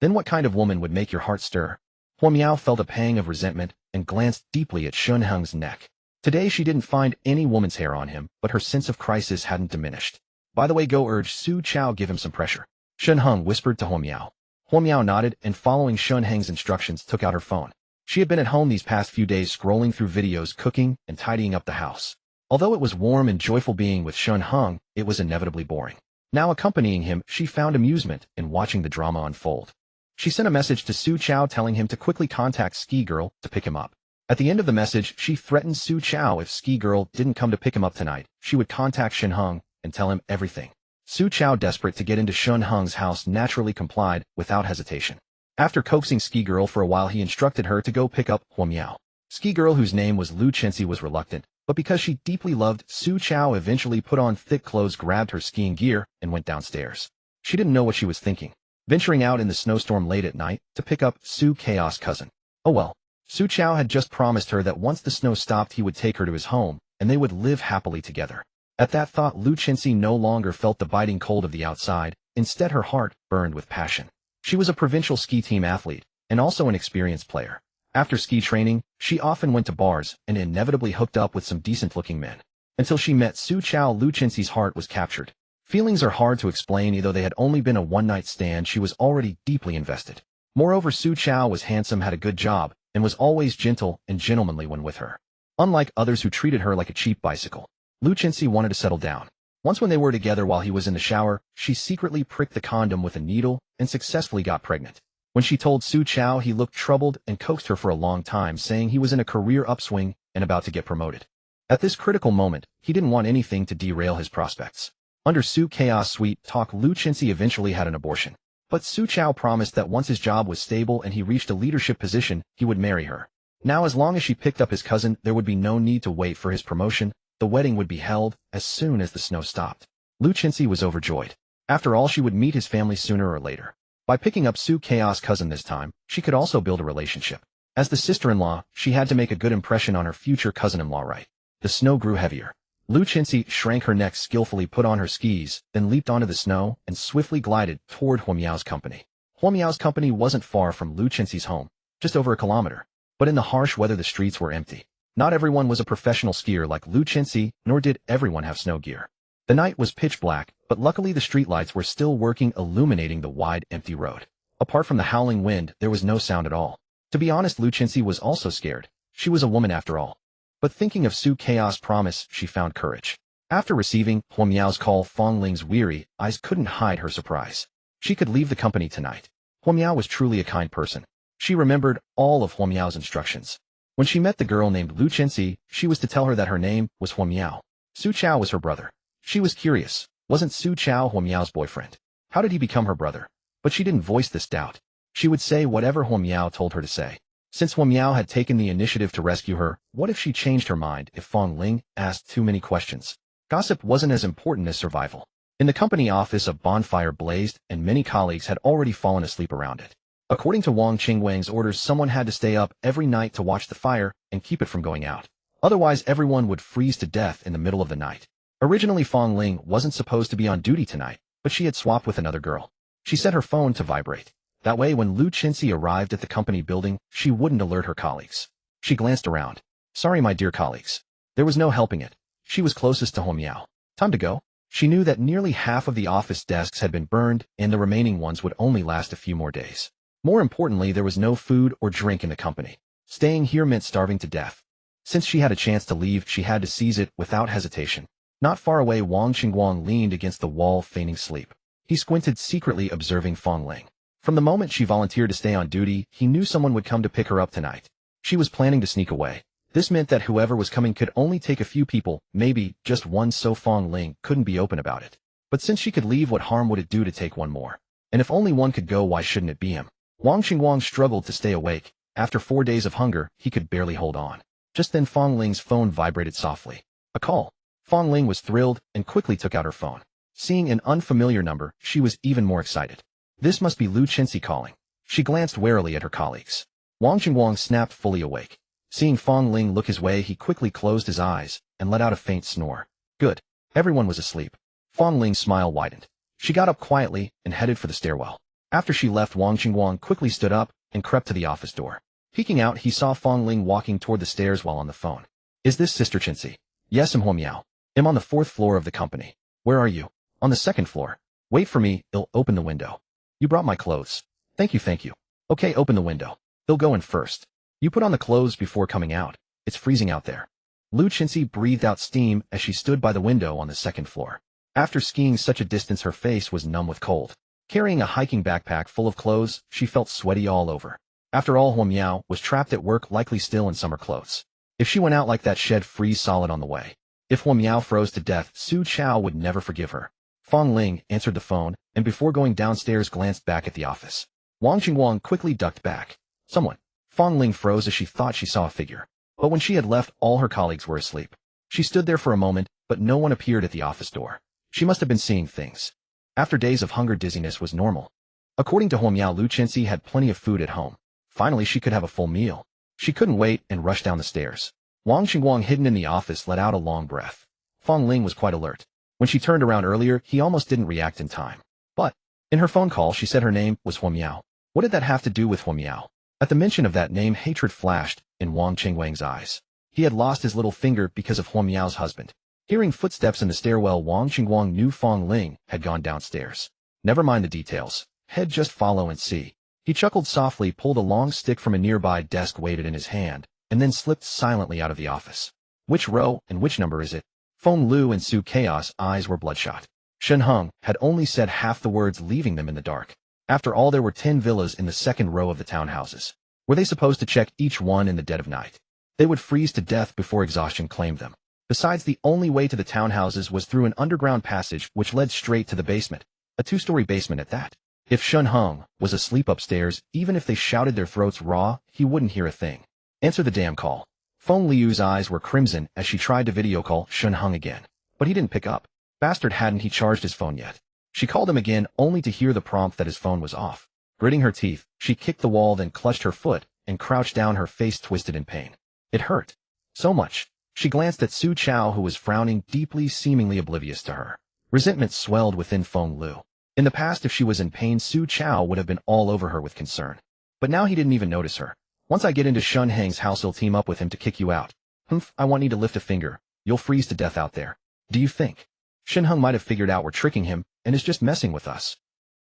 A: Then what kind of woman would make your heart stir? Huo Miao felt a pang of resentment and glanced deeply at Shen Heng's neck. Today she didn't find any woman's hair on him, but her sense of crisis hadn't diminished. By the way, go urge Su Chao, give him some pressure. Shen Heng whispered to Huo Miao. Huo Miao nodded and, following Shen Heng's instructions, took out her phone. She had been at home these past few days, scrolling through videos, cooking, and tidying up the house. Although it was warm and joyful being with Shen Heng, it was inevitably boring. Now accompanying him, she found amusement in watching the drama unfold. She sent a message to Su Chao telling him to quickly contact Ski Girl to pick him up. At the end of the message, she threatened Su Chao if Ski Girl didn't come to pick him up tonight, she would contact Shen Heng and tell him everything. Su Chao, desperate to get into Shen Heng's house, naturally complied without hesitation. After coaxing Ski Girl for a while, he instructed her to go pick up Huo Miao. Ski Girl, whose name was Lu Chenxi, was reluctant, but because she deeply loved Su Chao, eventually put on thick clothes, grabbed her skiing gear, and went downstairs. She didn't know what she was thinking, venturing out in the snowstorm late at night to pick up Su Chaos' cousin. Oh well. Su Chao had just promised her that once the snow stopped he would take her to his home, and they would live happily together. At that thought, Lu Chenxi no longer felt the biting cold of the outside. Instead, her heart burned with passion. She was a provincial ski team athlete, and also an experienced player. After ski training, she often went to bars and inevitably hooked up with some decent-looking men. Until she met Su Chao, Lu Chenxi's heart was captured. Feelings are hard to explain, either they had only been a one-night stand, she was already deeply invested. Moreover, Su Chao was handsome, had a good job, and was always gentle and gentlemanly when with her. Unlike others who treated her like a cheap bicycle, Lu Chenxi wanted to settle down. Once when they were together while he was in the shower, she secretly pricked the condom with a needle and successfully got pregnant. When she told Su Chao, he looked troubled and coaxed her for a long time, saying he was in a career upswing and about to get promoted. At this critical moment, he didn't want anything to derail his prospects. Under Su Chao's sweet talk, Lu Chenxi eventually had an abortion. But Su Chao promised that once his job was stable and he reached a leadership position, he would marry her. Now as long as she picked up his cousin, there would be no need to wait for his promotion. The wedding would be held as soon as the snow stopped. Lu Chenxi was overjoyed. After all, she would meet his family sooner or later. By picking up Su Chao's cousin this time, she could also build a relationship. As the sister-in-law, she had to make a good impression on her future cousin-in-law, right? The snow grew heavier. Lu Chenxi shrank her neck, skillfully put on her skis, then leaped onto the snow and swiftly glided toward Huo Miao's company. Huo Miao's company wasn't far from Lu Chenxi's home, just over a kilometer. But in the harsh weather, the streets were empty. Not everyone was a professional skier like Lu Chenxi, nor did everyone have snow gear. The night was pitch black, but luckily the streetlights were still working, illuminating the wide, empty road. Apart from the howling wind, there was no sound at all. To be honest, Lu Chenxi was also scared. She was a woman after all. But thinking of Su Chao's promise, she found courage. After receiving Huo Miao's call, Fong Ling's weary eyes couldn't hide her surprise. She could leave the company tonight. Huo Miao was truly a kind person. She remembered all of Huo Miao's instructions. When she met the girl named Lu Chenxi, she was to tell her that her name was Huo Miao. Su Chao was her brother. She was curious. Wasn't Su Chao Huo Miao's boyfriend? How did he become her brother? But she didn't voice this doubt. She would say whatever Huo Miao told her to say. Since Huo Miao had taken the initiative to rescue her, what if she changed her mind if Fong Ling asked too many questions? Gossip wasn't as important as survival. In the company office, a bonfire blazed, and many colleagues had already fallen asleep around it. According to Wang Qingwang's orders, someone had to stay up every night to watch the fire and keep it from going out. Otherwise, everyone would freeze to death in the middle of the night. Originally, Fong Ling wasn't supposed to be on duty tonight, but she had swapped with another girl. She set her phone to vibrate. That way, when Lu Chenxi arrived at the company building, she wouldn't alert her colleagues. She glanced around. Sorry, my dear colleagues. There was no helping it. She was closest to Huo Miao. Time to go. She knew that nearly half of the office desks had been burned, and the remaining ones would only last a few more days. More importantly, there was no food or drink in the company. Staying here meant starving to death. Since she had a chance to leave, she had to seize it without hesitation. Not far away, Wang Qingwang leaned against the wall, feigning sleep. He squinted, secretly observing Fong Ling. From the moment she volunteered to stay on duty, he knew someone would come to pick her up tonight. She was planning to sneak away. This meant that whoever was coming could only take a few people, maybe just one, so Fong Ling couldn't be open about it. But since she could leave, what harm would it do to take one more? And if only one could go, why shouldn't it be him? Wang Qingwang struggled to stay awake. After 4 days of hunger, he could barely hold on. Just then Fong Ling's phone vibrated softly. A call. Fong Ling was thrilled and quickly took out her phone. Seeing an unfamiliar number, she was even more excited. This must be Lu Chenxi calling. She glanced warily at her colleagues. Wang Qingwang snapped, fully awake. Seeing Fong Ling look his way, he quickly closed his eyes and let out a faint snore. Good. Everyone was asleep. Fong Ling's smile widened. She got up quietly and headed for the stairwell. After she left, Wang Qingwang quickly stood up and crept to the office door. Peeking out, he saw Fong Ling walking toward the stairs while on the phone. Is this Sister Chenxi? Yes, I'm Huo Miao. I'm on the 4th floor of the company. Where are you? On the 2nd floor. Wait for me, I'll open the window. You brought my clothes. Thank you. Okay, open the window. I'll go in first. You put on the clothes before coming out. It's freezing out there. Lu Chenxi breathed out steam as she stood by the window on the 2nd floor. After skiing such a distance, her face was numb with cold. Carrying a hiking backpack full of clothes, she felt sweaty all over. After all, Huo Miao was trapped at work, likely still in summer clothes. If she went out like that, she'd freeze solid on the way. If Huo Miao froze to death, Su Chao would never forgive her. Fong Ling answered the phone, and before going downstairs glanced back at the office. Wang Qingwang quickly ducked back. Someone. Fong Ling froze as she thought she saw a figure. But when she had left, all her colleagues were asleep. She stood there for a moment, but no one appeared at the office door. She must have been seeing things. After days of hunger, dizziness was normal. According to Huo Miao, Lu Chenxi had plenty of food at home. Finally, she could have a full meal. She couldn't wait and rushed down the stairs. Wang Qingwang, hidden in the office, let out a long breath. Fong Ling was quite alert. When she turned around earlier, he almost didn't react in time. But in her phone call, she said her name was Huo Miao. What did that have to do with Huo Miao? At the mention of that name, hatred flashed in Wang Qingwang's eyes. He had lost his little finger because of Huo Miao's husband. Hearing footsteps in the stairwell, Wang Qingwang knew Fong Ling had gone downstairs. Never mind the details. Head, just follow and see. He chuckled softly, pulled a long stick from a nearby desk, weighed it in his hand, and then slipped silently out of the office. Which row and which number is it? Feng Lu and Su Chaos' eyes were bloodshot. Shen Heng had only said half the words, leaving them in the dark. After all, there were 10 villas in the second row of the townhouses. Were they supposed to check each one in the dead of night? They would freeze to death before exhaustion claimed them. Besides, the only way to the townhouses was through an underground passage which led straight to the basement, a 2-story basement at that. If Shen Heng was asleep upstairs, even if they shouted their throats raw, he wouldn't hear a thing. Answer the damn call. Feng Liu's eyes were crimson as she tried to video call Shen Heng again, but he didn't pick up. Bastard, hadn't he charged his phone yet? She called him again only to hear the prompt that his phone was off. Gritting her teeth, she kicked the wall, then clutched her foot and crouched down, her face twisted in pain. It hurt so much. She glanced at Su Chao, who was frowning deeply, seemingly oblivious to her. Resentment swelled within Feng Lu. In the past, if she was in pain, Su Chao would have been all over her with concern. But now he didn't even notice her. Once I get into Shen Heng's house, he'll team up with him to kick you out. Humph, I want you to lift a finger. You'll freeze to death out there. Do you think Shen Heng might have figured out we're tricking him and is just messing with us?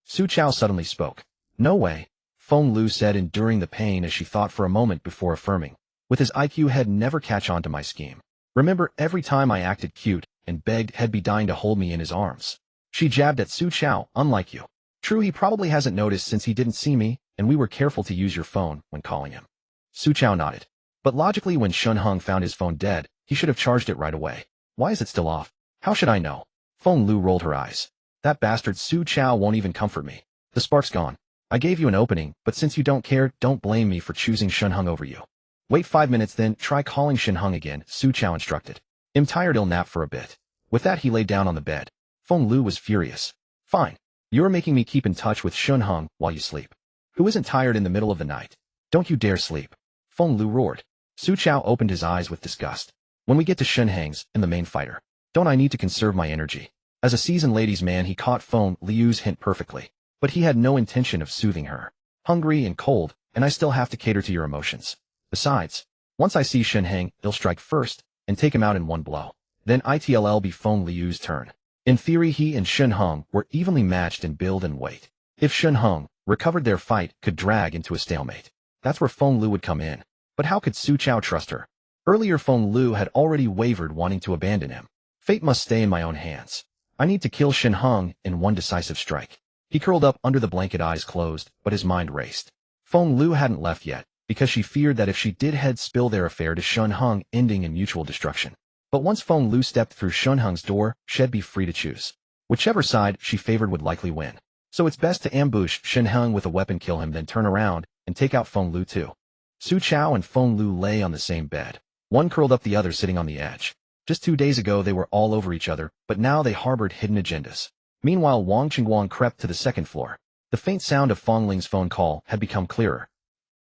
A: Su Chao suddenly spoke. No way, Feng Lu said, enduring the pain as she thought for a moment before affirming. With his IQ, he'd never catch on to my scheme. Remember, every time I acted cute and begged, he'd be dying to hold me in his arms. She jabbed at Su Chao. Unlike you. True, he probably hasn't noticed since he didn't see me, and we were careful to use your phone when calling him. Su Chao nodded. But logically, when Shen Heng found his phone dead, he should have charged it right away. Why is it still off? How should I know? Feng Lu rolled her eyes. That bastard Su Chao won't even comfort me. The spark's gone. I gave you an opening, but since you don't care, don't blame me for choosing Shen Heng over you. Wait 5 minutes, then try calling Shen Heng again, Su Chao instructed. I'm tired, I'll nap for a bit. With that, he lay down on the bed. Feng Lu was furious. Fine. You're making me keep in touch with Shen Heng while you sleep. Who isn't tired in the middle of the night? Don't you dare sleep. Feng Lu roared. Su Chao opened his eyes with disgust. When we get to Shen Heng's and the main fighter, don't I need to conserve my energy? As a seasoned ladies' man, he caught Feng Liu's hint perfectly. But he had no intention of soothing her. Hungry and cold, and I still have to cater to your emotions. Besides, once I see Shen Heng, he'll strike first and take him out in one blow. Then it'll be Feng Liu's turn. In theory, he and Shen Heng were evenly matched in build and weight. If Shen Heng recovered, their fight could drag into a stalemate. That's where Feng Lu would come in. But how could Su Chao trust her? Earlier, Feng Lu had already wavered, wanting to abandon him. Fate must stay in my own hands. I need to kill Shen Heng in one decisive strike. He curled up under the blanket, eyes closed, but his mind raced. Feng Lu hadn't left yet, because she feared that if she did, he'd spill their affair to Shen Heng, ending in mutual destruction. But once Feng Lu stepped through Shen Heng's door, she'd be free to choose. Whichever side she favored would likely win. So it's best to ambush Shen Heng with a weapon, kill him, then turn around and take out Feng Lu too. Su Chao and Feng Lu lay on the same bed. One curled up, the other sitting on the edge. Just 2 days ago they were all over each other, but now they harbored hidden agendas. Meanwhile, Wang Qingguang crept to the second floor. The faint sound of Feng Ling's phone call had become clearer.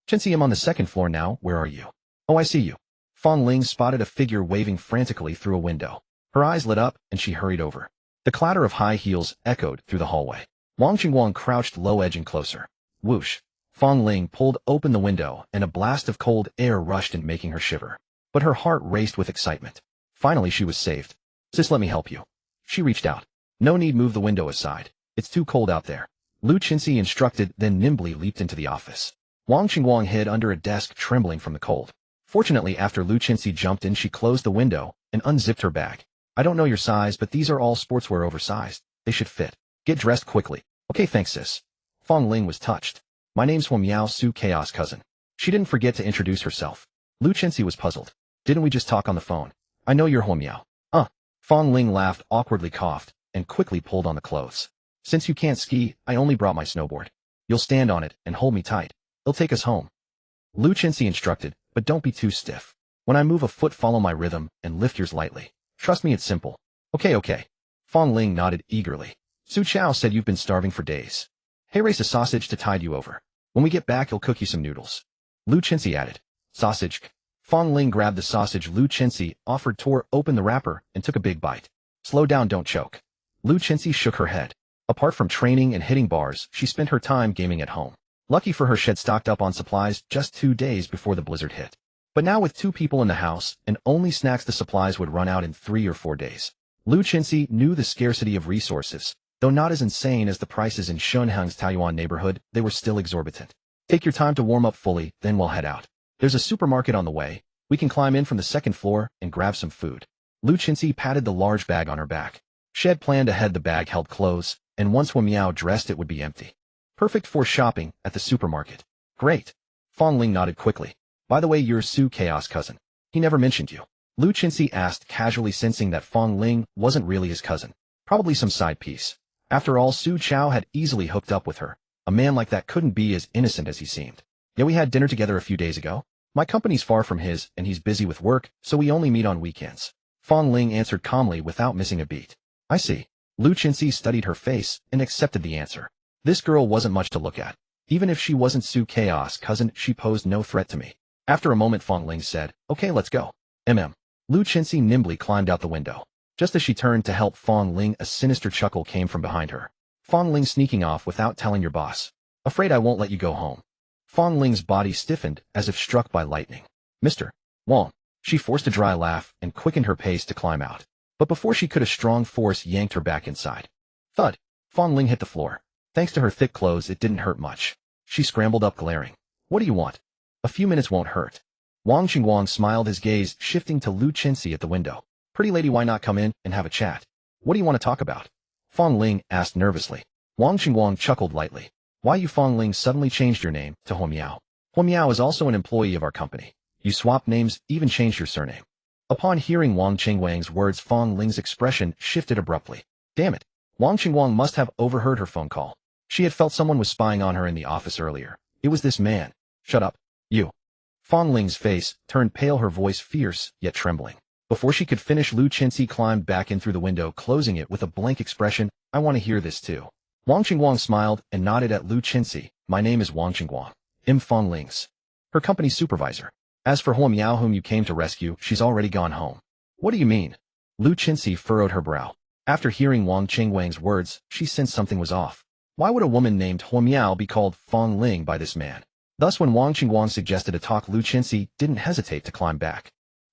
A: Chenxi, I'm on the second floor now, where are you? Oh, I see you. Feng Ling spotted a figure waving frantically through a window. Her eyes lit up, and she hurried over. The clatter of high heels echoed through the hallway. Wang Qingguang crouched low, edging closer. Whoosh. Feng Ling pulled open the window, and a blast of cold air rushed in, making her shiver. But her heart raced with excitement. Finally, she was saved. Sis, let me help you. She reached out. No need, move the window aside. It's too cold out there. Lu Qinxi instructed, then nimbly leaped into the office. Wang Qingguang hid under a desk, trembling from the cold. Fortunately, after Lu Qinxi jumped in, she closed the window and unzipped her bag. I don't know your size, but these are all sportswear, oversized. They should fit. Get dressed quickly. Okay, thanks, sis. Feng Ling was touched. My name's Huo Miao, Su Chaos' cousin. She didn't forget to introduce herself. Lu Qinxi was puzzled. Didn't we just talk on the phone? I know you're Huo Miao. Feng Ling laughed, awkwardly coughed, and quickly pulled on the clothes. Since you can't ski, I only brought my snowboard. You'll stand on it and hold me tight. It'll take us home. Lu Qinxi instructed, but don't be too stiff. When I move a foot, follow my rhythm and lift yours lightly. Trust me, it's simple. Okay. Feng Ling nodded eagerly. Su Chao said you've been starving for days. Hey, race a sausage to tide you over. When we get back, he'll cook you some noodles. Lu Qinxi added. Sausage. Feng Ling grabbed the sausage Lu Qinxi offered, tore open the wrapper, and took a big bite. Slow down, don't choke. Lu Qinxi shook her head. Apart from training and hitting bars, she spent her time gaming at home. Lucky for her, she had stocked up on supplies just 2 days before the blizzard hit. But now with 2 people in the house and only snacks, the supplies would run out in 3 or 4 days. Lu Qinxi knew the scarcity of resources. Though not as insane as the prices in Shen Heng's Taiyuan neighborhood, they were still exorbitant. Take your time to warm up fully, then we'll head out. There's a supermarket on the way. We can climb in from the second floor and grab some food. Lu Qinxi patted the large bag on her back. She had planned ahead the bag held clothes, and once Huo Miao dressed it would be empty. Perfect for shopping at the supermarket. Great. Fong Ling nodded quickly. By the way, you're Su Chaos' cousin. He never mentioned you. Lu Qinxi asked, casually sensing that Fong Ling wasn't really his cousin. Probably some side piece. After all, Su Chao had easily hooked up with her. A man like that couldn't be as innocent as he seemed. Yeah, we had dinner together a few days ago. My company's far from his, and he's busy with work, so we only meet on weekends. Fong Ling answered calmly without missing a beat. I see. Lu Qinxi studied her face and accepted the answer. This girl wasn't much to look at. Even if she wasn't Su Chaos' cousin, she posed no threat to me. After a moment, Fong Ling said, okay, let's go. Lu Qinxi nimbly climbed out the window. Just as she turned to help Fong Ling, a sinister chuckle came from behind her. Fong Ling sneaking off without telling your boss. Afraid I won't let you go home. Fong Ling's body stiffened as if struck by lightning. Mr. Wong. She forced a dry laugh and quickened her pace to climb out. But before she could, a strong force yanked her back inside. Thud. Fong Ling hit the floor. Thanks to her thick clothes, it didn't hurt much. She scrambled up, glaring. What do you want? A few minutes won't hurt. Wang Qingguang smiled, his gaze shifting to Lu Qinxi at the window. Pretty lady, why not come in and have a chat? What do you want to talk about? Fong Ling asked nervously. Wang Qingguang chuckled lightly. Why you Fong Ling suddenly changed your name to Huo Miao? Huo Miao is also an employee of our company. You swapped names, even changed your surname. Upon hearing Wang Qingguang's words, Fong Ling's expression shifted abruptly. Damn it. Wang Qingguang must have overheard her phone call. She had felt someone was spying on her in the office earlier. It was this man. Shut up. You. Fong Ling's face turned pale, her voice fierce, yet trembling. Before she could finish, Lu Qinxi climbed back in through the window, closing it with a blank expression. I want to hear this too. Wang Qingguang smiled and nodded at Lu Qinxi. My name is Wang Qingguang. Fong Ling's. Her company's supervisor. As for Huo Miao, whom you came to rescue, she's already gone home. What do you mean? Lu Qinxi furrowed her brow. After hearing Wang Qingguang's words, she sensed something was off. Why would a woman named Huo Miao be called Fong Ling by this man? Thus, when Wang Qingguang suggested a talk, Lu Qinxi didn't hesitate to climb back.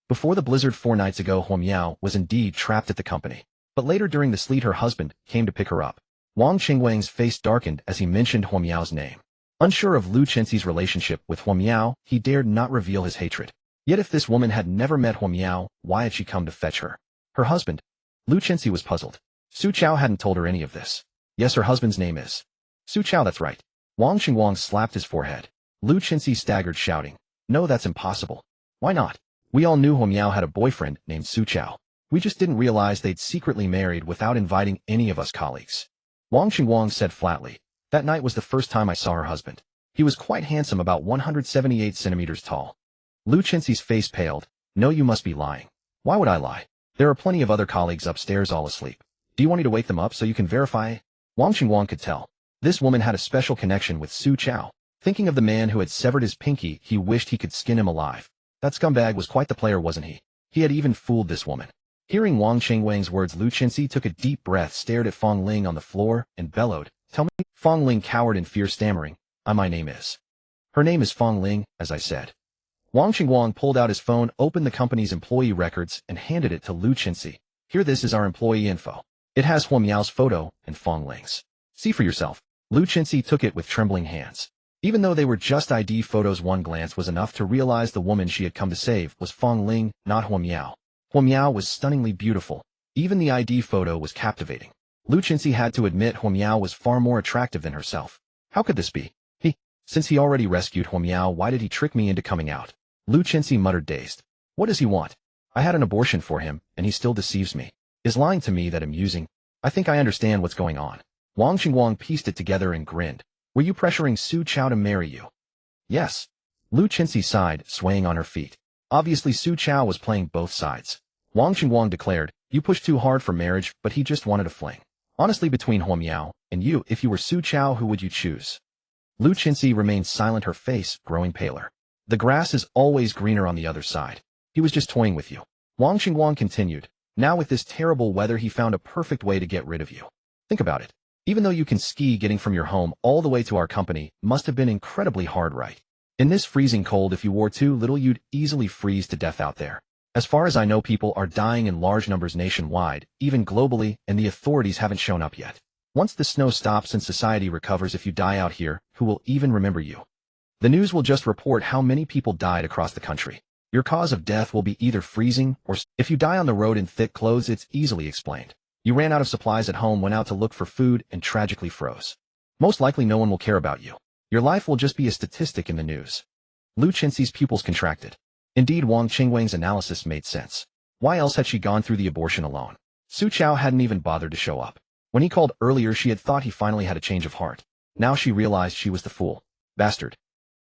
A: Before the blizzard 4 nights ago, Huo Miao was indeed trapped at the company. But later during the sleet, her husband came to pick her up. Wang Qingguang's face darkened as he mentioned Huo Miao's name. Unsure of Lu Qinxi's relationship with Huo Miao, he dared not reveal his hatred. Yet if this woman had never met Huo Miao, why had she come to fetch her? Her husband? Lu Qinxi was puzzled. Su Chao hadn't told her any of this. Yes, her husband's name is Su Chao, that's right. Wang Qingguang slapped his forehead. Lu Qinxi staggered, shouting, no, that's impossible. Why not? We all knew Huo Miao had a boyfriend named Su Chao. We just didn't realize they'd secretly married without inviting any of us colleagues. Wang Qingguang said flatly. That night was the first time I saw her husband. He was quite handsome, about 178 centimeters tall. Lu Qinxi's face paled. No, you must be lying. Why would I lie? There are plenty of other colleagues upstairs all asleep. Do you want me to wake them up so you can verify? Wang Qingguang could tell. This woman had a special connection with Su Chao. Thinking of the man who had severed his pinky, he wished he could skin him alive. That scumbag was quite the player, wasn't he? He had even fooled this woman. Hearing Wang Qingguang's words, Lu Qinxi took a deep breath, stared at Fong Ling on the floor, and bellowed, tell me. Fong Ling cowered in fear, stammering, my name is. Her name is Fong Ling, as I said. Wang Qingguang pulled out his phone, opened the company's employee records, and handed it to Lu Qinxi. Here, this is our employee info. It has Huo Miao's photo and Fong Ling's. See for yourself. Lu Qinxi took it with trembling hands. Even though they were just ID photos, one glance was enough to realize the woman she had come to save was Fong Ling, not Huo Miao. Huo Miao was stunningly beautiful. Even the ID photo was captivating. Lu Qinxi had to admit Huo Miao was far more attractive than herself. How could this be? Since he already rescued Huo Miao, why did he trick me into coming out? Lu Qinxi muttered, dazed. What does he want? I had an abortion for him, and he still deceives me. Is lying to me that amusing? I think I understand what's going on. Wang Qingguang pieced it together and grinned. Were you pressuring Su Chao to marry you? Yes. Lu Qinxi sighed, swaying on her feet. Obviously Su Chao was playing both sides. Wang Qingguang declared, you pushed too hard for marriage, but he just wanted a fling. Honestly, between Huo Miao and you, if you were Su Chao, who would you choose? Lu Qinxi remained silent, her face growing paler. The grass is always greener on the other side. He was just toying with you. Wang Qingguang continued. Now with this terrible weather, he found a perfect way to get rid of you. Think about it. Even though you can ski, getting from your home all the way to our company must have been incredibly hard, right? In this freezing cold, if you wore too little, you'd easily freeze to death out there. As far as I know, people are dying in large numbers nationwide, even globally, and the authorities haven't shown up yet. Once the snow stops and society recovers, if you die out here, who will even remember you? The news will just report how many people died across the country. Your cause of death will be either freezing or if you die on the road in thick clothes, it's easily explained. You ran out of supplies at home, went out to look for food, and tragically froze. Most likely no one will care about you. Your life will just be a statistic in the news. Lu Chenxi's pupils contracted. Indeed, Wang Qingwang's analysis made sense. Why else had she gone through the abortion alone? Su Chao hadn't even bothered to show up. When he called earlier, she had thought he finally had a change of heart. Now she realized she was the fool. Bastard.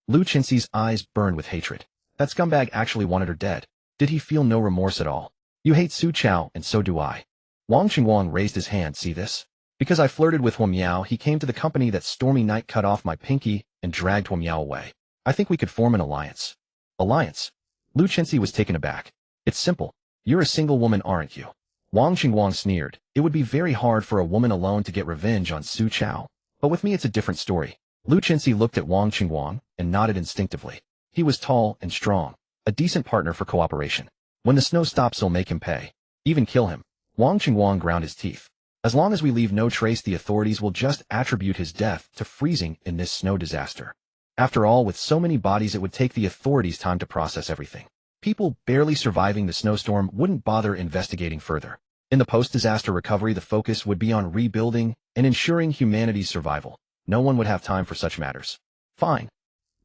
A: Lu Chenxi's eyes burned with hatred. That scumbag actually wanted her dead. Did he feel no remorse at all? You hate Su Chao, and so do I. Wang Qingwang raised his hand. See this? Because I flirted with Hua Miao, he came to the company that stormy night, cut off my pinky, and dragged Hua Miao away. I think we could form an alliance. Alliance? Lu Chenxi was taken aback. It's simple. You're a single woman, aren't you? Wang Qingwang sneered. It would be very hard for a woman alone to get revenge on Su Chao. But with me it's a different story. Lu Chenxi looked at Wang Qingwang and nodded instinctively. He was tall and strong, a decent partner for cooperation. When the snow stops, he'll make him pay. Even kill him. Wang Qingwang ground his teeth. As long as we leave no trace, the authorities will just attribute his death to freezing in this snow disaster. After all, with so many bodies, it would take the authorities time to process everything. People barely surviving the snowstorm wouldn't bother investigating further. In the post-disaster recovery, the focus would be on rebuilding and ensuring humanity's survival. No one would have time for such matters. Fine.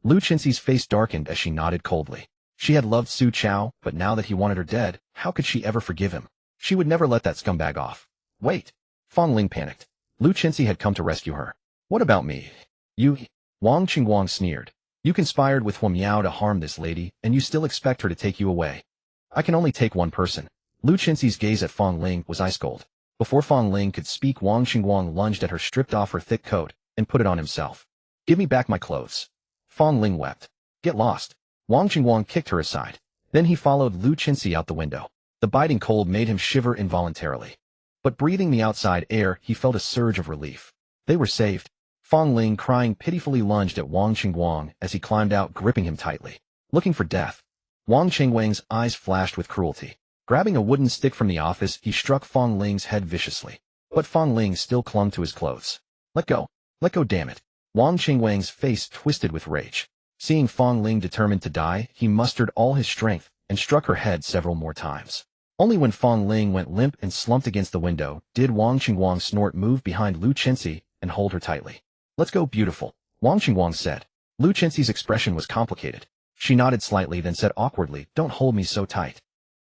A: Lu Chenxi's face darkened as she nodded coldly. She had loved Su Chao, but now that he wanted her dead, how could she ever forgive him? She would never let that scumbag off. Wait. Fang Ling panicked. Lu Chenxi had come to rescue her. What about me? You... Wang Qingwang sneered. You conspired with Hua Miao to harm this lady, and you still expect her to take you away. I can only take one person. Lu Chenxi's gaze at Fang Ling was ice cold. Before Fang Ling could speak, Wang Qingwang lunged at her, stripped off her thick coat, and put it on himself. Give me back my clothes. Fang Ling wept. Get lost. Wang Qingwang kicked her aside. Then he followed Lu Chenxi out the window. The biting cold made him shiver involuntarily. But breathing the outside air, he felt a surge of relief. They were saved. Fang Ling, crying pitifully, lunged at Wang Qingwang as he climbed out, gripping him tightly. Looking for death. Wang Qingwang's eyes flashed with cruelty. Grabbing a wooden stick from the office, he struck Fang Ling's head viciously. But Fang Ling still clung to his clothes. Let go. Let go, damn it. Wang Qingwang's face twisted with rage. Seeing Fang Ling determined to die, he mustered all his strength and struck her head several more times. Only when Fang Ling went limp and slumped against the window did Wang Qingwang snort, move behind Lu Chenxi, and hold her tightly. Let's go, beautiful, Wang Qingwang said. Lu Chenxi's expression was complicated. She nodded slightly, then said awkwardly, don't hold me so tight.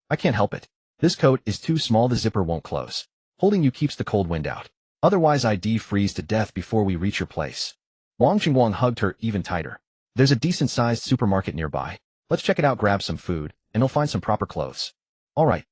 A: I can't help it. This coat is too small, the zipper won't close. Holding you keeps the cold wind out. Otherwise I'd freeze to death before we reach your place. Wang Qingwang hugged her even tighter. There's a decent-sized supermarket nearby. Let's check it out, grab some food, and you'll find some proper clothes. All right.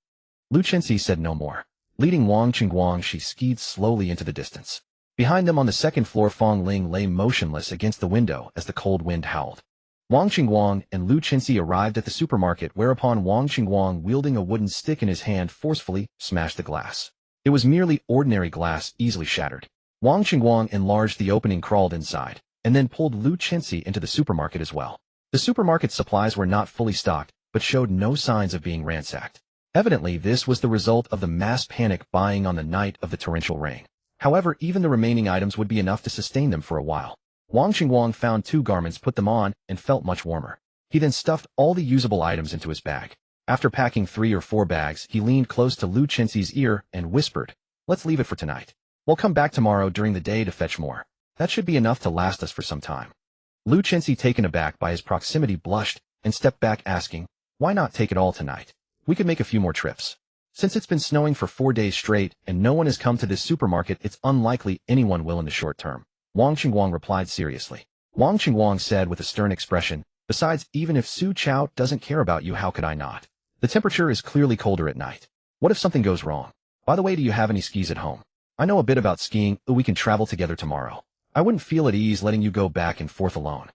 A: Lu Chenxi said no more. Leading Wang Qingwang, she skied slowly into the distance. Behind them on the second floor, Fang Ling lay motionless against the window as the cold wind howled. Wang Qingwang and Lu Chenxi arrived at the supermarket, whereupon Wang Qingwang, wielding a wooden stick in his hand, forcefully smashed the glass. It was merely ordinary glass, easily shattered. Wang Qingwang enlarged the opening, crawled inside, and then pulled Lu Chenxi into the supermarket as well. The supermarket's supplies were not fully stocked, but showed no signs of being ransacked. Evidently, this was the result of the mass panic buying on the night of the torrential rain. However, even the remaining items would be enough to sustain them for a while. Wang Qingwang found 2 garments, put them on, and felt much warmer. He then stuffed all the usable items into his bag. After packing 3 or 4 bags, he leaned close to Lu Chenxi's ear and whispered, let's leave it for tonight. We'll come back tomorrow during the day to fetch more. That should be enough to last us for some time. Lu Chenxi, taken aback by his proximity, blushed and stepped back, asking, why not take it all tonight? We could make a few more trips. Since it's been snowing for 4 days straight and no one has come to this supermarket, it's unlikely anyone will in the short term. Wang Qingwang replied seriously. Wang Qingwang said with a stern expression, besides, even if Su Chao doesn't care about you, how could I not? The temperature is clearly colder at night. What if something goes wrong? By the way, do you have any skis at home? I know a bit about skiing, we can travel together tomorrow. I wouldn't feel at ease letting you go back and forth alone.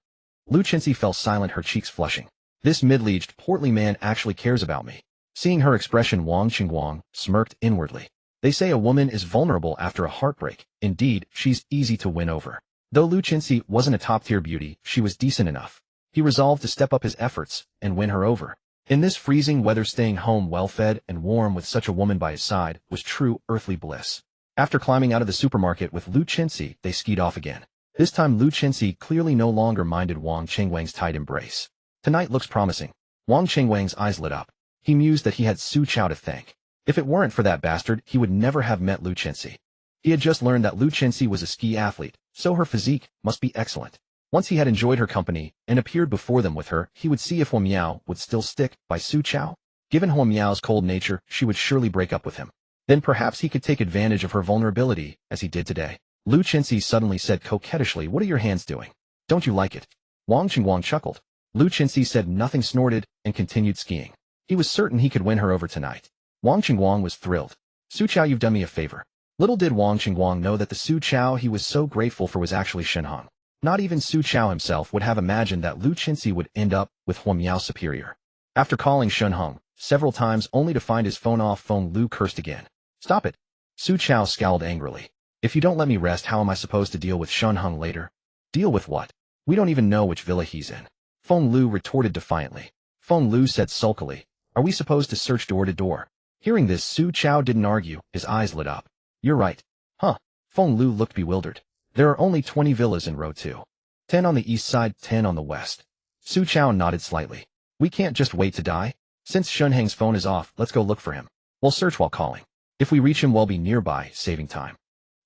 A: Lu Chenxi fell silent, her cheeks flushing. This middle-aged, portly man actually cares about me. Seeing her expression, Wang Qingwang smirked inwardly. They say a woman is vulnerable after a heartbreak. Indeed, she's easy to win over. Though Lu Chenxi wasn't a top-tier beauty, she was decent enough. He resolved to step up his efforts and win her over. In this freezing weather, staying home well-fed and warm with such a woman by his side was true earthly bliss. After climbing out of the supermarket with Lu Chenxi, they skied off again. This time Lu Chenxi clearly no longer minded Wang Qingwang's tight embrace. Tonight looks promising. Wang Qingwang's eyes lit up. He mused that he had Su Chao to thank. If it weren't for that bastard, he would never have met Lu Chenxi. He had just learned that Lu Chenxi was a ski athlete, so her physique must be excellent. Once he had enjoyed her company and appeared before them with her, he would see if Huo Miao would still stick by Su Chao. Given Huo Miao's cold nature, she would surely break up with him. Then perhaps he could take advantage of her vulnerability, as he did today. Lu Chenxi suddenly said coquettishly, "What are your hands doing? Don't you like it?" Wang Qingwang chuckled. Lu Chenxi said nothing, snorted, and continued skiing. He was certain he could win her over tonight. Wang Qingwang was thrilled. "Su Chao, you've done me a favor." Little did Wang Qingwang know that the Su Chao he was so grateful for was actually Shen Heng. Not even Su Chao himself would have imagined that Lu Chenxi would end up with Huo Miao's superior. After calling Shen Heng several times only to find his phone off, Feng Lu cursed again. "Stop it." Su Chao scowled angrily. "If you don't let me rest, how am I supposed to deal with Shen Heng later?" "Deal with what? We don't even know which villa he's in." Feng Lu retorted defiantly. Feng Lu said sulkily, "Are we supposed to search door to door?" Hearing this, Su Chao didn't argue, his eyes lit up. "You're right." "Huh?" Feng Lu looked bewildered. "There are only 20 villas in row 2. 10 on the east side, 10 on the west." Su Chao nodded slightly. "We can't just wait to die. Since Shen Heng's phone is off, let's go look for him. We'll search while calling. If we reach him, we'll be nearby, saving time."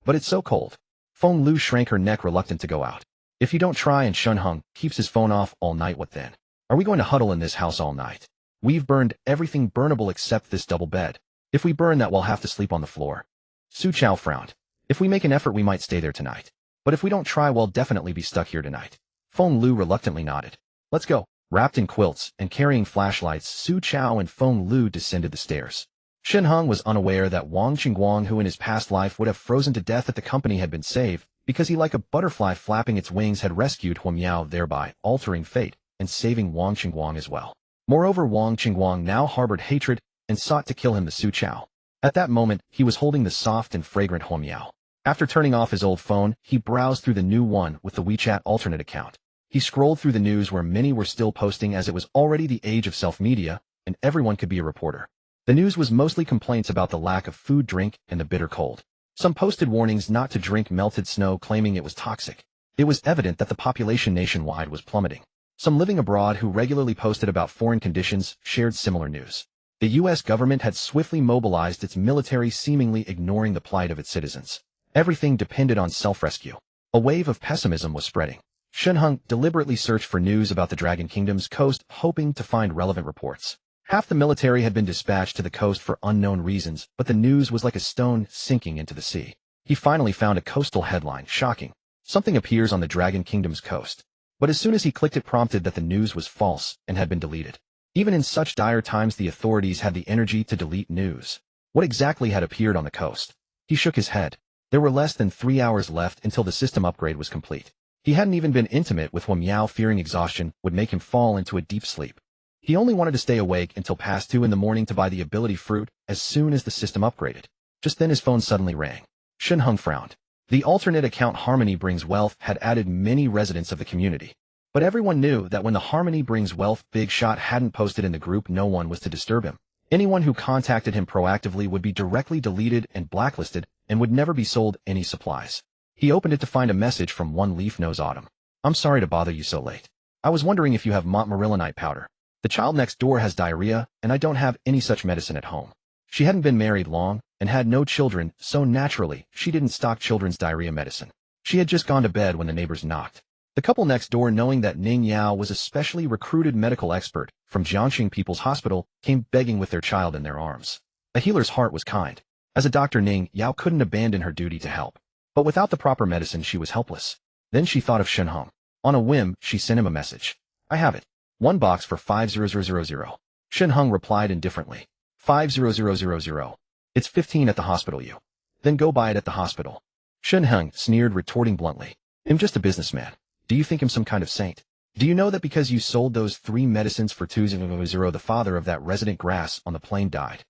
A: "But it's so cold." Feng Lu shrank her neck, reluctant to go out. "If you don't try and Shen Heng keeps his phone off all night, what then? Are we going to huddle in this house all night? We've burned everything burnable except this double bed. If we burn that, we'll have to sleep on the floor." Su Chao frowned. "If we make an effort, we might stay there tonight. But if we don't try, we'll definitely be stuck here tonight." Feng Lu reluctantly nodded. "Let's go." Wrapped in quilts and carrying flashlights, Su Chao and Feng Lu descended the stairs. Shen Heng was unaware that Wang Qingwang, who in his past life would have frozen to death if the company had been saved, because he, like a butterfly flapping its wings, had rescued Huo Miao, thereby altering fate and saving Wang Qingwang as well. Moreover, Wang Qingwang now harbored hatred and sought to kill him, the Su Chao. At that moment, he was holding the soft and fragrant Huo Miao. After turning off his old phone, he browsed through the new one with the WeChat alternate account. He scrolled through the news where many were still posting, as it was already the age of self-media, and everyone could be a reporter. The news was mostly complaints about the lack of food, drink, and the bitter cold. Some posted warnings not to drink melted snow, claiming it was toxic. It was evident that the population nationwide was plummeting. Some living abroad who regularly posted about foreign conditions shared similar news. The U.S. government had swiftly mobilized its military, seemingly ignoring the plight of its citizens. Everything depended on self-rescue. A wave of pessimism was spreading. Shen Heng deliberately searched for news about the Dragon Kingdom's coast, hoping to find relevant reports. Half the military had been dispatched to the coast for unknown reasons, but the news was like a stone sinking into the sea. He finally found a coastal headline. Shocking. Something appears on the Dragon Kingdom's coast. But as soon as he clicked, it prompted that the news was false and had been deleted. Even in such dire times, the authorities had the energy to delete news. What exactly had appeared on the coast? He shook his head. There were less than 3 hours left until the system upgrade was complete. He hadn't even been intimate with Huo Miao, fearing exhaustion would make him fall into a deep sleep. He only wanted to stay awake until past 2 in the morning to buy the ability fruit as soon as the system upgraded. Just then his phone suddenly rang. Shen Heng frowned. The alternate account Harmony Brings Wealth had added many residents of the community. But everyone knew that when the Harmony Brings Wealth Big Shot hadn't posted in the group, no one was to disturb him. Anyone who contacted him proactively would be directly deleted and blacklisted and would never be sold any supplies. He opened it to find a message from One Leaf Nose Autumn. "I'm sorry to bother you so late. I was wondering if you have montmorillonite powder. The child next door has diarrhea, and I don't have any such medicine at home." She hadn't been married long and had no children, so naturally, she didn't stock children's diarrhea medicine. She had just gone to bed when the neighbors knocked. The couple next door, knowing that Ning Yao was a specially recruited medical expert from Jiangxing People's Hospital, came begging with their child in their arms. A healer's heart was kind. As a doctor, Ning Yao couldn't abandon her duty to help. But without the proper medicine, she was helpless. Then she thought of Shen Heng. On a whim, she sent him a message. "I have it. 1 box for 50000." Shen Heng replied indifferently. 50000. It's 15 at the hospital. You. Then go buy it at the hospital. Shen Heng sneered, retorting bluntly. "I'm just a businessman. Do you think I'm some kind of saint? Do you know that because you sold those 3 medicines for 200, the father of that resident grass on the plane died?"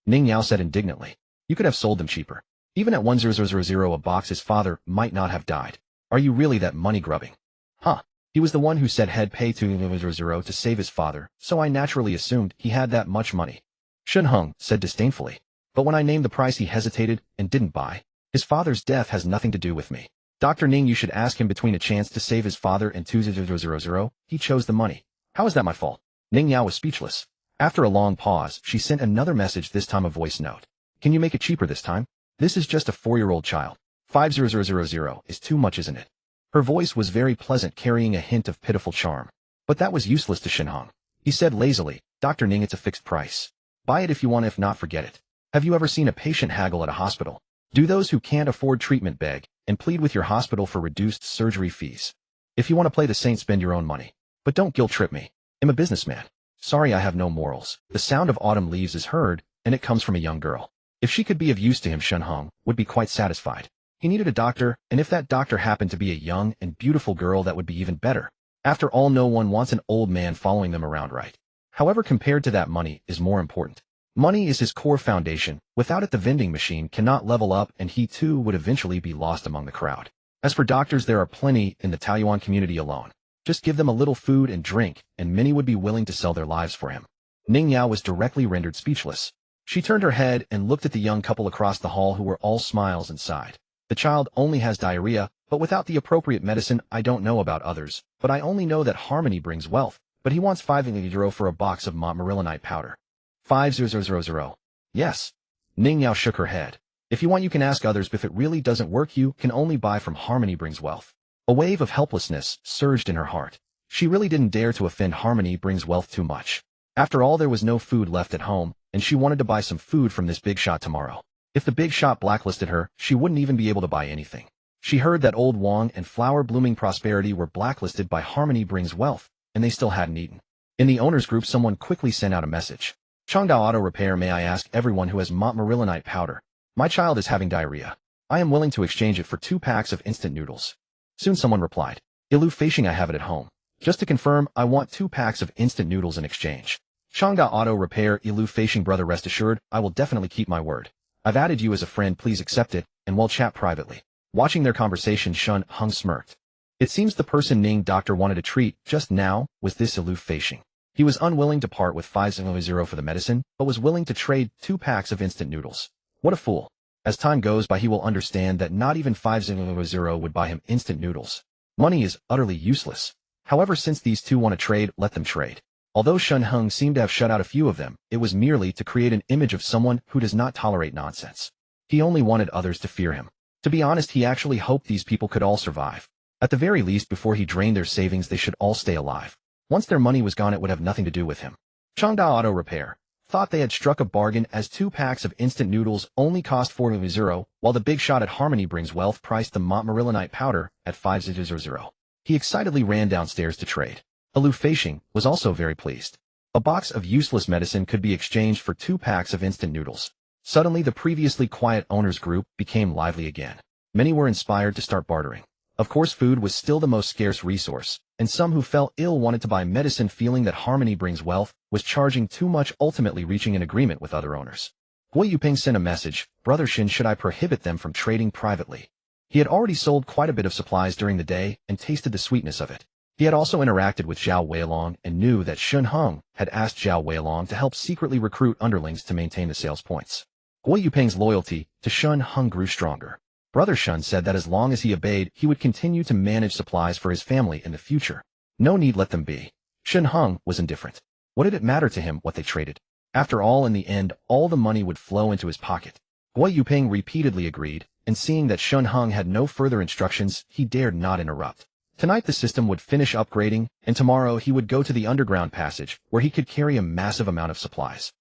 A: Ning Yao said indignantly. "You could have sold them cheaper. Even at 1000 a box, his father might not have died. Are you really that money-grubbing?" "Huh. He was the one who said he'd pay 200 to save his father, so I naturally assumed he had that much money." Shen Heng said disdainfully. "But when I named the price, he hesitated and didn't buy. His father's death has nothing to do with me. Dr. Ning, you should ask him between a chance to save his father and 200. He chose the money. How is that my fault?" Ning Yao was speechless. After a long pause, she sent another message, this time a voice note. Can you make it cheaper this time? This is just a 4-year-old child. 50000 is too much, isn't it? Her voice was very pleasant, carrying a hint of pitiful charm. But that was useless to Shen Heng. He said lazily, Dr. Ning, it's a fixed price. Buy it if you want, if not, forget it. Have you ever seen a patient haggle at a hospital? Do those who can't afford treatment beg and plead with your hospital for reduced surgery fees? If you want to play the saint, spend your own money. But don't guilt-trip me. I'm a businessman. Sorry, I have no morals. The sound of autumn leaves is heard, and it comes from a young girl. If she could be of use to him, Shen Heng would be quite satisfied. He needed a doctor, and if that doctor happened to be a young and beautiful girl, that would be even better. After all, no one wants an old man following them around, right? However, compared to that, money is more important. Money is his core foundation. Without it, the vending machine cannot level up, and he too would eventually be lost among the crowd. As for doctors, there are plenty in the Taiyuan community alone. Just give them a little food and drink, and many would be willing to sell their lives for him. Ning Yao was directly rendered speechless. She turned her head and looked at the young couple across the hall, who were all smiles, and sighed. The child only has diarrhea, but without the appropriate medicine. I don't know about others, but I only know that harmony brings wealth. But he wants 500 euro for a box of montmorillonite powder. 5000. Yes. Ning Yao shook her head. If you want, you can ask others, but if it really doesn't work, you can only buy from Harmony Brings Wealth. A wave of helplessness surged in her heart. She really didn't dare to offend Harmony Brings Wealth too much. After all, there was no food left at home, and she wanted to buy some food from this big shot tomorrow. If the big shot blacklisted her, she wouldn't even be able to buy anything. She heard that Old Wang and Flower Blooming Prosperity were blacklisted by Harmony Brings Wealth, and they still hadn't eaten. In the owner's group, someone quickly sent out a message. Changdao Auto Repair, may I ask everyone who has montmorillonite powder? My child is having diarrhea. I am willing to exchange it for 2 packs of instant noodles. Soon someone replied. Ilu Feishing, I have it at home. Just to confirm, I want 2 packs of instant noodles in exchange. Changdao Auto Repair, Ilu Feishing, brother, rest assured, I will definitely keep my word. I've added you as a friend, please accept it, and we'll chat privately. Watching their conversation, Shen Heng smirked. It seems the person Ning doctor wanted to treat just now was this Ilu Feishing. He was unwilling to part with 500 for the medicine, but was willing to trade 2 packs of instant noodles. What a fool. As time goes by, he will understand that not even 500 would buy him instant noodles. Money is utterly useless. However, since these two want to trade, let them trade. Although Shen Heng seemed to have shut out a few of them, it was merely to create an image of someone who does not tolerate nonsense. He only wanted others to fear him. To be honest, he actually hoped these people could all survive. At the very least, before he drained their savings, they should all stay alive. Once their money was gone, it would have nothing to do with him. Changdao Auto Repair thought they had struck a bargain, as 2 packs of instant noodles only cost 400, while the big shot at Harmony Brings Wealth priced the montmorillonite powder at 500. He excitedly ran downstairs to trade. Ilu Feishing was also very pleased. A box of useless medicine could be exchanged for 2 packs of instant noodles. Suddenly, the previously quiet owners group became lively again. Many were inspired to start bartering. Of course, food was still the most scarce resource, and some who fell ill wanted to buy medicine, feeling that Harmony Brings Wealth was charging too much, ultimately reaching an agreement with other owners. Gui Yuping sent a message, Brother Shin, should I prohibit them from trading privately? He had already sold quite a bit of supplies during the day and tasted the sweetness of it. He had also interacted with Zhao Weilong and knew that Shen Heng had asked Zhao Weilong to help secretly recruit underlings to maintain the sales points. Gui Yuping's loyalty to Shen Heng grew stronger. Brother Shen said that as long as he obeyed, he would continue to manage supplies for his family in the future. No need, let them be. Shen Heng was indifferent. What did it matter to him what they traded? After all, in the end, all the money would flow into his pocket. Gui Yuping repeatedly agreed, and seeing that Shen Heng had no further instructions, he dared not interrupt. Tonight the system would finish upgrading, and tomorrow he would go to the underground passage, where he could carry a massive amount of supplies.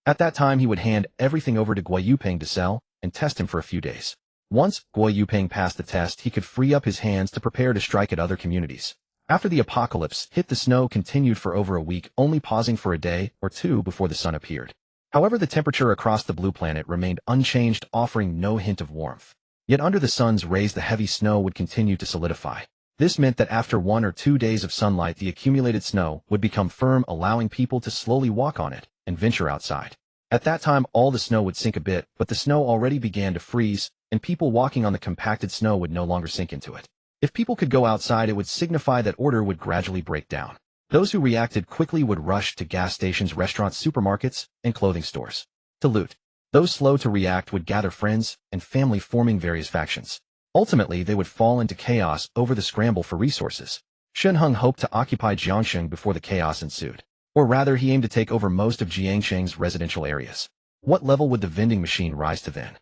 A: At that time, he would hand everything over to Gui Yuping to sell, and test him for a few days. Once Gui Yuping passed the test, he could free up his hands to prepare to strike at other communities. After the apocalypse hit, the snow continued for over a week, only pausing for a day or two before the sun appeared. However, the temperature across the blue planet remained unchanged, offering no hint of warmth. Yet under the sun's rays, the heavy snow would continue to solidify. This meant that after 1 or 2 days of sunlight, the accumulated snow would become firm, allowing people to slowly walk on it and venture outside. At that time, all the snow would sink a bit, but the snow already began to freeze, and people walking on the compacted snow would no longer sink into it. If people could go outside, it would signify that order would gradually break down. Those who reacted quickly would rush to gas stations, restaurants, supermarkets, and clothing stores to loot. Those slow to react would gather friends and family, forming various factions. Ultimately, they would fall into chaos over the scramble for resources. Shen Heng hoped to occupy Jiangsheng before the chaos ensued. Or rather, he aimed to take over most of Jiangsheng's residential areas. What level would the vending machine rise to then?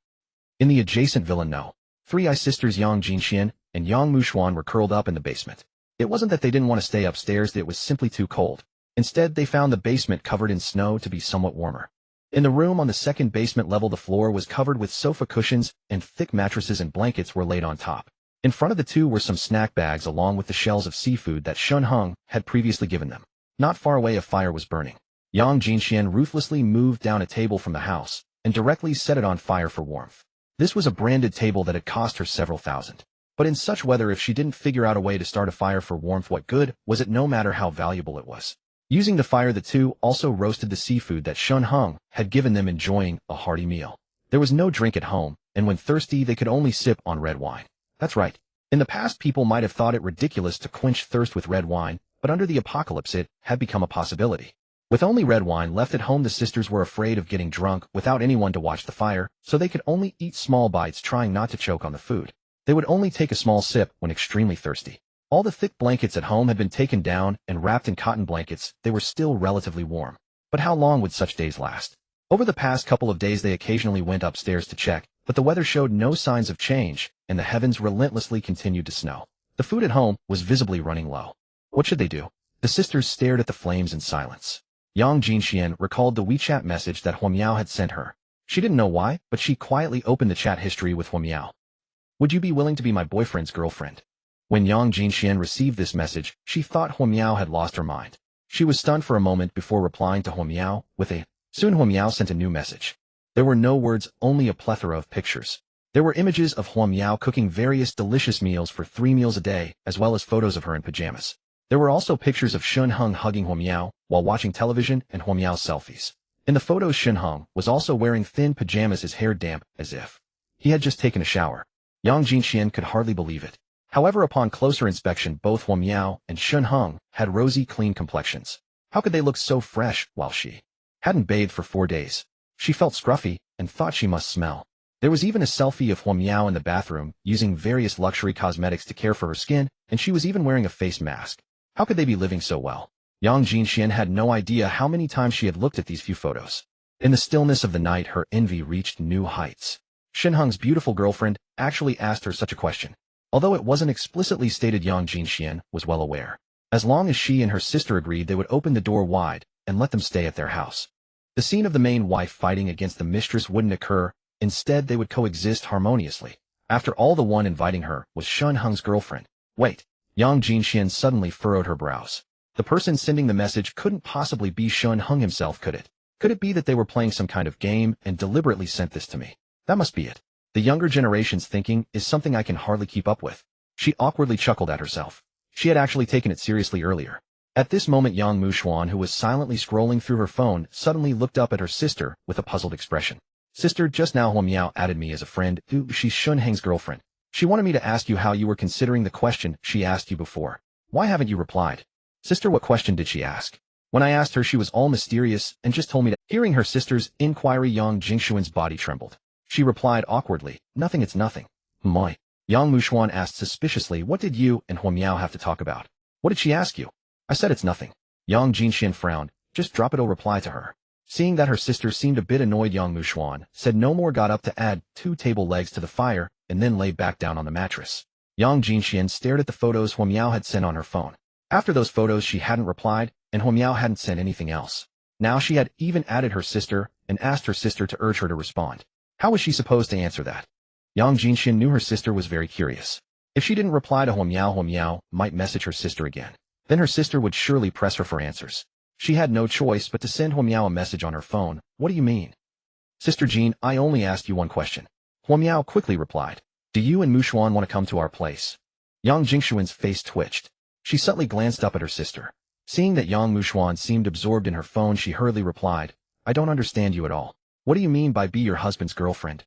A: In the adjacent villa, no. Three sisters Yang Jinxian and Yang Mushuan were curled up in the basement. It wasn't that they didn't want to stay upstairs, it was simply too cold. Instead, they found the basement covered in snow to be somewhat warmer. In the room on the second basement level, the floor was covered with sofa cushions and thick mattresses and blankets were laid on top. In front of the two were some snack bags along with the shells of seafood that Shen Heng had previously given them. Not far away, a fire was burning. Yang Jinxian ruthlessly moved down a table from the house and directly set it on fire for warmth. This was a branded table that had cost her several thousand. But in such weather, if she didn't figure out a way to start a fire for warmth, what good was it, no matter how valuable it was? Using the fire, the two also roasted the seafood that Shen Heng had given them, enjoying a hearty meal. There was no drink at home, and when thirsty, they could only sip on red wine. That's right. In the past, people might have thought it ridiculous to quench thirst with red wine, but under the apocalypse it had become a possibility. With only red wine left at home, the sisters were afraid of getting drunk without anyone to watch the fire, so they could only eat small bites, trying not to choke on the food. They would only take a small sip when extremely thirsty. All the thick blankets at home had been taken down and wrapped in cotton blankets. They were still relatively warm. But how long would such days last? Over the past couple of days, they occasionally went upstairs to check, but the weather showed no signs of change, and the heavens relentlessly continued to snow. The food at home was visibly running low. What should they do? The sisters stared at the flames in silence. Yang Jinxian recalled the WeChat message that Huamiao had sent her. She didn't know why, but she quietly opened the chat history with Huamiao. Would you be willing to be my boyfriend's girlfriend? When Yang Jinxian received this message, she thought Huamiao had lost her mind. She was stunned for a moment before replying to Huamiao with a. Soon Huamiao sent a new message. There were no words, only a plethora of pictures. There were images of Huamiao cooking various delicious meals for 3 meals a day, as well as photos of her in pajamas. There were also pictures of Shen Heng hugging Huamiao while watching television and Huamiao's selfies. In the photos, Shen Heng was also wearing thin pajamas, his hair damp, as if he had just taken a shower. Yang Jinxian could hardly believe it. However, upon closer inspection, both Huamiao and Shen Heng had rosy, clean complexions. How could they look so fresh while she hadn't bathed for 4 days? She felt scruffy and thought she must smell. There was even a selfie of Huamiao in the bathroom, using various luxury cosmetics to care for her skin, and she was even wearing a face mask. How could they be living so well? Yang Jinxian had no idea how many times she had looked at these few photos. In the stillness of the night, her envy reached new heights. Shen Heng's beautiful girlfriend actually asked her such a question. Although it wasn't explicitly stated, Yang Jinxian was well aware. As long as she and her sister agreed, they would open the door wide and let them stay at their house. The scene of the main wife fighting against the mistress wouldn't occur. Instead, they would coexist harmoniously. After all, the one inviting her was Shen Heng's girlfriend. Wait. Yang Jinxian suddenly furrowed her brows. The person sending the message couldn't possibly be Shen Heng himself, could it? Could it be that they were playing some kind of game and deliberately sent this to me? That must be it. The younger generation's thinking is something I can hardly keep up with. She awkwardly chuckled at herself. She had actually taken it seriously earlier. At this moment, Yang Mushuan, who was silently scrolling through her phone, suddenly looked up at her sister with a puzzled expression. Sister, just now Huamiao added me as a friend. She's Shen Heng's girlfriend. She wanted me to ask you how you were considering the question she asked you before. Why haven't you replied? Sister, what question did she ask? When I asked her, she was all mysterious and just told me to. Hearing her sister's inquiry, Yang Jingshuan's body trembled. She replied awkwardly, nothing, it's nothing. Moi. Yang Mushuan asked suspiciously, what did you and Huamiao have to talk about? What did she ask you? I said it's nothing. Yang Jinxian frowned. Just drop it, I'll reply to her. Seeing that her sister seemed a bit annoyed, Yang Mushuan said no more, got up to add 2 table legs to the fire, and then lay back down on the mattress. Yang Jinxian stared at the photos Huamiao had sent on her phone. After those photos, she hadn't replied, and Huamiao hadn't sent anything else. Now she had even added her sister and asked her sister to urge her to respond. How was she supposed to answer that? Yang Jinxian knew her sister was very curious. If she didn't reply to Huamiao, Huamiao might message her sister again. Then her sister would surely press her for answers. She had no choice but to send Huamiao a message on her phone. What do you mean? Sister Jean, I only asked you one question. Huamiao quickly replied. Do you and Mushuan want to come to our place? Yang Jingshuan's face twitched. She subtly glanced up at her sister. Seeing that Yang Mushuan seemed absorbed in her phone, she hurriedly replied, I don't understand you at all. What do you mean by be your husband's girlfriend?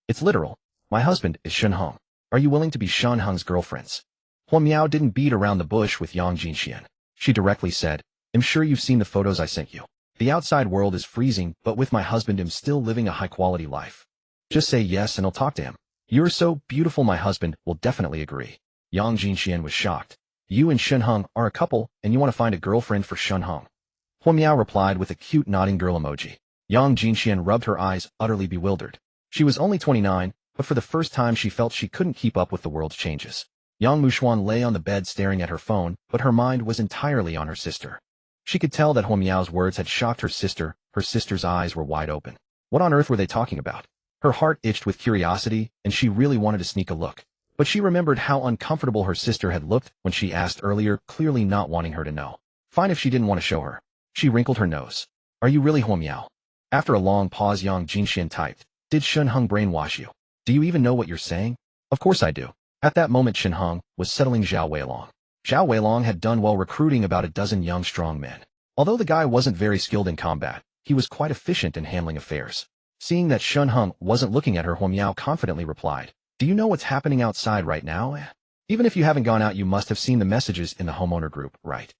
A: It's literal. My husband is Shen Heng. Are you willing to be Shen Heng's girlfriends? Huamiao didn't beat around the bush with Yang Jinxian. She directly said, I'm sure you've seen the photos I sent you. The outside world is freezing, but with my husband I'm still living a high-quality life. Just say yes and I'll talk to him. You're so beautiful, my husband will definitely agree. Yang Jinxian was shocked. You and Shen Heng are a couple, and you want to find a girlfriend for Shen Heng. Huo Miao replied with a cute nodding girl emoji. Yang Jinxian rubbed her eyes, utterly bewildered. She was only 29, but for the first time she felt she couldn't keep up with the world's changes. Yang Mushuan lay on the bed staring at her phone, but her mind was entirely on her sister. She could tell that Huo Miao's words had shocked her sister's eyes were wide open. What on earth were they talking about? Her heart itched with curiosity, and she really wanted to sneak a look. But she remembered how uncomfortable her sister had looked when she asked earlier, clearly not wanting her to know. Fine if she didn't want to show her. She wrinkled her nose. Are you really Huo Miao? After a long pause, Yang Jinxian typed. Did Shen Heng brainwash you? Do you even know what you're saying? Of course I do. At that moment Shen Heng was settling Zhao Weilong. Zhao Weilong had done well recruiting about a dozen young strong men. Although the guy wasn't very skilled in combat, he was quite efficient in handling affairs. Seeing that Shen Heng wasn't looking at her, Huo Miao confidently replied, Do you know what's happening outside right now? Even if you haven't gone out, you must have seen the messages in the homeowner group, right?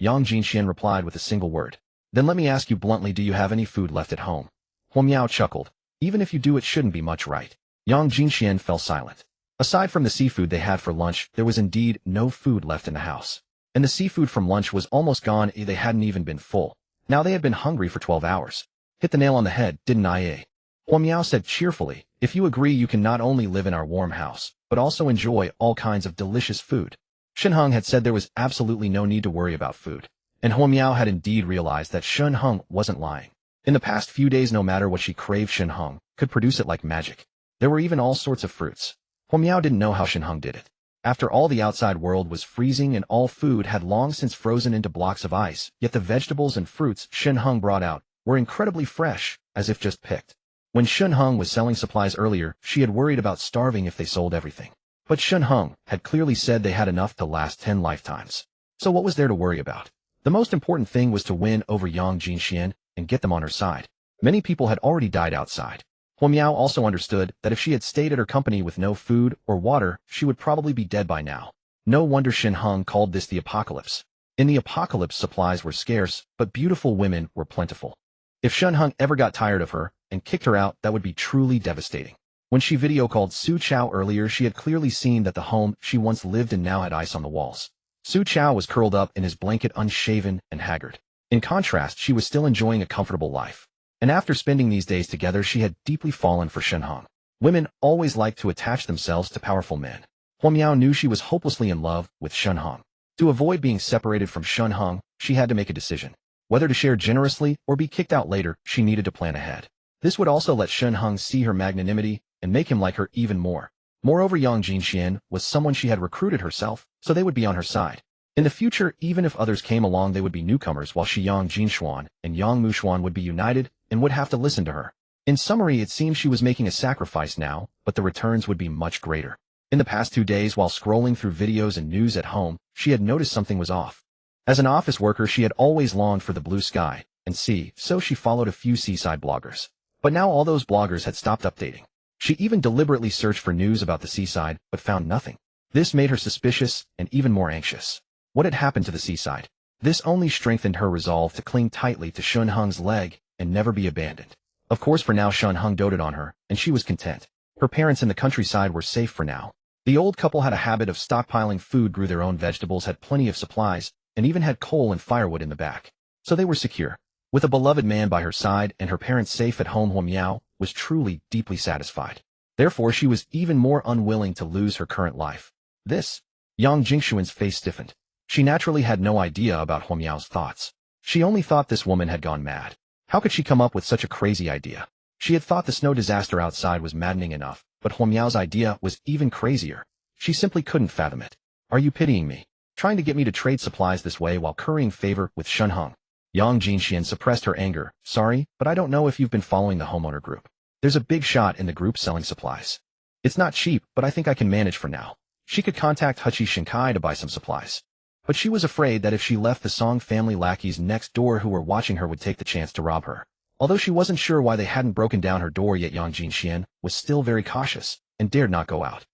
A: Yang Jinxian replied with a single word. Then let me ask you bluntly, do you have any food left at home? Huo Miao chuckled. Even if you do, it shouldn't be much, right? Yang Jinxian fell silent. Aside from the seafood they had for lunch, there was indeed no food left in the house. And the seafood from lunch was almost gone. They hadn't even been full. Now they had been hungry for 12 hours. Hit the nail on the head, didn't I? Huo Miao said cheerfully, if you agree you can not only live in our warm house, but also enjoy all kinds of delicious food. Shen Heng had said there was absolutely no need to worry about food. And Huo Miao had indeed realized that Shen Heng wasn't lying. In the past few days, no matter what she craved, Shen Heng could produce it like magic. There were even all sorts of fruits. Huo Miao didn't know how Shen Heng did it. After all, the outside world was freezing and all food had long since frozen into blocks of ice, yet the vegetables and fruits Shen Heng brought out were incredibly fresh, as if just picked. When Shen Heng was selling supplies earlier, she had worried about starving if they sold everything. But Shen Heng had clearly said they had enough to last 10 lifetimes. So what was there to worry about? The most important thing was to win over Yang Jinxian and get them on her side. Many people had already died outside. Huo Miao also understood that if she had stayed at her company with no food or water, she would probably be dead by now. No wonder Shen Heng called this the apocalypse. In the apocalypse, supplies were scarce, but beautiful women were plentiful. If Shen Heng ever got tired of her and kicked her out, that would be truly devastating. When she video called Su Chao earlier, she had clearly seen that the home she once lived in now had ice on the walls. Su Chao was curled up in his blanket, unshaven and haggard. In contrast, she was still enjoying a comfortable life. And after spending these days together, she had deeply fallen for Shen Heng. Women always like to attach themselves to powerful men. Huo Miao knew she was hopelessly in love with Shen Heng. To avoid being separated from Shen Heng, she had to make a decision. Whether to share generously or be kicked out later, she needed to plan ahead. This would also let Shen Heng see her magnanimity and make him like her even more. Moreover, Yang Jinxian was someone she had recruited herself, so they would be on her side. In the future, even if others came along, they would be newcomers, while Yang Jinshuan and Yang Mushuan would be united and would have to listen to her. In summary, it seemed she was making a sacrifice now, but the returns would be much greater. In the past 2 days, while scrolling through videos and news at home, she had noticed something was off. As an office worker, she had always longed for the blue sky and sea, so she followed a few seaside bloggers. But now all those bloggers had stopped updating. She even deliberately searched for news about the seaside, but found nothing. This made her suspicious and even more anxious. What had happened to the seaside? This only strengthened her resolve to cling tightly to Shen Heng's leg and never be abandoned. Of course, for now Shen Heng doted on her, and she was content. Her parents in the countryside were safe for now. The old couple had a habit of stockpiling food, grew their own vegetables, had plenty of supplies, and even had coal and firewood in the back. So they were secure. With a beloved man by her side and her parents safe at home, Huo Miao was truly deeply satisfied. Therefore, she was even more unwilling to lose her current life. Yang Jingshuan's face stiffened. She naturally had no idea about Huo Miao's thoughts. She only thought this woman had gone mad. How could she come up with such a crazy idea? She had thought the snow disaster outside was maddening enough, but Huo Miao's idea was even crazier. She simply couldn't fathom it. Are you pitying me? Trying to get me to trade supplies this way while currying favor with Shen Heng? Yang Jinxian suppressed her anger. Sorry, but I don't know if you've been following the homeowner group. There's a big shot in the group selling supplies. It's not cheap, but I think I can manage for now. She could contact Huqi Shinkai to buy some supplies. But she was afraid that if she left, the Song family lackeys next door who were watching her would take the chance to rob her. Although she wasn't sure why they hadn't broken down her door yet, Yang Jinxian was still very cautious and dared not go out.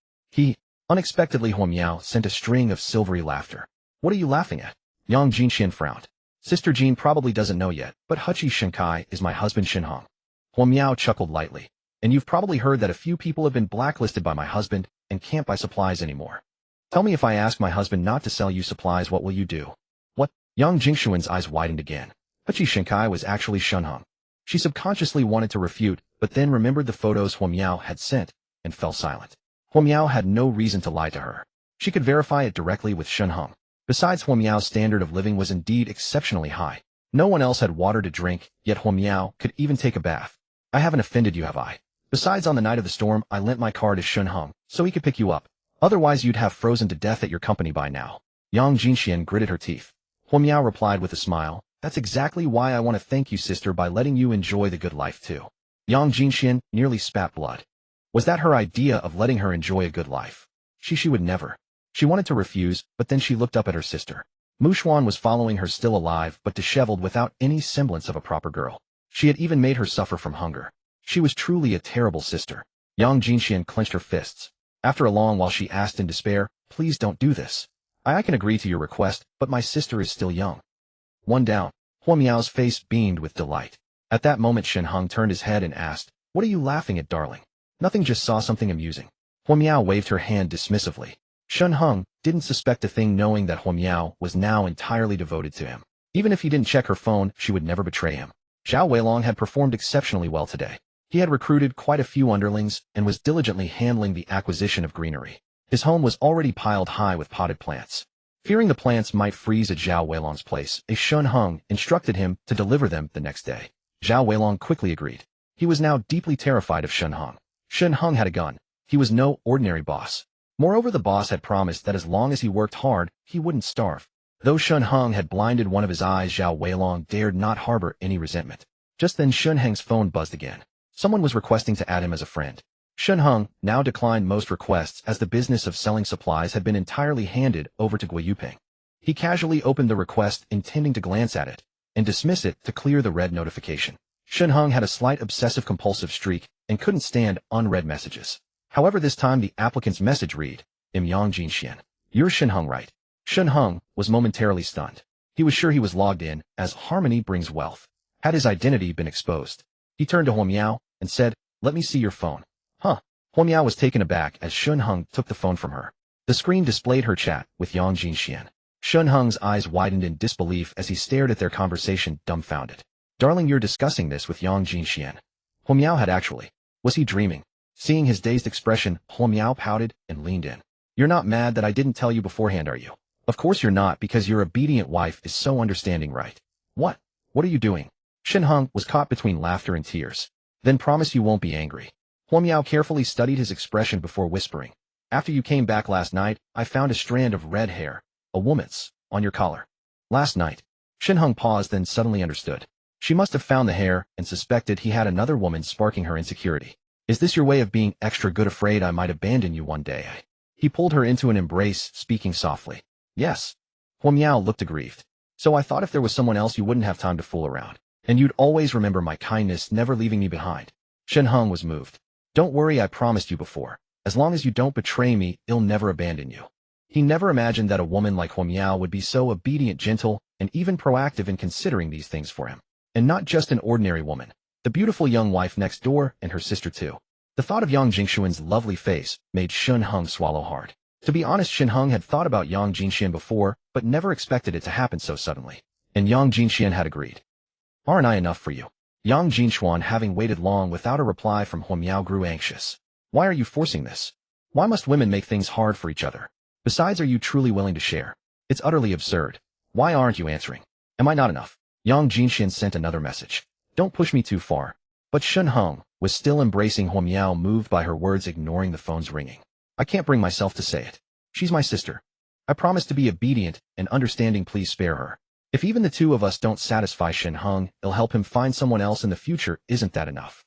A: Unexpectedly, Huo Miao sent a string of silvery laughter. What are you laughing at? Yang Jinxian frowned. Sister Jean probably doesn't know yet, but Huqi Shinkai is my husband Shen Heng. Huo Miao chuckled lightly. And you've probably heard that a few people have been blacklisted by my husband and can't buy supplies anymore. Tell me, if I ask my husband not to sell you supplies, what will you do? What? Yang Jingshuan's eyes widened again. Hachi Shenkai was actually Shen Heng. She subconsciously wanted to refute, but then remembered the photos Huo Miao had sent, and fell silent. Huo Miao had no reason to lie to her. She could verify it directly with Shen Heng. Besides, Huo Miao's standard of living was indeed exceptionally high. No one else had water to drink, yet Huo Miao could even take a bath. I haven't offended you, have I? Besides, on the night of the storm, I lent my car to Shen Heng, so he could pick you up. Otherwise, you'd have frozen to death at your company by now. Yang Jinxian gritted her teeth. Huo Miao replied with a smile, that's exactly why I want to thank you, sister, by letting you enjoy the good life too. Yang Jinxian nearly spat blood. Was that her idea of letting her enjoy a good life? She would never. She wanted to refuse, but then she looked up at her sister. Mu Xuan was following her, still alive but disheveled, without any semblance of a proper girl. She had even made her suffer from hunger. She was truly a terrible sister. Yang Jinxian clenched her fists. After a long while she asked in despair, please don't do this. I can agree to your request, but my sister is still young. One down. Huo Miao's face beamed with delight. At that moment Shen Heng turned his head and asked, what are you laughing at, darling? Nothing, just saw something amusing. Huo Miao waved her hand dismissively. Shen Heng didn't suspect a thing, knowing that Huo Miao was now entirely devoted to him. Even if he didn't check her phone, she would never betray him. Zhao Weilong had performed exceptionally well today. He had recruited quite a few underlings and was diligently handling the acquisition of greenery. His home was already piled high with potted plants. Fearing the plants might freeze at Zhao Weilong's place, Shen Heng instructed him to deliver them the next day. Zhao Weilong quickly agreed. He was now deeply terrified of Shen Heng. Shen Heng had a gun. He was no ordinary boss. Moreover, the boss had promised that as long as he worked hard, he wouldn't starve. Though Shen Heng had blinded one of his eyes, Zhao Weilong dared not harbor any resentment. Just then Shen Heng's phone buzzed again. Someone was requesting to add him as a friend. Shen Heng now declined most requests, as the business of selling supplies had been entirely handed over to Gui Yuping. He casually opened the request, intending to glance at it and dismiss it to clear the red notification. Shen Heng had a slight obsessive-compulsive streak and couldn't stand unread messages. However, this time the applicant's message read, Yang Jinxian. You're Shen Heng, right? Shen Heng was momentarily stunned. He was sure he was logged in, as harmony brings wealth. Had his identity been exposed? He turned to Huo Miao and said, let me see your phone. Huh. Huo Miao was taken aback as Shen Heng took the phone from her. The screen displayed her chat with Yang Jinxian. Shen Heng's eyes widened in disbelief as he stared at their conversation, dumbfounded. Darling, you're discussing this with Yang Jinxian. Huo Miao had actually. Was he dreaming? Seeing his dazed expression, Huo Miao pouted and leaned in. You're not mad that I didn't tell you beforehand, are you? Of course you're not, because your obedient wife is so understanding, right? What? What are you doing? Shen Heng was caught between laughter and tears. Then promise you won't be angry. Huo Miao carefully studied his expression before whispering. After you came back last night, I found a strand of red hair, a woman's, on your collar. Last night. Shen Heng paused, then suddenly understood. She must have found the hair and suspected he had another woman, sparking her insecurity. Is this your way of being extra good? Afraid I might abandon you one day? He pulled her into an embrace, speaking softly. Yes. Huo Miao looked aggrieved. So I thought if there was someone else you wouldn't have time to fool around. And you'd always remember my kindness, never leaving me behind. Shen Heng was moved. Don't worry, I promised you before. As long as you don't betray me, I'll never abandon you. He never imagined that a woman like Huo Miao would be so obedient, gentle, and even proactive in considering these things for him. And not just an ordinary woman. The beautiful young wife next door, and her sister too. The thought of Yang Jingshuan's lovely face made Shen Heng swallow hard. To be honest, Shen Heng had thought about Yang Jinxian before, but never expected it to happen so suddenly. And Yang Jinxian had agreed. Aren't I enough for you? Yang Jingshuan, having waited long without a reply from Huo Miao, grew anxious. Why are you forcing this? Why must women make things hard for each other? Besides, are you truly willing to share? It's utterly absurd. Why aren't you answering? Am I not enough? Yang Jinxian sent another message. Don't push me too far. But Shen Heng was still embracing Huo Miao, moved by her words, ignoring the phone's ringing. I can't bring myself to say it. She's my sister. I promise to be obedient and understanding. Please spare her. If even the two of us don't satisfy Shen Heng, it'll help him find someone else in the future. Isn't that enough?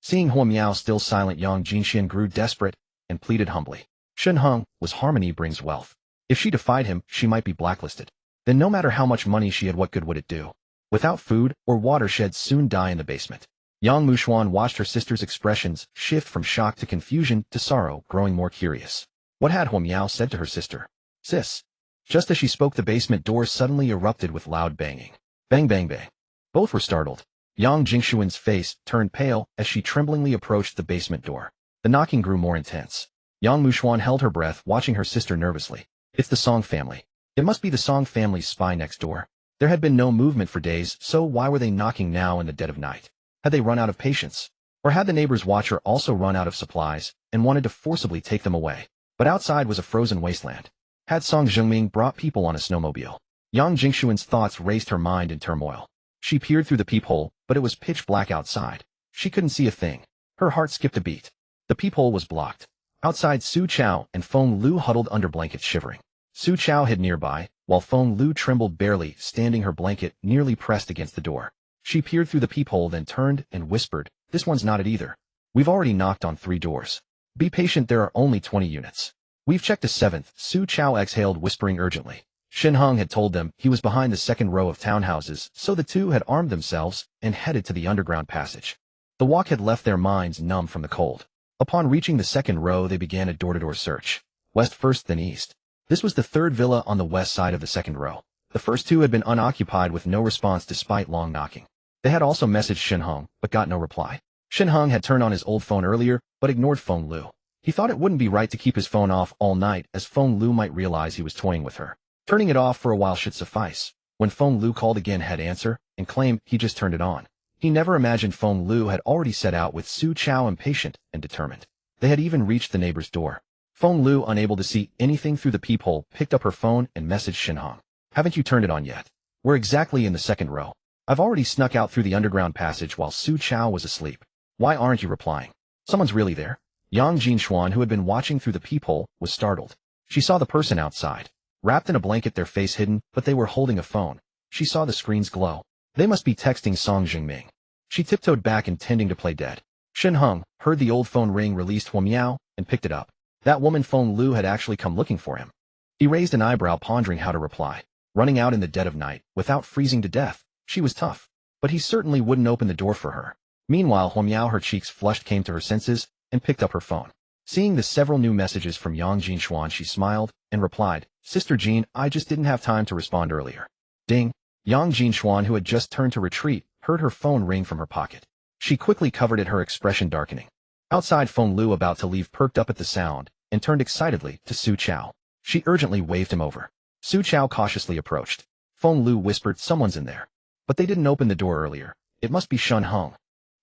A: Seeing Huo Miao still silent, Yang Jinxian grew desperate and pleaded humbly. Shen Heng was harmony brings wealth. If she defied him, she might be blacklisted. Then no matter how much money she had, what good would it do? Without food or water, she'd soon die in the basement. Yang Mushuan watched her sister's expressions shift from shock to confusion to sorrow, growing more curious. What had Huo Miao said to her sister? Sis. Just as she spoke, the basement door suddenly erupted with loud banging. Bang, bang, bang. Both were startled. Yang Jingshuan's face turned pale as she tremblingly approached the basement door. The knocking grew more intense. Yang Mushuan held her breath, watching her sister nervously. It's the Song family. It must be the Song family's spy next door. There had been no movement for days, so why were they knocking now in the dead of night? Had they run out of patience? Or had the neighbor's watcher also run out of supplies and wanted to forcibly take them away? But outside was a frozen wasteland. Had Song Zhengming brought people on a snowmobile? Yang Jingshuan's thoughts raced her mind in turmoil. She peered through the peephole, but it was pitch black outside. She couldn't see a thing. Her heart skipped a beat. The peephole was blocked. Outside, Su Chao and Feng Lu huddled under blankets shivering. Su Chao hid nearby, while Feng Lu trembled barely, standing her blanket nearly pressed against the door. She peered through the peephole, then turned and whispered, "This one's not it either. We've already knocked on 3 doors. Be patient, there are only 20 units. We've checked a 7th, Su Chao exhaled, whispering urgently. Shen Heng had told them he was behind the second row of townhouses, so the two had armed themselves and headed to the underground passage. The walk had left their minds numb from the cold. Upon reaching the second row, they began a door-to-door search. West first, then east. This was the 3rd villa on the west side of the second row. The first 2 had been unoccupied with no response despite long knocking. They had also messaged Shen Heng, but got no reply. Shen Heng had turned on his old phone earlier, but ignored Feng Lu. He thought it wouldn't be right to keep his phone off all night, as Feng Lu might realize he was toying with her. Turning it off for a while should suffice. When Feng Lu called again, had answer, and claimed he just turned it on. He never imagined Feng Lu had already set out with Su Chao impatient and determined. They had even reached the neighbor's door. Feng Lu, unable to see anything through the peephole, picked up her phone and messaged Shen Heng. "Haven't you turned it on yet? We're exactly in the second row. I've already snuck out through the underground passage while Su Chao was asleep. Why aren't you replying? Someone's really there?" Yang Jinshuan, who had been watching through the peephole, was startled. She saw the person outside. Wrapped in a blanket, their face hidden, but they were holding a phone. She saw the screens glow. They must be texting Song Zhengming. She tiptoed back, intending to play dead. Shen Heng heard the old phone ring, released Hua Miao, and picked it up. That woman Feng Lu had actually come looking for him. He raised an eyebrow, pondering how to reply. Running out in the dead of night, without freezing to death, she was tough. But he certainly wouldn't open the door for her. Meanwhile, Hua Miao, her cheeks flushed, came to her senses, and picked up her phone. Seeing the several new messages from Yang Jinshuan, she smiled, and replied, "Sister Jean, I just didn't have time to respond earlier." Ding! Yang Jinshuan, who had just turned to retreat, heard her phone ring from her pocket. She quickly covered it, her expression darkening. Outside, Feng Lu, about to leave, perked up at the sound, and turned excitedly to Su Chao. She urgently waved him over. Su Chao cautiously approached. Feng Lu whispered, "Someone's in there." But they didn't open the door earlier. It must be Shen Heng.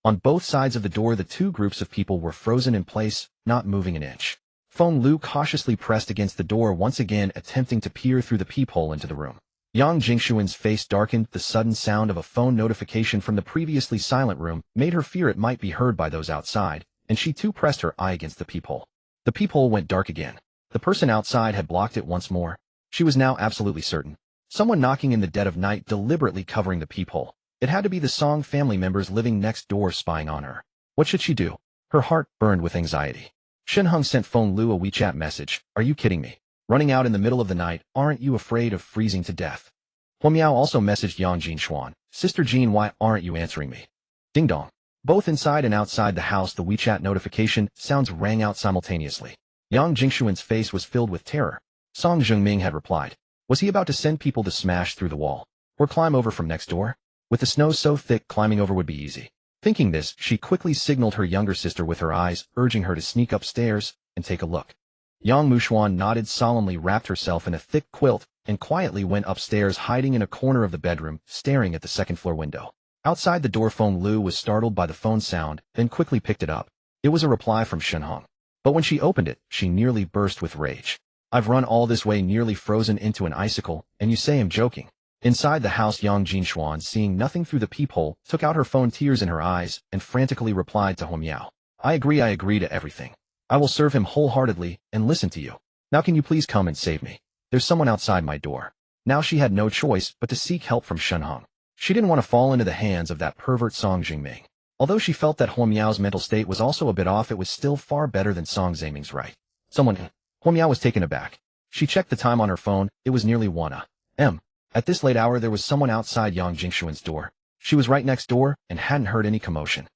A: On both sides of the door, the 2 groups of people were frozen in place, not moving an inch. Feng Lu cautiously pressed against the door once again, attempting to peer through the peephole into the room. Yang Jingshuan's face darkened. The sudden sound of a phone notification from the previously silent room made her fear it might be heard by those outside, and she too pressed her eye against the peephole. The peephole went dark again. The person outside had blocked it once more. She was now absolutely certain. Someone knocking in the dead of night, deliberately covering the peephole. It had to be the Song family members living next door, spying on her. What should she do? Her heart burned with anxiety. Shen Heng sent Feng Lu a WeChat message. "Are you kidding me? Running out in the middle of the night, aren't you afraid of freezing to death?" Hua Miao also messaged Yang Jinshuan. "Sister Jean, why aren't you answering me?" Ding dong. Both inside and outside the house, the WeChat notification sounds rang out simultaneously. Yang Jingshuan's face was filled with terror. Song Zhengming had replied. Was he about to send people to smash through the wall? Or climb over from next door? With the snow so thick, climbing over would be easy. Thinking this, she quickly signaled her younger sister with her eyes, urging her to sneak upstairs and take a look. Yang Mushuan nodded solemnly, wrapped herself in a thick quilt, and quietly went upstairs, hiding in a corner of the bedroom, staring at the second-floor window. Outside the door, Feng Lu was startled by the phone sound, then quickly picked it up. It was a reply from Shen Heng. But when she opened it, she nearly burst with rage. "I've run all this way, nearly frozen into an icicle, and you say I'm joking." Inside the house, Yang Jinshuan, seeing nothing through the peephole, took out her phone, tears in her eyes, and frantically replied to Hua Miao. I agree to everything. I will serve him wholeheartedly and listen to you. Now can you please come and save me? There's someone outside my door." Now she had no choice but to seek help from Shen Heng. She didn't want to fall into the hands of that pervert Song Zhengming. Although she felt that Hua Miao's mental state was also a bit off, it was still far better than Song Zhengming's right. Someone. Hua Miao was taken aback. She checked the time on her phone. It was nearly 1 a.m. At this late hour, there was someone outside Yang Jingshuan's door. She was right next door and hadn't heard any commotion.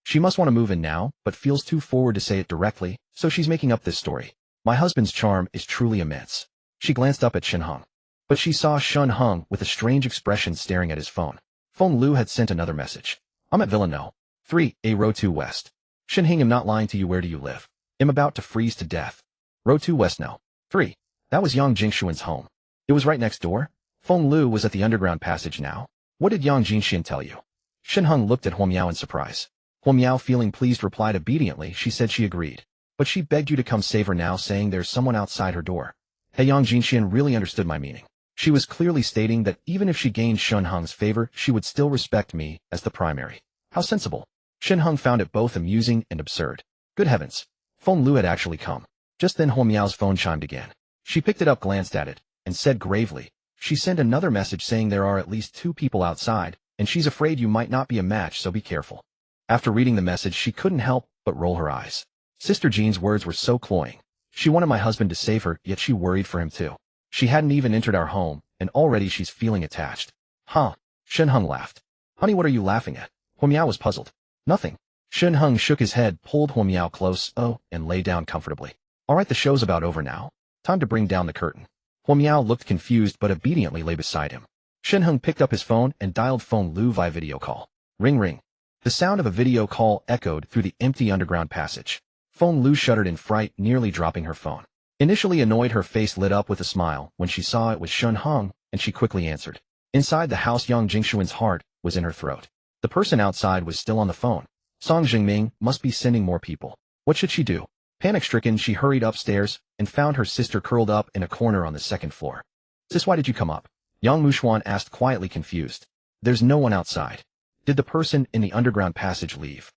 A: She must want to move in now, but feels too forward to say it directly, so she's making up this story. My husband's charm is truly immense. She glanced up at Shen Heng. But she saw Shen Heng with a strange expression staring at his phone. Feng Lu had sent another message. I'm at Villa No. 3A Row 2 West. Shen Heng, I'm not lying to you. Where do you live? I'm about to freeze to death. Row 2 West No. 3. That was Yang Jingshuan's home. It was right next door. Feng Lu was at the underground passage now. What did Yang Jinxian tell you? Shen Heng looked at Huo Miao in surprise. Huo Miao, feeling pleased, replied obediently. She said she agreed. But she begged you to come save her now, saying there's someone outside her door. Hey, Yang Jinxian really understood my meaning. She was clearly stating that even if she gained Shen Heng's favor, she would still respect me as the primary. How sensible. Shen Heng found it both amusing and absurd. Good heavens. Feng Lu had actually come. Just then Huo Miao's phone chimed again. She picked it up, glanced at it, and said gravely, she sent another message saying there are at least 2 people outside, and she's afraid you might not be a match, so be careful. After reading the message, she couldn't help but roll her eyes. Sister Jean's words were so cloying. She wanted my husband to save her, yet she worried for him too. She hadn't even entered our home, and already she's feeling attached. Huh? Shen Heng laughed. Honey, what are you laughing at? Huo Miao was puzzled. Nothing. Shen Heng shook his head, pulled Huo Miao close, and lay down comfortably. Alright, the show's about over now. Time to bring down the curtain. Huo Miao looked confused but obediently lay beside him. Shen Heng picked up his phone and dialed Feng Lu via video call. Ring ring. The sound of a video call echoed through the empty underground passage. Feng Lu shuddered in fright, nearly dropping her phone. Initially annoyed, her face lit up with a smile when she saw it was Shen Heng, and she quickly answered. Inside the house, Yang Jingxuan's heart was in her throat. The person outside was still on the phone. Song Jingming must be sending more people. What should she do? Panic-stricken, she hurried upstairs and found her sister curled up in a corner on the 2nd floor. Sis, why did you come up? Yang Mushuan asked, quietly confused. There's no one outside. Did the person in the underground passage leave?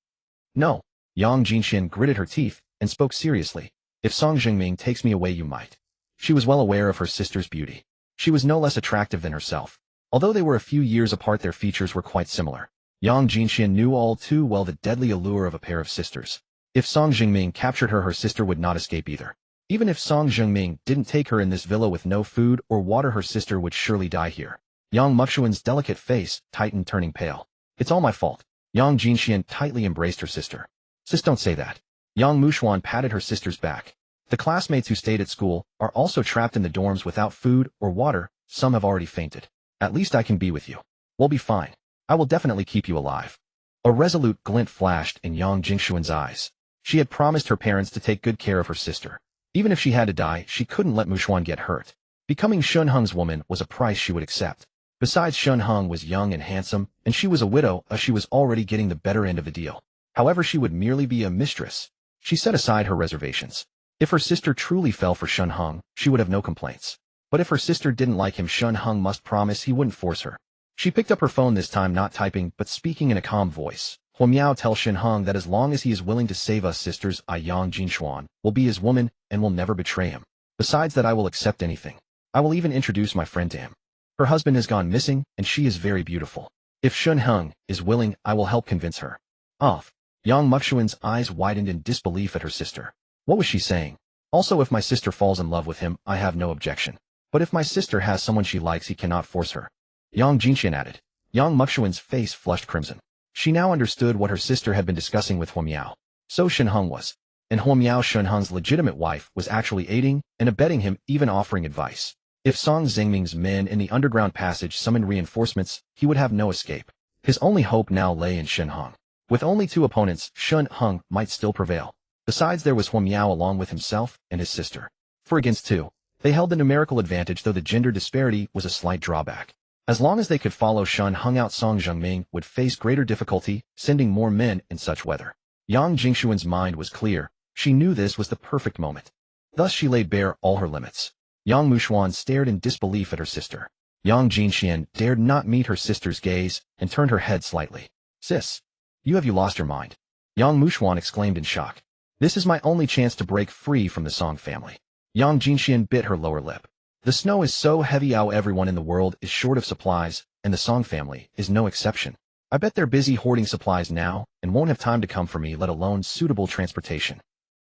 A: No. Yang Jinxian gritted her teeth and spoke seriously. If Song Jingming takes me away, you might. She was well aware of her sister's beauty. She was no less attractive than herself. Although they were a few years apart, their features were quite similar. Yang Jinxian knew all too well the deadly allure of a pair of sisters. If Song Jingming captured her, her sister would not escape either. Even if Song Jingming didn't take her in this villa with no food or water, her sister would surely die here. Yang Muxuan's delicate face tightened, turning pale. It's all my fault. Yang Jinxian tightly embraced her sister. Sis, don't say that. Yang Mushuan patted her sister's back. The classmates who stayed at school are also trapped in the dorms without food or water. Some have already fainted. At least I can be with you. We'll be fine. I will definitely keep you alive. A resolute glint flashed in Yang Jingxuan's eyes. She had promised her parents to take good care of her sister. Even if she had to die, she couldn't let Mushuan get hurt. Becoming Shen Heng's woman was a price she would accept. Besides, Shen Heng was young and handsome, and she was a widow, she was already getting the better end of the deal. However, she would merely be a mistress. She set aside her reservations. If her sister truly fell for Shen Heng, she would have no complaints. But if her sister didn't like him, Shen Heng must promise he wouldn't force her. She picked up her phone, this time not typing but speaking in a calm voice. Huo Miao, tell Shen Heng that as long as he is willing to save us sisters, I, Yang Jinxuan, will be his woman and will never betray him. Besides that, I will accept anything. I will even introduce my friend to him. Her husband has gone missing, and she is very beautiful. If Shen Heng is willing, I will help convince her. Off. Yang Muxuan's eyes widened in disbelief at her sister. What was she saying? Also, if my sister falls in love with him, I have no objection. But if my sister has someone she likes, he cannot force her. Yang Jinxian added. Yang Muxuan's face flushed crimson. She now understood what her sister had been discussing with Huo Miao. So Shen Heng was. And Huo Miao, Shen Heng's legitimate wife, was actually aiding and abetting him, even offering advice. If Song Jingming's men in the underground passage summoned reinforcements, he would have no escape. His only hope now lay in Shen Heng. With only 2 opponents, Shen Heng might still prevail. Besides, there was Huo Miao along with himself and his sister. 4 against 2. They held the numerical advantage, though the gender disparity was a slight drawback. As long as they could follow Shen Heng out, Song Jingming would face greater difficulty, sending more men in such weather. Yang Jingxuan's mind was clear. She knew this was the perfect moment. Thus she laid bare all her limits. Yang Mushuan stared in disbelief at her sister. Yang Jinxian dared not meet her sister's gaze and turned her head slightly. Sis, you lost your mind? Yang Mushuan exclaimed in shock. This is my only chance to break free from the Song family. Yang Jinxian bit her lower lip. The snow is so heavy, how everyone in the world is short of supplies, and the Song family is no exception. I bet they're busy hoarding supplies now and won't have time to come for me, let alone suitable transportation.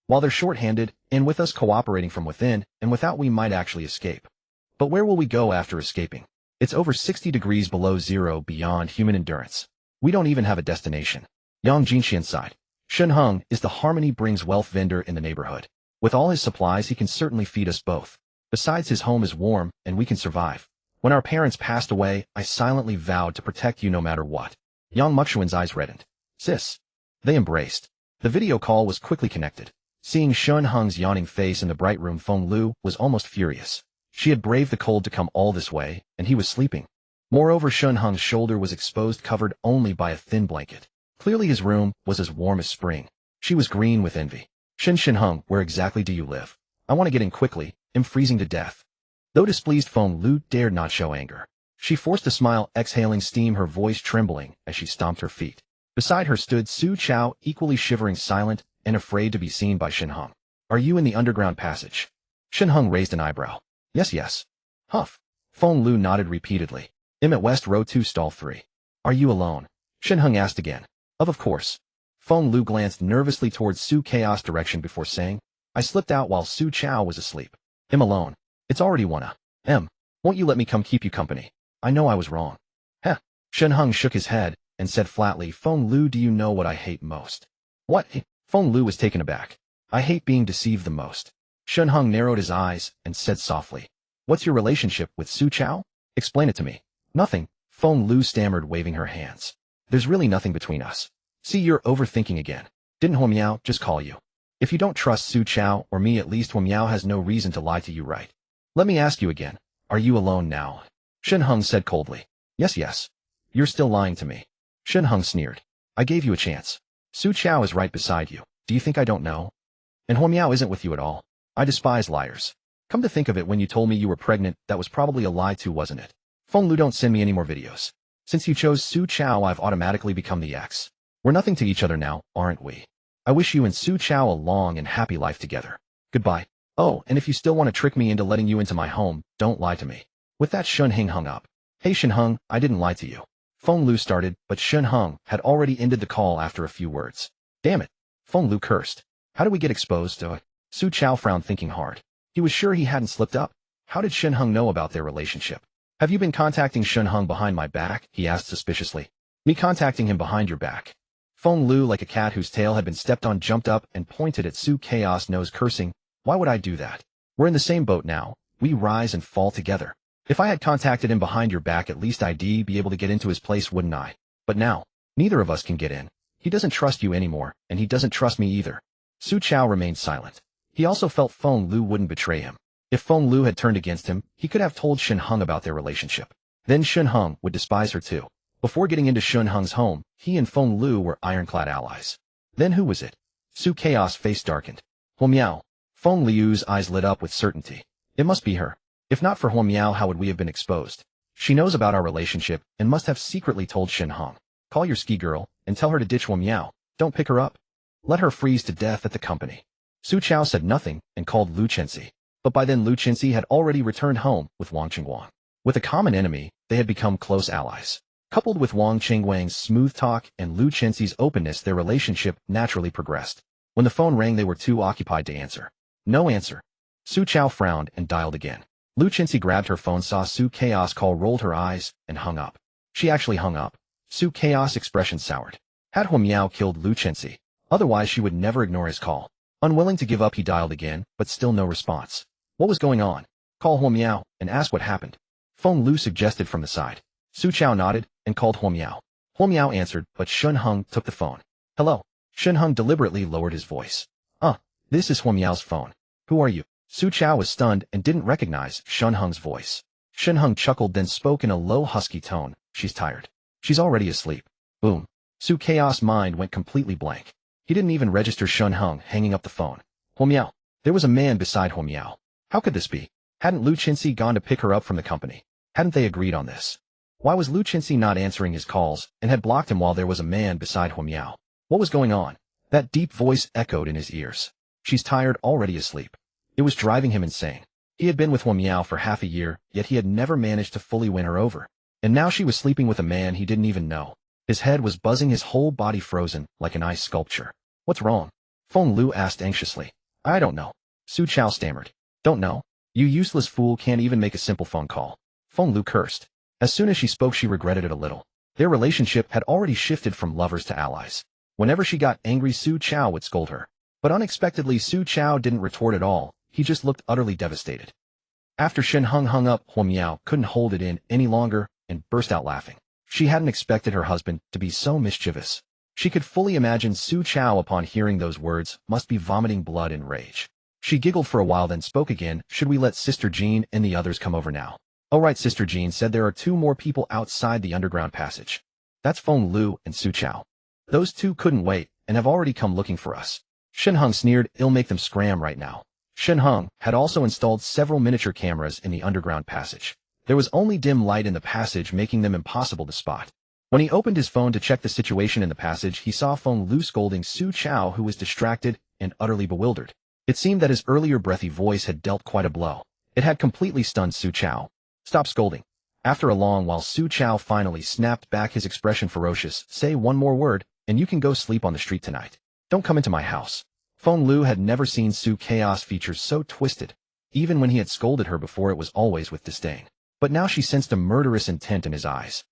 A: While they're short-handed, and with us cooperating from within and without, we might actually escape. But where will we go after escaping? It's over 60 degrees below zero, beyond human endurance. We don't even have a destination. Yang Jinxian sighed. Shen Heng is the harmony brings wealth vendor in the neighborhood. With all his supplies, he can certainly feed us both. Besides, his home is warm, and we can survive. When our parents passed away, I silently vowed to protect you no matter what. Yang Muxuan's eyes reddened. Sis. They embraced. The video call was quickly connected. Seeing Shen Heng's yawning face in the bright room, Feng Lu was almost furious. She had braved the cold to come all this way, and he was sleeping. Moreover, Shen Heng's shoulder was exposed, covered only by a thin blanket. Clearly his room was as warm as spring. She was green with envy. Shen Heng, where exactly do you live? I want to get in quickly. I'm freezing to death. Though displeased, Feng Lu dared not show anger. She forced a smile, exhaling steam, her voice trembling as she stomped her feet. Beside her stood Su Chao, equally shivering, silent, and afraid to be seen by Shen Heng. Are you in the underground passage? Shen Heng raised an eyebrow. Yes, yes. Huff. Feng Lu nodded repeatedly. I'm at West Row 2, Stall 3. Are you alone? Shen Heng asked again. Of course. Feng Lu glanced nervously towards Su Chaos' direction before saying, I slipped out while Su Chao was asleep. I'm alone. It's already 1 a.m. Won't you let me come keep you company? I know I was wrong. Heh. Shen Heng shook his head and said flatly, Feng Lu, do you know what I hate most? What? Feng Lu was taken aback. I hate being deceived the most. Shen Heng narrowed his eyes and said softly, What's your relationship with Su Chao? Explain it to me. Nothing, Feng Lu stammered, waving her hands. There's really nothing between us. See, you're overthinking again. Didn't Huo Miao just call you? If you don't trust Su Chao or me, at least Huo Miao has no reason to lie to you, right? Let me ask you again. Are you alone now? Shen Heng said coldly. Yes, yes. You're still lying to me. Shen Heng sneered. I gave you a chance. Su Chao is right beside you. Do you think I don't know? And Huo Miao isn't with you at all. I despise liars. Come to think of it, when you told me you were pregnant, that was probably a lie too, wasn't it? Feng Lu, don't send me any more videos. Since you chose Su Chao, I've automatically become the ex. We're nothing to each other now, aren't we? I wish you and Su Chao a long and happy life together. Goodbye. Oh, and if you still want to trick me into letting you into my home, don't lie to me. With that, Shen Heng hung up. Hey Shen Heng, I didn't lie to you. Feng Lu started, but Shen Heng had already ended the call after a few words. Damn it. Feng Lu cursed. How did we get exposed to it? Su Chao frowned, thinking hard. He was sure he hadn't slipped up. How did Shen Heng know about their relationship? Have you been contacting Shen Heng behind my back? He asked suspiciously. Me contacting him behind your back? Feng Lu, like a cat whose tail had been stepped on, jumped up and pointed at Su Chaos' nose, cursing. Why would I do that? We're in the same boat now. We rise and fall together. If I had contacted him behind your back, at least I'd be able to get into his place, wouldn't I? But now, neither of us can get in. He doesn't trust you anymore, and he doesn't trust me either. Su Chao remained silent. He also felt Feng Lu wouldn't betray him. If Feng Lu had turned against him, he could have told Shen Heng about their relationship. Then Shen Heng would despise her too. Before getting into Shen Heng's home, he and Feng Lu were ironclad allies. Then who was it? Su Chaos' face darkened. Huo Miao. Feng Liu's eyes lit up with certainty. It must be her. If not for Huo Miao, how would we have been exposed? She knows about our relationship and must have secretly told Shen Heng. Call your ski girl and tell her to ditch Huo Miao. Don't pick her up. Let her freeze to death at the company. Su Chao said nothing and called Lu Chenxi. But by then Lu Chenxi had already returned home with Wang Qingguang. With a common enemy, they had become close allies. Coupled with Wang Qingguang's smooth talk and Lu Chenxi's openness, their relationship naturally progressed. When the phone rang, they were too occupied to answer. No answer. Su Chao frowned and dialed again. Lu Chenxi grabbed her phone, saw Su Chaos call, rolled her eyes, and hung up. She actually hung up. Su Chaos' expression soured. Had Huo Miao killed Lu Chenxi? Otherwise she would never ignore his call. Unwilling to give up, he dialed again, but still no response. What was going on? Call Huo Miao and ask what happened. Feng Lu suggested from the side. Su Chao nodded and called Huo Miao. Huo Miao answered, but Shen Heng took the phone. Hello. Shen Heng deliberately lowered his voice. This is Huo Miao's phone. Who are you? Su Chao was stunned and didn't recognize Shen Heng's voice. Shen Heng chuckled, then spoke in a low, husky tone. She's tired. She's already asleep. Boom. Su Chaos' mind went completely blank. He didn't even register Shen Heng hanging up the phone. Huo Miao. There was a man beside Huo Miao. How could this be? Hadn't Lu Chenxi gone to pick her up from the company? Hadn't they agreed on this? Why was Lu Chenxi not answering his calls and had blocked him while there was a man beside Huo Miao? What was going on? That deep voice echoed in his ears. She's tired, already asleep. It was driving him insane. He had been with Huo Miao for half a year, yet he had never managed to fully win her over. And now she was sleeping with a man he didn't even know. His head was buzzing, his whole body frozen like an ice sculpture. What's wrong? Feng Lu asked anxiously. I don't know. Su Chao stammered. Don't know? You useless fool, can't even make a simple phone call. Feng Lu cursed. As soon as she spoke, she regretted it a little. Their relationship had already shifted from lovers to allies. Whenever she got angry, Su Chao would scold her. But unexpectedly, Su Chao didn't retort at all. He just looked utterly devastated. After Shen Heng hung up, Huo Miao couldn't hold it in any longer and burst out laughing. She hadn't expected her husband to be so mischievous. She could fully imagine Su Chao, upon hearing those words, must be vomiting blood in rage. She giggled for a while then spoke again. Should we let Sister Jean and the others come over now? All right, Sister Jean said. There are 2 more people outside the underground passage. That's Feng Lu and Su Chao. Those 2 couldn't wait and have already come looking for us. Shen Heng sneered. It'll make them scram right now. Shen Heng had also installed several miniature cameras in the underground passage. There was only dim light in the passage, making them impossible to spot. When he opened his phone to check the situation in the passage, he saw Feng Lu scolding Su Chao, who was distracted and utterly bewildered. It seemed that his earlier breathy voice had dealt quite a blow. It had completely stunned Su Chao. Stop scolding. After a long while, Su Chao finally snapped back, his expression ferocious. Say one more word, and you can go sleep on the street tonight. Don't come into my house. Feng Lu had never seen Su Chao's features so twisted. Even when he had scolded her before, it was always with disdain. But now she sensed a murderous intent in his eyes.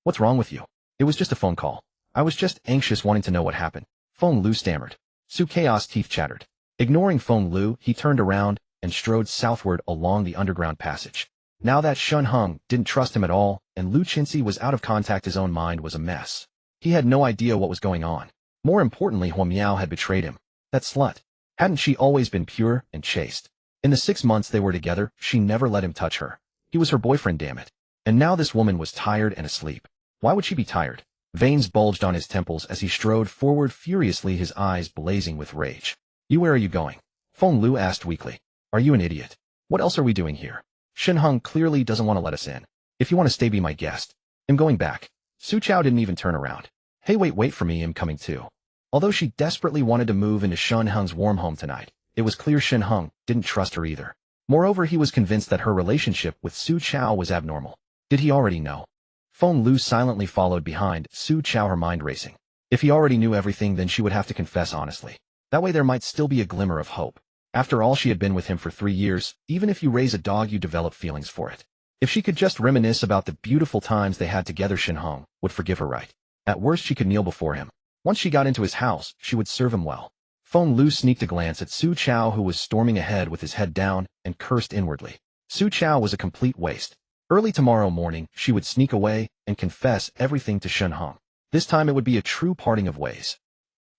A: What's wrong with you? It was just a phone call. I was just anxious, wanting to know what happened. Feng Lu stammered. Su Chao's teeth chattered. Ignoring Feng Lu, he turned around and strode southward along the underground passage. Now that Shen Heng didn't trust him at all, and Lu Qinxi was out of contact, his own mind was a mess. He had no idea what was going on. More importantly, Huo Miao had betrayed him. That slut. Hadn't she always been pure and chaste? In the 6 months they were together, she never let him touch her. He was her boyfriend, damn it. And now this woman was tired and asleep. Why would she be tired? Veins bulged on his temples as he strode forward furiously, his eyes blazing with rage. Where are you going? Feng Lu asked weakly. Are you an idiot? What else are we doing here? Shen Heng clearly doesn't want to let us in. If you want to stay, be my guest. I'm going back. Su Chao didn't even turn around. Hey, wait for me, I'm coming too. Although she desperately wanted to move into Shen Heng's warm home tonight, it was clear Shen Heng didn't trust her either. Moreover, he was convinced that her relationship with Su Chao was abnormal. Did he already know? Feng Lu silently followed behind Su Chao, her mind racing. If he already knew everything, then she would have to confess honestly. That way there might still be a glimmer of hope. After all, she had been with him for 3 years. Even if you raise a dog, you develop feelings for it. If she could just reminisce about the beautiful times they had together, Shen Heng would forgive her, right? At worst, she could kneel before him. Once she got into his house, she would serve him well. Feng Lu sneaked a glance at Su Chao, who was storming ahead with his head down, and cursed inwardly. Su Chao was a complete waste. Early tomorrow morning, she would sneak away and confess everything to Shen Heng. This time it would be a true parting of ways.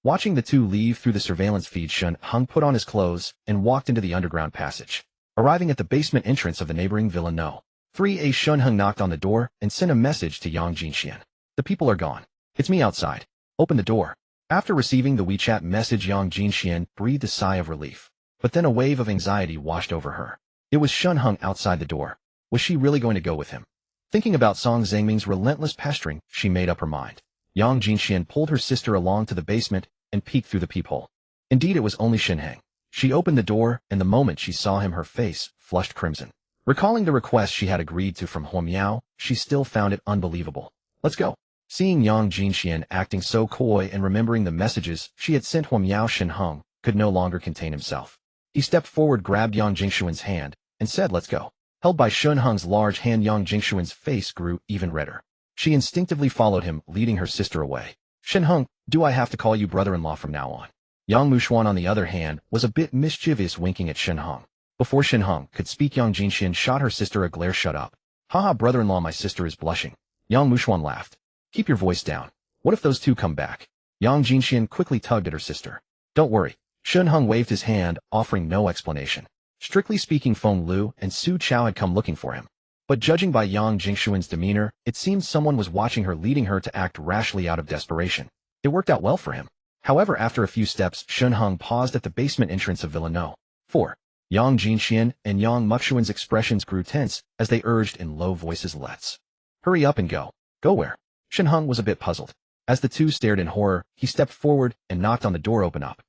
A: Watching the 2 leave through the surveillance feed, Shen Heng put on his clothes and walked into the underground passage. Arriving at the basement entrance of the neighboring Villa No. 3A, Shen Heng knocked on the door and sent a message to Yang Jinxian. The people are gone. It's me outside. Open the door. After receiving the WeChat message, Yang Jinxian breathed a sigh of relief. But then a wave of anxiety washed over her. It was Shen Heng outside the door. Was she really going to go with him? Thinking about Song Zhengming's relentless pestering, she made up her mind. Yang Jinxian pulled her sister along to the basement and peeked through the peephole. Indeed, it was only Shen Heng. She opened the door, and the moment she saw him, her face flushed crimson. Recalling the request she had agreed to from Huo Miao, she still found it unbelievable. Let's go. Seeing Yang Jinxian acting so coy and remembering the messages she had sent Huo Miao, Shen Heng could no longer contain himself. He stepped forward, grabbed Yang Jingshuan's hand, and said, let's go. Held by Shen Heng's large hand, Yang Jingshuan's face grew even redder. She instinctively followed him, leading her sister away. Shen Heng, do I have to call you brother-in-law from now on? Yang Mushuan, on the other hand, was a bit mischievous, winking at Shen Heng. Before Shen Heng could speak, Yang Jinxian shot her sister a glare. Shut up. Haha, brother-in-law, my sister is blushing. Yang Mushuan laughed. Keep your voice down. What if those 2 come back? Yang Jinxian quickly tugged at her sister. Don't worry. Shen Heng waved his hand, offering no explanation. Strictly speaking, Feng Lu and Su Chao had come looking for him. But judging by Yang Jingshuan's demeanor, it seemed someone was watching her, leading her to act rashly out of desperation. It worked out well for him. However, after a few steps, Shen Heng paused at the basement entrance of Villa No. 4. Yang Jinxian and Yang Muxuan's expressions grew tense as they urged in low voices, let's hurry up and go. Go where? Shen Heng was a bit puzzled. As the 2 stared in horror, he stepped forward and knocked on the door. Open up.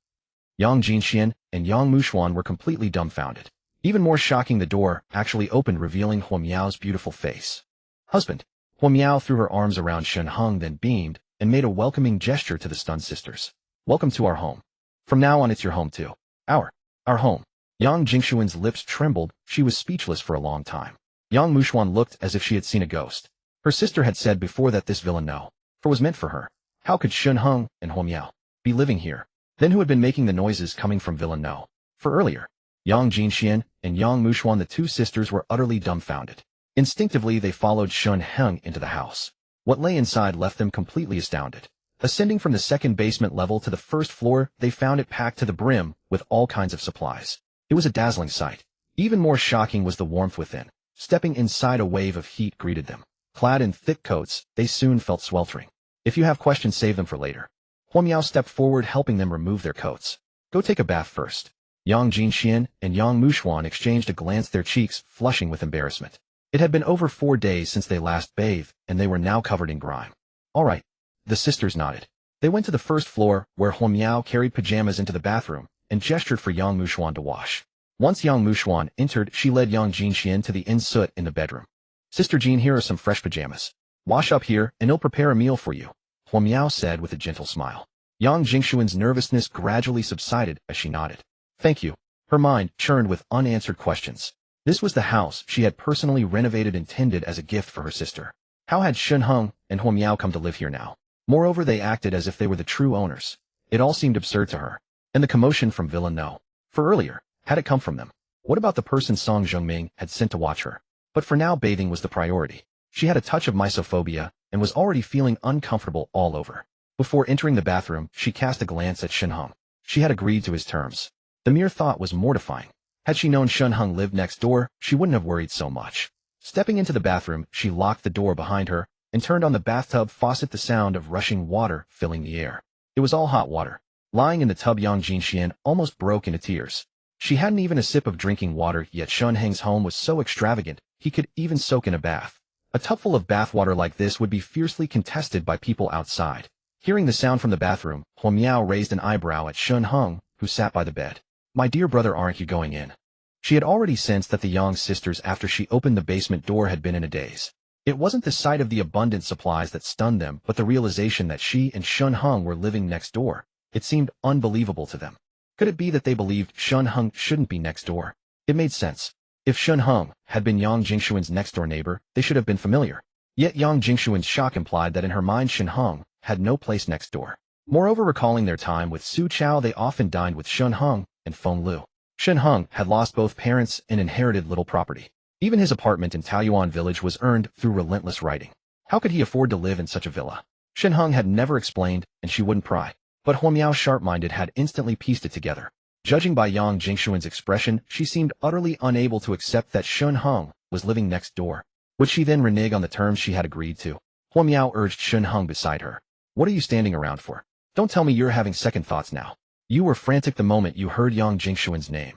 A: Yang Jinxian and Yang Mushuan were completely dumbfounded. Even more shocking, the door actually opened, revealing Huo Miao's beautiful face. Husband. Huo Miao threw her arms around Shen Heng, then beamed and made a welcoming gesture to the stunned sisters. Welcome to our home. From now on, it's your home too. Our home. Yang Jingshuan's lips trembled. She was speechless for a long time. Yang Mushuan looked as if she had seen a ghost. Her sister had said before that this Villa No. 4 was meant for her. How could Shen Heng and Huo Miao be living here? Then who had been making the noises coming from Villa No. 4 earlier? Yang Jinxian and Yang Mushuan, the 2 sisters, were utterly dumbfounded. Instinctively, they followed Shen Heng into the house. What lay inside left them completely astounded. Ascending from the second basement level to the first floor, they found it packed to the brim with all kinds of supplies. It was a dazzling sight. Even more shocking was the warmth within. Stepping inside, a wave of heat greeted them. Clad in thick coats, they soon felt sweltering. If you have questions, save them for later. Huo Miao stepped forward, helping them remove their coats. Go take a bath first. Yang Jinxian and Yang Mushuan exchanged a glance, their cheeks flushing with embarrassment. It had been over 4 days since they last bathed, and they were now covered in grime. All right. The sisters nodded. They went to the first floor, where Huo Miao carried pajamas into the bathroom and gestured for Yang Mushuan to wash. Once Yang Mushuan entered, she led Yang Jinxian to the in-soot in the bedroom. Sister Jean, here are some fresh pajamas. Wash up here, and he'll prepare a meal for you, Huo Miao said with a gentle smile. Yang Jingshuan's nervousness gradually subsided as she nodded. Thank you. Her mind churned with unanswered questions. This was the house she had personally renovated, intended as a gift for her sister. How had Shen Heng and Huo Miao come to live here now? Moreover, they acted as if they were the true owners. It all seemed absurd to her. And the commotion from Villa No. For earlier, had it come from them? What about the person Song Zhongming had sent to watch her? But for now, bathing was the priority. She had a touch of mysophobia and was already feeling uncomfortable all over. Before entering the bathroom, she cast a glance at Shen Heng. She had agreed to his terms. The mere thought was mortifying. Had she known Shen Heng lived next door, she wouldn't have worried so much. Stepping into the bathroom, she locked the door behind her and turned on the bathtub faucet, the sound of rushing water filling the air. It was all hot water. Lying in the tub, Yang Jinxian almost broke into tears. She hadn't even a sip of drinking water, yet Shen Heng's home was so extravagant, he could even soak in a bath. A tubful of bathwater like this would be fiercely contested by people outside. Hearing the sound from the bathroom, Huo Miao raised an eyebrow at Shen Heng, who sat by the bed. My dear brother, aren't you going in? She had already sensed that the Yang sisters, after she opened the basement door, had been in a daze. It wasn't the sight of the abundant supplies that stunned them, but the realization that she and Shen Heng were living next door. It seemed unbelievable to them. Could it be that they believed Shen Heng shouldn't be next door? It made sense. If Shen Heng had been Yang Jingshuan's next-door neighbor, they should have been familiar. Yet Yang Jingshuan's shock implied that in her mind Shen Heng had no place next door. Moreover, recalling their time with Su Chao, they often dined with Shen Heng and Feng Lu. Shen Heng had lost both parents and inherited little property. Even his apartment in Taoyuan village was earned through relentless writing. How could he afford to live in such a villa? Shen Heng had never explained, and she wouldn't pry. But Huo Miao, sharp-minded, had instantly pieced it together. Judging by Yang Jingshuan's expression, she seemed utterly unable to accept that Shen Heng was living next door. Would she then renege on the terms she had agreed to? Huo Miao urged Shen Heng beside her. What are you standing around for? Don't tell me you're having second thoughts now. You were frantic the moment you heard Yang Jingshuan's name.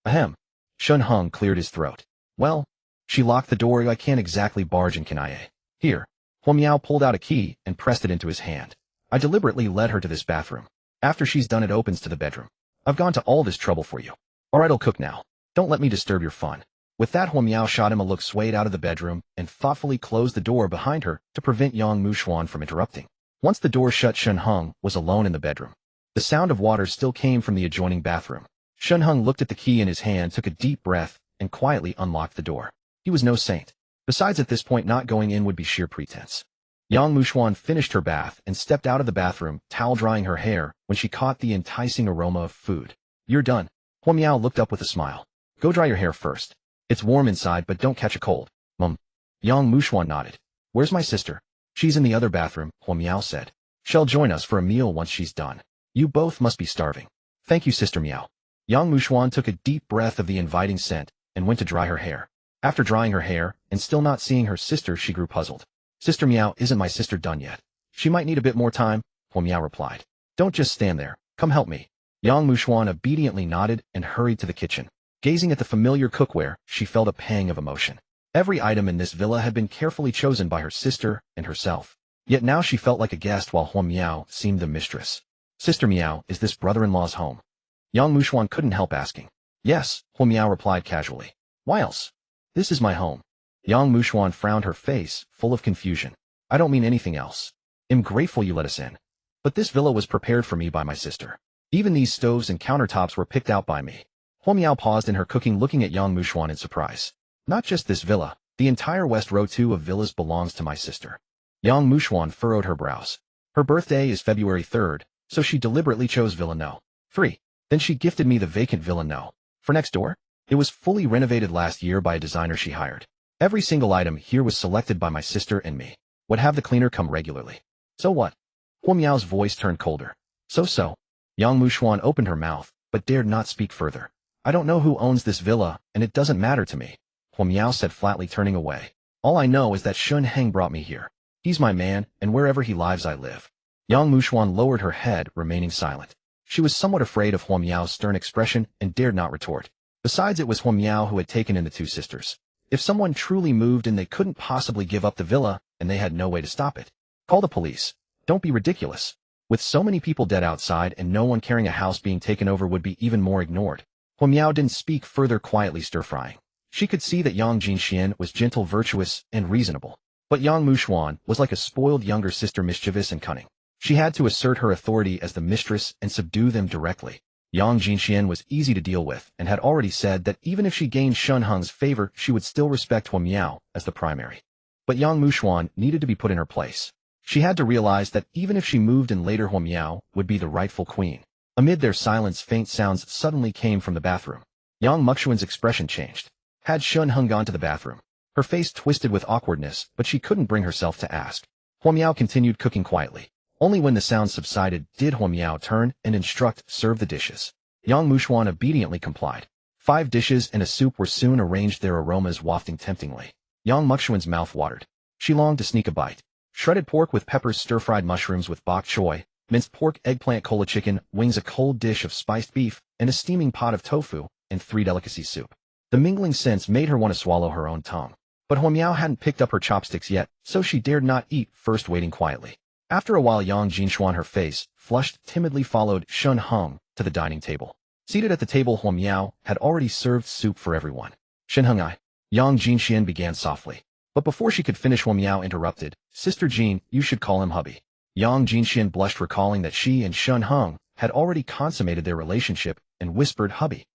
A: Ahem. Shen Heng cleared his throat. Well, she locked the door. I can't exactly barge in, can I? Here. Huo Miao pulled out a key and pressed it into his hand. I deliberately led her to this bathroom. After she's done, it opens to the bedroom. I've gone to all this trouble for you. All right, I'll cook now. Don't let me disturb your fun. With that, Huo Miao shot him a look, swayed out of the bedroom, and thoughtfully closed the door behind her to prevent Yang Mushuan from interrupting. Once the door shut, Shen Heng was alone in the bedroom. The sound of water still came from the adjoining bathroom. Shen Heng looked at the key in his hand, took a deep breath, and quietly unlocked the door. He was no saint. Besides, at this point, not going in would be sheer pretense. Yang Mushuan finished her bath and stepped out of the bathroom, towel drying her hair, when she caught the enticing aroma of food. You're done. Huo Miao looked up with a smile. Go dry your hair first. It's warm inside, but don't catch a cold. Yang Mushuan nodded. Where's my sister? She's in the other bathroom, Huo Miao said. She'll join us for a meal once she's done. You both must be starving. Thank you, Sister Miao. Yang Mushuan took a deep breath of the inviting scent and went to dry her hair. After drying her hair, and still not seeing her sister, she grew puzzled. Sister Miao, isn't my sister done yet? She might need a bit more time, Huo Miao replied. Don't just stand there. Come help me. Yang Mushuan obediently nodded and hurried to the kitchen. Gazing at the familiar cookware, she felt a pang of emotion. Every item in this villa had been carefully chosen by her sister and herself. Yet now she felt like a guest, while Huo Miao seemed the mistress. Sister Miao, is this brother-in-law's home? Yang Mushuan couldn't help asking. Yes, Huo Miao replied casually. Why else? This is my home. Yang Mushuan frowned, her face full of confusion. I don't mean anything else. I'm grateful you let us in. But this villa was prepared for me by my sister. Even these stoves and countertops were picked out by me. Huo Miao paused in her cooking, looking at Yang Mushuan in surprise. Not just this villa. The entire West Row 2 of villas belongs to my sister. Yang Mushuan furrowed her brows. Her birthday is February 3rd, so she deliberately chose Villa No. 3. Then she gifted me the vacant Villa No. For next door. It was fully renovated last year by a designer she hired. Every single item here was selected by my sister and me. Would have the cleaner come regularly. So what? Huo Miao's voice turned colder. So. Yang Muxuan opened her mouth, but dared not speak further. I don't know who owns this villa, and it doesn't matter to me, Huo Miao said flatly, turning away. All I know is that Shen Heng brought me here. He's my man, and wherever he lives I live. Yang Muxuan lowered her head, remaining silent. She was somewhat afraid of Huo Miao's stern expression and dared not retort. Besides, it was Huo Miao who had taken in the two sisters. If someone truly moved in, they couldn't possibly give up the villa, and they had no way to stop it. Call the police. Don't be ridiculous. With so many people dead outside and no one carrying a house being taken over would be even more ignored. Huo Miao didn't speak further, quietly stir-frying. She could see that Yang Jinxian was gentle, virtuous, and reasonable. But Yang Muxuan was like a spoiled younger sister, mischievous and cunning. She had to assert her authority as the mistress and subdue them directly. Yang Jinxian was easy to deal with and had already said that even if she gained Shen Heng's favor, she would still respect Huo Miao as the primary. But Yang Muxuan needed to be put in her place. She had to realize that even if she moved in later, Huo Miao would be the rightful queen. Amid their silence, faint sounds suddenly came from the bathroom. Yang Muxuan's expression changed. Had Shen Heng gone to the bathroom? Her face twisted with awkwardness, but she couldn't bring herself to ask. Huo Miao continued cooking quietly. Only when the sounds subsided did Huo Miao turn and instruct, serve the dishes. Yang Muxuan obediently complied. 5 dishes and a soup were soon arranged, their aromas wafting temptingly. Yang Muxuan's mouth watered. She longed to sneak a bite. Shredded pork with peppers, stir-fried mushrooms with bok choy, minced pork, eggplant, cola chicken, wings, a cold dish of spiced beef, and a steaming pot of tofu, and 3 delicacies soup. The mingling scents made her want to swallow her own tongue. But Huo Miao hadn't picked up her chopsticks yet, so she dared not eat, first waiting quietly. After a while, Yang Jinxuan, her face flushed, timidly followed Shen Heng to the dining table. Seated at the table, Huo Miao had already served soup for everyone. Shen Heng, Yang Jinxian began softly. But before she could finish, Huo Miao interrupted. Sister Jean, you should call him hubby. Yang Jinxian blushed, recalling that she and Shen Heng had already consummated their relationship, and whispered, hubby.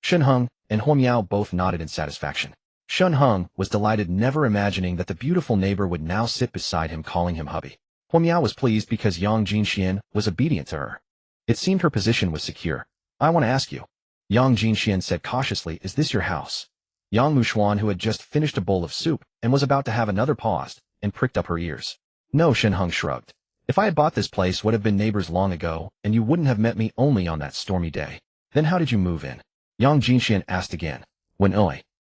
A: Shen Heng and Huo Miao both nodded in satisfaction. Shen Heng was delighted, never imagining that the beautiful neighbor would now sit beside him, calling him hubby. Huo Miao was pleased because Yang Jinxian was obedient to her. It seemed her position was secure. I want to ask you, Yang Jinxian said cautiously, is this your house? Yang Muxuan, who had just finished a bowl of soup and was about to have another, paused and pricked up her ears. No, Shen Heng shrugged. If I had bought this place, would have been neighbors long ago, and you wouldn't have met me only on that stormy day. Then how did you move in? Yang Jinxian asked again.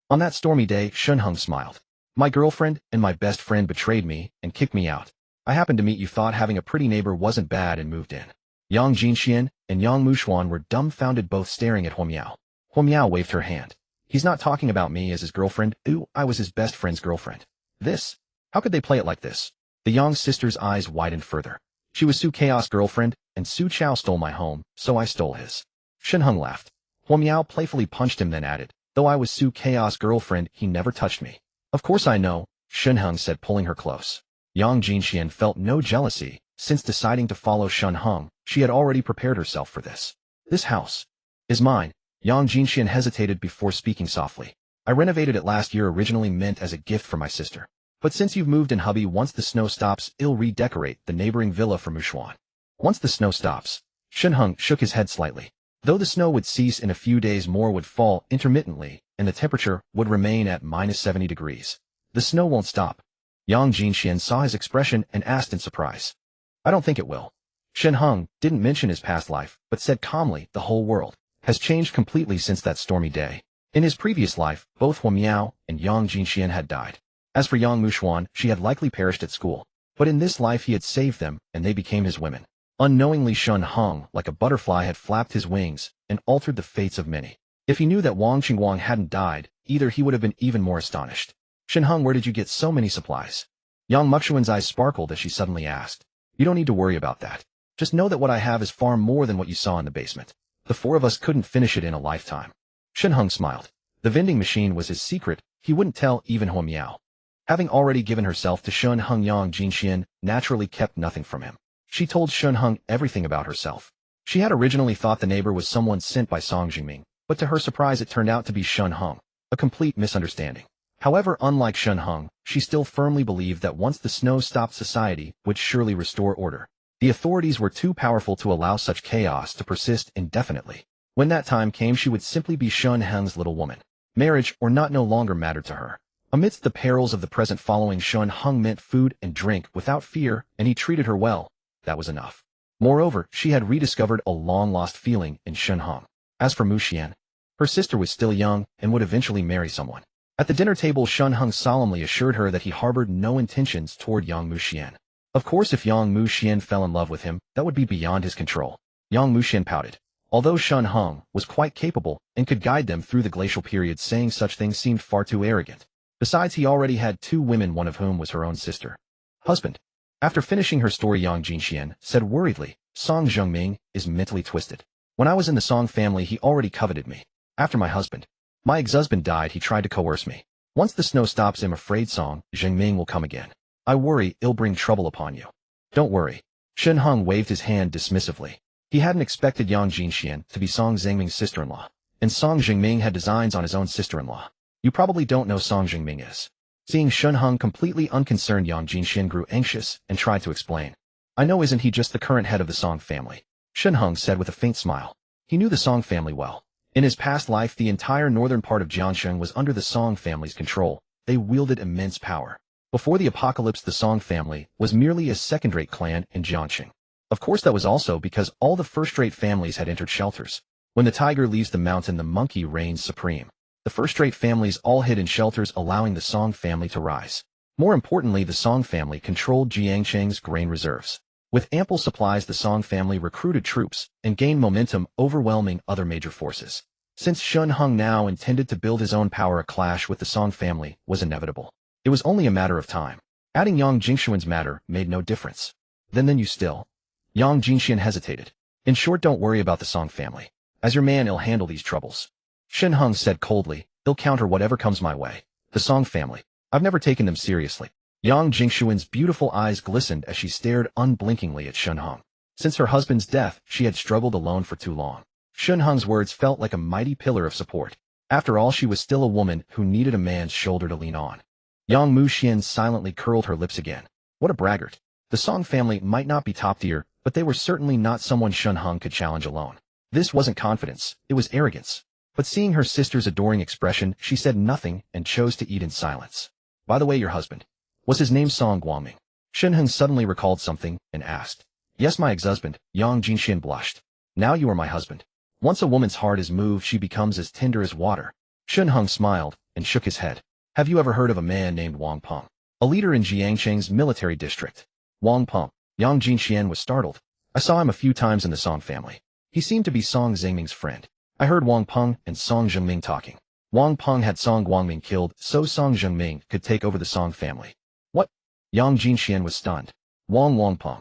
A: On that stormy day, Shen Heng smiled. My girlfriend and my best friend betrayed me and kicked me out. I happened to meet you, thought having a pretty neighbor wasn't bad, and moved in. Yang Jinxian and Yang Muxuan were dumbfounded, both staring at Huo Miao. Huo Miao waved her hand. He's not talking about me as his girlfriend. Ooh, I was his best friend's girlfriend. This? How could they play it like this? The Yang sister's eyes widened further. She was Su Chaos' girlfriend, and Su Chao stole my home, so I stole his. Shen Heng laughed. Huo Miao playfully punched him, then added, though I was Su Chaos' girlfriend, he never touched me. Of course I know, Shen Heng said, pulling her close. Yang Jinxian felt no jealousy. Since deciding to follow Shen Heng, she had already prepared herself for this. This house is mine. Yang Jinxian hesitated before speaking softly. I renovated it last year, originally meant as a gift for my sister. But since you've moved in, hubby, once the snow stops, I'll redecorate the neighboring villa for Muxuan. Once the snow stops? Shen Heng shook his head slightly. Though the snow would cease in a few days, more would fall intermittently, and the temperature would remain at -70 degrees. The snow won't stop. Yang Jinxian saw his expression and asked in surprise. I don't think it will. Shen Heng didn't mention his past life, but said calmly, the whole world has changed completely since that stormy day. In his previous life, both Huo Miao and Yang Jinxian had died. As for Yang Muxuan, she had likely perished at school. But in this life he had saved them, and they became his women. Unknowingly, Shen Heng, like a butterfly, had flapped his wings and altered the fates of many. If he knew that Wang Qingguang hadn't died, either he would have been even more astonished. Shen Heng, where did you get so many supplies? Yang Muxuan's eyes sparkled as she suddenly asked. You don't need to worry about that. Just know that what I have is far more than what you saw in the basement. The 4 of us couldn't finish it in a lifetime. Shen Heng smiled. The vending machine was his secret. He wouldn't tell even Huo Miao. Having already given herself to Shen Heng, Yang Jinxian naturally kept nothing from him. She told Shen Heng everything about herself. She had originally thought the neighbor was someone sent by Song Jingming, but to her surprise it turned out to be Shen Heng. A complete misunderstanding. However, unlike Shen Heng, she still firmly believed that once the snow stopped, society would surely restore order. The authorities were too powerful to allow such chaos to persist indefinitely. When that time came, she would simply be Shen Heng's little woman. Marriage or not no longer mattered to her. Amidst the perils of the present, following Shen Heng meant food and drink without fear, and he treated her well. that was enough. Moreover, she had rediscovered a long-lost feeling in Shen Heng. As for Mu Xian, her sister was still young and would eventually marry someone. At the dinner table, Shen Heng solemnly assured her that he harbored no intentions toward young Mu Xian. Of course, if young Mu Xian fell in love with him, that would be beyond his control. Young Mu Xian pouted. Although Shen Heng was quite capable and could guide them through the glacial period, saying such things seemed far too arrogant. Besides, he already had 2 women, one of whom was her own sister. Husband. After finishing her story, Yang Jinxian said worriedly, Song Zhengming is mentally twisted. When I was in the Song family, he already coveted me. After my ex-husband died, he tried to coerce me. Once the snow stops, I'm afraid Song Zhengming will come again. I worry it'll bring trouble upon you. Don't worry. Shen Heng waved his hand dismissively. He hadn't expected Yang Jinxian to be Song Zhengming's sister-in-law, and Song Zhengming had designs on his own sister-in-law. You probably don't know Song Zhengming is. Seeing Shen Heng completely unconcerned, Yang Jinxian grew anxious and tried to explain. I know, isn't he just the current head of the Song family? Shen Heng said with a faint smile. He knew the Song family well. In his past life, the entire northern part of Jiangsheng was under the Song family's control. They wielded immense power. Before the apocalypse, the Song family was merely a second-rate clan in Jiangsheng. Of course, that was also because all the first-rate families had entered shelters. When the tiger leaves the mountain, the monkey reigns supreme. The first-rate families all hid in shelters, allowing the Song family to rise. More importantly, the Song family controlled Jiangsheng's grain reserves. With ample supplies, the Song family recruited troops and gained momentum, overwhelming other major forces. Since Shen Heng now intended to build his own power, a clash with the Song family was inevitable. It was only a matter of time. Adding Yang Jingxuan's matter made no difference. Then you still. Yang Jingxian hesitated. In short, don't worry about the Song family. As your man, I'll handle these troubles. Shen Heng said coldly, I'll counter whatever comes my way. The Song family. I've never taken them seriously. Yang Jingxuan's beautiful eyes glistened as she stared unblinkingly at Shen Heng. Since her husband's death, she had struggled alone for too long. Shen Heng's words felt like a mighty pillar of support. After all, she was still a woman who needed a man's shoulder to lean on. Yang Mu Xian silently curled her lips again. What a braggart. The Song family might not be top tier, but they were certainly not someone Shen Heng could challenge alone. This wasn't confidence, it was arrogance. But seeing her sister's adoring expression, she said nothing and chose to eat in silence. By the way, your husband. Was his name Song Guangming? Shen Heng suddenly recalled something and asked. Yes, my ex-husband. Yang Jinxian blushed. Now you are my husband. Once a woman's heart is moved, she becomes as tender as water. Shen Heng smiled and shook his head. Have you ever heard of a man named Wang Peng? A leader in Jiangsheng's military district. Wang Peng. Yang Jinxian was startled. I saw him a few times in the Song family. He seemed to be Song Zhengming's friend. I heard Wang Peng and Song Zhengming talking. Wang Peng had Song Guangming killed so Song Zhengming could take over the Song family. What? Yang Jinxian was stunned. Wang Peng.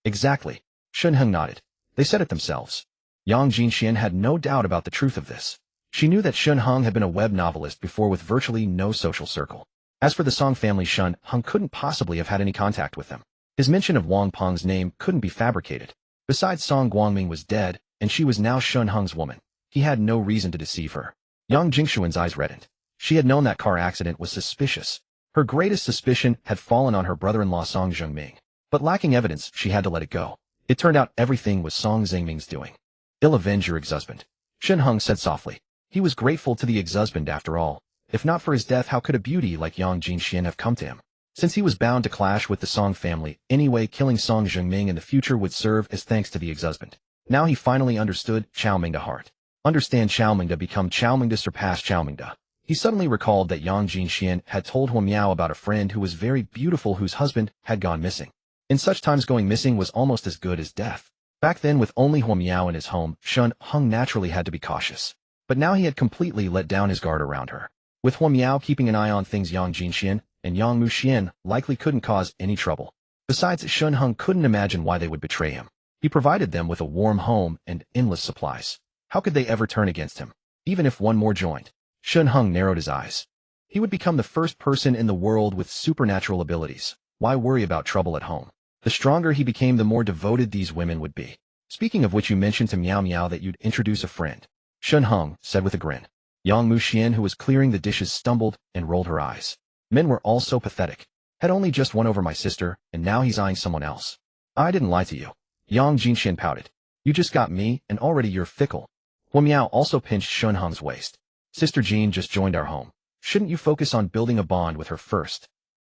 A: Exactly. Shen Heng nodded. They said it themselves. Yang Jinxian had no doubt about the truth of this. She knew that Shen Heng had been a web novelist before with virtually no social circle. As for the Song family, Shen Heng couldn't possibly have had any contact with them. His mention of Wang Peng's name couldn't be fabricated. Besides, Song Guangming was dead, and she was now Shen Heng's woman. He had no reason to deceive her. Yang Jingxuan's eyes reddened. She had known that car accident was suspicious. Her greatest suspicion had fallen on her brother-in-law Song Zhengming. But lacking evidence, she had to let it go. It turned out everything was Song Zhengming's doing. I'll avenge your ex-husband. Shen Heng said softly. He was grateful to the ex-husband after all. If not for his death, how could a beauty like Yang Jinxian have come to him? Since he was bound to clash with the Song family anyway, killing Song Zhengming in the future would serve as thanks to the ex-husband. Now he finally understood Chao Mingda heart. Understand Chao Mingda, become Chao Mingda, surpass Chao Mingda. He suddenly recalled that Yang Jinxian had told Huo Miao about a friend who was very beautiful whose husband had gone missing. In such times, going missing was almost as good as death. Back then, with only Huo Miao in his home, Shen Heng naturally had to be cautious. But now he had completely let down his guard around her. With Huo Miao keeping an eye on things, Yang Jinxian and Yang Mu Xian likely couldn't cause any trouble. Besides, Shen Heng couldn't imagine why they would betray him. He provided them with a warm home and endless supplies. How could they ever turn against him? Even if one more joined. Shen Heng narrowed his eyes. He would become the first person in the world with supernatural abilities. Why worry about trouble at home? The stronger he became, the more devoted these women would be. Speaking of which, you mentioned to Miao Miao that you'd introduce a friend. Shen Heng said with a grin. Yang Mu Xian, who was clearing the dishes, stumbled and rolled her eyes. Men were all so pathetic. Had only just won over my sister, and now he's eyeing someone else. I didn't lie to you. Yang Jinxian pouted. You just got me, and already you're fickle. Huo Miao also pinched Shen Heng's waist. Sister Jean just joined our home. Shouldn't you focus on building a bond with her first?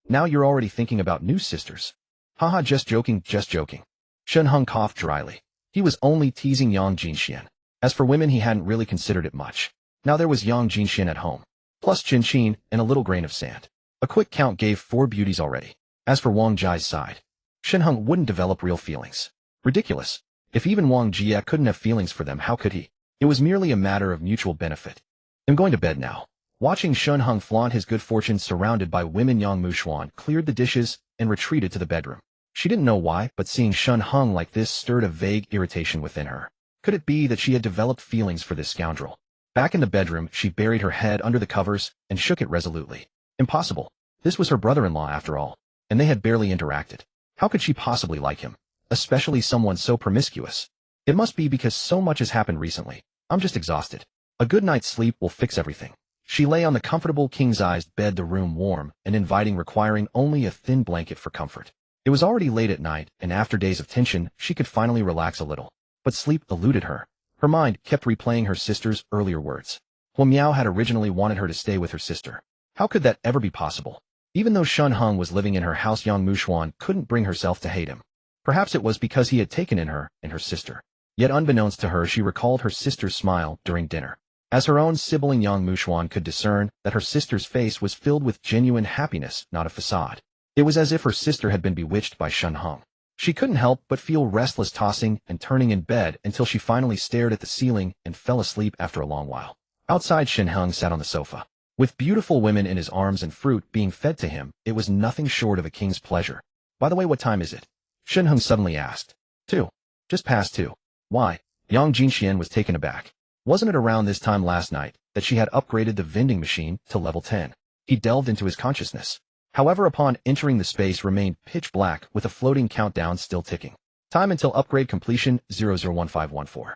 A: Now you're already thinking about new sisters. Haha, just joking, just joking. Shen Heng coughed dryly. He was only teasing Yang Jinxian. As for women, he hadn't really considered it much. Now there was Yang Jinxian at home, plus Qin Qin and a little grain of sand. A quick count gave 4 beauties already. As for Wang Jia's side, Shen Heng wouldn't develop real feelings. Ridiculous. If even Wang Jia couldn't have feelings for them, how could he? It was merely a matter of mutual benefit. I'm going to bed now. Watching Shen Heng flaunt his good fortune surrounded by women, Yang Mushuan cleared the dishes and retreated to the bedroom. She didn't know why, but seeing Shen Heng like this stirred a vague irritation within her. Could it be that she had developed feelings for this scoundrel? Back in the bedroom, she buried her head under the covers and shook it resolutely. Impossible. This was her brother-in-law after all, and they had barely interacted. How could she possibly like him? Especially someone so promiscuous. It must be because so much has happened recently. I'm just exhausted. A good night's sleep will fix everything. She lay on the comfortable king-sized bed, the room warm and inviting, requiring only a thin blanket for comfort. It was already late at night, and after days of tension, she could finally relax a little. But sleep eluded her. Her mind kept replaying her sister's earlier words. Huo Miao had originally wanted her to stay with her sister. How could that ever be possible? Even though Shen Heng was living in her house, Yang Mushuan couldn't bring herself to hate him. Perhaps it was because he had taken in her and her sister. Yet unbeknownst to her, she recalled her sister's smile during dinner. As her own sibling, Yang Mushuan could discern that her sister's face was filled with genuine happiness, not a facade. It was as if her sister had been bewitched by Shen Heng. She couldn't help but feel restless, tossing and turning in bed until she finally stared at the ceiling and fell asleep after a long while. Outside, Shen Heng sat on the sofa. With beautiful women in his arms and fruit being fed to him, it was nothing short of a king's pleasure. By the way, what time is it? Shen Heng suddenly asked. 2. Just past 2. Why? Yang Jinxian was taken aback. Wasn't it around this time last night that she had upgraded the vending machine to level 10? He delved into his consciousness. However, upon entering, the space remained pitch black with a floating countdown still ticking. Time until upgrade completion: 001514,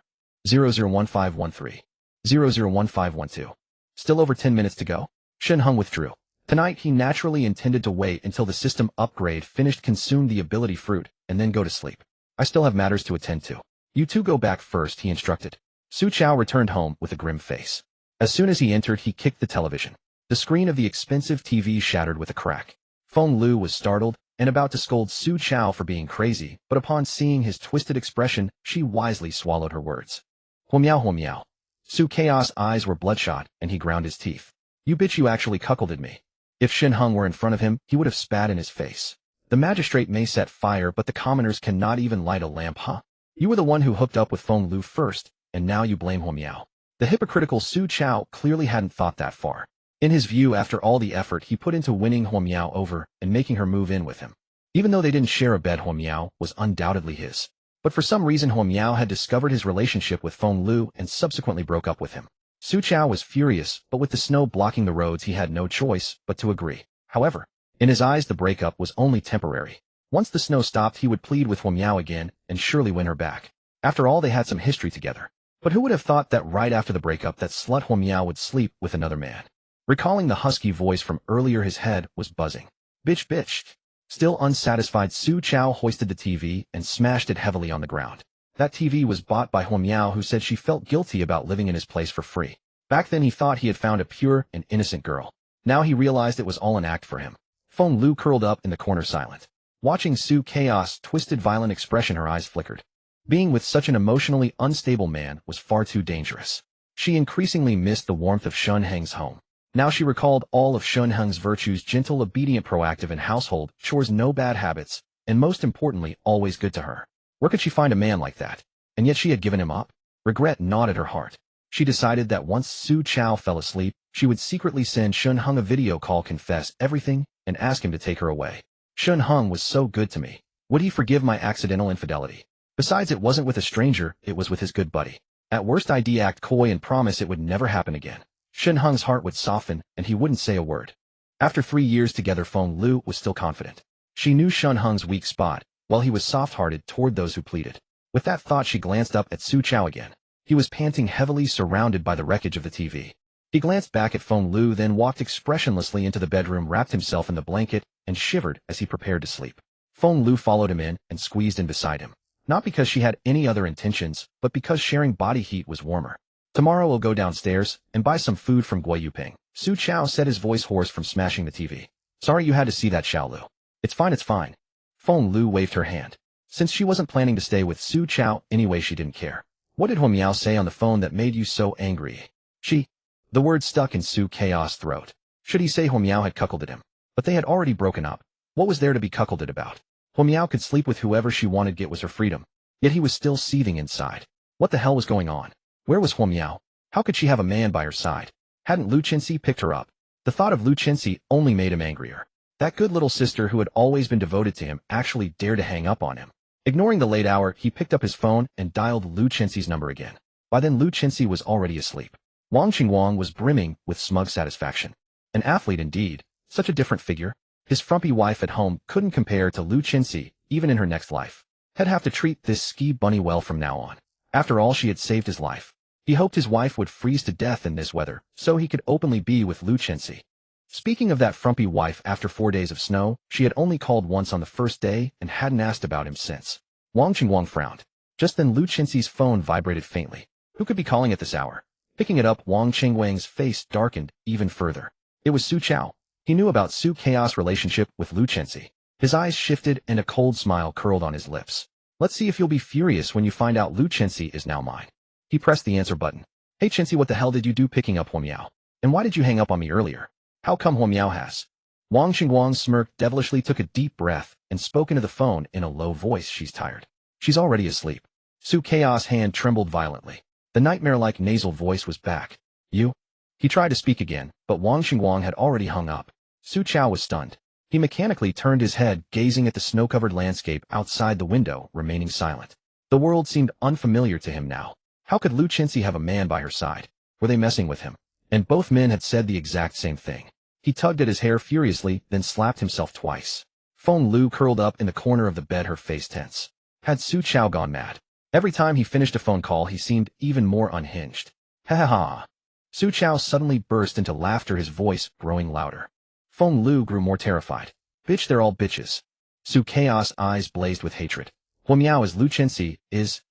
A: 001513, 001512. Still over 10 minutes to go. Shen Heng withdrew. Tonight he naturally intended to wait until the system upgrade finished, consume the ability fruit, and then go to sleep. I still have matters to attend to. You two go back first, he instructed. Su Chao returned home with a grim face. As soon as he entered, he kicked the television. The screen of the expensive TV shattered with a crack. Feng Lu was startled and about to scold Su Chao for being crazy, but upon seeing his twisted expression, she wisely swallowed her words. Huo Miao, Huo Miao. Su Chaos' eyes were bloodshot, and he ground his teeth. You bitch, you actually cuckolded me. If Shen Heng were in front of him, he would have spat in his face. The magistrate may set fire, but the commoners cannot even light a lamp, huh? You were the one who hooked up with Feng Lu first, and now you blame Huo Miao. The hypocritical Su Chao clearly hadn't thought that far. In his view, after all the effort he put into winning Huo Miao over and making her move in with him, even though they didn't share a bed, Huo Miao was undoubtedly his. But for some reason, Huo Miao had discovered his relationship with Feng Lu and subsequently broke up with him. Su Chao was furious, but with the snow blocking the roads, he had no choice but to agree. However, in his eyes, the breakup was only temporary. Once the snow stopped, he would plead with Huo Miao again and surely win her back. After all, they had some history together. But who would have thought that right after the breakup, that slut Huo Miao would sleep with another man? Recalling the husky voice from earlier, his head was buzzing. Bitch, bitch. Still unsatisfied, Su Chao hoisted the TV and smashed it heavily on the ground. That TV was bought by Huo Miao, who said she felt guilty about living in his place for free. Back then he thought he had found a pure and innocent girl. Now he realized it was all an act for him. Feng Lu curled up in the corner silent. Watching Su Chaos' twisted, violent expression, her eyes flickered. Being with such an emotionally unstable man was far too dangerous. She increasingly missed the warmth of Shen Heng's home. Now she recalled all of Shen Heng's virtues: gentle, obedient, proactive in household chores, no bad habits, and most importantly, always good to her. Where could she find a man like that? And yet she had given him up? Regret gnawed at her heart. She decided that once Su Chao fell asleep, she would secretly send Shen Heng a video call, confess everything, and ask him to take her away. Shen Heng was so good to me. Would he forgive my accidental infidelity? Besides, it wasn't with a stranger, it was with his good buddy. At worst, I'd act coy and promise it would never happen again. Shen Heng's heart would soften, and he wouldn't say a word. After 3 years together, Feng Lu was still confident. She knew Shen Heng's weak spot, while he was soft-hearted toward those who pleaded. With that thought, she glanced up at Su Chao again. He was panting heavily, surrounded by the wreckage of the TV. He glanced back at Feng Lu, then walked expressionlessly into the bedroom, wrapped himself in the blanket, and shivered as he prepared to sleep. Feng Lu followed him in and squeezed in beside him. Not because she had any other intentions, but because sharing body heat was warmer. Tomorrow we'll go downstairs and buy some food from Guo Yuping. Su Chao said, his voice hoarse from smashing the TV. Sorry you had to see that, Xiaolu. It's fine, it's fine. Feng Lu waved her hand. Since she wasn't planning to stay with Su Chao anyway, she didn't care. What did Huo Miao say on the phone that made you so angry? The word stuck in Su Chaos' throat. Should he say Huo Miao had cuckolded him? But they had already broken up. What was there to be cuckolded about? Huo Miao could sleep with whoever she wanted, get was her freedom. Yet he was still seething inside. What the hell was going on? Where was Huo Miao? How could she have a man by her side? Hadn't Lu Qinxi picked her up? The thought of Lu Qinxi only made him angrier. That good little sister who had always been devoted to him actually dared to hang up on him. Ignoring the late hour, he picked up his phone and dialed Lu Qinxi's number again. By then Lu Qinxi was already asleep. Wang Qingwang was brimming with smug satisfaction. An athlete indeed, such a different figure. His frumpy wife at home couldn't compare to Lu Qinxi, even in her next life. He'd have to treat this ski bunny well from now on. After all, she had saved his life. He hoped his wife would freeze to death in this weather, so he could openly be with Lu Qinxi. Speaking of that frumpy wife, after 4 days of snow, she had only called once on the first day and hadn't asked about him since. Wang Qingwang frowned. Just then Lu Qinxi's phone vibrated faintly. Who could be calling at this hour? Picking it up, Wang Qingwang's face darkened even further. It was Su Chao. He knew about Su Chaos' relationship with Lu Qinxi. His eyes shifted and a cold smile curled on his lips. Let's see if you'll be furious when you find out Lu Qinxi is now mine. He pressed the answer button. Hey Qinxi, what the hell did you do picking up Huo Miao? And why did you hang up on me earlier? How come Huo Miao has? Wang Qingwang smirked devilishly, took a deep breath, and spoke into the phone in a low voice. She's tired. She's already asleep. Su Chaos' hand trembled violently. The nightmare-like nasal voice was back. You? He tried to speak again, but Wang Qingwang had already hung up. Su Chao was stunned. He mechanically turned his head, gazing at the snow-covered landscape outside the window, remaining silent. The world seemed unfamiliar to him now. How could Lu Qinxi have a man by her side? Were they messing with him? And both men had said the exact same thing. He tugged at his hair furiously, then slapped himself twice. Feng Lu curled up in the corner of the bed, her face tense. Had Su Chao gone mad? Every time he finished a phone call, he seemed even more unhinged. Ha ha ha. Su Chao suddenly burst into laughter, his voice growing louder. Feng Lu grew more terrified. Bitch, they're all bitches. Su Chaos' eyes blazed with hatred. Huo Miao is Lu Qinxi,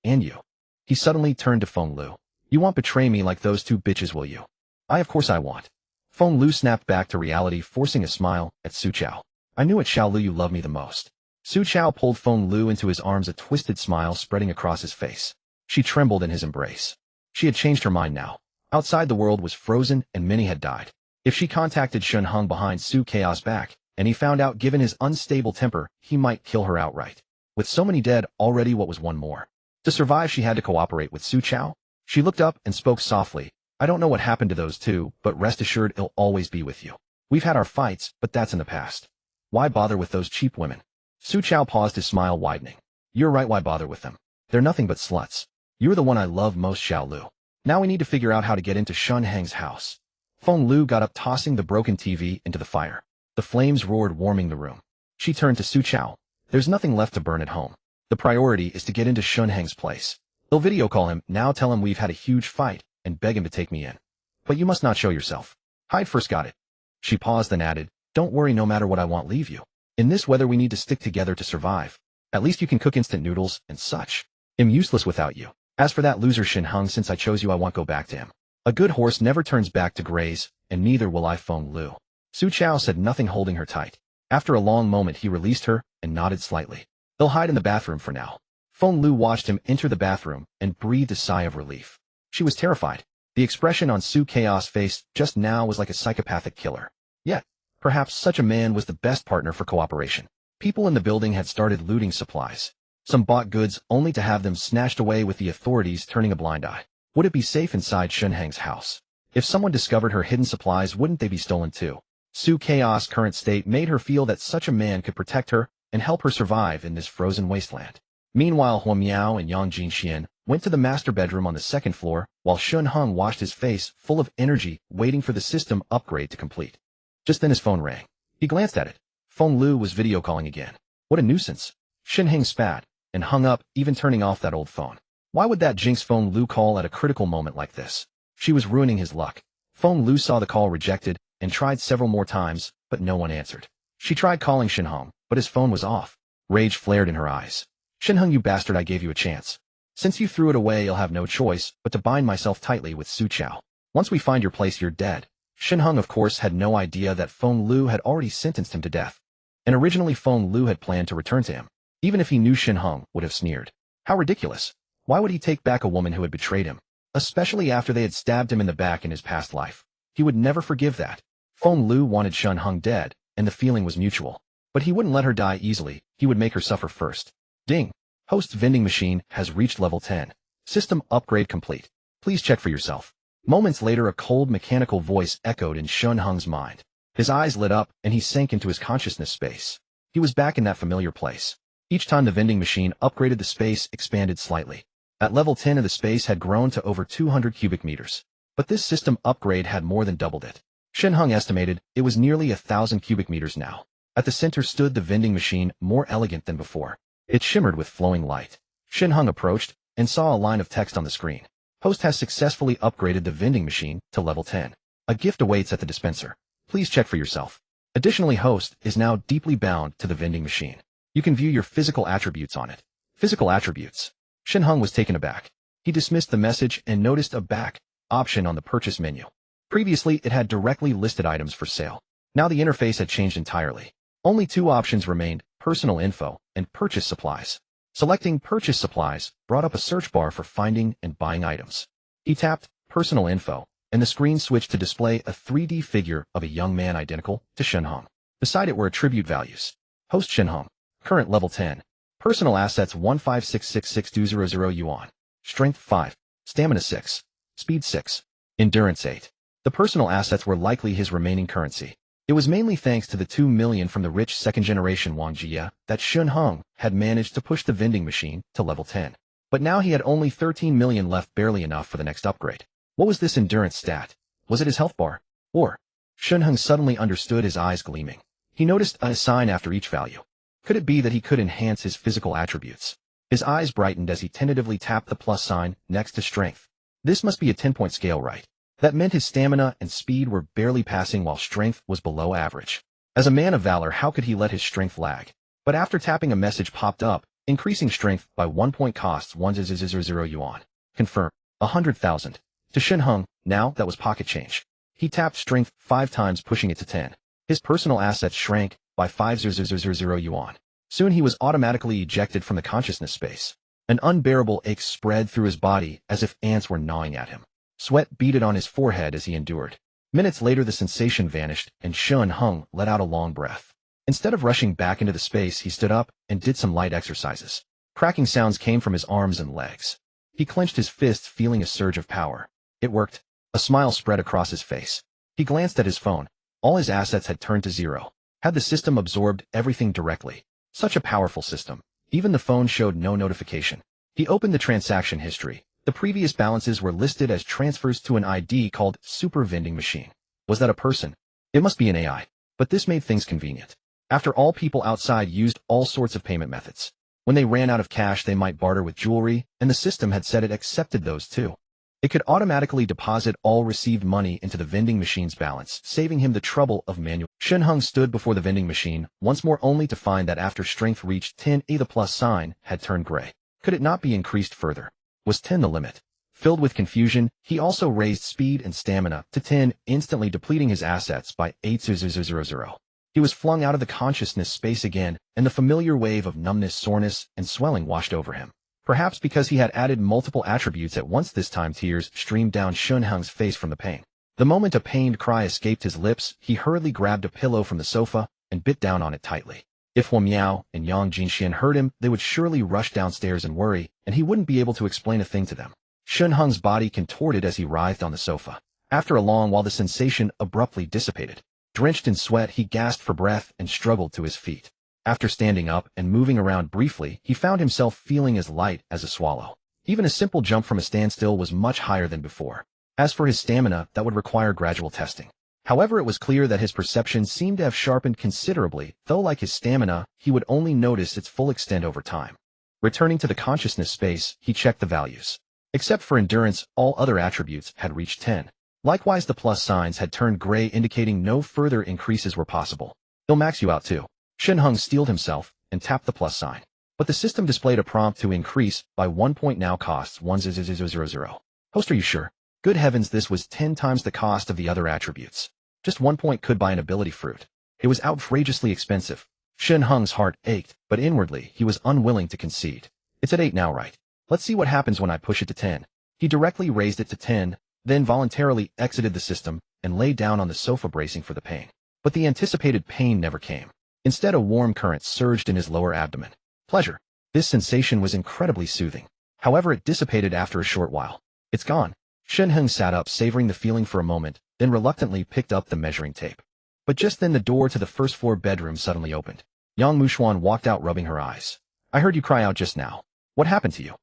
A: and you. He suddenly turned to Feng Lu. You won't betray me like those two bitches, will you? Of course I want. Feng Lu snapped back to reality, forcing a smile at Su Chao. I knew it, Xiao Lu, you love me the most. Su Chao pulled Feng Lu into his arms, a twisted smile spreading across his face. She trembled in his embrace. She had changed her mind now. Outside, the world was frozen and many had died. If she contacted Shen Heng behind Su Chaos' back, and he found out, given his unstable temper, he might kill her outright. With so many dead already, what was one more? To survive, she had to cooperate with Su Chao. She looked up and spoke softly. I don't know what happened to those two, but rest assured I'll always be with you. We've had our fights, but that's in the past. Why bother with those cheap women? Su Chao paused, his smile widening. You're right, why bother with them? They're nothing but sluts. You're the one I love most, Xiao Lu. Now we need to figure out how to get into Shen Heng's house. Feng Lu got up, tossing the broken TV into the fire. The flames roared, warming the room. She turned to Su Chao. There's nothing left to burn at home. The priority is to get into Shen Heng's place. They'll video call him, now tell him we've had a huge fight, and beg him to take me in. But you must not show yourself. Hide first, got it? She paused, then added, don't worry, no matter what I won't leave you. In this weather we need to stick together to survive. At least you can cook instant noodles and such. I'm useless without you. As for that loser Shen Heng, since I chose you I won't go back to him. A good horse never turns back to graze, and neither will I, Feng Lu. Su Chao said nothing, holding her tight. After a long moment he released her and nodded slightly. They'll hide in the bathroom for now. Feng Lu watched him enter the bathroom and breathed a sigh of relief. She was terrified. The expression on Su Chaos' face just now was like a psychopathic killer. Yet, perhaps such a man was the best partner for cooperation. People in the building had started looting supplies. Some bought goods only to have them snatched away, with the authorities turning a blind eye. Would it be safe inside Shen Heng's house? If someone discovered her hidden supplies, wouldn't they be stolen too? Su Chaos' current state made her feel that such a man could protect her and help her survive in this frozen wasteland. Meanwhile, Huo Miao and Yang Jinxian went to the master bedroom on the second floor, while Shen Heng washed his face, full of energy, waiting for the system upgrade to complete. Just then his phone rang. He glanced at it. Feng Lu was video calling again. What a nuisance. Shen Heng spat and hung up, even turning off that old phone. Why would that jinx Feng Lu call at a critical moment like this? She was ruining his luck. Feng Lu saw the call rejected and tried several more times, but no one answered. She tried calling Shen Heng, but his phone was off. Rage flared in her eyes. Shen Heng, you bastard, I gave you a chance. Since you threw it away, I'll have no choice but to bind myself tightly with Su Chao. Once we find your place, you're dead. Shen Heng, of course, had no idea that Feng Lu had already sentenced him to death. And originally Feng Lu had planned to return to him. Even if he knew Shen Heng would have sneered. How ridiculous. Why would he take back a woman who had betrayed him? Especially after they had stabbed him in the back in his past life. He would never forgive that. Feng Lu wanted Shen Heng dead, and the feeling was mutual. But he wouldn't let her die easily, he would make her suffer first. Ding. Host's vending machine has reached level 10. System upgrade complete. Please check for yourself. Moments later, a cold mechanical voice echoed in Shen Heng's mind. His eyes lit up, and he sank into his consciousness space. He was back in that familiar place. Each time the vending machine upgraded, the space expanded slightly. At level 10 of the space had grown to over 200 cubic meters. But this system upgrade had more than doubled it. Shen Heng estimated it was nearly 1,000 cubic meters now. At the center stood the vending machine, more elegant than before. It shimmered with flowing light. Shen Heng approached and saw a line of text on the screen. Host has successfully upgraded the vending machine to level 10. A gift awaits at the dispenser. Please check for yourself. Additionally, Host is now deeply bound to the vending machine. You can view your physical attributes on it. Physical attributes. Shen Heng was taken aback. He dismissed the message and noticed a back option on the purchase menu. Previously, it had directly listed items for sale. Now the interface had changed entirely. Only two options remained, personal info and purchase supplies. Selecting purchase supplies brought up a search bar for finding and buying items. He tapped personal info, and the screen switched to display a 3D figure of a young man identical to Shen Heng. Beside it were attribute values. Host Shen Heng. Current level 10. Personal assets 1566620 yuan. Strength 5. Stamina 6. Speed 6. Endurance 8. The personal assets were likely his remaining currency. It was mainly thanks to the 2 million from the rich second-generation Wang Jia that Shen Heng had managed to push the vending machine to level 10. But now he had only 13 million left, barely enough for the next upgrade. What was this endurance stat? Was it his health bar? Or? Shen Heng suddenly understood, his eyes gleaming. He noticed a sign after each value. Could it be that he could enhance his physical attributes? His eyes brightened as he tentatively tapped the plus sign next to strength. This must be a 10-point scale, right? That meant his stamina and speed were barely passing while strength was below average. As a man of valor, how could he let his strength lag? But after tapping, a message popped up. Increasing strength by 1 point costs 1,000 yuan. Confirm. 100,000. To Shen Heng, now that was pocket change. He tapped strength 5 times, pushing it to 10. His personal assets shrank by 5,000 yuan. Soon he was automatically ejected from the consciousness space. An unbearable ache spread through his body as if ants were gnawing at him. Sweat beaded on his forehead as he endured. Minutes later, the sensation vanished, and Shen Heng let out a long breath. Instead of rushing back into the space, he stood up and did some light exercises. Cracking sounds came from his arms and legs. He clenched his fists, feeling a surge of power. It worked. A smile spread across his face. He glanced at his phone. All his assets had turned to zero. Had the system absorbed everything directly? Such a powerful system. Even the phone showed no notification. He opened the transaction history. The previous balances were listed as transfers to an ID called Super Vending Machine. Was that a person? It must be an AI. But this made things convenient. After all, people outside used all sorts of payment methods. When they ran out of cash, they might barter with jewelry, and the system had said it accepted those too. It could automatically deposit all received money into the vending machine's balance, saving him the trouble of manual. Shen Heng stood before the vending machine once more, only to find that after strength reached 10, the plus sign had turned gray. Could it not be increased further? Was 10 the limit? Filled with confusion, he also raised speed and stamina to 10, instantly depleting his assets by 8,000. He was flung out of the consciousness space again, and the familiar wave of numbness, soreness, and swelling washed over him. Perhaps because he had added multiple attributes at once, this time tears streamed down Shen Heng's face from the pain. The moment a pained cry escaped his lips, he hurriedly grabbed a pillow from the sofa and bit down on it tightly. If Huo Miao and Yang Jinxian heard him, they would surely rush downstairs and worry, and he wouldn't be able to explain a thing to them. Shen Heng's body contorted as he writhed on the sofa. After a long while, the sensation abruptly dissipated. Drenched in sweat, he gasped for breath and struggled to his feet. After standing up and moving around briefly, he found himself feeling as light as a swallow. Even a simple jump from a standstill was much higher than before. As for his stamina, that would require gradual testing. However, it was clear that his perception seemed to have sharpened considerably, though like his stamina, he would only notice its full extent over time. Returning to the consciousness space, he checked the values. Except for endurance, all other attributes had reached 10. Likewise, the plus signs had turned gray, indicating no further increases were possible. He'll max you out too. Shen Heng steeled himself and tapped the plus sign. But the system displayed a prompt to increase by 1 point, now costs 1,000. Host, are you sure? Good heavens, this was 10 times the cost of the other attributes. Just 1 point could buy an ability fruit. It was outrageously expensive. Shen Heng's heart ached, but inwardly he was unwilling to concede. It's at 8 now, right? Let's see what happens when I push it to 10. He directly raised it to 10, then voluntarily exited the system and lay down on the sofa bracing for the pain. But the anticipated pain never came. Instead, a warm current surged in his lower abdomen. Pleasure. This sensation was incredibly soothing. However, it dissipated after a short while. It's gone. Shen Heng sat up, savoring the feeling for a moment, then reluctantly picked up the measuring tape. But just then the door to the first-floor bedroom suddenly opened. Yang Muxuan walked out, rubbing her eyes. I heard you cry out just now. What happened to you?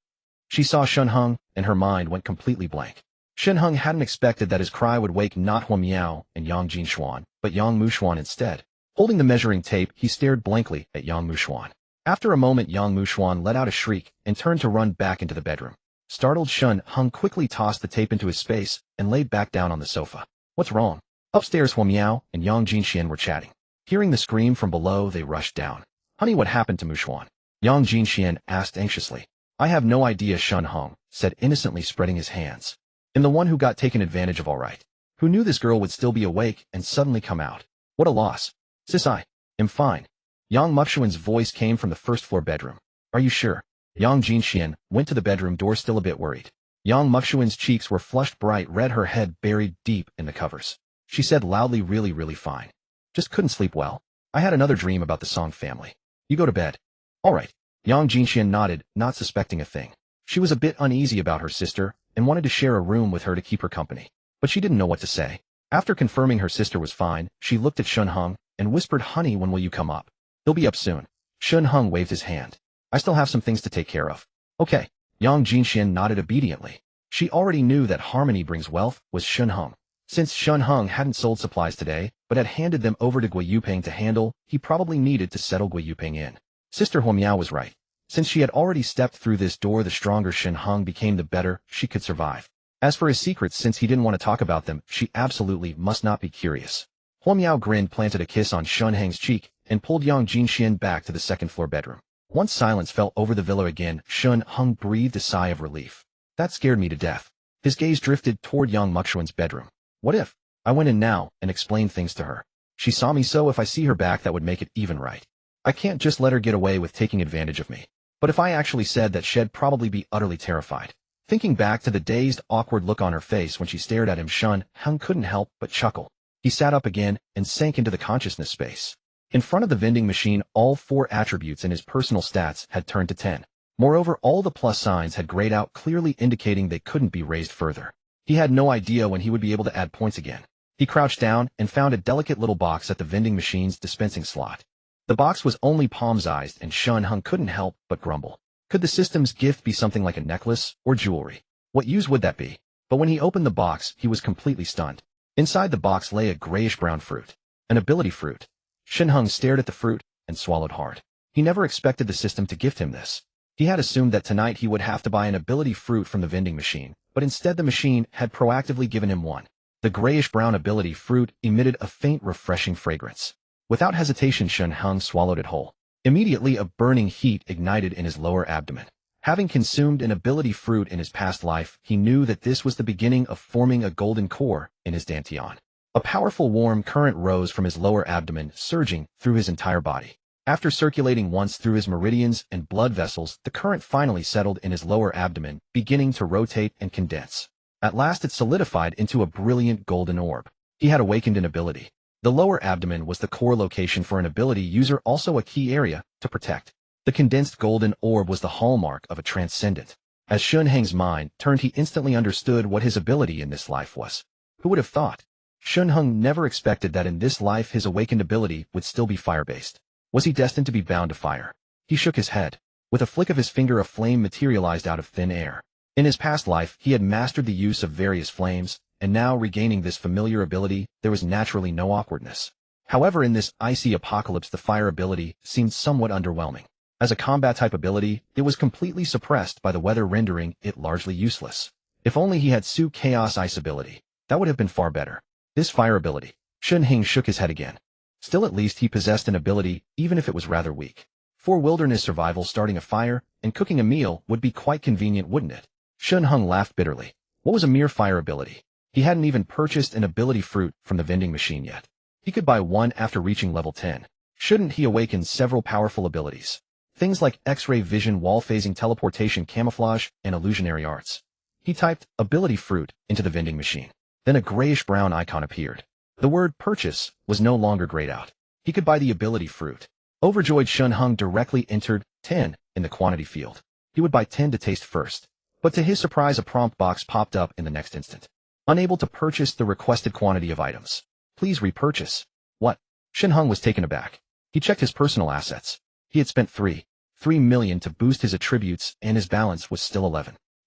A: She saw Shen Heng, and her mind went completely blank. Shen Heng hadn't expected that his cry would wake not Huo Miao and Yang Jinshuan, but Yang Muxuan instead. Holding the measuring tape, he stared blankly at Yang Muxuan. After a moment, Yang Muxuan let out a shriek and turned to run back into the bedroom. Startled, Shen Heng quickly tossed the tape into his space and laid back down on the sofa. What's wrong? Upstairs, Huo Miao and Yang Jinxian were chatting. Hearing the scream from below, they rushed down. Honey, what happened to Muxuan? Yang Jinxian asked anxiously. I have no idea, Shen Heng said innocently, spreading his hands. I'm the one who got taken advantage of, all right. Who knew this girl would still be awake and suddenly come out? What a loss. Sis, I am fine. Yang Muxuan's voice came from the first-floor bedroom. Are you sure? Yang Jinxian went to the bedroom door, still a bit worried. Yang Muxuan's cheeks were flushed bright red, her head buried deep in the covers. She said loudly, really fine. Just couldn't sleep well. I had another dream about the Song family. You go to bed. All right. Yang Jinxian nodded, not suspecting a thing. She was a bit uneasy about her sister and wanted to share a room with her to keep her company. But she didn't know what to say. After confirming her sister was fine, she looked at Shen Heng and whispered, Honey, when will you come up? He'll be up soon. Shen Heng waved his hand. I still have some things to take care of. Okay. Yang Jinxian nodded obediently. She already knew that harmony brings wealth was Shen Heng. Since Shen Heng hadn't sold supplies today, but had handed them over to Gui Yuping to handle, he probably needed to settle Gui Yuping in. Sister Huo Miao was right. Since she had already stepped through this door, the stronger Shen Heng became, the better she could survive. As for his secrets, since he didn't want to talk about them, she absolutely must not be curious. Huo Miao grinned, planted a kiss on Shen Heng's cheek, and pulled Yang Jinxian back to the second-floor bedroom. Once silence fell over the villa again, Shen Heng breathed a sigh of relief. That scared me to death. His gaze drifted toward Yang Muxuan's bedroom. What if I went in now and explained things to her? She saw me, so if I see her back, that would make it even right. I can't just let her get away with taking advantage of me. But if I actually said that, she'd probably be utterly terrified. Thinking back to the dazed, awkward look on her face when she stared at him, Shen Heng couldn't help but chuckle. He sat up again and sank into the consciousness space. In front of the vending machine, all 4 attributes in his personal stats had turned to 10. Moreover, all the plus signs had grayed out, clearly indicating they couldn't be raised further. He had no idea when he would be able to add points again. He crouched down and found a delicate little box at the vending machine's dispensing slot. The box was only palm-sized, and Shen Heng couldn't help but grumble. Could the system's gift be something like a necklace or jewelry? What use would that be? But when he opened the box, he was completely stunned. Inside the box lay a grayish-brown fruit. An ability fruit. Shen Heng stared at the fruit and swallowed hard. He never expected the system to gift him this. He had assumed that tonight he would have to buy an ability fruit from the vending machine, but instead the machine had proactively given him one. The grayish-brown ability fruit emitted a faint, refreshing fragrance. Without hesitation, Shen Heng swallowed it whole. Immediately, a burning heat ignited in his lower abdomen. Having consumed an ability fruit in his past life, he knew that this was the beginning of forming a golden core in his dantian. A powerful warm current rose from his lower abdomen, surging through his entire body. After circulating once through his meridians and blood vessels, the current finally settled in his lower abdomen, beginning to rotate and condense. At last it solidified into a brilliant golden orb. He had awakened an ability. The lower abdomen was the core location for an ability user, also a key area to protect. The condensed golden orb was the hallmark of a transcendent. As Shen Heng's mind turned, he instantly understood what his ability in this life was. Who would have thought? Shen Heng never expected that in this life his awakened ability would still be fire-based. Was he destined to be bound to fire? He shook his head. With a flick of his finger, a flame materialized out of thin air. In his past life, he had mastered the use of various flames, and now regaining this familiar ability, there was naturally no awkwardness. However, in this icy apocalypse, the fire ability seemed somewhat underwhelming. As a combat-type ability, it was completely suppressed by the weather, rendering it largely useless. If only he had Su Chaos Ice ability, that would have been far better. This fire ability. Shen Heng shook his head again. Still, at least he possessed an ability, even if it was rather weak. For wilderness survival, starting a fire and cooking a meal would be quite convenient, wouldn't it? Shen Heng laughed bitterly. What was a mere fire ability? He hadn't even purchased an ability fruit from the vending machine yet. He could buy one after reaching level 10. Shouldn't he awaken several powerful abilities? Things like X-ray vision, wall phasing, teleportation, camouflage, and illusionary arts. He typed ability fruit into the vending machine. Then a grayish-brown icon appeared. The word purchase was no longer grayed out. He could buy the ability fruit. Overjoyed, Shen Heng directly entered 10 in the quantity field. He would buy 10 to taste first. But to his surprise, a prompt box popped up in the next instant. Unable to purchase the requested quantity of items. Please repurchase. What? Shen Heng was taken aback. He checked his personal assets. He had spent 3 million to boost his attributes, and his balance was still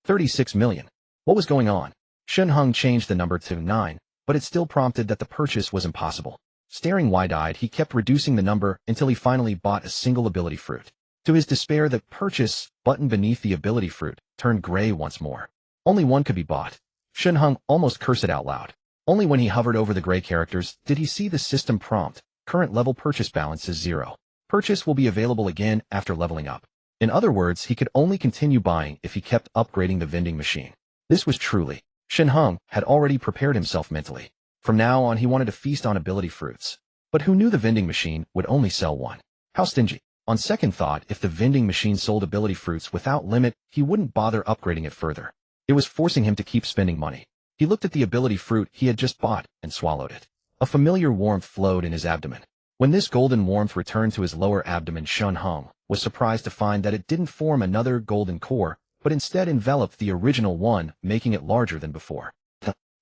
A: 36 million. What was going on? Shen Heng changed the number to 9, but it still prompted that the purchase was impossible. Staring wide-eyed, he kept reducing the number until he finally bought a single ability fruit. To his despair, the purchase button beneath the ability fruit turned gray once more. Only one could be bought. Shen Heng almost cursed it out loud. Only when he hovered over the gray characters did he see the system prompt. Current level purchase balance is 0. Purchase will be available again after leveling up. In other words, he could only continue buying if he kept upgrading the vending machine. This was truly. Shen Heng had already prepared himself mentally. From now on, he wanted to feast on ability fruits. But who knew the vending machine would only sell one? How stingy. On second thought, if the vending machine sold ability fruits without limit, he wouldn't bother upgrading it further. It was forcing him to keep spending money. He looked at the ability fruit he had just bought and swallowed it. A familiar warmth flowed in his abdomen. When this golden warmth returned to his lower abdomen, Shen Heng was surprised to find that it didn't form another golden core, but instead enveloped the original one, making it larger than before.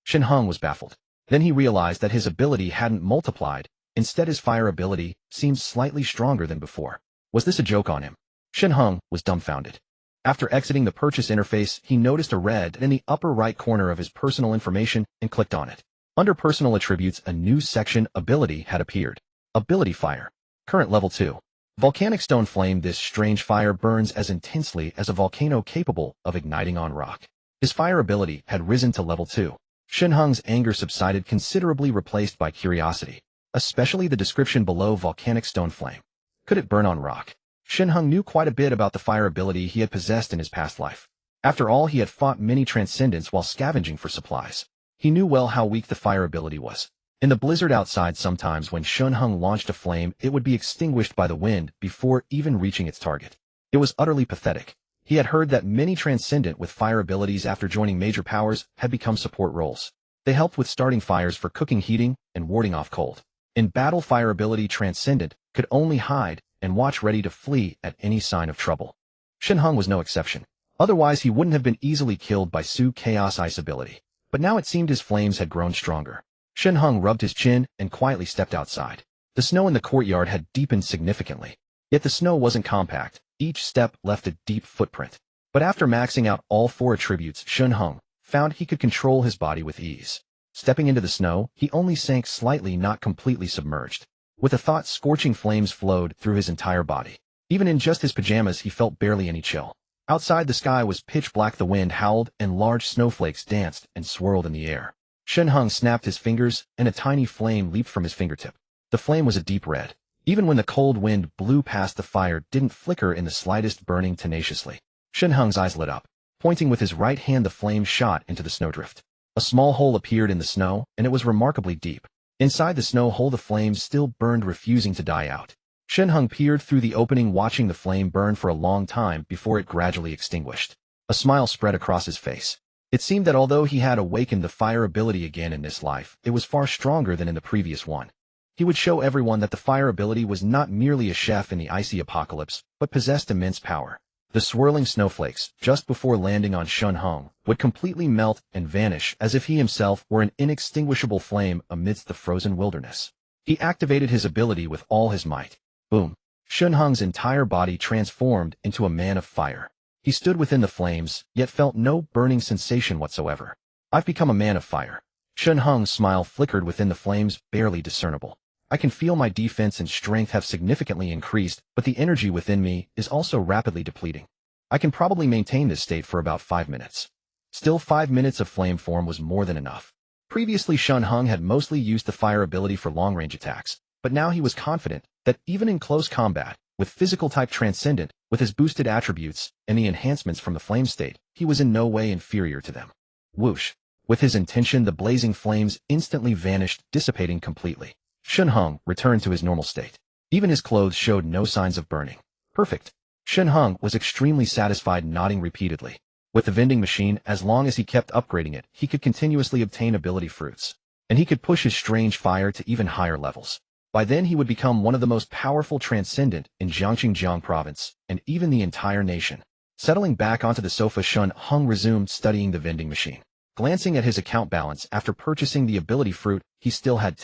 A: Shen Heng was baffled. Then he realized that his ability hadn't multiplied. Instead, his fire ability seemed slightly stronger than before. Was this a joke on him? Shen Heng was dumbfounded. After exiting the purchase interface, he noticed a red in the upper right corner of his personal information and clicked on it. Under personal attributes, a new section, ability, had appeared. Ability fire. Current level 2. Volcanic stone flame. This strange fire burns as intensely as a volcano, capable of igniting on rock. His fire ability had risen to level 2. Shen Heng's anger subsided considerably, replaced by curiosity. Especially the description below, volcanic stone flame. Could it burn on rock? Shen Heng knew quite a bit about the fire ability he had possessed in his past life. After all, he had fought many transcendents while scavenging for supplies. He knew well how weak the fire ability was. In the blizzard outside, sometimes when Shen Heng launched a flame, it would be extinguished by the wind before even reaching its target. It was utterly pathetic. He had heard that many transcendent with fire abilities after joining major powers had become support roles. They helped with starting fires for cooking, heating, and warding off cold. In battle, fire ability transcendent could only hide and watch, ready to flee at any sign of trouble. Shen Heng was no exception. Otherwise, he wouldn't have been easily killed by Su Chaos Ice ability. But now it seemed his flames had grown stronger. Shen Heng rubbed his chin and quietly stepped outside. The snow in the courtyard had deepened significantly. Yet the snow wasn't compact. Each step left a deep footprint. But after maxing out all 4 attributes, Shen Heng found he could control his body with ease. Stepping into the snow, he only sank slightly, not completely submerged. With a thought, scorching flames flowed through his entire body. Even in just his pajamas, he felt barely any chill. Outside, the sky was pitch black, the wind howled, and large snowflakes danced and swirled in the air. Shen Heng snapped his fingers, and a tiny flame leaped from his fingertip. The flame was a deep red. Even when the cold wind blew past, the fire didn't flicker in the slightest, burning tenaciously. Shen Heng's eyes lit up. Pointing with his right hand, the flame shot into the snowdrift. A small hole appeared in the snow, and it was remarkably deep. Inside the snow hole, the flames still burned, refusing to die out. Shen Heng peered through the opening, watching the flame burn for a long time before it gradually extinguished. A smile spread across his face. It seemed that although he had awakened the fire ability again in this life, it was far stronger than in the previous one. He would show everyone that the fire ability was not merely a chef in the icy apocalypse, but possessed immense power. The swirling snowflakes, just before landing on Shen Heng, would completely melt and vanish as if he himself were an inextinguishable flame amidst the frozen wilderness. He activated his ability with all his might. Boom! Shen Heng's entire body transformed into a man of fire. He stood within the flames, yet felt no burning sensation whatsoever. I've become a man of fire. Shen Heng's smile flickered within the flames, barely discernible. I can feel my defense and strength have significantly increased, but the energy within me is also rapidly depleting. I can probably maintain this state for about 5 minutes. Still, 5 minutes of flame form was more than enough. Previously, Shen Heng had mostly used the fire ability for long-range attacks, but now he was confident that even in close combat, with physical-type transcendent, with his boosted attributes and the enhancements from the flame state, he was in no way inferior to them. Whoosh! With his intention, the blazing flames instantly vanished, dissipating completely. Shen Heng returned to his normal state. Even his clothes showed no signs of burning. Perfect. Shen Heng was extremely satisfied, nodding repeatedly. With the vending machine, as long as he kept upgrading it, he could continuously obtain ability fruits. And he could push his strange fire to even higher levels. By then he would become one of the most powerful transcendent in Jiangxing province, and even the entire nation. Settling back onto the sofa, Shen Heng resumed studying the vending machine. Glancing at his account balance after purchasing the ability fruit, he still had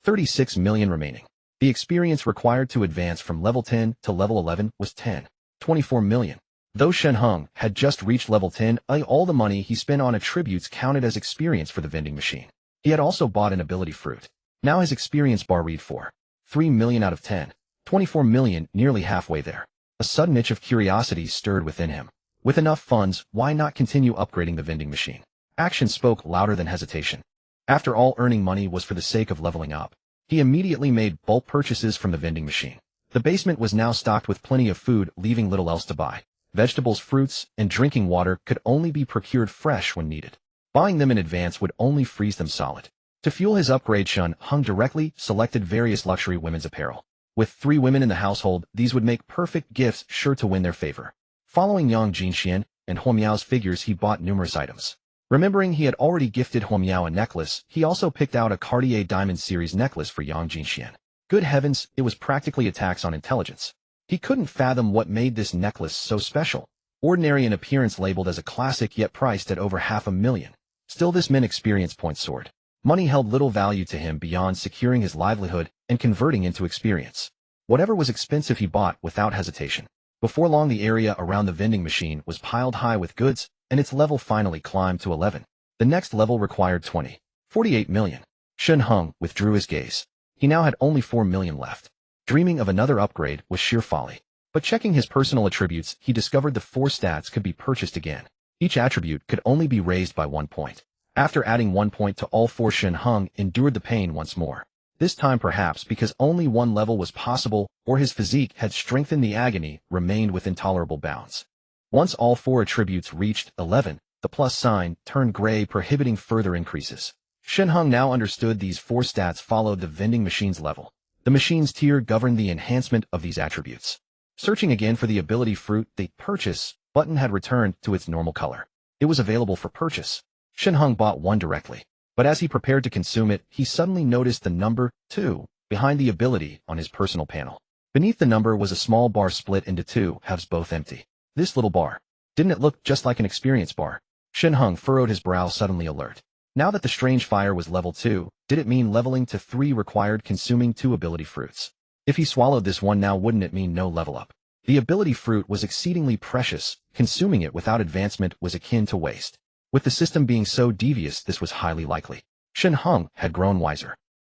A: 36 million remaining. The experience required to advance from level 10 to level 11 was 24 million. Though Shen Heng had just reached level 10, all the money he spent on attributes counted as experience for the vending machine. He had also bought an ability fruit. Now his experience bar read 3 million out of 24 million, nearly halfway there. A sudden itch of curiosity stirred within him. With enough funds, why not continue upgrading the vending machine? Action spoke louder than hesitation. After all, earning money was for the sake of leveling up. He immediately made bulk purchases from the vending machine. The basement was now stocked with plenty of food, leaving little else to buy. Vegetables, fruits, and drinking water could only be procured fresh when needed. Buying them in advance would only freeze them solid. To fuel his upgrade, Shen Heng directly selected various luxury women's apparel. With 3 women in the household, these would make perfect gifts, sure to win their favor. Following Yang Jinxian and Huo Miao's figures, he bought numerous items. Remembering he had already gifted Huo Miao a necklace, he also picked out a Cartier Diamond Series necklace for Yang Jinxian. Good heavens, it was practically a tax on intelligence. He couldn't fathom what made this necklace so special. Ordinary in appearance, labeled as a classic, yet priced at over 500,000. Still, this meant experience points soared. Money held little value to him beyond securing his livelihood and converting into experience. Whatever was expensive he bought without hesitation. Before long, the area around the vending machine was piled high with goods, and its level finally climbed to 11. The next level required 48 million. Shen Heng withdrew his gaze. He now had only 4 million left. Dreaming of another upgrade was sheer folly. But checking his personal attributes, he discovered the 4 stats could be purchased again. Each attribute could only be raised by 1 point. After adding 1 point to all 4, Shen Heng endured the pain once more. This time perhaps because only 1 level was possible, or his physique had strengthened, the agony remained within tolerable bounds. Once all 4 attributes reached 11, the plus sign turned gray, prohibiting further increases. Shen Heng now understood these 4 stats followed the vending machine's level. The machine's tier governed the enhancement of these attributes. Searching again for the ability fruit, the purchase button had returned to its normal color. It was available for purchase. Shen Heng bought one directly, but as he prepared to consume it, he suddenly noticed the number 2 behind the ability on his personal panel. Beneath the number was a small bar split into 2 halves, both empty. This little bar. Didn't it look just like an experience bar? Shen Heng furrowed his brow, suddenly alert. Now that the strange fire was level 2, did it mean leveling to 3 required consuming 2 ability fruits? If he swallowed this one now, wouldn't it mean no level up? The ability fruit was exceedingly precious. Consuming it without advancement was akin to waste. With the system being so devious, this was highly likely. Shen Heng had grown wiser.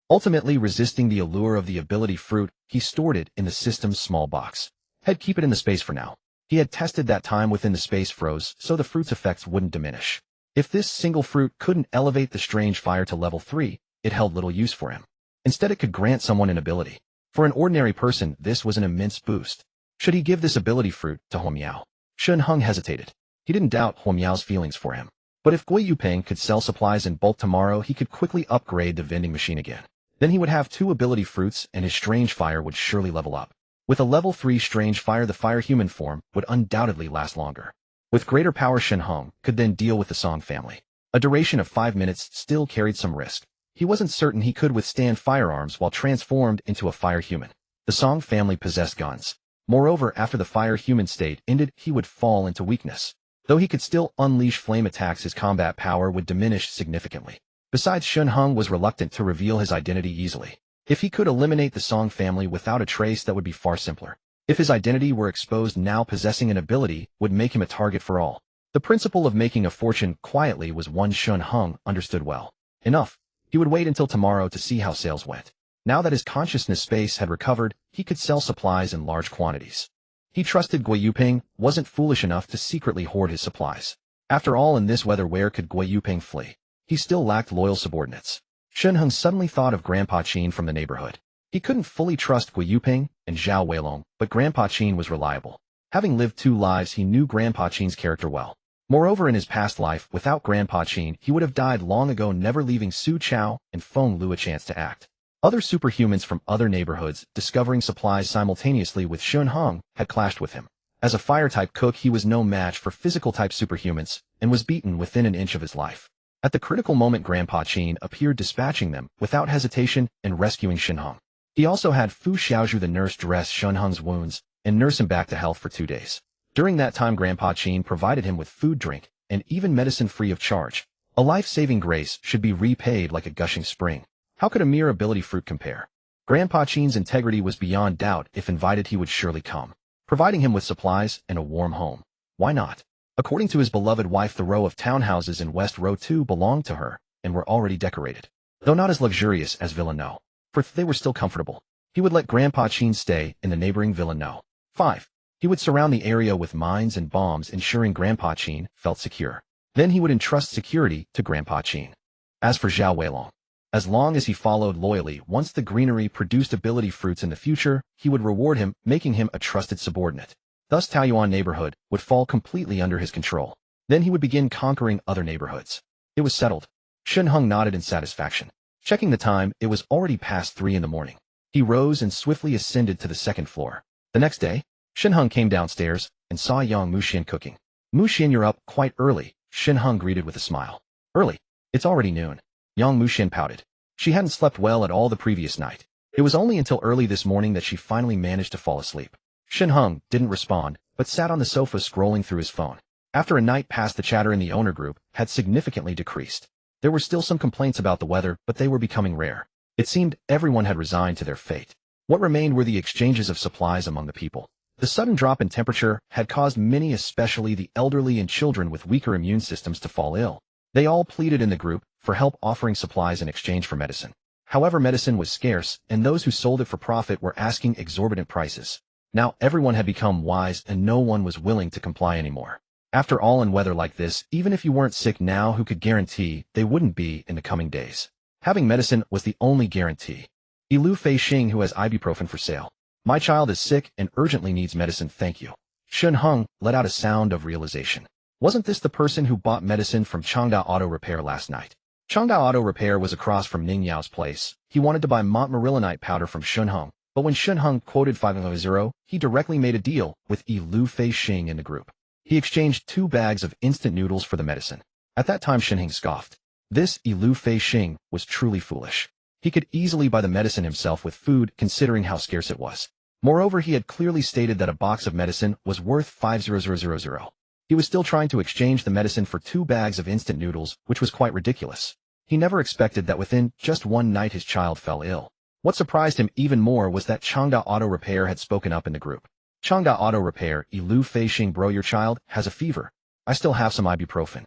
A: Ultimately resisting the allure of the ability fruit, he stored it in the system's small box. He'd keep it in the space for now. He had tested that time within the space froze, so the fruit's effects wouldn't diminish. If this single fruit couldn't elevate the strange fire to level 3, it held little use for him. Instead, it could grant someone an ability. For an ordinary person, this was an immense boost. Should he give this ability fruit to Huo Miao? Shen Heng hesitated. He didn't doubt Huo Miao's feelings for him. But if Gui Yupeng could sell supplies in bulk tomorrow, he could quickly upgrade the vending machine again. Then he would have 2 ability fruits, and his strange fire would surely level up. With a level 3 strange fire, the fire human form would undoubtedly last longer. With greater power, Shen Heng could then deal with the Song family. A duration of 5 minutes still carried some risk. He wasn't certain he could withstand firearms while transformed into a fire human. The Song family possessed guns. Moreover, after the fire human state ended, he would fall into weakness. Though he could still unleash flame attacks, his combat power would diminish significantly. Besides, Shen Heng was reluctant to reveal his identity easily. If he could eliminate the Song family without a trace, that would be far simpler. If his identity were exposed, now possessing an ability would make him a target for all. The principle of making a fortune quietly was one Shen Heng understood well. Enough. He would wait until tomorrow to see how sales went. Now that his consciousness space had recovered, he could sell supplies in large quantities. He trusted Gui Yupeng wasn't foolish enough to secretly hoard his supplies. After all, in this weather, where could Gui Yupeng flee? He still lacked loyal subordinates. Shen Heng suddenly thought of Grandpa Qin from the neighborhood. He couldn't fully trust Gui Yupeng and Zhao Weilong, but Grandpa Qin was reliable. Having lived 2 lives, he knew Grandpa Qin's character well. Moreover, in his past life, without Grandpa Qin, he would have died long ago, never leaving Su Chao and Feng Lu a chance to act. Other superhumans from other neighborhoods, discovering supplies simultaneously with Shen Heng, had clashed with him. As a fire-type cook, he was no match for physical-type superhumans, and was beaten within an inch of his life. At the critical moment, Grandpa Qin appeared, dispatching them without hesitation and rescuing Shen Heng. He also had Fu Xiaozhu the nurse dress Shen Heng's wounds and nurse him back to health for 2 days. During that time, Grandpa Qin provided him with food, drink, and even medicine free of charge. A life-saving grace should be repaid like a gushing spring. How could a mere ability fruit compare? Grandpa Qin's integrity was beyond doubt. If invited, he would surely come, providing him with supplies and a warm home. Why not? According to his beloved wife, the row of townhouses in West Row 2 belonged to her and were already decorated, though not as luxurious as Villa No, for they were still comfortable. He would let Grandpa Qin stay in the neighboring Villa No. 5. He would surround the area with mines and bombs, ensuring Grandpa Qin felt secure. Then he would entrust security to Grandpa Qin. As for Zhao Weilong, as long as he followed loyally, once the greenery produced ability fruits in the future, he would reward him, making him a trusted subordinate. Thus Taoyuan neighborhood would fall completely under his control. Then he would begin conquering other neighborhoods. It was settled. Shen Heng nodded in satisfaction. Checking the time, it was already past 3 in the morning. He rose and swiftly ascended to the 2nd floor. The next day, Shen Heng came downstairs and saw young Muxian cooking. Muxian, you're up quite early, Shen Heng greeted with a smile. Early? It's already noon. Yang Muxian pouted. She hadn't slept well at all the previous night. It was only until early this morning that she finally managed to fall asleep. Shen Heng didn't respond, but sat on the sofa scrolling through his phone. After a night past, the chatter in the owner group had significantly decreased. There were still some complaints about the weather, but they were becoming rare. It seemed everyone had resigned to their fate. What remained were the exchanges of supplies among the people. The sudden drop in temperature had caused many, especially the elderly and children with weaker immune systems, to fall ill. They all pleaded in the group for help, offering supplies in exchange for medicine. However, medicine was scarce, and those who sold it for profit were asking exorbitant prices. Now everyone had become wise, and no one was willing to comply anymore. After all, in weather like this, even if you weren't sick now, who could guarantee they wouldn't be in the coming days? Having medicine was the only guarantee. Ilu Fei Xing, who has ibuprofen for sale. My child is sick and urgently needs medicine, thank you. Shen Heng let out a sound of realization. Wasn't this the person who bought medicine from Changda Auto Repair last night? Changda Auto Repair was across from Ning Yao's place. He wanted to buy montmorillonite powder from Shen Heng, but when Shen Heng quoted 500, he directly made a deal with Ilu Fei Xing in the group. He exchanged 2 bags of instant noodles for the medicine. At that time, Shen Heng scoffed. This Ilu Fei Xing was truly foolish. He could easily buy the medicine himself with food, considering how scarce it was. Moreover, he had clearly stated that a box of medicine was worth 50000. He was still trying to exchange the medicine for 2 bags of instant noodles, which was quite ridiculous. He never expected that within just one night his child fell ill. What surprised him even more was that Changda Auto Repair had spoken up in the group. Changda Auto Repair, Ilu Fei Xing, bro, your child has a fever. I still have some ibuprofen.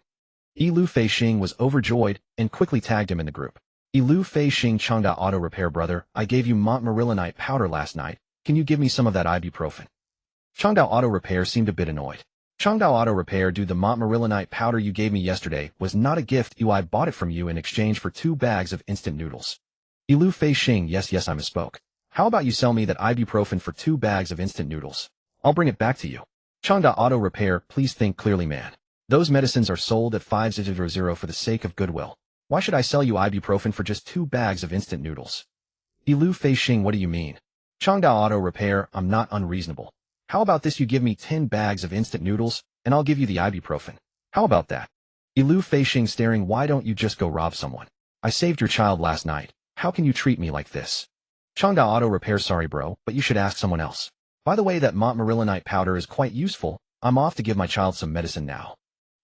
A: Ilu Fei Xing was overjoyed and quickly tagged him in the group. Ilu Fei Xing, Changda Auto Repair, brother, I gave you montmorillonite powder last night. Can you give me some of that ibuprofen? Changda Auto Repair seemed a bit annoyed. Changda Auto Repair, dude, the montmorillonite powder you gave me yesterday was not a gift. I bought it from you in exchange for 2 bags of instant noodles. Ilu Fei Xing, yes, I misspoke. How about you sell me that ibuprofen for 2 bags of instant noodles? I'll bring it back to you. Changda Auto Repair, please think clearly, man. Those medicines are sold at 500 for the sake of goodwill. Why should I sell you ibuprofen for just 2 bags of instant noodles? Ilu Fei Xing, what do you mean? Changda Auto Repair, I'm not unreasonable. How about this, you give me 10 bags of instant noodles, and I'll give you the ibuprofen. How about that? Ilu Fei Xing, staring, why don't you just go rob someone? I saved your child last night. How can you treat me like this? Changda Auto Repair, sorry bro, but you should ask someone else. By the way, that montmorillonite powder is quite useful. I'm off to give my child some medicine now.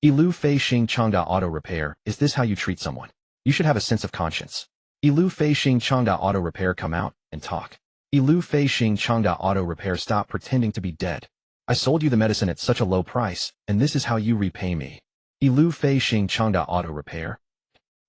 A: Ilu Fei Xing, Changda Auto Repair, is this how you treat someone? You should have a sense of conscience. Ilu Fei Xing, Changda Auto Repair, come out and talk. Ilu Fei Xing, Changda Auto Repair, stop pretending to be dead. I sold you the medicine at such a low price, and this is how you repay me. Ilu Fei Xing, Changda Auto Repair.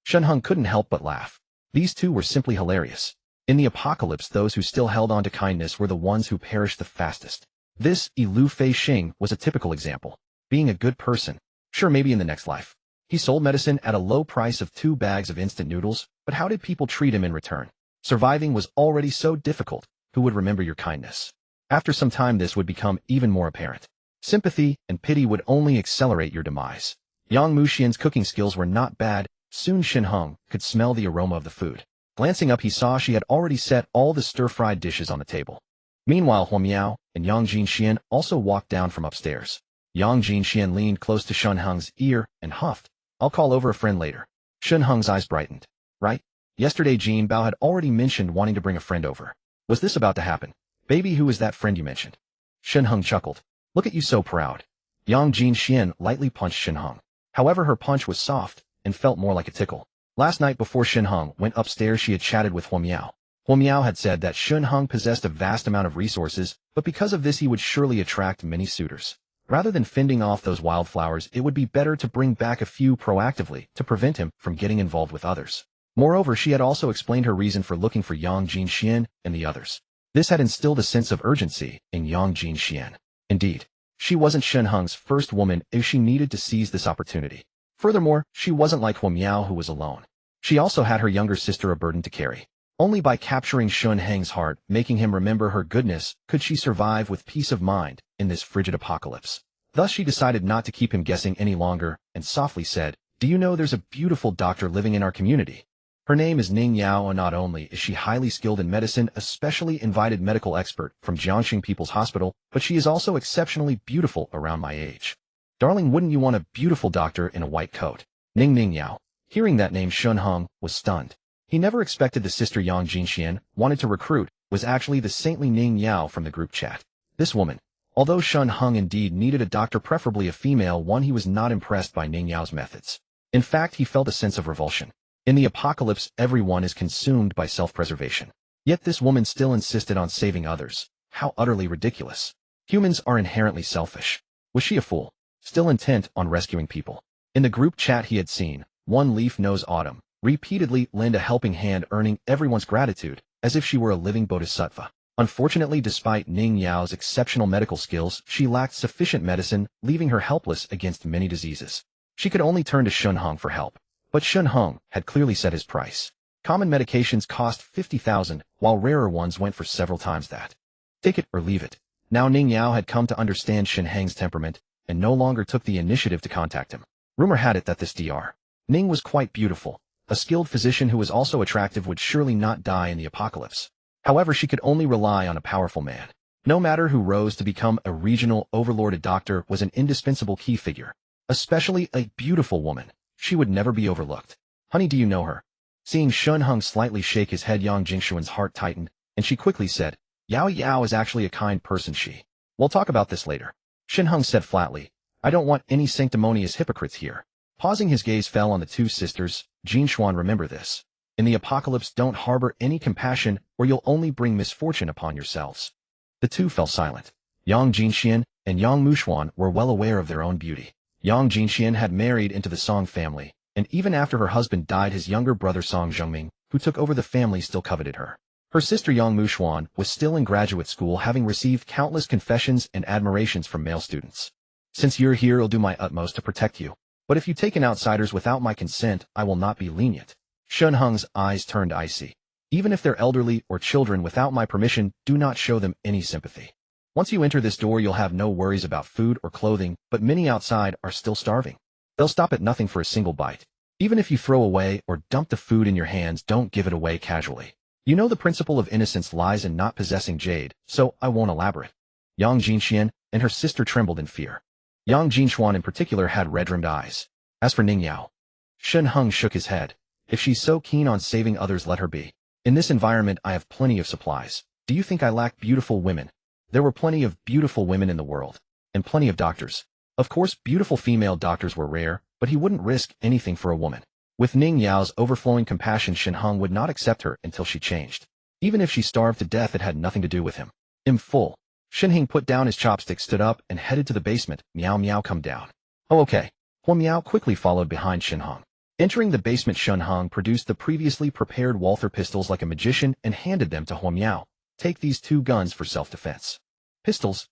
A: Shen Heng couldn't help but laugh. These two were simply hilarious. In the apocalypse, those who still held on to kindness were the ones who perished the fastest. This Ilu Fei Xing was a typical example. Being a good person. Sure, maybe in the next life. He sold medicine at a low price of 2 bags of instant noodles, but how did people treat him in return? Surviving was already so difficult. Who would remember your kindness? After some time, this would become even more apparent. Sympathy and pity would only accelerate your demise. Yang Muxian's cooking skills were not bad. Soon Shen Heng could smell the aroma of the food. Glancing up, he saw she had already set all the stir-fried dishes on the table. Meanwhile, Huo Miao and Yang Jinxian also walked down from upstairs. Yang Jinxian leaned close to Shen Heng's ear and huffed, "I'll call over a friend later." Shen Heng's eyes brightened. "Right? Yesterday Jin Bao had already mentioned wanting to bring a friend over. Was this about to happen? Baby, who is that friend you mentioned?" Shen Heng chuckled. "Look at you so proud." Yang Jinxian lightly punched Shen Heng. However, her punch was soft and felt more like a tickle. Last night before Shen Heng went upstairs, she had chatted with Huo Miao. Huo Miao had said that Shen Heng possessed a vast amount of resources, but because of this he would surely attract many suitors. Rather than fending off those wildflowers, it would be better to bring back a few proactively to prevent him from getting involved with others. Moreover, she had also explained her reason for looking for Yang Jinxian and the others. This had instilled a sense of urgency in Yang Jinxian. Indeed, she wasn't Shen Heng's first woman if she needed to seize this opportunity. Furthermore, she wasn't like Huo Miao, who was alone. She also had her younger sister a burden to carry. Only by capturing Shen Heng's heart, making him remember her goodness, could she survive with peace of mind in this frigid apocalypse. Thus she decided not to keep him guessing any longer, and softly said, "Do you know there's a beautiful doctor living in our community? Her name is Ning Yao, and not only is she highly skilled in medicine, a specially invited medical expert from Jiangxing People's Hospital, but she is also exceptionally beautiful around my age. Darling, wouldn't you want a beautiful doctor in a white coat?" Ning Yao. Hearing that name, Shen Heng was stunned. He never expected the sister Yang Jinxian wanted to recruit was actually the saintly Ning Yao from the group chat. This woman, although Shen Heng indeed needed a doctor, preferably a female one, he was not impressed by Ning Yao's methods. In fact, he felt a sense of revulsion. In the apocalypse, everyone is consumed by self-preservation. Yet this woman still insisted on saving others. How utterly ridiculous. Humans are inherently selfish. Was she a fool? Still intent on rescuing people? In the group chat he had seen, One Leaf Knows Autumn repeatedly lend a helping hand, earning everyone's gratitude, as if she were a living bodhisattva. Unfortunately, despite Ning Yao's exceptional medical skills, she lacked sufficient medicine, leaving her helpless against many diseases. She could only turn to Shen Heng for help. But Shen Heng had clearly set his price. Common medications cost 50,000, while rarer ones went for several times that. Take it or leave it. Now Ning Yao had come to understand Shen Heng's temperament, and no longer took the initiative to contact him. Rumor had it that this Dr. Ning was quite beautiful. A skilled physician who was also attractive would surely not die in the apocalypse. However, she could only rely on a powerful man. No matter who rose to become a regional overlorded doctor was an indispensable key figure. Especially a beautiful woman. She would never be overlooked. "Honey, do you know her?" Seeing Shen Heng slightly shake his head, Yang Jingxuan's heart tightened, and she quickly said, "Yao Yao is actually a kind person, she. We'll talk about this later." Shen Heng said flatly, "I don't want any sanctimonious hypocrites here." Pausing, his gaze fell on the two sisters. "Jinxuan, remember this. In the apocalypse, don't harbor any compassion, or you'll only bring misfortune upon yourselves." The two fell silent. Yang Jinxian and Yang Muxuan were well aware of their own beauty. Yang Jinxian had married into the Song family, and even after her husband died, his younger brother Song Zhengming, who took over the family, still coveted her. Her sister Yang Muxuan was still in graduate school, having received countless confessions and admirations from male students. "Since you're here, I'll do my utmost to protect you. But if you take in outsiders without my consent, I will not be lenient." Shen Heng's eyes turned icy. "Even if they're elderly or children, without my permission, do not show them any sympathy. Once you enter this door, you'll have no worries about food or clothing, but many outside are still starving. They'll stop at nothing for a single bite. Even if you throw away or dump the food in your hands, don't give it away casually. You know the principle of innocence lies in not possessing jade, so I won't elaborate." Yang Jinxian and her sister trembled in fear. Yang Jinxuan in particular had red-rimmed eyes. As for Ning Yao, Shen Heng shook his head. "If she's so keen on saving others, let her be. In this environment, I have plenty of supplies. Do you think I lack beautiful women? There were plenty of beautiful women in the world, and plenty of doctors. Of course, beautiful female doctors were rare, but he wouldn't risk anything for a woman." With Ning Yao's overflowing compassion, Shen Heng would not accept her until she changed. Even if she starved to death, it had nothing to do with him. In full. Shen Heng put down his chopsticks, stood up, and headed to the basement. "Meow meow, come down." "Oh, okay." Huo Miao quickly followed behind Shen Heng. Entering the basement, Shen Heng produced the previously prepared Walther pistols like a magician and handed them to Huo Miao. "Take these 2 guns for self-defense." "Pistols?"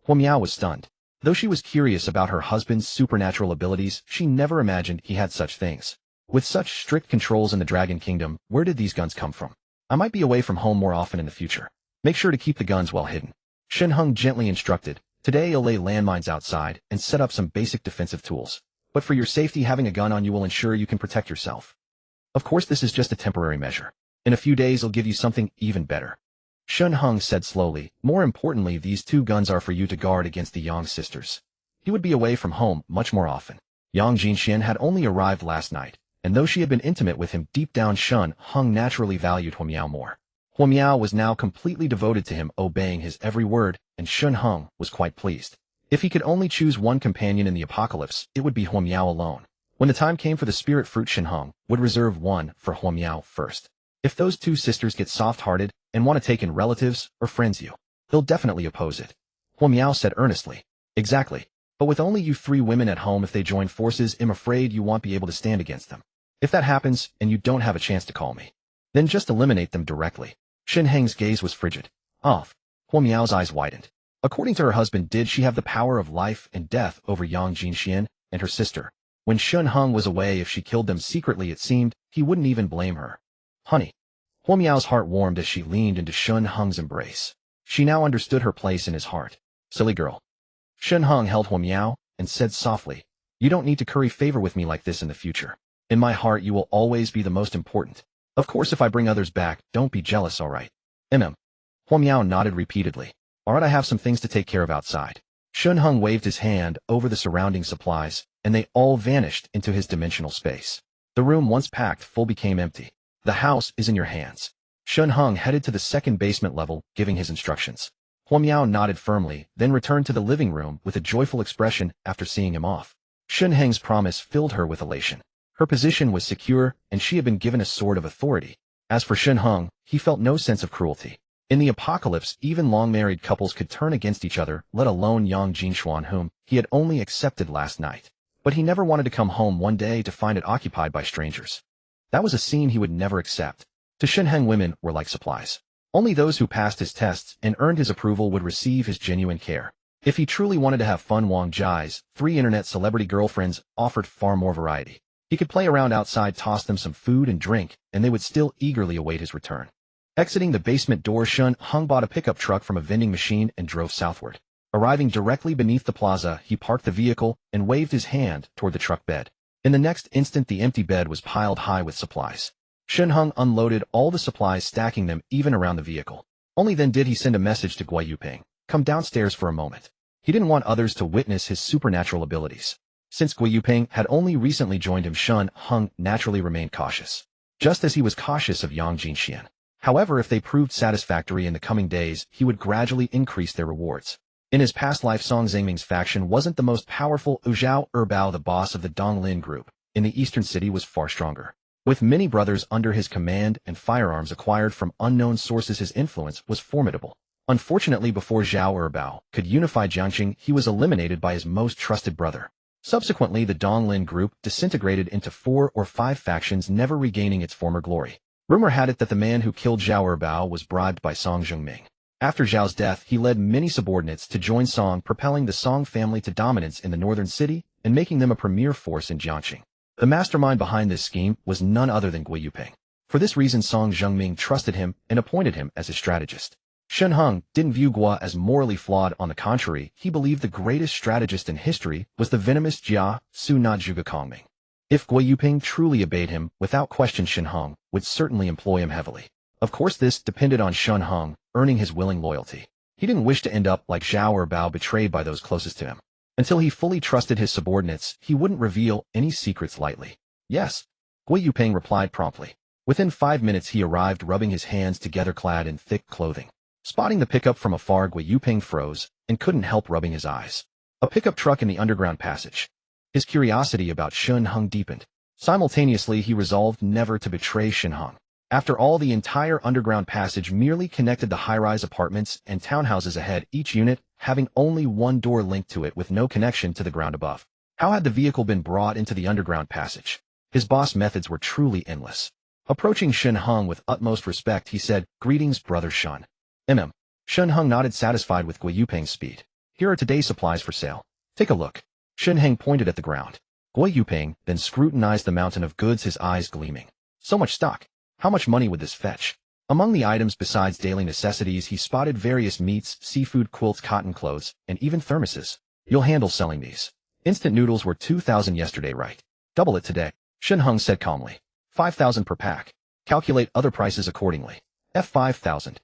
A: Huo Miao was stunned. Though she was curious about her husband's supernatural abilities, she never imagined he had such things. With such strict controls in the Dragon Kingdom, where did these guns come from? "I might be away from home more often in the future. Make sure to keep the guns well hidden." Shen Heng gently instructed. "Today you'll lay landmines outside and set up some basic defensive tools. But for your safety, having a gun on you will ensure you can protect yourself. Of course, this is just a temporary measure. In a few days I'll give you something even better. Shen Heng said slowly, more importantly, these 2 guns are for you to guard against the Yang sisters. He would be away from home much more often. Yang Jinxian had only arrived last night, and though she had been intimate with him deep down, Shen Heng naturally valued Hua Miao more. Hua Miao was now completely devoted to him, obeying his every word, and Shen Heng was quite pleased. If he could only choose one companion in the apocalypse, it would be Hua Miao alone. When the time came for the spirit fruit, Shen Heng would reserve one for Hua Miao first. If those 2 sisters get soft-hearted and want to take in relatives or friends, they'll definitely oppose it. Hua Miao said earnestly. Exactly. But with only you 3 women at home, if they join forces, I'm afraid you won't be able to stand against them. If that happens, and you don't have a chance to call me, then just eliminate them directly. Shen Heng's gaze was frigid. Off. Hua Miao's eyes widened. According to her husband, did she have the power of life and death over Yang Jinxian and her sister? When Shen Heng was away, if she killed them secretly, it seemed he wouldn't even blame her. Honey. Hua Miao's heart warmed as she leaned into Shen Heng's embrace. She now understood her place in his heart. Silly girl. Shen Heng held Hua Miao and said softly, you don't need to curry favor with me like this in the future. In my heart you will always be the most important. Of course, if I bring others back, don't be jealous, alright? Hua Miao nodded repeatedly. Alright, I have some things to take care of outside. Shen Heng waved his hand over the surrounding supplies, and they all vanished into his dimensional space. The room once packed full became empty. The house is in your hands. Shen Heng headed to the 2nd basement level, giving his instructions. Hua Miao nodded firmly, then returned to the living room with a joyful expression after seeing him off. Shen Heng's promise filled her with elation. Her position was secure, and she had been given a sword of authority. As for Shen Heng, he felt no sense of cruelty. In the apocalypse, even long-married couples could turn against each other, let alone Yang Jinxuan, whom he had only accepted last night. But he never wanted to come home one day to find it occupied by strangers. That was a scene he would never accept. To Shen Heng, women were like supplies. Only those who passed his tests and earned his approval would receive his genuine care. If he truly wanted to have fun, Wang Jai's 3 internet celebrity girlfriends offered far more variety. He could play around outside, toss them some food and drink, and they would still eagerly await his return. Exiting the basement door, Shen Heng bought a pickup truck from a vending machine and drove southward. Arriving directly beneath the plaza, he parked the vehicle and waved his hand toward the truck bed. In the next instant, the empty bed was piled high with supplies. Shen Heng unloaded all the supplies, stacking them even around the vehicle. Only then did he send a message to Guo Yuping. Come downstairs for a moment. He didn't want others to witness his supernatural abilities. Since Guo Yuping had only recently joined him, Shen Heng naturally remained cautious. Just as he was cautious of Yang Jinxian. However, if they proved satisfactory in the coming days, he would gradually increase their rewards. In his past life, Song Zhengming's faction wasn't the most powerful. Zhao Erbao, the boss of the Donglin group in the eastern city, was far stronger. With many brothers under his command and firearms acquired from unknown sources, his influence was formidable. Unfortunately, before Zhao Erbao could unify Jiangxing, he was eliminated by his most trusted brother. Subsequently, the Donglin group disintegrated into 4 or 5 factions, never regaining its former glory. Rumor had it that the man who killed Zhao Erbao was bribed by Song Zhengming. After Zhao's death, he led many subordinates to join Song, propelling the Song family to dominance in the northern city and making them a premier force in Jiangxing. The mastermind behind this scheme was none other than Guo Yuping. For this reason, Song Zhengming trusted him and appointed him as his strategist. Shen Heng didn't view Guo as morally flawed. On the contrary, he believed the greatest strategist in history was the venomous Jia Su Na Zhuge Kongming. If Guo Yuping truly obeyed him, without question Shen Heng would certainly employ him heavily. Of course, this depended on Shen Heng earning his willing loyalty. He didn't wish to end up like Zhao Erbao, betrayed by those closest to him. Until he fully trusted his subordinates, he wouldn't reveal any secrets lightly. Yes, Guo Yuping replied promptly. Within 5 minutes he arrived, rubbing his hands together, clad in thick clothing. Spotting the pickup from afar, Guo Yuping froze and couldn't help rubbing his eyes. A pickup truck in the underground passage. His curiosity about Shen Heng deepened. Simultaneously, he resolved never to betray Shen Heng. After all, the entire underground passage merely connected the high-rise apartments and townhouses ahead, each unit having only one door linked to it with no connection to the ground above. How had the vehicle been brought into the underground passage? His boss methods were truly endless. Approaching Shen Heng with utmost respect, he said, "Greetings, brother Shen." Shen Heng nodded, satisfied with Guo Yuping's speed. "Here are today's supplies for sale. Take a look." Shen Heng pointed at the ground. Guo Yuping then scrutinized the mountain of goods, his eyes gleaming. So much stock. How much money would this fetch? Among the items besides daily necessities, he spotted various meats, seafood, quilts, cotton clothes, and even thermoses. "You'll handle selling these. Instant noodles were 2,000 yesterday, right? Double it today," Shen Heng said calmly. 5,000 per pack. Calculate other prices accordingly. F5,000.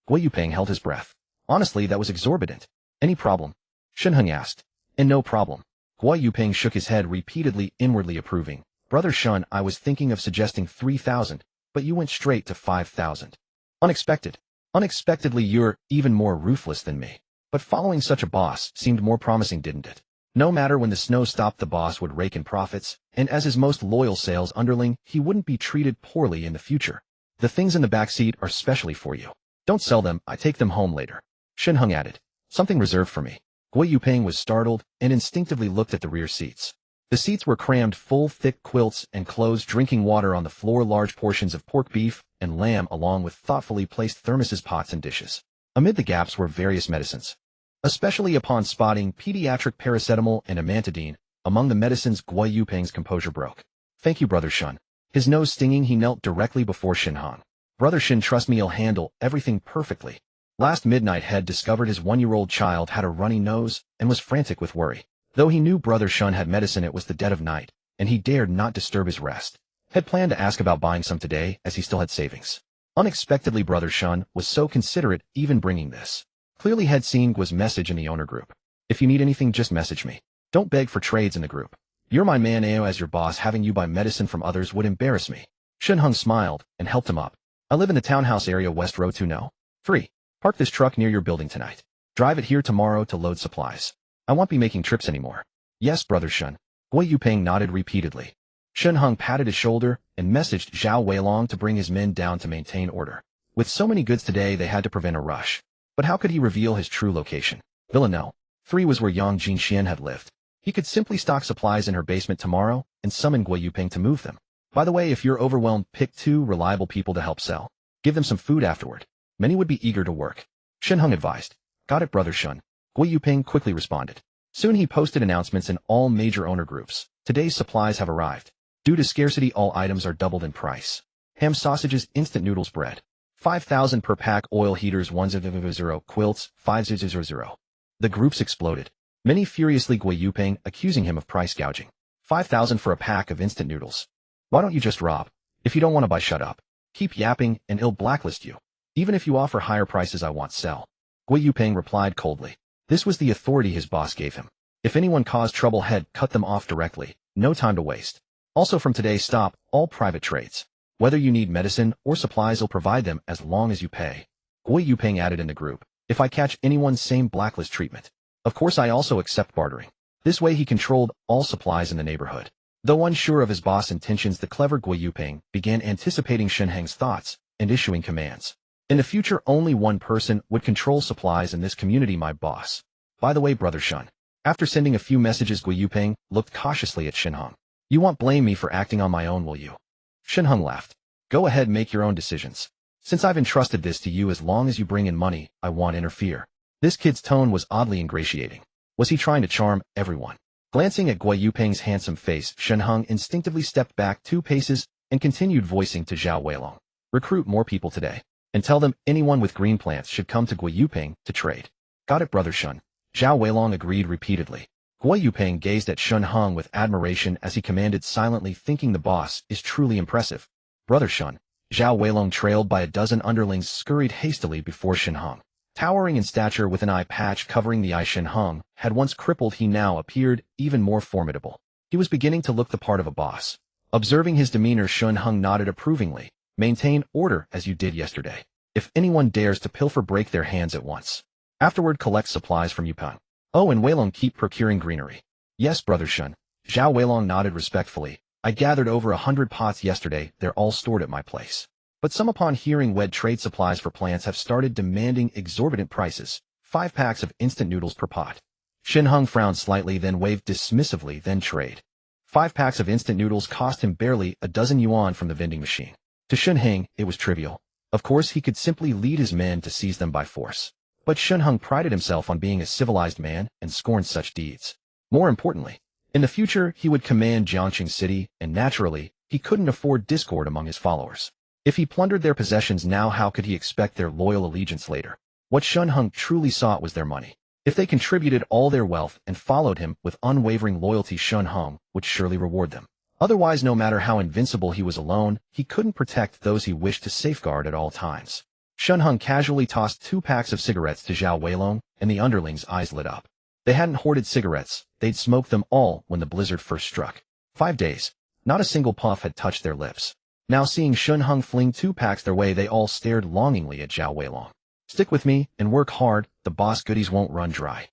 A: Gui Yuping held his breath. Honestly, that was exorbitant. Any problem? Shen Heng asked. And no problem. Gui Yuping shook his head repeatedly, inwardly approving. Brother Shen, I was thinking of suggesting 3,000, but you went straight to 5,000. Unexpected. Unexpectedly, you're even more ruthless than me. But following such a boss seemed more promising, didn't it? No matter when the snow stopped, the boss would rake in profits, and as his most loyal sales underling, he wouldn't be treated poorly in the future. The things in the back seat are specially for you. Don't sell them, I take them home later. Shen Heng added. Something reserved for me. Gui Yuping was startled and instinctively looked at the rear seats. The seats were crammed full, thick quilts and clothes, drinking water on the floor, large portions of pork, beef, and lamb, along with thoughtfully placed thermoses, pots, and dishes. Amid the gaps were various medicines. Especially upon spotting pediatric paracetamol and amantadine, among the medicines, Gui Yuping's composure broke. Thank you, Brother Shen. His nose stinging, he knelt directly before Shen Heng. Brother Shen, trust me, I'll handle everything perfectly. Last midnight, had discovered his 1-year-old child had a runny nose and was frantic with worry. Though he knew Brother Shen had medicine, it was the dead of night, and he dared not disturb his rest. Had planned to ask about buying some today, as he still had savings. Unexpectedly, Brother Shen was so considerate, even bringing this. Clearly had seen Gui's message in the owner group. If you need anything, just message me. Don't beg for trades in the group. You're my man, Ao, as your boss. Having you buy medicine from others would embarrass me. Shen Heng smiled and helped him up. I live in the townhouse area, West Row 2 No. 3. Park this truck near your building tonight. Drive it here tomorrow to load supplies. I won't be making trips anymore. Yes, Brother Shen. Gui Yuping nodded repeatedly. Shen Heng patted his shoulder and messaged Zhao Weilong to bring his men down to maintain order. With so many goods today, they had to prevent a rush. But how could he reveal his true location? Villa No. 3 was where Yang Jinxian had lived. He could simply stock supplies in her basement tomorrow and summon Gui Yuping to move them. By the way, if you're overwhelmed, pick 2 reliable people to help sell. Give them some food afterward. Many would be eager to work. Shen Heng advised. Got it, Brother Shen. Gui Yuping quickly responded. Soon he posted announcements in all major owner groups. Today's supplies have arrived. Due to scarcity, all items are doubled in price. Ham, sausages, instant noodles, bread. 5,000 per pack. Oil heaters 100, quilts 500. The groups exploded. Many furiously Gui Yuping accusing him of price gouging. 5,000 for a pack of instant noodles. Why don't you just rob? If you don't want to buy, shut up. Keep yapping and I'll blacklist you. Even if you offer higher prices, I won't sell. Gui Yuping replied coldly. This was the authority his boss gave him. If anyone caused trouble, he'd cut them off directly. No time to waste. Also from today, stop all private trades. Whether you need medicine or supplies, I'll provide them as long as you pay. Gui Yuping added in the group. If I catch anyone, same blacklist treatment. Of course, I also accept bartering. This way he controlled all supplies in the neighborhood. Though unsure of his boss' intentions, the clever Gui Yuping began anticipating Shen Heng's thoughts and issuing commands. In the future, only one person would control supplies in this community, my boss. By the way, Brother Shen. After sending a few messages, Gui Yuping looked cautiously at Shen Heng. You won't blame me for acting on my own, will you? Shen Heng laughed. Go ahead, make your own decisions. Since I've entrusted this to you, as long as you bring in money, I won't interfere. This kid's tone was oddly ingratiating. Was he trying to charm everyone? Glancing at Gui Yuping's handsome face, Shen Heng instinctively stepped back 2 paces and continued, voicing to Zhao Weilong. Recruit more people today. And tell them anyone with green plants should come to Gui Yuping to trade. Got it, Brother Shen. Zhao Weilong agreed repeatedly. Gui Yuping gazed at Shen Heng with admiration as he commanded silently, thinking the boss is truly impressive. Brother Shen. Zhao Weilong, trailed by a dozen underlings, scurried hastily before Shen Heng. Towering in stature with an eye patch covering the eye, Shen Heng had once crippled, he now appeared even more formidable. He was beginning to look the part of a boss. Observing his demeanor, Shen Heng nodded approvingly. Maintain order as you did yesterday. If anyone dares to pilfer, break their hands at once. Afterward, collect supplies from Yupeng. Oh, and Weilong, keep procuring greenery. Yes, Brother Shen. Zhao Weilong nodded respectfully. I gathered over 100 pots yesterday. They're all stored at my place. But some, upon hearing WED trade supplies for plants, have started demanding exorbitant prices. 5 packs of instant noodles per pot. Shen Heng frowned slightly, then waved dismissively. Then trade. 5 packs of instant noodles cost him barely a dozen yuan from the vending machine. To Shen Heng, it was trivial. Of course, he could simply lead his men to seize them by force. But Shen Heng prided himself on being a civilized man and scorned such deeds. More importantly, in the future, he would command Jiangqing City, and naturally, he couldn't afford discord among his followers. If he plundered their possessions now, how could he expect their loyal allegiance later? What Shen Heng truly sought was their money. If they contributed all their wealth and followed him with unwavering loyalty, Shen Heng would surely reward them. Otherwise, no matter how invincible he was alone, he couldn't protect those he wished to safeguard at all times. Shen Heng casually tossed 2 packs of cigarettes to Zhao Weilong, and the underlings' eyes lit up. They hadn't hoarded cigarettes, they'd smoked them all when the blizzard first struck. 5 days. Not a single puff had touched their lips. Now seeing Shen Heng fling 2 packs their way, they all stared longingly at Zhao Weilong. Stick with me, and work hard, the boss goodies won't run dry.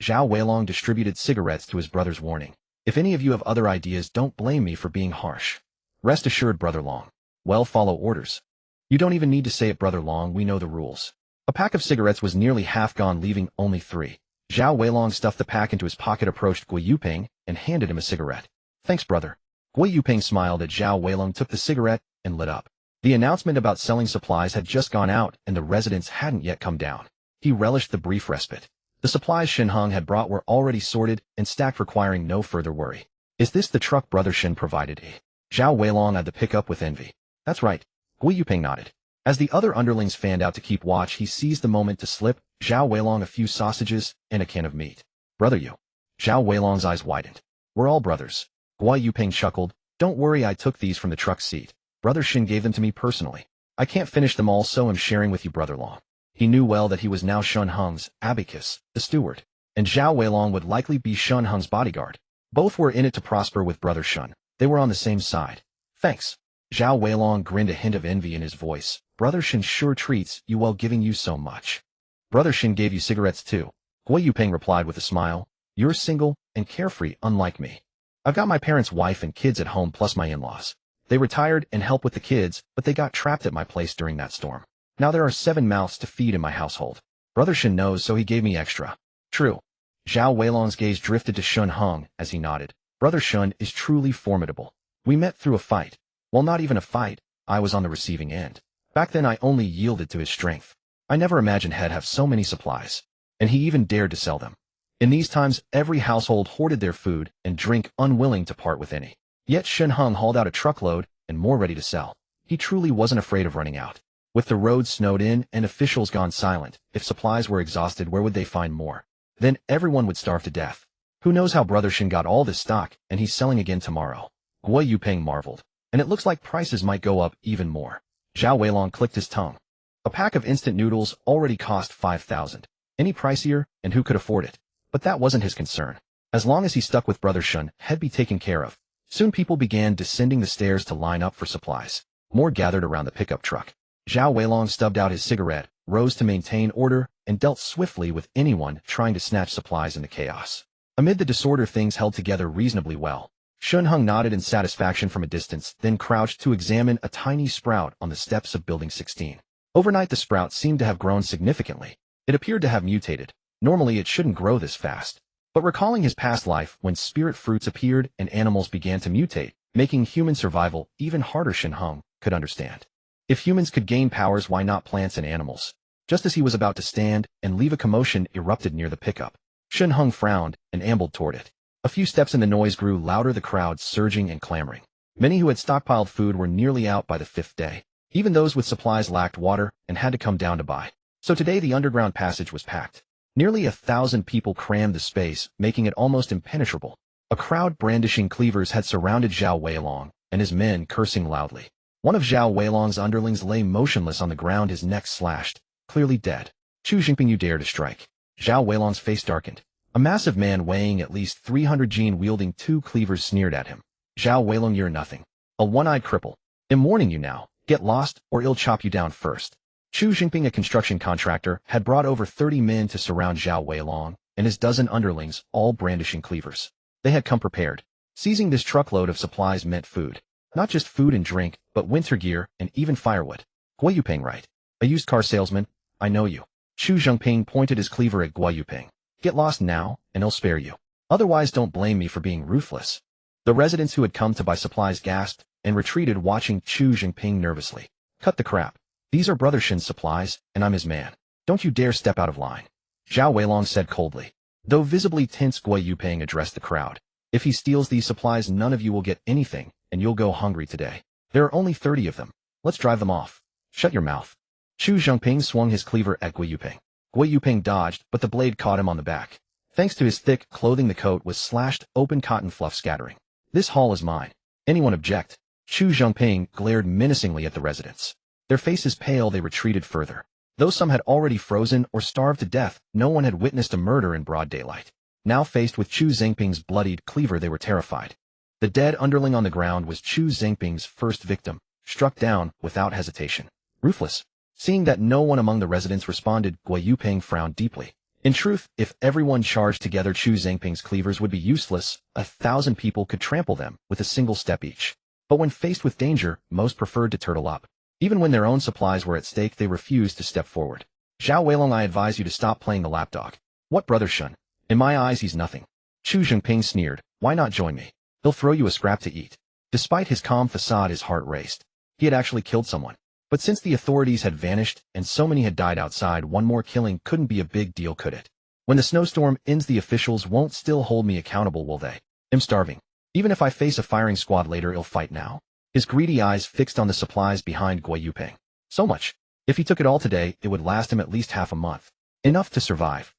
A: Zhao Weilong distributed cigarettes to his brother's warning. If any of you have other ideas, don't blame me for being harsh. Rest assured, Brother Long. Well, follow orders. You don't even need to say it, Brother Long, we know the rules. A pack of cigarettes was nearly half gone, leaving only 3. Zhao Weilong stuffed the pack into his pocket, approached Guo Yuping, and handed him a cigarette. Thanks, brother. Guo Yuping smiled at Zhao Weilong, took the cigarette, and lit up. The announcement about selling supplies had just gone out, and the residents hadn't yet come down. He relished the brief respite. The supplies Shen Heng had brought were already sorted and stacked, requiring no further worry. Is this the truck Brother Shen provided? Zhao Weilong eyed the pickup with envy. That's right. Guo Yuping nodded. As the other underlings fanned out to keep watch, he seized the moment to slip Zhao Weilong a few sausages and a can of meat. Brother, you. Zhao Weilong's eyes widened. We're all brothers. Guo Yuping chuckled. Don't worry, I took these from the truck seat. Brother Shen gave them to me personally. I can't finish them all, so I'm sharing with you, Brother Long. He knew well that he was now Shen Heng's abacus, the steward, and Zhao Weilong would likely be Shen Heng's bodyguard. Both were in it to prosper with Brother Shen. They were on the same side. Thanks. Zhao Weilong grinned, a hint of envy in his voice. Brother Shen sure treats you while giving you so much. Brother Shen gave you cigarettes too. Guo Yuping replied with a smile. You're single and carefree, unlike me. I've got my parents' wife and kids at home, plus my in-laws. They retired and help with the kids, but they got trapped at my place during that storm. Now there are 7 mouths to feed in my household. Brother Shen knows, so he gave me extra. True. Zhao Weilong's gaze drifted to Shen Heng as he nodded. Brother Shen is truly formidable. We met through a fight. Well, not even a fight. I was on the receiving end. Back then I only yielded to his strength. I never imagined he'd have so many supplies. And he even dared to sell them. In these times, every household hoarded their food and drink, unwilling to part with any. Yet Shen Heng hauled out a truckload and more ready to sell. He truly wasn't afraid of running out. With the roads snowed in and officials gone silent, if supplies were exhausted, where would they find more? Then everyone would starve to death. Who knows how Brother Shen got all this stock, and he's selling again tomorrow. Guo Yuping marveled. And it looks like prices might go up even more. Zhao Weilong clicked his tongue. A pack of instant noodles already cost 5,000. Any pricier, and who could afford it? But that wasn't his concern. As long as he stuck with Brother Shen, he'd be taken care of. Soon people began descending the stairs to line up for supplies. More gathered around the pickup truck. Zhao Weilong stubbed out his cigarette, rose to maintain order, and dealt swiftly with anyone trying to snatch supplies in the chaos. Amid the disorder, things held together reasonably well. Shen Heng nodded in satisfaction from a distance, then crouched to examine a tiny sprout on the steps of Building 16. Overnight, the sprout seemed to have grown significantly. It appeared to have mutated. Normally, it shouldn't grow this fast. But recalling his past life when spirit fruits appeared and animals began to mutate, making human survival even harder, Shen Heng could understand. If humans could gain powers, why not plants and animals? Just as he was about to stand and leave, a commotion erupted near the pickup. Shen Heng frowned and ambled toward it. A few steps and the noise grew louder, the crowd surging and clamoring. Many who had stockpiled food were nearly out by the 5th day. Even those with supplies lacked water and had to come down to buy. So today the underground passage was packed. Nearly 1,000 people crammed the space, making it almost impenetrable. A crowd brandishing cleavers had surrounded Zhao Weilong, and his men cursing loudly. One of Zhao Weilong's underlings lay motionless on the ground, his neck slashed, clearly dead. Chu Jingping, you dare to strike. Zhao Weilong's face darkened. A massive man weighing at least 300 jin wielding 2 cleavers sneered at him. Zhao Weilong, you're nothing. A one-eyed cripple. I'm warning you now, get lost or I'll chop you down first. Chu Jingping, a construction contractor, had brought over 30 men to surround Zhao Weilong and his dozen underlings, all brandishing cleavers. They had come prepared. Seizing this truckload of supplies meant food. Not just food and drink, but winter gear and even firewood. Guo Yuping, right? A used car salesman? I know you. Chu Jingping pointed his cleaver at Guo Yuping. Get lost now, and I'll spare you. Otherwise, don't blame me for being ruthless. The residents who had come to buy supplies gasped and retreated, watching Chu Jingping nervously. Cut the crap. These are Brother Shen's supplies, and I'm his man. Don't you dare step out of line. Zhao Weilong said coldly. Though visibly tense, Guo Yuping addressed the crowd. If he steals these supplies, none of you will get anything, and you'll go hungry today. There are only 30 of them. Let's drive them off. Shut your mouth. Chu Jingping swung his cleaver at Guo Yuping. Guo Yuping dodged, but the blade caught him on the back. Thanks to his thick clothing, the coat was slashed open, cotton fluff scattering. This haul is mine. Anyone object? Chu Zhengping glared menacingly at the residents. Their faces pale, they retreated further. Though some had already frozen or starved to death, no one had witnessed a murder in broad daylight. Now faced with Chu Zhengping's bloodied cleaver, they were terrified. The dead underling on the ground was Chu Zhengping's first victim, struck down without hesitation. Ruthless. Seeing that no one among the residents responded, Guo Yuping frowned deeply. In truth, if everyone charged together, Chu Zhengping's cleavers would be useless. 1,000 people could trample them with a single step each. But when faced with danger, most preferred to turtle up. Even when their own supplies were at stake, they refused to step forward. Zhao Weilong, I advise you to stop playing the lapdog. What, brother Shen? In my eyes, he's nothing. Chu Zhengping sneered. Why not join me? He'll throw you a scrap to eat. Despite his calm facade, his heart raced. He had actually killed someone. But since the authorities had vanished and so many had died outside, one more killing couldn't be a big deal, could it? When the snowstorm ends, the officials won't still hold me accountable, will they? I'm starving. Even if I face a firing squad later, he'll fight now. His greedy eyes fixed on the supplies behind Guo Yuping. So much. If he took it all today, it would last him at least half a month. Enough to survive.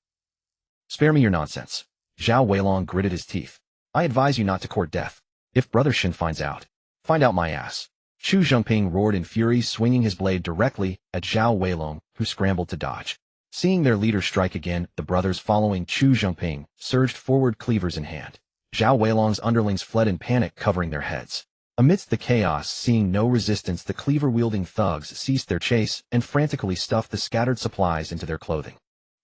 A: Spare me your nonsense. Zhao Weilong gritted his teeth. I advise you not to court death. If Brother Shen finds out, find out my ass. Chu Zhengping roared in fury, swinging his blade directly at Zhao Weilong, who scrambled to dodge. Seeing their leader strike again, the brothers following Chu Zhengping surged forward, cleavers in hand. Zhao Weilong's underlings fled in panic, covering their heads. Amidst the chaos, seeing no resistance, the cleaver-wielding thugs ceased their chase and frantically stuffed the scattered supplies into their clothing.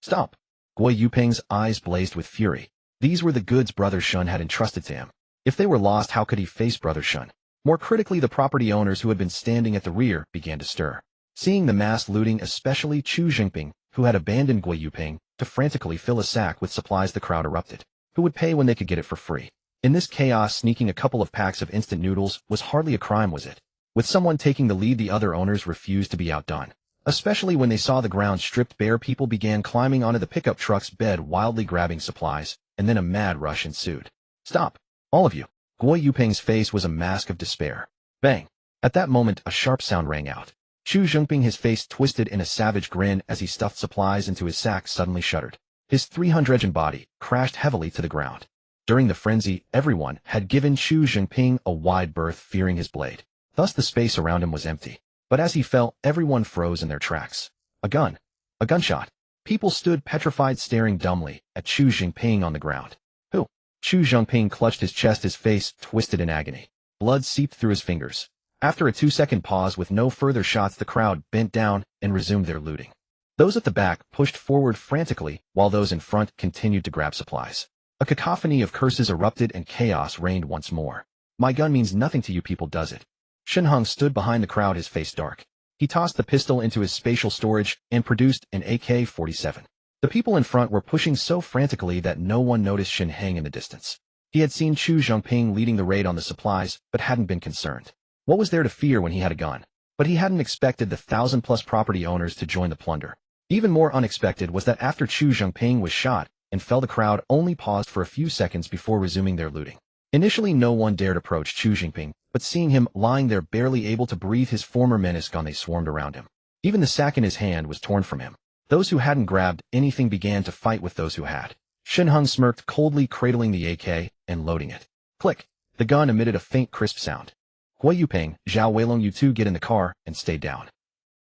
A: Stop! Guo Yuping's eyes blazed with fury. These were the goods Brother Shen had entrusted to him. If they were lost, how could he face Brother Shen? More critically, the property owners who had been standing at the rear began to stir. Seeing the mass looting, especially Chu Zhengping, who had abandoned Guo Yuping to frantically fill a sack with supplies, the crowd erupted. Who would pay when they could get it for free? In this chaos, sneaking a couple of packs of instant noodles was hardly a crime, was it? With someone taking the lead, the other owners refused to be outdone. Especially when they saw the ground stripped bare, people began climbing onto the pickup truck's bed, wildly grabbing supplies, and then a mad rush ensued. Stop! All of you! Guo Yuping's face was a mask of despair. Bang! At that moment, a sharp sound rang out. Chu Zhengping, his face twisted in a savage grin as he stuffed supplies into his sack, suddenly shuddered. His 300-gen body crashed heavily to the ground. During the frenzy, everyone had given Chu Zhengping a wide berth, fearing his blade. Thus the space around him was empty. But as he fell, everyone froze in their tracks. A gun. A gunshot. People stood petrified, staring dumbly at Chu Zhengping on the ground. Who? Chu Zhengping clutched his chest, his face twisted in agony. Blood seeped through his fingers. After a 2-second pause with no further shots, the crowd bent down and resumed their looting. Those at the back pushed forward frantically, while those in front continued to grab supplies. A cacophony of curses erupted and chaos reigned once more. My gun means nothing to you people, does it? Shen Heng stood behind the crowd, his face dark. He tossed the pistol into his spatial storage and produced an AK-47. The people in front were pushing so frantically that no one noticed Shen Heng in the distance. He had seen Chu Zhengping leading the raid on the supplies, but hadn't been concerned. What was there to fear when he had a gun? But he hadn't expected the 1,000-plus property owners to join the plunder. Even more unexpected was that after Chu Zhengping was shot and fell, the crowd only paused for a few seconds before resuming their looting. Initially, no one dared approach Chu Zhengping, but seeing him lying there barely able to breathe, his former menace gone, they swarmed around him. Even the sack in his hand was torn from him. Those who hadn't grabbed anything began to fight with those who had. Shen Heng smirked coldly, cradling the AK and loading it. Click! The gun emitted a faint, crisp sound. Guo Yuping, Zhao Weilong, you two get in the car and stay down.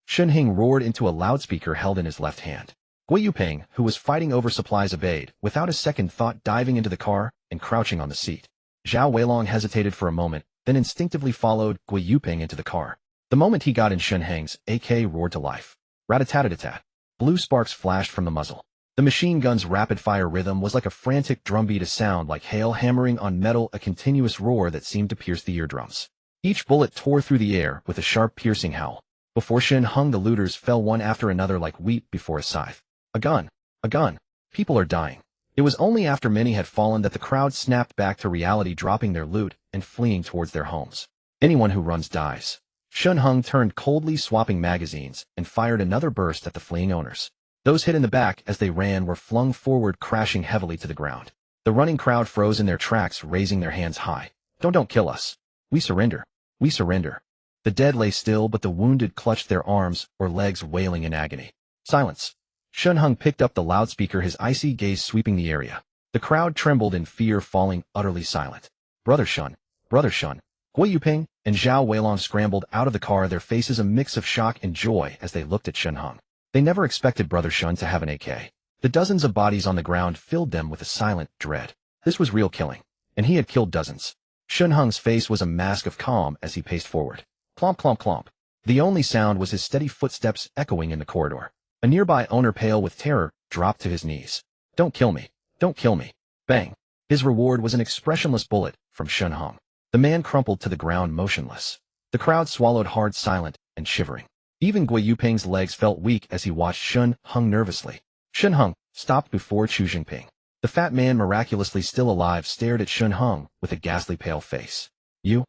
A: Shen Heng roared into a loudspeaker held in his left hand. Guo Yuping, who was fighting over supplies, obeyed, without a second thought, diving into the car and crouching on the seat. Zhao Weilong hesitated for a moment, then instinctively followed Guo Yuping into the car. The moment he got in, Shen Heng's AK roared to life. Rat-a-tat-a-tat. Blue sparks flashed from the muzzle. The machine gun's rapid-fire rhythm was like a frantic drumbeat, a sound like hail hammering on metal, a continuous roar that seemed to pierce the eardrums. Each bullet tore through the air with a sharp, piercing howl. Before Shen Heng, the looters fell one after another like wheat before a scythe. A gun! A gun! People are dying. It was only after many had fallen that the crowd snapped back to reality, dropping their loot and fleeing towards their homes. Anyone who runs dies. Shen Heng turned coldly, swapping magazines, and fired another burst at the fleeing owners. Those hit in the back as they ran were flung forward, crashing heavily to the ground. The running crowd froze in their tracks, raising their hands high. Don't kill us. We surrender. We surrender. The dead lay still, but the wounded clutched their arms or legs, wailing in agony. Silence. Shen Heng picked up the loudspeaker, his icy gaze sweeping the area. The crowd trembled in fear, falling utterly silent. Brother Shen. Guo Gui Yuping and Zhao Weilong scrambled out of the car, their faces a mix of shock and joy as they looked at Shen Heng. They never expected Brother Shen to have an AK. The dozens of bodies on the ground filled them with a silent dread. This was real killing, and he had killed dozens. Shen Heng's face was a mask of calm as he paced forward. Clomp, clomp, clomp. The only sound was his steady footsteps echoing in the corridor. A nearby owner, pale with terror, dropped to his knees. Don't kill me. Don't kill me. Bang. His reward was an expressionless bullet from Shen Heng. The man crumpled to the ground motionless. The crowd swallowed hard, silent, and shivering. Even Gui Yuping's legs felt weak as he watched Shen Heng nervously. Shen Heng stopped before Chu Jinping. The fat man, miraculously still alive, stared at Shen Heng with a ghastly pale face. You.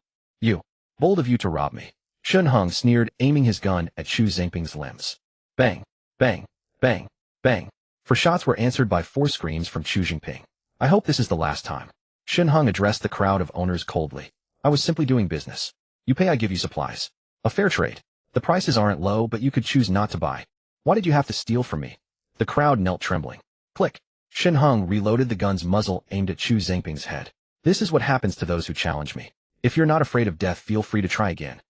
A: Bold of you to rob me. Shen Heng sneered, aiming his gun at Chu Jinping's limbs. Bang, bang, bang, bang. Four shots were answered by 4 screams from Chu Jinping. I hope this is the last time. Shen Heng addressed the crowd of owners coldly. I was simply doing business. You pay, I give you supplies. A fair trade. The prices aren't low, but you could choose not to buy. Why did you have to steal from me? The crowd knelt trembling. Click. Shen Heng reloaded the gun's muzzle aimed at Chu Jinping's head. This is what happens to those who challenge me. If you're not afraid of death, feel free to try again.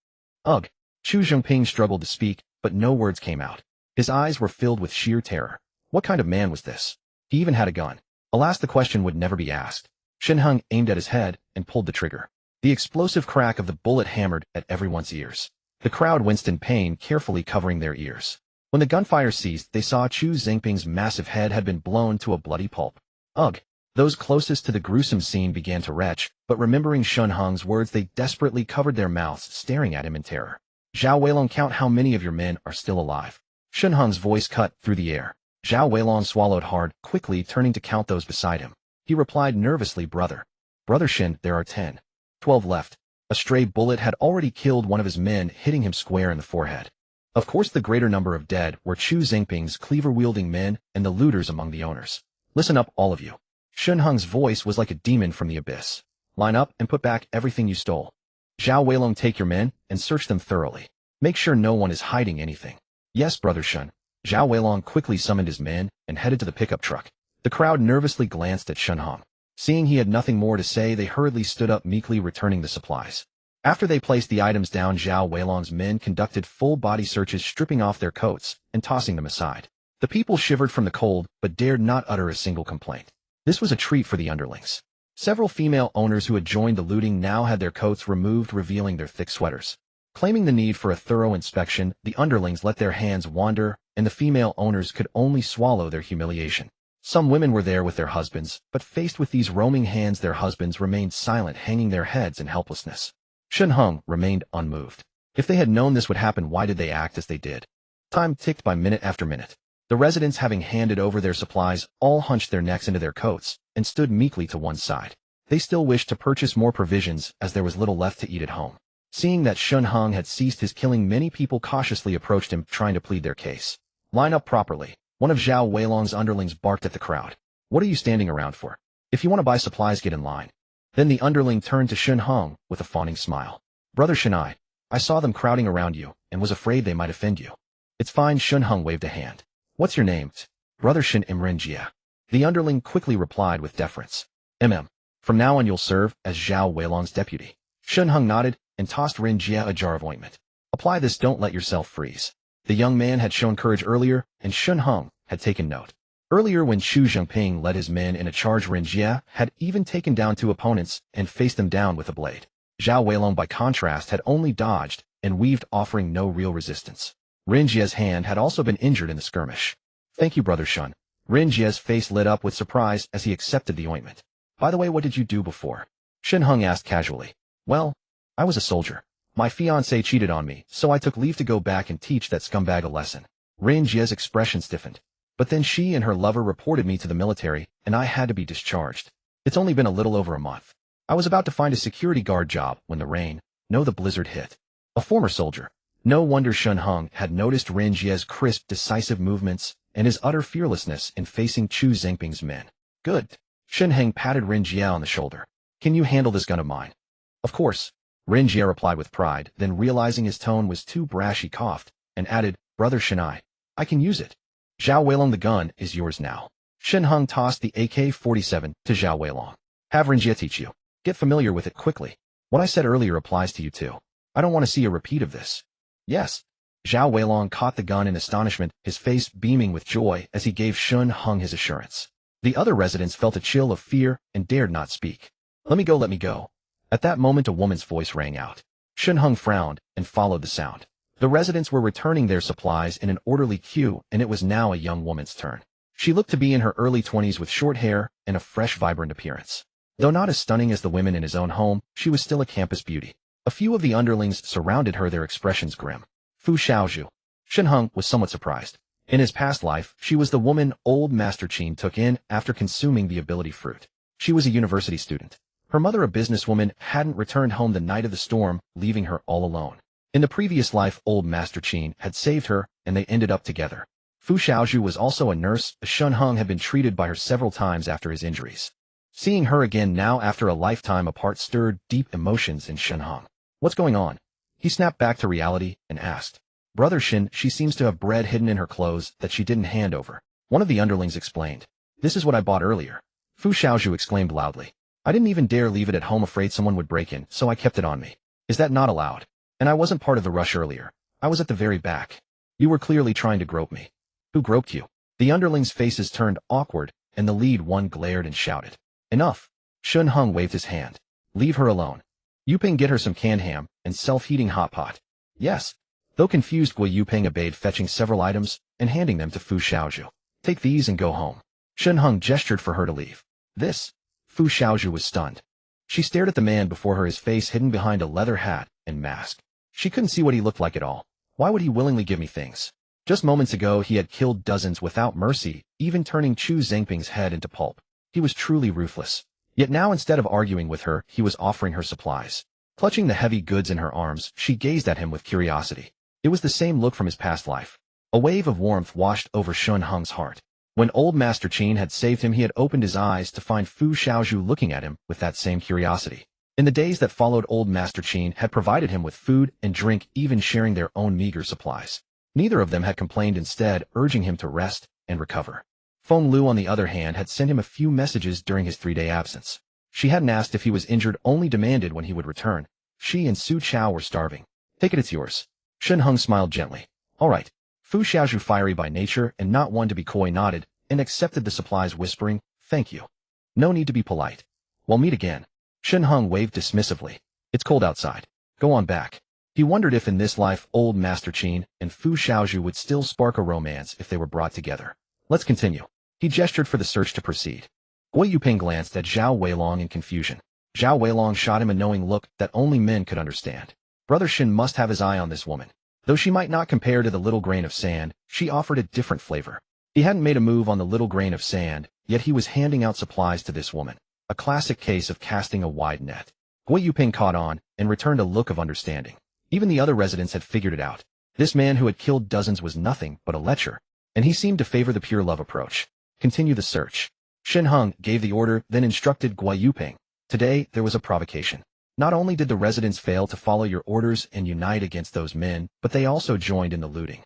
A: Ugh. Chu Jinping struggled to speak, but no words came out. His eyes were filled with sheer terror. What kind of man was this? He even had a gun. Alas, the question would never be asked. Shen Heng aimed at his head and pulled the trigger. The explosive crack of the bullet hammered at everyone's ears. The crowd winced in pain, carefully covering their ears. When the gunfire ceased, they saw Chu Jinping's massive head had been blown to a bloody pulp. Ugh! Those closest to the gruesome scene began to retch, but remembering Shen Heng's words, they desperately covered their mouths, staring at him in terror. Zhao Weilong, count how many of your men are still alive. Shen Heng's voice cut through the air. Zhao Weilong swallowed hard, quickly turning to count those beside him. He replied nervously, Brother Shen, there are 10. 12 left. A stray bullet had already killed one of his men, hitting him square in the forehead. Of course, the greater number of dead were Chu Jinping's cleaver-wielding men and the looters among the owners. Listen up, all of you. Shen Heng's voice was like a demon from the abyss. Line up and put back everything you stole. Zhao Weilong, take your men and search them thoroughly. Make sure no one is hiding anything. Yes, Brother Shen. Zhao Weilong quickly summoned his men and headed to the pickup truck. The crowd nervously glanced at Shen Heng. Seeing he had nothing more to say, they hurriedly stood up, meekly returning the supplies. After they placed the items down, Zhao Weilong's men conducted full-body searches, stripping off their coats and tossing them aside. The people shivered from the cold, but dared not utter a single complaint. This was a treat for the underlings. Several female owners who had joined the looting now had their coats removed, revealing their thick sweaters. Claiming the need for a thorough inspection, the underlings let their hands wander, and the female owners could only swallow their humiliation. Some women were there with their husbands, but faced with these roaming hands, their husbands remained silent, hanging their heads in helplessness. Shen Heng remained unmoved. If they had known this would happen, why did they act as they did? Time ticked by minute after minute. The residents, having handed over their supplies, all hunched their necks into their coats and stood meekly to one side. They still wished to purchase more provisions, as there was little left to eat at home. Seeing that Shen Heng had ceased his killing, many people cautiously approached him, trying to plead their case. Line up properly. One of Zhao Weilong's underlings barked at the crowd. What are you standing around for? If you want to buy supplies, get in line. Then the underling turned to Shen Heng with a fawning smile. Brother Shen, I saw them crowding around you and was afraid they might offend you. It's fine. Shen Heng waved a hand. What's your name? Brother Shen Imrenjia. The underling quickly replied with deference. From now on you'll serve as Zhao Weilong's deputy. Shen Heng nodded and tossed Renjia a jar of ointment. Apply this, don't let yourself freeze. The young man had shown courage earlier, and Shen Heng had taken note. Earlier, when Chu Jinping led his men in a charge, Renjia had even taken down 2 opponents and faced them down with a blade. Zhao Weilong, by contrast, had only dodged and weaved, offering no real resistance. Renjia's hand had also been injured in the skirmish. Thank you, Brother Shen. Renjia's face lit up with surprise as he accepted the ointment. By the way, what did you do before? Shen Heng asked casually. Well, I was a soldier. My fiancée cheated on me, so I took leave to go back and teach that scumbag a lesson. Renjia's expression stiffened. But then she and her lover reported me to the military, and I had to be discharged. It's only been a little over a month. I was about to find a security guard job when the blizzard hit. A former soldier. No wonder Shen Heng had noticed Renjia's crisp, decisive movements and his utter fearlessness in facing Chu Jinping's men. Good. Shen Heng patted Renjia on the shoulder. Can you handle this gun of mine? Of course. Renjia replied with pride, then realizing his tone was too brash, he coughed and added, Brother Shen, I can use it. Zhao Weilong, the gun is yours now. Shen Heng tossed the AK-47 to Zhao Weilong. Have Renjia teach you. Get familiar with it quickly. What I said earlier applies to you too. I don't want to see a repeat of this. Yes. Zhao Weilong caught the gun in astonishment, his face beaming with joy as he gave Shen Heng his assurance. The other residents felt a chill of fear and dared not speak. Let me go, let me go. At that moment a woman's voice rang out. Shen Heng frowned and followed the sound. The residents were returning their supplies in an orderly queue, and it was now a young woman's turn. She looked to be in her early 20s with short hair and a fresh, vibrant appearance. Though not as stunning as the women in his own home, she was still a campus beauty. A few of the underlings surrounded her, their expressions grim. Fu Xiaozhu. Shen Heng was somewhat surprised. In his past life, she was the woman old Master Qin took in after consuming the ability fruit. She was a university student. Her mother, a businesswoman, hadn't returned home the night of the storm, leaving her all alone. In the previous life, old Master Qin had saved her, and they ended up together. Fu Xiaozhu was also a nurse, as Shen Heng had been treated by her several times after his injuries. Seeing her again now after a lifetime apart stirred deep emotions in Shen Heng. What's going on? He snapped back to reality and asked. Brother Shen, she seems to have bread hidden in her clothes that she didn't hand over. One of the underlings explained. This is what I bought earlier. Fu Xiaozhu exclaimed loudly. I didn't even dare leave it at home, afraid someone would break in, so I kept it on me. Is that not allowed? And I wasn't part of the rush earlier. I was at the very back. You were clearly trying to grope me. Who groped you? The underlings' faces turned awkward, and the lead one glared and shouted. Enough. Shen Heng waved his hand. Leave her alone. Yuping, get her some canned ham and self-heating hot pot. Yes. Though confused, Gui Yuping obeyed, fetching several items and handing them to Fu Xiaozhu. Take these and go home. Shen Heng gestured for her to leave. This? Fu Xiaozhu was stunned. She stared at the man before her, his face hidden behind a leather hat and mask. She couldn't see what he looked like at all. Why would he willingly give me things? Just moments ago he had killed dozens without mercy, even turning Chu Zhengping's head into pulp. He was truly ruthless. Yet now, instead of arguing with her, he was offering her supplies. Clutching the heavy goods in her arms, she gazed at him with curiosity. It was the same look from his past life. A wave of warmth washed over Shen Heng's heart. When old Master Qin had saved him, he had opened his eyes to find Fu Xiaozhu looking at him with that same curiosity. In the days that followed, old Master Qin had provided him with food and drink, even sharing their own meager supplies. Neither of them had complained, instead urging him to rest and recover. Feng Lu, on the other hand, had sent him a few messages during his 3-day absence. She hadn't asked if he was injured, only demanded when he would return. She and Su Chao were starving. Take it, it's yours. Shen Heng smiled gently. All right. Fu Xiaozhu, fiery by nature and not one to be coy, nodded and accepted the supplies, whispering, thank you. No need to be polite. We'll meet again. Shen Heng waved dismissively. It's cold outside. Go on back. He wondered if in this life old Master Qin and Fu Xiaozhu would still spark a romance if they were brought together. Let's continue. He gestured for the search to proceed. Gui Yuping glanced at Zhao Weilong in confusion. Zhao Weilong shot him a knowing look that only men could understand. Brother Shen must have his eye on this woman. Though she might not compare to the little grain of sand, she offered a different flavor. He hadn't made a move on the little grain of sand, yet he was handing out supplies to this woman. A classic case of casting a wide net. Gui Yuping caught on and returned a look of understanding. Even the other residents had figured it out. This man who had killed dozens was nothing but a lecher, and he seemed to favor the pure love approach. Continue the search. Shen Heng gave the order, then instructed Gui Yuping. Today, there was a provocation. Not only did the residents fail to follow your orders and unite against those men, but they also joined in the looting.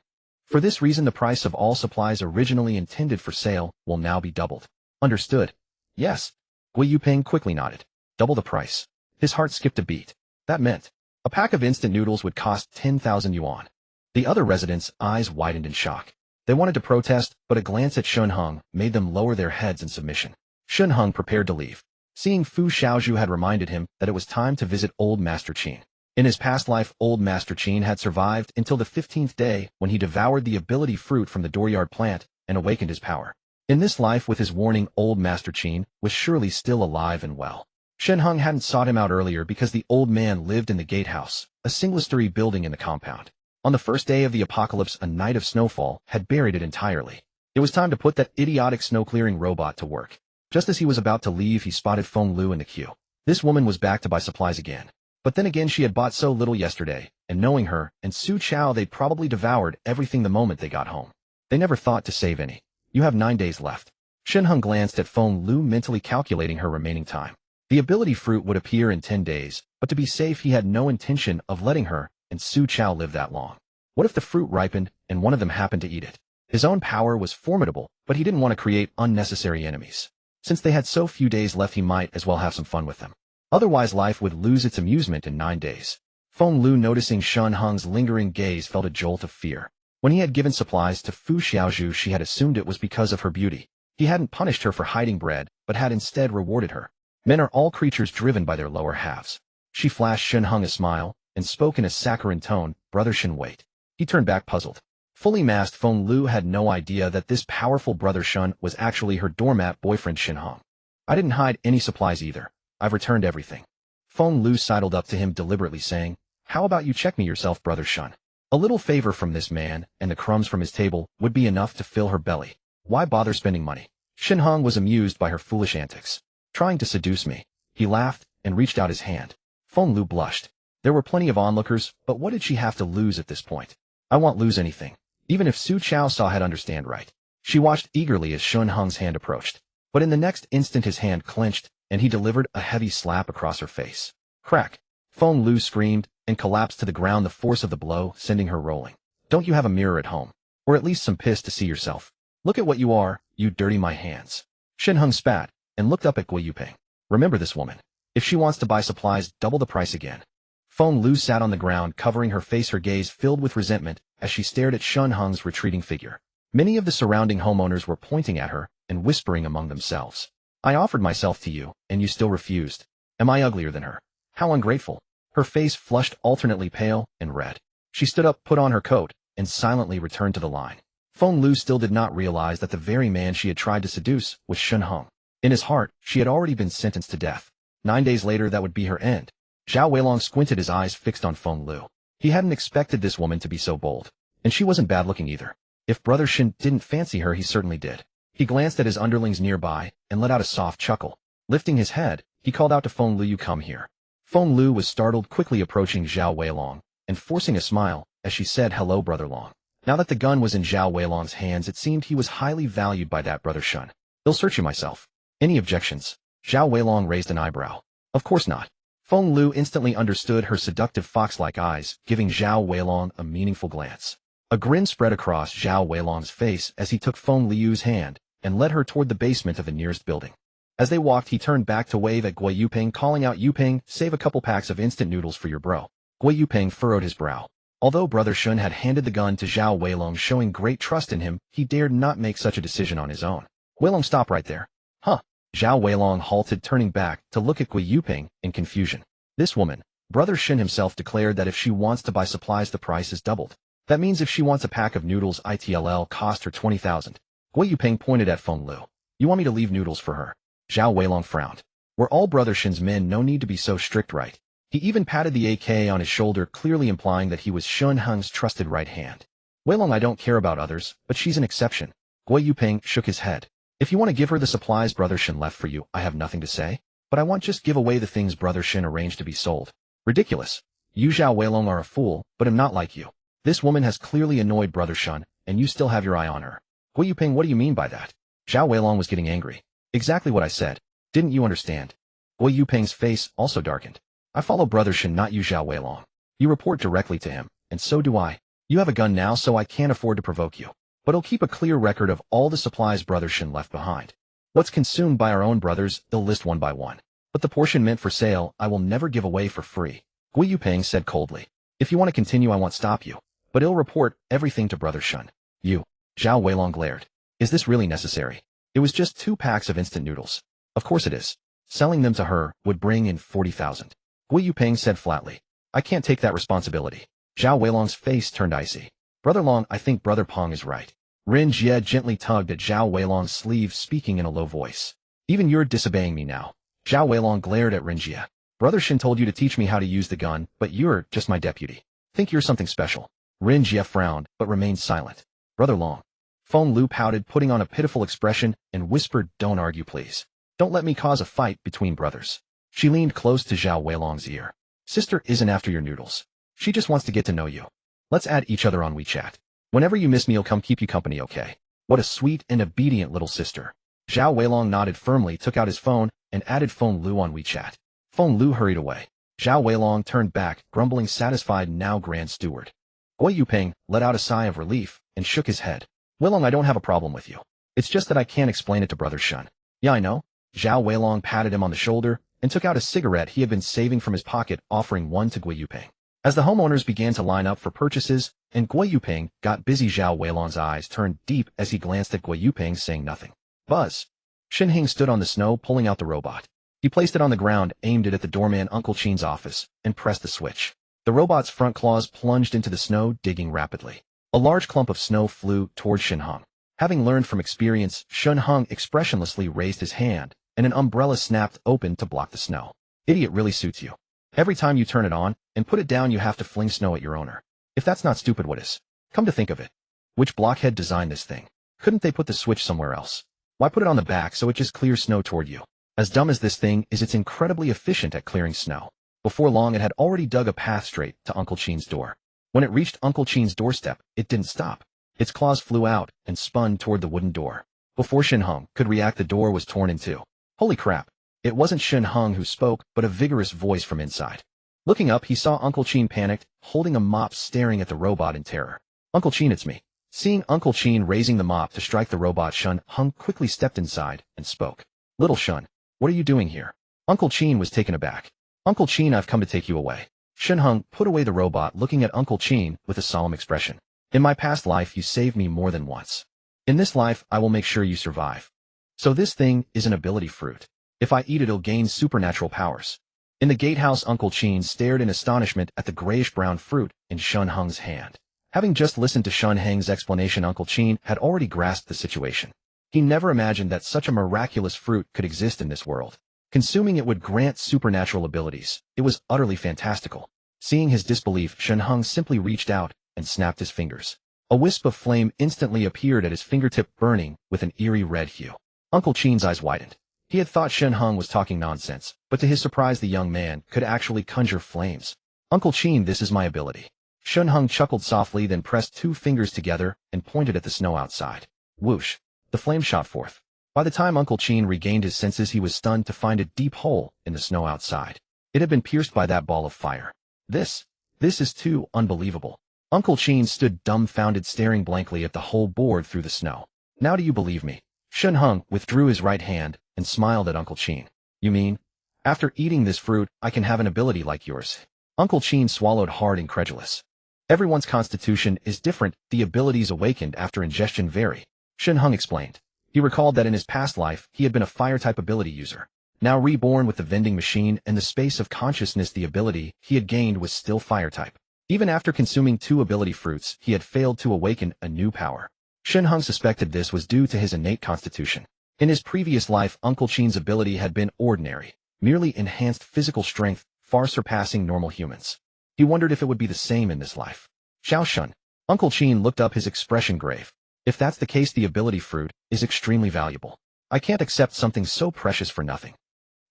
A: For this reason, the price of all supplies originally intended for sale will now be doubled. Understood? Yes. Gui Yuping quickly nodded. Double the price. His heart skipped a beat. That meant a pack of instant noodles would cost 10,000 yuan. The other residents' eyes widened in shock. They wanted to protest, but a glance at Shen Heng made them lower their heads in submission. Shen Heng prepared to leave. Seeing Fu Xiaozhu had reminded him that it was time to visit old Master Qin. In his past life, old Master Qin had survived until the 15th day when he devoured the ability fruit from the dooryard plant and awakened his power. In this life, with his warning, old Master Qin was surely still alive and well. Shen Heng hadn't sought him out earlier because the old man lived in the gatehouse, a single-story building in the compound. On the first day of the apocalypse, a night of snowfall had buried it entirely. It was time to put that idiotic snow-clearing robot to work. Just as he was about to leave, he spotted Feng Lu in the queue. This woman was back to buy supplies again. But then again, she had bought so little yesterday, and knowing her and Su Chao, they'd probably devoured everything the moment they got home. They never thought to save any. You have 9 days left. Shen Heng glanced at Feng Lu, mentally calculating her remaining time. The ability fruit would appear in 10 days, but to be safe, he had no intention of letting her and Su Chao live that long. What if the fruit ripened and one of them happened to eat it? His own power was formidable, but he didn't want to create unnecessary enemies. Since they had so few days left, he might as well have some fun with them. Otherwise life would lose its amusement in 9 days. Feng Lu, noticing Shen Heng's lingering gaze, felt a jolt of fear. When he had given supplies to Fu Xiaozhu, she had assumed it was because of her beauty. He hadn't punished her for hiding bread, but had instead rewarded her. Men are all creatures driven by their lower halves. She flashed Shen Heng a smile, and spoke in a saccharine tone, "Brother Shen, wait." He turned back puzzled. Fully masked, Feng Lu had no idea that this powerful Brother Shen was actually her doormat boyfriend Shen Heng. "I didn't hide any supplies either. I've returned everything." Feng Lu sidled up to him deliberately, saying, "How about you check me yourself, Brother Shen?" A little favor from this man, and the crumbs from his table would be enough to fill her belly. Why bother spending money? Shen Heng was amused by her foolish antics. "Trying to seduce me." He laughed and reached out his hand. Feng Lu blushed. There were plenty of onlookers, but what did she have to lose at this point? "I won't lose anything." Even if Su Chaosha had understand right. She watched eagerly as Shen Heng's hand approached. But in the next instant his hand clenched, and he delivered a heavy slap across her face. Crack! Feng Lu screamed, and collapsed to the ground, the force of the blow sending her rolling. "Don't you have a mirror at home? Or at least some piss to see yourself? Look at what you are, you dirty my hands." Shen Heng spat, and looked up at Gui Yuping. "Remember this woman. If she wants to buy supplies, double the price again." Feng Lu sat on the ground, covering her face, her gaze filled with resentment as she stared at Shen Heng's retreating figure. Many of the surrounding homeowners were pointing at her and whispering among themselves. "I offered myself to you, and you still refused. Am I uglier than her? How ungrateful." Her face flushed alternately pale and red. She stood up, put on her coat, and silently returned to the line. Feng Lu still did not realize that the very man she had tried to seduce was Shen Heng. In his heart, she had already been sentenced to death. 9 days later, that would be her end. Zhao Weilong squinted, his eyes fixed on Feng Lu. He hadn't expected this woman to be so bold. And she wasn't bad-looking either. If Brother Shen didn't fancy her, he certainly did. He glanced at his underlings nearby and let out a soft chuckle. Lifting his head, he called out to Feng Lu, "You come here." Feng Lu was startled, quickly approaching Zhao Weilong and forcing a smile as she said, "Hello, Brother Long." Now that the gun was in Zhao Weilong's hands, it seemed he was highly valued by that Brother Shen. "I'll search you myself." "Any objections?" Zhao Weilong raised an eyebrow. "Of course not." Feng Lu instantly understood her seductive fox-like eyes, giving Zhao Weilong a meaningful glance. A grin spread across Zhao Weilong's face as he took Feng Lu's hand and led her toward the basement of the nearest building. As they walked, he turned back to wave at Gui Yuping, calling out, "Yuping, save a couple packs of instant noodles for your bro." Gui Yuping furrowed his brow. Although Brother Shen had handed the gun to Zhao Weilong, showing great trust in him, he dared not make such a decision on his own. "Weilong, stop right there." "Huh?" Zhao Weilong halted, turning back to look at Gui Yuping in confusion. This woman, Brother Shen himself declared that if she wants to buy supplies, the price is doubled. That means if she wants a pack of noodles, it'll cost her 20,000. Gui Yuping pointed at Feng Lu. "You want me to leave noodles for her?" Zhao Weilong frowned. "We're all Brother Shen's men, no need to be so strict, right?" He even patted the AK on his shoulder, clearly implying that he was Shen Heng's trusted right hand. "Weilong, I don't care about others, but she's an exception." Gui Yuping shook his head. "If you want to give her the supplies Brother Shen left for you, I have nothing to say. But I won't just give away the things Brother Shen arranged to be sold." "Ridiculous. You Zhao Weilong are a fool, but am not like you. This woman has clearly annoyed Brother Shen, and you still have your eye on her." "Gui Yuping, what do you mean by that?" Zhao Weilong was getting angry. "Exactly what I said. Didn't you understand?" Gui Yuping's face also darkened. "I follow Brother Shen, not you, Zhao Weilong. You report directly to him, and so do I. You have a gun now, so I can't afford to provoke you. But I'll keep a clear record of all the supplies Brother Shen left behind. What's consumed by our own brothers, they'll list one by one. But the portion meant for sale, I will never give away for free." Gui Yuping said coldly. "If you want to continue, I won't stop you. But I'll report everything to Brother Shen." "You?" Zhao Weilong glared. "Is this really necessary? It was just 2 packs of instant noodles." "Of course it is. Selling them to her would bring in 40,000. Gui Yuping said flatly. "I can't take that responsibility." Zhao Weilong's face turned icy. "Brother Long, I think Brother Pong is right." Ren Jie gently tugged at Zhao Weilong's sleeve, speaking in a low voice. "Even you're disobeying me now." Zhao Weilong glared at Ren Jie. "Brother Shen told you to teach me how to use the gun, but you're just my deputy. Think you're something special." Ren Jie frowned, but remained silent. "Brother Long." Feng Lu pouted, putting on a pitiful expression, and whispered, "Don't argue, please. Don't let me cause a fight between brothers." She leaned close to Zhao Weilong's ear. "Sister isn't after your noodles. She just wants to get to know you. Let's add each other on WeChat. Whenever you miss me, I'll come keep you company, okay?" What a sweet and obedient little sister. Zhao Weilong nodded firmly, took out his phone, and added Feng Lu on WeChat. Feng Lu hurried away. Zhao Weilong turned back, grumbling, satisfied now Grand Steward. Gui Yuping let out a sigh of relief and shook his head. "Weilong, I don't have a problem with you. It's just that I can't explain it to Brother Shen." "Yeah, I know." Zhao Weilong patted him on the shoulder and took out a cigarette he had been saving from his pocket, offering one to Gui Yuping. As the homeowners began to line up for purchases, and Gui Yuping got busy, Zhao Weilong's eyes turned deep as he glanced at Gui Yuping, saying nothing. Buzz. Shen Heng stood on the snow, pulling out the robot. He placed it on the ground, aimed it at the doorman Uncle Chin's office, and pressed the switch. The robot's front claws plunged into the snow, digging rapidly. A large clump of snow flew toward Shen Heng. Having learned from experience, Shen Heng expressionlessly raised his hand, and an umbrella snapped open to block the snow. Idiot really suits you. Every time you turn it on and put it down, you have to fling snow at your owner. If that's not stupid, what is? Come to think of it. Which blockhead designed this thing? Couldn't they put the switch somewhere else? Why put it on the back so it just clears snow toward you? As dumb as this thing is, it's incredibly efficient at clearing snow. Before long, it had already dug a path straight to Uncle Chin's door. When it reached Uncle Chin's doorstep, it didn't stop. Its claws flew out and spun toward the wooden door. Before Shen Heng could react, the door was torn in two. Holy crap. It wasn't Shen Heng who spoke, but a vigorous voice from inside. Looking up, he saw Uncle Chin panicked, holding a mop, staring at the robot in terror. Uncle Chin, it's me. Seeing Uncle Chin raising the mop to strike the robot, Shen Heng quickly stepped inside and spoke. Little Shen, what are you doing here? Uncle Chin was taken aback. Uncle Chin, I've come to take you away. Shen Heng put away the robot, looking at Uncle Chin with a solemn expression. In my past life, you saved me more than once. In this life, I will make sure you survive. So this thing is an ability fruit. If I eat it, it'll gain supernatural powers. In the gatehouse, Uncle Chin stared in astonishment at the grayish-brown fruit in Shen Heng's hand. Having just listened to Shen Heng's explanation, Uncle Chin had already grasped the situation. He never imagined that such a miraculous fruit could exist in this world. Consuming it would grant supernatural abilities. It was utterly fantastical. Seeing his disbelief, Shen Heng simply reached out and snapped his fingers. A wisp of flame instantly appeared at his fingertip, burning with an eerie red hue. Uncle Chin's eyes widened. He had thought Shen Heng was talking nonsense, but to his surprise, the young man could actually conjure flames. Uncle Chin, this is my ability. Shen Heng chuckled softly, then pressed two fingers together and pointed at the snow outside. Whoosh! The flame shot forth. By the time Uncle Chin regained his senses, he was stunned to find a deep hole in the snow outside. It had been pierced by that ball of fire. This is too unbelievable. Uncle Chin stood dumbfounded, staring blankly at the hole bored through the snow. Now do you believe me? Shen Heng withdrew his right hand and smiled at Uncle Chin. You mean, after eating this fruit, I can have an ability like yours? Uncle Chin swallowed hard, incredulous. Everyone's constitution is different. The abilities awakened after ingestion vary. Shen Heng explained. He recalled that in his past life, he had been a fire-type ability user. Now reborn with the vending machine and the space of consciousness, the ability he had gained was still fire-type. Even after consuming two ability fruits, he had failed to awaken a new power. Shen Heng suspected this was due to his innate constitution. In his previous life, Uncle Chin's ability had been ordinary, merely enhanced physical strength, far surpassing normal humans. He wondered if it would be the same in this life. Xiao Shun. Uncle Chin looked up, his expression grave. If that's the case, the ability fruit is extremely valuable. I can't accept something so precious for nothing.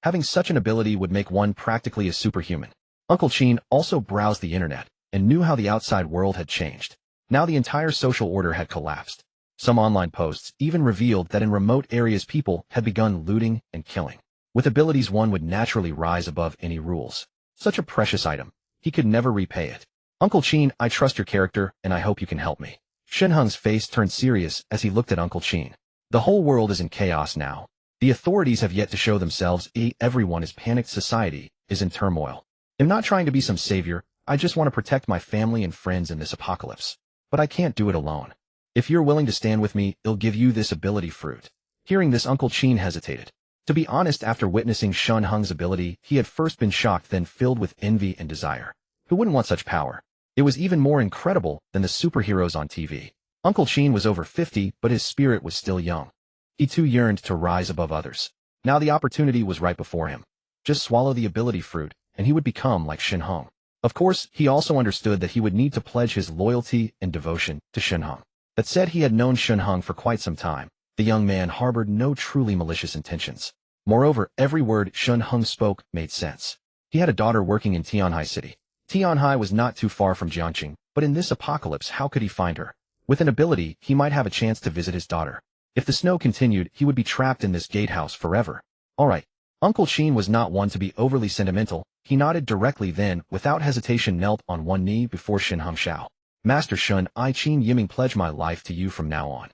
A: Having such an ability would make one practically a superhuman. Uncle Chin also browsed the internet and knew how the outside world had changed. Now the entire social order had collapsed. Some online posts even revealed that in remote areas people had begun looting and killing. With abilities, one would naturally rise above any rules. Such a precious item. He could never repay it. Uncle Chin, I trust your character, and I hope you can help me. Shen Heng's face turned serious as he looked at Uncle Chin. The whole world is in chaos now. The authorities have yet to show themselves. Everyone is panicked. Society is in turmoil. I'm not trying to be some savior. I just want to protect my family and friends in this apocalypse. But I can't do it alone. If you're willing to stand with me, I'll give you this ability fruit. Hearing this, Uncle Chin hesitated. To be honest, after witnessing Shen Heng's ability, he had first been shocked, then filled with envy and desire. Who wouldn't want such power? It was even more incredible than the superheroes on TV. Uncle Chin was over 50, but his spirit was still young. He too yearned to rise above others. Now the opportunity was right before him. Just swallow the ability fruit, and he would become like Shen Heng. Of course, he also understood that he would need to pledge his loyalty and devotion to Shen Heng. That said, he had known Shen Heng for quite some time. The young man harbored no truly malicious intentions. Moreover, every word Shen Heng spoke made sense. He had a daughter working in Tianhai City. Tianhai was not too far from Jiangqing, but in this apocalypse, how could he find her? With an ability, he might have a chance to visit his daughter. If the snow continued, he would be trapped in this gatehouse forever. Alright. Uncle Chin was not one to be overly sentimental. He nodded directly, then, without hesitation, knelt on one knee before Shen Heng. Xiao. Master Shen, I Qin Yiming pledge my life to you from now on.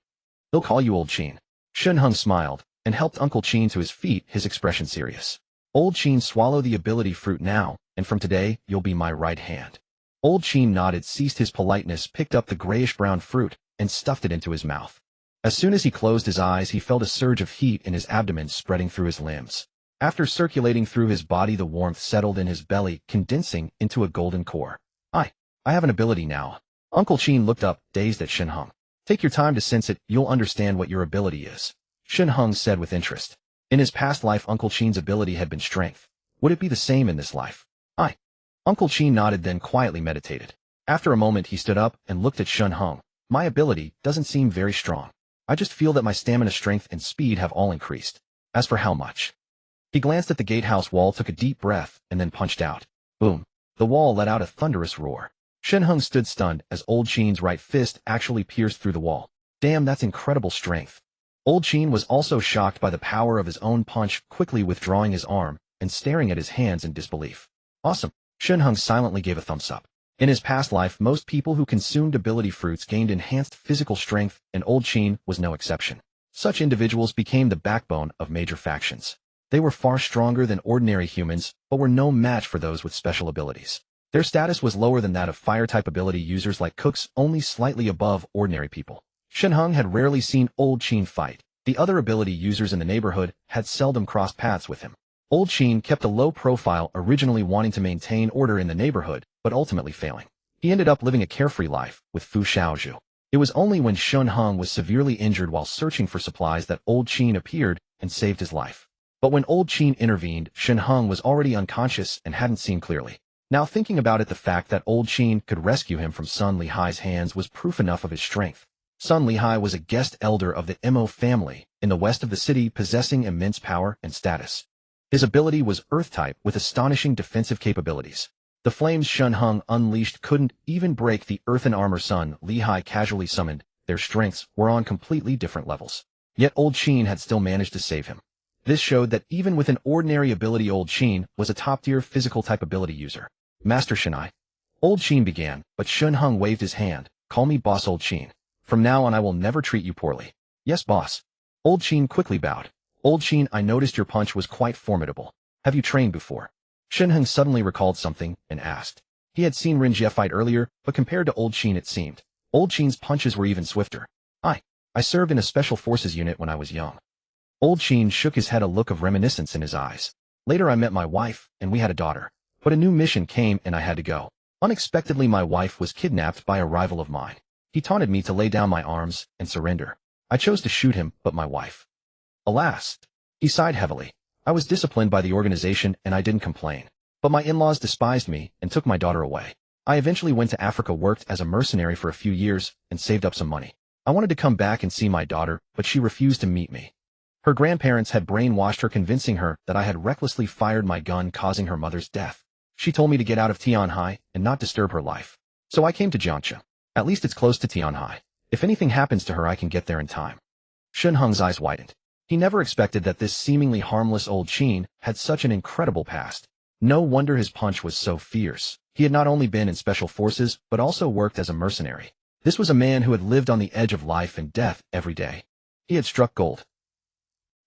A: They'll call you Old Chin. Shen Heng smiled and helped Uncle Chin to his feet, his expression serious. Old Qin, swallow the ability fruit now, and from today, you'll be my right hand. Old Qin nodded, ceased his politeness, picked up the grayish-brown fruit, and stuffed it into his mouth. As soon as he closed his eyes, he felt a surge of heat in his abdomen spreading through his limbs. After circulating through his body, the warmth settled in his belly, condensing into a golden core. I have an ability now. Uncle Qin looked up, dazed at Shen Heng. Take your time to sense it, you'll understand what your ability is, Shen Heng said with interest. In his past life, Uncle Qin's ability had been strength. Would it be the same in this life? Uncle Qin nodded, then quietly meditated. After a moment, he stood up and looked at Shen Heng. My ability doesn't seem very strong. I just feel that my stamina, strength, and speed have all increased. As for how much? He glanced at the gatehouse wall, took a deep breath, and then punched out. Boom! The wall let out a thunderous roar. Shen Heng stood stunned as Old Qin's right fist actually pierced through the wall. Damn, that's incredible strength. Old Qin was also shocked by the power of his own punch, quickly withdrawing his arm and staring at his hands in disbelief. Awesome. Shen Heng silently gave a thumbs up. In his past life, most people who consumed ability fruits gained enhanced physical strength, and Old Qin was no exception. Such individuals became the backbone of major factions. They were far stronger than ordinary humans, but were no match for those with special abilities. Their status was lower than that of fire-type ability users like cooks, only slightly above ordinary people. Shen Heng had rarely seen Old Qin fight. The other ability users in the neighborhood had seldom crossed paths with him. Old Qin kept a low profile, originally wanting to maintain order in the neighborhood, but ultimately failing. He ended up living a carefree life with Fu Xiaozhu. It was only when Shen Heng was severely injured while searching for supplies that Old Qin appeared and saved his life. But when Old Qin intervened, Shen Heng was already unconscious and hadn't seen clearly. Now thinking about it, the fact that Old Qin could rescue him from Sun Lihai's hands was proof enough of his strength. Sun Lihai was a guest elder of the Mo family in the west of the city, possessing immense power and status. His ability was Earth-type with astonishing defensive capabilities. The flames Shen Heng unleashed couldn't even break the earthen armor Sun Lihai casually summoned. Their strengths were on completely different levels. Yet Old Qin had still managed to save him. This showed that even with an ordinary ability, Old Qin was a top-tier physical-type ability user. Master Shenai. Old Qin began, but Shen Heng waved his hand. Call me Boss Old Qin. From now on I will never treat you poorly. Yes, boss. Old Qin quickly bowed. Old Qin, I noticed your punch was quite formidable. Have you trained before? Shen Heng suddenly recalled something and asked. He had seen Ren Jie fight earlier, but compared to Old Qin it seemed. Old Qin's punches were even swifter. I served in a special forces unit when I was young. Old Qin shook his head, a look of reminiscence in his eyes. Later I met my wife, and we had a daughter. But a new mission came and I had to go. Unexpectedly my wife was kidnapped by a rival of mine. He taunted me to lay down my arms and surrender. I chose to shoot him, but my wife. Alas. He sighed heavily. I was disciplined by the organization and I didn't complain. But my in-laws despised me and took my daughter away. I eventually went to Africa, worked as a mercenary for a few years, and saved up some money. I wanted to come back and see my daughter, but she refused to meet me. Her grandparents had brainwashed her, convincing her that I had recklessly fired my gun, causing her mother's death. She told me to get out of Tianhai and not disturb her life. So I came to Jiangxia. At least it's close to Tianhai. If anything happens to her, I can get there in time. Shen Heng's eyes widened. He never expected that this seemingly harmless Old Qin had such an incredible past. No wonder his punch was so fierce. He had not only been in special forces, but also worked as a mercenary. This was a man who had lived on the edge of life and death every day. He had struck gold.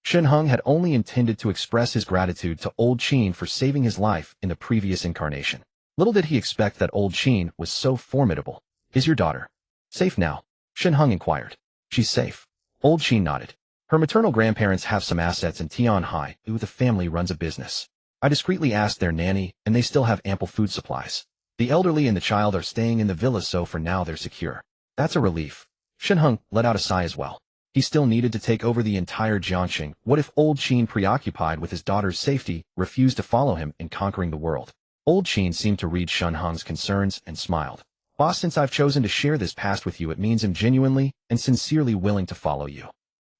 A: Shen Heng had only intended to express his gratitude to Old Qin for saving his life in the previous incarnation. Little did he expect that Old Qin was so formidable. Is your daughter safe now? Shen Heng inquired. She's safe. Old Qin nodded. Her maternal grandparents have some assets in Tianhai, who the family runs a business. I discreetly asked their nanny, and they still have ample food supplies. The elderly and the child are staying in the villa, so for now they're secure. That's a relief. Shen Heng let out a sigh as well. He still needed to take over the entire Jiangxing. What if Old Qin, preoccupied with his daughter's safety, refused to follow him in conquering the world? Old Qin seemed to read Shen Heng's concerns and smiled. Boss, since I've chosen to share this past with you, it means I'm genuinely and sincerely willing to follow you.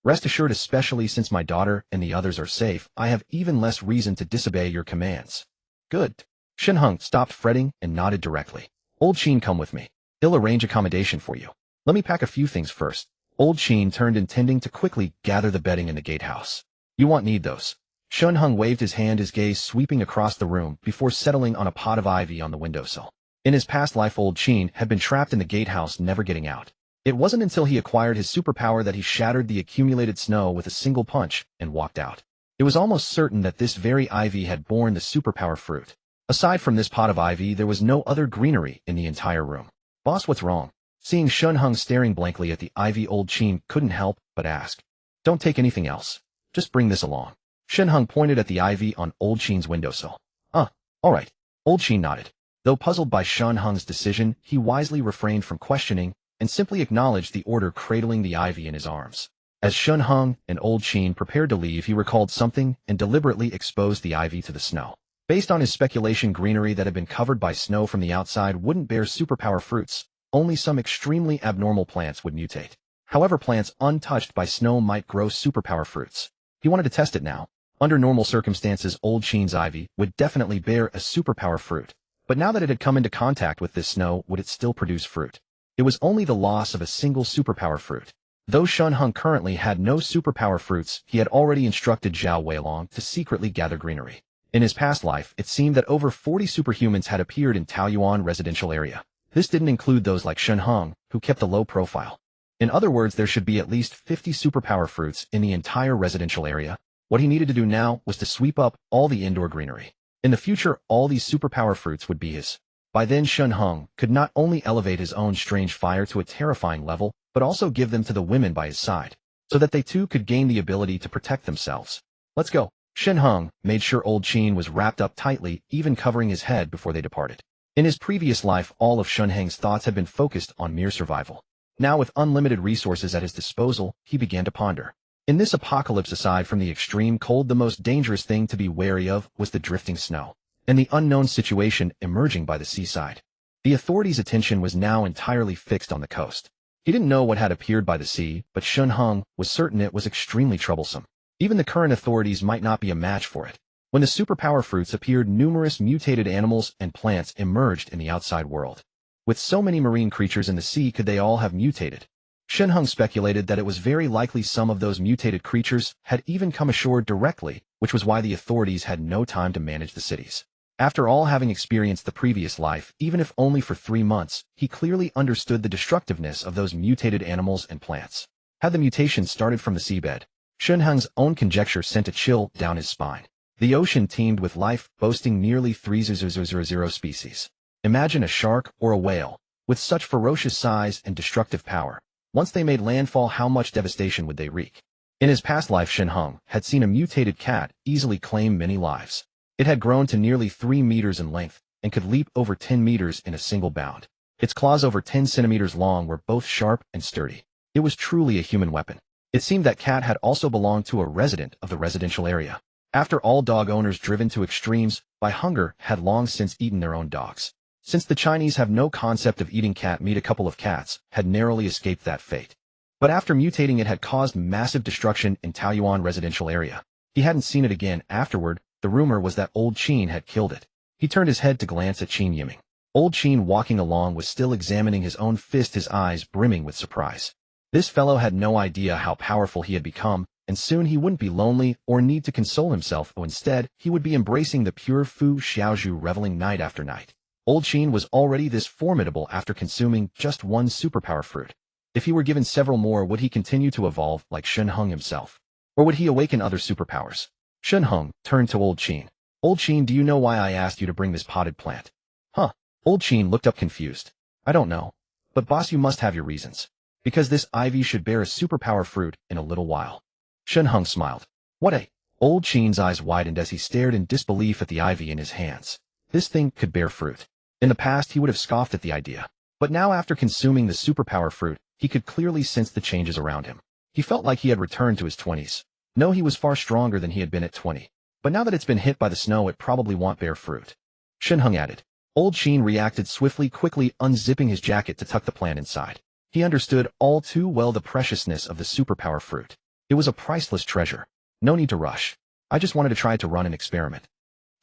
A: Rest assured, especially since my daughter and the others are safe, I have even less reason to disobey your commands. Good. Shen Heng stopped fretting and nodded directly. Old Qin, come with me. I'll arrange accommodation for you. Let me pack a few things first. Old Qin turned, intending to quickly gather the bedding in the gatehouse. You won't need those. Shen Heng waved his hand, his gaze sweeping across the room before settling on a pot of ivy on the windowsill. In his past life, Old Qin had been trapped in the gatehouse, never getting out. It wasn't until he acquired his superpower that he shattered the accumulated snow with a single punch and walked out. It was almost certain that this very ivy had borne the superpower fruit. Aside from this pot of ivy, there was no other greenery in the entire room. Boss, what's wrong? Seeing Shen Heng staring blankly at the ivy, old Qin couldn't help but ask. Don't take anything else. Just bring this along. Shen Heng pointed at the ivy on old Qin's windowsill. All right. Old Qin nodded. Though puzzled by Shen Heng's decision, he wisely refrained from questioning and simply acknowledged the order, cradling the ivy in his arms. As Shen Heng and old Qin prepared to leave, he recalled something and deliberately exposed the ivy to the snow. Based on his speculation, greenery that had been covered by snow from the outside wouldn't bear superpower fruits. Only some extremely abnormal plants would mutate. However, plants untouched by snow might grow superpower fruits. He wanted to test it now. Under normal circumstances, old Qin's ivy would definitely bear a superpower fruit. But now that it had come into contact with this snow, would it still produce fruit? It was only the loss of a single superpower fruit. Though Shen Heng currently had no superpower fruits, he had already instructed Zhao Weilong to secretly gather greenery. In his past life, it seemed that over 40 superhumans had appeared in Taoyuan residential area. This didn't include those like Shen Heng, who kept a low profile. In other words, there should be at least 50 superpower fruits in the entire residential area. What he needed to do now was to sweep up all the indoor greenery. In the future, all these superpower fruits would be his. By then, Shen Heng could not only elevate his own strange fire to a terrifying level, but also give them to the women by his side, so that they too could gain the ability to protect themselves. Let's go. Shen Heng made sure old Qin was wrapped up tightly, even covering his head before they departed. In his previous life, all of Shen Heng's thoughts had been focused on mere survival. Now, with unlimited resources at his disposal, he began to ponder. In this apocalypse, aside from the extreme cold, the most dangerous thing to be wary of was the drifting snow and the unknown situation emerging by the seaside. The authorities' attention was now entirely fixed on the coast. He didn't know what had appeared by the sea, but Shen Heng was certain it was extremely troublesome. Even the current authorities might not be a match for it. When the superpower fruits appeared, numerous mutated animals and plants emerged in the outside world. With so many marine creatures in the sea, could they all have mutated? Shen Heng speculated that it was very likely some of those mutated creatures had even come ashore directly, which was why the authorities had no time to manage the cities. After all, having experienced the previous life, even if only for 3 months, he clearly understood the destructiveness of those mutated animals and plants. Had the mutation started from the seabed? Shen Heng's own conjecture sent a chill down his spine. The ocean teemed with life, boasting nearly 3,000 species. Imagine a shark or a whale, with such ferocious size and destructive power. Once they made landfall, how much devastation would they wreak? In his past life, Shen Heng had seen a mutated cat easily claim many lives. It had grown to nearly 3 meters in length and could leap over 10 meters in a single bound. Its claws, over 10 centimeters long, were both sharp and sturdy. It was truly a human weapon. It seemed that cat had also belonged to a resident of the residential area. After all, dog owners driven to extremes by hunger had long since eaten their own dogs. Since the Chinese have no concept of eating cat meat, a couple of cats had narrowly escaped that fate. But after mutating, it had caused massive destruction in Taoyuan residential area. He hadn't seen it again afterward. The rumor was that old Qin had killed it. He turned his head to glance at Qin Yiming. Old Qin, walking along, was still examining his own fist, his eyes brimming with surprise. This fellow had no idea how powerful he had become, and soon he wouldn't be lonely or need to console himself. Instead, he would be embracing the pure Fu Xiaozhu, reveling night after night. Old Qin was already this formidable after consuming just one superpower fruit. If he were given several more, would he continue to evolve like Shen Heng himself? Or would he awaken other superpowers? Shen Heng turned to old Qin. Old Qin, do you know why I asked you to bring this potted plant? Huh? Old Qin looked up confused. I don't know. But boss, you must have your reasons. Because this ivy should bear a superpower fruit in a little while. Shen Heng smiled. What a... Old Qin's eyes widened as he stared in disbelief at the ivy in his hands. This thing could bear fruit. In the past, he would have scoffed at the idea. But now, after consuming the superpower fruit, he could clearly sense the changes around him. He felt like he had returned to his 20s. No, he was far stronger than he had been at 20. But now that it's been hit by the snow, it probably won't bear fruit. Shen Heng added. Old Qin reacted swiftly, quickly unzipping his jacket to tuck the plant inside. He understood all too well the preciousness of the superpower fruit. It was a priceless treasure. No need to rush. I just wanted to try to run an experiment.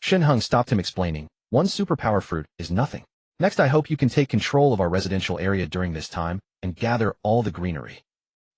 A: Shen Heng stopped him, explaining, one superpower fruit is nothing. Next, I hope you can take control of our residential area during this time and gather all the greenery.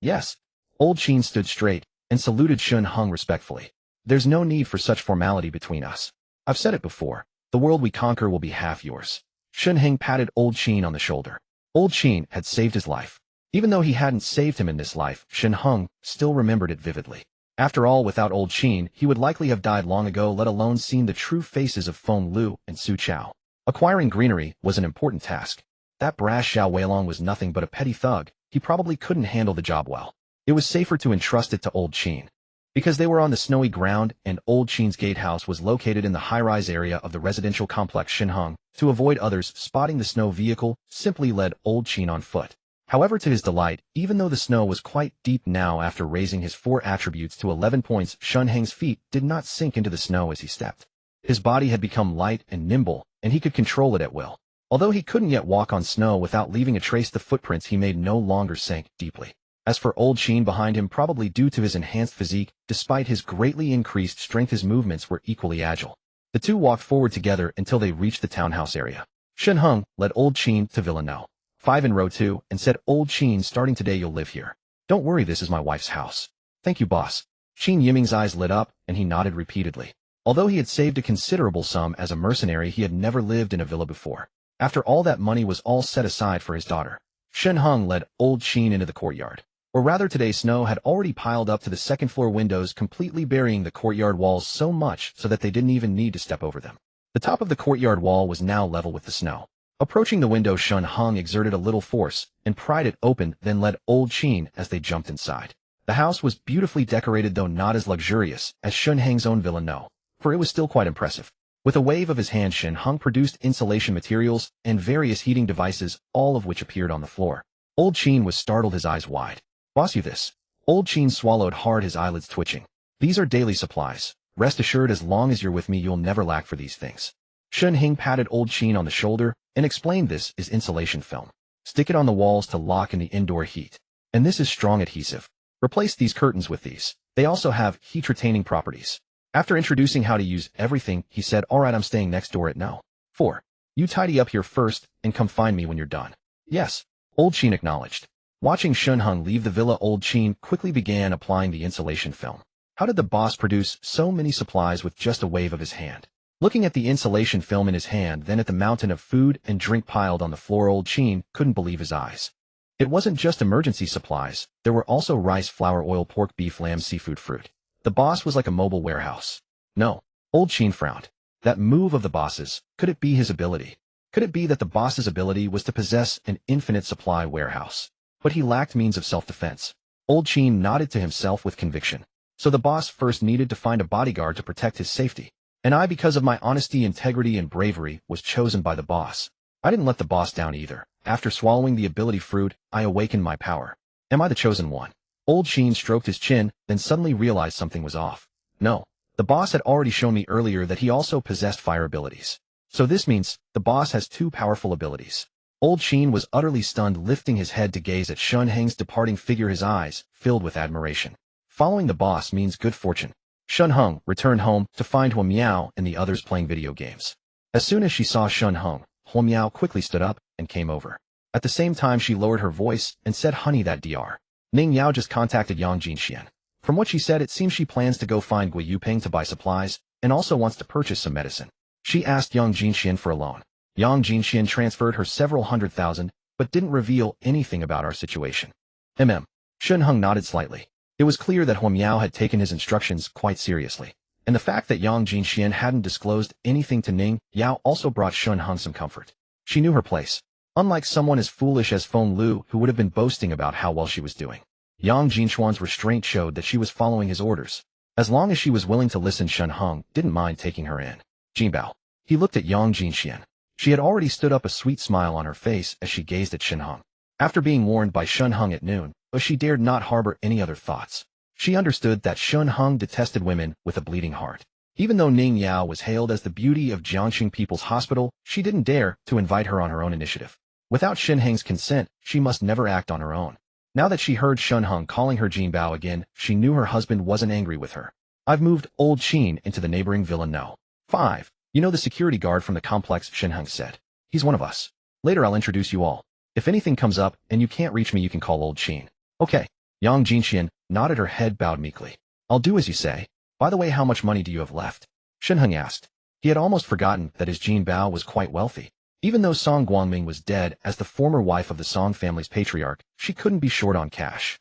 A: Yes. Old Qin stood straight and saluted Shen Heng respectfully. There's no need for such formality between us. I've said it before. The world we conquer will be half yours. Shen Heng patted old Qin on the shoulder. Old Qin had saved his life. Even though he hadn't saved him in this life, Shen Heng still remembered it vividly. After all, without old Qin, he would likely have died long ago, let alone seen the true faces of Feng Lu and Su Chao. Acquiring greenery was an important task. That brass Xiao Weilong was nothing but a petty thug. He probably couldn't handle the job well. It was safer to entrust it to old Qin. Because they were on the snowy ground and old Qin's gatehouse was located in the high-rise area of the residential complex Shen Heng, to avoid others spotting the snow vehicle, simply led old Qin on foot. However, to his delight, even though the snow was quite deep now after raising his 4 attributes to 11 points, Shen Heng's feet did not sink into the snow as he stepped. His body had become light and nimble, and he could control it at will. Although he couldn't yet walk on snow without leaving a trace, the footprints he made no longer sank deeply. As for old Qin behind him, probably due to his enhanced physique, despite his greatly increased strength, his movements were equally agile. The two walked forward together until they reached the townhouse area. Shen Heng led old Qin to Villa No. 5 in row 2 and said, "Old Qin, starting today you'll live here. Don't worry, this is my wife's house." "Thank you, boss." Qin Yiming's eyes lit up, and he nodded repeatedly. Although he had saved a considerable sum as a mercenary, he had never lived in a villa before. After all, that money was all set aside for his daughter. Shen Heng led old Qin into the courtyard. Or rather, today snow had already piled up to the second-floor windows, completely burying the courtyard walls so much so that they didn't even need to step over them. The top of the courtyard wall was now level with the snow. Approaching the window, Shen Heng exerted a little force and pried it open, then led old Qin as they jumped inside. The house was beautifully decorated, though not as luxurious as Shen Heng's own Villa No, for it was still quite impressive. With a wave of his hand, Shen Heng produced insulation materials and various heating devices, all of which appeared on the floor. Old Qin was startled, his eyes wide. "Boss, you this?" Old Qin swallowed hard, his eyelids twitching. "These are daily supplies. Rest assured, as long as you're with me, you'll never lack for these things." Shen Heng patted old Qin on the shoulder and explained, "This is insulation film. Stick it on the walls to lock in the indoor heat. And this is strong adhesive. Replace these curtains with these. They also have heat-retaining properties." After introducing how to use everything, he said, "All right, I'm staying next door at No. 4. You tidy up here first and come find me when you're done." "Yes." Old Qin acknowledged. Watching Shen Heng leave the villa, old Qin quickly began applying the insulation film. How did the boss produce so many supplies with just a wave of his hand? Looking at the insulation film in his hand, then at the mountain of food and drink piled on the floor, old Qin couldn't believe his eyes. It wasn't just emergency supplies. There were also rice, flour, oil, pork, beef, lamb, seafood, fruit. The boss was like a mobile warehouse. No. Old Qin frowned. That move of the boss's, could it be his ability? Could it be that the boss's ability was to possess an infinite supply warehouse? But he lacked means of self-defense. Old Qin nodded to himself with conviction. So the boss first needed to find a bodyguard to protect his safety. And I, because of my honesty, integrity, and bravery, was chosen by the boss. I didn't let the boss down either. After swallowing the ability fruit, I awakened my power. Am I the chosen one? Old Qin stroked his chin, then suddenly realized something was off. No. The boss had already shown me earlier that he also possessed fire abilities. So this means the boss has 2 powerful abilities. Old Qin was utterly stunned, lifting his head to gaze at Shen Heng's departing figure, his eyes filled with admiration. Following the boss means good fortune. Shen Heng returned home to find Hua Miao and the others playing video games. As soon as she saw Shen Heng, Hua Miao quickly stood up and came over. At the same time, she lowered her voice and said, "Honey, that Dr. Ning Yao just contacted Yang Jinxian. From what she said, it seems she plans to go find Gui Yuping to buy supplies and also wants to purchase some medicine. She asked Yang Jinxian for a loan. Yang Jinxian transferred her several $100,000, but didn't reveal anything about our situation." Shen Heng nodded slightly. It was clear that Hua Miao had taken his instructions quite seriously, and the fact that Yang Jinxian hadn't disclosed anything to Ning Yao also brought Shen Heng some comfort. She knew her place. Unlike someone as foolish as Feng Lu, who would have been boasting about how well she was doing, Yang Jinxuan's restraint showed that she was following his orders. As long as she was willing to listen, Shen Heng didn't mind taking her in. "Jinbao." He looked at Yang Jinxian. She had already stood up, a sweet smile on her face as she gazed at Shen Heng. After being warned by Shen Heng at noon, but she dared not harbor any other thoughts. She understood that Shen Heng detested women with a bleeding heart. Even though Ning Yao was hailed as the beauty of Jiangxing People's Hospital, she didn't dare to invite her on her own initiative. Without Shen Heng's consent, she must never act on her own. Now that she heard Shen Heng calling her Jinbao again, she knew her husband wasn't angry with her. "I've moved old Qin into the neighboring Villa No. 5. You know the security guard from the complex," Shen Heng said. "He's one of us. Later I'll introduce you all. If anything comes up and you can't reach me, you can call old Qin." "Okay." Yang Jinxian nodded her head, bowed meekly. "I'll do as you say. By the way, how much money do you have left?" Shen Heng asked. He had almost forgotten that his Jinbao was quite wealthy. Even though Song Guangming was dead, as the former wife of the Song family's patriarch, she couldn't be short on cash.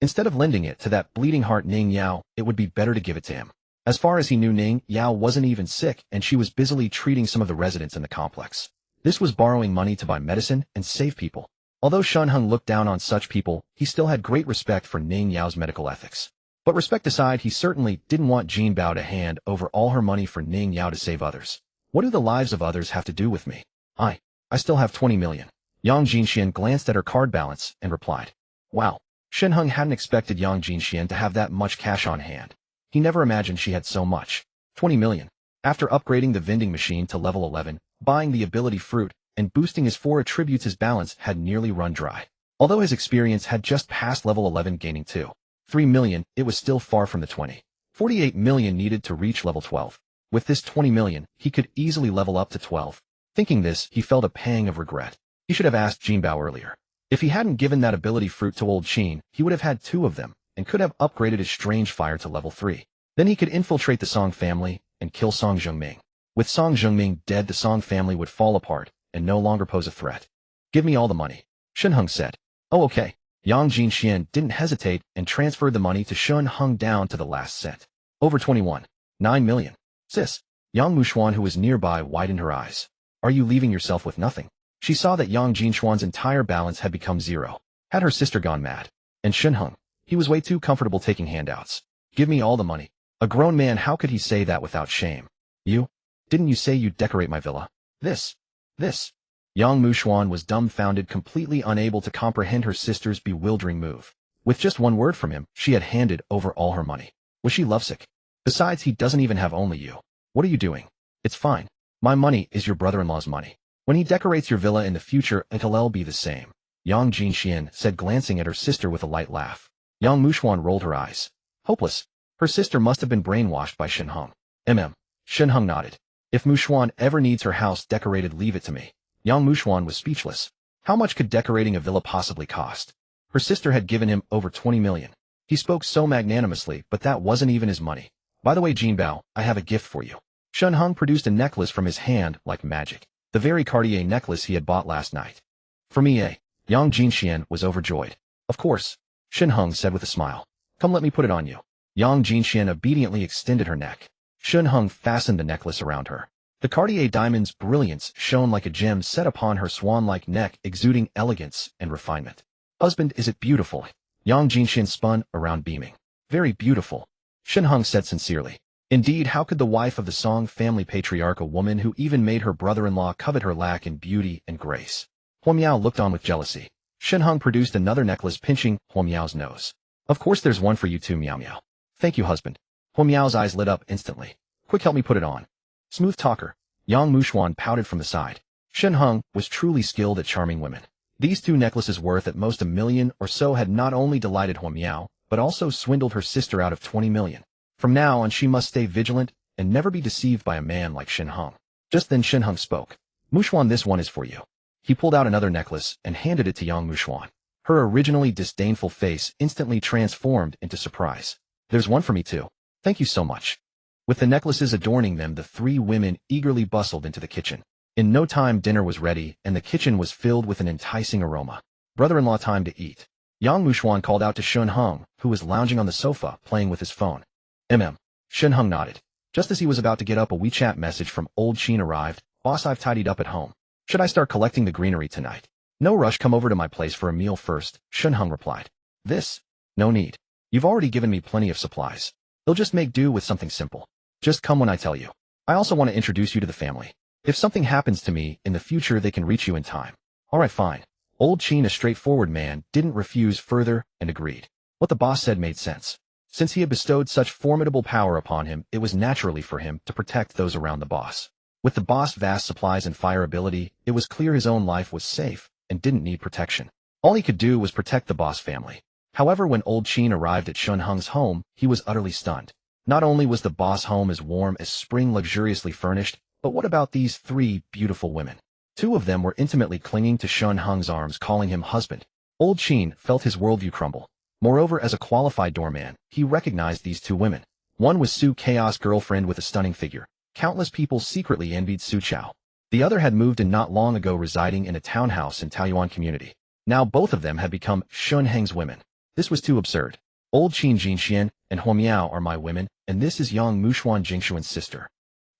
A: Instead of lending it to that bleeding heart Ning Yao, it would be better to give it to him. As far as he knew, Ning Yao wasn't even sick, and she was busily treating some of the residents in the complex. This was borrowing money to buy medicine and save people. Although Shen Heng looked down on such people, he still had great respect for Ning Yao's medical ethics. But respect aside, he certainly didn't want Jin Bao to hand over all her money for Ning Yao to save others. What do the lives of others have to do with me? I still have 20 million. Yang Jinxian glanced at her card balance and replied. Wow. Shen Heng hadn't expected Yang Jinxian to have that much cash on hand. He never imagined she had so much. 20 million. After upgrading the vending machine to level 11, buying the ability fruit, and boosting his 4 attributes, his balance had nearly run dry. Although his experience had just passed level 11, gaining 3 million, it was still far from the 48 million needed to reach level 12. With this 20 million, he could easily level up to 12. Thinking this, he felt a pang of regret. He should have asked Jin Bao earlier. If he hadn't given that ability fruit to old Qin, he would have had 2 of them, and could have upgraded his strange fire to level 3. Then he could infiltrate the Song family and kill Song Zhengming. With Song Zhengming dead, the Song family would fall apart and no longer pose a threat. Give me all the money, Shen Heng said. Oh, okay. Yang Jinxian didn't hesitate and transferred the money to Shen Heng down to the last cent. Over 9 million. Sis. Yang Muxuan, who was nearby, widened her eyes. Are you leaving yourself with nothing? She saw that Yang Jinxuan's entire balance had become 0. Had her sister gone mad? And Shen Heng, he was way too comfortable taking handouts. Give me all the money. A grown man, how could he say that without shame? Didn't you say you'd decorate my villa? This. Yang Muxuan was dumbfounded, completely unable to comprehend her sister's bewildering move. With just one word from him, she had handed over all her money. Was she lovesick? Besides, he doesn't even have only you. What are you doing? It's fine. My money is your brother-in-law's money. When he decorates your villa in the future, it'll be the same. Yang Jinxian said, glancing at her sister with a light laugh. Yang Muxuan rolled her eyes. Hopeless. Her sister must have been brainwashed by Shen Heng. Shen Heng nodded. If Muxuan ever needs her house decorated, leave it to me. Yang Muxuan was speechless. How much could decorating a villa possibly cost? Her sister had given him over 20 million. He spoke so magnanimously, but that wasn't even his money. By the way, Jin Bao, I have a gift for you. Shen Heng produced a necklace from his hand like magic. The very Cartier necklace he had bought last night. For me, eh? Yang Jinxian was overjoyed. Of course, Shen Heng said with a smile. Come, let me put it on you. Yang Jinxian obediently extended her neck. Shen Heng fastened the necklace around her. The Cartier diamond's brilliance shone like a gem set upon her swan-like neck, exuding elegance and refinement. Husband, is it beautiful? Yang Jinxian spun around, beaming. Very beautiful, Shen Heng said sincerely. Indeed, how could the wife of the Song family patriarch, a woman who even made her brother-in-law covet her, lack in beauty and grace? Huo Miao looked on with jealousy. Shen Heng produced another necklace, pinching Huo Miao's nose. Of course there's one for you too, Miao Miao. Thank you, husband. Huo Miao's eyes lit up instantly. Quick, help me put it on. Smooth talker. Yang Muxuan pouted from the side. Shen Heng was truly skilled at charming women. These 2 necklaces, worth at most 1 million or so, had not only delighted Huo Miao, but also swindled her sister out of 20 million. From now on, she must stay vigilant and never be deceived by a man like Shen Heng. Just then Shen Heng spoke. Muxuan, this one is for you. He pulled out another necklace and handed it to Yang Muxuan. Her originally disdainful face instantly transformed into surprise. There's one for me too. Thank you so much. With the necklaces adorning them, the 3 women eagerly bustled into the kitchen. In no time, dinner was ready, and the kitchen was filled with an enticing aroma. Brother-in-law, time to eat. Yang Muxuan called out to Shen Heng, who was lounging on the sofa, playing with his phone. Shen Heng nodded. Just as he was about to get up, a WeChat message from old Qin arrived. Boss, I've tidied up at home. Should I start collecting the greenery tonight? No rush, come over to my place for a meal first, Shen Heng replied. No need. You've already given me plenty of supplies. They'll just make do with something simple. Just come when I tell you. I also want to introduce you to the family. If something happens to me in the future, they can reach you in time. Alright, fine. Old Qin, a straightforward man, didn't refuse further and agreed. What the boss said made sense. Since he had bestowed such formidable power upon him, it was naturally for him to protect those around the boss. With the boss' vast supplies and fire ability, it was clear his own life was safe and didn't need protection. All he could do was protect the boss family. However, when old Qin arrived at Shen Heng's home, he was utterly stunned. Not only was the boss home as warm as spring, luxuriously furnished, but what about these 3 beautiful women? 2 of them were intimately clinging to Shen Heng's arms, calling him husband. Old Qin felt his worldview crumble. Moreover, as a qualified doorman, he recognized these 2 women. One was Su Chaos' girlfriend with a stunning figure. Countless people secretly envied Su Chao. The other had moved in not long ago, residing in a townhouse in Taoyuan community. Now both of them had become Shen Heng's women. This was too absurd. Old Qin Jinxian and Huo Miao are my women, and this is young Mushuan Jingshuan's sister.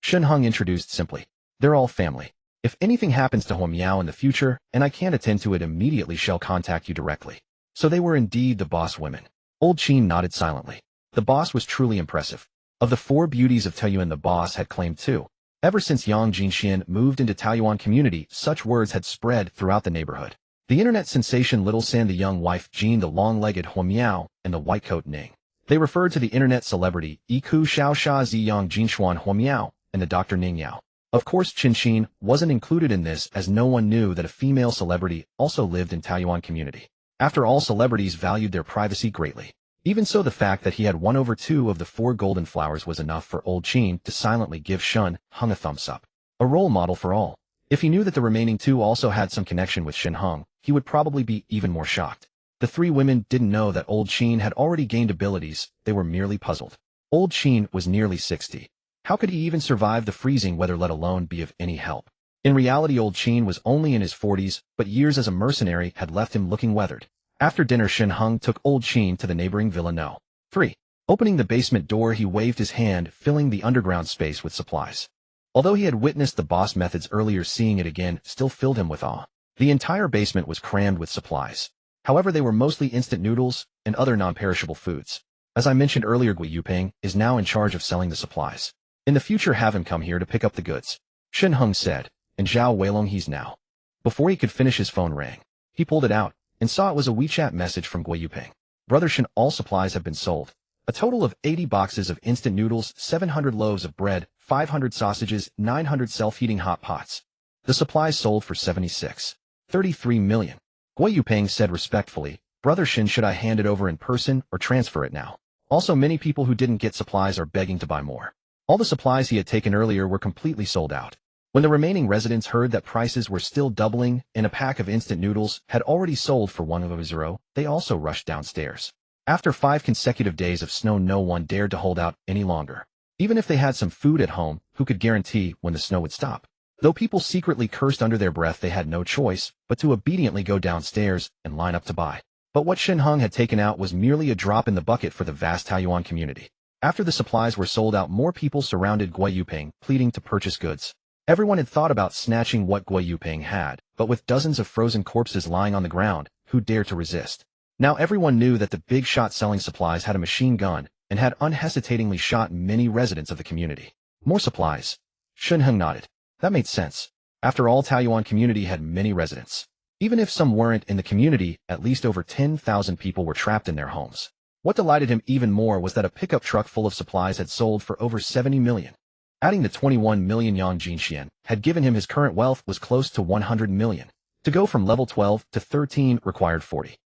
A: Shen Heng introduced simply. They're all family. If anything happens to Huo Miao in the future, and I can't attend to it immediately, shall contact you directly. So they were indeed the boss women. Old Qin nodded silently. The boss was truly impressive. Of the 4 beauties of Taoyuan, the boss had claimed 2. Ever since Yang Jinxian moved into Taoyuan community, such words had spread throughout the neighborhood. The internet sensation Little San, the young wife Jean, the long-legged Huo Miao, and the white coat Ning. They referred to the internet celebrity Yiku Xiaoxia Zi Yang Jinshuan Huo Miao and the Dr. Ning Yao. Of course, Qin wasn't included in this, as no one knew that a female celebrity also lived in Taoyuan community. After all, celebrities valued their privacy greatly. Even so, the fact that he had 1/2 of the 4 golden flowers was enough for old Qin to silently give Shen Heng a thumbs up. A role model for all. If he knew that the remaining 2 also had some connection with Shen Heng, he would probably be even more shocked. The 3 women didn't know that old Qin had already gained abilities, they were merely puzzled. Old Qin was nearly 60. How could he even survive the freezing weather, let alone be of any help? In reality, old Qin was only in his 40s, but years as a mercenary had left him looking weathered. After dinner, Shen Heng took old Qin to the neighboring Villa No. 3. Opening the basement door, he waved his hand, filling the underground space with supplies. Although he had witnessed the boss methods earlier, seeing it again still filled him with awe. The entire basement was crammed with supplies. However, they were mostly instant noodles and other non-perishable foods. As I mentioned earlier, Gui Yuping is now in charge of selling the supplies. In the future, have him come here to pick up the goods. Shen Heng said, and Zhao Weilong he's now. Before he could finish, his phone rang. He pulled it out and saw it was a WeChat message from Gui Yuping. Brother Shen, all supplies have been sold. A total of 80 boxes of instant noodles, 700 loaves of bread, 500 sausages, 900 self-heating hot pots. The supplies sold for 76.33 million. Gui Yuping said respectfully, Brother Shen, should I hand it over in person or transfer it now? Also, many people who didn't get supplies are begging to buy more. All the supplies he had taken earlier were completely sold out. When the remaining residents heard that prices were still doubling and a pack of instant noodles had already sold for 100, they also rushed downstairs. After 5 consecutive days of snow, no one dared to hold out any longer. Even if they had some food at home, who could guarantee when the snow would stop? Though people secretly cursed under their breath, they had no choice but to obediently go downstairs and line up to buy. But what Shen Heng had taken out was merely a drop in the bucket for the vast Taoyuan community. After the supplies were sold out, more people surrounded Gui Yuping, pleading to purchase goods. Everyone had thought about snatching what Gui Yuping had, but with dozens of frozen corpses lying on the ground, who dared to resist? Now everyone knew that the big shot selling supplies had a machine gun and had unhesitatingly shot many residents of the community. More supplies. Shen Heng nodded. That made sense. After all, Taoyuan community had many residents. Even if some weren't in the community, at least over 10,000 people were trapped in their homes. What delighted him even more was that a pickup truck full of supplies had sold for over 70 million. Adding the 21 million Yang Jinxian had given him his current wealth was close to 100 million. To go from level 12 to 13 required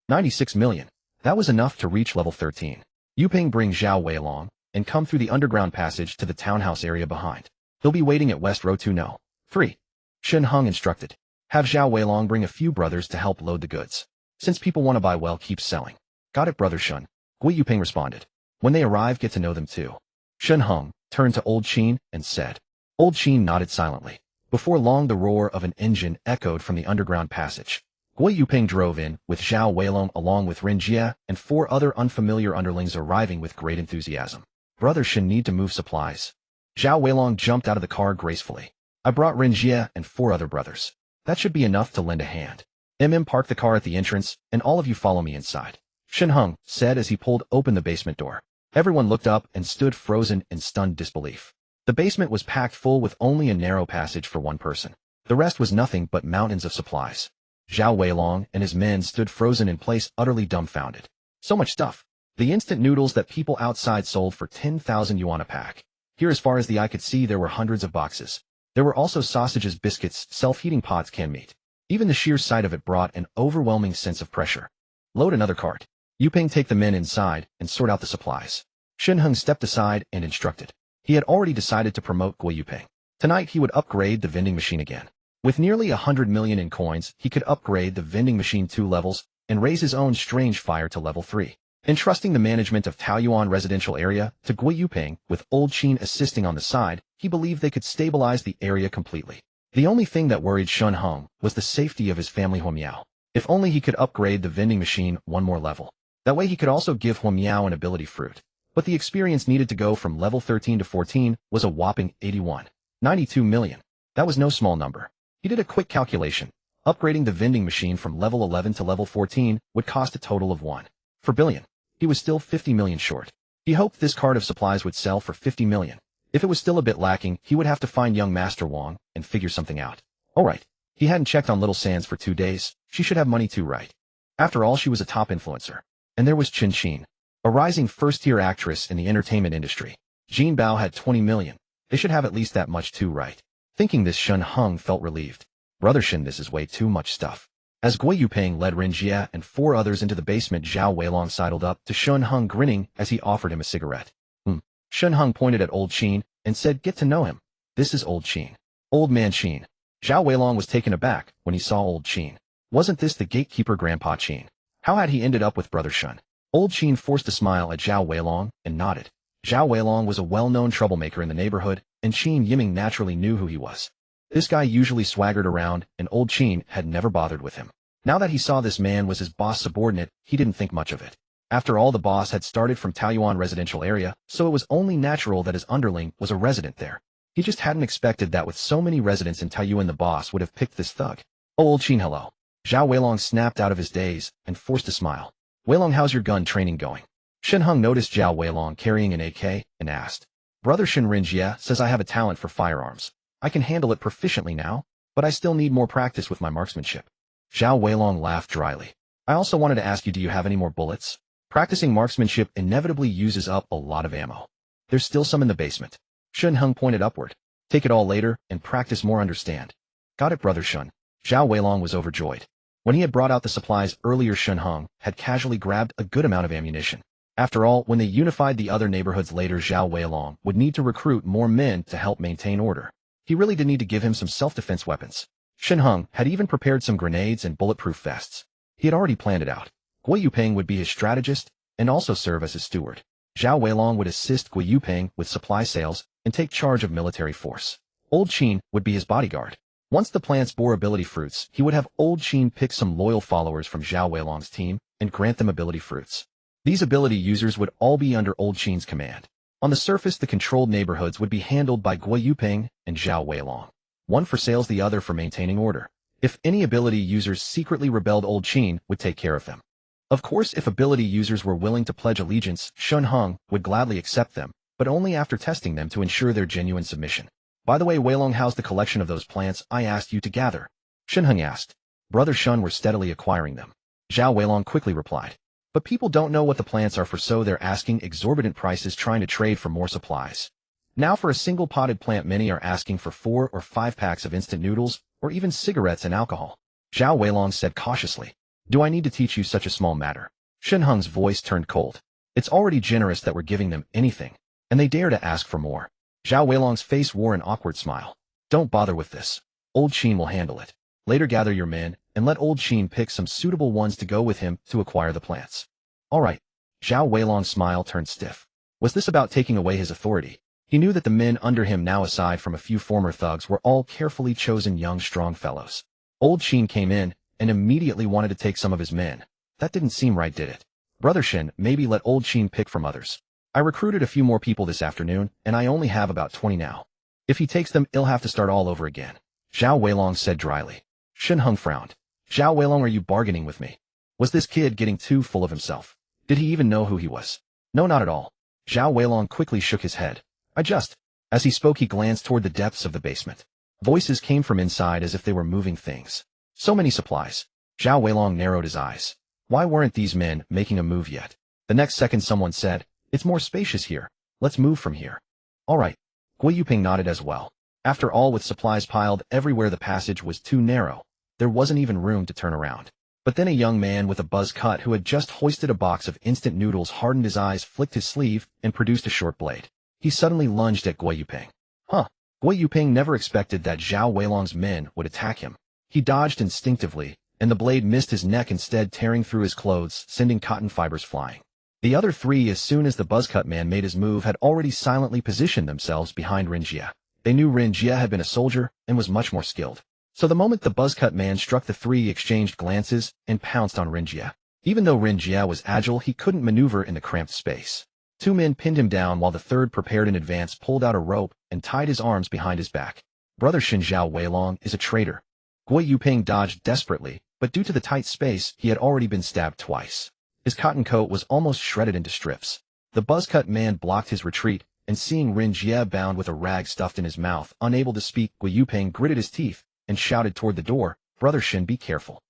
A: 96 million. That was enough to reach level 13. Yuping, bring Zhao Wei along and come through the underground passage to the townhouse area behind. He'll be waiting at West Row 2 No. 3. Shen Heng instructed. Have Zhao Weilong bring a few brothers to help load the goods. Since people want to buy, well, keep selling. Got it, Brother Shen. Gui Yuping responded. When they arrive, get to know them too. Shen Heng turned to Old Qin and said. Old Qin nodded silently. Before long, the roar of an engine echoed from the underground passage. Gui Yuping drove in, with Zhao Weilong along with Ren Jie and 4 other unfamiliar underlings arriving with great enthusiasm. Brother Shen, need to move supplies. Zhao Weilong jumped out of the car gracefully. I brought Ren Jie and 4 other brothers. That should be enough to lend a hand. Park the car at the entrance, and all of you follow me inside. Shen Heng said as he pulled open the basement door. Everyone looked up and stood frozen in stunned disbelief. The basement was packed full with only a narrow passage for one person. The rest was nothing but mountains of supplies. Zhao Weilong and his men stood frozen in place, utterly dumbfounded. So much stuff. The instant noodles that people outside sold for 10,000 yuan a pack. Here, as far as the eye could see, there were hundreds of boxes. There were also sausages, biscuits, self-heating pots, canned meat. Even the sheer sight of it brought an overwhelming sense of pressure. Load another cart. Yuping, take the men inside and sort out the supplies. Shen Heng stepped aside and instructed. He had already decided to promote Gui Yuping. Tonight he would upgrade the vending machine again. With nearly 100 million in coins, he could upgrade the vending machine 2 levels and raise his own strange fire to level 3. Entrusting the management of Taoyuan residential area to Gui Yuping, with Old Qin assisting on the side, he believed they could stabilize the area completely. The only thing that worried Shen Heng was the safety of his family Huo Miao. If only he could upgrade the vending machine 1 more level. That way he could also give Hua Miao an ability fruit. But the experience needed to go from level 13 to 14 was a whopping 92 million. That was no small number. He did a quick calculation. Upgrading the vending machine from level 11 to level 14 would cost a total of 1 billion. He was still 50 million short. He hoped this cart of supplies would sell for 50 million. If it was still a bit lacking, he would have to find young Master Wang and figure something out. Alright. He hadn't checked on Little Sands for 2 days. She should have money too, right? After all, she was a top influencer. And there was Chen Xin, a rising first-tier actress in the entertainment industry. Jin Bao had 20 million. They should have at least that much too, right? Thinking this, Shen Heng felt relieved. Brother Shen, this is way too much stuff. As Guo Yuping led Ren Jie and 4 others into the basement, Zhao Weilong sidled up to Shen Heng, grinning as he offered him a cigarette. Shen Heng pointed at Old Qin and said, "Get to know him. This is Old Qin." Old man Qin. Zhao Weilong was taken aback when he saw Old Qin. Wasn't this the gatekeeper Grandpa Qin? How had he ended up with Brother Shen? Old Qin forced a smile at Zhao Weilong and nodded. Zhao Weilong was a well-known troublemaker in the neighborhood, and Qin Yiming naturally knew who he was. This guy usually swaggered around, and Old Qin had never bothered with him. Now that he saw this man was his boss subordinate, he didn't think much of it. After all, the boss had started from Taoyuan residential area, so it was only natural that his underling was a resident there. He just hadn't expected that with so many residents in Taoyuan the boss would have picked this thug. "Oh, Old Qin, hello." Zhao Weilong snapped out of his daze and forced a smile. "Weilong, how's your gun training going?" Shen Heng noticed Zhao Weilong carrying an AK and asked. "Brother Shen Ren Jie says I have a talent for firearms. I can handle it proficiently now, but I still need more practice with my marksmanship." Zhao Weilong laughed dryly. "I also wanted to ask you, do you have any more bullets? Practicing marksmanship inevitably uses up a lot of ammo. There's still some in the basement." Shen Heng pointed upward. "Take it all later and practice more, understand?" "Got it, Brother Shen." Zhao Weilong was overjoyed. When he had brought out the supplies earlier, Shen Heng had casually grabbed a good amount of ammunition. After all, when they unified the other neighborhoods later, Zhao Weilong would need to recruit more men to help maintain order. He really did need to give him some self-defense weapons. Shen Heng had even prepared some grenades and bulletproof vests. He had already planned it out. Guo Yuping would be his strategist and also serve as his steward. Zhao Weilong would assist Guo Yuping with supply sales and take charge of military force. Old Qin would be his bodyguard. Once the plants bore ability fruits, he would have Old Qin pick some loyal followers from Zhao Weilong's team and grant them ability fruits. These ability users would all be under Old Qin's command. On the surface, the controlled neighborhoods would be handled by Guo Yuping and Zhao Weilong. One for sales, the other for maintaining order. If any ability users secretly rebelled, Old Qin would take care of them. Of course, if ability users were willing to pledge allegiance, Shen Heng would gladly accept them, but only after testing them to ensure their genuine submission. "By the way, Weilong, how's the collection of those plants I asked you to gather?" Shen Heng asked. Brother Shen were steadily acquiring them. Zhao Weilong quickly replied. "But people don't know what the plants are for, so they're asking exorbitant prices trying to trade for more supplies. Now for a single potted plant, many are asking for 4 or 5 packs of instant noodles, or even cigarettes and alcohol." Zhao Weilong said cautiously. "Do I need to teach you such a small matter?" Shen Heng's voice turned cold. "It's already generous that we're giving them anything, and they dare to ask for more." Zhao Weilong's face wore an awkward smile. "Don't bother with this. Old Qin will handle it. Later gather your men, and let Old Qin pick some suitable ones to go with him to acquire the plants." "All right." Zhao Weilong's smile turned stiff. Was this about taking away his authority? He knew that the men under him now, aside from a few former thugs, were all carefully chosen young strong fellows. Old Qin came in and immediately wanted to take some of his men. That didn't seem right, did it? "Brother Shen, maybe let Old Qin pick from others. I recruited a few more people this afternoon, and I only have about 20 now. If he takes them, he'll have to start all over again," Zhao Weilong said dryly. Shen Heng frowned. "Zhao Weilong, are you bargaining with me? Was this kid getting too full of himself? Did he even know who he was?" "No, not at all." Zhao Weilong quickly shook his head. As he spoke, he glanced toward the depths of the basement. Voices came from inside as if they were moving things. "So many supplies." Zhao Weilong narrowed his eyes. Why weren't these men making a move yet? The next second someone said, "It's more spacious here. Let's move from here." "All right." Guo Yuping nodded as well. After all, with supplies piled everywhere, the passage was too narrow. There wasn't even room to turn around. But then a young man with a buzz cut who had just hoisted a box of instant noodles hardened his eyes, flicked his sleeve, and produced a short blade. He suddenly lunged at Guo Yuping. Guo Yuping never expected that Zhao Weilong's men would attack him. He dodged instinctively, and the blade missed his neck, instead tearing through his clothes, sending cotton fibers flying. The other 3, as soon as the buzzcut man made his move, had already silently positioned themselves behind Ren Jie. They knew Ren Jie had been a soldier and was much more skilled. So the moment the buzzcut man struck, the 3 exchanged glances and pounced on Ren Jie. Even though Ren Jia was agile, he couldn't maneuver in the cramped space. Two men pinned him down while the third, prepared in advance, pulled out a rope and tied his arms behind his back. Brother Shen Zhao Weilong is a traitor. Guo Yuping dodged desperately, but due to the tight space, he had already been stabbed twice. His cotton coat was almost shredded into strips. The buzzcut man blocked his retreat, and seeing Ren Jia bound with a rag stuffed in his mouth, unable to speak, Guo Yuping gritted his teeth and shouted toward the door, "Brother Shen, be careful."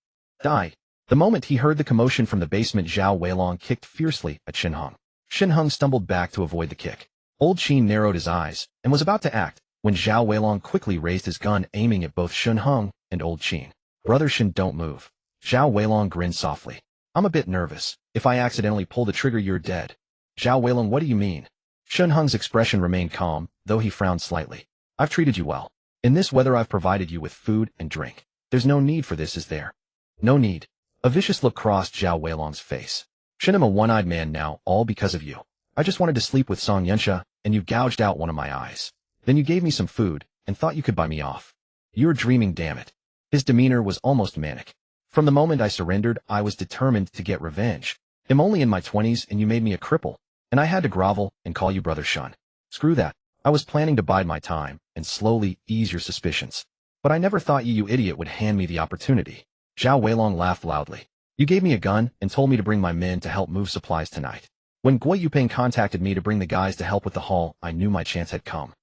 A: Die. The moment he heard the commotion from the basement, Zhao Weilong kicked fiercely at Shen Heng. Shen Heng stumbled back to avoid the kick. Old Qin narrowed his eyes and was about to act when Zhao Weilong quickly raised his gun, aiming at both Shen Heng and Old Qin. "Brother Shen, don't move." Zhao Weilong grinned softly. "I'm a bit nervous. If I accidentally pull the trigger, you're dead." "Zhao Weilong, what do you mean?" Shen Heng's expression remained calm, though he frowned slightly. "I've treated you well. In this weather, I've provided you with food and drink. There's no need for this, is there?" "No need." A vicious look crossed Zhao Weilong's face. "Shen, I'm a one-eyed man now, all because of you. I just wanted to sleep with Song Yunsha, and you gouged out one of my eyes. Then you gave me some food, and thought you could buy me off. You're dreaming, damn it." His demeanor was almost manic. "From the moment I surrendered, I was determined to get revenge. I'm only in my 20s, and you made me a cripple, and I had to grovel and call you Brother Shen. Screw that. I was planning to bide my time and slowly ease your suspicions. But I never thought you idiot would hand me the opportunity." Zhao Weilong laughed loudly. "You gave me a gun and told me to bring my men to help move supplies tonight. When Guo Yuping contacted me to bring the guys to help with the haul, I knew my chance had come.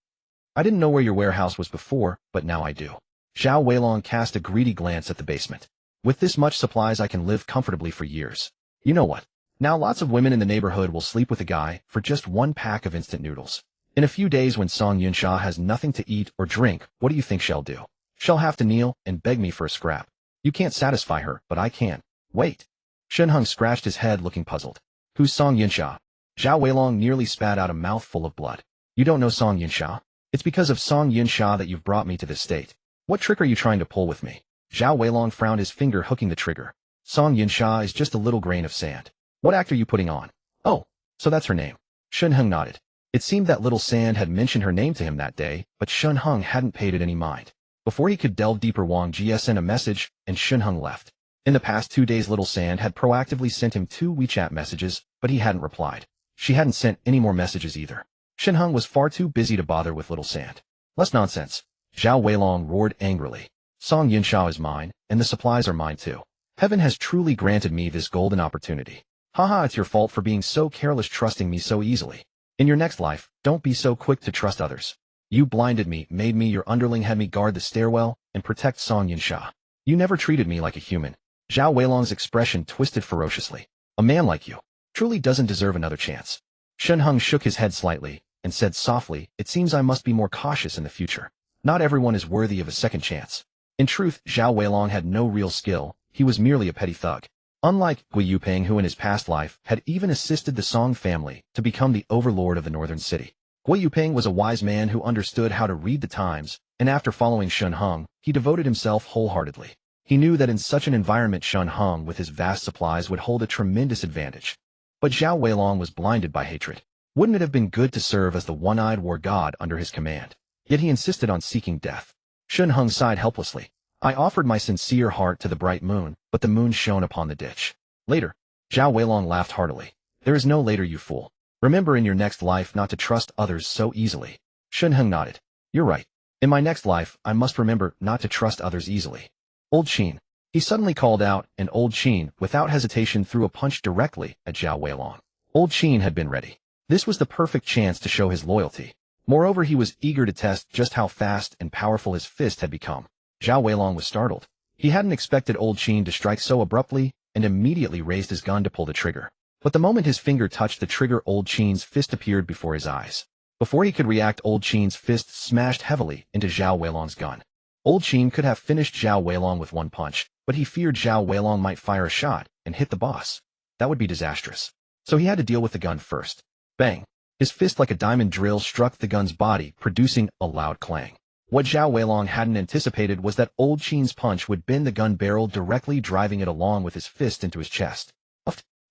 A: I didn't know where your warehouse was before, but now I do." Zhao Weilong cast a greedy glance at the basement. "With this much supplies, I can live comfortably for years. You know what? Now lots of women in the neighborhood will sleep with a guy for just one pack of instant noodles. In a few days, when Song Yunsha has nothing to eat or drink, what do you think she'll do? She'll have to kneel and beg me for a scrap. You can't satisfy her, but I can. Wait." Shen Heng scratched his head, looking puzzled. "Who's Song Yunsha?" Zhao Weilong nearly spat out a mouthful of blood. "You don't know Song Yunsha? It's because of Song Yunsha that you've brought me to this state. What trick are you trying to pull with me?" Zhao Weilong frowned, his finger hooking the trigger. "Song Yunsha is just a little grain of sand. What act are you putting on?" "Oh, so that's her name." Shen Heng nodded. It seemed that little sand had mentioned her name to him that day, but Shen Heng hadn't paid it any mind. Before he could delve deeper, Wang Jie sent a message, and Shen Heng left. In the past 2 days, Little Sand had proactively sent him 2 WeChat messages, but he hadn't replied. She hadn't sent any more messages either. Shen Heng was far too busy to bother with Little Sand. "Less nonsense." Zhao Weilong roared angrily. "Song Yunsha is mine, and the supplies are mine too. Heaven has truly granted me this golden opportunity. Haha, it's your fault for being so careless, trusting me so easily. In your next life, don't be so quick to trust others. You blinded me, made me your underling, had me guard the stairwell and protect Song Yunsha. You never treated me like a human." Zhao Weilong's expression twisted ferociously. "A man like you truly doesn't deserve another chance." Shen Heng shook his head slightly and said softly, "It seems I must be more cautious in the future. Not everyone is worthy of a second chance." In truth, Zhao Weilong had no real skill. He was merely a petty thug. Unlike Guo Yuping, who in his past life had even assisted the Song family to become the overlord of the northern city. Guo Yuping was a wise man who understood how to read the times, and after following Shen Heng, he devoted himself wholeheartedly. He knew that in such an environment, Shen Heng with his vast supplies would hold a tremendous advantage. But Zhao Weilong was blinded by hatred. Wouldn't it have been good to serve as the one-eyed war god under his command? Yet he insisted on seeking death. Shen Heng sighed helplessly. "I offered my sincere heart to the bright moon, but the moon shone upon the ditch." Later, Zhao Weilong laughed heartily. "There is no later, you fool. Remember in your next life not to trust others so easily." Shen Heng nodded. "You're right. In my next life, I must remember not to trust others easily." "Old Qin," he suddenly called out, and Old Qin, without hesitation, threw a punch directly at Zhao Weilong. Old Qin had been ready. This was the perfect chance to show his loyalty. Moreover, he was eager to test just how fast and powerful his fist had become. Zhao Weilong was startled. He hadn't expected Old Qin to strike so abruptly, and immediately raised his gun to pull the trigger. But the moment his finger touched the trigger, Old Qin's fist appeared before his eyes. Before he could react, Old Qin's fist smashed heavily into Zhao Weilong's gun. Old Qin could have finished Zhao Weilong with one punch, but he feared Zhao Weilong might fire a shot and hit the boss. That would be disastrous. So he had to deal with the gun first. Bang! His fist, like a diamond drill, struck the gun's body, producing a loud clang. What Zhao Weilong hadn't anticipated was that Old Qin's punch would bend the gun barrel, directly driving it along with his fist into his chest.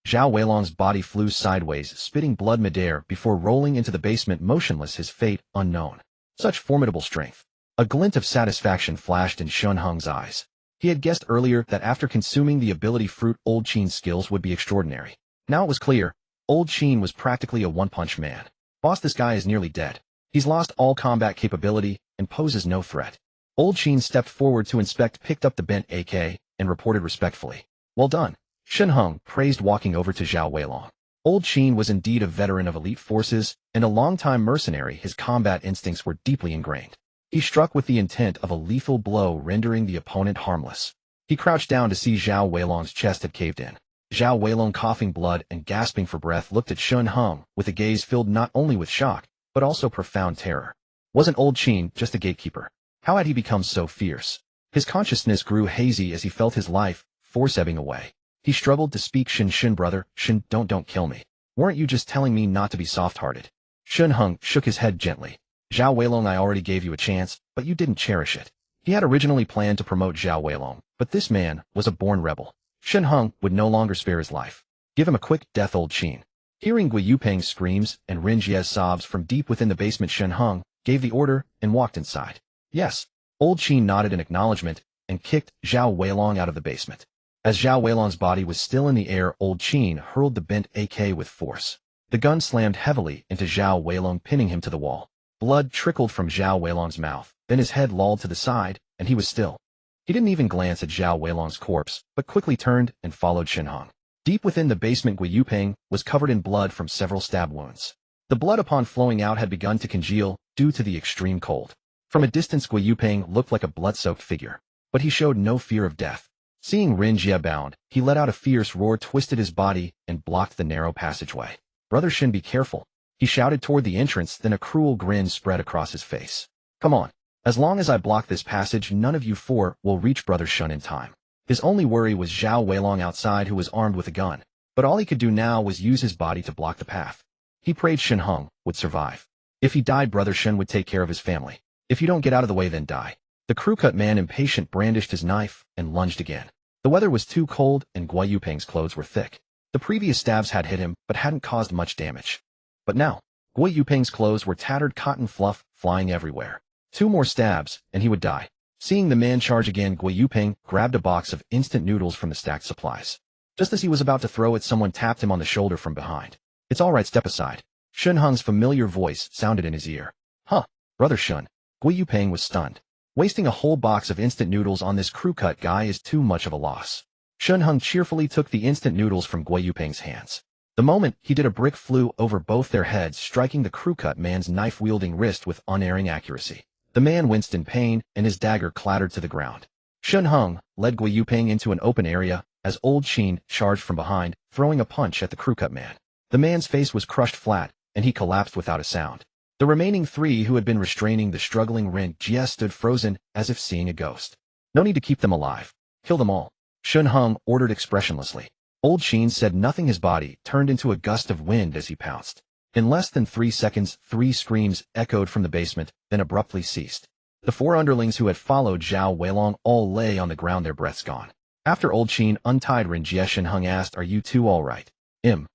A: Zhao Weilong's body flew sideways, spitting blood midair before rolling into the basement, motionless, his fate unknown. Such formidable strength. A glint of satisfaction flashed in Shen Heng's eyes. He had guessed earlier that after consuming the ability fruit, Old Qin's skills would be extraordinary. Now it was clear. Old Qin was practically a one-punch man. Boss, this guy is nearly dead. He's lost all combat capability and poses no threat. Old Qin stepped forward to inspect, picked up the bent AK, and reported respectfully. Well done. Shen Heng praised, walking over to Zhao Weilong. Old Qin was indeed a veteran of elite forces, and a long-time mercenary. His combat instincts were deeply ingrained. He struck with the intent of a lethal blow, rendering the opponent harmless. He crouched down to see Zhao Weilong's chest had caved in. Zhao Weilong, coughing blood and gasping for breath, looked at Shen Heng with a gaze filled not only with shock, but also profound terror. Wasn't Old Qin just a gatekeeper? How had he become so fierce? His consciousness grew hazy as he felt his life force ebbing away. He struggled to speak. Shen, brother, Shen, don't kill me. Weren't you just telling me not to be soft-hearted? Shen Heng shook his head gently. Zhao Weilong, I already gave you a chance, but you didn't cherish it. He had originally planned to promote Zhao Weilong, but this man was a born rebel. Shen Heng would no longer spare his life. Give him a quick death, Old Qin. Hearing Gui Yupeng's screams and Ren Jie's sobs from deep within the basement, Shen Heng gave the order and walked inside. Yes. Old Qin nodded in acknowledgement and kicked Zhao Weilong out of the basement. As Zhao Weilong's body was still in the air, Old Qin hurled the bent AK with force. The gun slammed heavily into Zhao Weilong, pinning him to the wall. Blood trickled from Zhao Weilong's mouth, then his head lolled to the side, and he was still. He didn't even glance at Zhao Weilong's corpse, but quickly turned and followed Shen Heng. Deep within the basement, Gui Yupeng was covered in blood from several stab wounds. The blood, upon flowing out, had begun to congeal due to the extreme cold. From a distance, Gui Yupeng looked like a blood-soaked figure, but he showed no fear of death. Seeing Ren Jie bound, he let out a fierce roar, twisted his body, and blocked the narrow passageway. Brother Shen, be careful. He shouted toward the entrance, then a cruel grin spread across his face. Come on. As long as I block this passage, none of you four will reach Brother Shen in time. His only worry was Zhao Weilong outside, who was armed with a gun, but all he could do now was use his body to block the path. He prayed Shen Heng would survive. If he died, Brother Shen would take care of his family. If you don't get out of the way, then die. The crew-cut man, impatient, brandished his knife and lunged again. The weather was too cold and Gui Yupeng's clothes were thick. The previous stabs had hit him, but hadn't caused much damage. But now, Gui Yupeng's clothes were tattered, cotton fluff flying everywhere. 2 more stabs, and he would die. Seeing the man charge again, Gui Yupeng grabbed a box of instant noodles from the stacked supplies. Just as he was about to throw it, someone tapped him on the shoulder from behind. It's all right, step aside. Shen Heng's familiar voice sounded in his ear. Huh, Brother Shen. Gui Yupeng was stunned. Wasting a whole box of instant noodles on this crew-cut guy is too much of a loss. Shen Heng cheerfully took the instant noodles from Gui Yupeng's hands. The moment he did, a brick flew over both their heads, striking the crew-cut man's knife-wielding wrist with unerring accuracy. The man winced in pain, and his dagger clattered to the ground. Shen Heng led Gui Yupeng into an open area as Old Qin charged from behind, throwing a punch at the crew-cut man. The man's face was crushed flat, and he collapsed without a sound. The remaining 3 who had been restraining the struggling Ren Jie stood frozen as if seeing a ghost. No need to keep them alive. Kill them all. Shen Heng ordered expressionlessly. Old Qin said nothing. His body turned into a gust of wind as he pounced. In less than 3 seconds, 3 screams echoed from the basement, then abruptly ceased. The 4 underlings who had followed Zhao Weilong all lay on the ground, their breaths gone. After Old Qin untied Ren Jie, Shen Heng asked, Are you two all right? I'm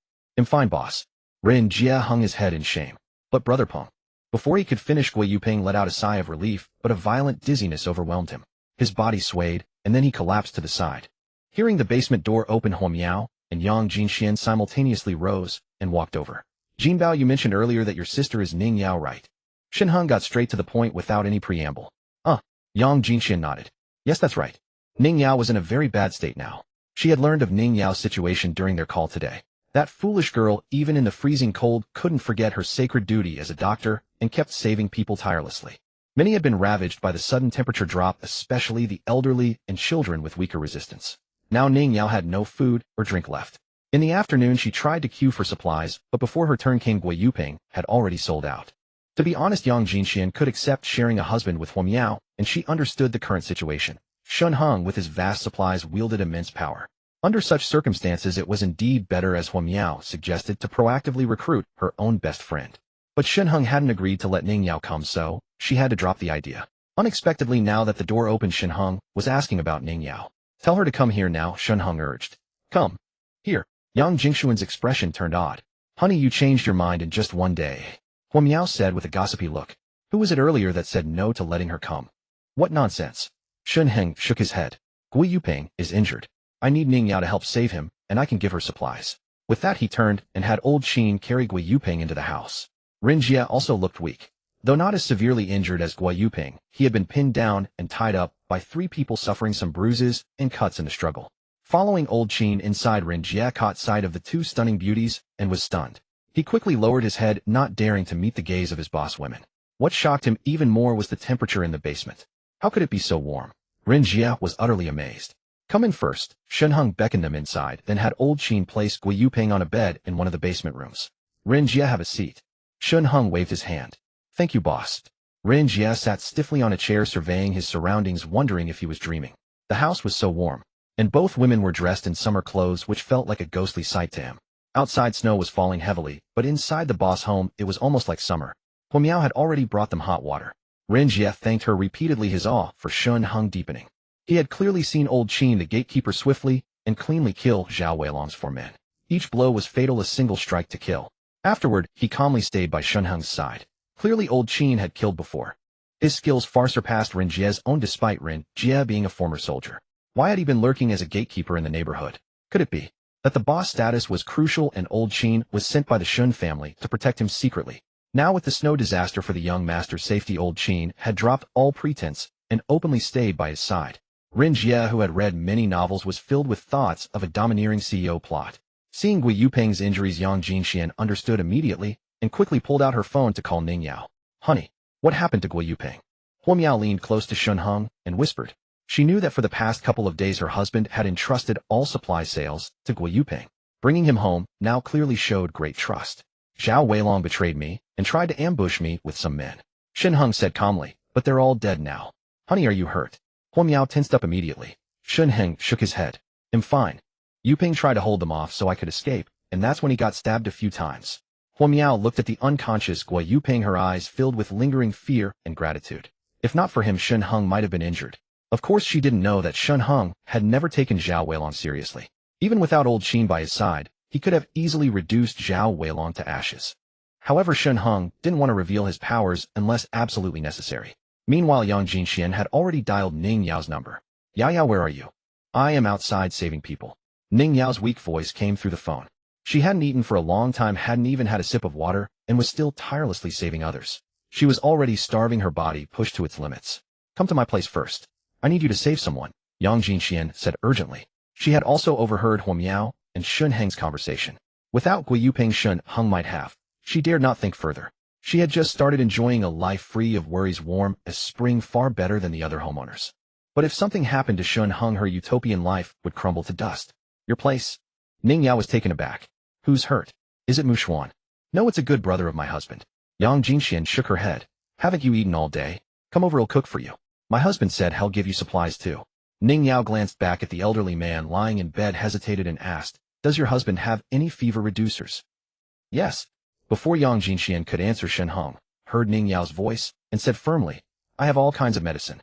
A: fine, boss. Ren Jie hung his head in shame. But Brother Peng. Before he could finish, Gui Yupeng let out a sigh of relief, but a violent dizziness overwhelmed him. His body swayed, and then he collapsed to the side. Hearing the basement door open, Huo Miao and Yang Jinxian simultaneously rose and walked over. Jinbao, you mentioned earlier that your sister is Ning Yao, right? Shen Heng got straight to the point without any preamble. Yang Jinxian nodded. Yes, that's right. Ning Yao was in a very bad state now. She had learned of Ning Yao's situation during their call today. That foolish girl, even in the freezing cold, couldn't forget her sacred duty as a doctor and kept saving people tirelessly. Many had been ravaged by the sudden temperature drop, especially the elderly and children with weaker resistance. Now Ning Yao had no food or drink left. In the afternoon, she tried to queue for supplies, but before her turn came, Gui Yupeng had already sold out. To be honest, Yang Jinxian could accept sharing a husband with Huo Miao, and she understood the current situation. Shen Heng, with his vast supplies, wielded immense power. Under such circumstances, it was indeed better, as Huo Miao suggested, to proactively recruit her own best friend. But Shen Heng hadn't agreed to let Ning Yao come, so she had to drop the idea. Unexpectedly, now that the door opened, Shen Heng was asking about Ning Yao. Tell her to come here now, Shen Heng urged. Come. Here. Yang Jingshuan's expression turned odd. Honey, you changed your mind in just one day. Huo Miao said with a gossipy look. Who was it earlier that said no to letting her come? What nonsense? Shen Heng shook his head. Gui Yuping is injured. I need Ning Yao to help save him, and I can give her supplies. With that he turned and had old Qin carry Gui Yuping into the house. Ren Jie also looked weak. Though not as severely injured as Gui Yuping, he had been pinned down and tied up by 3 people suffering some bruises and cuts in the struggle. Following old Qin inside, Ren Jie caught sight of the 2 stunning beauties and was stunned. He quickly lowered his head, not daring to meet the gaze of his boss women. What shocked him even more was the temperature in the basement. How could it be so warm? Ren Jie was utterly amazed. Come in first. Shen Heng beckoned them inside, then had old Qin place Gui Yuping on a bed in one of the basement rooms. Ren Jie, have a seat. Shen Heng waved his hand. Thank you, boss. Ren Jie sat stiffly on a chair, surveying his surroundings, wondering if he was dreaming. The house was so warm, and both women were dressed in summer clothes, which felt like a ghostly sight to him. Outside snow was falling heavily, but inside the boss home it was almost like summer. Huo Miao had already brought them hot water. Ren Jie thanked her repeatedly, his awe for Shen Heng deepening. He had clearly seen old Qin the gatekeeper swiftly and cleanly kill Zhao Weilong's 4 men. Each blow was fatal, a single strike to kill. Afterward, he calmly stayed by Shen Heng's side. Clearly old Qin had killed before. His skills far surpassed Ren Jie's own, despite Ren Jie being a former soldier. Why had he been lurking as a gatekeeper in the neighborhood? Could it be that the boss status was crucial and old Qin was sent by the Shen family to protect him secretly? Now with the snow disaster for the young master's safety, old Qin had dropped all pretense and openly stayed by his side. Ren Jie, who had read many novels, was filled with thoughts of a domineering CEO plot. Seeing Gui Yuping's injuries, Yang Jinxian understood immediately and quickly pulled out her phone to call Ning Yao. Honey, what happened to Gui Yuping? Huo Miao leaned close to Shen Heng and whispered. She knew that for the past couple of days her husband had entrusted all supply sales to Gui Yuping. Bringing him home now clearly showed great trust. Zhao Weilong betrayed me and tried to ambush me with some men. Shen Heng said calmly, but they're all dead now. Honey, are you hurt? Huo Miao tensed up immediately. Shen Heng shook his head. I'm fine. Yuping tried to hold them off so I could escape, and that's when he got stabbed a few times. Huo Miao looked at the unconscious Gui Yuping, her eyes filled with lingering fear and gratitude. If not for him, Shen Heng might have been injured. Of course she didn't know that Shen Heng had never taken Zhao Weilong seriously. Even without old Qin by his side, he could have easily reduced Zhao Weilong to ashes. However, Shen Heng didn't want to reveal his powers unless absolutely necessary. Meanwhile, Yang Jinxian had already dialed Ning Yao's number. Yao, where are you? I am outside saving people. Ning Yao's weak voice came through the phone. She hadn't eaten for a long time, hadn't even had a sip of water, and was still tirelessly saving others. She was already starving, her body pushed to its limits. Come to my place first. I need you to save someone, Yang Jinxian said urgently. She had also overheard Huo Miao and Shen Heng's conversation. Without Gui Yuping, Shen Heng might have. She dared not think further. She had just started enjoying a life free of worries, warm as spring, far better than the other homeowners. But if something happened to Shen Heng, her utopian life would crumble to dust. Your place? Ning Yao was taken aback. Who's hurt? Is it Mu Xuan? No, it's a good brother of my husband. Yang Jinxian shook her head. Haven't you eaten all day? Come over, I'll cook for you. My husband said he'll give you supplies too. Ning Yao glanced back at the elderly man lying in bed, hesitated and asked, Does your husband have any fever reducers? Yes. Before Yang Jinxian could answer, Shen Heng heard Ning Yao's voice and said firmly, I have all kinds of medicine.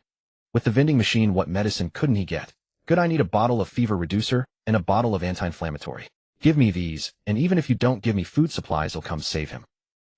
A: With the vending machine, what medicine couldn't he get? Good, I need a bottle of fever reducer and a bottle of anti-inflammatory. Give me these, and even if you don't give me food supplies, I'll come save him.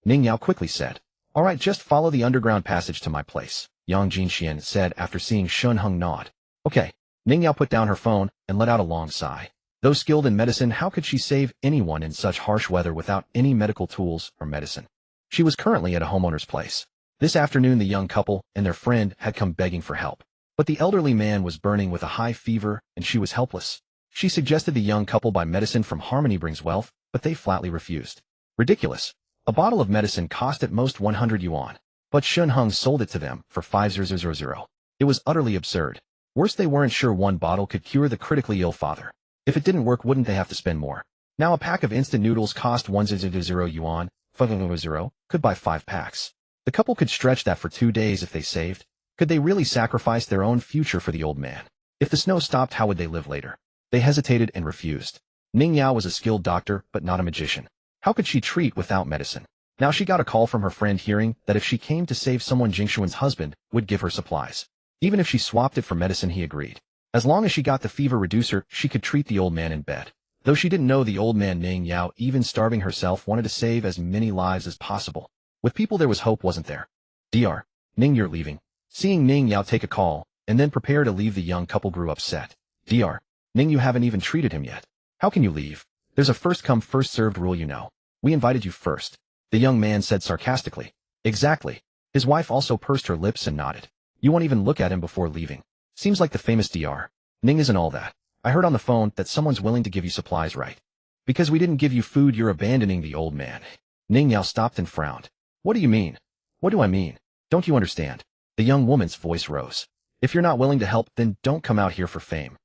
A: Ning Yao quickly said, All right, just follow the underground passage to my place, Yang Jinxian said after seeing Shen Heng nod. Okay. Ning Yao put down her phone and let out a long sigh. Though skilled in medicine, how could she save anyone in such harsh weather without any medical tools or medicine? She was currently at a homeowner's place. This afternoon, the young couple and their friend had come begging for help. But the elderly man was burning with a high fever and she was helpless. She suggested the young couple buy medicine from Harmony Brings Wealth, but they flatly refused. Ridiculous. A bottle of medicine cost at most 100 yuan. But Shen Heng sold it to them for 5,000. It was utterly absurd. Worse, they weren't sure one bottle could cure the critically ill father. If it didn't work, wouldn't they have to spend more? Now a pack of instant noodles cost 1,000 yuan, 5,000 could buy 5 packs. The couple could stretch that for 2 days if they saved. Could they really sacrifice their own future for the old man? If the snow stopped, how would they live later? They hesitated and refused. Ning Yao was a skilled doctor, but not a magician. How could she treat without medicine? Now she got a call from her friend hearing that if she came to save someone, Jingshuan's husband would give her supplies. Even if she swapped it for medicine, he agreed. As long as she got the fever reducer, she could treat the old man in bed. Though she didn't know the old man, Ning Yao, even starving herself, wanted to save as many lives as possible. With people there was hope, wasn't there? Dr. Ning, you're leaving. Seeing Ning Yao take a call and then prepare to leave, the young couple grew upset. Dr. Ning, you haven't even treated him yet. How can you leave? There's a first-come, first-served rule, you know. We invited you first. The young man said sarcastically. Exactly. His wife also pursed her lips and nodded. You won't even look at him before leaving. Seems like the famous Dr. Ning isn't all that. I heard on the phone that someone's willing to give you supplies, right? Because we didn't give you food, you're abandoning the old man. Ning Yao stopped and frowned. What do you mean? What do I mean? Don't you understand? The young woman's voice rose. If you're not willing to help, then don't come out here for fame.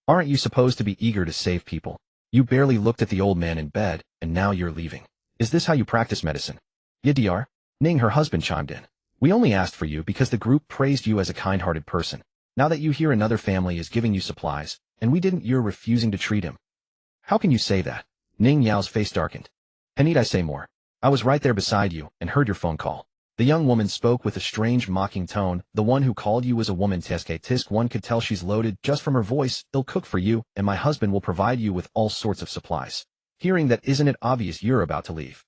A: Aren't you supposed to be eager to save people? You barely looked at the old man in bed, and now you're leaving. Is this how you practice medicine? Yeah, Dr. Ning, her husband, chimed in. We only asked for you because the group praised you as a kind-hearted person. Now that you hear another family is giving you supplies, and we didn't, you're refusing to treat him. How can you say that? Ning Yao's face darkened. And need I say more? I was right there beside you and heard your phone call. The young woman spoke with a strange mocking tone. The one who called you was a woman, tisk. One could tell she's loaded just from her voice. They'll cook for you, and my husband will provide you with all sorts of supplies. Hearing that, isn't it obvious you're about to leave?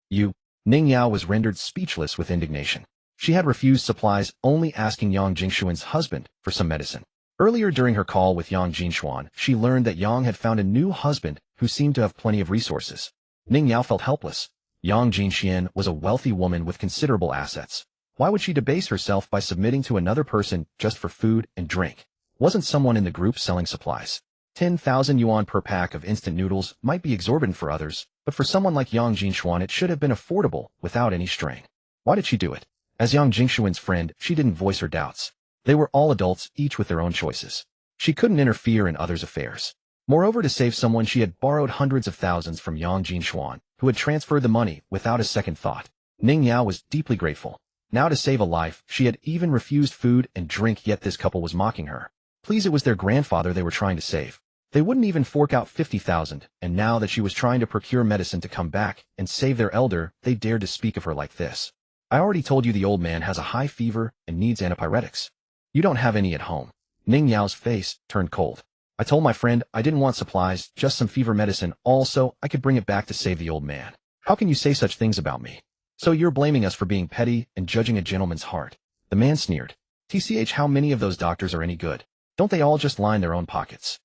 A: You. Ning Yao was rendered speechless with indignation. She had refused supplies, only asking Yang Jingshuan's husband for some medicine. Earlier during her call with Yang Jingshuan, she learned that Yang had found a new husband who seemed to have plenty of resources. Ning Yao felt helpless. Yang Jingxian was a wealthy woman with considerable assets. Why would she debase herself by submitting to another person just for food and drink? Wasn't someone in the group selling supplies? 10,000 yuan per pack of instant noodles might be exorbitant for others, but for someone like Yang Jingshuan it should have been affordable without any strain. Why did she do it? As Yang Jingshuan's friend, she didn't voice her doubts. They were all adults, each with their own choices. She couldn't interfere in others' affairs. Moreover, to save someone, she had borrowed hundreds of thousands from Yang Jingshuan, who had transferred the money without a second thought. Ning Yao was deeply grateful. Now to save a life, she had even refused food and drink, yet this couple was mocking her. Please, it was their grandfather they were trying to save. They wouldn't even fork out 50,000, and now that she was trying to procure medicine to come back and save their elder, they dared to speak of her like this. I already told you the old man has a high fever and needs antipyretics. You don't have any at home. Ning Yao's face turned cold. I told my friend I didn't want supplies, just some fever medicine, also I could bring it back to save the old man. How can you say such things about me? So you're blaming us for being petty and judging a gentleman's heart. The man sneered. TCH, how many of those doctors are any good? Don't they all just line their own pockets?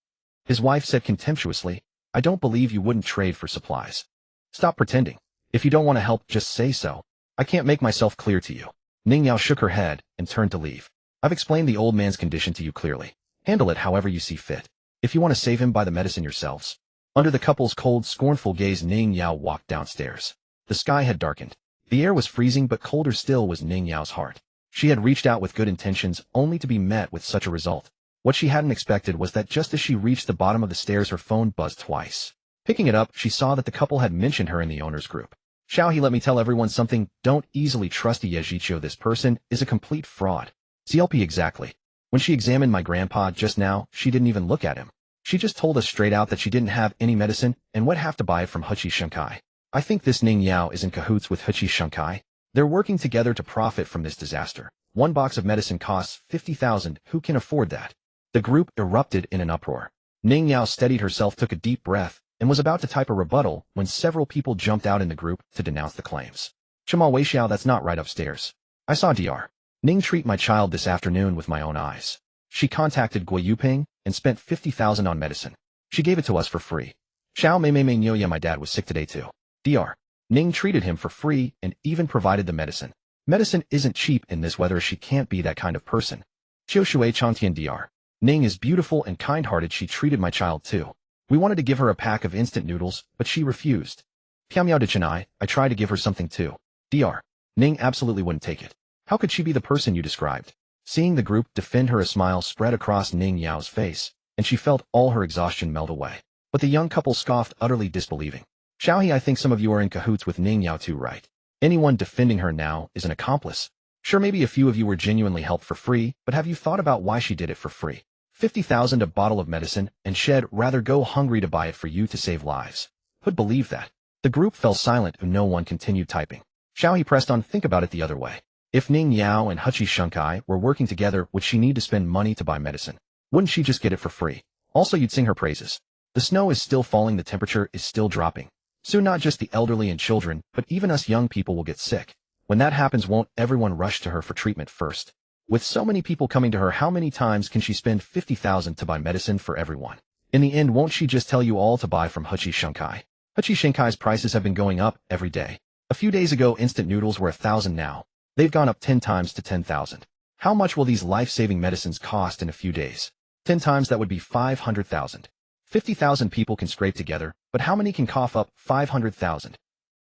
A: His wife said contemptuously, I don't believe you wouldn't trade for supplies. Stop pretending. If you don't want to help, just say so. I can't make myself clear to you. Ning Yao shook her head and turned to leave. I've explained the old man's condition to you clearly. Handle it however you see fit. If you want to save him, buy the medicine yourselves. Under the couple's cold, scornful gaze, Ning Yao walked downstairs. The sky had darkened. The air was freezing, but colder still was Ning Yao's heart. She had reached out with good intentions, only to be met with such a result. What she hadn't expected was that just as she reached the bottom of the stairs, her phone buzzed twice. Picking it up, she saw that the couple had mentioned her in the owner's group. Shall he let me tell everyone something? Don't easily trust Yejicho. This person is a complete fraud. CLP exactly. When she examined my grandpa just now, she didn't even look at him. She just told us straight out that she didn't have any medicine and would have to buy it from Hechi Shankai. I think this Ning Yao is in cahoots with Hechi Shankai. They're working together to profit from this disaster. One box of medicine costs 50,000. Who can afford that? The group erupted in an uproar. Ning Yao steadied herself, took a deep breath, and was about to type a rebuttal when several people jumped out in the group to denounce the claims. Chima Weixiao, that's not right upstairs. I saw Dr. Ning treat my child this afternoon with my own eyes. She contacted Gui Yuping and spent 50,000 on medicine. She gave it to us for free. Xiao Mei Mei Mei Nyoya, my dad was sick today too. Dr. Ning treated him for free and even provided the medicine. Medicine isn't cheap in this weather. She can't be that kind of person. Qiu Shui Changtian. Dr. Ning is beautiful and kind-hearted. She treated my child too. We wanted to give her a pack of instant noodles, but she refused. Piamiao de Chennai, I tried to give her something too. Dr. Ning absolutely wouldn't take it. How could she be the person you described? Seeing the group defend her, a smile spread across Ning Yao's face, and she felt all her exhaustion melt away. But the young couple scoffed, utterly disbelieving. Xiaohe, I think some of you are in cahoots with Ning Yao too, right? Anyone defending her now is an accomplice. Sure, maybe a few of you were genuinely helped for free, but have you thought about why she did it for free? 50,000 a bottle of medicine, and she'd rather go hungry to buy it for you to save lives. Who'd believe that? The group fell silent and no one continued typing. Xiaohe pressed on, think about it the other way. If Ning Yao and Hechi Shankai were working together, would she need to spend money to buy medicine? Wouldn't she just get it for free? Also, you'd sing her praises. The snow is still falling, the temperature is still dropping. Soon not just the elderly and children, but even us young people will get sick. When that happens, won't everyone rush to her for treatment first? With so many people coming to her, how many times can she spend 50,000 to buy medicine for everyone? In the end, won't she just tell you all to buy from Huqi Shenkai? Huqi Shenkai's prices have been going up every day. A few days ago, instant noodles were 1,000 now. They've gone up 10 times to 10,000. How much will these life-saving medicines cost in a few days? 10 times that would be 500,000. 50,000 people can scrape together, but how many can cough up 500,000?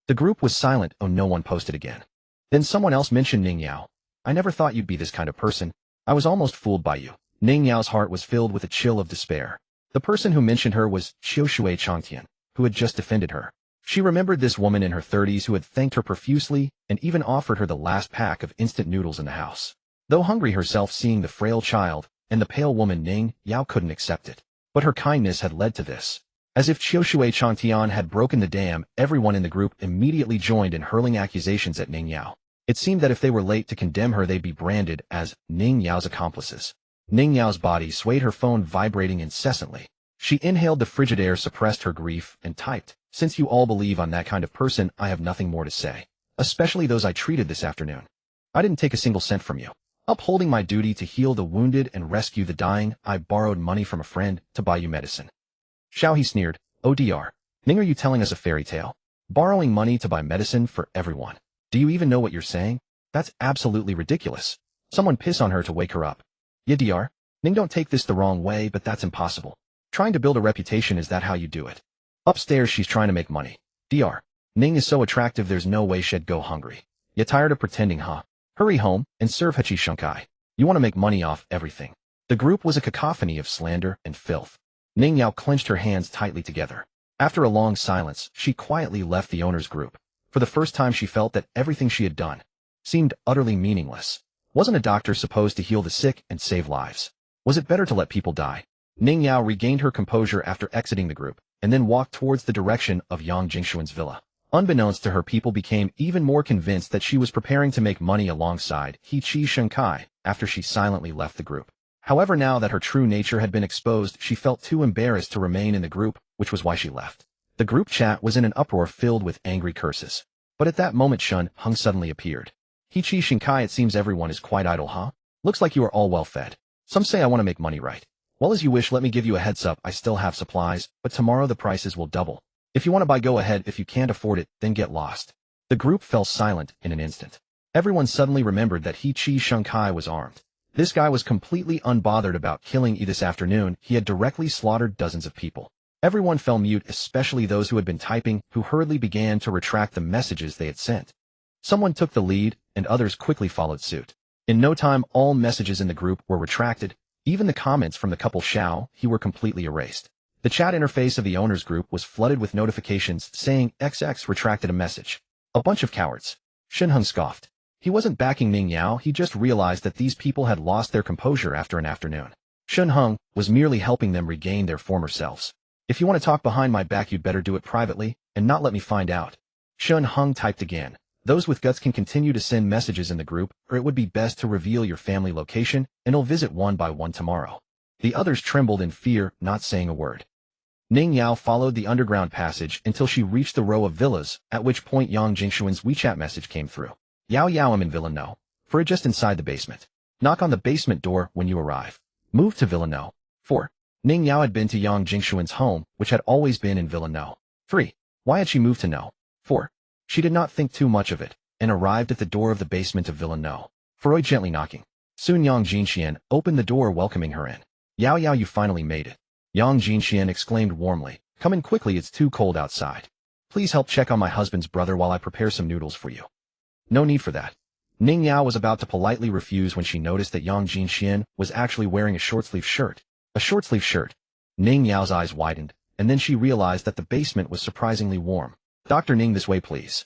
A: The group was silent. Oh, no one posted again. Then someone else mentioned Ning Yao. I never thought you'd be this kind of person. I was almost fooled by you. Ning Yao's heart was filled with a chill of despair. The person who mentioned her was Xiaoshui Changtian, who had just defended her. She remembered this woman in her 30s who had thanked her profusely and even offered her the last pack of instant noodles in the house. Though hungry herself, seeing the frail child and the pale woman, Ning Yao couldn't accept it. But her kindness had led to this. As if Xiaoshui Changtian had broken the dam, everyone in the group immediately joined in hurling accusations at Ning Yao. It seemed that if they were late to condemn her, they'd be branded as Ning Yao's accomplices. Ning Yao's body swayed, her phone vibrating incessantly. She inhaled the frigid air, suppressed her grief, and typed, "Since you all believe I'm that kind of person, I have nothing more to say. Especially those I treated this afternoon. I didn't take a single cent from you. Upholding my duty to heal the wounded and rescue the dying, I borrowed money from a friend to buy you medicine." Xiao, he sneered. "Oh Dr. Ning, are you telling us a fairy tale? Borrowing money to buy medicine for everyone? Do you even know what you're saying? That's absolutely ridiculous. Someone piss on her to wake her up." "Yeah, Dr. Ning, don't take this the wrong way, but that's impossible. Trying to build a reputation, is that how you do it? Upstairs she's trying to make money. Dr. Ning is so attractive, there's no way she'd go hungry. You tired of pretending, huh? Hurry home and serve Huqi Shenkai. You want to make money off everything." The group was a cacophony of slander and filth. Ning Yao clenched her hands tightly together. After a long silence, she quietly left the owner's group. For the first time, she felt that everything she had done seemed utterly meaningless. Wasn't a doctor supposed to heal the sick and save lives? Was it better to let people die? Ning Yao regained her composure after exiting the group, and then walked towards the direction of Yang Jingshuan's villa. Unbeknownst to her, people became even more convinced that she was preparing to make money alongside Huqi Shenkai after she silently left the group. However, now that her true nature had been exposed, she felt too embarrassed to remain in the group, which was why she left. The group chat was in an uproar filled with angry curses. But at that moment, Shen Heng suddenly appeared. "Huqi Shenkai, it seems everyone is quite idle, huh? Looks like you are all well fed. Some say I want to make money, right? Well, as you wish. Let me give you a heads up. I still have supplies, but tomorrow the prices will double. If you want to buy, go ahead. If you can't afford it, then get lost." The group fell silent in an instant. Everyone suddenly remembered that Huqi Shenkai was armed. This guy was completely unbothered about killing Yi this afternoon. He had directly slaughtered dozens of people. Everyone fell mute, especially those who had been typing, who hurriedly began to retract the messages they had sent. Someone took the lead, and others quickly followed suit. In no time, all messages in the group were retracted. Even the comments from the couple Xiao He were completely erased. The chat interface of the owner's group was flooded with notifications saying XX retracted a message. A bunch of cowards. Shen Heng scoffed. He wasn't backing Ning Yao, he just realized that these people had lost their composure after an afternoon. Shen Heng was merely helping them regain their former selves. "If you want to talk behind my back, you'd better do it privately, and not let me find out." Shen Heng typed again. "Those with guts can continue to send messages in the group, or it would be best to reveal your family location, and I'll visit one by one tomorrow." The others trembled in fear, not saying a word. Ning Yao followed the underground passage until she reached the row of villas, at which point Yang Jingshuan's WeChat message came through. "Yao Yao, I'm in Villa No. For just inside the basement. Knock on the basement door when you arrive. Move to Villa No. 4. Ning Yao had been to Yang Jingshuan's home, which had always been in Villa No. 3. Why had she moved to No. 4? She did not think too much of it, and arrived at the door of the basement of Villa No. 4, gently knocking. Soon Yang Jingshuan opened the door, welcoming her in. "Yao Yao, you finally made it." Yang Jingshuan exclaimed warmly. "Come in quickly, it's too cold outside. Please help check on my husband's brother while I prepare some noodles for you." "No need for that." Ning Yao was about to politely refuse when she noticed that Yang Jingshuan was actually wearing a short-sleeved shirt. A short-sleeved shirt. Ning Yao's eyes widened, and then she realized that the basement was surprisingly warm. "Dr. Ning, this way please."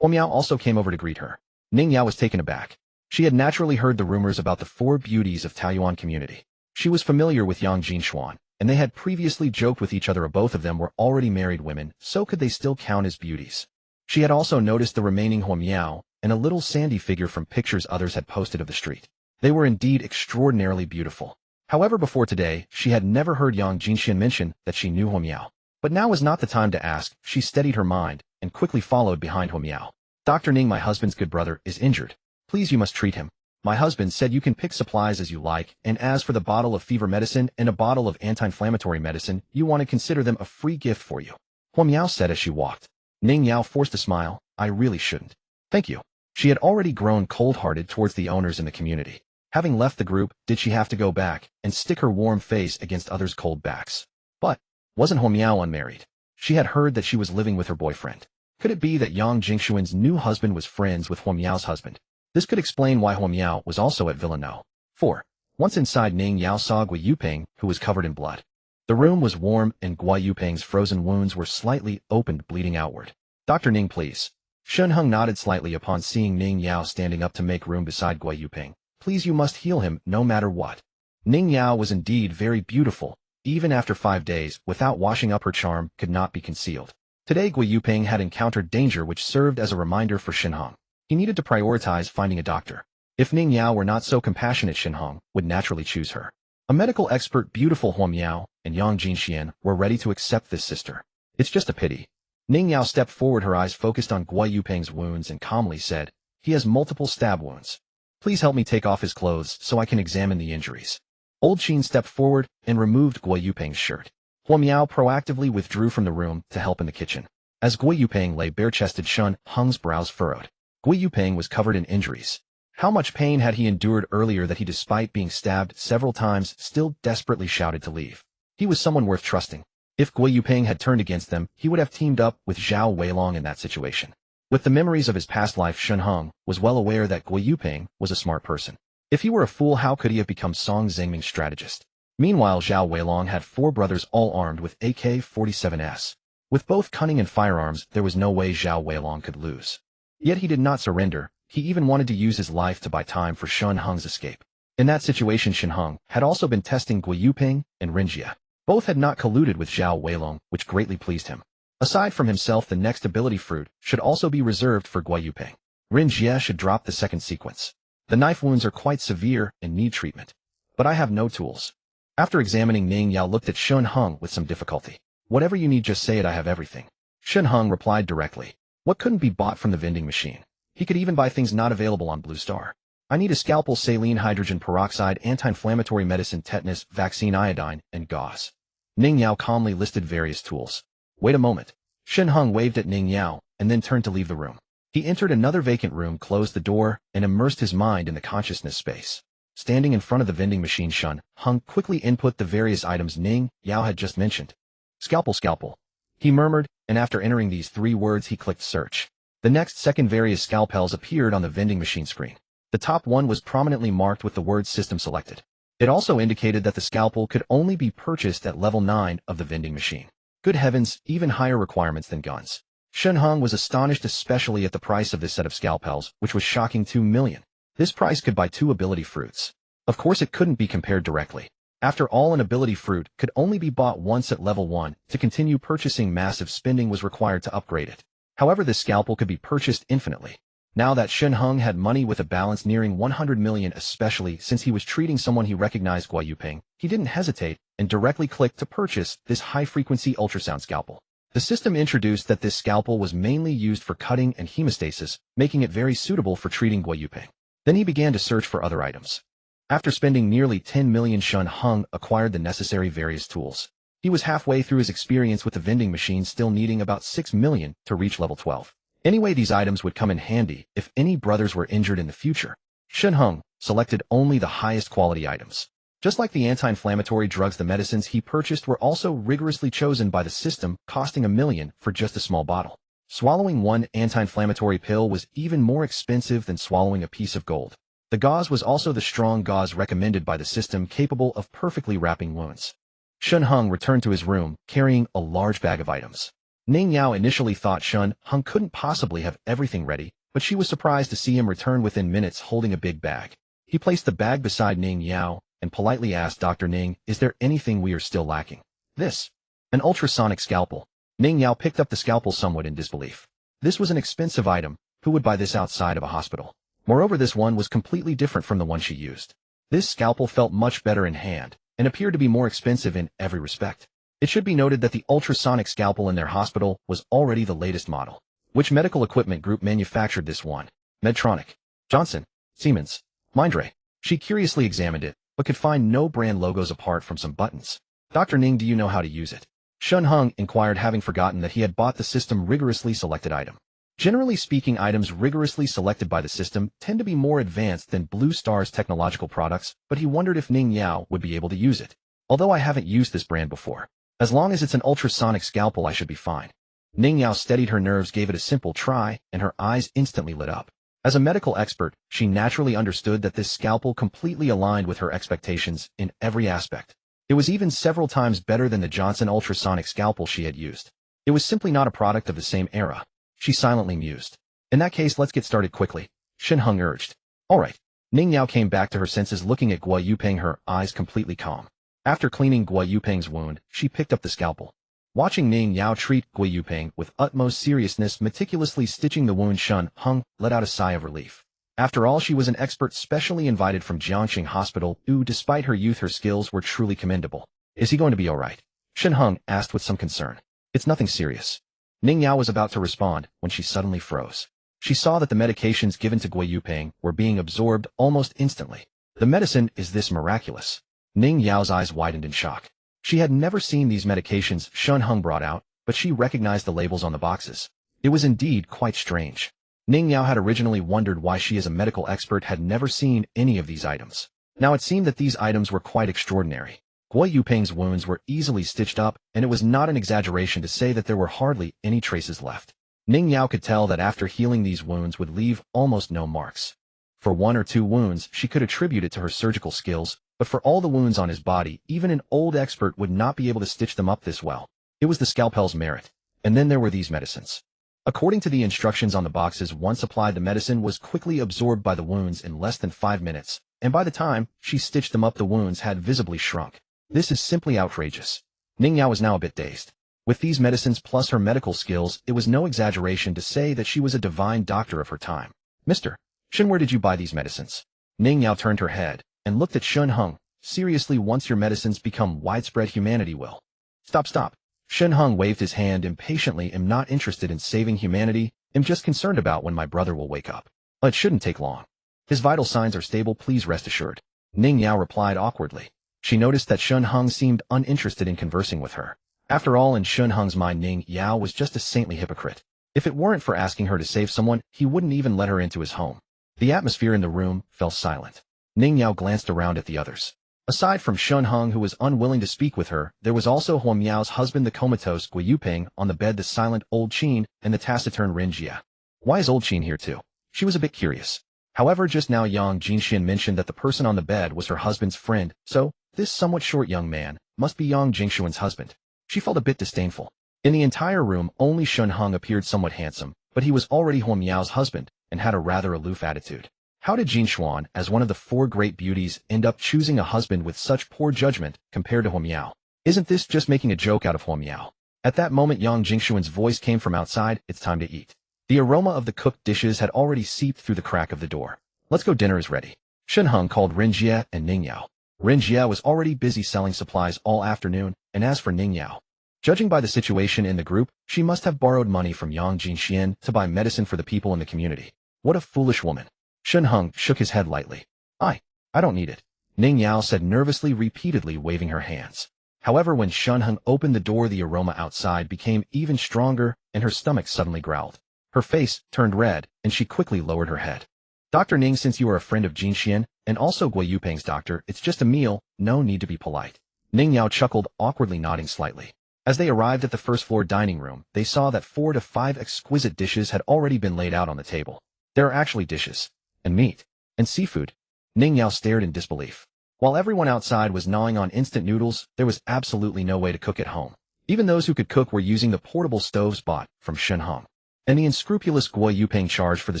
A: Huo Miao also came over to greet her. Ning Yao was taken aback. She had naturally heard the rumors about the 4 beauties of Taoyuan community. She was familiar with Yang Jingshuan, and they had previously joked with each other. Both of them were already married women, so could they still count as beauties? She had also noticed the remaining Huo Miao and a little sandy figure from pictures others had posted of the street. They were indeed extraordinarily beautiful. However, before today, she had never heard Yang Jingshuan mention that she knew Huo Miao. But now was not the time to ask. She steadied her mind and quickly followed behind Huo Miao. "Dr. Ning, my husband's good brother, is injured. Please, you must treat him." My husband said you can pick supplies as you like, and as for the bottle of fever medicine and a bottle of anti-inflammatory medicine, you want to consider them a free gift for you. Huo Miao said as she walked. Ning Yao forced a smile. I really shouldn't. Thank you. She had already grown cold-hearted towards the owners in the community. Having left the group, did she have to go back and stick her warm face against others' cold backs? But wasn't Huo Miao unmarried? She had heard that she was living with her boyfriend. Could it be that Yang Jingshuan's new husband was friends with Huo Miao's husband? This could explain why Huo Miao was also at Villa No. 4. Once inside, Ning Yao saw Gui Yuping, who was covered in blood. The room was warm and Gui Yuping's frozen wounds were slightly opened, bleeding outward. Dr. Ning, please. Shen Heng nodded slightly upon seeing Ning Yao standing up to make room beside Gui Yuping. Please, you must heal him no matter what. Ning Yao was indeed very beautiful. Even after 5 days, without washing up, her charm could not be concealed. Today Gui Yuping had encountered danger which served as a reminder for Shen Heng. He needed to prioritize finding a doctor. If Ning Yao were not so compassionate, Shen Heng would naturally choose her. A medical expert, beautiful Huo Miao and Yang Jinxian were ready to accept this sister. It's just a pity. Ning Yao stepped forward, her eyes focused on Gui Yuping's wounds, and calmly said, he has multiple stab wounds. Please help me take off his clothes so I can examine the injuries. Old Qin stepped forward and removed Gui Yuping's shirt. Huo Miao proactively withdrew from the room to help in the kitchen. As Gui Yuping lay bare-chested, Shen Heng's brows furrowed. Gui Yuping was covered in injuries. How much pain had he endured earlier that he, despite being stabbed several times, still desperately shouted to leave? He was someone worth trusting. If Gui Yuping had turned against them, he would have teamed up with Zhao Weilong in that situation. With the memories of his past life, Shen Heng was well aware that Gui Yuping was a smart person. If he were a fool, how could he have become Song Zhengming's strategist? Meanwhile, Zhao Weilong had 4 brothers all armed with AK-47s. With both cunning and firearms, there was no way Zhao Weilong could lose. Yet he did not surrender. He even wanted to use his life to buy time for Shen Heng's escape. In that situation, Shen Heng had also been testing Gui Yuping and Rin Jie. Both had not colluded with Zhao Weilong, which greatly pleased him. Aside from himself, the next ability fruit should also be reserved for Gui Yuping. Rin Jie should drop the second sequence. The knife wounds are quite severe and need treatment. But I have no tools. After examining, Ning Yao looked at Shen Heng with some difficulty. Whatever you need, just say it, I have everything. Shen Heng replied directly. What couldn't be bought from the vending machine? He could even buy things not available on Blue Star. I need a scalpel, saline hydrogen peroxide, anti-inflammatory medicine, tetanus, vaccine, iodine, and gauze. Ning Yao calmly listed various tools. Wait a moment. Shen Heng waved at Ning Yao and then turned to leave the room. He entered another vacant room, closed the door, and immersed his mind in the consciousness space. Standing in front of the vending machine, Shen Heng quickly input the various items Ning Yao had just mentioned. Scalpel, scalpel. He murmured, and after entering these 3 words, he clicked search. The next second, various scalpels appeared on the vending machine screen. The top one was prominently marked with the word system selected. It also indicated that the scalpel could only be purchased at level 9 of the vending machine. Good heavens, even higher requirements than guns. Shen Heng was astonished, especially at the price of this set of scalpels, which was shocking, 2 million. This price could buy 2 ability fruits. Of course, it couldn't be compared directly. After all, an ability fruit could only be bought once at level 1. To continue purchasing, massive spending was required to upgrade it. However, this scalpel could be purchased infinitely. Now that Shen Heng had money with a balance nearing 100 million, especially since he was treating someone he recognized, Gui Yuping, he didn't hesitate and directly clicked to purchase this high-frequency ultrasound scalpel. The system introduced that this scalpel was mainly used for cutting and hemostasis, making it very suitable for treating Gui Yuping. Then he began to search for other items. After spending nearly 10 million, Shen Heng acquired the necessary various tools. He was halfway through his experience with the vending machine, still needing about 6 million to reach level 12. Anyway, these items would come in handy if any brothers were injured in the future. Shen Heng selected only the highest quality items. Just like the anti-inflammatory drugs, the medicines he purchased were also rigorously chosen by the system, costing 1 million for just a small bottle. Swallowing one anti-inflammatory pill was even more expensive than swallowing a piece of gold. The gauze was also the strong gauze recommended by the system, capable of perfectly wrapping wounds. Shen Heng returned to his room, carrying a large bag of items. Ning Yao initially thought Shen Heng couldn't possibly have everything ready, but she was surprised to see him return within minutes holding a big bag. He placed the bag beside Ning Yao and politely asked, Dr. Ning, is there anything we are still lacking? This. An ultrasonic scalpel. Ning Yao picked up the scalpel somewhat in disbelief. This was an expensive item. Who would buy this outside of a hospital? Moreover, this one was completely different from the one she used. This scalpel felt much better in hand and appeared to be more expensive in every respect. It should be noted that the ultrasonic scalpel in their hospital was already the latest model. Which medical equipment group manufactured this one? Medtronic, Johnson, Siemens, Mindray. She curiously examined it, but could find no brand logos apart from some buttons. Dr. Ning, do you know how to use it? Shen Heng inquired, having forgotten that he had bought the system rigorously selected item. Generally speaking, items rigorously selected by the system tend to be more advanced than Blue Star's technological products, but he wondered if Ning Yao would be able to use it. Although I haven't used this brand before. As long as it's an ultrasonic scalpel, I should be fine. Ning Yao steadied her nerves, gave it a simple try, and her eyes instantly lit up. As a medical expert, she naturally understood that this scalpel completely aligned with her expectations in every aspect. It was even several times better than the Johnson ultrasonic scalpel she had used. It was simply not a product of the same era. She silently mused. In that case, let's get started quickly, Shen Heng urged. All right. Ning Yao came back to her senses, looking at Guo Yupeng, her eyes completely calm. After cleaning Guo Yupeng's wound, she picked up the scalpel. Watching Ning Yao treat Guo Yupeng with utmost seriousness, meticulously stitching the wound, Shen Heng let out a sigh of relief. After all, she was an expert specially invited from Jiangxing Hospital, who, despite her youth, her skills were truly commendable. Is he going to be all right? Shen Heng asked with some concern. It's nothing serious. Ning Yao was about to respond when she suddenly froze. She saw that the medications given to Guo Yupeng were being absorbed almost instantly. The medicine is this miraculous. Ning Yao's eyes widened in shock. She had never seen these medications Shen Heng brought out, but she recognized the labels on the boxes. It was indeed quite strange. Ning Yao had originally wondered why she as a medical expert had never seen any of these items. Now it seemed that these items were quite extraordinary. Guo Yupeng's wounds were easily stitched up, and it was not an exaggeration to say that there were hardly any traces left. Ning Yao could tell that after healing these wounds would leave almost no marks. For 1 or 2 wounds, she could attribute it to her surgical skills, but for all the wounds on his body, even an old expert would not be able to stitch them up this well. It was the scalpel's merit. And then there were these medicines. According to the instructions on the boxes, once applied, the medicine was quickly absorbed by the wounds in less than 5 minutes, and by the time she stitched them up, the wounds had visibly shrunk. This is simply outrageous. Ning Yao was now a bit dazed. With these medicines plus her medical skills, it was no exaggeration to say that she was a divine doctor of her time. Mr. Shen, where did you buy these medicines? Ning Yao turned her head and looked at Shen Heng. Seriously, once your medicines become widespread, humanity will. Stop. Shen Heng waved his hand impatiently. I'm not interested in saving humanity. I'm just concerned about when my brother will wake up. It shouldn't take long. His vital signs are stable, please rest assured. Ning Yao replied awkwardly. She noticed that Shen Heng seemed uninterested in conversing with her. After all, in Shen Heng's mind, Ning Yao was just a saintly hypocrite. If it weren't for asking her to save someone, he wouldn't even let her into his home. The atmosphere in the room fell silent. Ning Yao glanced around at the others. Aside from Shen Heng, who was unwilling to speak with her, there was also Huo Miao's husband, the comatose Guo Yupeng, on the bed, the silent old Qin, and the taciturn Rin Jie. Why is old Qin here too? She was a bit curious. However, just now Yang Jingxian mentioned that the person on the bed was her husband's friend, so this somewhat short young man must be Yang Jingshuan's husband. She felt a bit disdainful. In the entire room, only Shen Heng appeared somewhat handsome, but he was already Huo Miao's husband and had a rather aloof attitude. How did Jingshuan, as one of the 4 great beauties, end up choosing a husband with such poor judgment compared to Huo Miao? Isn't this just making a joke out of Huo Miao? At that moment, Yang Jingshuan's voice came from outside. It's time to eat. The aroma of the cooked dishes had already seeped through the crack of the door. Let's go, dinner is ready. Shen Heng called Rin Jie and Ning Yao. Rin Jie was already busy selling supplies all afternoon, and as for Ning Yao, judging by the situation in the group, she must have borrowed money from Yang Jingxian to buy medicine for the people in the community. What a foolish woman. Shen Heng shook his head lightly. I don't need it, Ning Yao said nervously, repeatedly waving her hands. However, when Shen Heng opened the door, the aroma outside became even stronger, and her stomach suddenly growled. Her face turned red, and she quickly lowered her head. Dr. Ning, since you are a friend of Jingxian, and also Guo Yupeng's doctor, it's just a meal, no need to be polite. Ning Yao chuckled, awkwardly nodding slightly. As they arrived at the first-floor dining room, they saw that 4 to 5 exquisite dishes had already been laid out on the table. There are actually dishes, and meat, and seafood. Ning Yao stared in disbelief. While everyone outside was gnawing on instant noodles, there was absolutely no way to cook at home. Even those who could cook were using the portable stoves bought from Shen Heng. And the unscrupulous Guo Yupeng charged for the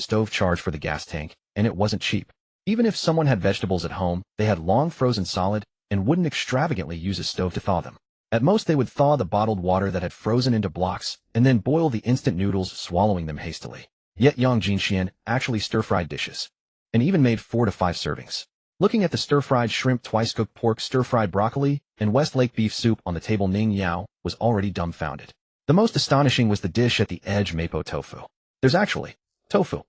A: stove, charged for the gas tank, and it wasn't cheap. Even if someone had vegetables at home, they had long frozen solid and wouldn't extravagantly use a stove to thaw them. At most, they would thaw the bottled water that had frozen into blocks and then boil the instant noodles, swallowing them hastily. Yet Yang Jingxian actually stir-fried dishes, and even made 4 to 5 servings. Looking at the stir-fried shrimp, twice-cooked pork, stir-fried broccoli, and Westlake beef soup on the table, Ning Yao was already dumbfounded. The most astonishing was the dish at the edge, mapo tofu. There's actually tofu.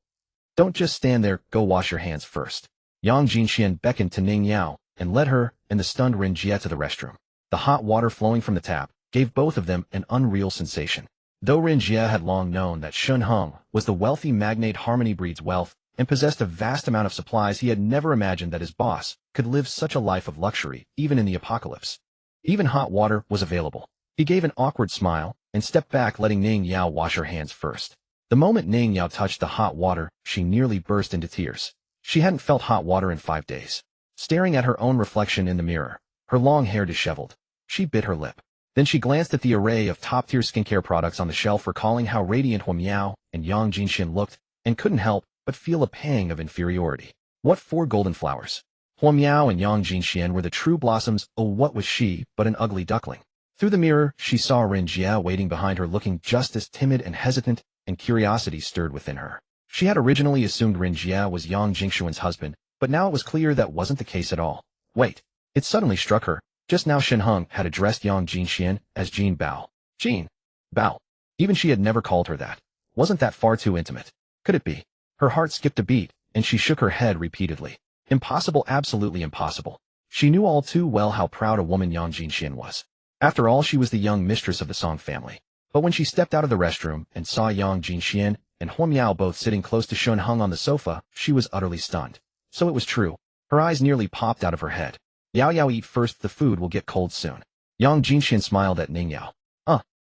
A: Don't just stand there, go wash your hands first. Yang Jinxian beckoned to Ning Yao and led her and the stunned Ren Jie to the restroom. The hot water flowing from the tap gave both of them an unreal sensation. Though Ren Jie had long known that Shen Heng was the wealthy magnate Harmony breeds wealth and possessed a vast amount of supplies, he had never imagined that his boss could live such a life of luxury even in the apocalypse. Even hot water was available. He gave an awkward smile and stepped back, letting Ning Yao wash her hands first. The moment Ning Yao touched the hot water, she nearly burst into tears. She hadn't felt hot water in 5 days. Staring at her own reflection in the mirror, her long hair disheveled, she bit her lip. Then she glanced at the array of top-tier skincare products on the shelf, recalling how radiant Huo Miao and Yang Jinxian looked, and couldn't help but feel a pang of inferiority. What 4 golden flowers? Huo Miao and Yang Jinxian were the true blossoms. Oh, what was she but an ugly duckling? Through the mirror, she saw Ren Jie waiting behind her, looking just as timid and hesitant, and curiosity stirred within her. She had originally assumed Ren Jie was Yang Jingxuan's husband, but now it was clear that wasn't the case at all. Wait. It suddenly struck her. Just now Shen Heng had addressed Yang Jinxian as Jean Bao. Jean Bao. Even she had never called her that. Wasn't that far too intimate? Could it be? Her heart skipped a beat, and she shook her head repeatedly. Impossible, absolutely impossible. She knew all too well how proud a woman Yang Jinxian was. After all, she was the young mistress of the Song family. But when she stepped out of the restroom and saw Yang Jinxian and Huo Miao both sitting close to Shen Heng on the sofa, she was utterly stunned. So it was true. Her eyes nearly popped out of her head. Yao Yao, eat first, the food will get cold soon. Yang Jinxian smiled at Ning Yao.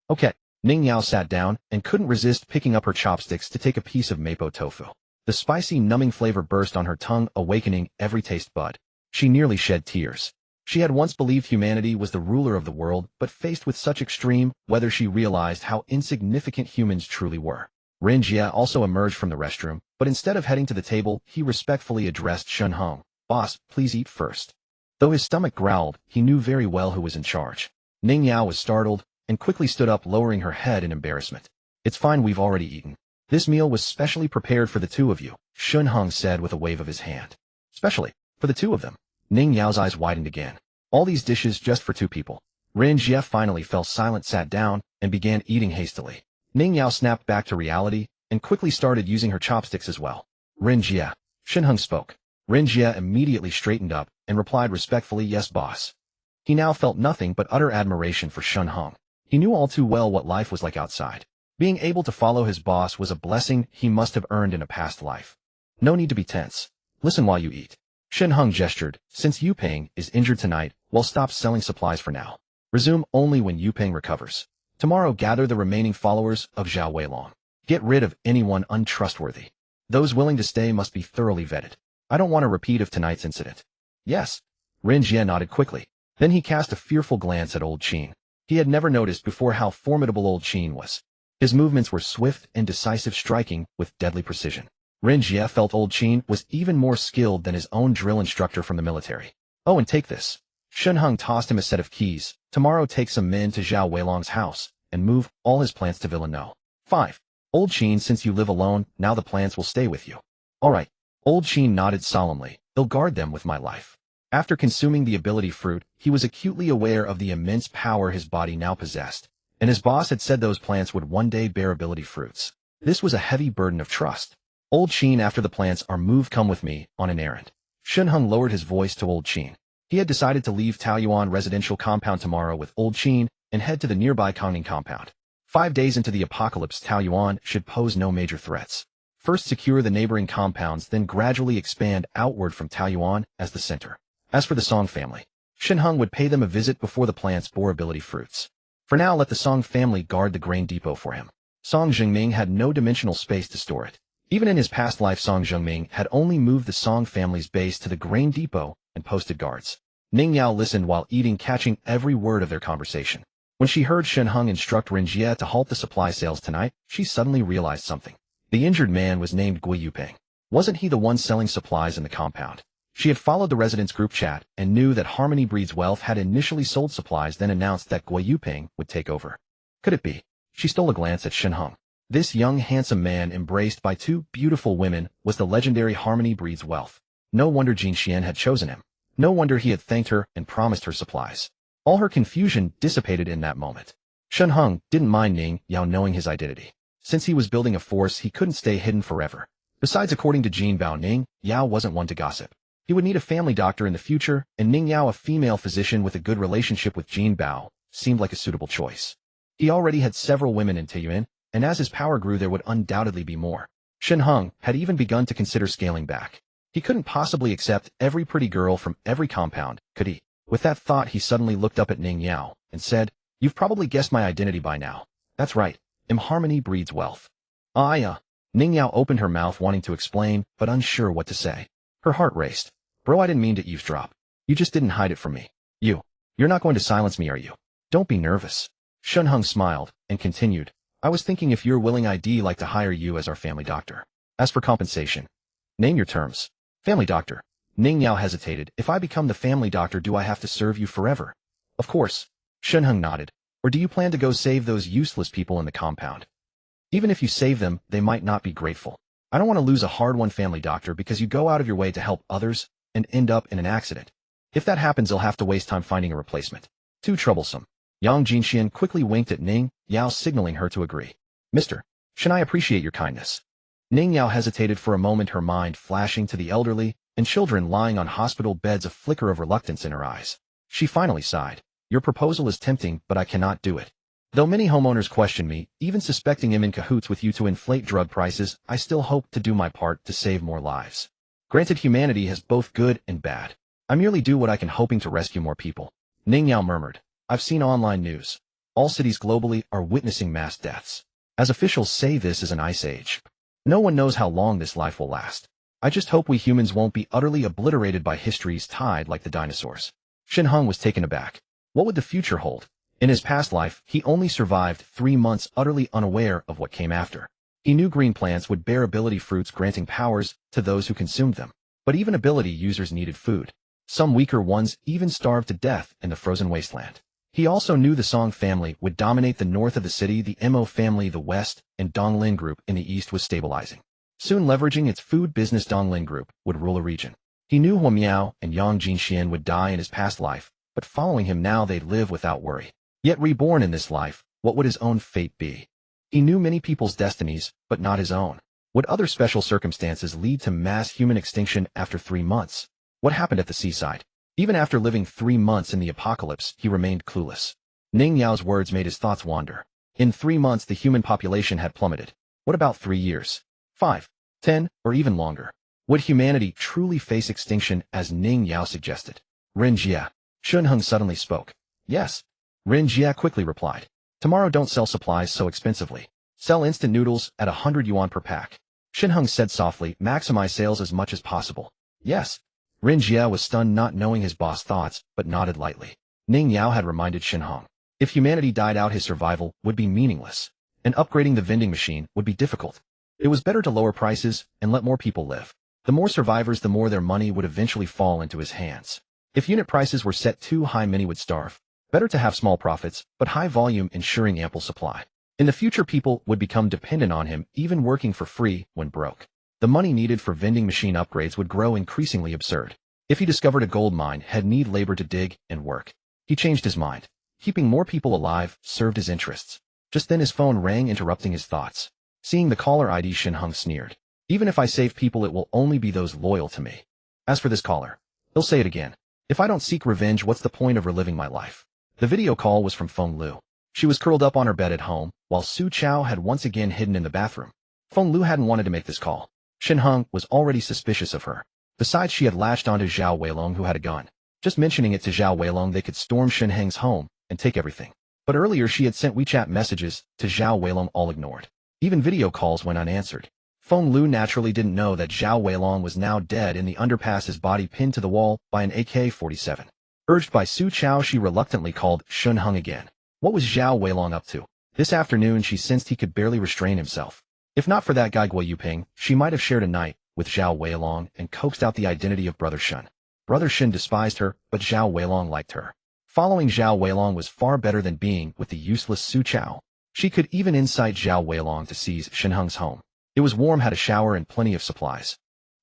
A: Okay. Ning Yao sat down and couldn't resist picking up her chopsticks to take a piece of mapo tofu. The spicy, numbing flavor burst on her tongue, awakening every taste bud. She nearly shed tears. She had once believed humanity was the ruler of the world, but faced with such extreme weather, she realized how insignificant humans truly were. Ren Jie also emerged from the restroom, but instead of heading to the table, he respectfully addressed Shen Heng. Boss, please eat first. Though his stomach growled, he knew very well who was in charge. Ning Yao was startled and quickly stood up, lowering her head in embarrassment. It's fine, we've already eaten. This meal was specially prepared for the 2 of you, Shen Heng said with a wave of his hand. Specially? For the 2 of them? Ning Yao's eyes widened again. All these dishes just for 2 people. Ren Jie finally fell silent, sat down, and began eating hastily. Ning Yao snapped back to reality and quickly started using her chopsticks as well. Ren Jie. Shen Heng spoke. Ren Jie immediately straightened up and replied respectfully, yes, boss. He now felt nothing but utter admiration for Shen Heng. He knew all too well what life was like outside. Being able to follow his boss was a blessing he must have earned in a past life. No need to be tense. Listen while you eat. Shen Heng gestured. Since Yupeng is injured tonight, we'll stop selling supplies for now. Resume only when Yupeng recovers. Tomorrow gather the remaining followers of Zhao Weilong. Get rid of anyone untrustworthy. Those willing to stay must be thoroughly vetted. I don't want a repeat of tonight's incident. Yes. Ren Jie nodded quickly. Then he cast a fearful glance at Old Qin. He had never noticed before how formidable Old Qin was. His movements were swift and decisive, striking with deadly precision. Ren Jie felt Old Qin was even more skilled than his own drill instructor from the military. Oh, and take this. Shen Heng tossed him a set of keys. Tomorrow take some men to Zhao Weilong's house and move all his plants to Villanelle. 5. Old Qin, since you live alone, now the plants will stay with you. All right. Old Qin nodded solemnly. I'll guard them with my life. After consuming the ability fruit, he was acutely aware of the immense power his body now possessed, and his boss had said those plants would one day bear ability fruits. This was a heavy burden of trust. Old Qin, after the plants are moved, come with me on an errand. Shen Heng lowered his voice to Old Qin. He had decided to leave Taoyuan residential compound tomorrow with Old Qin and head to the nearby Kongning compound. 5 days into the apocalypse, Taoyuan should pose no major threats. First secure the neighboring compounds, then gradually expand outward from Taoyuan as the center. As for the Song family, Shen Heng would pay them a visit before the plants bore ability fruits. For now, let the Song family guard the grain depot for him. Song Zhengming had no dimensional space to store it. Even in his past life, Song Zhengming had only moved the Song family's base to the grain depot and posted guards. Ning Yao listened while eating, catching every word of their conversation. When she heard Shen Heng instruct Ren Jie to halt the supply sales tonight, she suddenly realized something. The injured man was named Gui Yupeng. Wasn't he the one selling supplies in the compound? She had followed the residents' group chat and knew that Harmony Breeds Wealth had initially sold supplies, then announced that Gui Yupeng would take over. Could it be? She stole a glance at Shen Heng. This young, handsome man, embraced by 2 beautiful women, was the legendary Harmony Breeds Wealth. No wonder Jin Xian had chosen him. No wonder he had thanked her and promised her supplies. All her confusion dissipated in that moment. Shen Heng didn't mind Ning Yao knowing his identity. Since he was building a force, he couldn't stay hidden forever. Besides, according to Jin Bao, Ning Yao wasn't one to gossip. He would need a family doctor in the future, and Ning Yao, a female physician with a good relationship with Jin Bao, seemed like a suitable choice. He already had several women in Taiyuan, and as his power grew there would undoubtedly be more. Shen Heng had even begun to consider scaling back. He couldn't possibly accept every pretty girl from every compound, could he? With that thought he suddenly looked up at Ning Yao, and said, "You've probably guessed my identity by now. That's right, harmony breeds wealth." Ning Yao opened her mouth wanting to explain, but unsure what to say. Her heart raced. "Bro, I didn't mean to eavesdrop. You just didn't hide it from me. You're not going to silence me, are you? Don't be nervous." Shen Heng smiled, and continued, "I was thinking if you're willing I'd like to hire you as our family doctor. As for compensation, name your terms." "Family doctor." Ning Yao hesitated. "If I become the family doctor, do I have to serve you forever?" "Of course." Shen Heng nodded. "Or do you plan to go save those useless people in the compound? Even if you save them, they might not be grateful. I don't want to lose a hard-won family doctor because you go out of your way to help others and end up in an accident. If that happens, you'll have to waste time finding a replacement. Too troublesome." Yang Jinxian quickly winked at Ning Yao, signaling her to agree. "Mr. Shen, I appreciate your kindness." Ning Yao hesitated for a moment, her mind flashing to the elderly and children lying on hospital beds, a flicker of reluctance in her eyes. She finally sighed. "Your proposal is tempting, but I cannot do it. Though many homeowners question me, even suspecting I'm in cahoots with you to inflate drug prices, I still hope to do my part to save more lives. Granted, humanity has both good and bad. I merely do what I can, hoping to rescue more people." Ning Yao murmured, "I've seen online news. All cities globally are witnessing mass deaths. As officials say, this is an ice age. No one knows how long this life will last. I just hope we humans won't be utterly obliterated by history's tide like the dinosaurs." Shen Heng was taken aback. What would the future hold? In his past life, he only survived 3 months, utterly unaware of what came after. He knew green plants would bear ability fruits granting powers to those who consumed them. But even ability users needed food. Some weaker ones even starved to death in the frozen wasteland. He also knew the Song family would dominate the north of the city, the Mo family the west, and Donglin Group in the east was stabilizing. Soon, leveraging its food business, Donglin Group would rule a region. He knew Hua Miao and Yang Jinxian would die in his past life, but following him now they'd live without worry. Yet reborn in this life, what would his own fate be? He knew many people's destinies, but not his own. Would other special circumstances lead to mass human extinction after 3 months? What happened at the seaside? Even after living 3 months in the apocalypse, he remained clueless. Ning Yao's words made his thoughts wander. In 3 months the human population had plummeted. What about 3 years? 5, 10, or even longer? Would humanity truly face extinction as Ning Yao suggested? "Ren Jia." Shen Heng suddenly spoke. "Yes." Ren Jia quickly replied. "Tomorrow don't sell supplies so expensively. Sell instant noodles at 100 yuan per pack." Shen Heng said softly, "Maximize sales as much as possible." "Yes." Ren Jia was stunned, not knowing his boss' thoughts, but nodded lightly. Ning Yao had reminded Shen Heng. If humanity died out, his survival would be meaningless, and upgrading the vending machine would be difficult. It was better to lower prices and let more people live. The more survivors, the more their money would eventually fall into his hands. If unit prices were set too high, many would starve. Better to have small profits, but high volume, ensuring ample supply. In the future, people would become dependent on him, even working for free when broke. The money needed for vending machine upgrades would grow increasingly absurd. If he discovered a gold mine, he'd need labor to dig and work. He changed his mind. Keeping more people alive served his interests. Just then his phone rang, interrupting his thoughts. Seeing the caller ID, Shen Heng sneered. "Even if I save people, it will only be those loyal to me. As for this caller, he'll say it again. If I don't seek revenge, what's the point of reliving my life?" The video call was from Feng Lu. She was curled up on her bed at home, while Su Chao had once again hidden in the bathroom. Feng Lu hadn't wanted to make this call. Shen Heng was already suspicious of her. Besides, she had latched onto Zhao Weilong, who had a gun. Just mentioning it to Zhao Weilong, they could storm Shen Heng's home and take everything. But earlier she had sent WeChat messages to Zhao Weilong, all ignored. Even video calls went unanswered. Feng Lu naturally didn't know that Zhao Weilong was now dead in the underpass, his body pinned to the wall by an AK-47. Urged by Su Chao, she reluctantly called Shen Heng again. What was Zhao Weilong up to? This afternoon she sensed he could barely restrain himself. If not for that guy Guo Yuping, she might have shared a night with Zhao Weilong and coaxed out the identity of Brother Shen. Brother Shen despised her, but Zhao Weilong liked her. Following Zhao Weilong was far better than being with the useless Su Chao. She could even incite Zhao Weilong to seize Shen Heng's home. It was warm, had a shower, and plenty of supplies.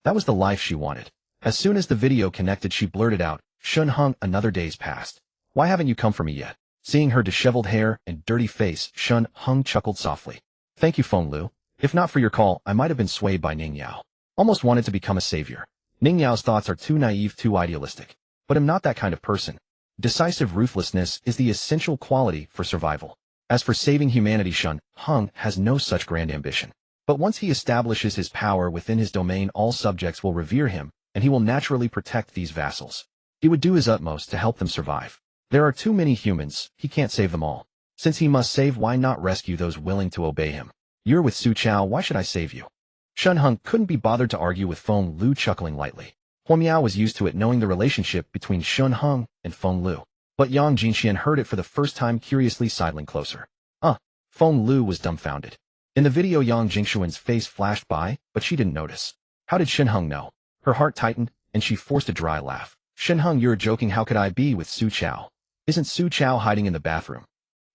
A: That was the life she wanted. As soon as the video connected, she blurted out, "Shen Heng, another day's passed. Why haven't you come for me yet?" Seeing her disheveled hair and dirty face, Shen Heng chuckled softly. "Thank you, Feng Lu. If not for your call, I might have been swayed by Ning Yao. Almost wanted to become a savior." Ning Yao's thoughts are too naive, too idealistic. But I'm not that kind of person. Decisive ruthlessness is the essential quality for survival. As for saving humanity, Shen Heng has no such grand ambition. But once he establishes his power within his domain, all subjects will revere him, and he will naturally protect these vassals. He would do his utmost to help them survive. There are too many humans, he can't save them all. Since he must save, why not rescue those willing to obey him? You're with Su Chao, why should I save you? Shen Heng couldn't be bothered to argue with Feng Lu, chuckling lightly. Huo Miao was used to it, knowing the relationship between Shen Heng and Feng Lu. But Yang Jinxian heard it for the first time, curiously sidling closer. Feng Lu was dumbfounded. In the video, Yang Jingxuan's face flashed by, but she didn't notice. How did Shen Heng know? Her heart tightened, and she forced a dry laugh. Shen Heng, you're joking, how could I be with Su Chao? Isn't Su Chao hiding in the bathroom?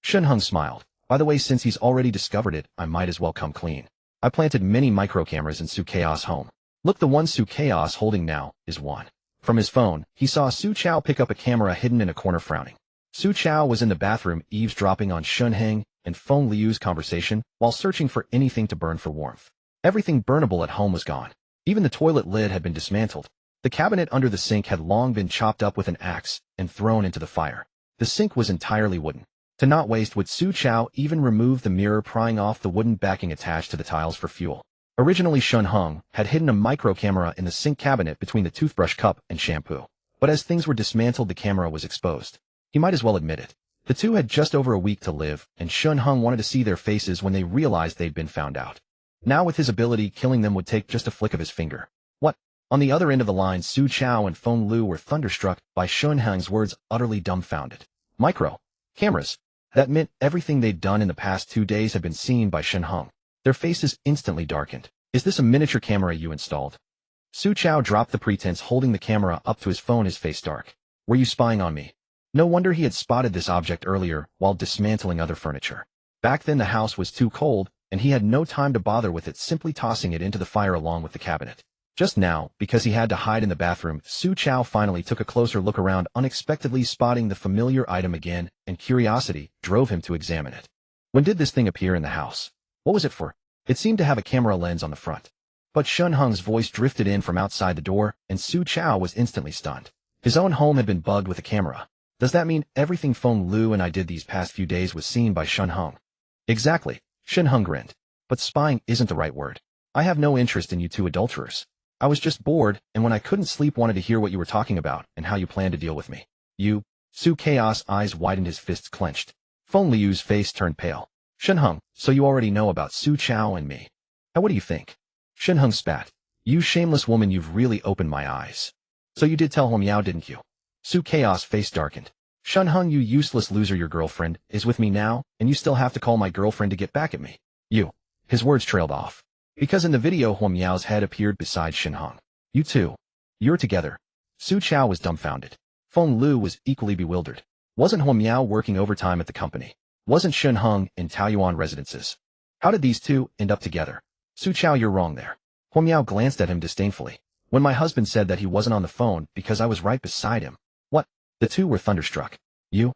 A: Shen Heng smiled. By the way, since he's already discovered it, I might as well come clean. I planted many microcameras in Su Chao's home. Look, the one Su Chaos holding now is one. From his phone, he saw Su Chao pick up a camera hidden in a corner, frowning. Su Chao was in the bathroom, eavesdropping on Shen Heng and Feng Liu's conversation while searching for anything to burn for warmth. Everything burnable at home was gone. Even the toilet lid had been dismantled. The cabinet under the sink had long been chopped up with an axe and thrown into the fire. The sink was entirely wooden. To not waste would, Su Chao even remove the mirror, prying off the wooden backing attached to the tiles for fuel. Originally, Shen Heng had hidden a micro camera in the sink cabinet between the toothbrush cup and shampoo. But as things were dismantled, the camera was exposed. He might as well admit it. The two had just over a week to live, and Shen Heng wanted to see their faces when they realized they'd been found out. Now with his ability, killing them would take just a flick of his finger. What? On the other end of the line, Su Chao and Feng Lu were thunderstruck by Shen Heng's words, utterly dumbfounded. Micro cameras. That meant everything they'd done in the past 2 days had been seen by Shen Heng. Their faces instantly darkened. Is this a miniature camera you installed? Su Chao dropped the pretense, holding the camera up to his phone, his face dark. Were you spying on me? No wonder he had spotted this object earlier while dismantling other furniture. Back then the house was too cold, and he had no time to bother with it, simply tossing it into the fire along with the cabinet. Just now, because he had to hide in the bathroom, Su Chao finally took a closer look around, unexpectedly spotting the familiar item again, and curiosity drove him to examine it. When did this thing appear in the house? What was it for? It seemed to have a camera lens on the front. But Shen Heng's voice drifted in from outside the door, and Su Chao was instantly stunned. His own home had been bugged with a camera. Does that mean everything Feng Lu and I did these past few days was seen by Shen Heng? Exactly, Shen Heng grinned. But spying isn't the right word. I have no interest in you two adulterers. I was just bored, and when I couldn't sleep, wanted to hear what you were talking about and how you plan to deal with me. You? Su Chaos' eyes widened, his fists clenched. Feng Liu's face turned pale. Shen Heng, so you already know about Su Chao and me. Now what do you think? Shen Heng spat. You shameless woman, you've really opened my eyes. So you did tell Huo Miao, didn't you? Su Chaos' face darkened. Shen Heng, you useless loser, your girlfriend is with me now, and you still have to call my girlfriend to get back at me. You. His words trailed off. Because in the video, Huo Miao's head appeared beside Shen Heng. You two. You're together. Su Chao was dumbfounded. Feng Lu was equally bewildered. Wasn't Huo Miao working overtime at the company? Wasn't Shen Heng in Taoyuan residences? How did these two end up together? Su Chao, you're wrong there. Huo Miao glanced at him disdainfully. When my husband said that he wasn't on the phone because I was right beside him. What? The two were thunderstruck. You?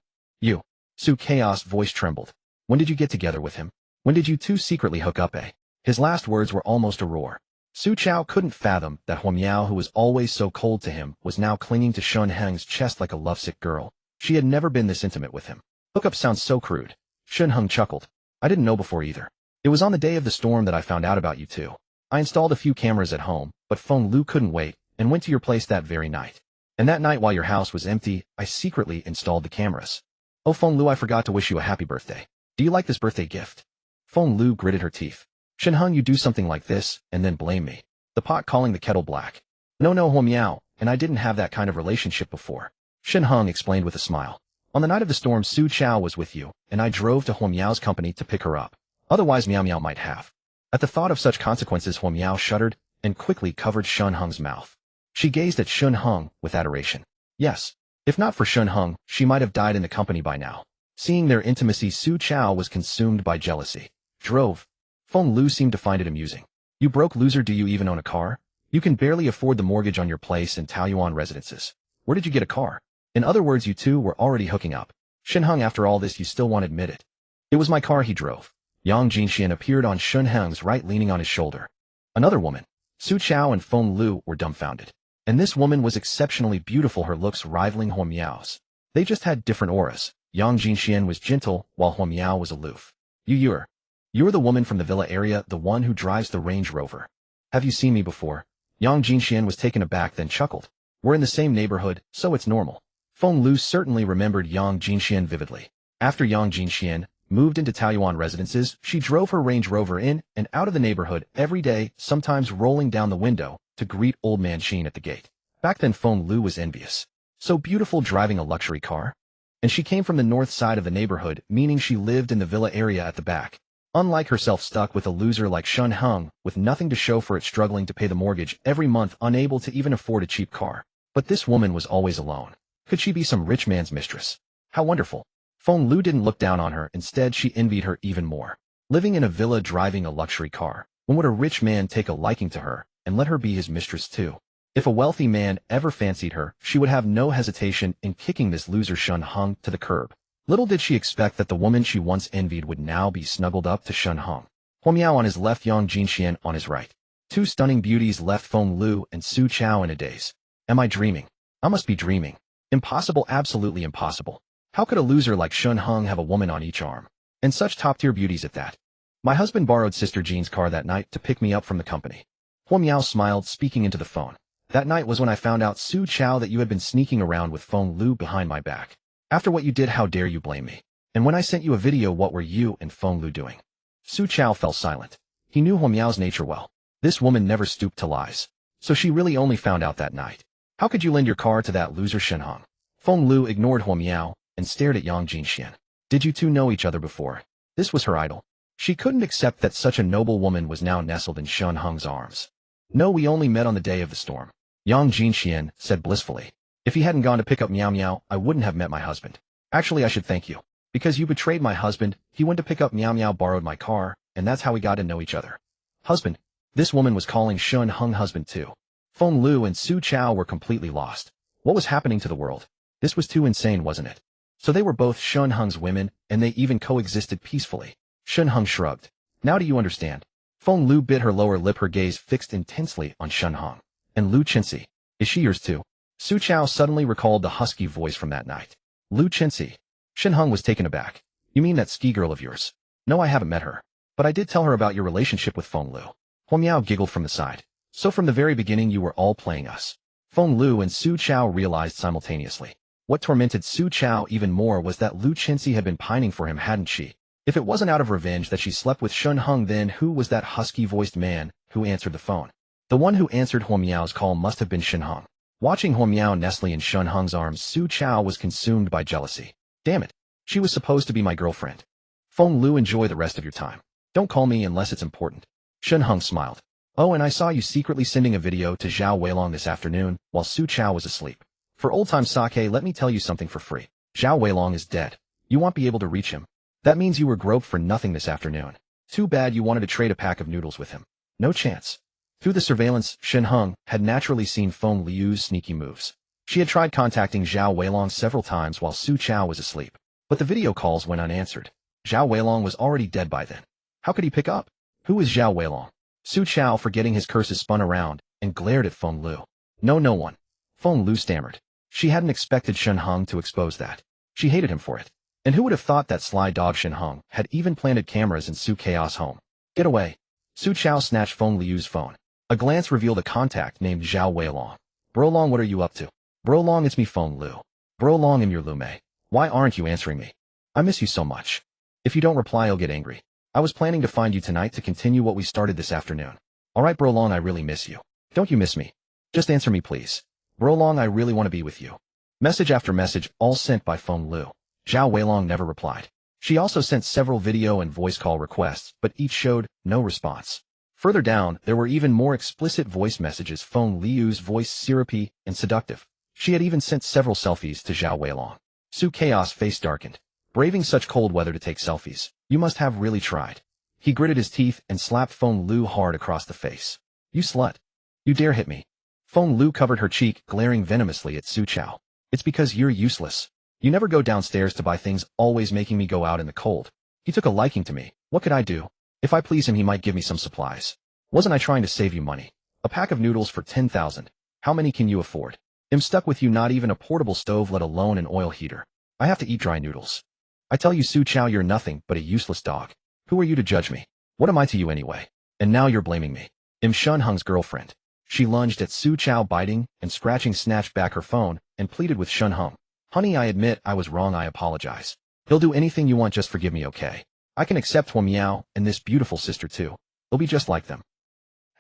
A: Su Chaos' voice trembled. When did you get together with him? When did you two secretly hook up, eh? His last words were almost a roar. Su Chao couldn't fathom that Huo Miao, who was always so cold to him, was now clinging to Shen Heng's chest like a lovesick girl. She had never been this intimate with him. Hookup sounds so crude. Shen Heng chuckled. I didn't know before either. It was on the day of the storm that I found out about you two. I installed a few cameras at home, but Feng Lu couldn't wait and went to your place that very night. And that night, while your house was empty, I secretly installed the cameras. Oh, Feng Lu, I forgot to wish you a happy birthday. Do you like this birthday gift? Feng Lu gritted her teeth. Shen Heng, you do something like this, and then blame me. The pot calling the kettle black. No, Huo Miao, and I didn't have that kind of relationship before. Shen Heng explained with a smile. On the night of the storm, Su Chao was with you, and I drove to Huo Miao's company to pick her up. Otherwise, Miao Miao might have. At the thought of such consequences, Huo Miao shuddered and quickly covered Shen Heng's mouth. She gazed at Shen Heng with adoration. Yes. If not for Shen Heng, she might have died in the company by now. Seeing their intimacy, Su Chao was consumed by jealousy. Feng Lu seemed to find it amusing. You broke loser, do you even own a car? You can barely afford the mortgage on your place in Taoyuan residences. Where did you get a car? In other words, you two were already hooking up. Shen Heng, after all this, you still won't admit it. It was my car he drove. Yang Jinxian appeared on Shen Heng's right, leaning on his shoulder. Another woman. Su Chao and Feng Lu were dumbfounded. And this woman was exceptionally beautiful, her looks rivaling Huo Miao's. They just had different auras. Yang Jinxian was gentle, while Huo Miao was aloof. You're the woman from the villa area, the one who drives the Range Rover. Have you seen me before? Yang Jinxian was taken aback, then chuckled. We're in the same neighborhood, so it's normal. Feng Lu certainly remembered Yang Jinxian vividly. After Yang Jinxian moved into Taoyuan residences, she drove her Range Rover in and out of the neighborhood every day, sometimes rolling down the window to greet old man Shen at the gate. Back then Feng Lu was envious. So beautiful, driving a luxury car? And she came from the north side of the neighborhood, meaning she lived in the villa area at the back. Unlike herself, stuck with a loser like Shen Heng, with nothing to show for it, struggling to pay the mortgage every month, unable to even afford a cheap car. But this woman was always alone. Could she be some rich man's mistress? How wonderful. Feng Lu didn't look down on her, instead she envied her even more. Living in a villa, driving a luxury car. When would a rich man take a liking to her, and let her be his mistress too? If a wealthy man ever fancied her, she would have no hesitation in kicking this loser Shen Heng to the curb. Little did she expect that the woman she once envied would now be snuggled up to Shen Heng. Huo Miao on his left, Yang Jinxian on his right. Two stunning beauties left Feng Lu and Su Chao in a daze. Am I dreaming? I must be dreaming. Impossible, absolutely impossible. How could a loser like Shen Heng have a woman on each arm? And such top-tier beauties at that. My husband borrowed Sister Jean's car that night to pick me up from the company. Huo Miao smiled, speaking into the phone. That night was when I found out, Su Chao, that you had been sneaking around with Feng Lu behind my back. After what you did, how dare you blame me? And when I sent you a video, what were you and Feng Lu doing? Su Chao fell silent. He knew Huo Miao's nature well. This woman never stooped to lies. So she really only found out that night. How could you lend your car to that loser Shen Heng? Feng Lu ignored Huo Miao and stared at Yang Jinxian. Did you two know each other before? This was her idol. She couldn't accept that such a noble woman was now nestled in Shen Heng's arms. No, we only met on the day of the storm. Yang Jinxian said blissfully. If he hadn't gone to pick up Miao Miao, I wouldn't have met my husband. Actually, I should thank you. Because you betrayed my husband, he went to pick up Miao Miao, borrowed my car, and that's how we got to know each other. Husband. This woman was calling Shen Heng husband too. Feng Lu and Su Chao were completely lost. What was happening to the world? This was too insane, wasn't it? So they were both Shen Heng's women, and they even coexisted peacefully. Shen Heng shrugged. Now do you understand? Feng Lu bit her lower lip, her gaze fixed intensely on Shen Heng. And Lu Chenxi. Is she yours too? Su Chao suddenly recalled the husky voice from that night. Lu Chenxi. Shen Heng was taken aback. You mean that ski girl of yours? No, I haven't met her. But I did tell her about your relationship with Feng Lu. Huo Miao giggled from the side. So from the very beginning you were all playing us. Feng Lu and Su Chao realized simultaneously. What tormented Su Chao even more was that Lu Chenxi had been pining for him, hadn't she? If it wasn't out of revenge that she slept with Shen Heng, then who was that husky-voiced man who answered the phone? The one who answered Huo Miao's call must have been Shen Heng. Watching Huo Miao nestling in Shen Heng's arms, Su Chao was consumed by jealousy. Damn it. She was supposed to be my girlfriend. Feng Lu, enjoy the rest of your time. Don't call me unless it's important. Shen Heng smiled. Oh, and I saw you secretly sending a video to Zhao Weilong this afternoon while Su Chao was asleep. For old-time sake, let me tell you something for free. Zhao Weilong is dead. You won't be able to reach him. That means you were groped for nothing this afternoon. Too bad you wanted to trade a pack of noodles with him. No chance. Through the surveillance, Shen Heng had naturally seen Feng Liu's sneaky moves. She had tried contacting Zhao Weilong several times while Su Chao was asleep, but the video calls went unanswered. Zhao Weilong was already dead by then. How could he pick up? Who is Zhao Weilong? Su Chao, forgetting his curses, spun around and glared at Feng Lu. No one. Feng Lu stammered. She hadn't expected Shen Heng to expose that. She hated him for it. And who would have thought that sly dog Shen Heng had even planted cameras in Su Chao's home? Get away. Su Chao snatched Feng Liu's phone. A glance revealed a contact named Zhao Weilong. Bro Long, what are you up to? Bro Long, it's me, Feng Lu. Bro Long, I'm your Lu Mei. Why aren't you answering me? I miss you so much. If you don't reply, I'll get angry. I was planning to find you tonight to continue what we started this afternoon. Alright, Bro Long, I really miss you. Don't you miss me? Just answer me, please. Bro Long, I really want to be with you. Message after message, all sent by Feng Lu. Zhao Weilong never replied. She also sent several video and voice call requests, but each showed no response. Further down, there were even more explicit voice messages, Feng Liu's voice syrupy and seductive. She had even sent several selfies to Zhao Weilong. Su Chaos' face darkened. Braving such cold weather to take selfies. You must have really tried. He gritted his teeth and slapped Feng Lu hard across the face. You slut. You dare hit me. Feng Lu covered her cheek, glaring venomously at Su Chao. It's because you're useless. You never go downstairs to buy things, always making me go out in the cold. He took a liking to me. What could I do? If I please him, he might give me some supplies. Wasn't I trying to save you money? A pack of noodles for 10,000. How many can you afford? I'm stuck with you, not even a portable stove, let alone an oil heater. I have to eat dry noodles. I tell you, Su Chao, you're nothing but a useless dog. Who are you to judge me? What am I to you anyway? And now you're blaming me. I'm Shen Heng's girlfriend. She lunged at Su Chao, biting and scratching, snatched back her phone, and pleaded with Shen Heng. Honey, I admit I was wrong, I apologize. He'll do anything you want, just forgive me, okay? I can accept Hua Miao and this beautiful sister too. They'll be just like them.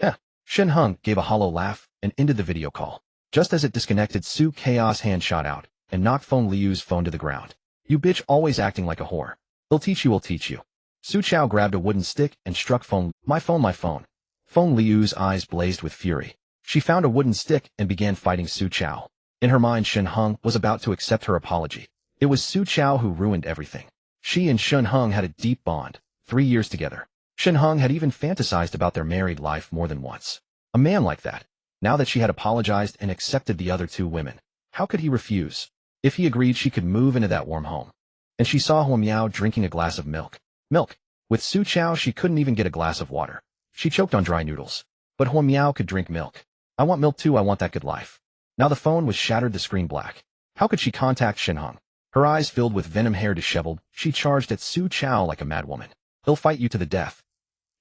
A: Heh. Shen Heng gave a hollow laugh and ended the video call. Just as it disconnected, Su Chaos' hand shot out and knocked Feng Liu's phone to the ground. You bitch, always acting like a whore. They'll teach you, will teach you. Su Chao grabbed a wooden stick and struck Feng. My phone, my phone. Feng Liu's eyes blazed with fury. She found a wooden stick and began fighting Su Chao. In her mind, Shen Heng was about to accept her apology. It was Su Chao who ruined everything. She and Shen Heng had a deep bond, 3 years together. Shen Heng had even fantasized about their married life more than once. A man like that. Now that she had apologized and accepted the other 2 women, how could he refuse? If he agreed, she could move into that warm home. And she saw Hua Miao drinking a glass of milk. Milk. With Su Chao, she couldn't even get a glass of water. She choked on dry noodles. But Hua Miao could drink milk. I want milk too, I want that good life. Now the phone was shattered, the screen black. How could she contact Shen Heng? Her eyes filled with venom, hair disheveled, she charged at Su Chao like a madwoman. He'll fight you to the death.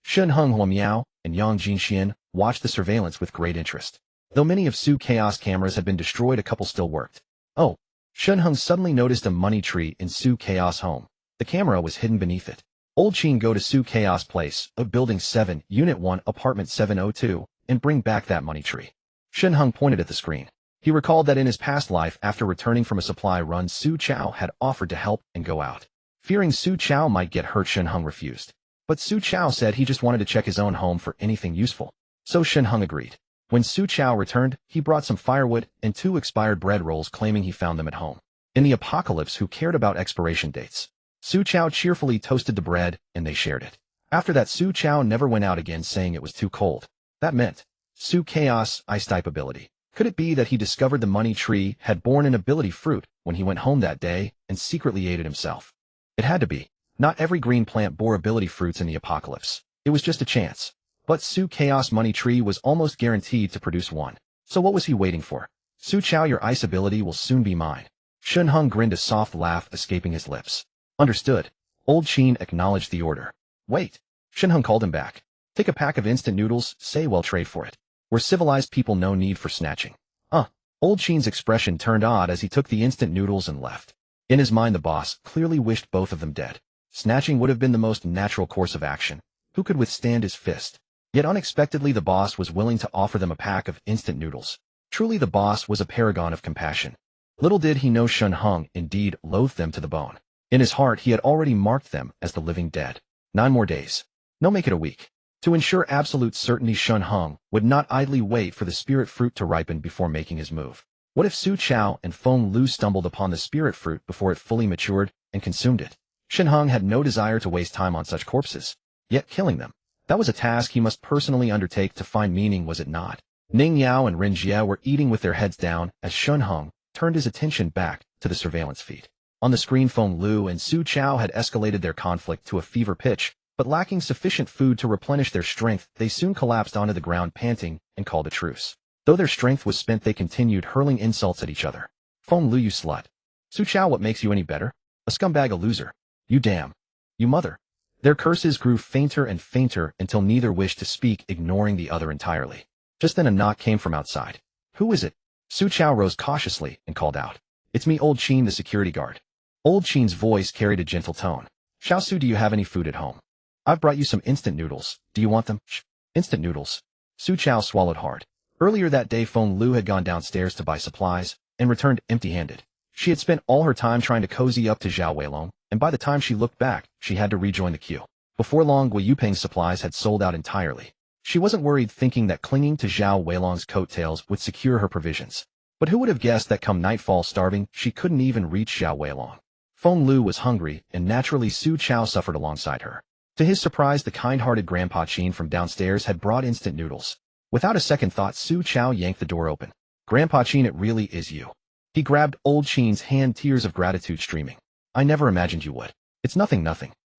A: Shen Heng, Hua Miao, and Yang Jinxian watched the surveillance with great interest. Though many of Su Chaos' cameras had been destroyed, a couple still worked. Oh. Shen Heng suddenly noticed a money tree in Su Chaos' home. The camera was hidden beneath it. Old Qin, go to Su Chaos' place of Building 7, Unit 1, Apartment 702, and bring back that money tree. Shen Heng pointed at the screen. He recalled that in his past life, after returning from a supply run, Su Chao had offered to help and go out. Fearing Su Chao might get hurt, Shen Heng refused. But Su Chao said he just wanted to check his own home for anything useful. So Shen Heng agreed. When Su Chao returned, he brought some firewood and 2 expired bread rolls, claiming he found them at home. In the apocalypse, who cared about expiration dates? Su Chao cheerfully toasted the bread, and they shared it. After that, Su Chao never went out again, saying it was too cold. That meant Su Chaos' ice-type ability. Could it be that he discovered the money tree had borne an ability fruit when he went home that day and secretly ate it himself? It had to be. Not every green plant bore ability fruits in the apocalypse. It was just a chance. But Su Chaos' money tree was almost guaranteed to produce one. So what was he waiting for? Su Chao, your ice ability will soon be mine. Shen Heng grinned, a soft laugh escaping his lips. Understood. Old Qin acknowledged the order. Wait. Shen Heng called him back. Take a pack of instant noodles, say we'll trade for it. We're civilized people, no need for snatching. Old Qin's expression turned odd as he took the instant noodles and left. In his mind, the boss clearly wished both of them dead. Snatching would have been the most natural course of action. Who could withstand his fist? Yet unexpectedly, the boss was willing to offer them a pack of instant noodles. Truly, the boss was a paragon of compassion. Little did he know Shen Heng indeed loathed them to the bone. In his heart, he had already marked them as the living dead. 9 more days. No, make it a week. To ensure absolute certainty, Shen Heng would not idly wait for the spirit fruit to ripen before making his move. What if Su Chao and Feng Liu stumbled upon the spirit fruit before it fully matured and consumed it? Shen Heng had no desire to waste time on such corpses. Yet killing them, that was a task he must personally undertake to find meaning, was it not? Ning Yao and Ren Jie were eating with their heads down as Shen Heng turned his attention back to the surveillance feed. On the screen, Feng Liu and Su Chao had escalated their conflict to a fever pitch, but lacking sufficient food to replenish their strength, they soon collapsed onto the ground panting and called a truce. Though their strength was spent, they continued hurling insults at each other. Feng Liu, you slut. Su Chao, what makes you any better? A scumbag, a loser. You damn. You mother. Their curses grew fainter and fainter until neither wished to speak, ignoring the other entirely. Just then a knock came from outside. Who is it? Su Chao rose cautiously and called out. It's me, Old Qin, the security guard. Old Qin's voice carried a gentle tone. Xiao Su, do you have any food at home? I've brought you some instant noodles. Do you want them? Shh. Instant noodles. Su Chao swallowed hard. Earlier that day, Feng Liu had gone downstairs to buy supplies and returned empty-handed. She had spent all her time trying to cozy up to Zhao Weilong, and by the time she looked back, she had to rejoin the queue. Before long, Gui Yuping's supplies had sold out entirely. She wasn't worried, thinking that clinging to Zhao Weilong's coattails would secure her provisions. But who would have guessed that come nightfall, starving, she couldn't even reach Zhao Weilong. Feng Liu was hungry, and naturally Su Chao suffered alongside her. To his surprise, the kind-hearted Grandpa Qin from downstairs had brought instant noodles. Without a second thought, Su Chao yanked the door open. Grandpa Qin, it really is you. He grabbed Old Qin's hand, tears of gratitude streaming. I never imagined you would. It's nothing.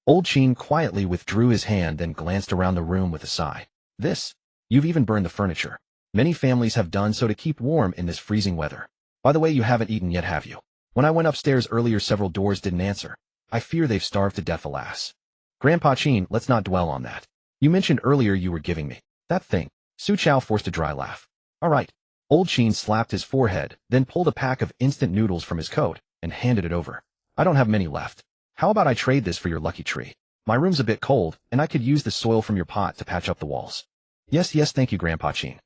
A: Old Qin quietly withdrew his hand, then glanced around the room with a sigh. You've even burned the furniture. Many families have done so to keep warm in this freezing weather. By the way, you haven't eaten yet, have you? When I went upstairs earlier, several doors didn't answer. I fear they've starved to death, alas. Grandpa Chin, let's not dwell on that. You mentioned earlier you were giving me that thing. Su Chao forced a dry laugh. All right. Old Chin slapped his forehead, then pulled a pack of instant noodles from his coat and handed it over. I don't have many left. How about I trade this for your lucky tree? My room's a bit cold, and I could use the soil from your pot to patch up the walls. Yes, thank you, Grandpa Chin.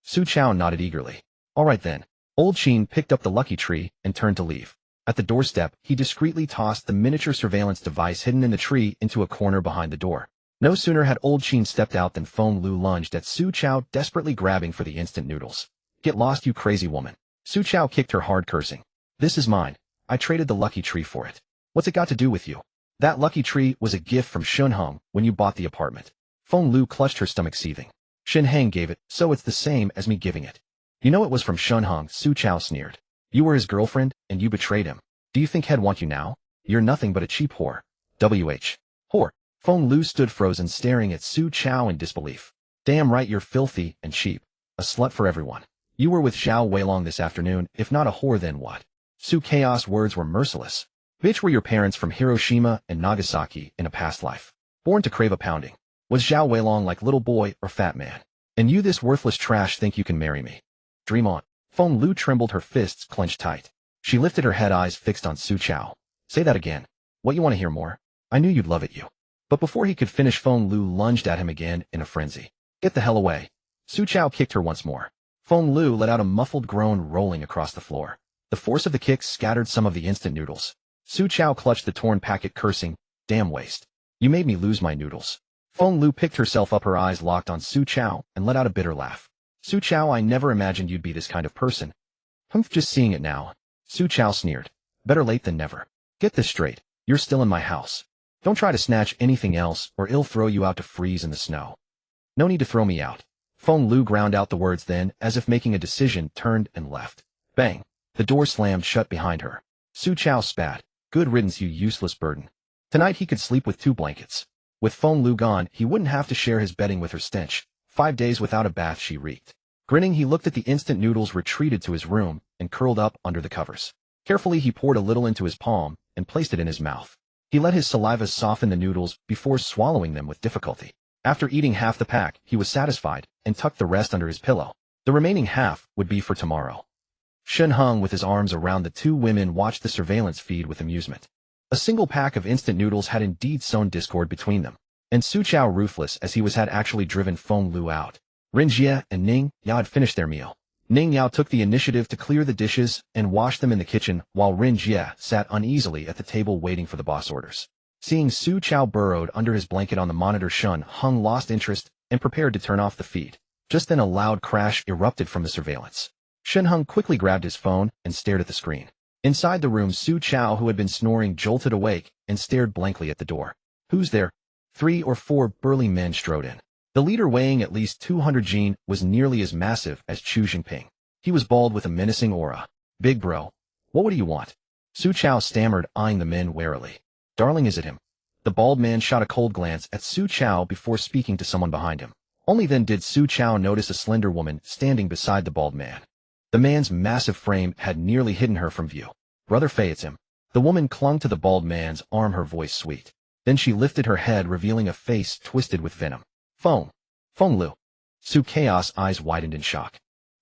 A: Su Chao nodded eagerly. All right then. Old Chin picked up the lucky tree and turned to leave. At the doorstep, he discreetly tossed the miniature surveillance device hidden in the tree into a corner behind the door. No sooner had Old Chin stepped out than Feng Lu lunged at Su Chao, desperately grabbing for the instant noodles. Get lost, you crazy woman. Su Chao kicked her hard, cursing. This is mine. I traded the lucky tree for it. What's it got to do with you? That lucky tree was a gift from Shen Heng when you bought the apartment. Feng Lu clutched her stomach, seething. Shen Heng gave it, so it's the same as me giving it. You know it was from Shen Heng, Su Chao sneered. You were his girlfriend, and you betrayed him. Do you think he'd want you now? You're nothing but a cheap whore. Whore. Feng Lu stood frozen, staring at Su Chao in disbelief. Damn right, you're filthy and cheap. A slut for everyone. You were with Zhao Weilong this afternoon. If not a whore, then what? Su Chaos' words were merciless. Bitch, were your parents from Hiroshima and Nagasaki in a past life? Born to crave a pounding. Was Zhao Weilong like little boy or fat man? And you, this worthless trash, think you can marry me? Dream on. Feng Lu trembled, her fists clenched tight. She lifted her head, eyes fixed on Su Chao. Say that again. What, you want to hear more? I knew you'd love it, you. But before he could finish, Feng Lu lunged at him again in a frenzy. Get the hell away. Su Chao kicked her once more. Feng Lu let out a muffled groan, rolling across the floor. The force of the kicks scattered some of the instant noodles. Su Chao clutched the torn packet, cursing, damn waste. You made me lose my noodles. Feng Lu picked herself up, her eyes locked on Su Chao, and let out a bitter laugh. Su Chao, I never imagined you'd be this kind of person. Just seeing it now. Su Chao sneered. Better late than never. Get this straight. You're still in my house. Don't try to snatch anything else, or I'll throw you out to freeze in the snow. No need to throw me out. Feng Lu ground out the words, then, as if making a decision, turned and left. Bang. The door slammed shut behind her. Su Chao spat. Good riddance, you useless burden. Tonight he could sleep with 2 blankets. With Feng Lu gone, he wouldn't have to share his bedding with her stench. 5 days without a bath, she reeked. Grinning, he looked at the instant noodles, retreated to his room, and curled up under the covers. Carefully, he poured a little into his palm and placed it in his mouth. He let his saliva soften the noodles before swallowing them with difficulty. After eating half the pack, he was satisfied and tucked the rest under his pillow. The remaining half would be for tomorrow. Shen Heng, with his arms around the 2 women, watched the surveillance feed with amusement. A single pack of instant noodles had indeed sown discord between them, and Su Chao, ruthless as he was, had actually driven Feng Lu out. Rin Jie and Ning Yao had finished their meal. Ning Yao took the initiative to clear the dishes and wash them in the kitchen, while Rin Jie sat uneasily at the table waiting for the boss orders. Seeing Su Chao burrowed under his blanket on the monitor, Shen Heng lost interest and prepared to turn off the feed. Just then a loud crash erupted from the surveillance. Shen Heng quickly grabbed his phone and stared at the screen. Inside the room, Su Chao, who had been snoring, jolted awake and stared blankly at the door. Who's there? 3 or 4 burly men strode in. The leader, weighing at least 200 jin, was nearly as massive as Chu Jinping. He was bald with a menacing aura. Big bro. What do you want? Su Chao stammered, eyeing the men warily. Darling, is it him? The bald man shot a cold glance at Su Chao before speaking to someone behind him. Only then did Su Chao notice a slender woman standing beside the bald man. The man's massive frame had nearly hidden her from view. Brother Fei, it's him. The woman clung to the bald man's arm, her voice sweet. Then she lifted her head, revealing a face twisted with venom. Feng Lu. Su Chaos' eyes widened in shock.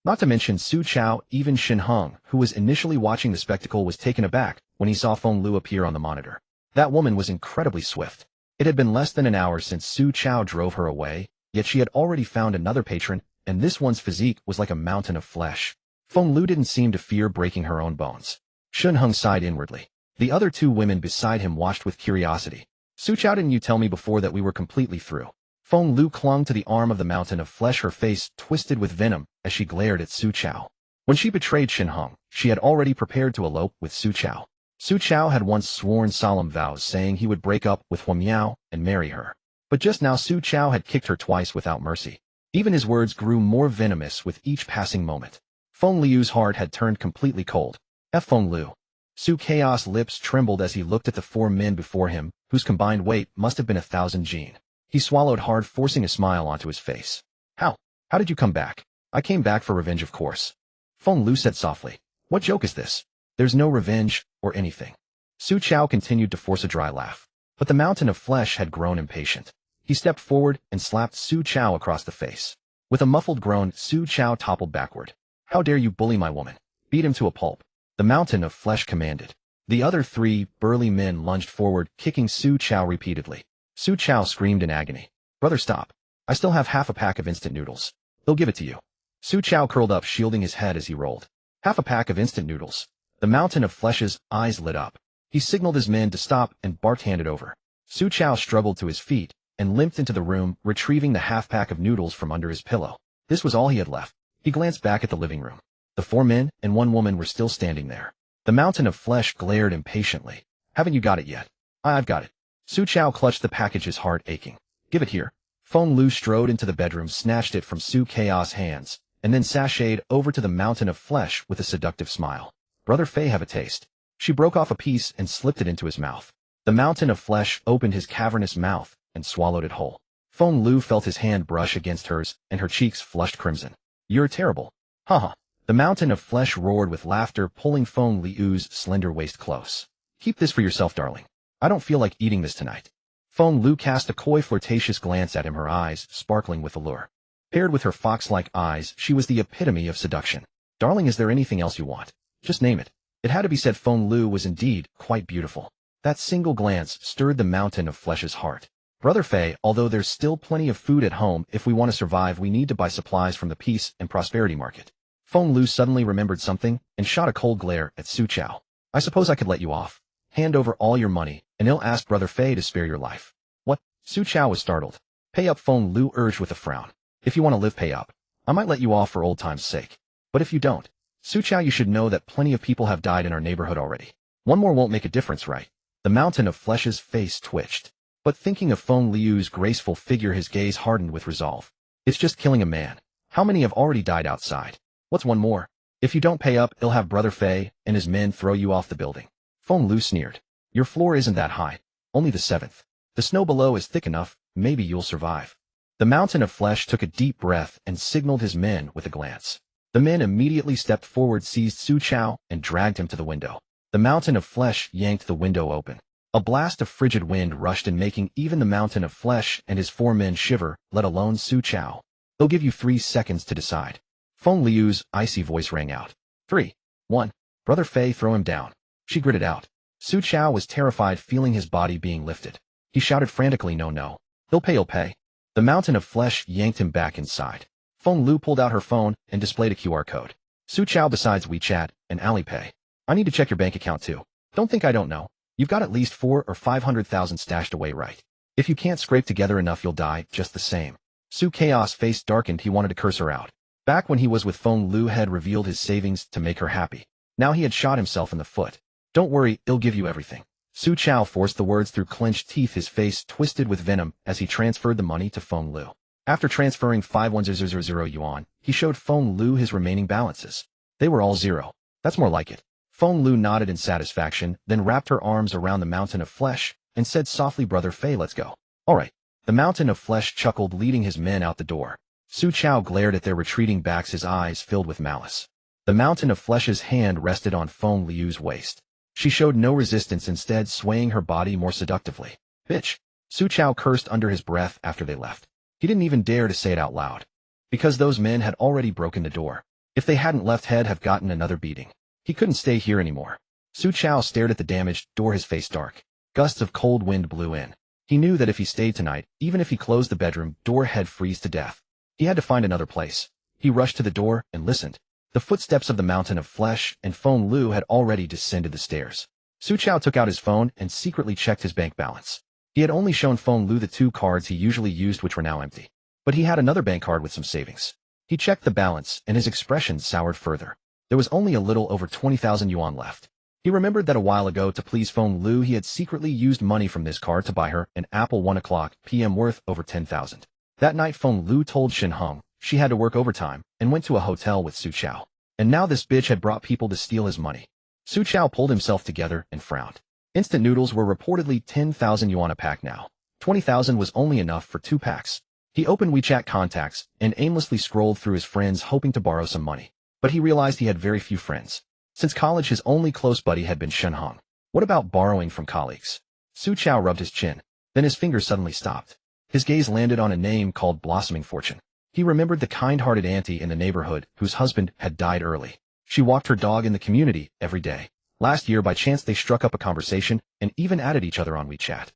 A: Not to mention Su Chao, even Shen Heng, who was initially watching the spectacle, was taken aback when he saw Feng Lu appear on the monitor. That woman was incredibly swift. It had been less than an hour since Su Chao drove her away, yet she had already found another patron, and this one's physique was like a mountain of flesh. Feng Lu didn't seem to fear breaking her own bones. Shen Heng sighed inwardly. The other 2 women beside him watched with curiosity. Su Chao, didn't you tell me before that we were completely through? Feng Lu clung to the arm of the mountain of flesh, her face twisted with venom as she glared at Su Chao. When she betrayed Shen Heng, she had already prepared to elope with Su Chao. Su Chao had once sworn solemn vows saying he would break up with Huang Miao and marry her. But just now Su Chao had kicked her twice without mercy. Even his words grew more venomous with each passing moment. Feng Liu's heart had turned completely cold. Feng Lu. Su Chaos' lips trembled as he looked at the 4 men before him, whose combined weight must have been 1,000 jin. He swallowed hard, forcing a smile onto his face. How did you come back? I came back for revenge, of course. Feng Lu said softly. What joke is this? There's no revenge or anything. Su Chao continued to force a dry laugh. But the mountain of flesh had grown impatient. He stepped forward and slapped Su Chao across the face. With a muffled groan, Su Chao toppled backward. How dare you bully my woman? Beat him to a pulp. The mountain of flesh commanded. The other 3 burly men lunged forward, kicking Su Chao repeatedly. Su Chao screamed in agony. Brother, stop. I still have half a pack of instant noodles. They'll give it to you. Su Chao curled up, shielding his head as he rolled. Half a pack of instant noodles. The mountain of flesh's eyes lit up. He signaled his men to stop and barked, hand it over. Su Chao struggled to his feet and limped into the room, retrieving the half-pack of noodles from under his pillow. This was all he had left. He glanced back at the living room. The 4 men and 1 woman were still standing there. The mountain of flesh glared impatiently. Haven't you got it yet? I've got it. Su Chao clutched the package, his heart aching. Give it here. Feng Lu strode into the bedroom, snatched it from Su Chao's hands, and then sashayed over to the mountain of flesh with a seductive smile. Brother Fei, have a taste. She broke off a piece and slipped it into his mouth. The mountain of flesh opened his cavernous mouth and swallowed it whole. Feng Lu felt his hand brush against hers, and her cheeks flushed crimson. You're terrible. Haha. The mountain of flesh roared with laughter, pulling Feng Liu's slender waist close. Keep this for yourself, darling. I don't feel like eating this tonight. Feng Lu cast a coy, flirtatious glance at him, her eyes sparkling with allure. Paired with her fox-like eyes, she was the epitome of seduction. Darling, is there anything else you want? Just name it. It had to be said. Feng Lu was indeed quite beautiful. That single glance stirred the mountain of flesh's heart. Brother Fei, although there's still plenty of food at home, if we want to survive, we need to buy supplies from the peace and prosperity market. Feng Lu suddenly remembered something and shot a cold glare at Su Chao. I suppose I could let you off. Hand over all your money, and he'll ask Brother Fei to spare your life. What? Su Chao was startled. Pay up, Feng Lu urged with a frown. If you want to live, pay up. I might let you off for old time's sake. But if you don't, Su Chao, you should know that plenty of people have died in our neighborhood already. One more won't make a difference, right? The mountain of flesh's face twitched. But thinking of Feng Liu's graceful figure, his gaze hardened with resolve. It's just killing a man. How many have already died outside? What's one more? If you don't pay up, he'll have Brother Fei and his men throw you off the building. Feng Lu sneered. Your floor isn't that high. Only the 7th. The snow below is thick enough. Maybe you'll survive. The mountain of flesh took a deep breath and signaled his men with a glance. The men immediately stepped forward, seized Su Chao, and dragged him to the window. The mountain of flesh yanked the window open. A blast of frigid wind rushed in, making even the mountain of flesh and his 4 men shiver, let alone Su Chao. They'll give you 3 seconds to decide. Feng Liu's icy voice rang out. 3, 1. Brother Fei, throw him down. She gritted out. Su Chao was terrified, feeling his body being lifted. He shouted frantically, no, no. He'll pay, he'll pay. The mountain of flesh yanked him back inside. Feng Lu pulled out her phone and displayed a QR code. Su Chao, besides WeChat and Alipay. I need to check your bank account too. Don't think I don't know. You've got at least 400,000 or 500,000 stashed away, right? If you can't scrape together enough, you'll die just the same. Su Chaos' face darkened. He wanted to curse her out. Back when he was with Feng Lu, had revealed his savings to make her happy. Now he had shot himself in the foot. Don't worry, he'll give you everything. Su Chao forced the words through clenched teeth, his face twisted with venom as he transferred the money to Feng Lu. After transferring 51000 yuan, he showed Feng Lu his remaining balances. They were all 0. That's more like it. Feng Lu nodded in satisfaction, then wrapped her arms around the mountain of flesh and said softly, Brother Fei, let's go. All right. The mountain of flesh chuckled, leading his men out the door. Su Chao glared at their retreating backs, his eyes filled with malice. The mountain of flesh's hand rested on Feng Liu's waist. She showed no resistance, instead swaying her body more seductively. Bitch. Su Chao cursed under his breath after they left. He didn't even dare to say it out loud. Because those men had already broken the door. If they hadn't left, he'd have gotten another beating. He couldn't stay here anymore. Su Chao stared at the damaged door, his face dark. Gusts of cold wind blew in. He knew that if he stayed tonight, even if he closed the bedroom door, he'd freeze to death. He had to find another place. He rushed to the door and listened. The footsteps of the mountain of flesh and Feng Lu had already descended the stairs. Su Chao took out his phone and secretly checked his bank balance. He had only shown Feng Lu the 2 cards he usually used, which were now empty. But he had another bank card with some savings. He checked the balance, and his expression soured further. There was only a little over 20,000 yuan left. He remembered that a while ago, to please Feng Lu, he had secretly used money from this card to buy her an Apple 1 o'clock p.m. worth over 10,000. That night, Feng Lu told Shen Heng she had to work overtime and went to a hotel with Su Chao. And now this bitch had brought people to steal his money. Su Chao pulled himself together and frowned. Instant noodles were reportedly 10,000 yuan a pack now. 20,000 was only enough for 2 packs. He opened WeChat contacts and aimlessly scrolled through his friends hoping to borrow some money. But he realized he had very few friends. Since college, his only close buddy had been Shen Heng. What about borrowing from colleagues? Su Chao rubbed his chin. Then his fingers suddenly stopped. His gaze landed on a name called Blossoming Fortune. He remembered the kind-hearted auntie in the neighborhood whose husband had died early. She walked her dog in the community every day. Last year, by chance, they struck up a conversation and even added each other on WeChat.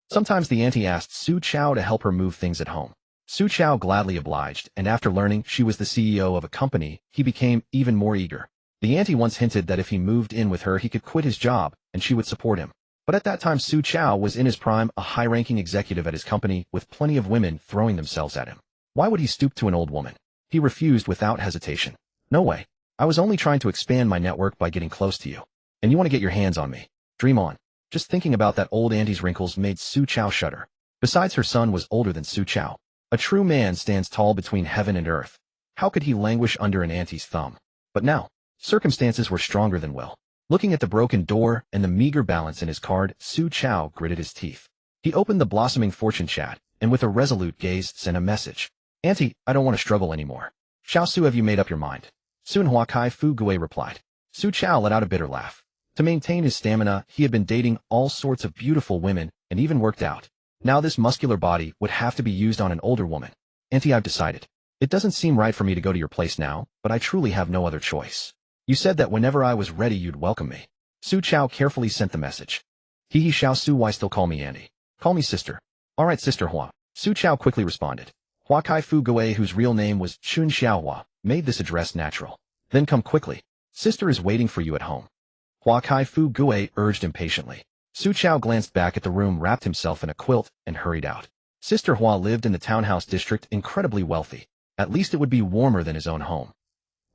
A: Sometimes the auntie asked Su Chao to help her move things at home. Su Chao gladly obliged, and after learning she was the CEO of a company, he became even more eager. The auntie once hinted that if he moved in with her, he could quit his job, and she would support him. But at that time, Su Chao was in his prime, a high-ranking executive at his company, with plenty of women throwing themselves at him. Why would he stoop to an old woman? He refused without hesitation. No way. I was only trying to expand my network by getting close to you. And you want to get your hands on me. Dream on. Just thinking about that old auntie's wrinkles made Su Chao shudder. Besides, her son was older than Su Chao. A true man stands tall between heaven and earth. How could he languish under an auntie's thumb? But now, circumstances were stronger than will. Looking at the broken door and the meager balance in his card, Su Chao gritted his teeth. He opened the Blossoming Fortune chat, and with a resolute gaze sent a message. Auntie, I don't want to struggle anymore. Xiao Su, have you made up your mind? Soon Hua Kai Fu Gui replied. Su Chao let out a bitter laugh. To maintain his stamina, he had been dating all sorts of beautiful women and even worked out. Now this muscular body would have to be used on an older woman. Auntie, I've decided. It doesn't seem right for me to go to your place now, but I truly have no other choice. You said that whenever I was ready you'd welcome me. Su Chao carefully sent the message. He Xiao Su, why still call me auntie? Call me sister. All right, sister Hua. Su Chao quickly responded. Hua Kai Fu Gui, whose real name was Chun Xiaohua, made this address natural. Then come quickly. Sister is waiting for you at home. Hua Kai Fu Gui urged impatiently. Su Chao glanced back at the room, wrapped himself in a quilt, and hurried out. Sister Hua lived in the townhouse district, incredibly wealthy. At least it would be warmer than his own home.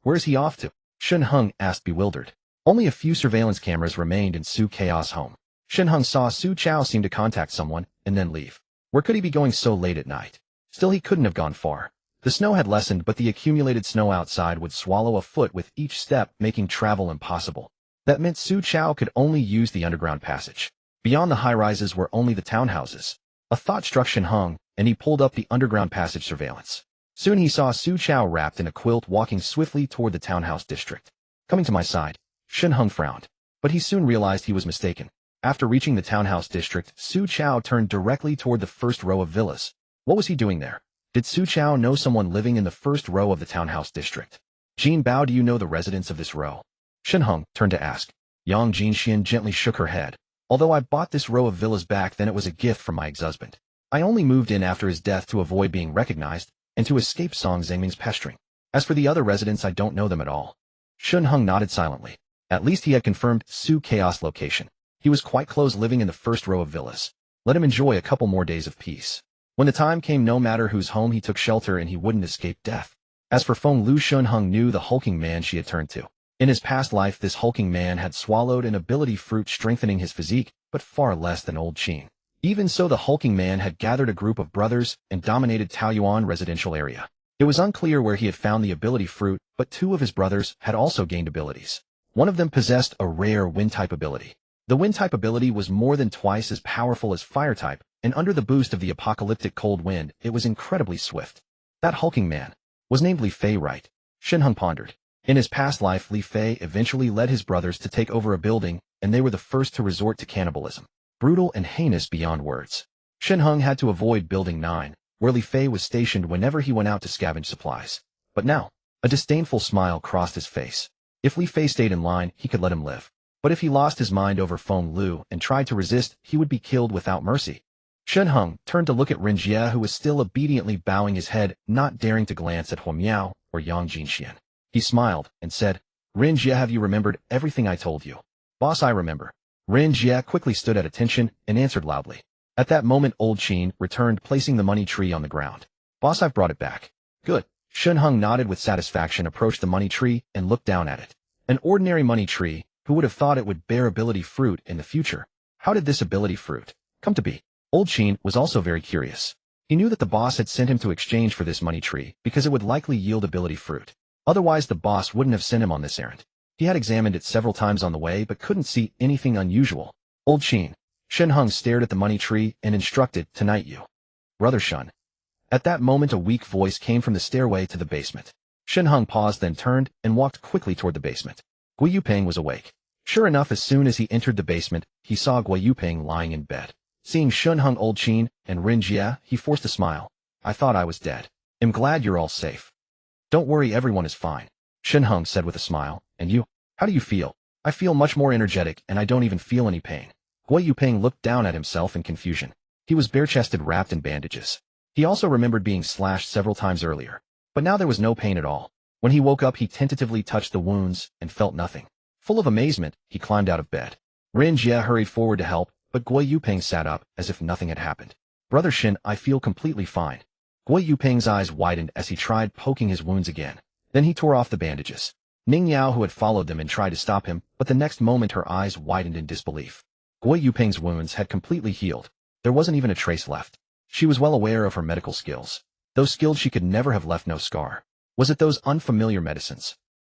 A: Where is he off to? Shen Heng asked, bewildered. Only a few surveillance cameras remained in Su Chao's home. Shen Heng saw Su Chao seem to contact someone and then leave. Where could he be going so late at night? Still, he couldn't have gone far. The snow had lessened, but the accumulated snow outside would swallow a foot with each step, making travel impossible. That meant Su Chao could only use the underground passage. Beyond the high-rises were only the townhouses. A thought struck Shen Heng, and he pulled up the underground passage surveillance. Soon he saw Su Chao wrapped in a quilt walking swiftly toward the townhouse district. Coming to my side. Shen Heng frowned. But he soon realized he was mistaken. After reaching the townhouse district, Su Chao turned directly toward the first row of villas. What was he doing there? Did Su Chao know someone living in the first row of the townhouse district? Jin Bao, do you know the residents of this row? Shen Heng turned to ask. Yang Jinxian gently shook her head. Although I bought this row of villas back then, it was a gift from my ex-husband. I only moved in after his death to avoid being recognized and to escape Song Zhengming's pestering. As for the other residents, I don't know them at all. Shen Heng nodded silently. At least he had confirmed Su Chaos' location. He was quite close, living in the first row of villas. Let him enjoy a couple more days of peace. When the time came, no matter whose home, he took shelter and he wouldn't escape death. As for Feng Lu, Shen Heng knew the hulking man she had turned to. In his past life, this hulking man had swallowed an ability fruit strengthening his physique, but far less than old Qin. Even so, the hulking man had gathered a group of brothers and dominated Taoyuan residential area. It was unclear where he had found the ability fruit, but two of his brothers had also gained abilities. One of them possessed a rare wind-type ability. The wind-type ability was more than twice as powerful as fire-type, and under the boost of the apocalyptic cold wind, it was incredibly swift. That hulking man was named Li Fei, right? Shen Heng pondered. In his past life, Li Fei eventually led his brothers to take over a building, and they were the first to resort to cannibalism. Brutal and heinous beyond words. Shen Heng had to avoid Building 9, where Li Fei was stationed whenever he went out to scavenge supplies. But now, a disdainful smile crossed his face. If Li Fei stayed in line, he could let him live. But if he lost his mind over Feng Lu and tried to resist, he would be killed without mercy. Shen Heng turned to look at Ren Jie, who was still obediently bowing his head, not daring to glance at Hua Miao or Yang Jinxian. He smiled and said, Ren Jie, have you remembered everything I told you? Boss, I remember. Ren Jie quickly stood at attention and answered loudly. At that moment, old Qin returned, placing the money tree on the ground. Boss, I've brought it back. Good. Shen Heng nodded with satisfaction, approached the money tree, and looked down at it. An ordinary money tree. Who would have thought it would bear ability fruit in the future? How did this ability fruit come to be? Old Qin was also very curious. He knew that the boss had sent him to exchange for this money tree because it would likely yield ability fruit. Otherwise, the boss wouldn't have sent him on this errand. He had examined it several times on the way but couldn't see anything unusual. Old Qin. Shen Heng stared at the money tree and instructed, tonight you. Brother Shen. At that moment a weak voice came from the stairway to the basement. Shen Heng paused, then turned and walked quickly toward the basement. Gui Yuping was awake. Sure enough, as soon as he entered the basement, he saw Gui Yuping lying in bed. Seeing Shen Heng, Old Qin, and Rin Jie, he forced a smile. I thought I was dead. I'm glad you're all safe. Don't worry, everyone is fine. Shen Heng said with a smile. And you? How do you feel? I feel much more energetic and I don't even feel any pain. Gui Yuping looked down at himself in confusion. He was bare-chested, wrapped in bandages. He also remembered being slashed several times earlier. But now there was no pain at all. When he woke up, he tentatively touched the wounds and felt nothing. Full of amazement, he climbed out of bed. Rin Jie hurried forward to help, but Gui Yuping sat up as if nothing had happened. Brother Shen, I feel completely fine. Gui Yuping's eyes widened as he tried poking his wounds again. Then he tore off the bandages. Ning Yao, who had followed them, and tried to stop him, but the next moment her eyes widened in disbelief. Gui Yuping's wounds had completely healed. There wasn't even a trace left. She was well aware of her medical skills. Those skills she could never have left no scar. Was it those unfamiliar medicines?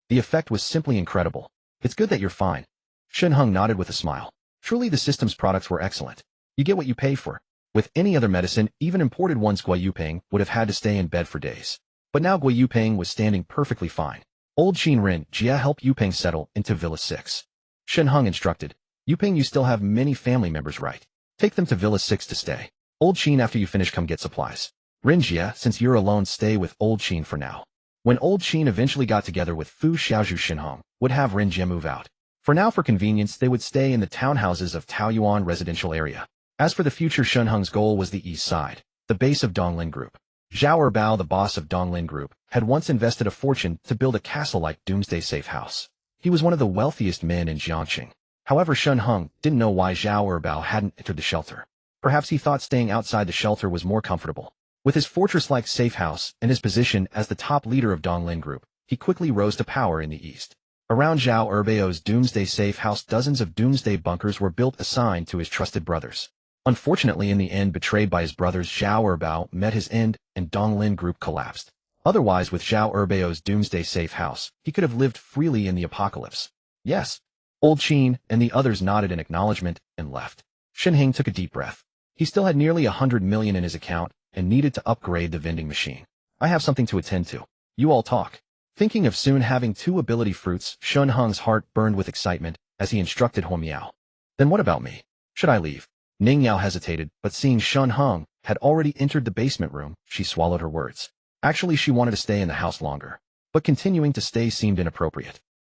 A: The effect was simply incredible. It's good that you're fine. Shen Heng nodded with a smile. Truly the system's products were excellent. You get what you pay for. With any other medicine, even imported ones, Gui Yuping would have had to stay in bed for days. But now Gui Yuping was standing perfectly fine. Old Qin Rin Jie helped Yuping settle into Villa 6. Shen Heng instructed, Yuping, you still have many family members, right? Take them to Villa 6 to stay. Old Qin, after you finish, come get supplies. Rin Jie, since you're alone, stay with Old Qin for now. When Old Qin eventually got together with Fu Xiaozhu, Shen Heng would have Rin Jie move out. For now, for convenience, they would stay in the townhouses of Taoyuan residential area. As for the future, Shen Heng's goal was the east side, the base of Donglin Group. Zhao Erbao, the boss of Donglin Group, had once invested a fortune to build a castle-like doomsday safe house. He was one of the wealthiest men in Jiangqing. However, Shen Heng didn't know why Zhao Erbao hadn't entered the shelter. Perhaps he thought staying outside the shelter was more comfortable. With his fortress-like safe house and his position as the top leader of Donglin Group, he quickly rose to power in the east. Around Zhao Erbao's doomsday safe house, dozens of doomsday bunkers were built assigned to his trusted brothers. Unfortunately, in the end, betrayed by his brothers, Zhao Erbao met his end and Donglin Group collapsed. Otherwise, with Zhao Erbao's doomsday safe house, he could have lived freely in the apocalypse. Yes. Old Qin and the others nodded in acknowledgement and left. Shen Heng took a deep breath. He still had nearly 100 million in his account and needed to upgrade the vending machine. I have something to attend to. You all talk. Thinking of soon having 2 ability fruits, Shen Heng's heart burned with excitement as he instructed Huo Miao. Then what about me? Should I leave? Ning Yao hesitated, but seeing Shen Heng had already entered the basement room, she swallowed her words. Actually, she wanted to stay in the house longer. But continuing to stay seemed inappropriate.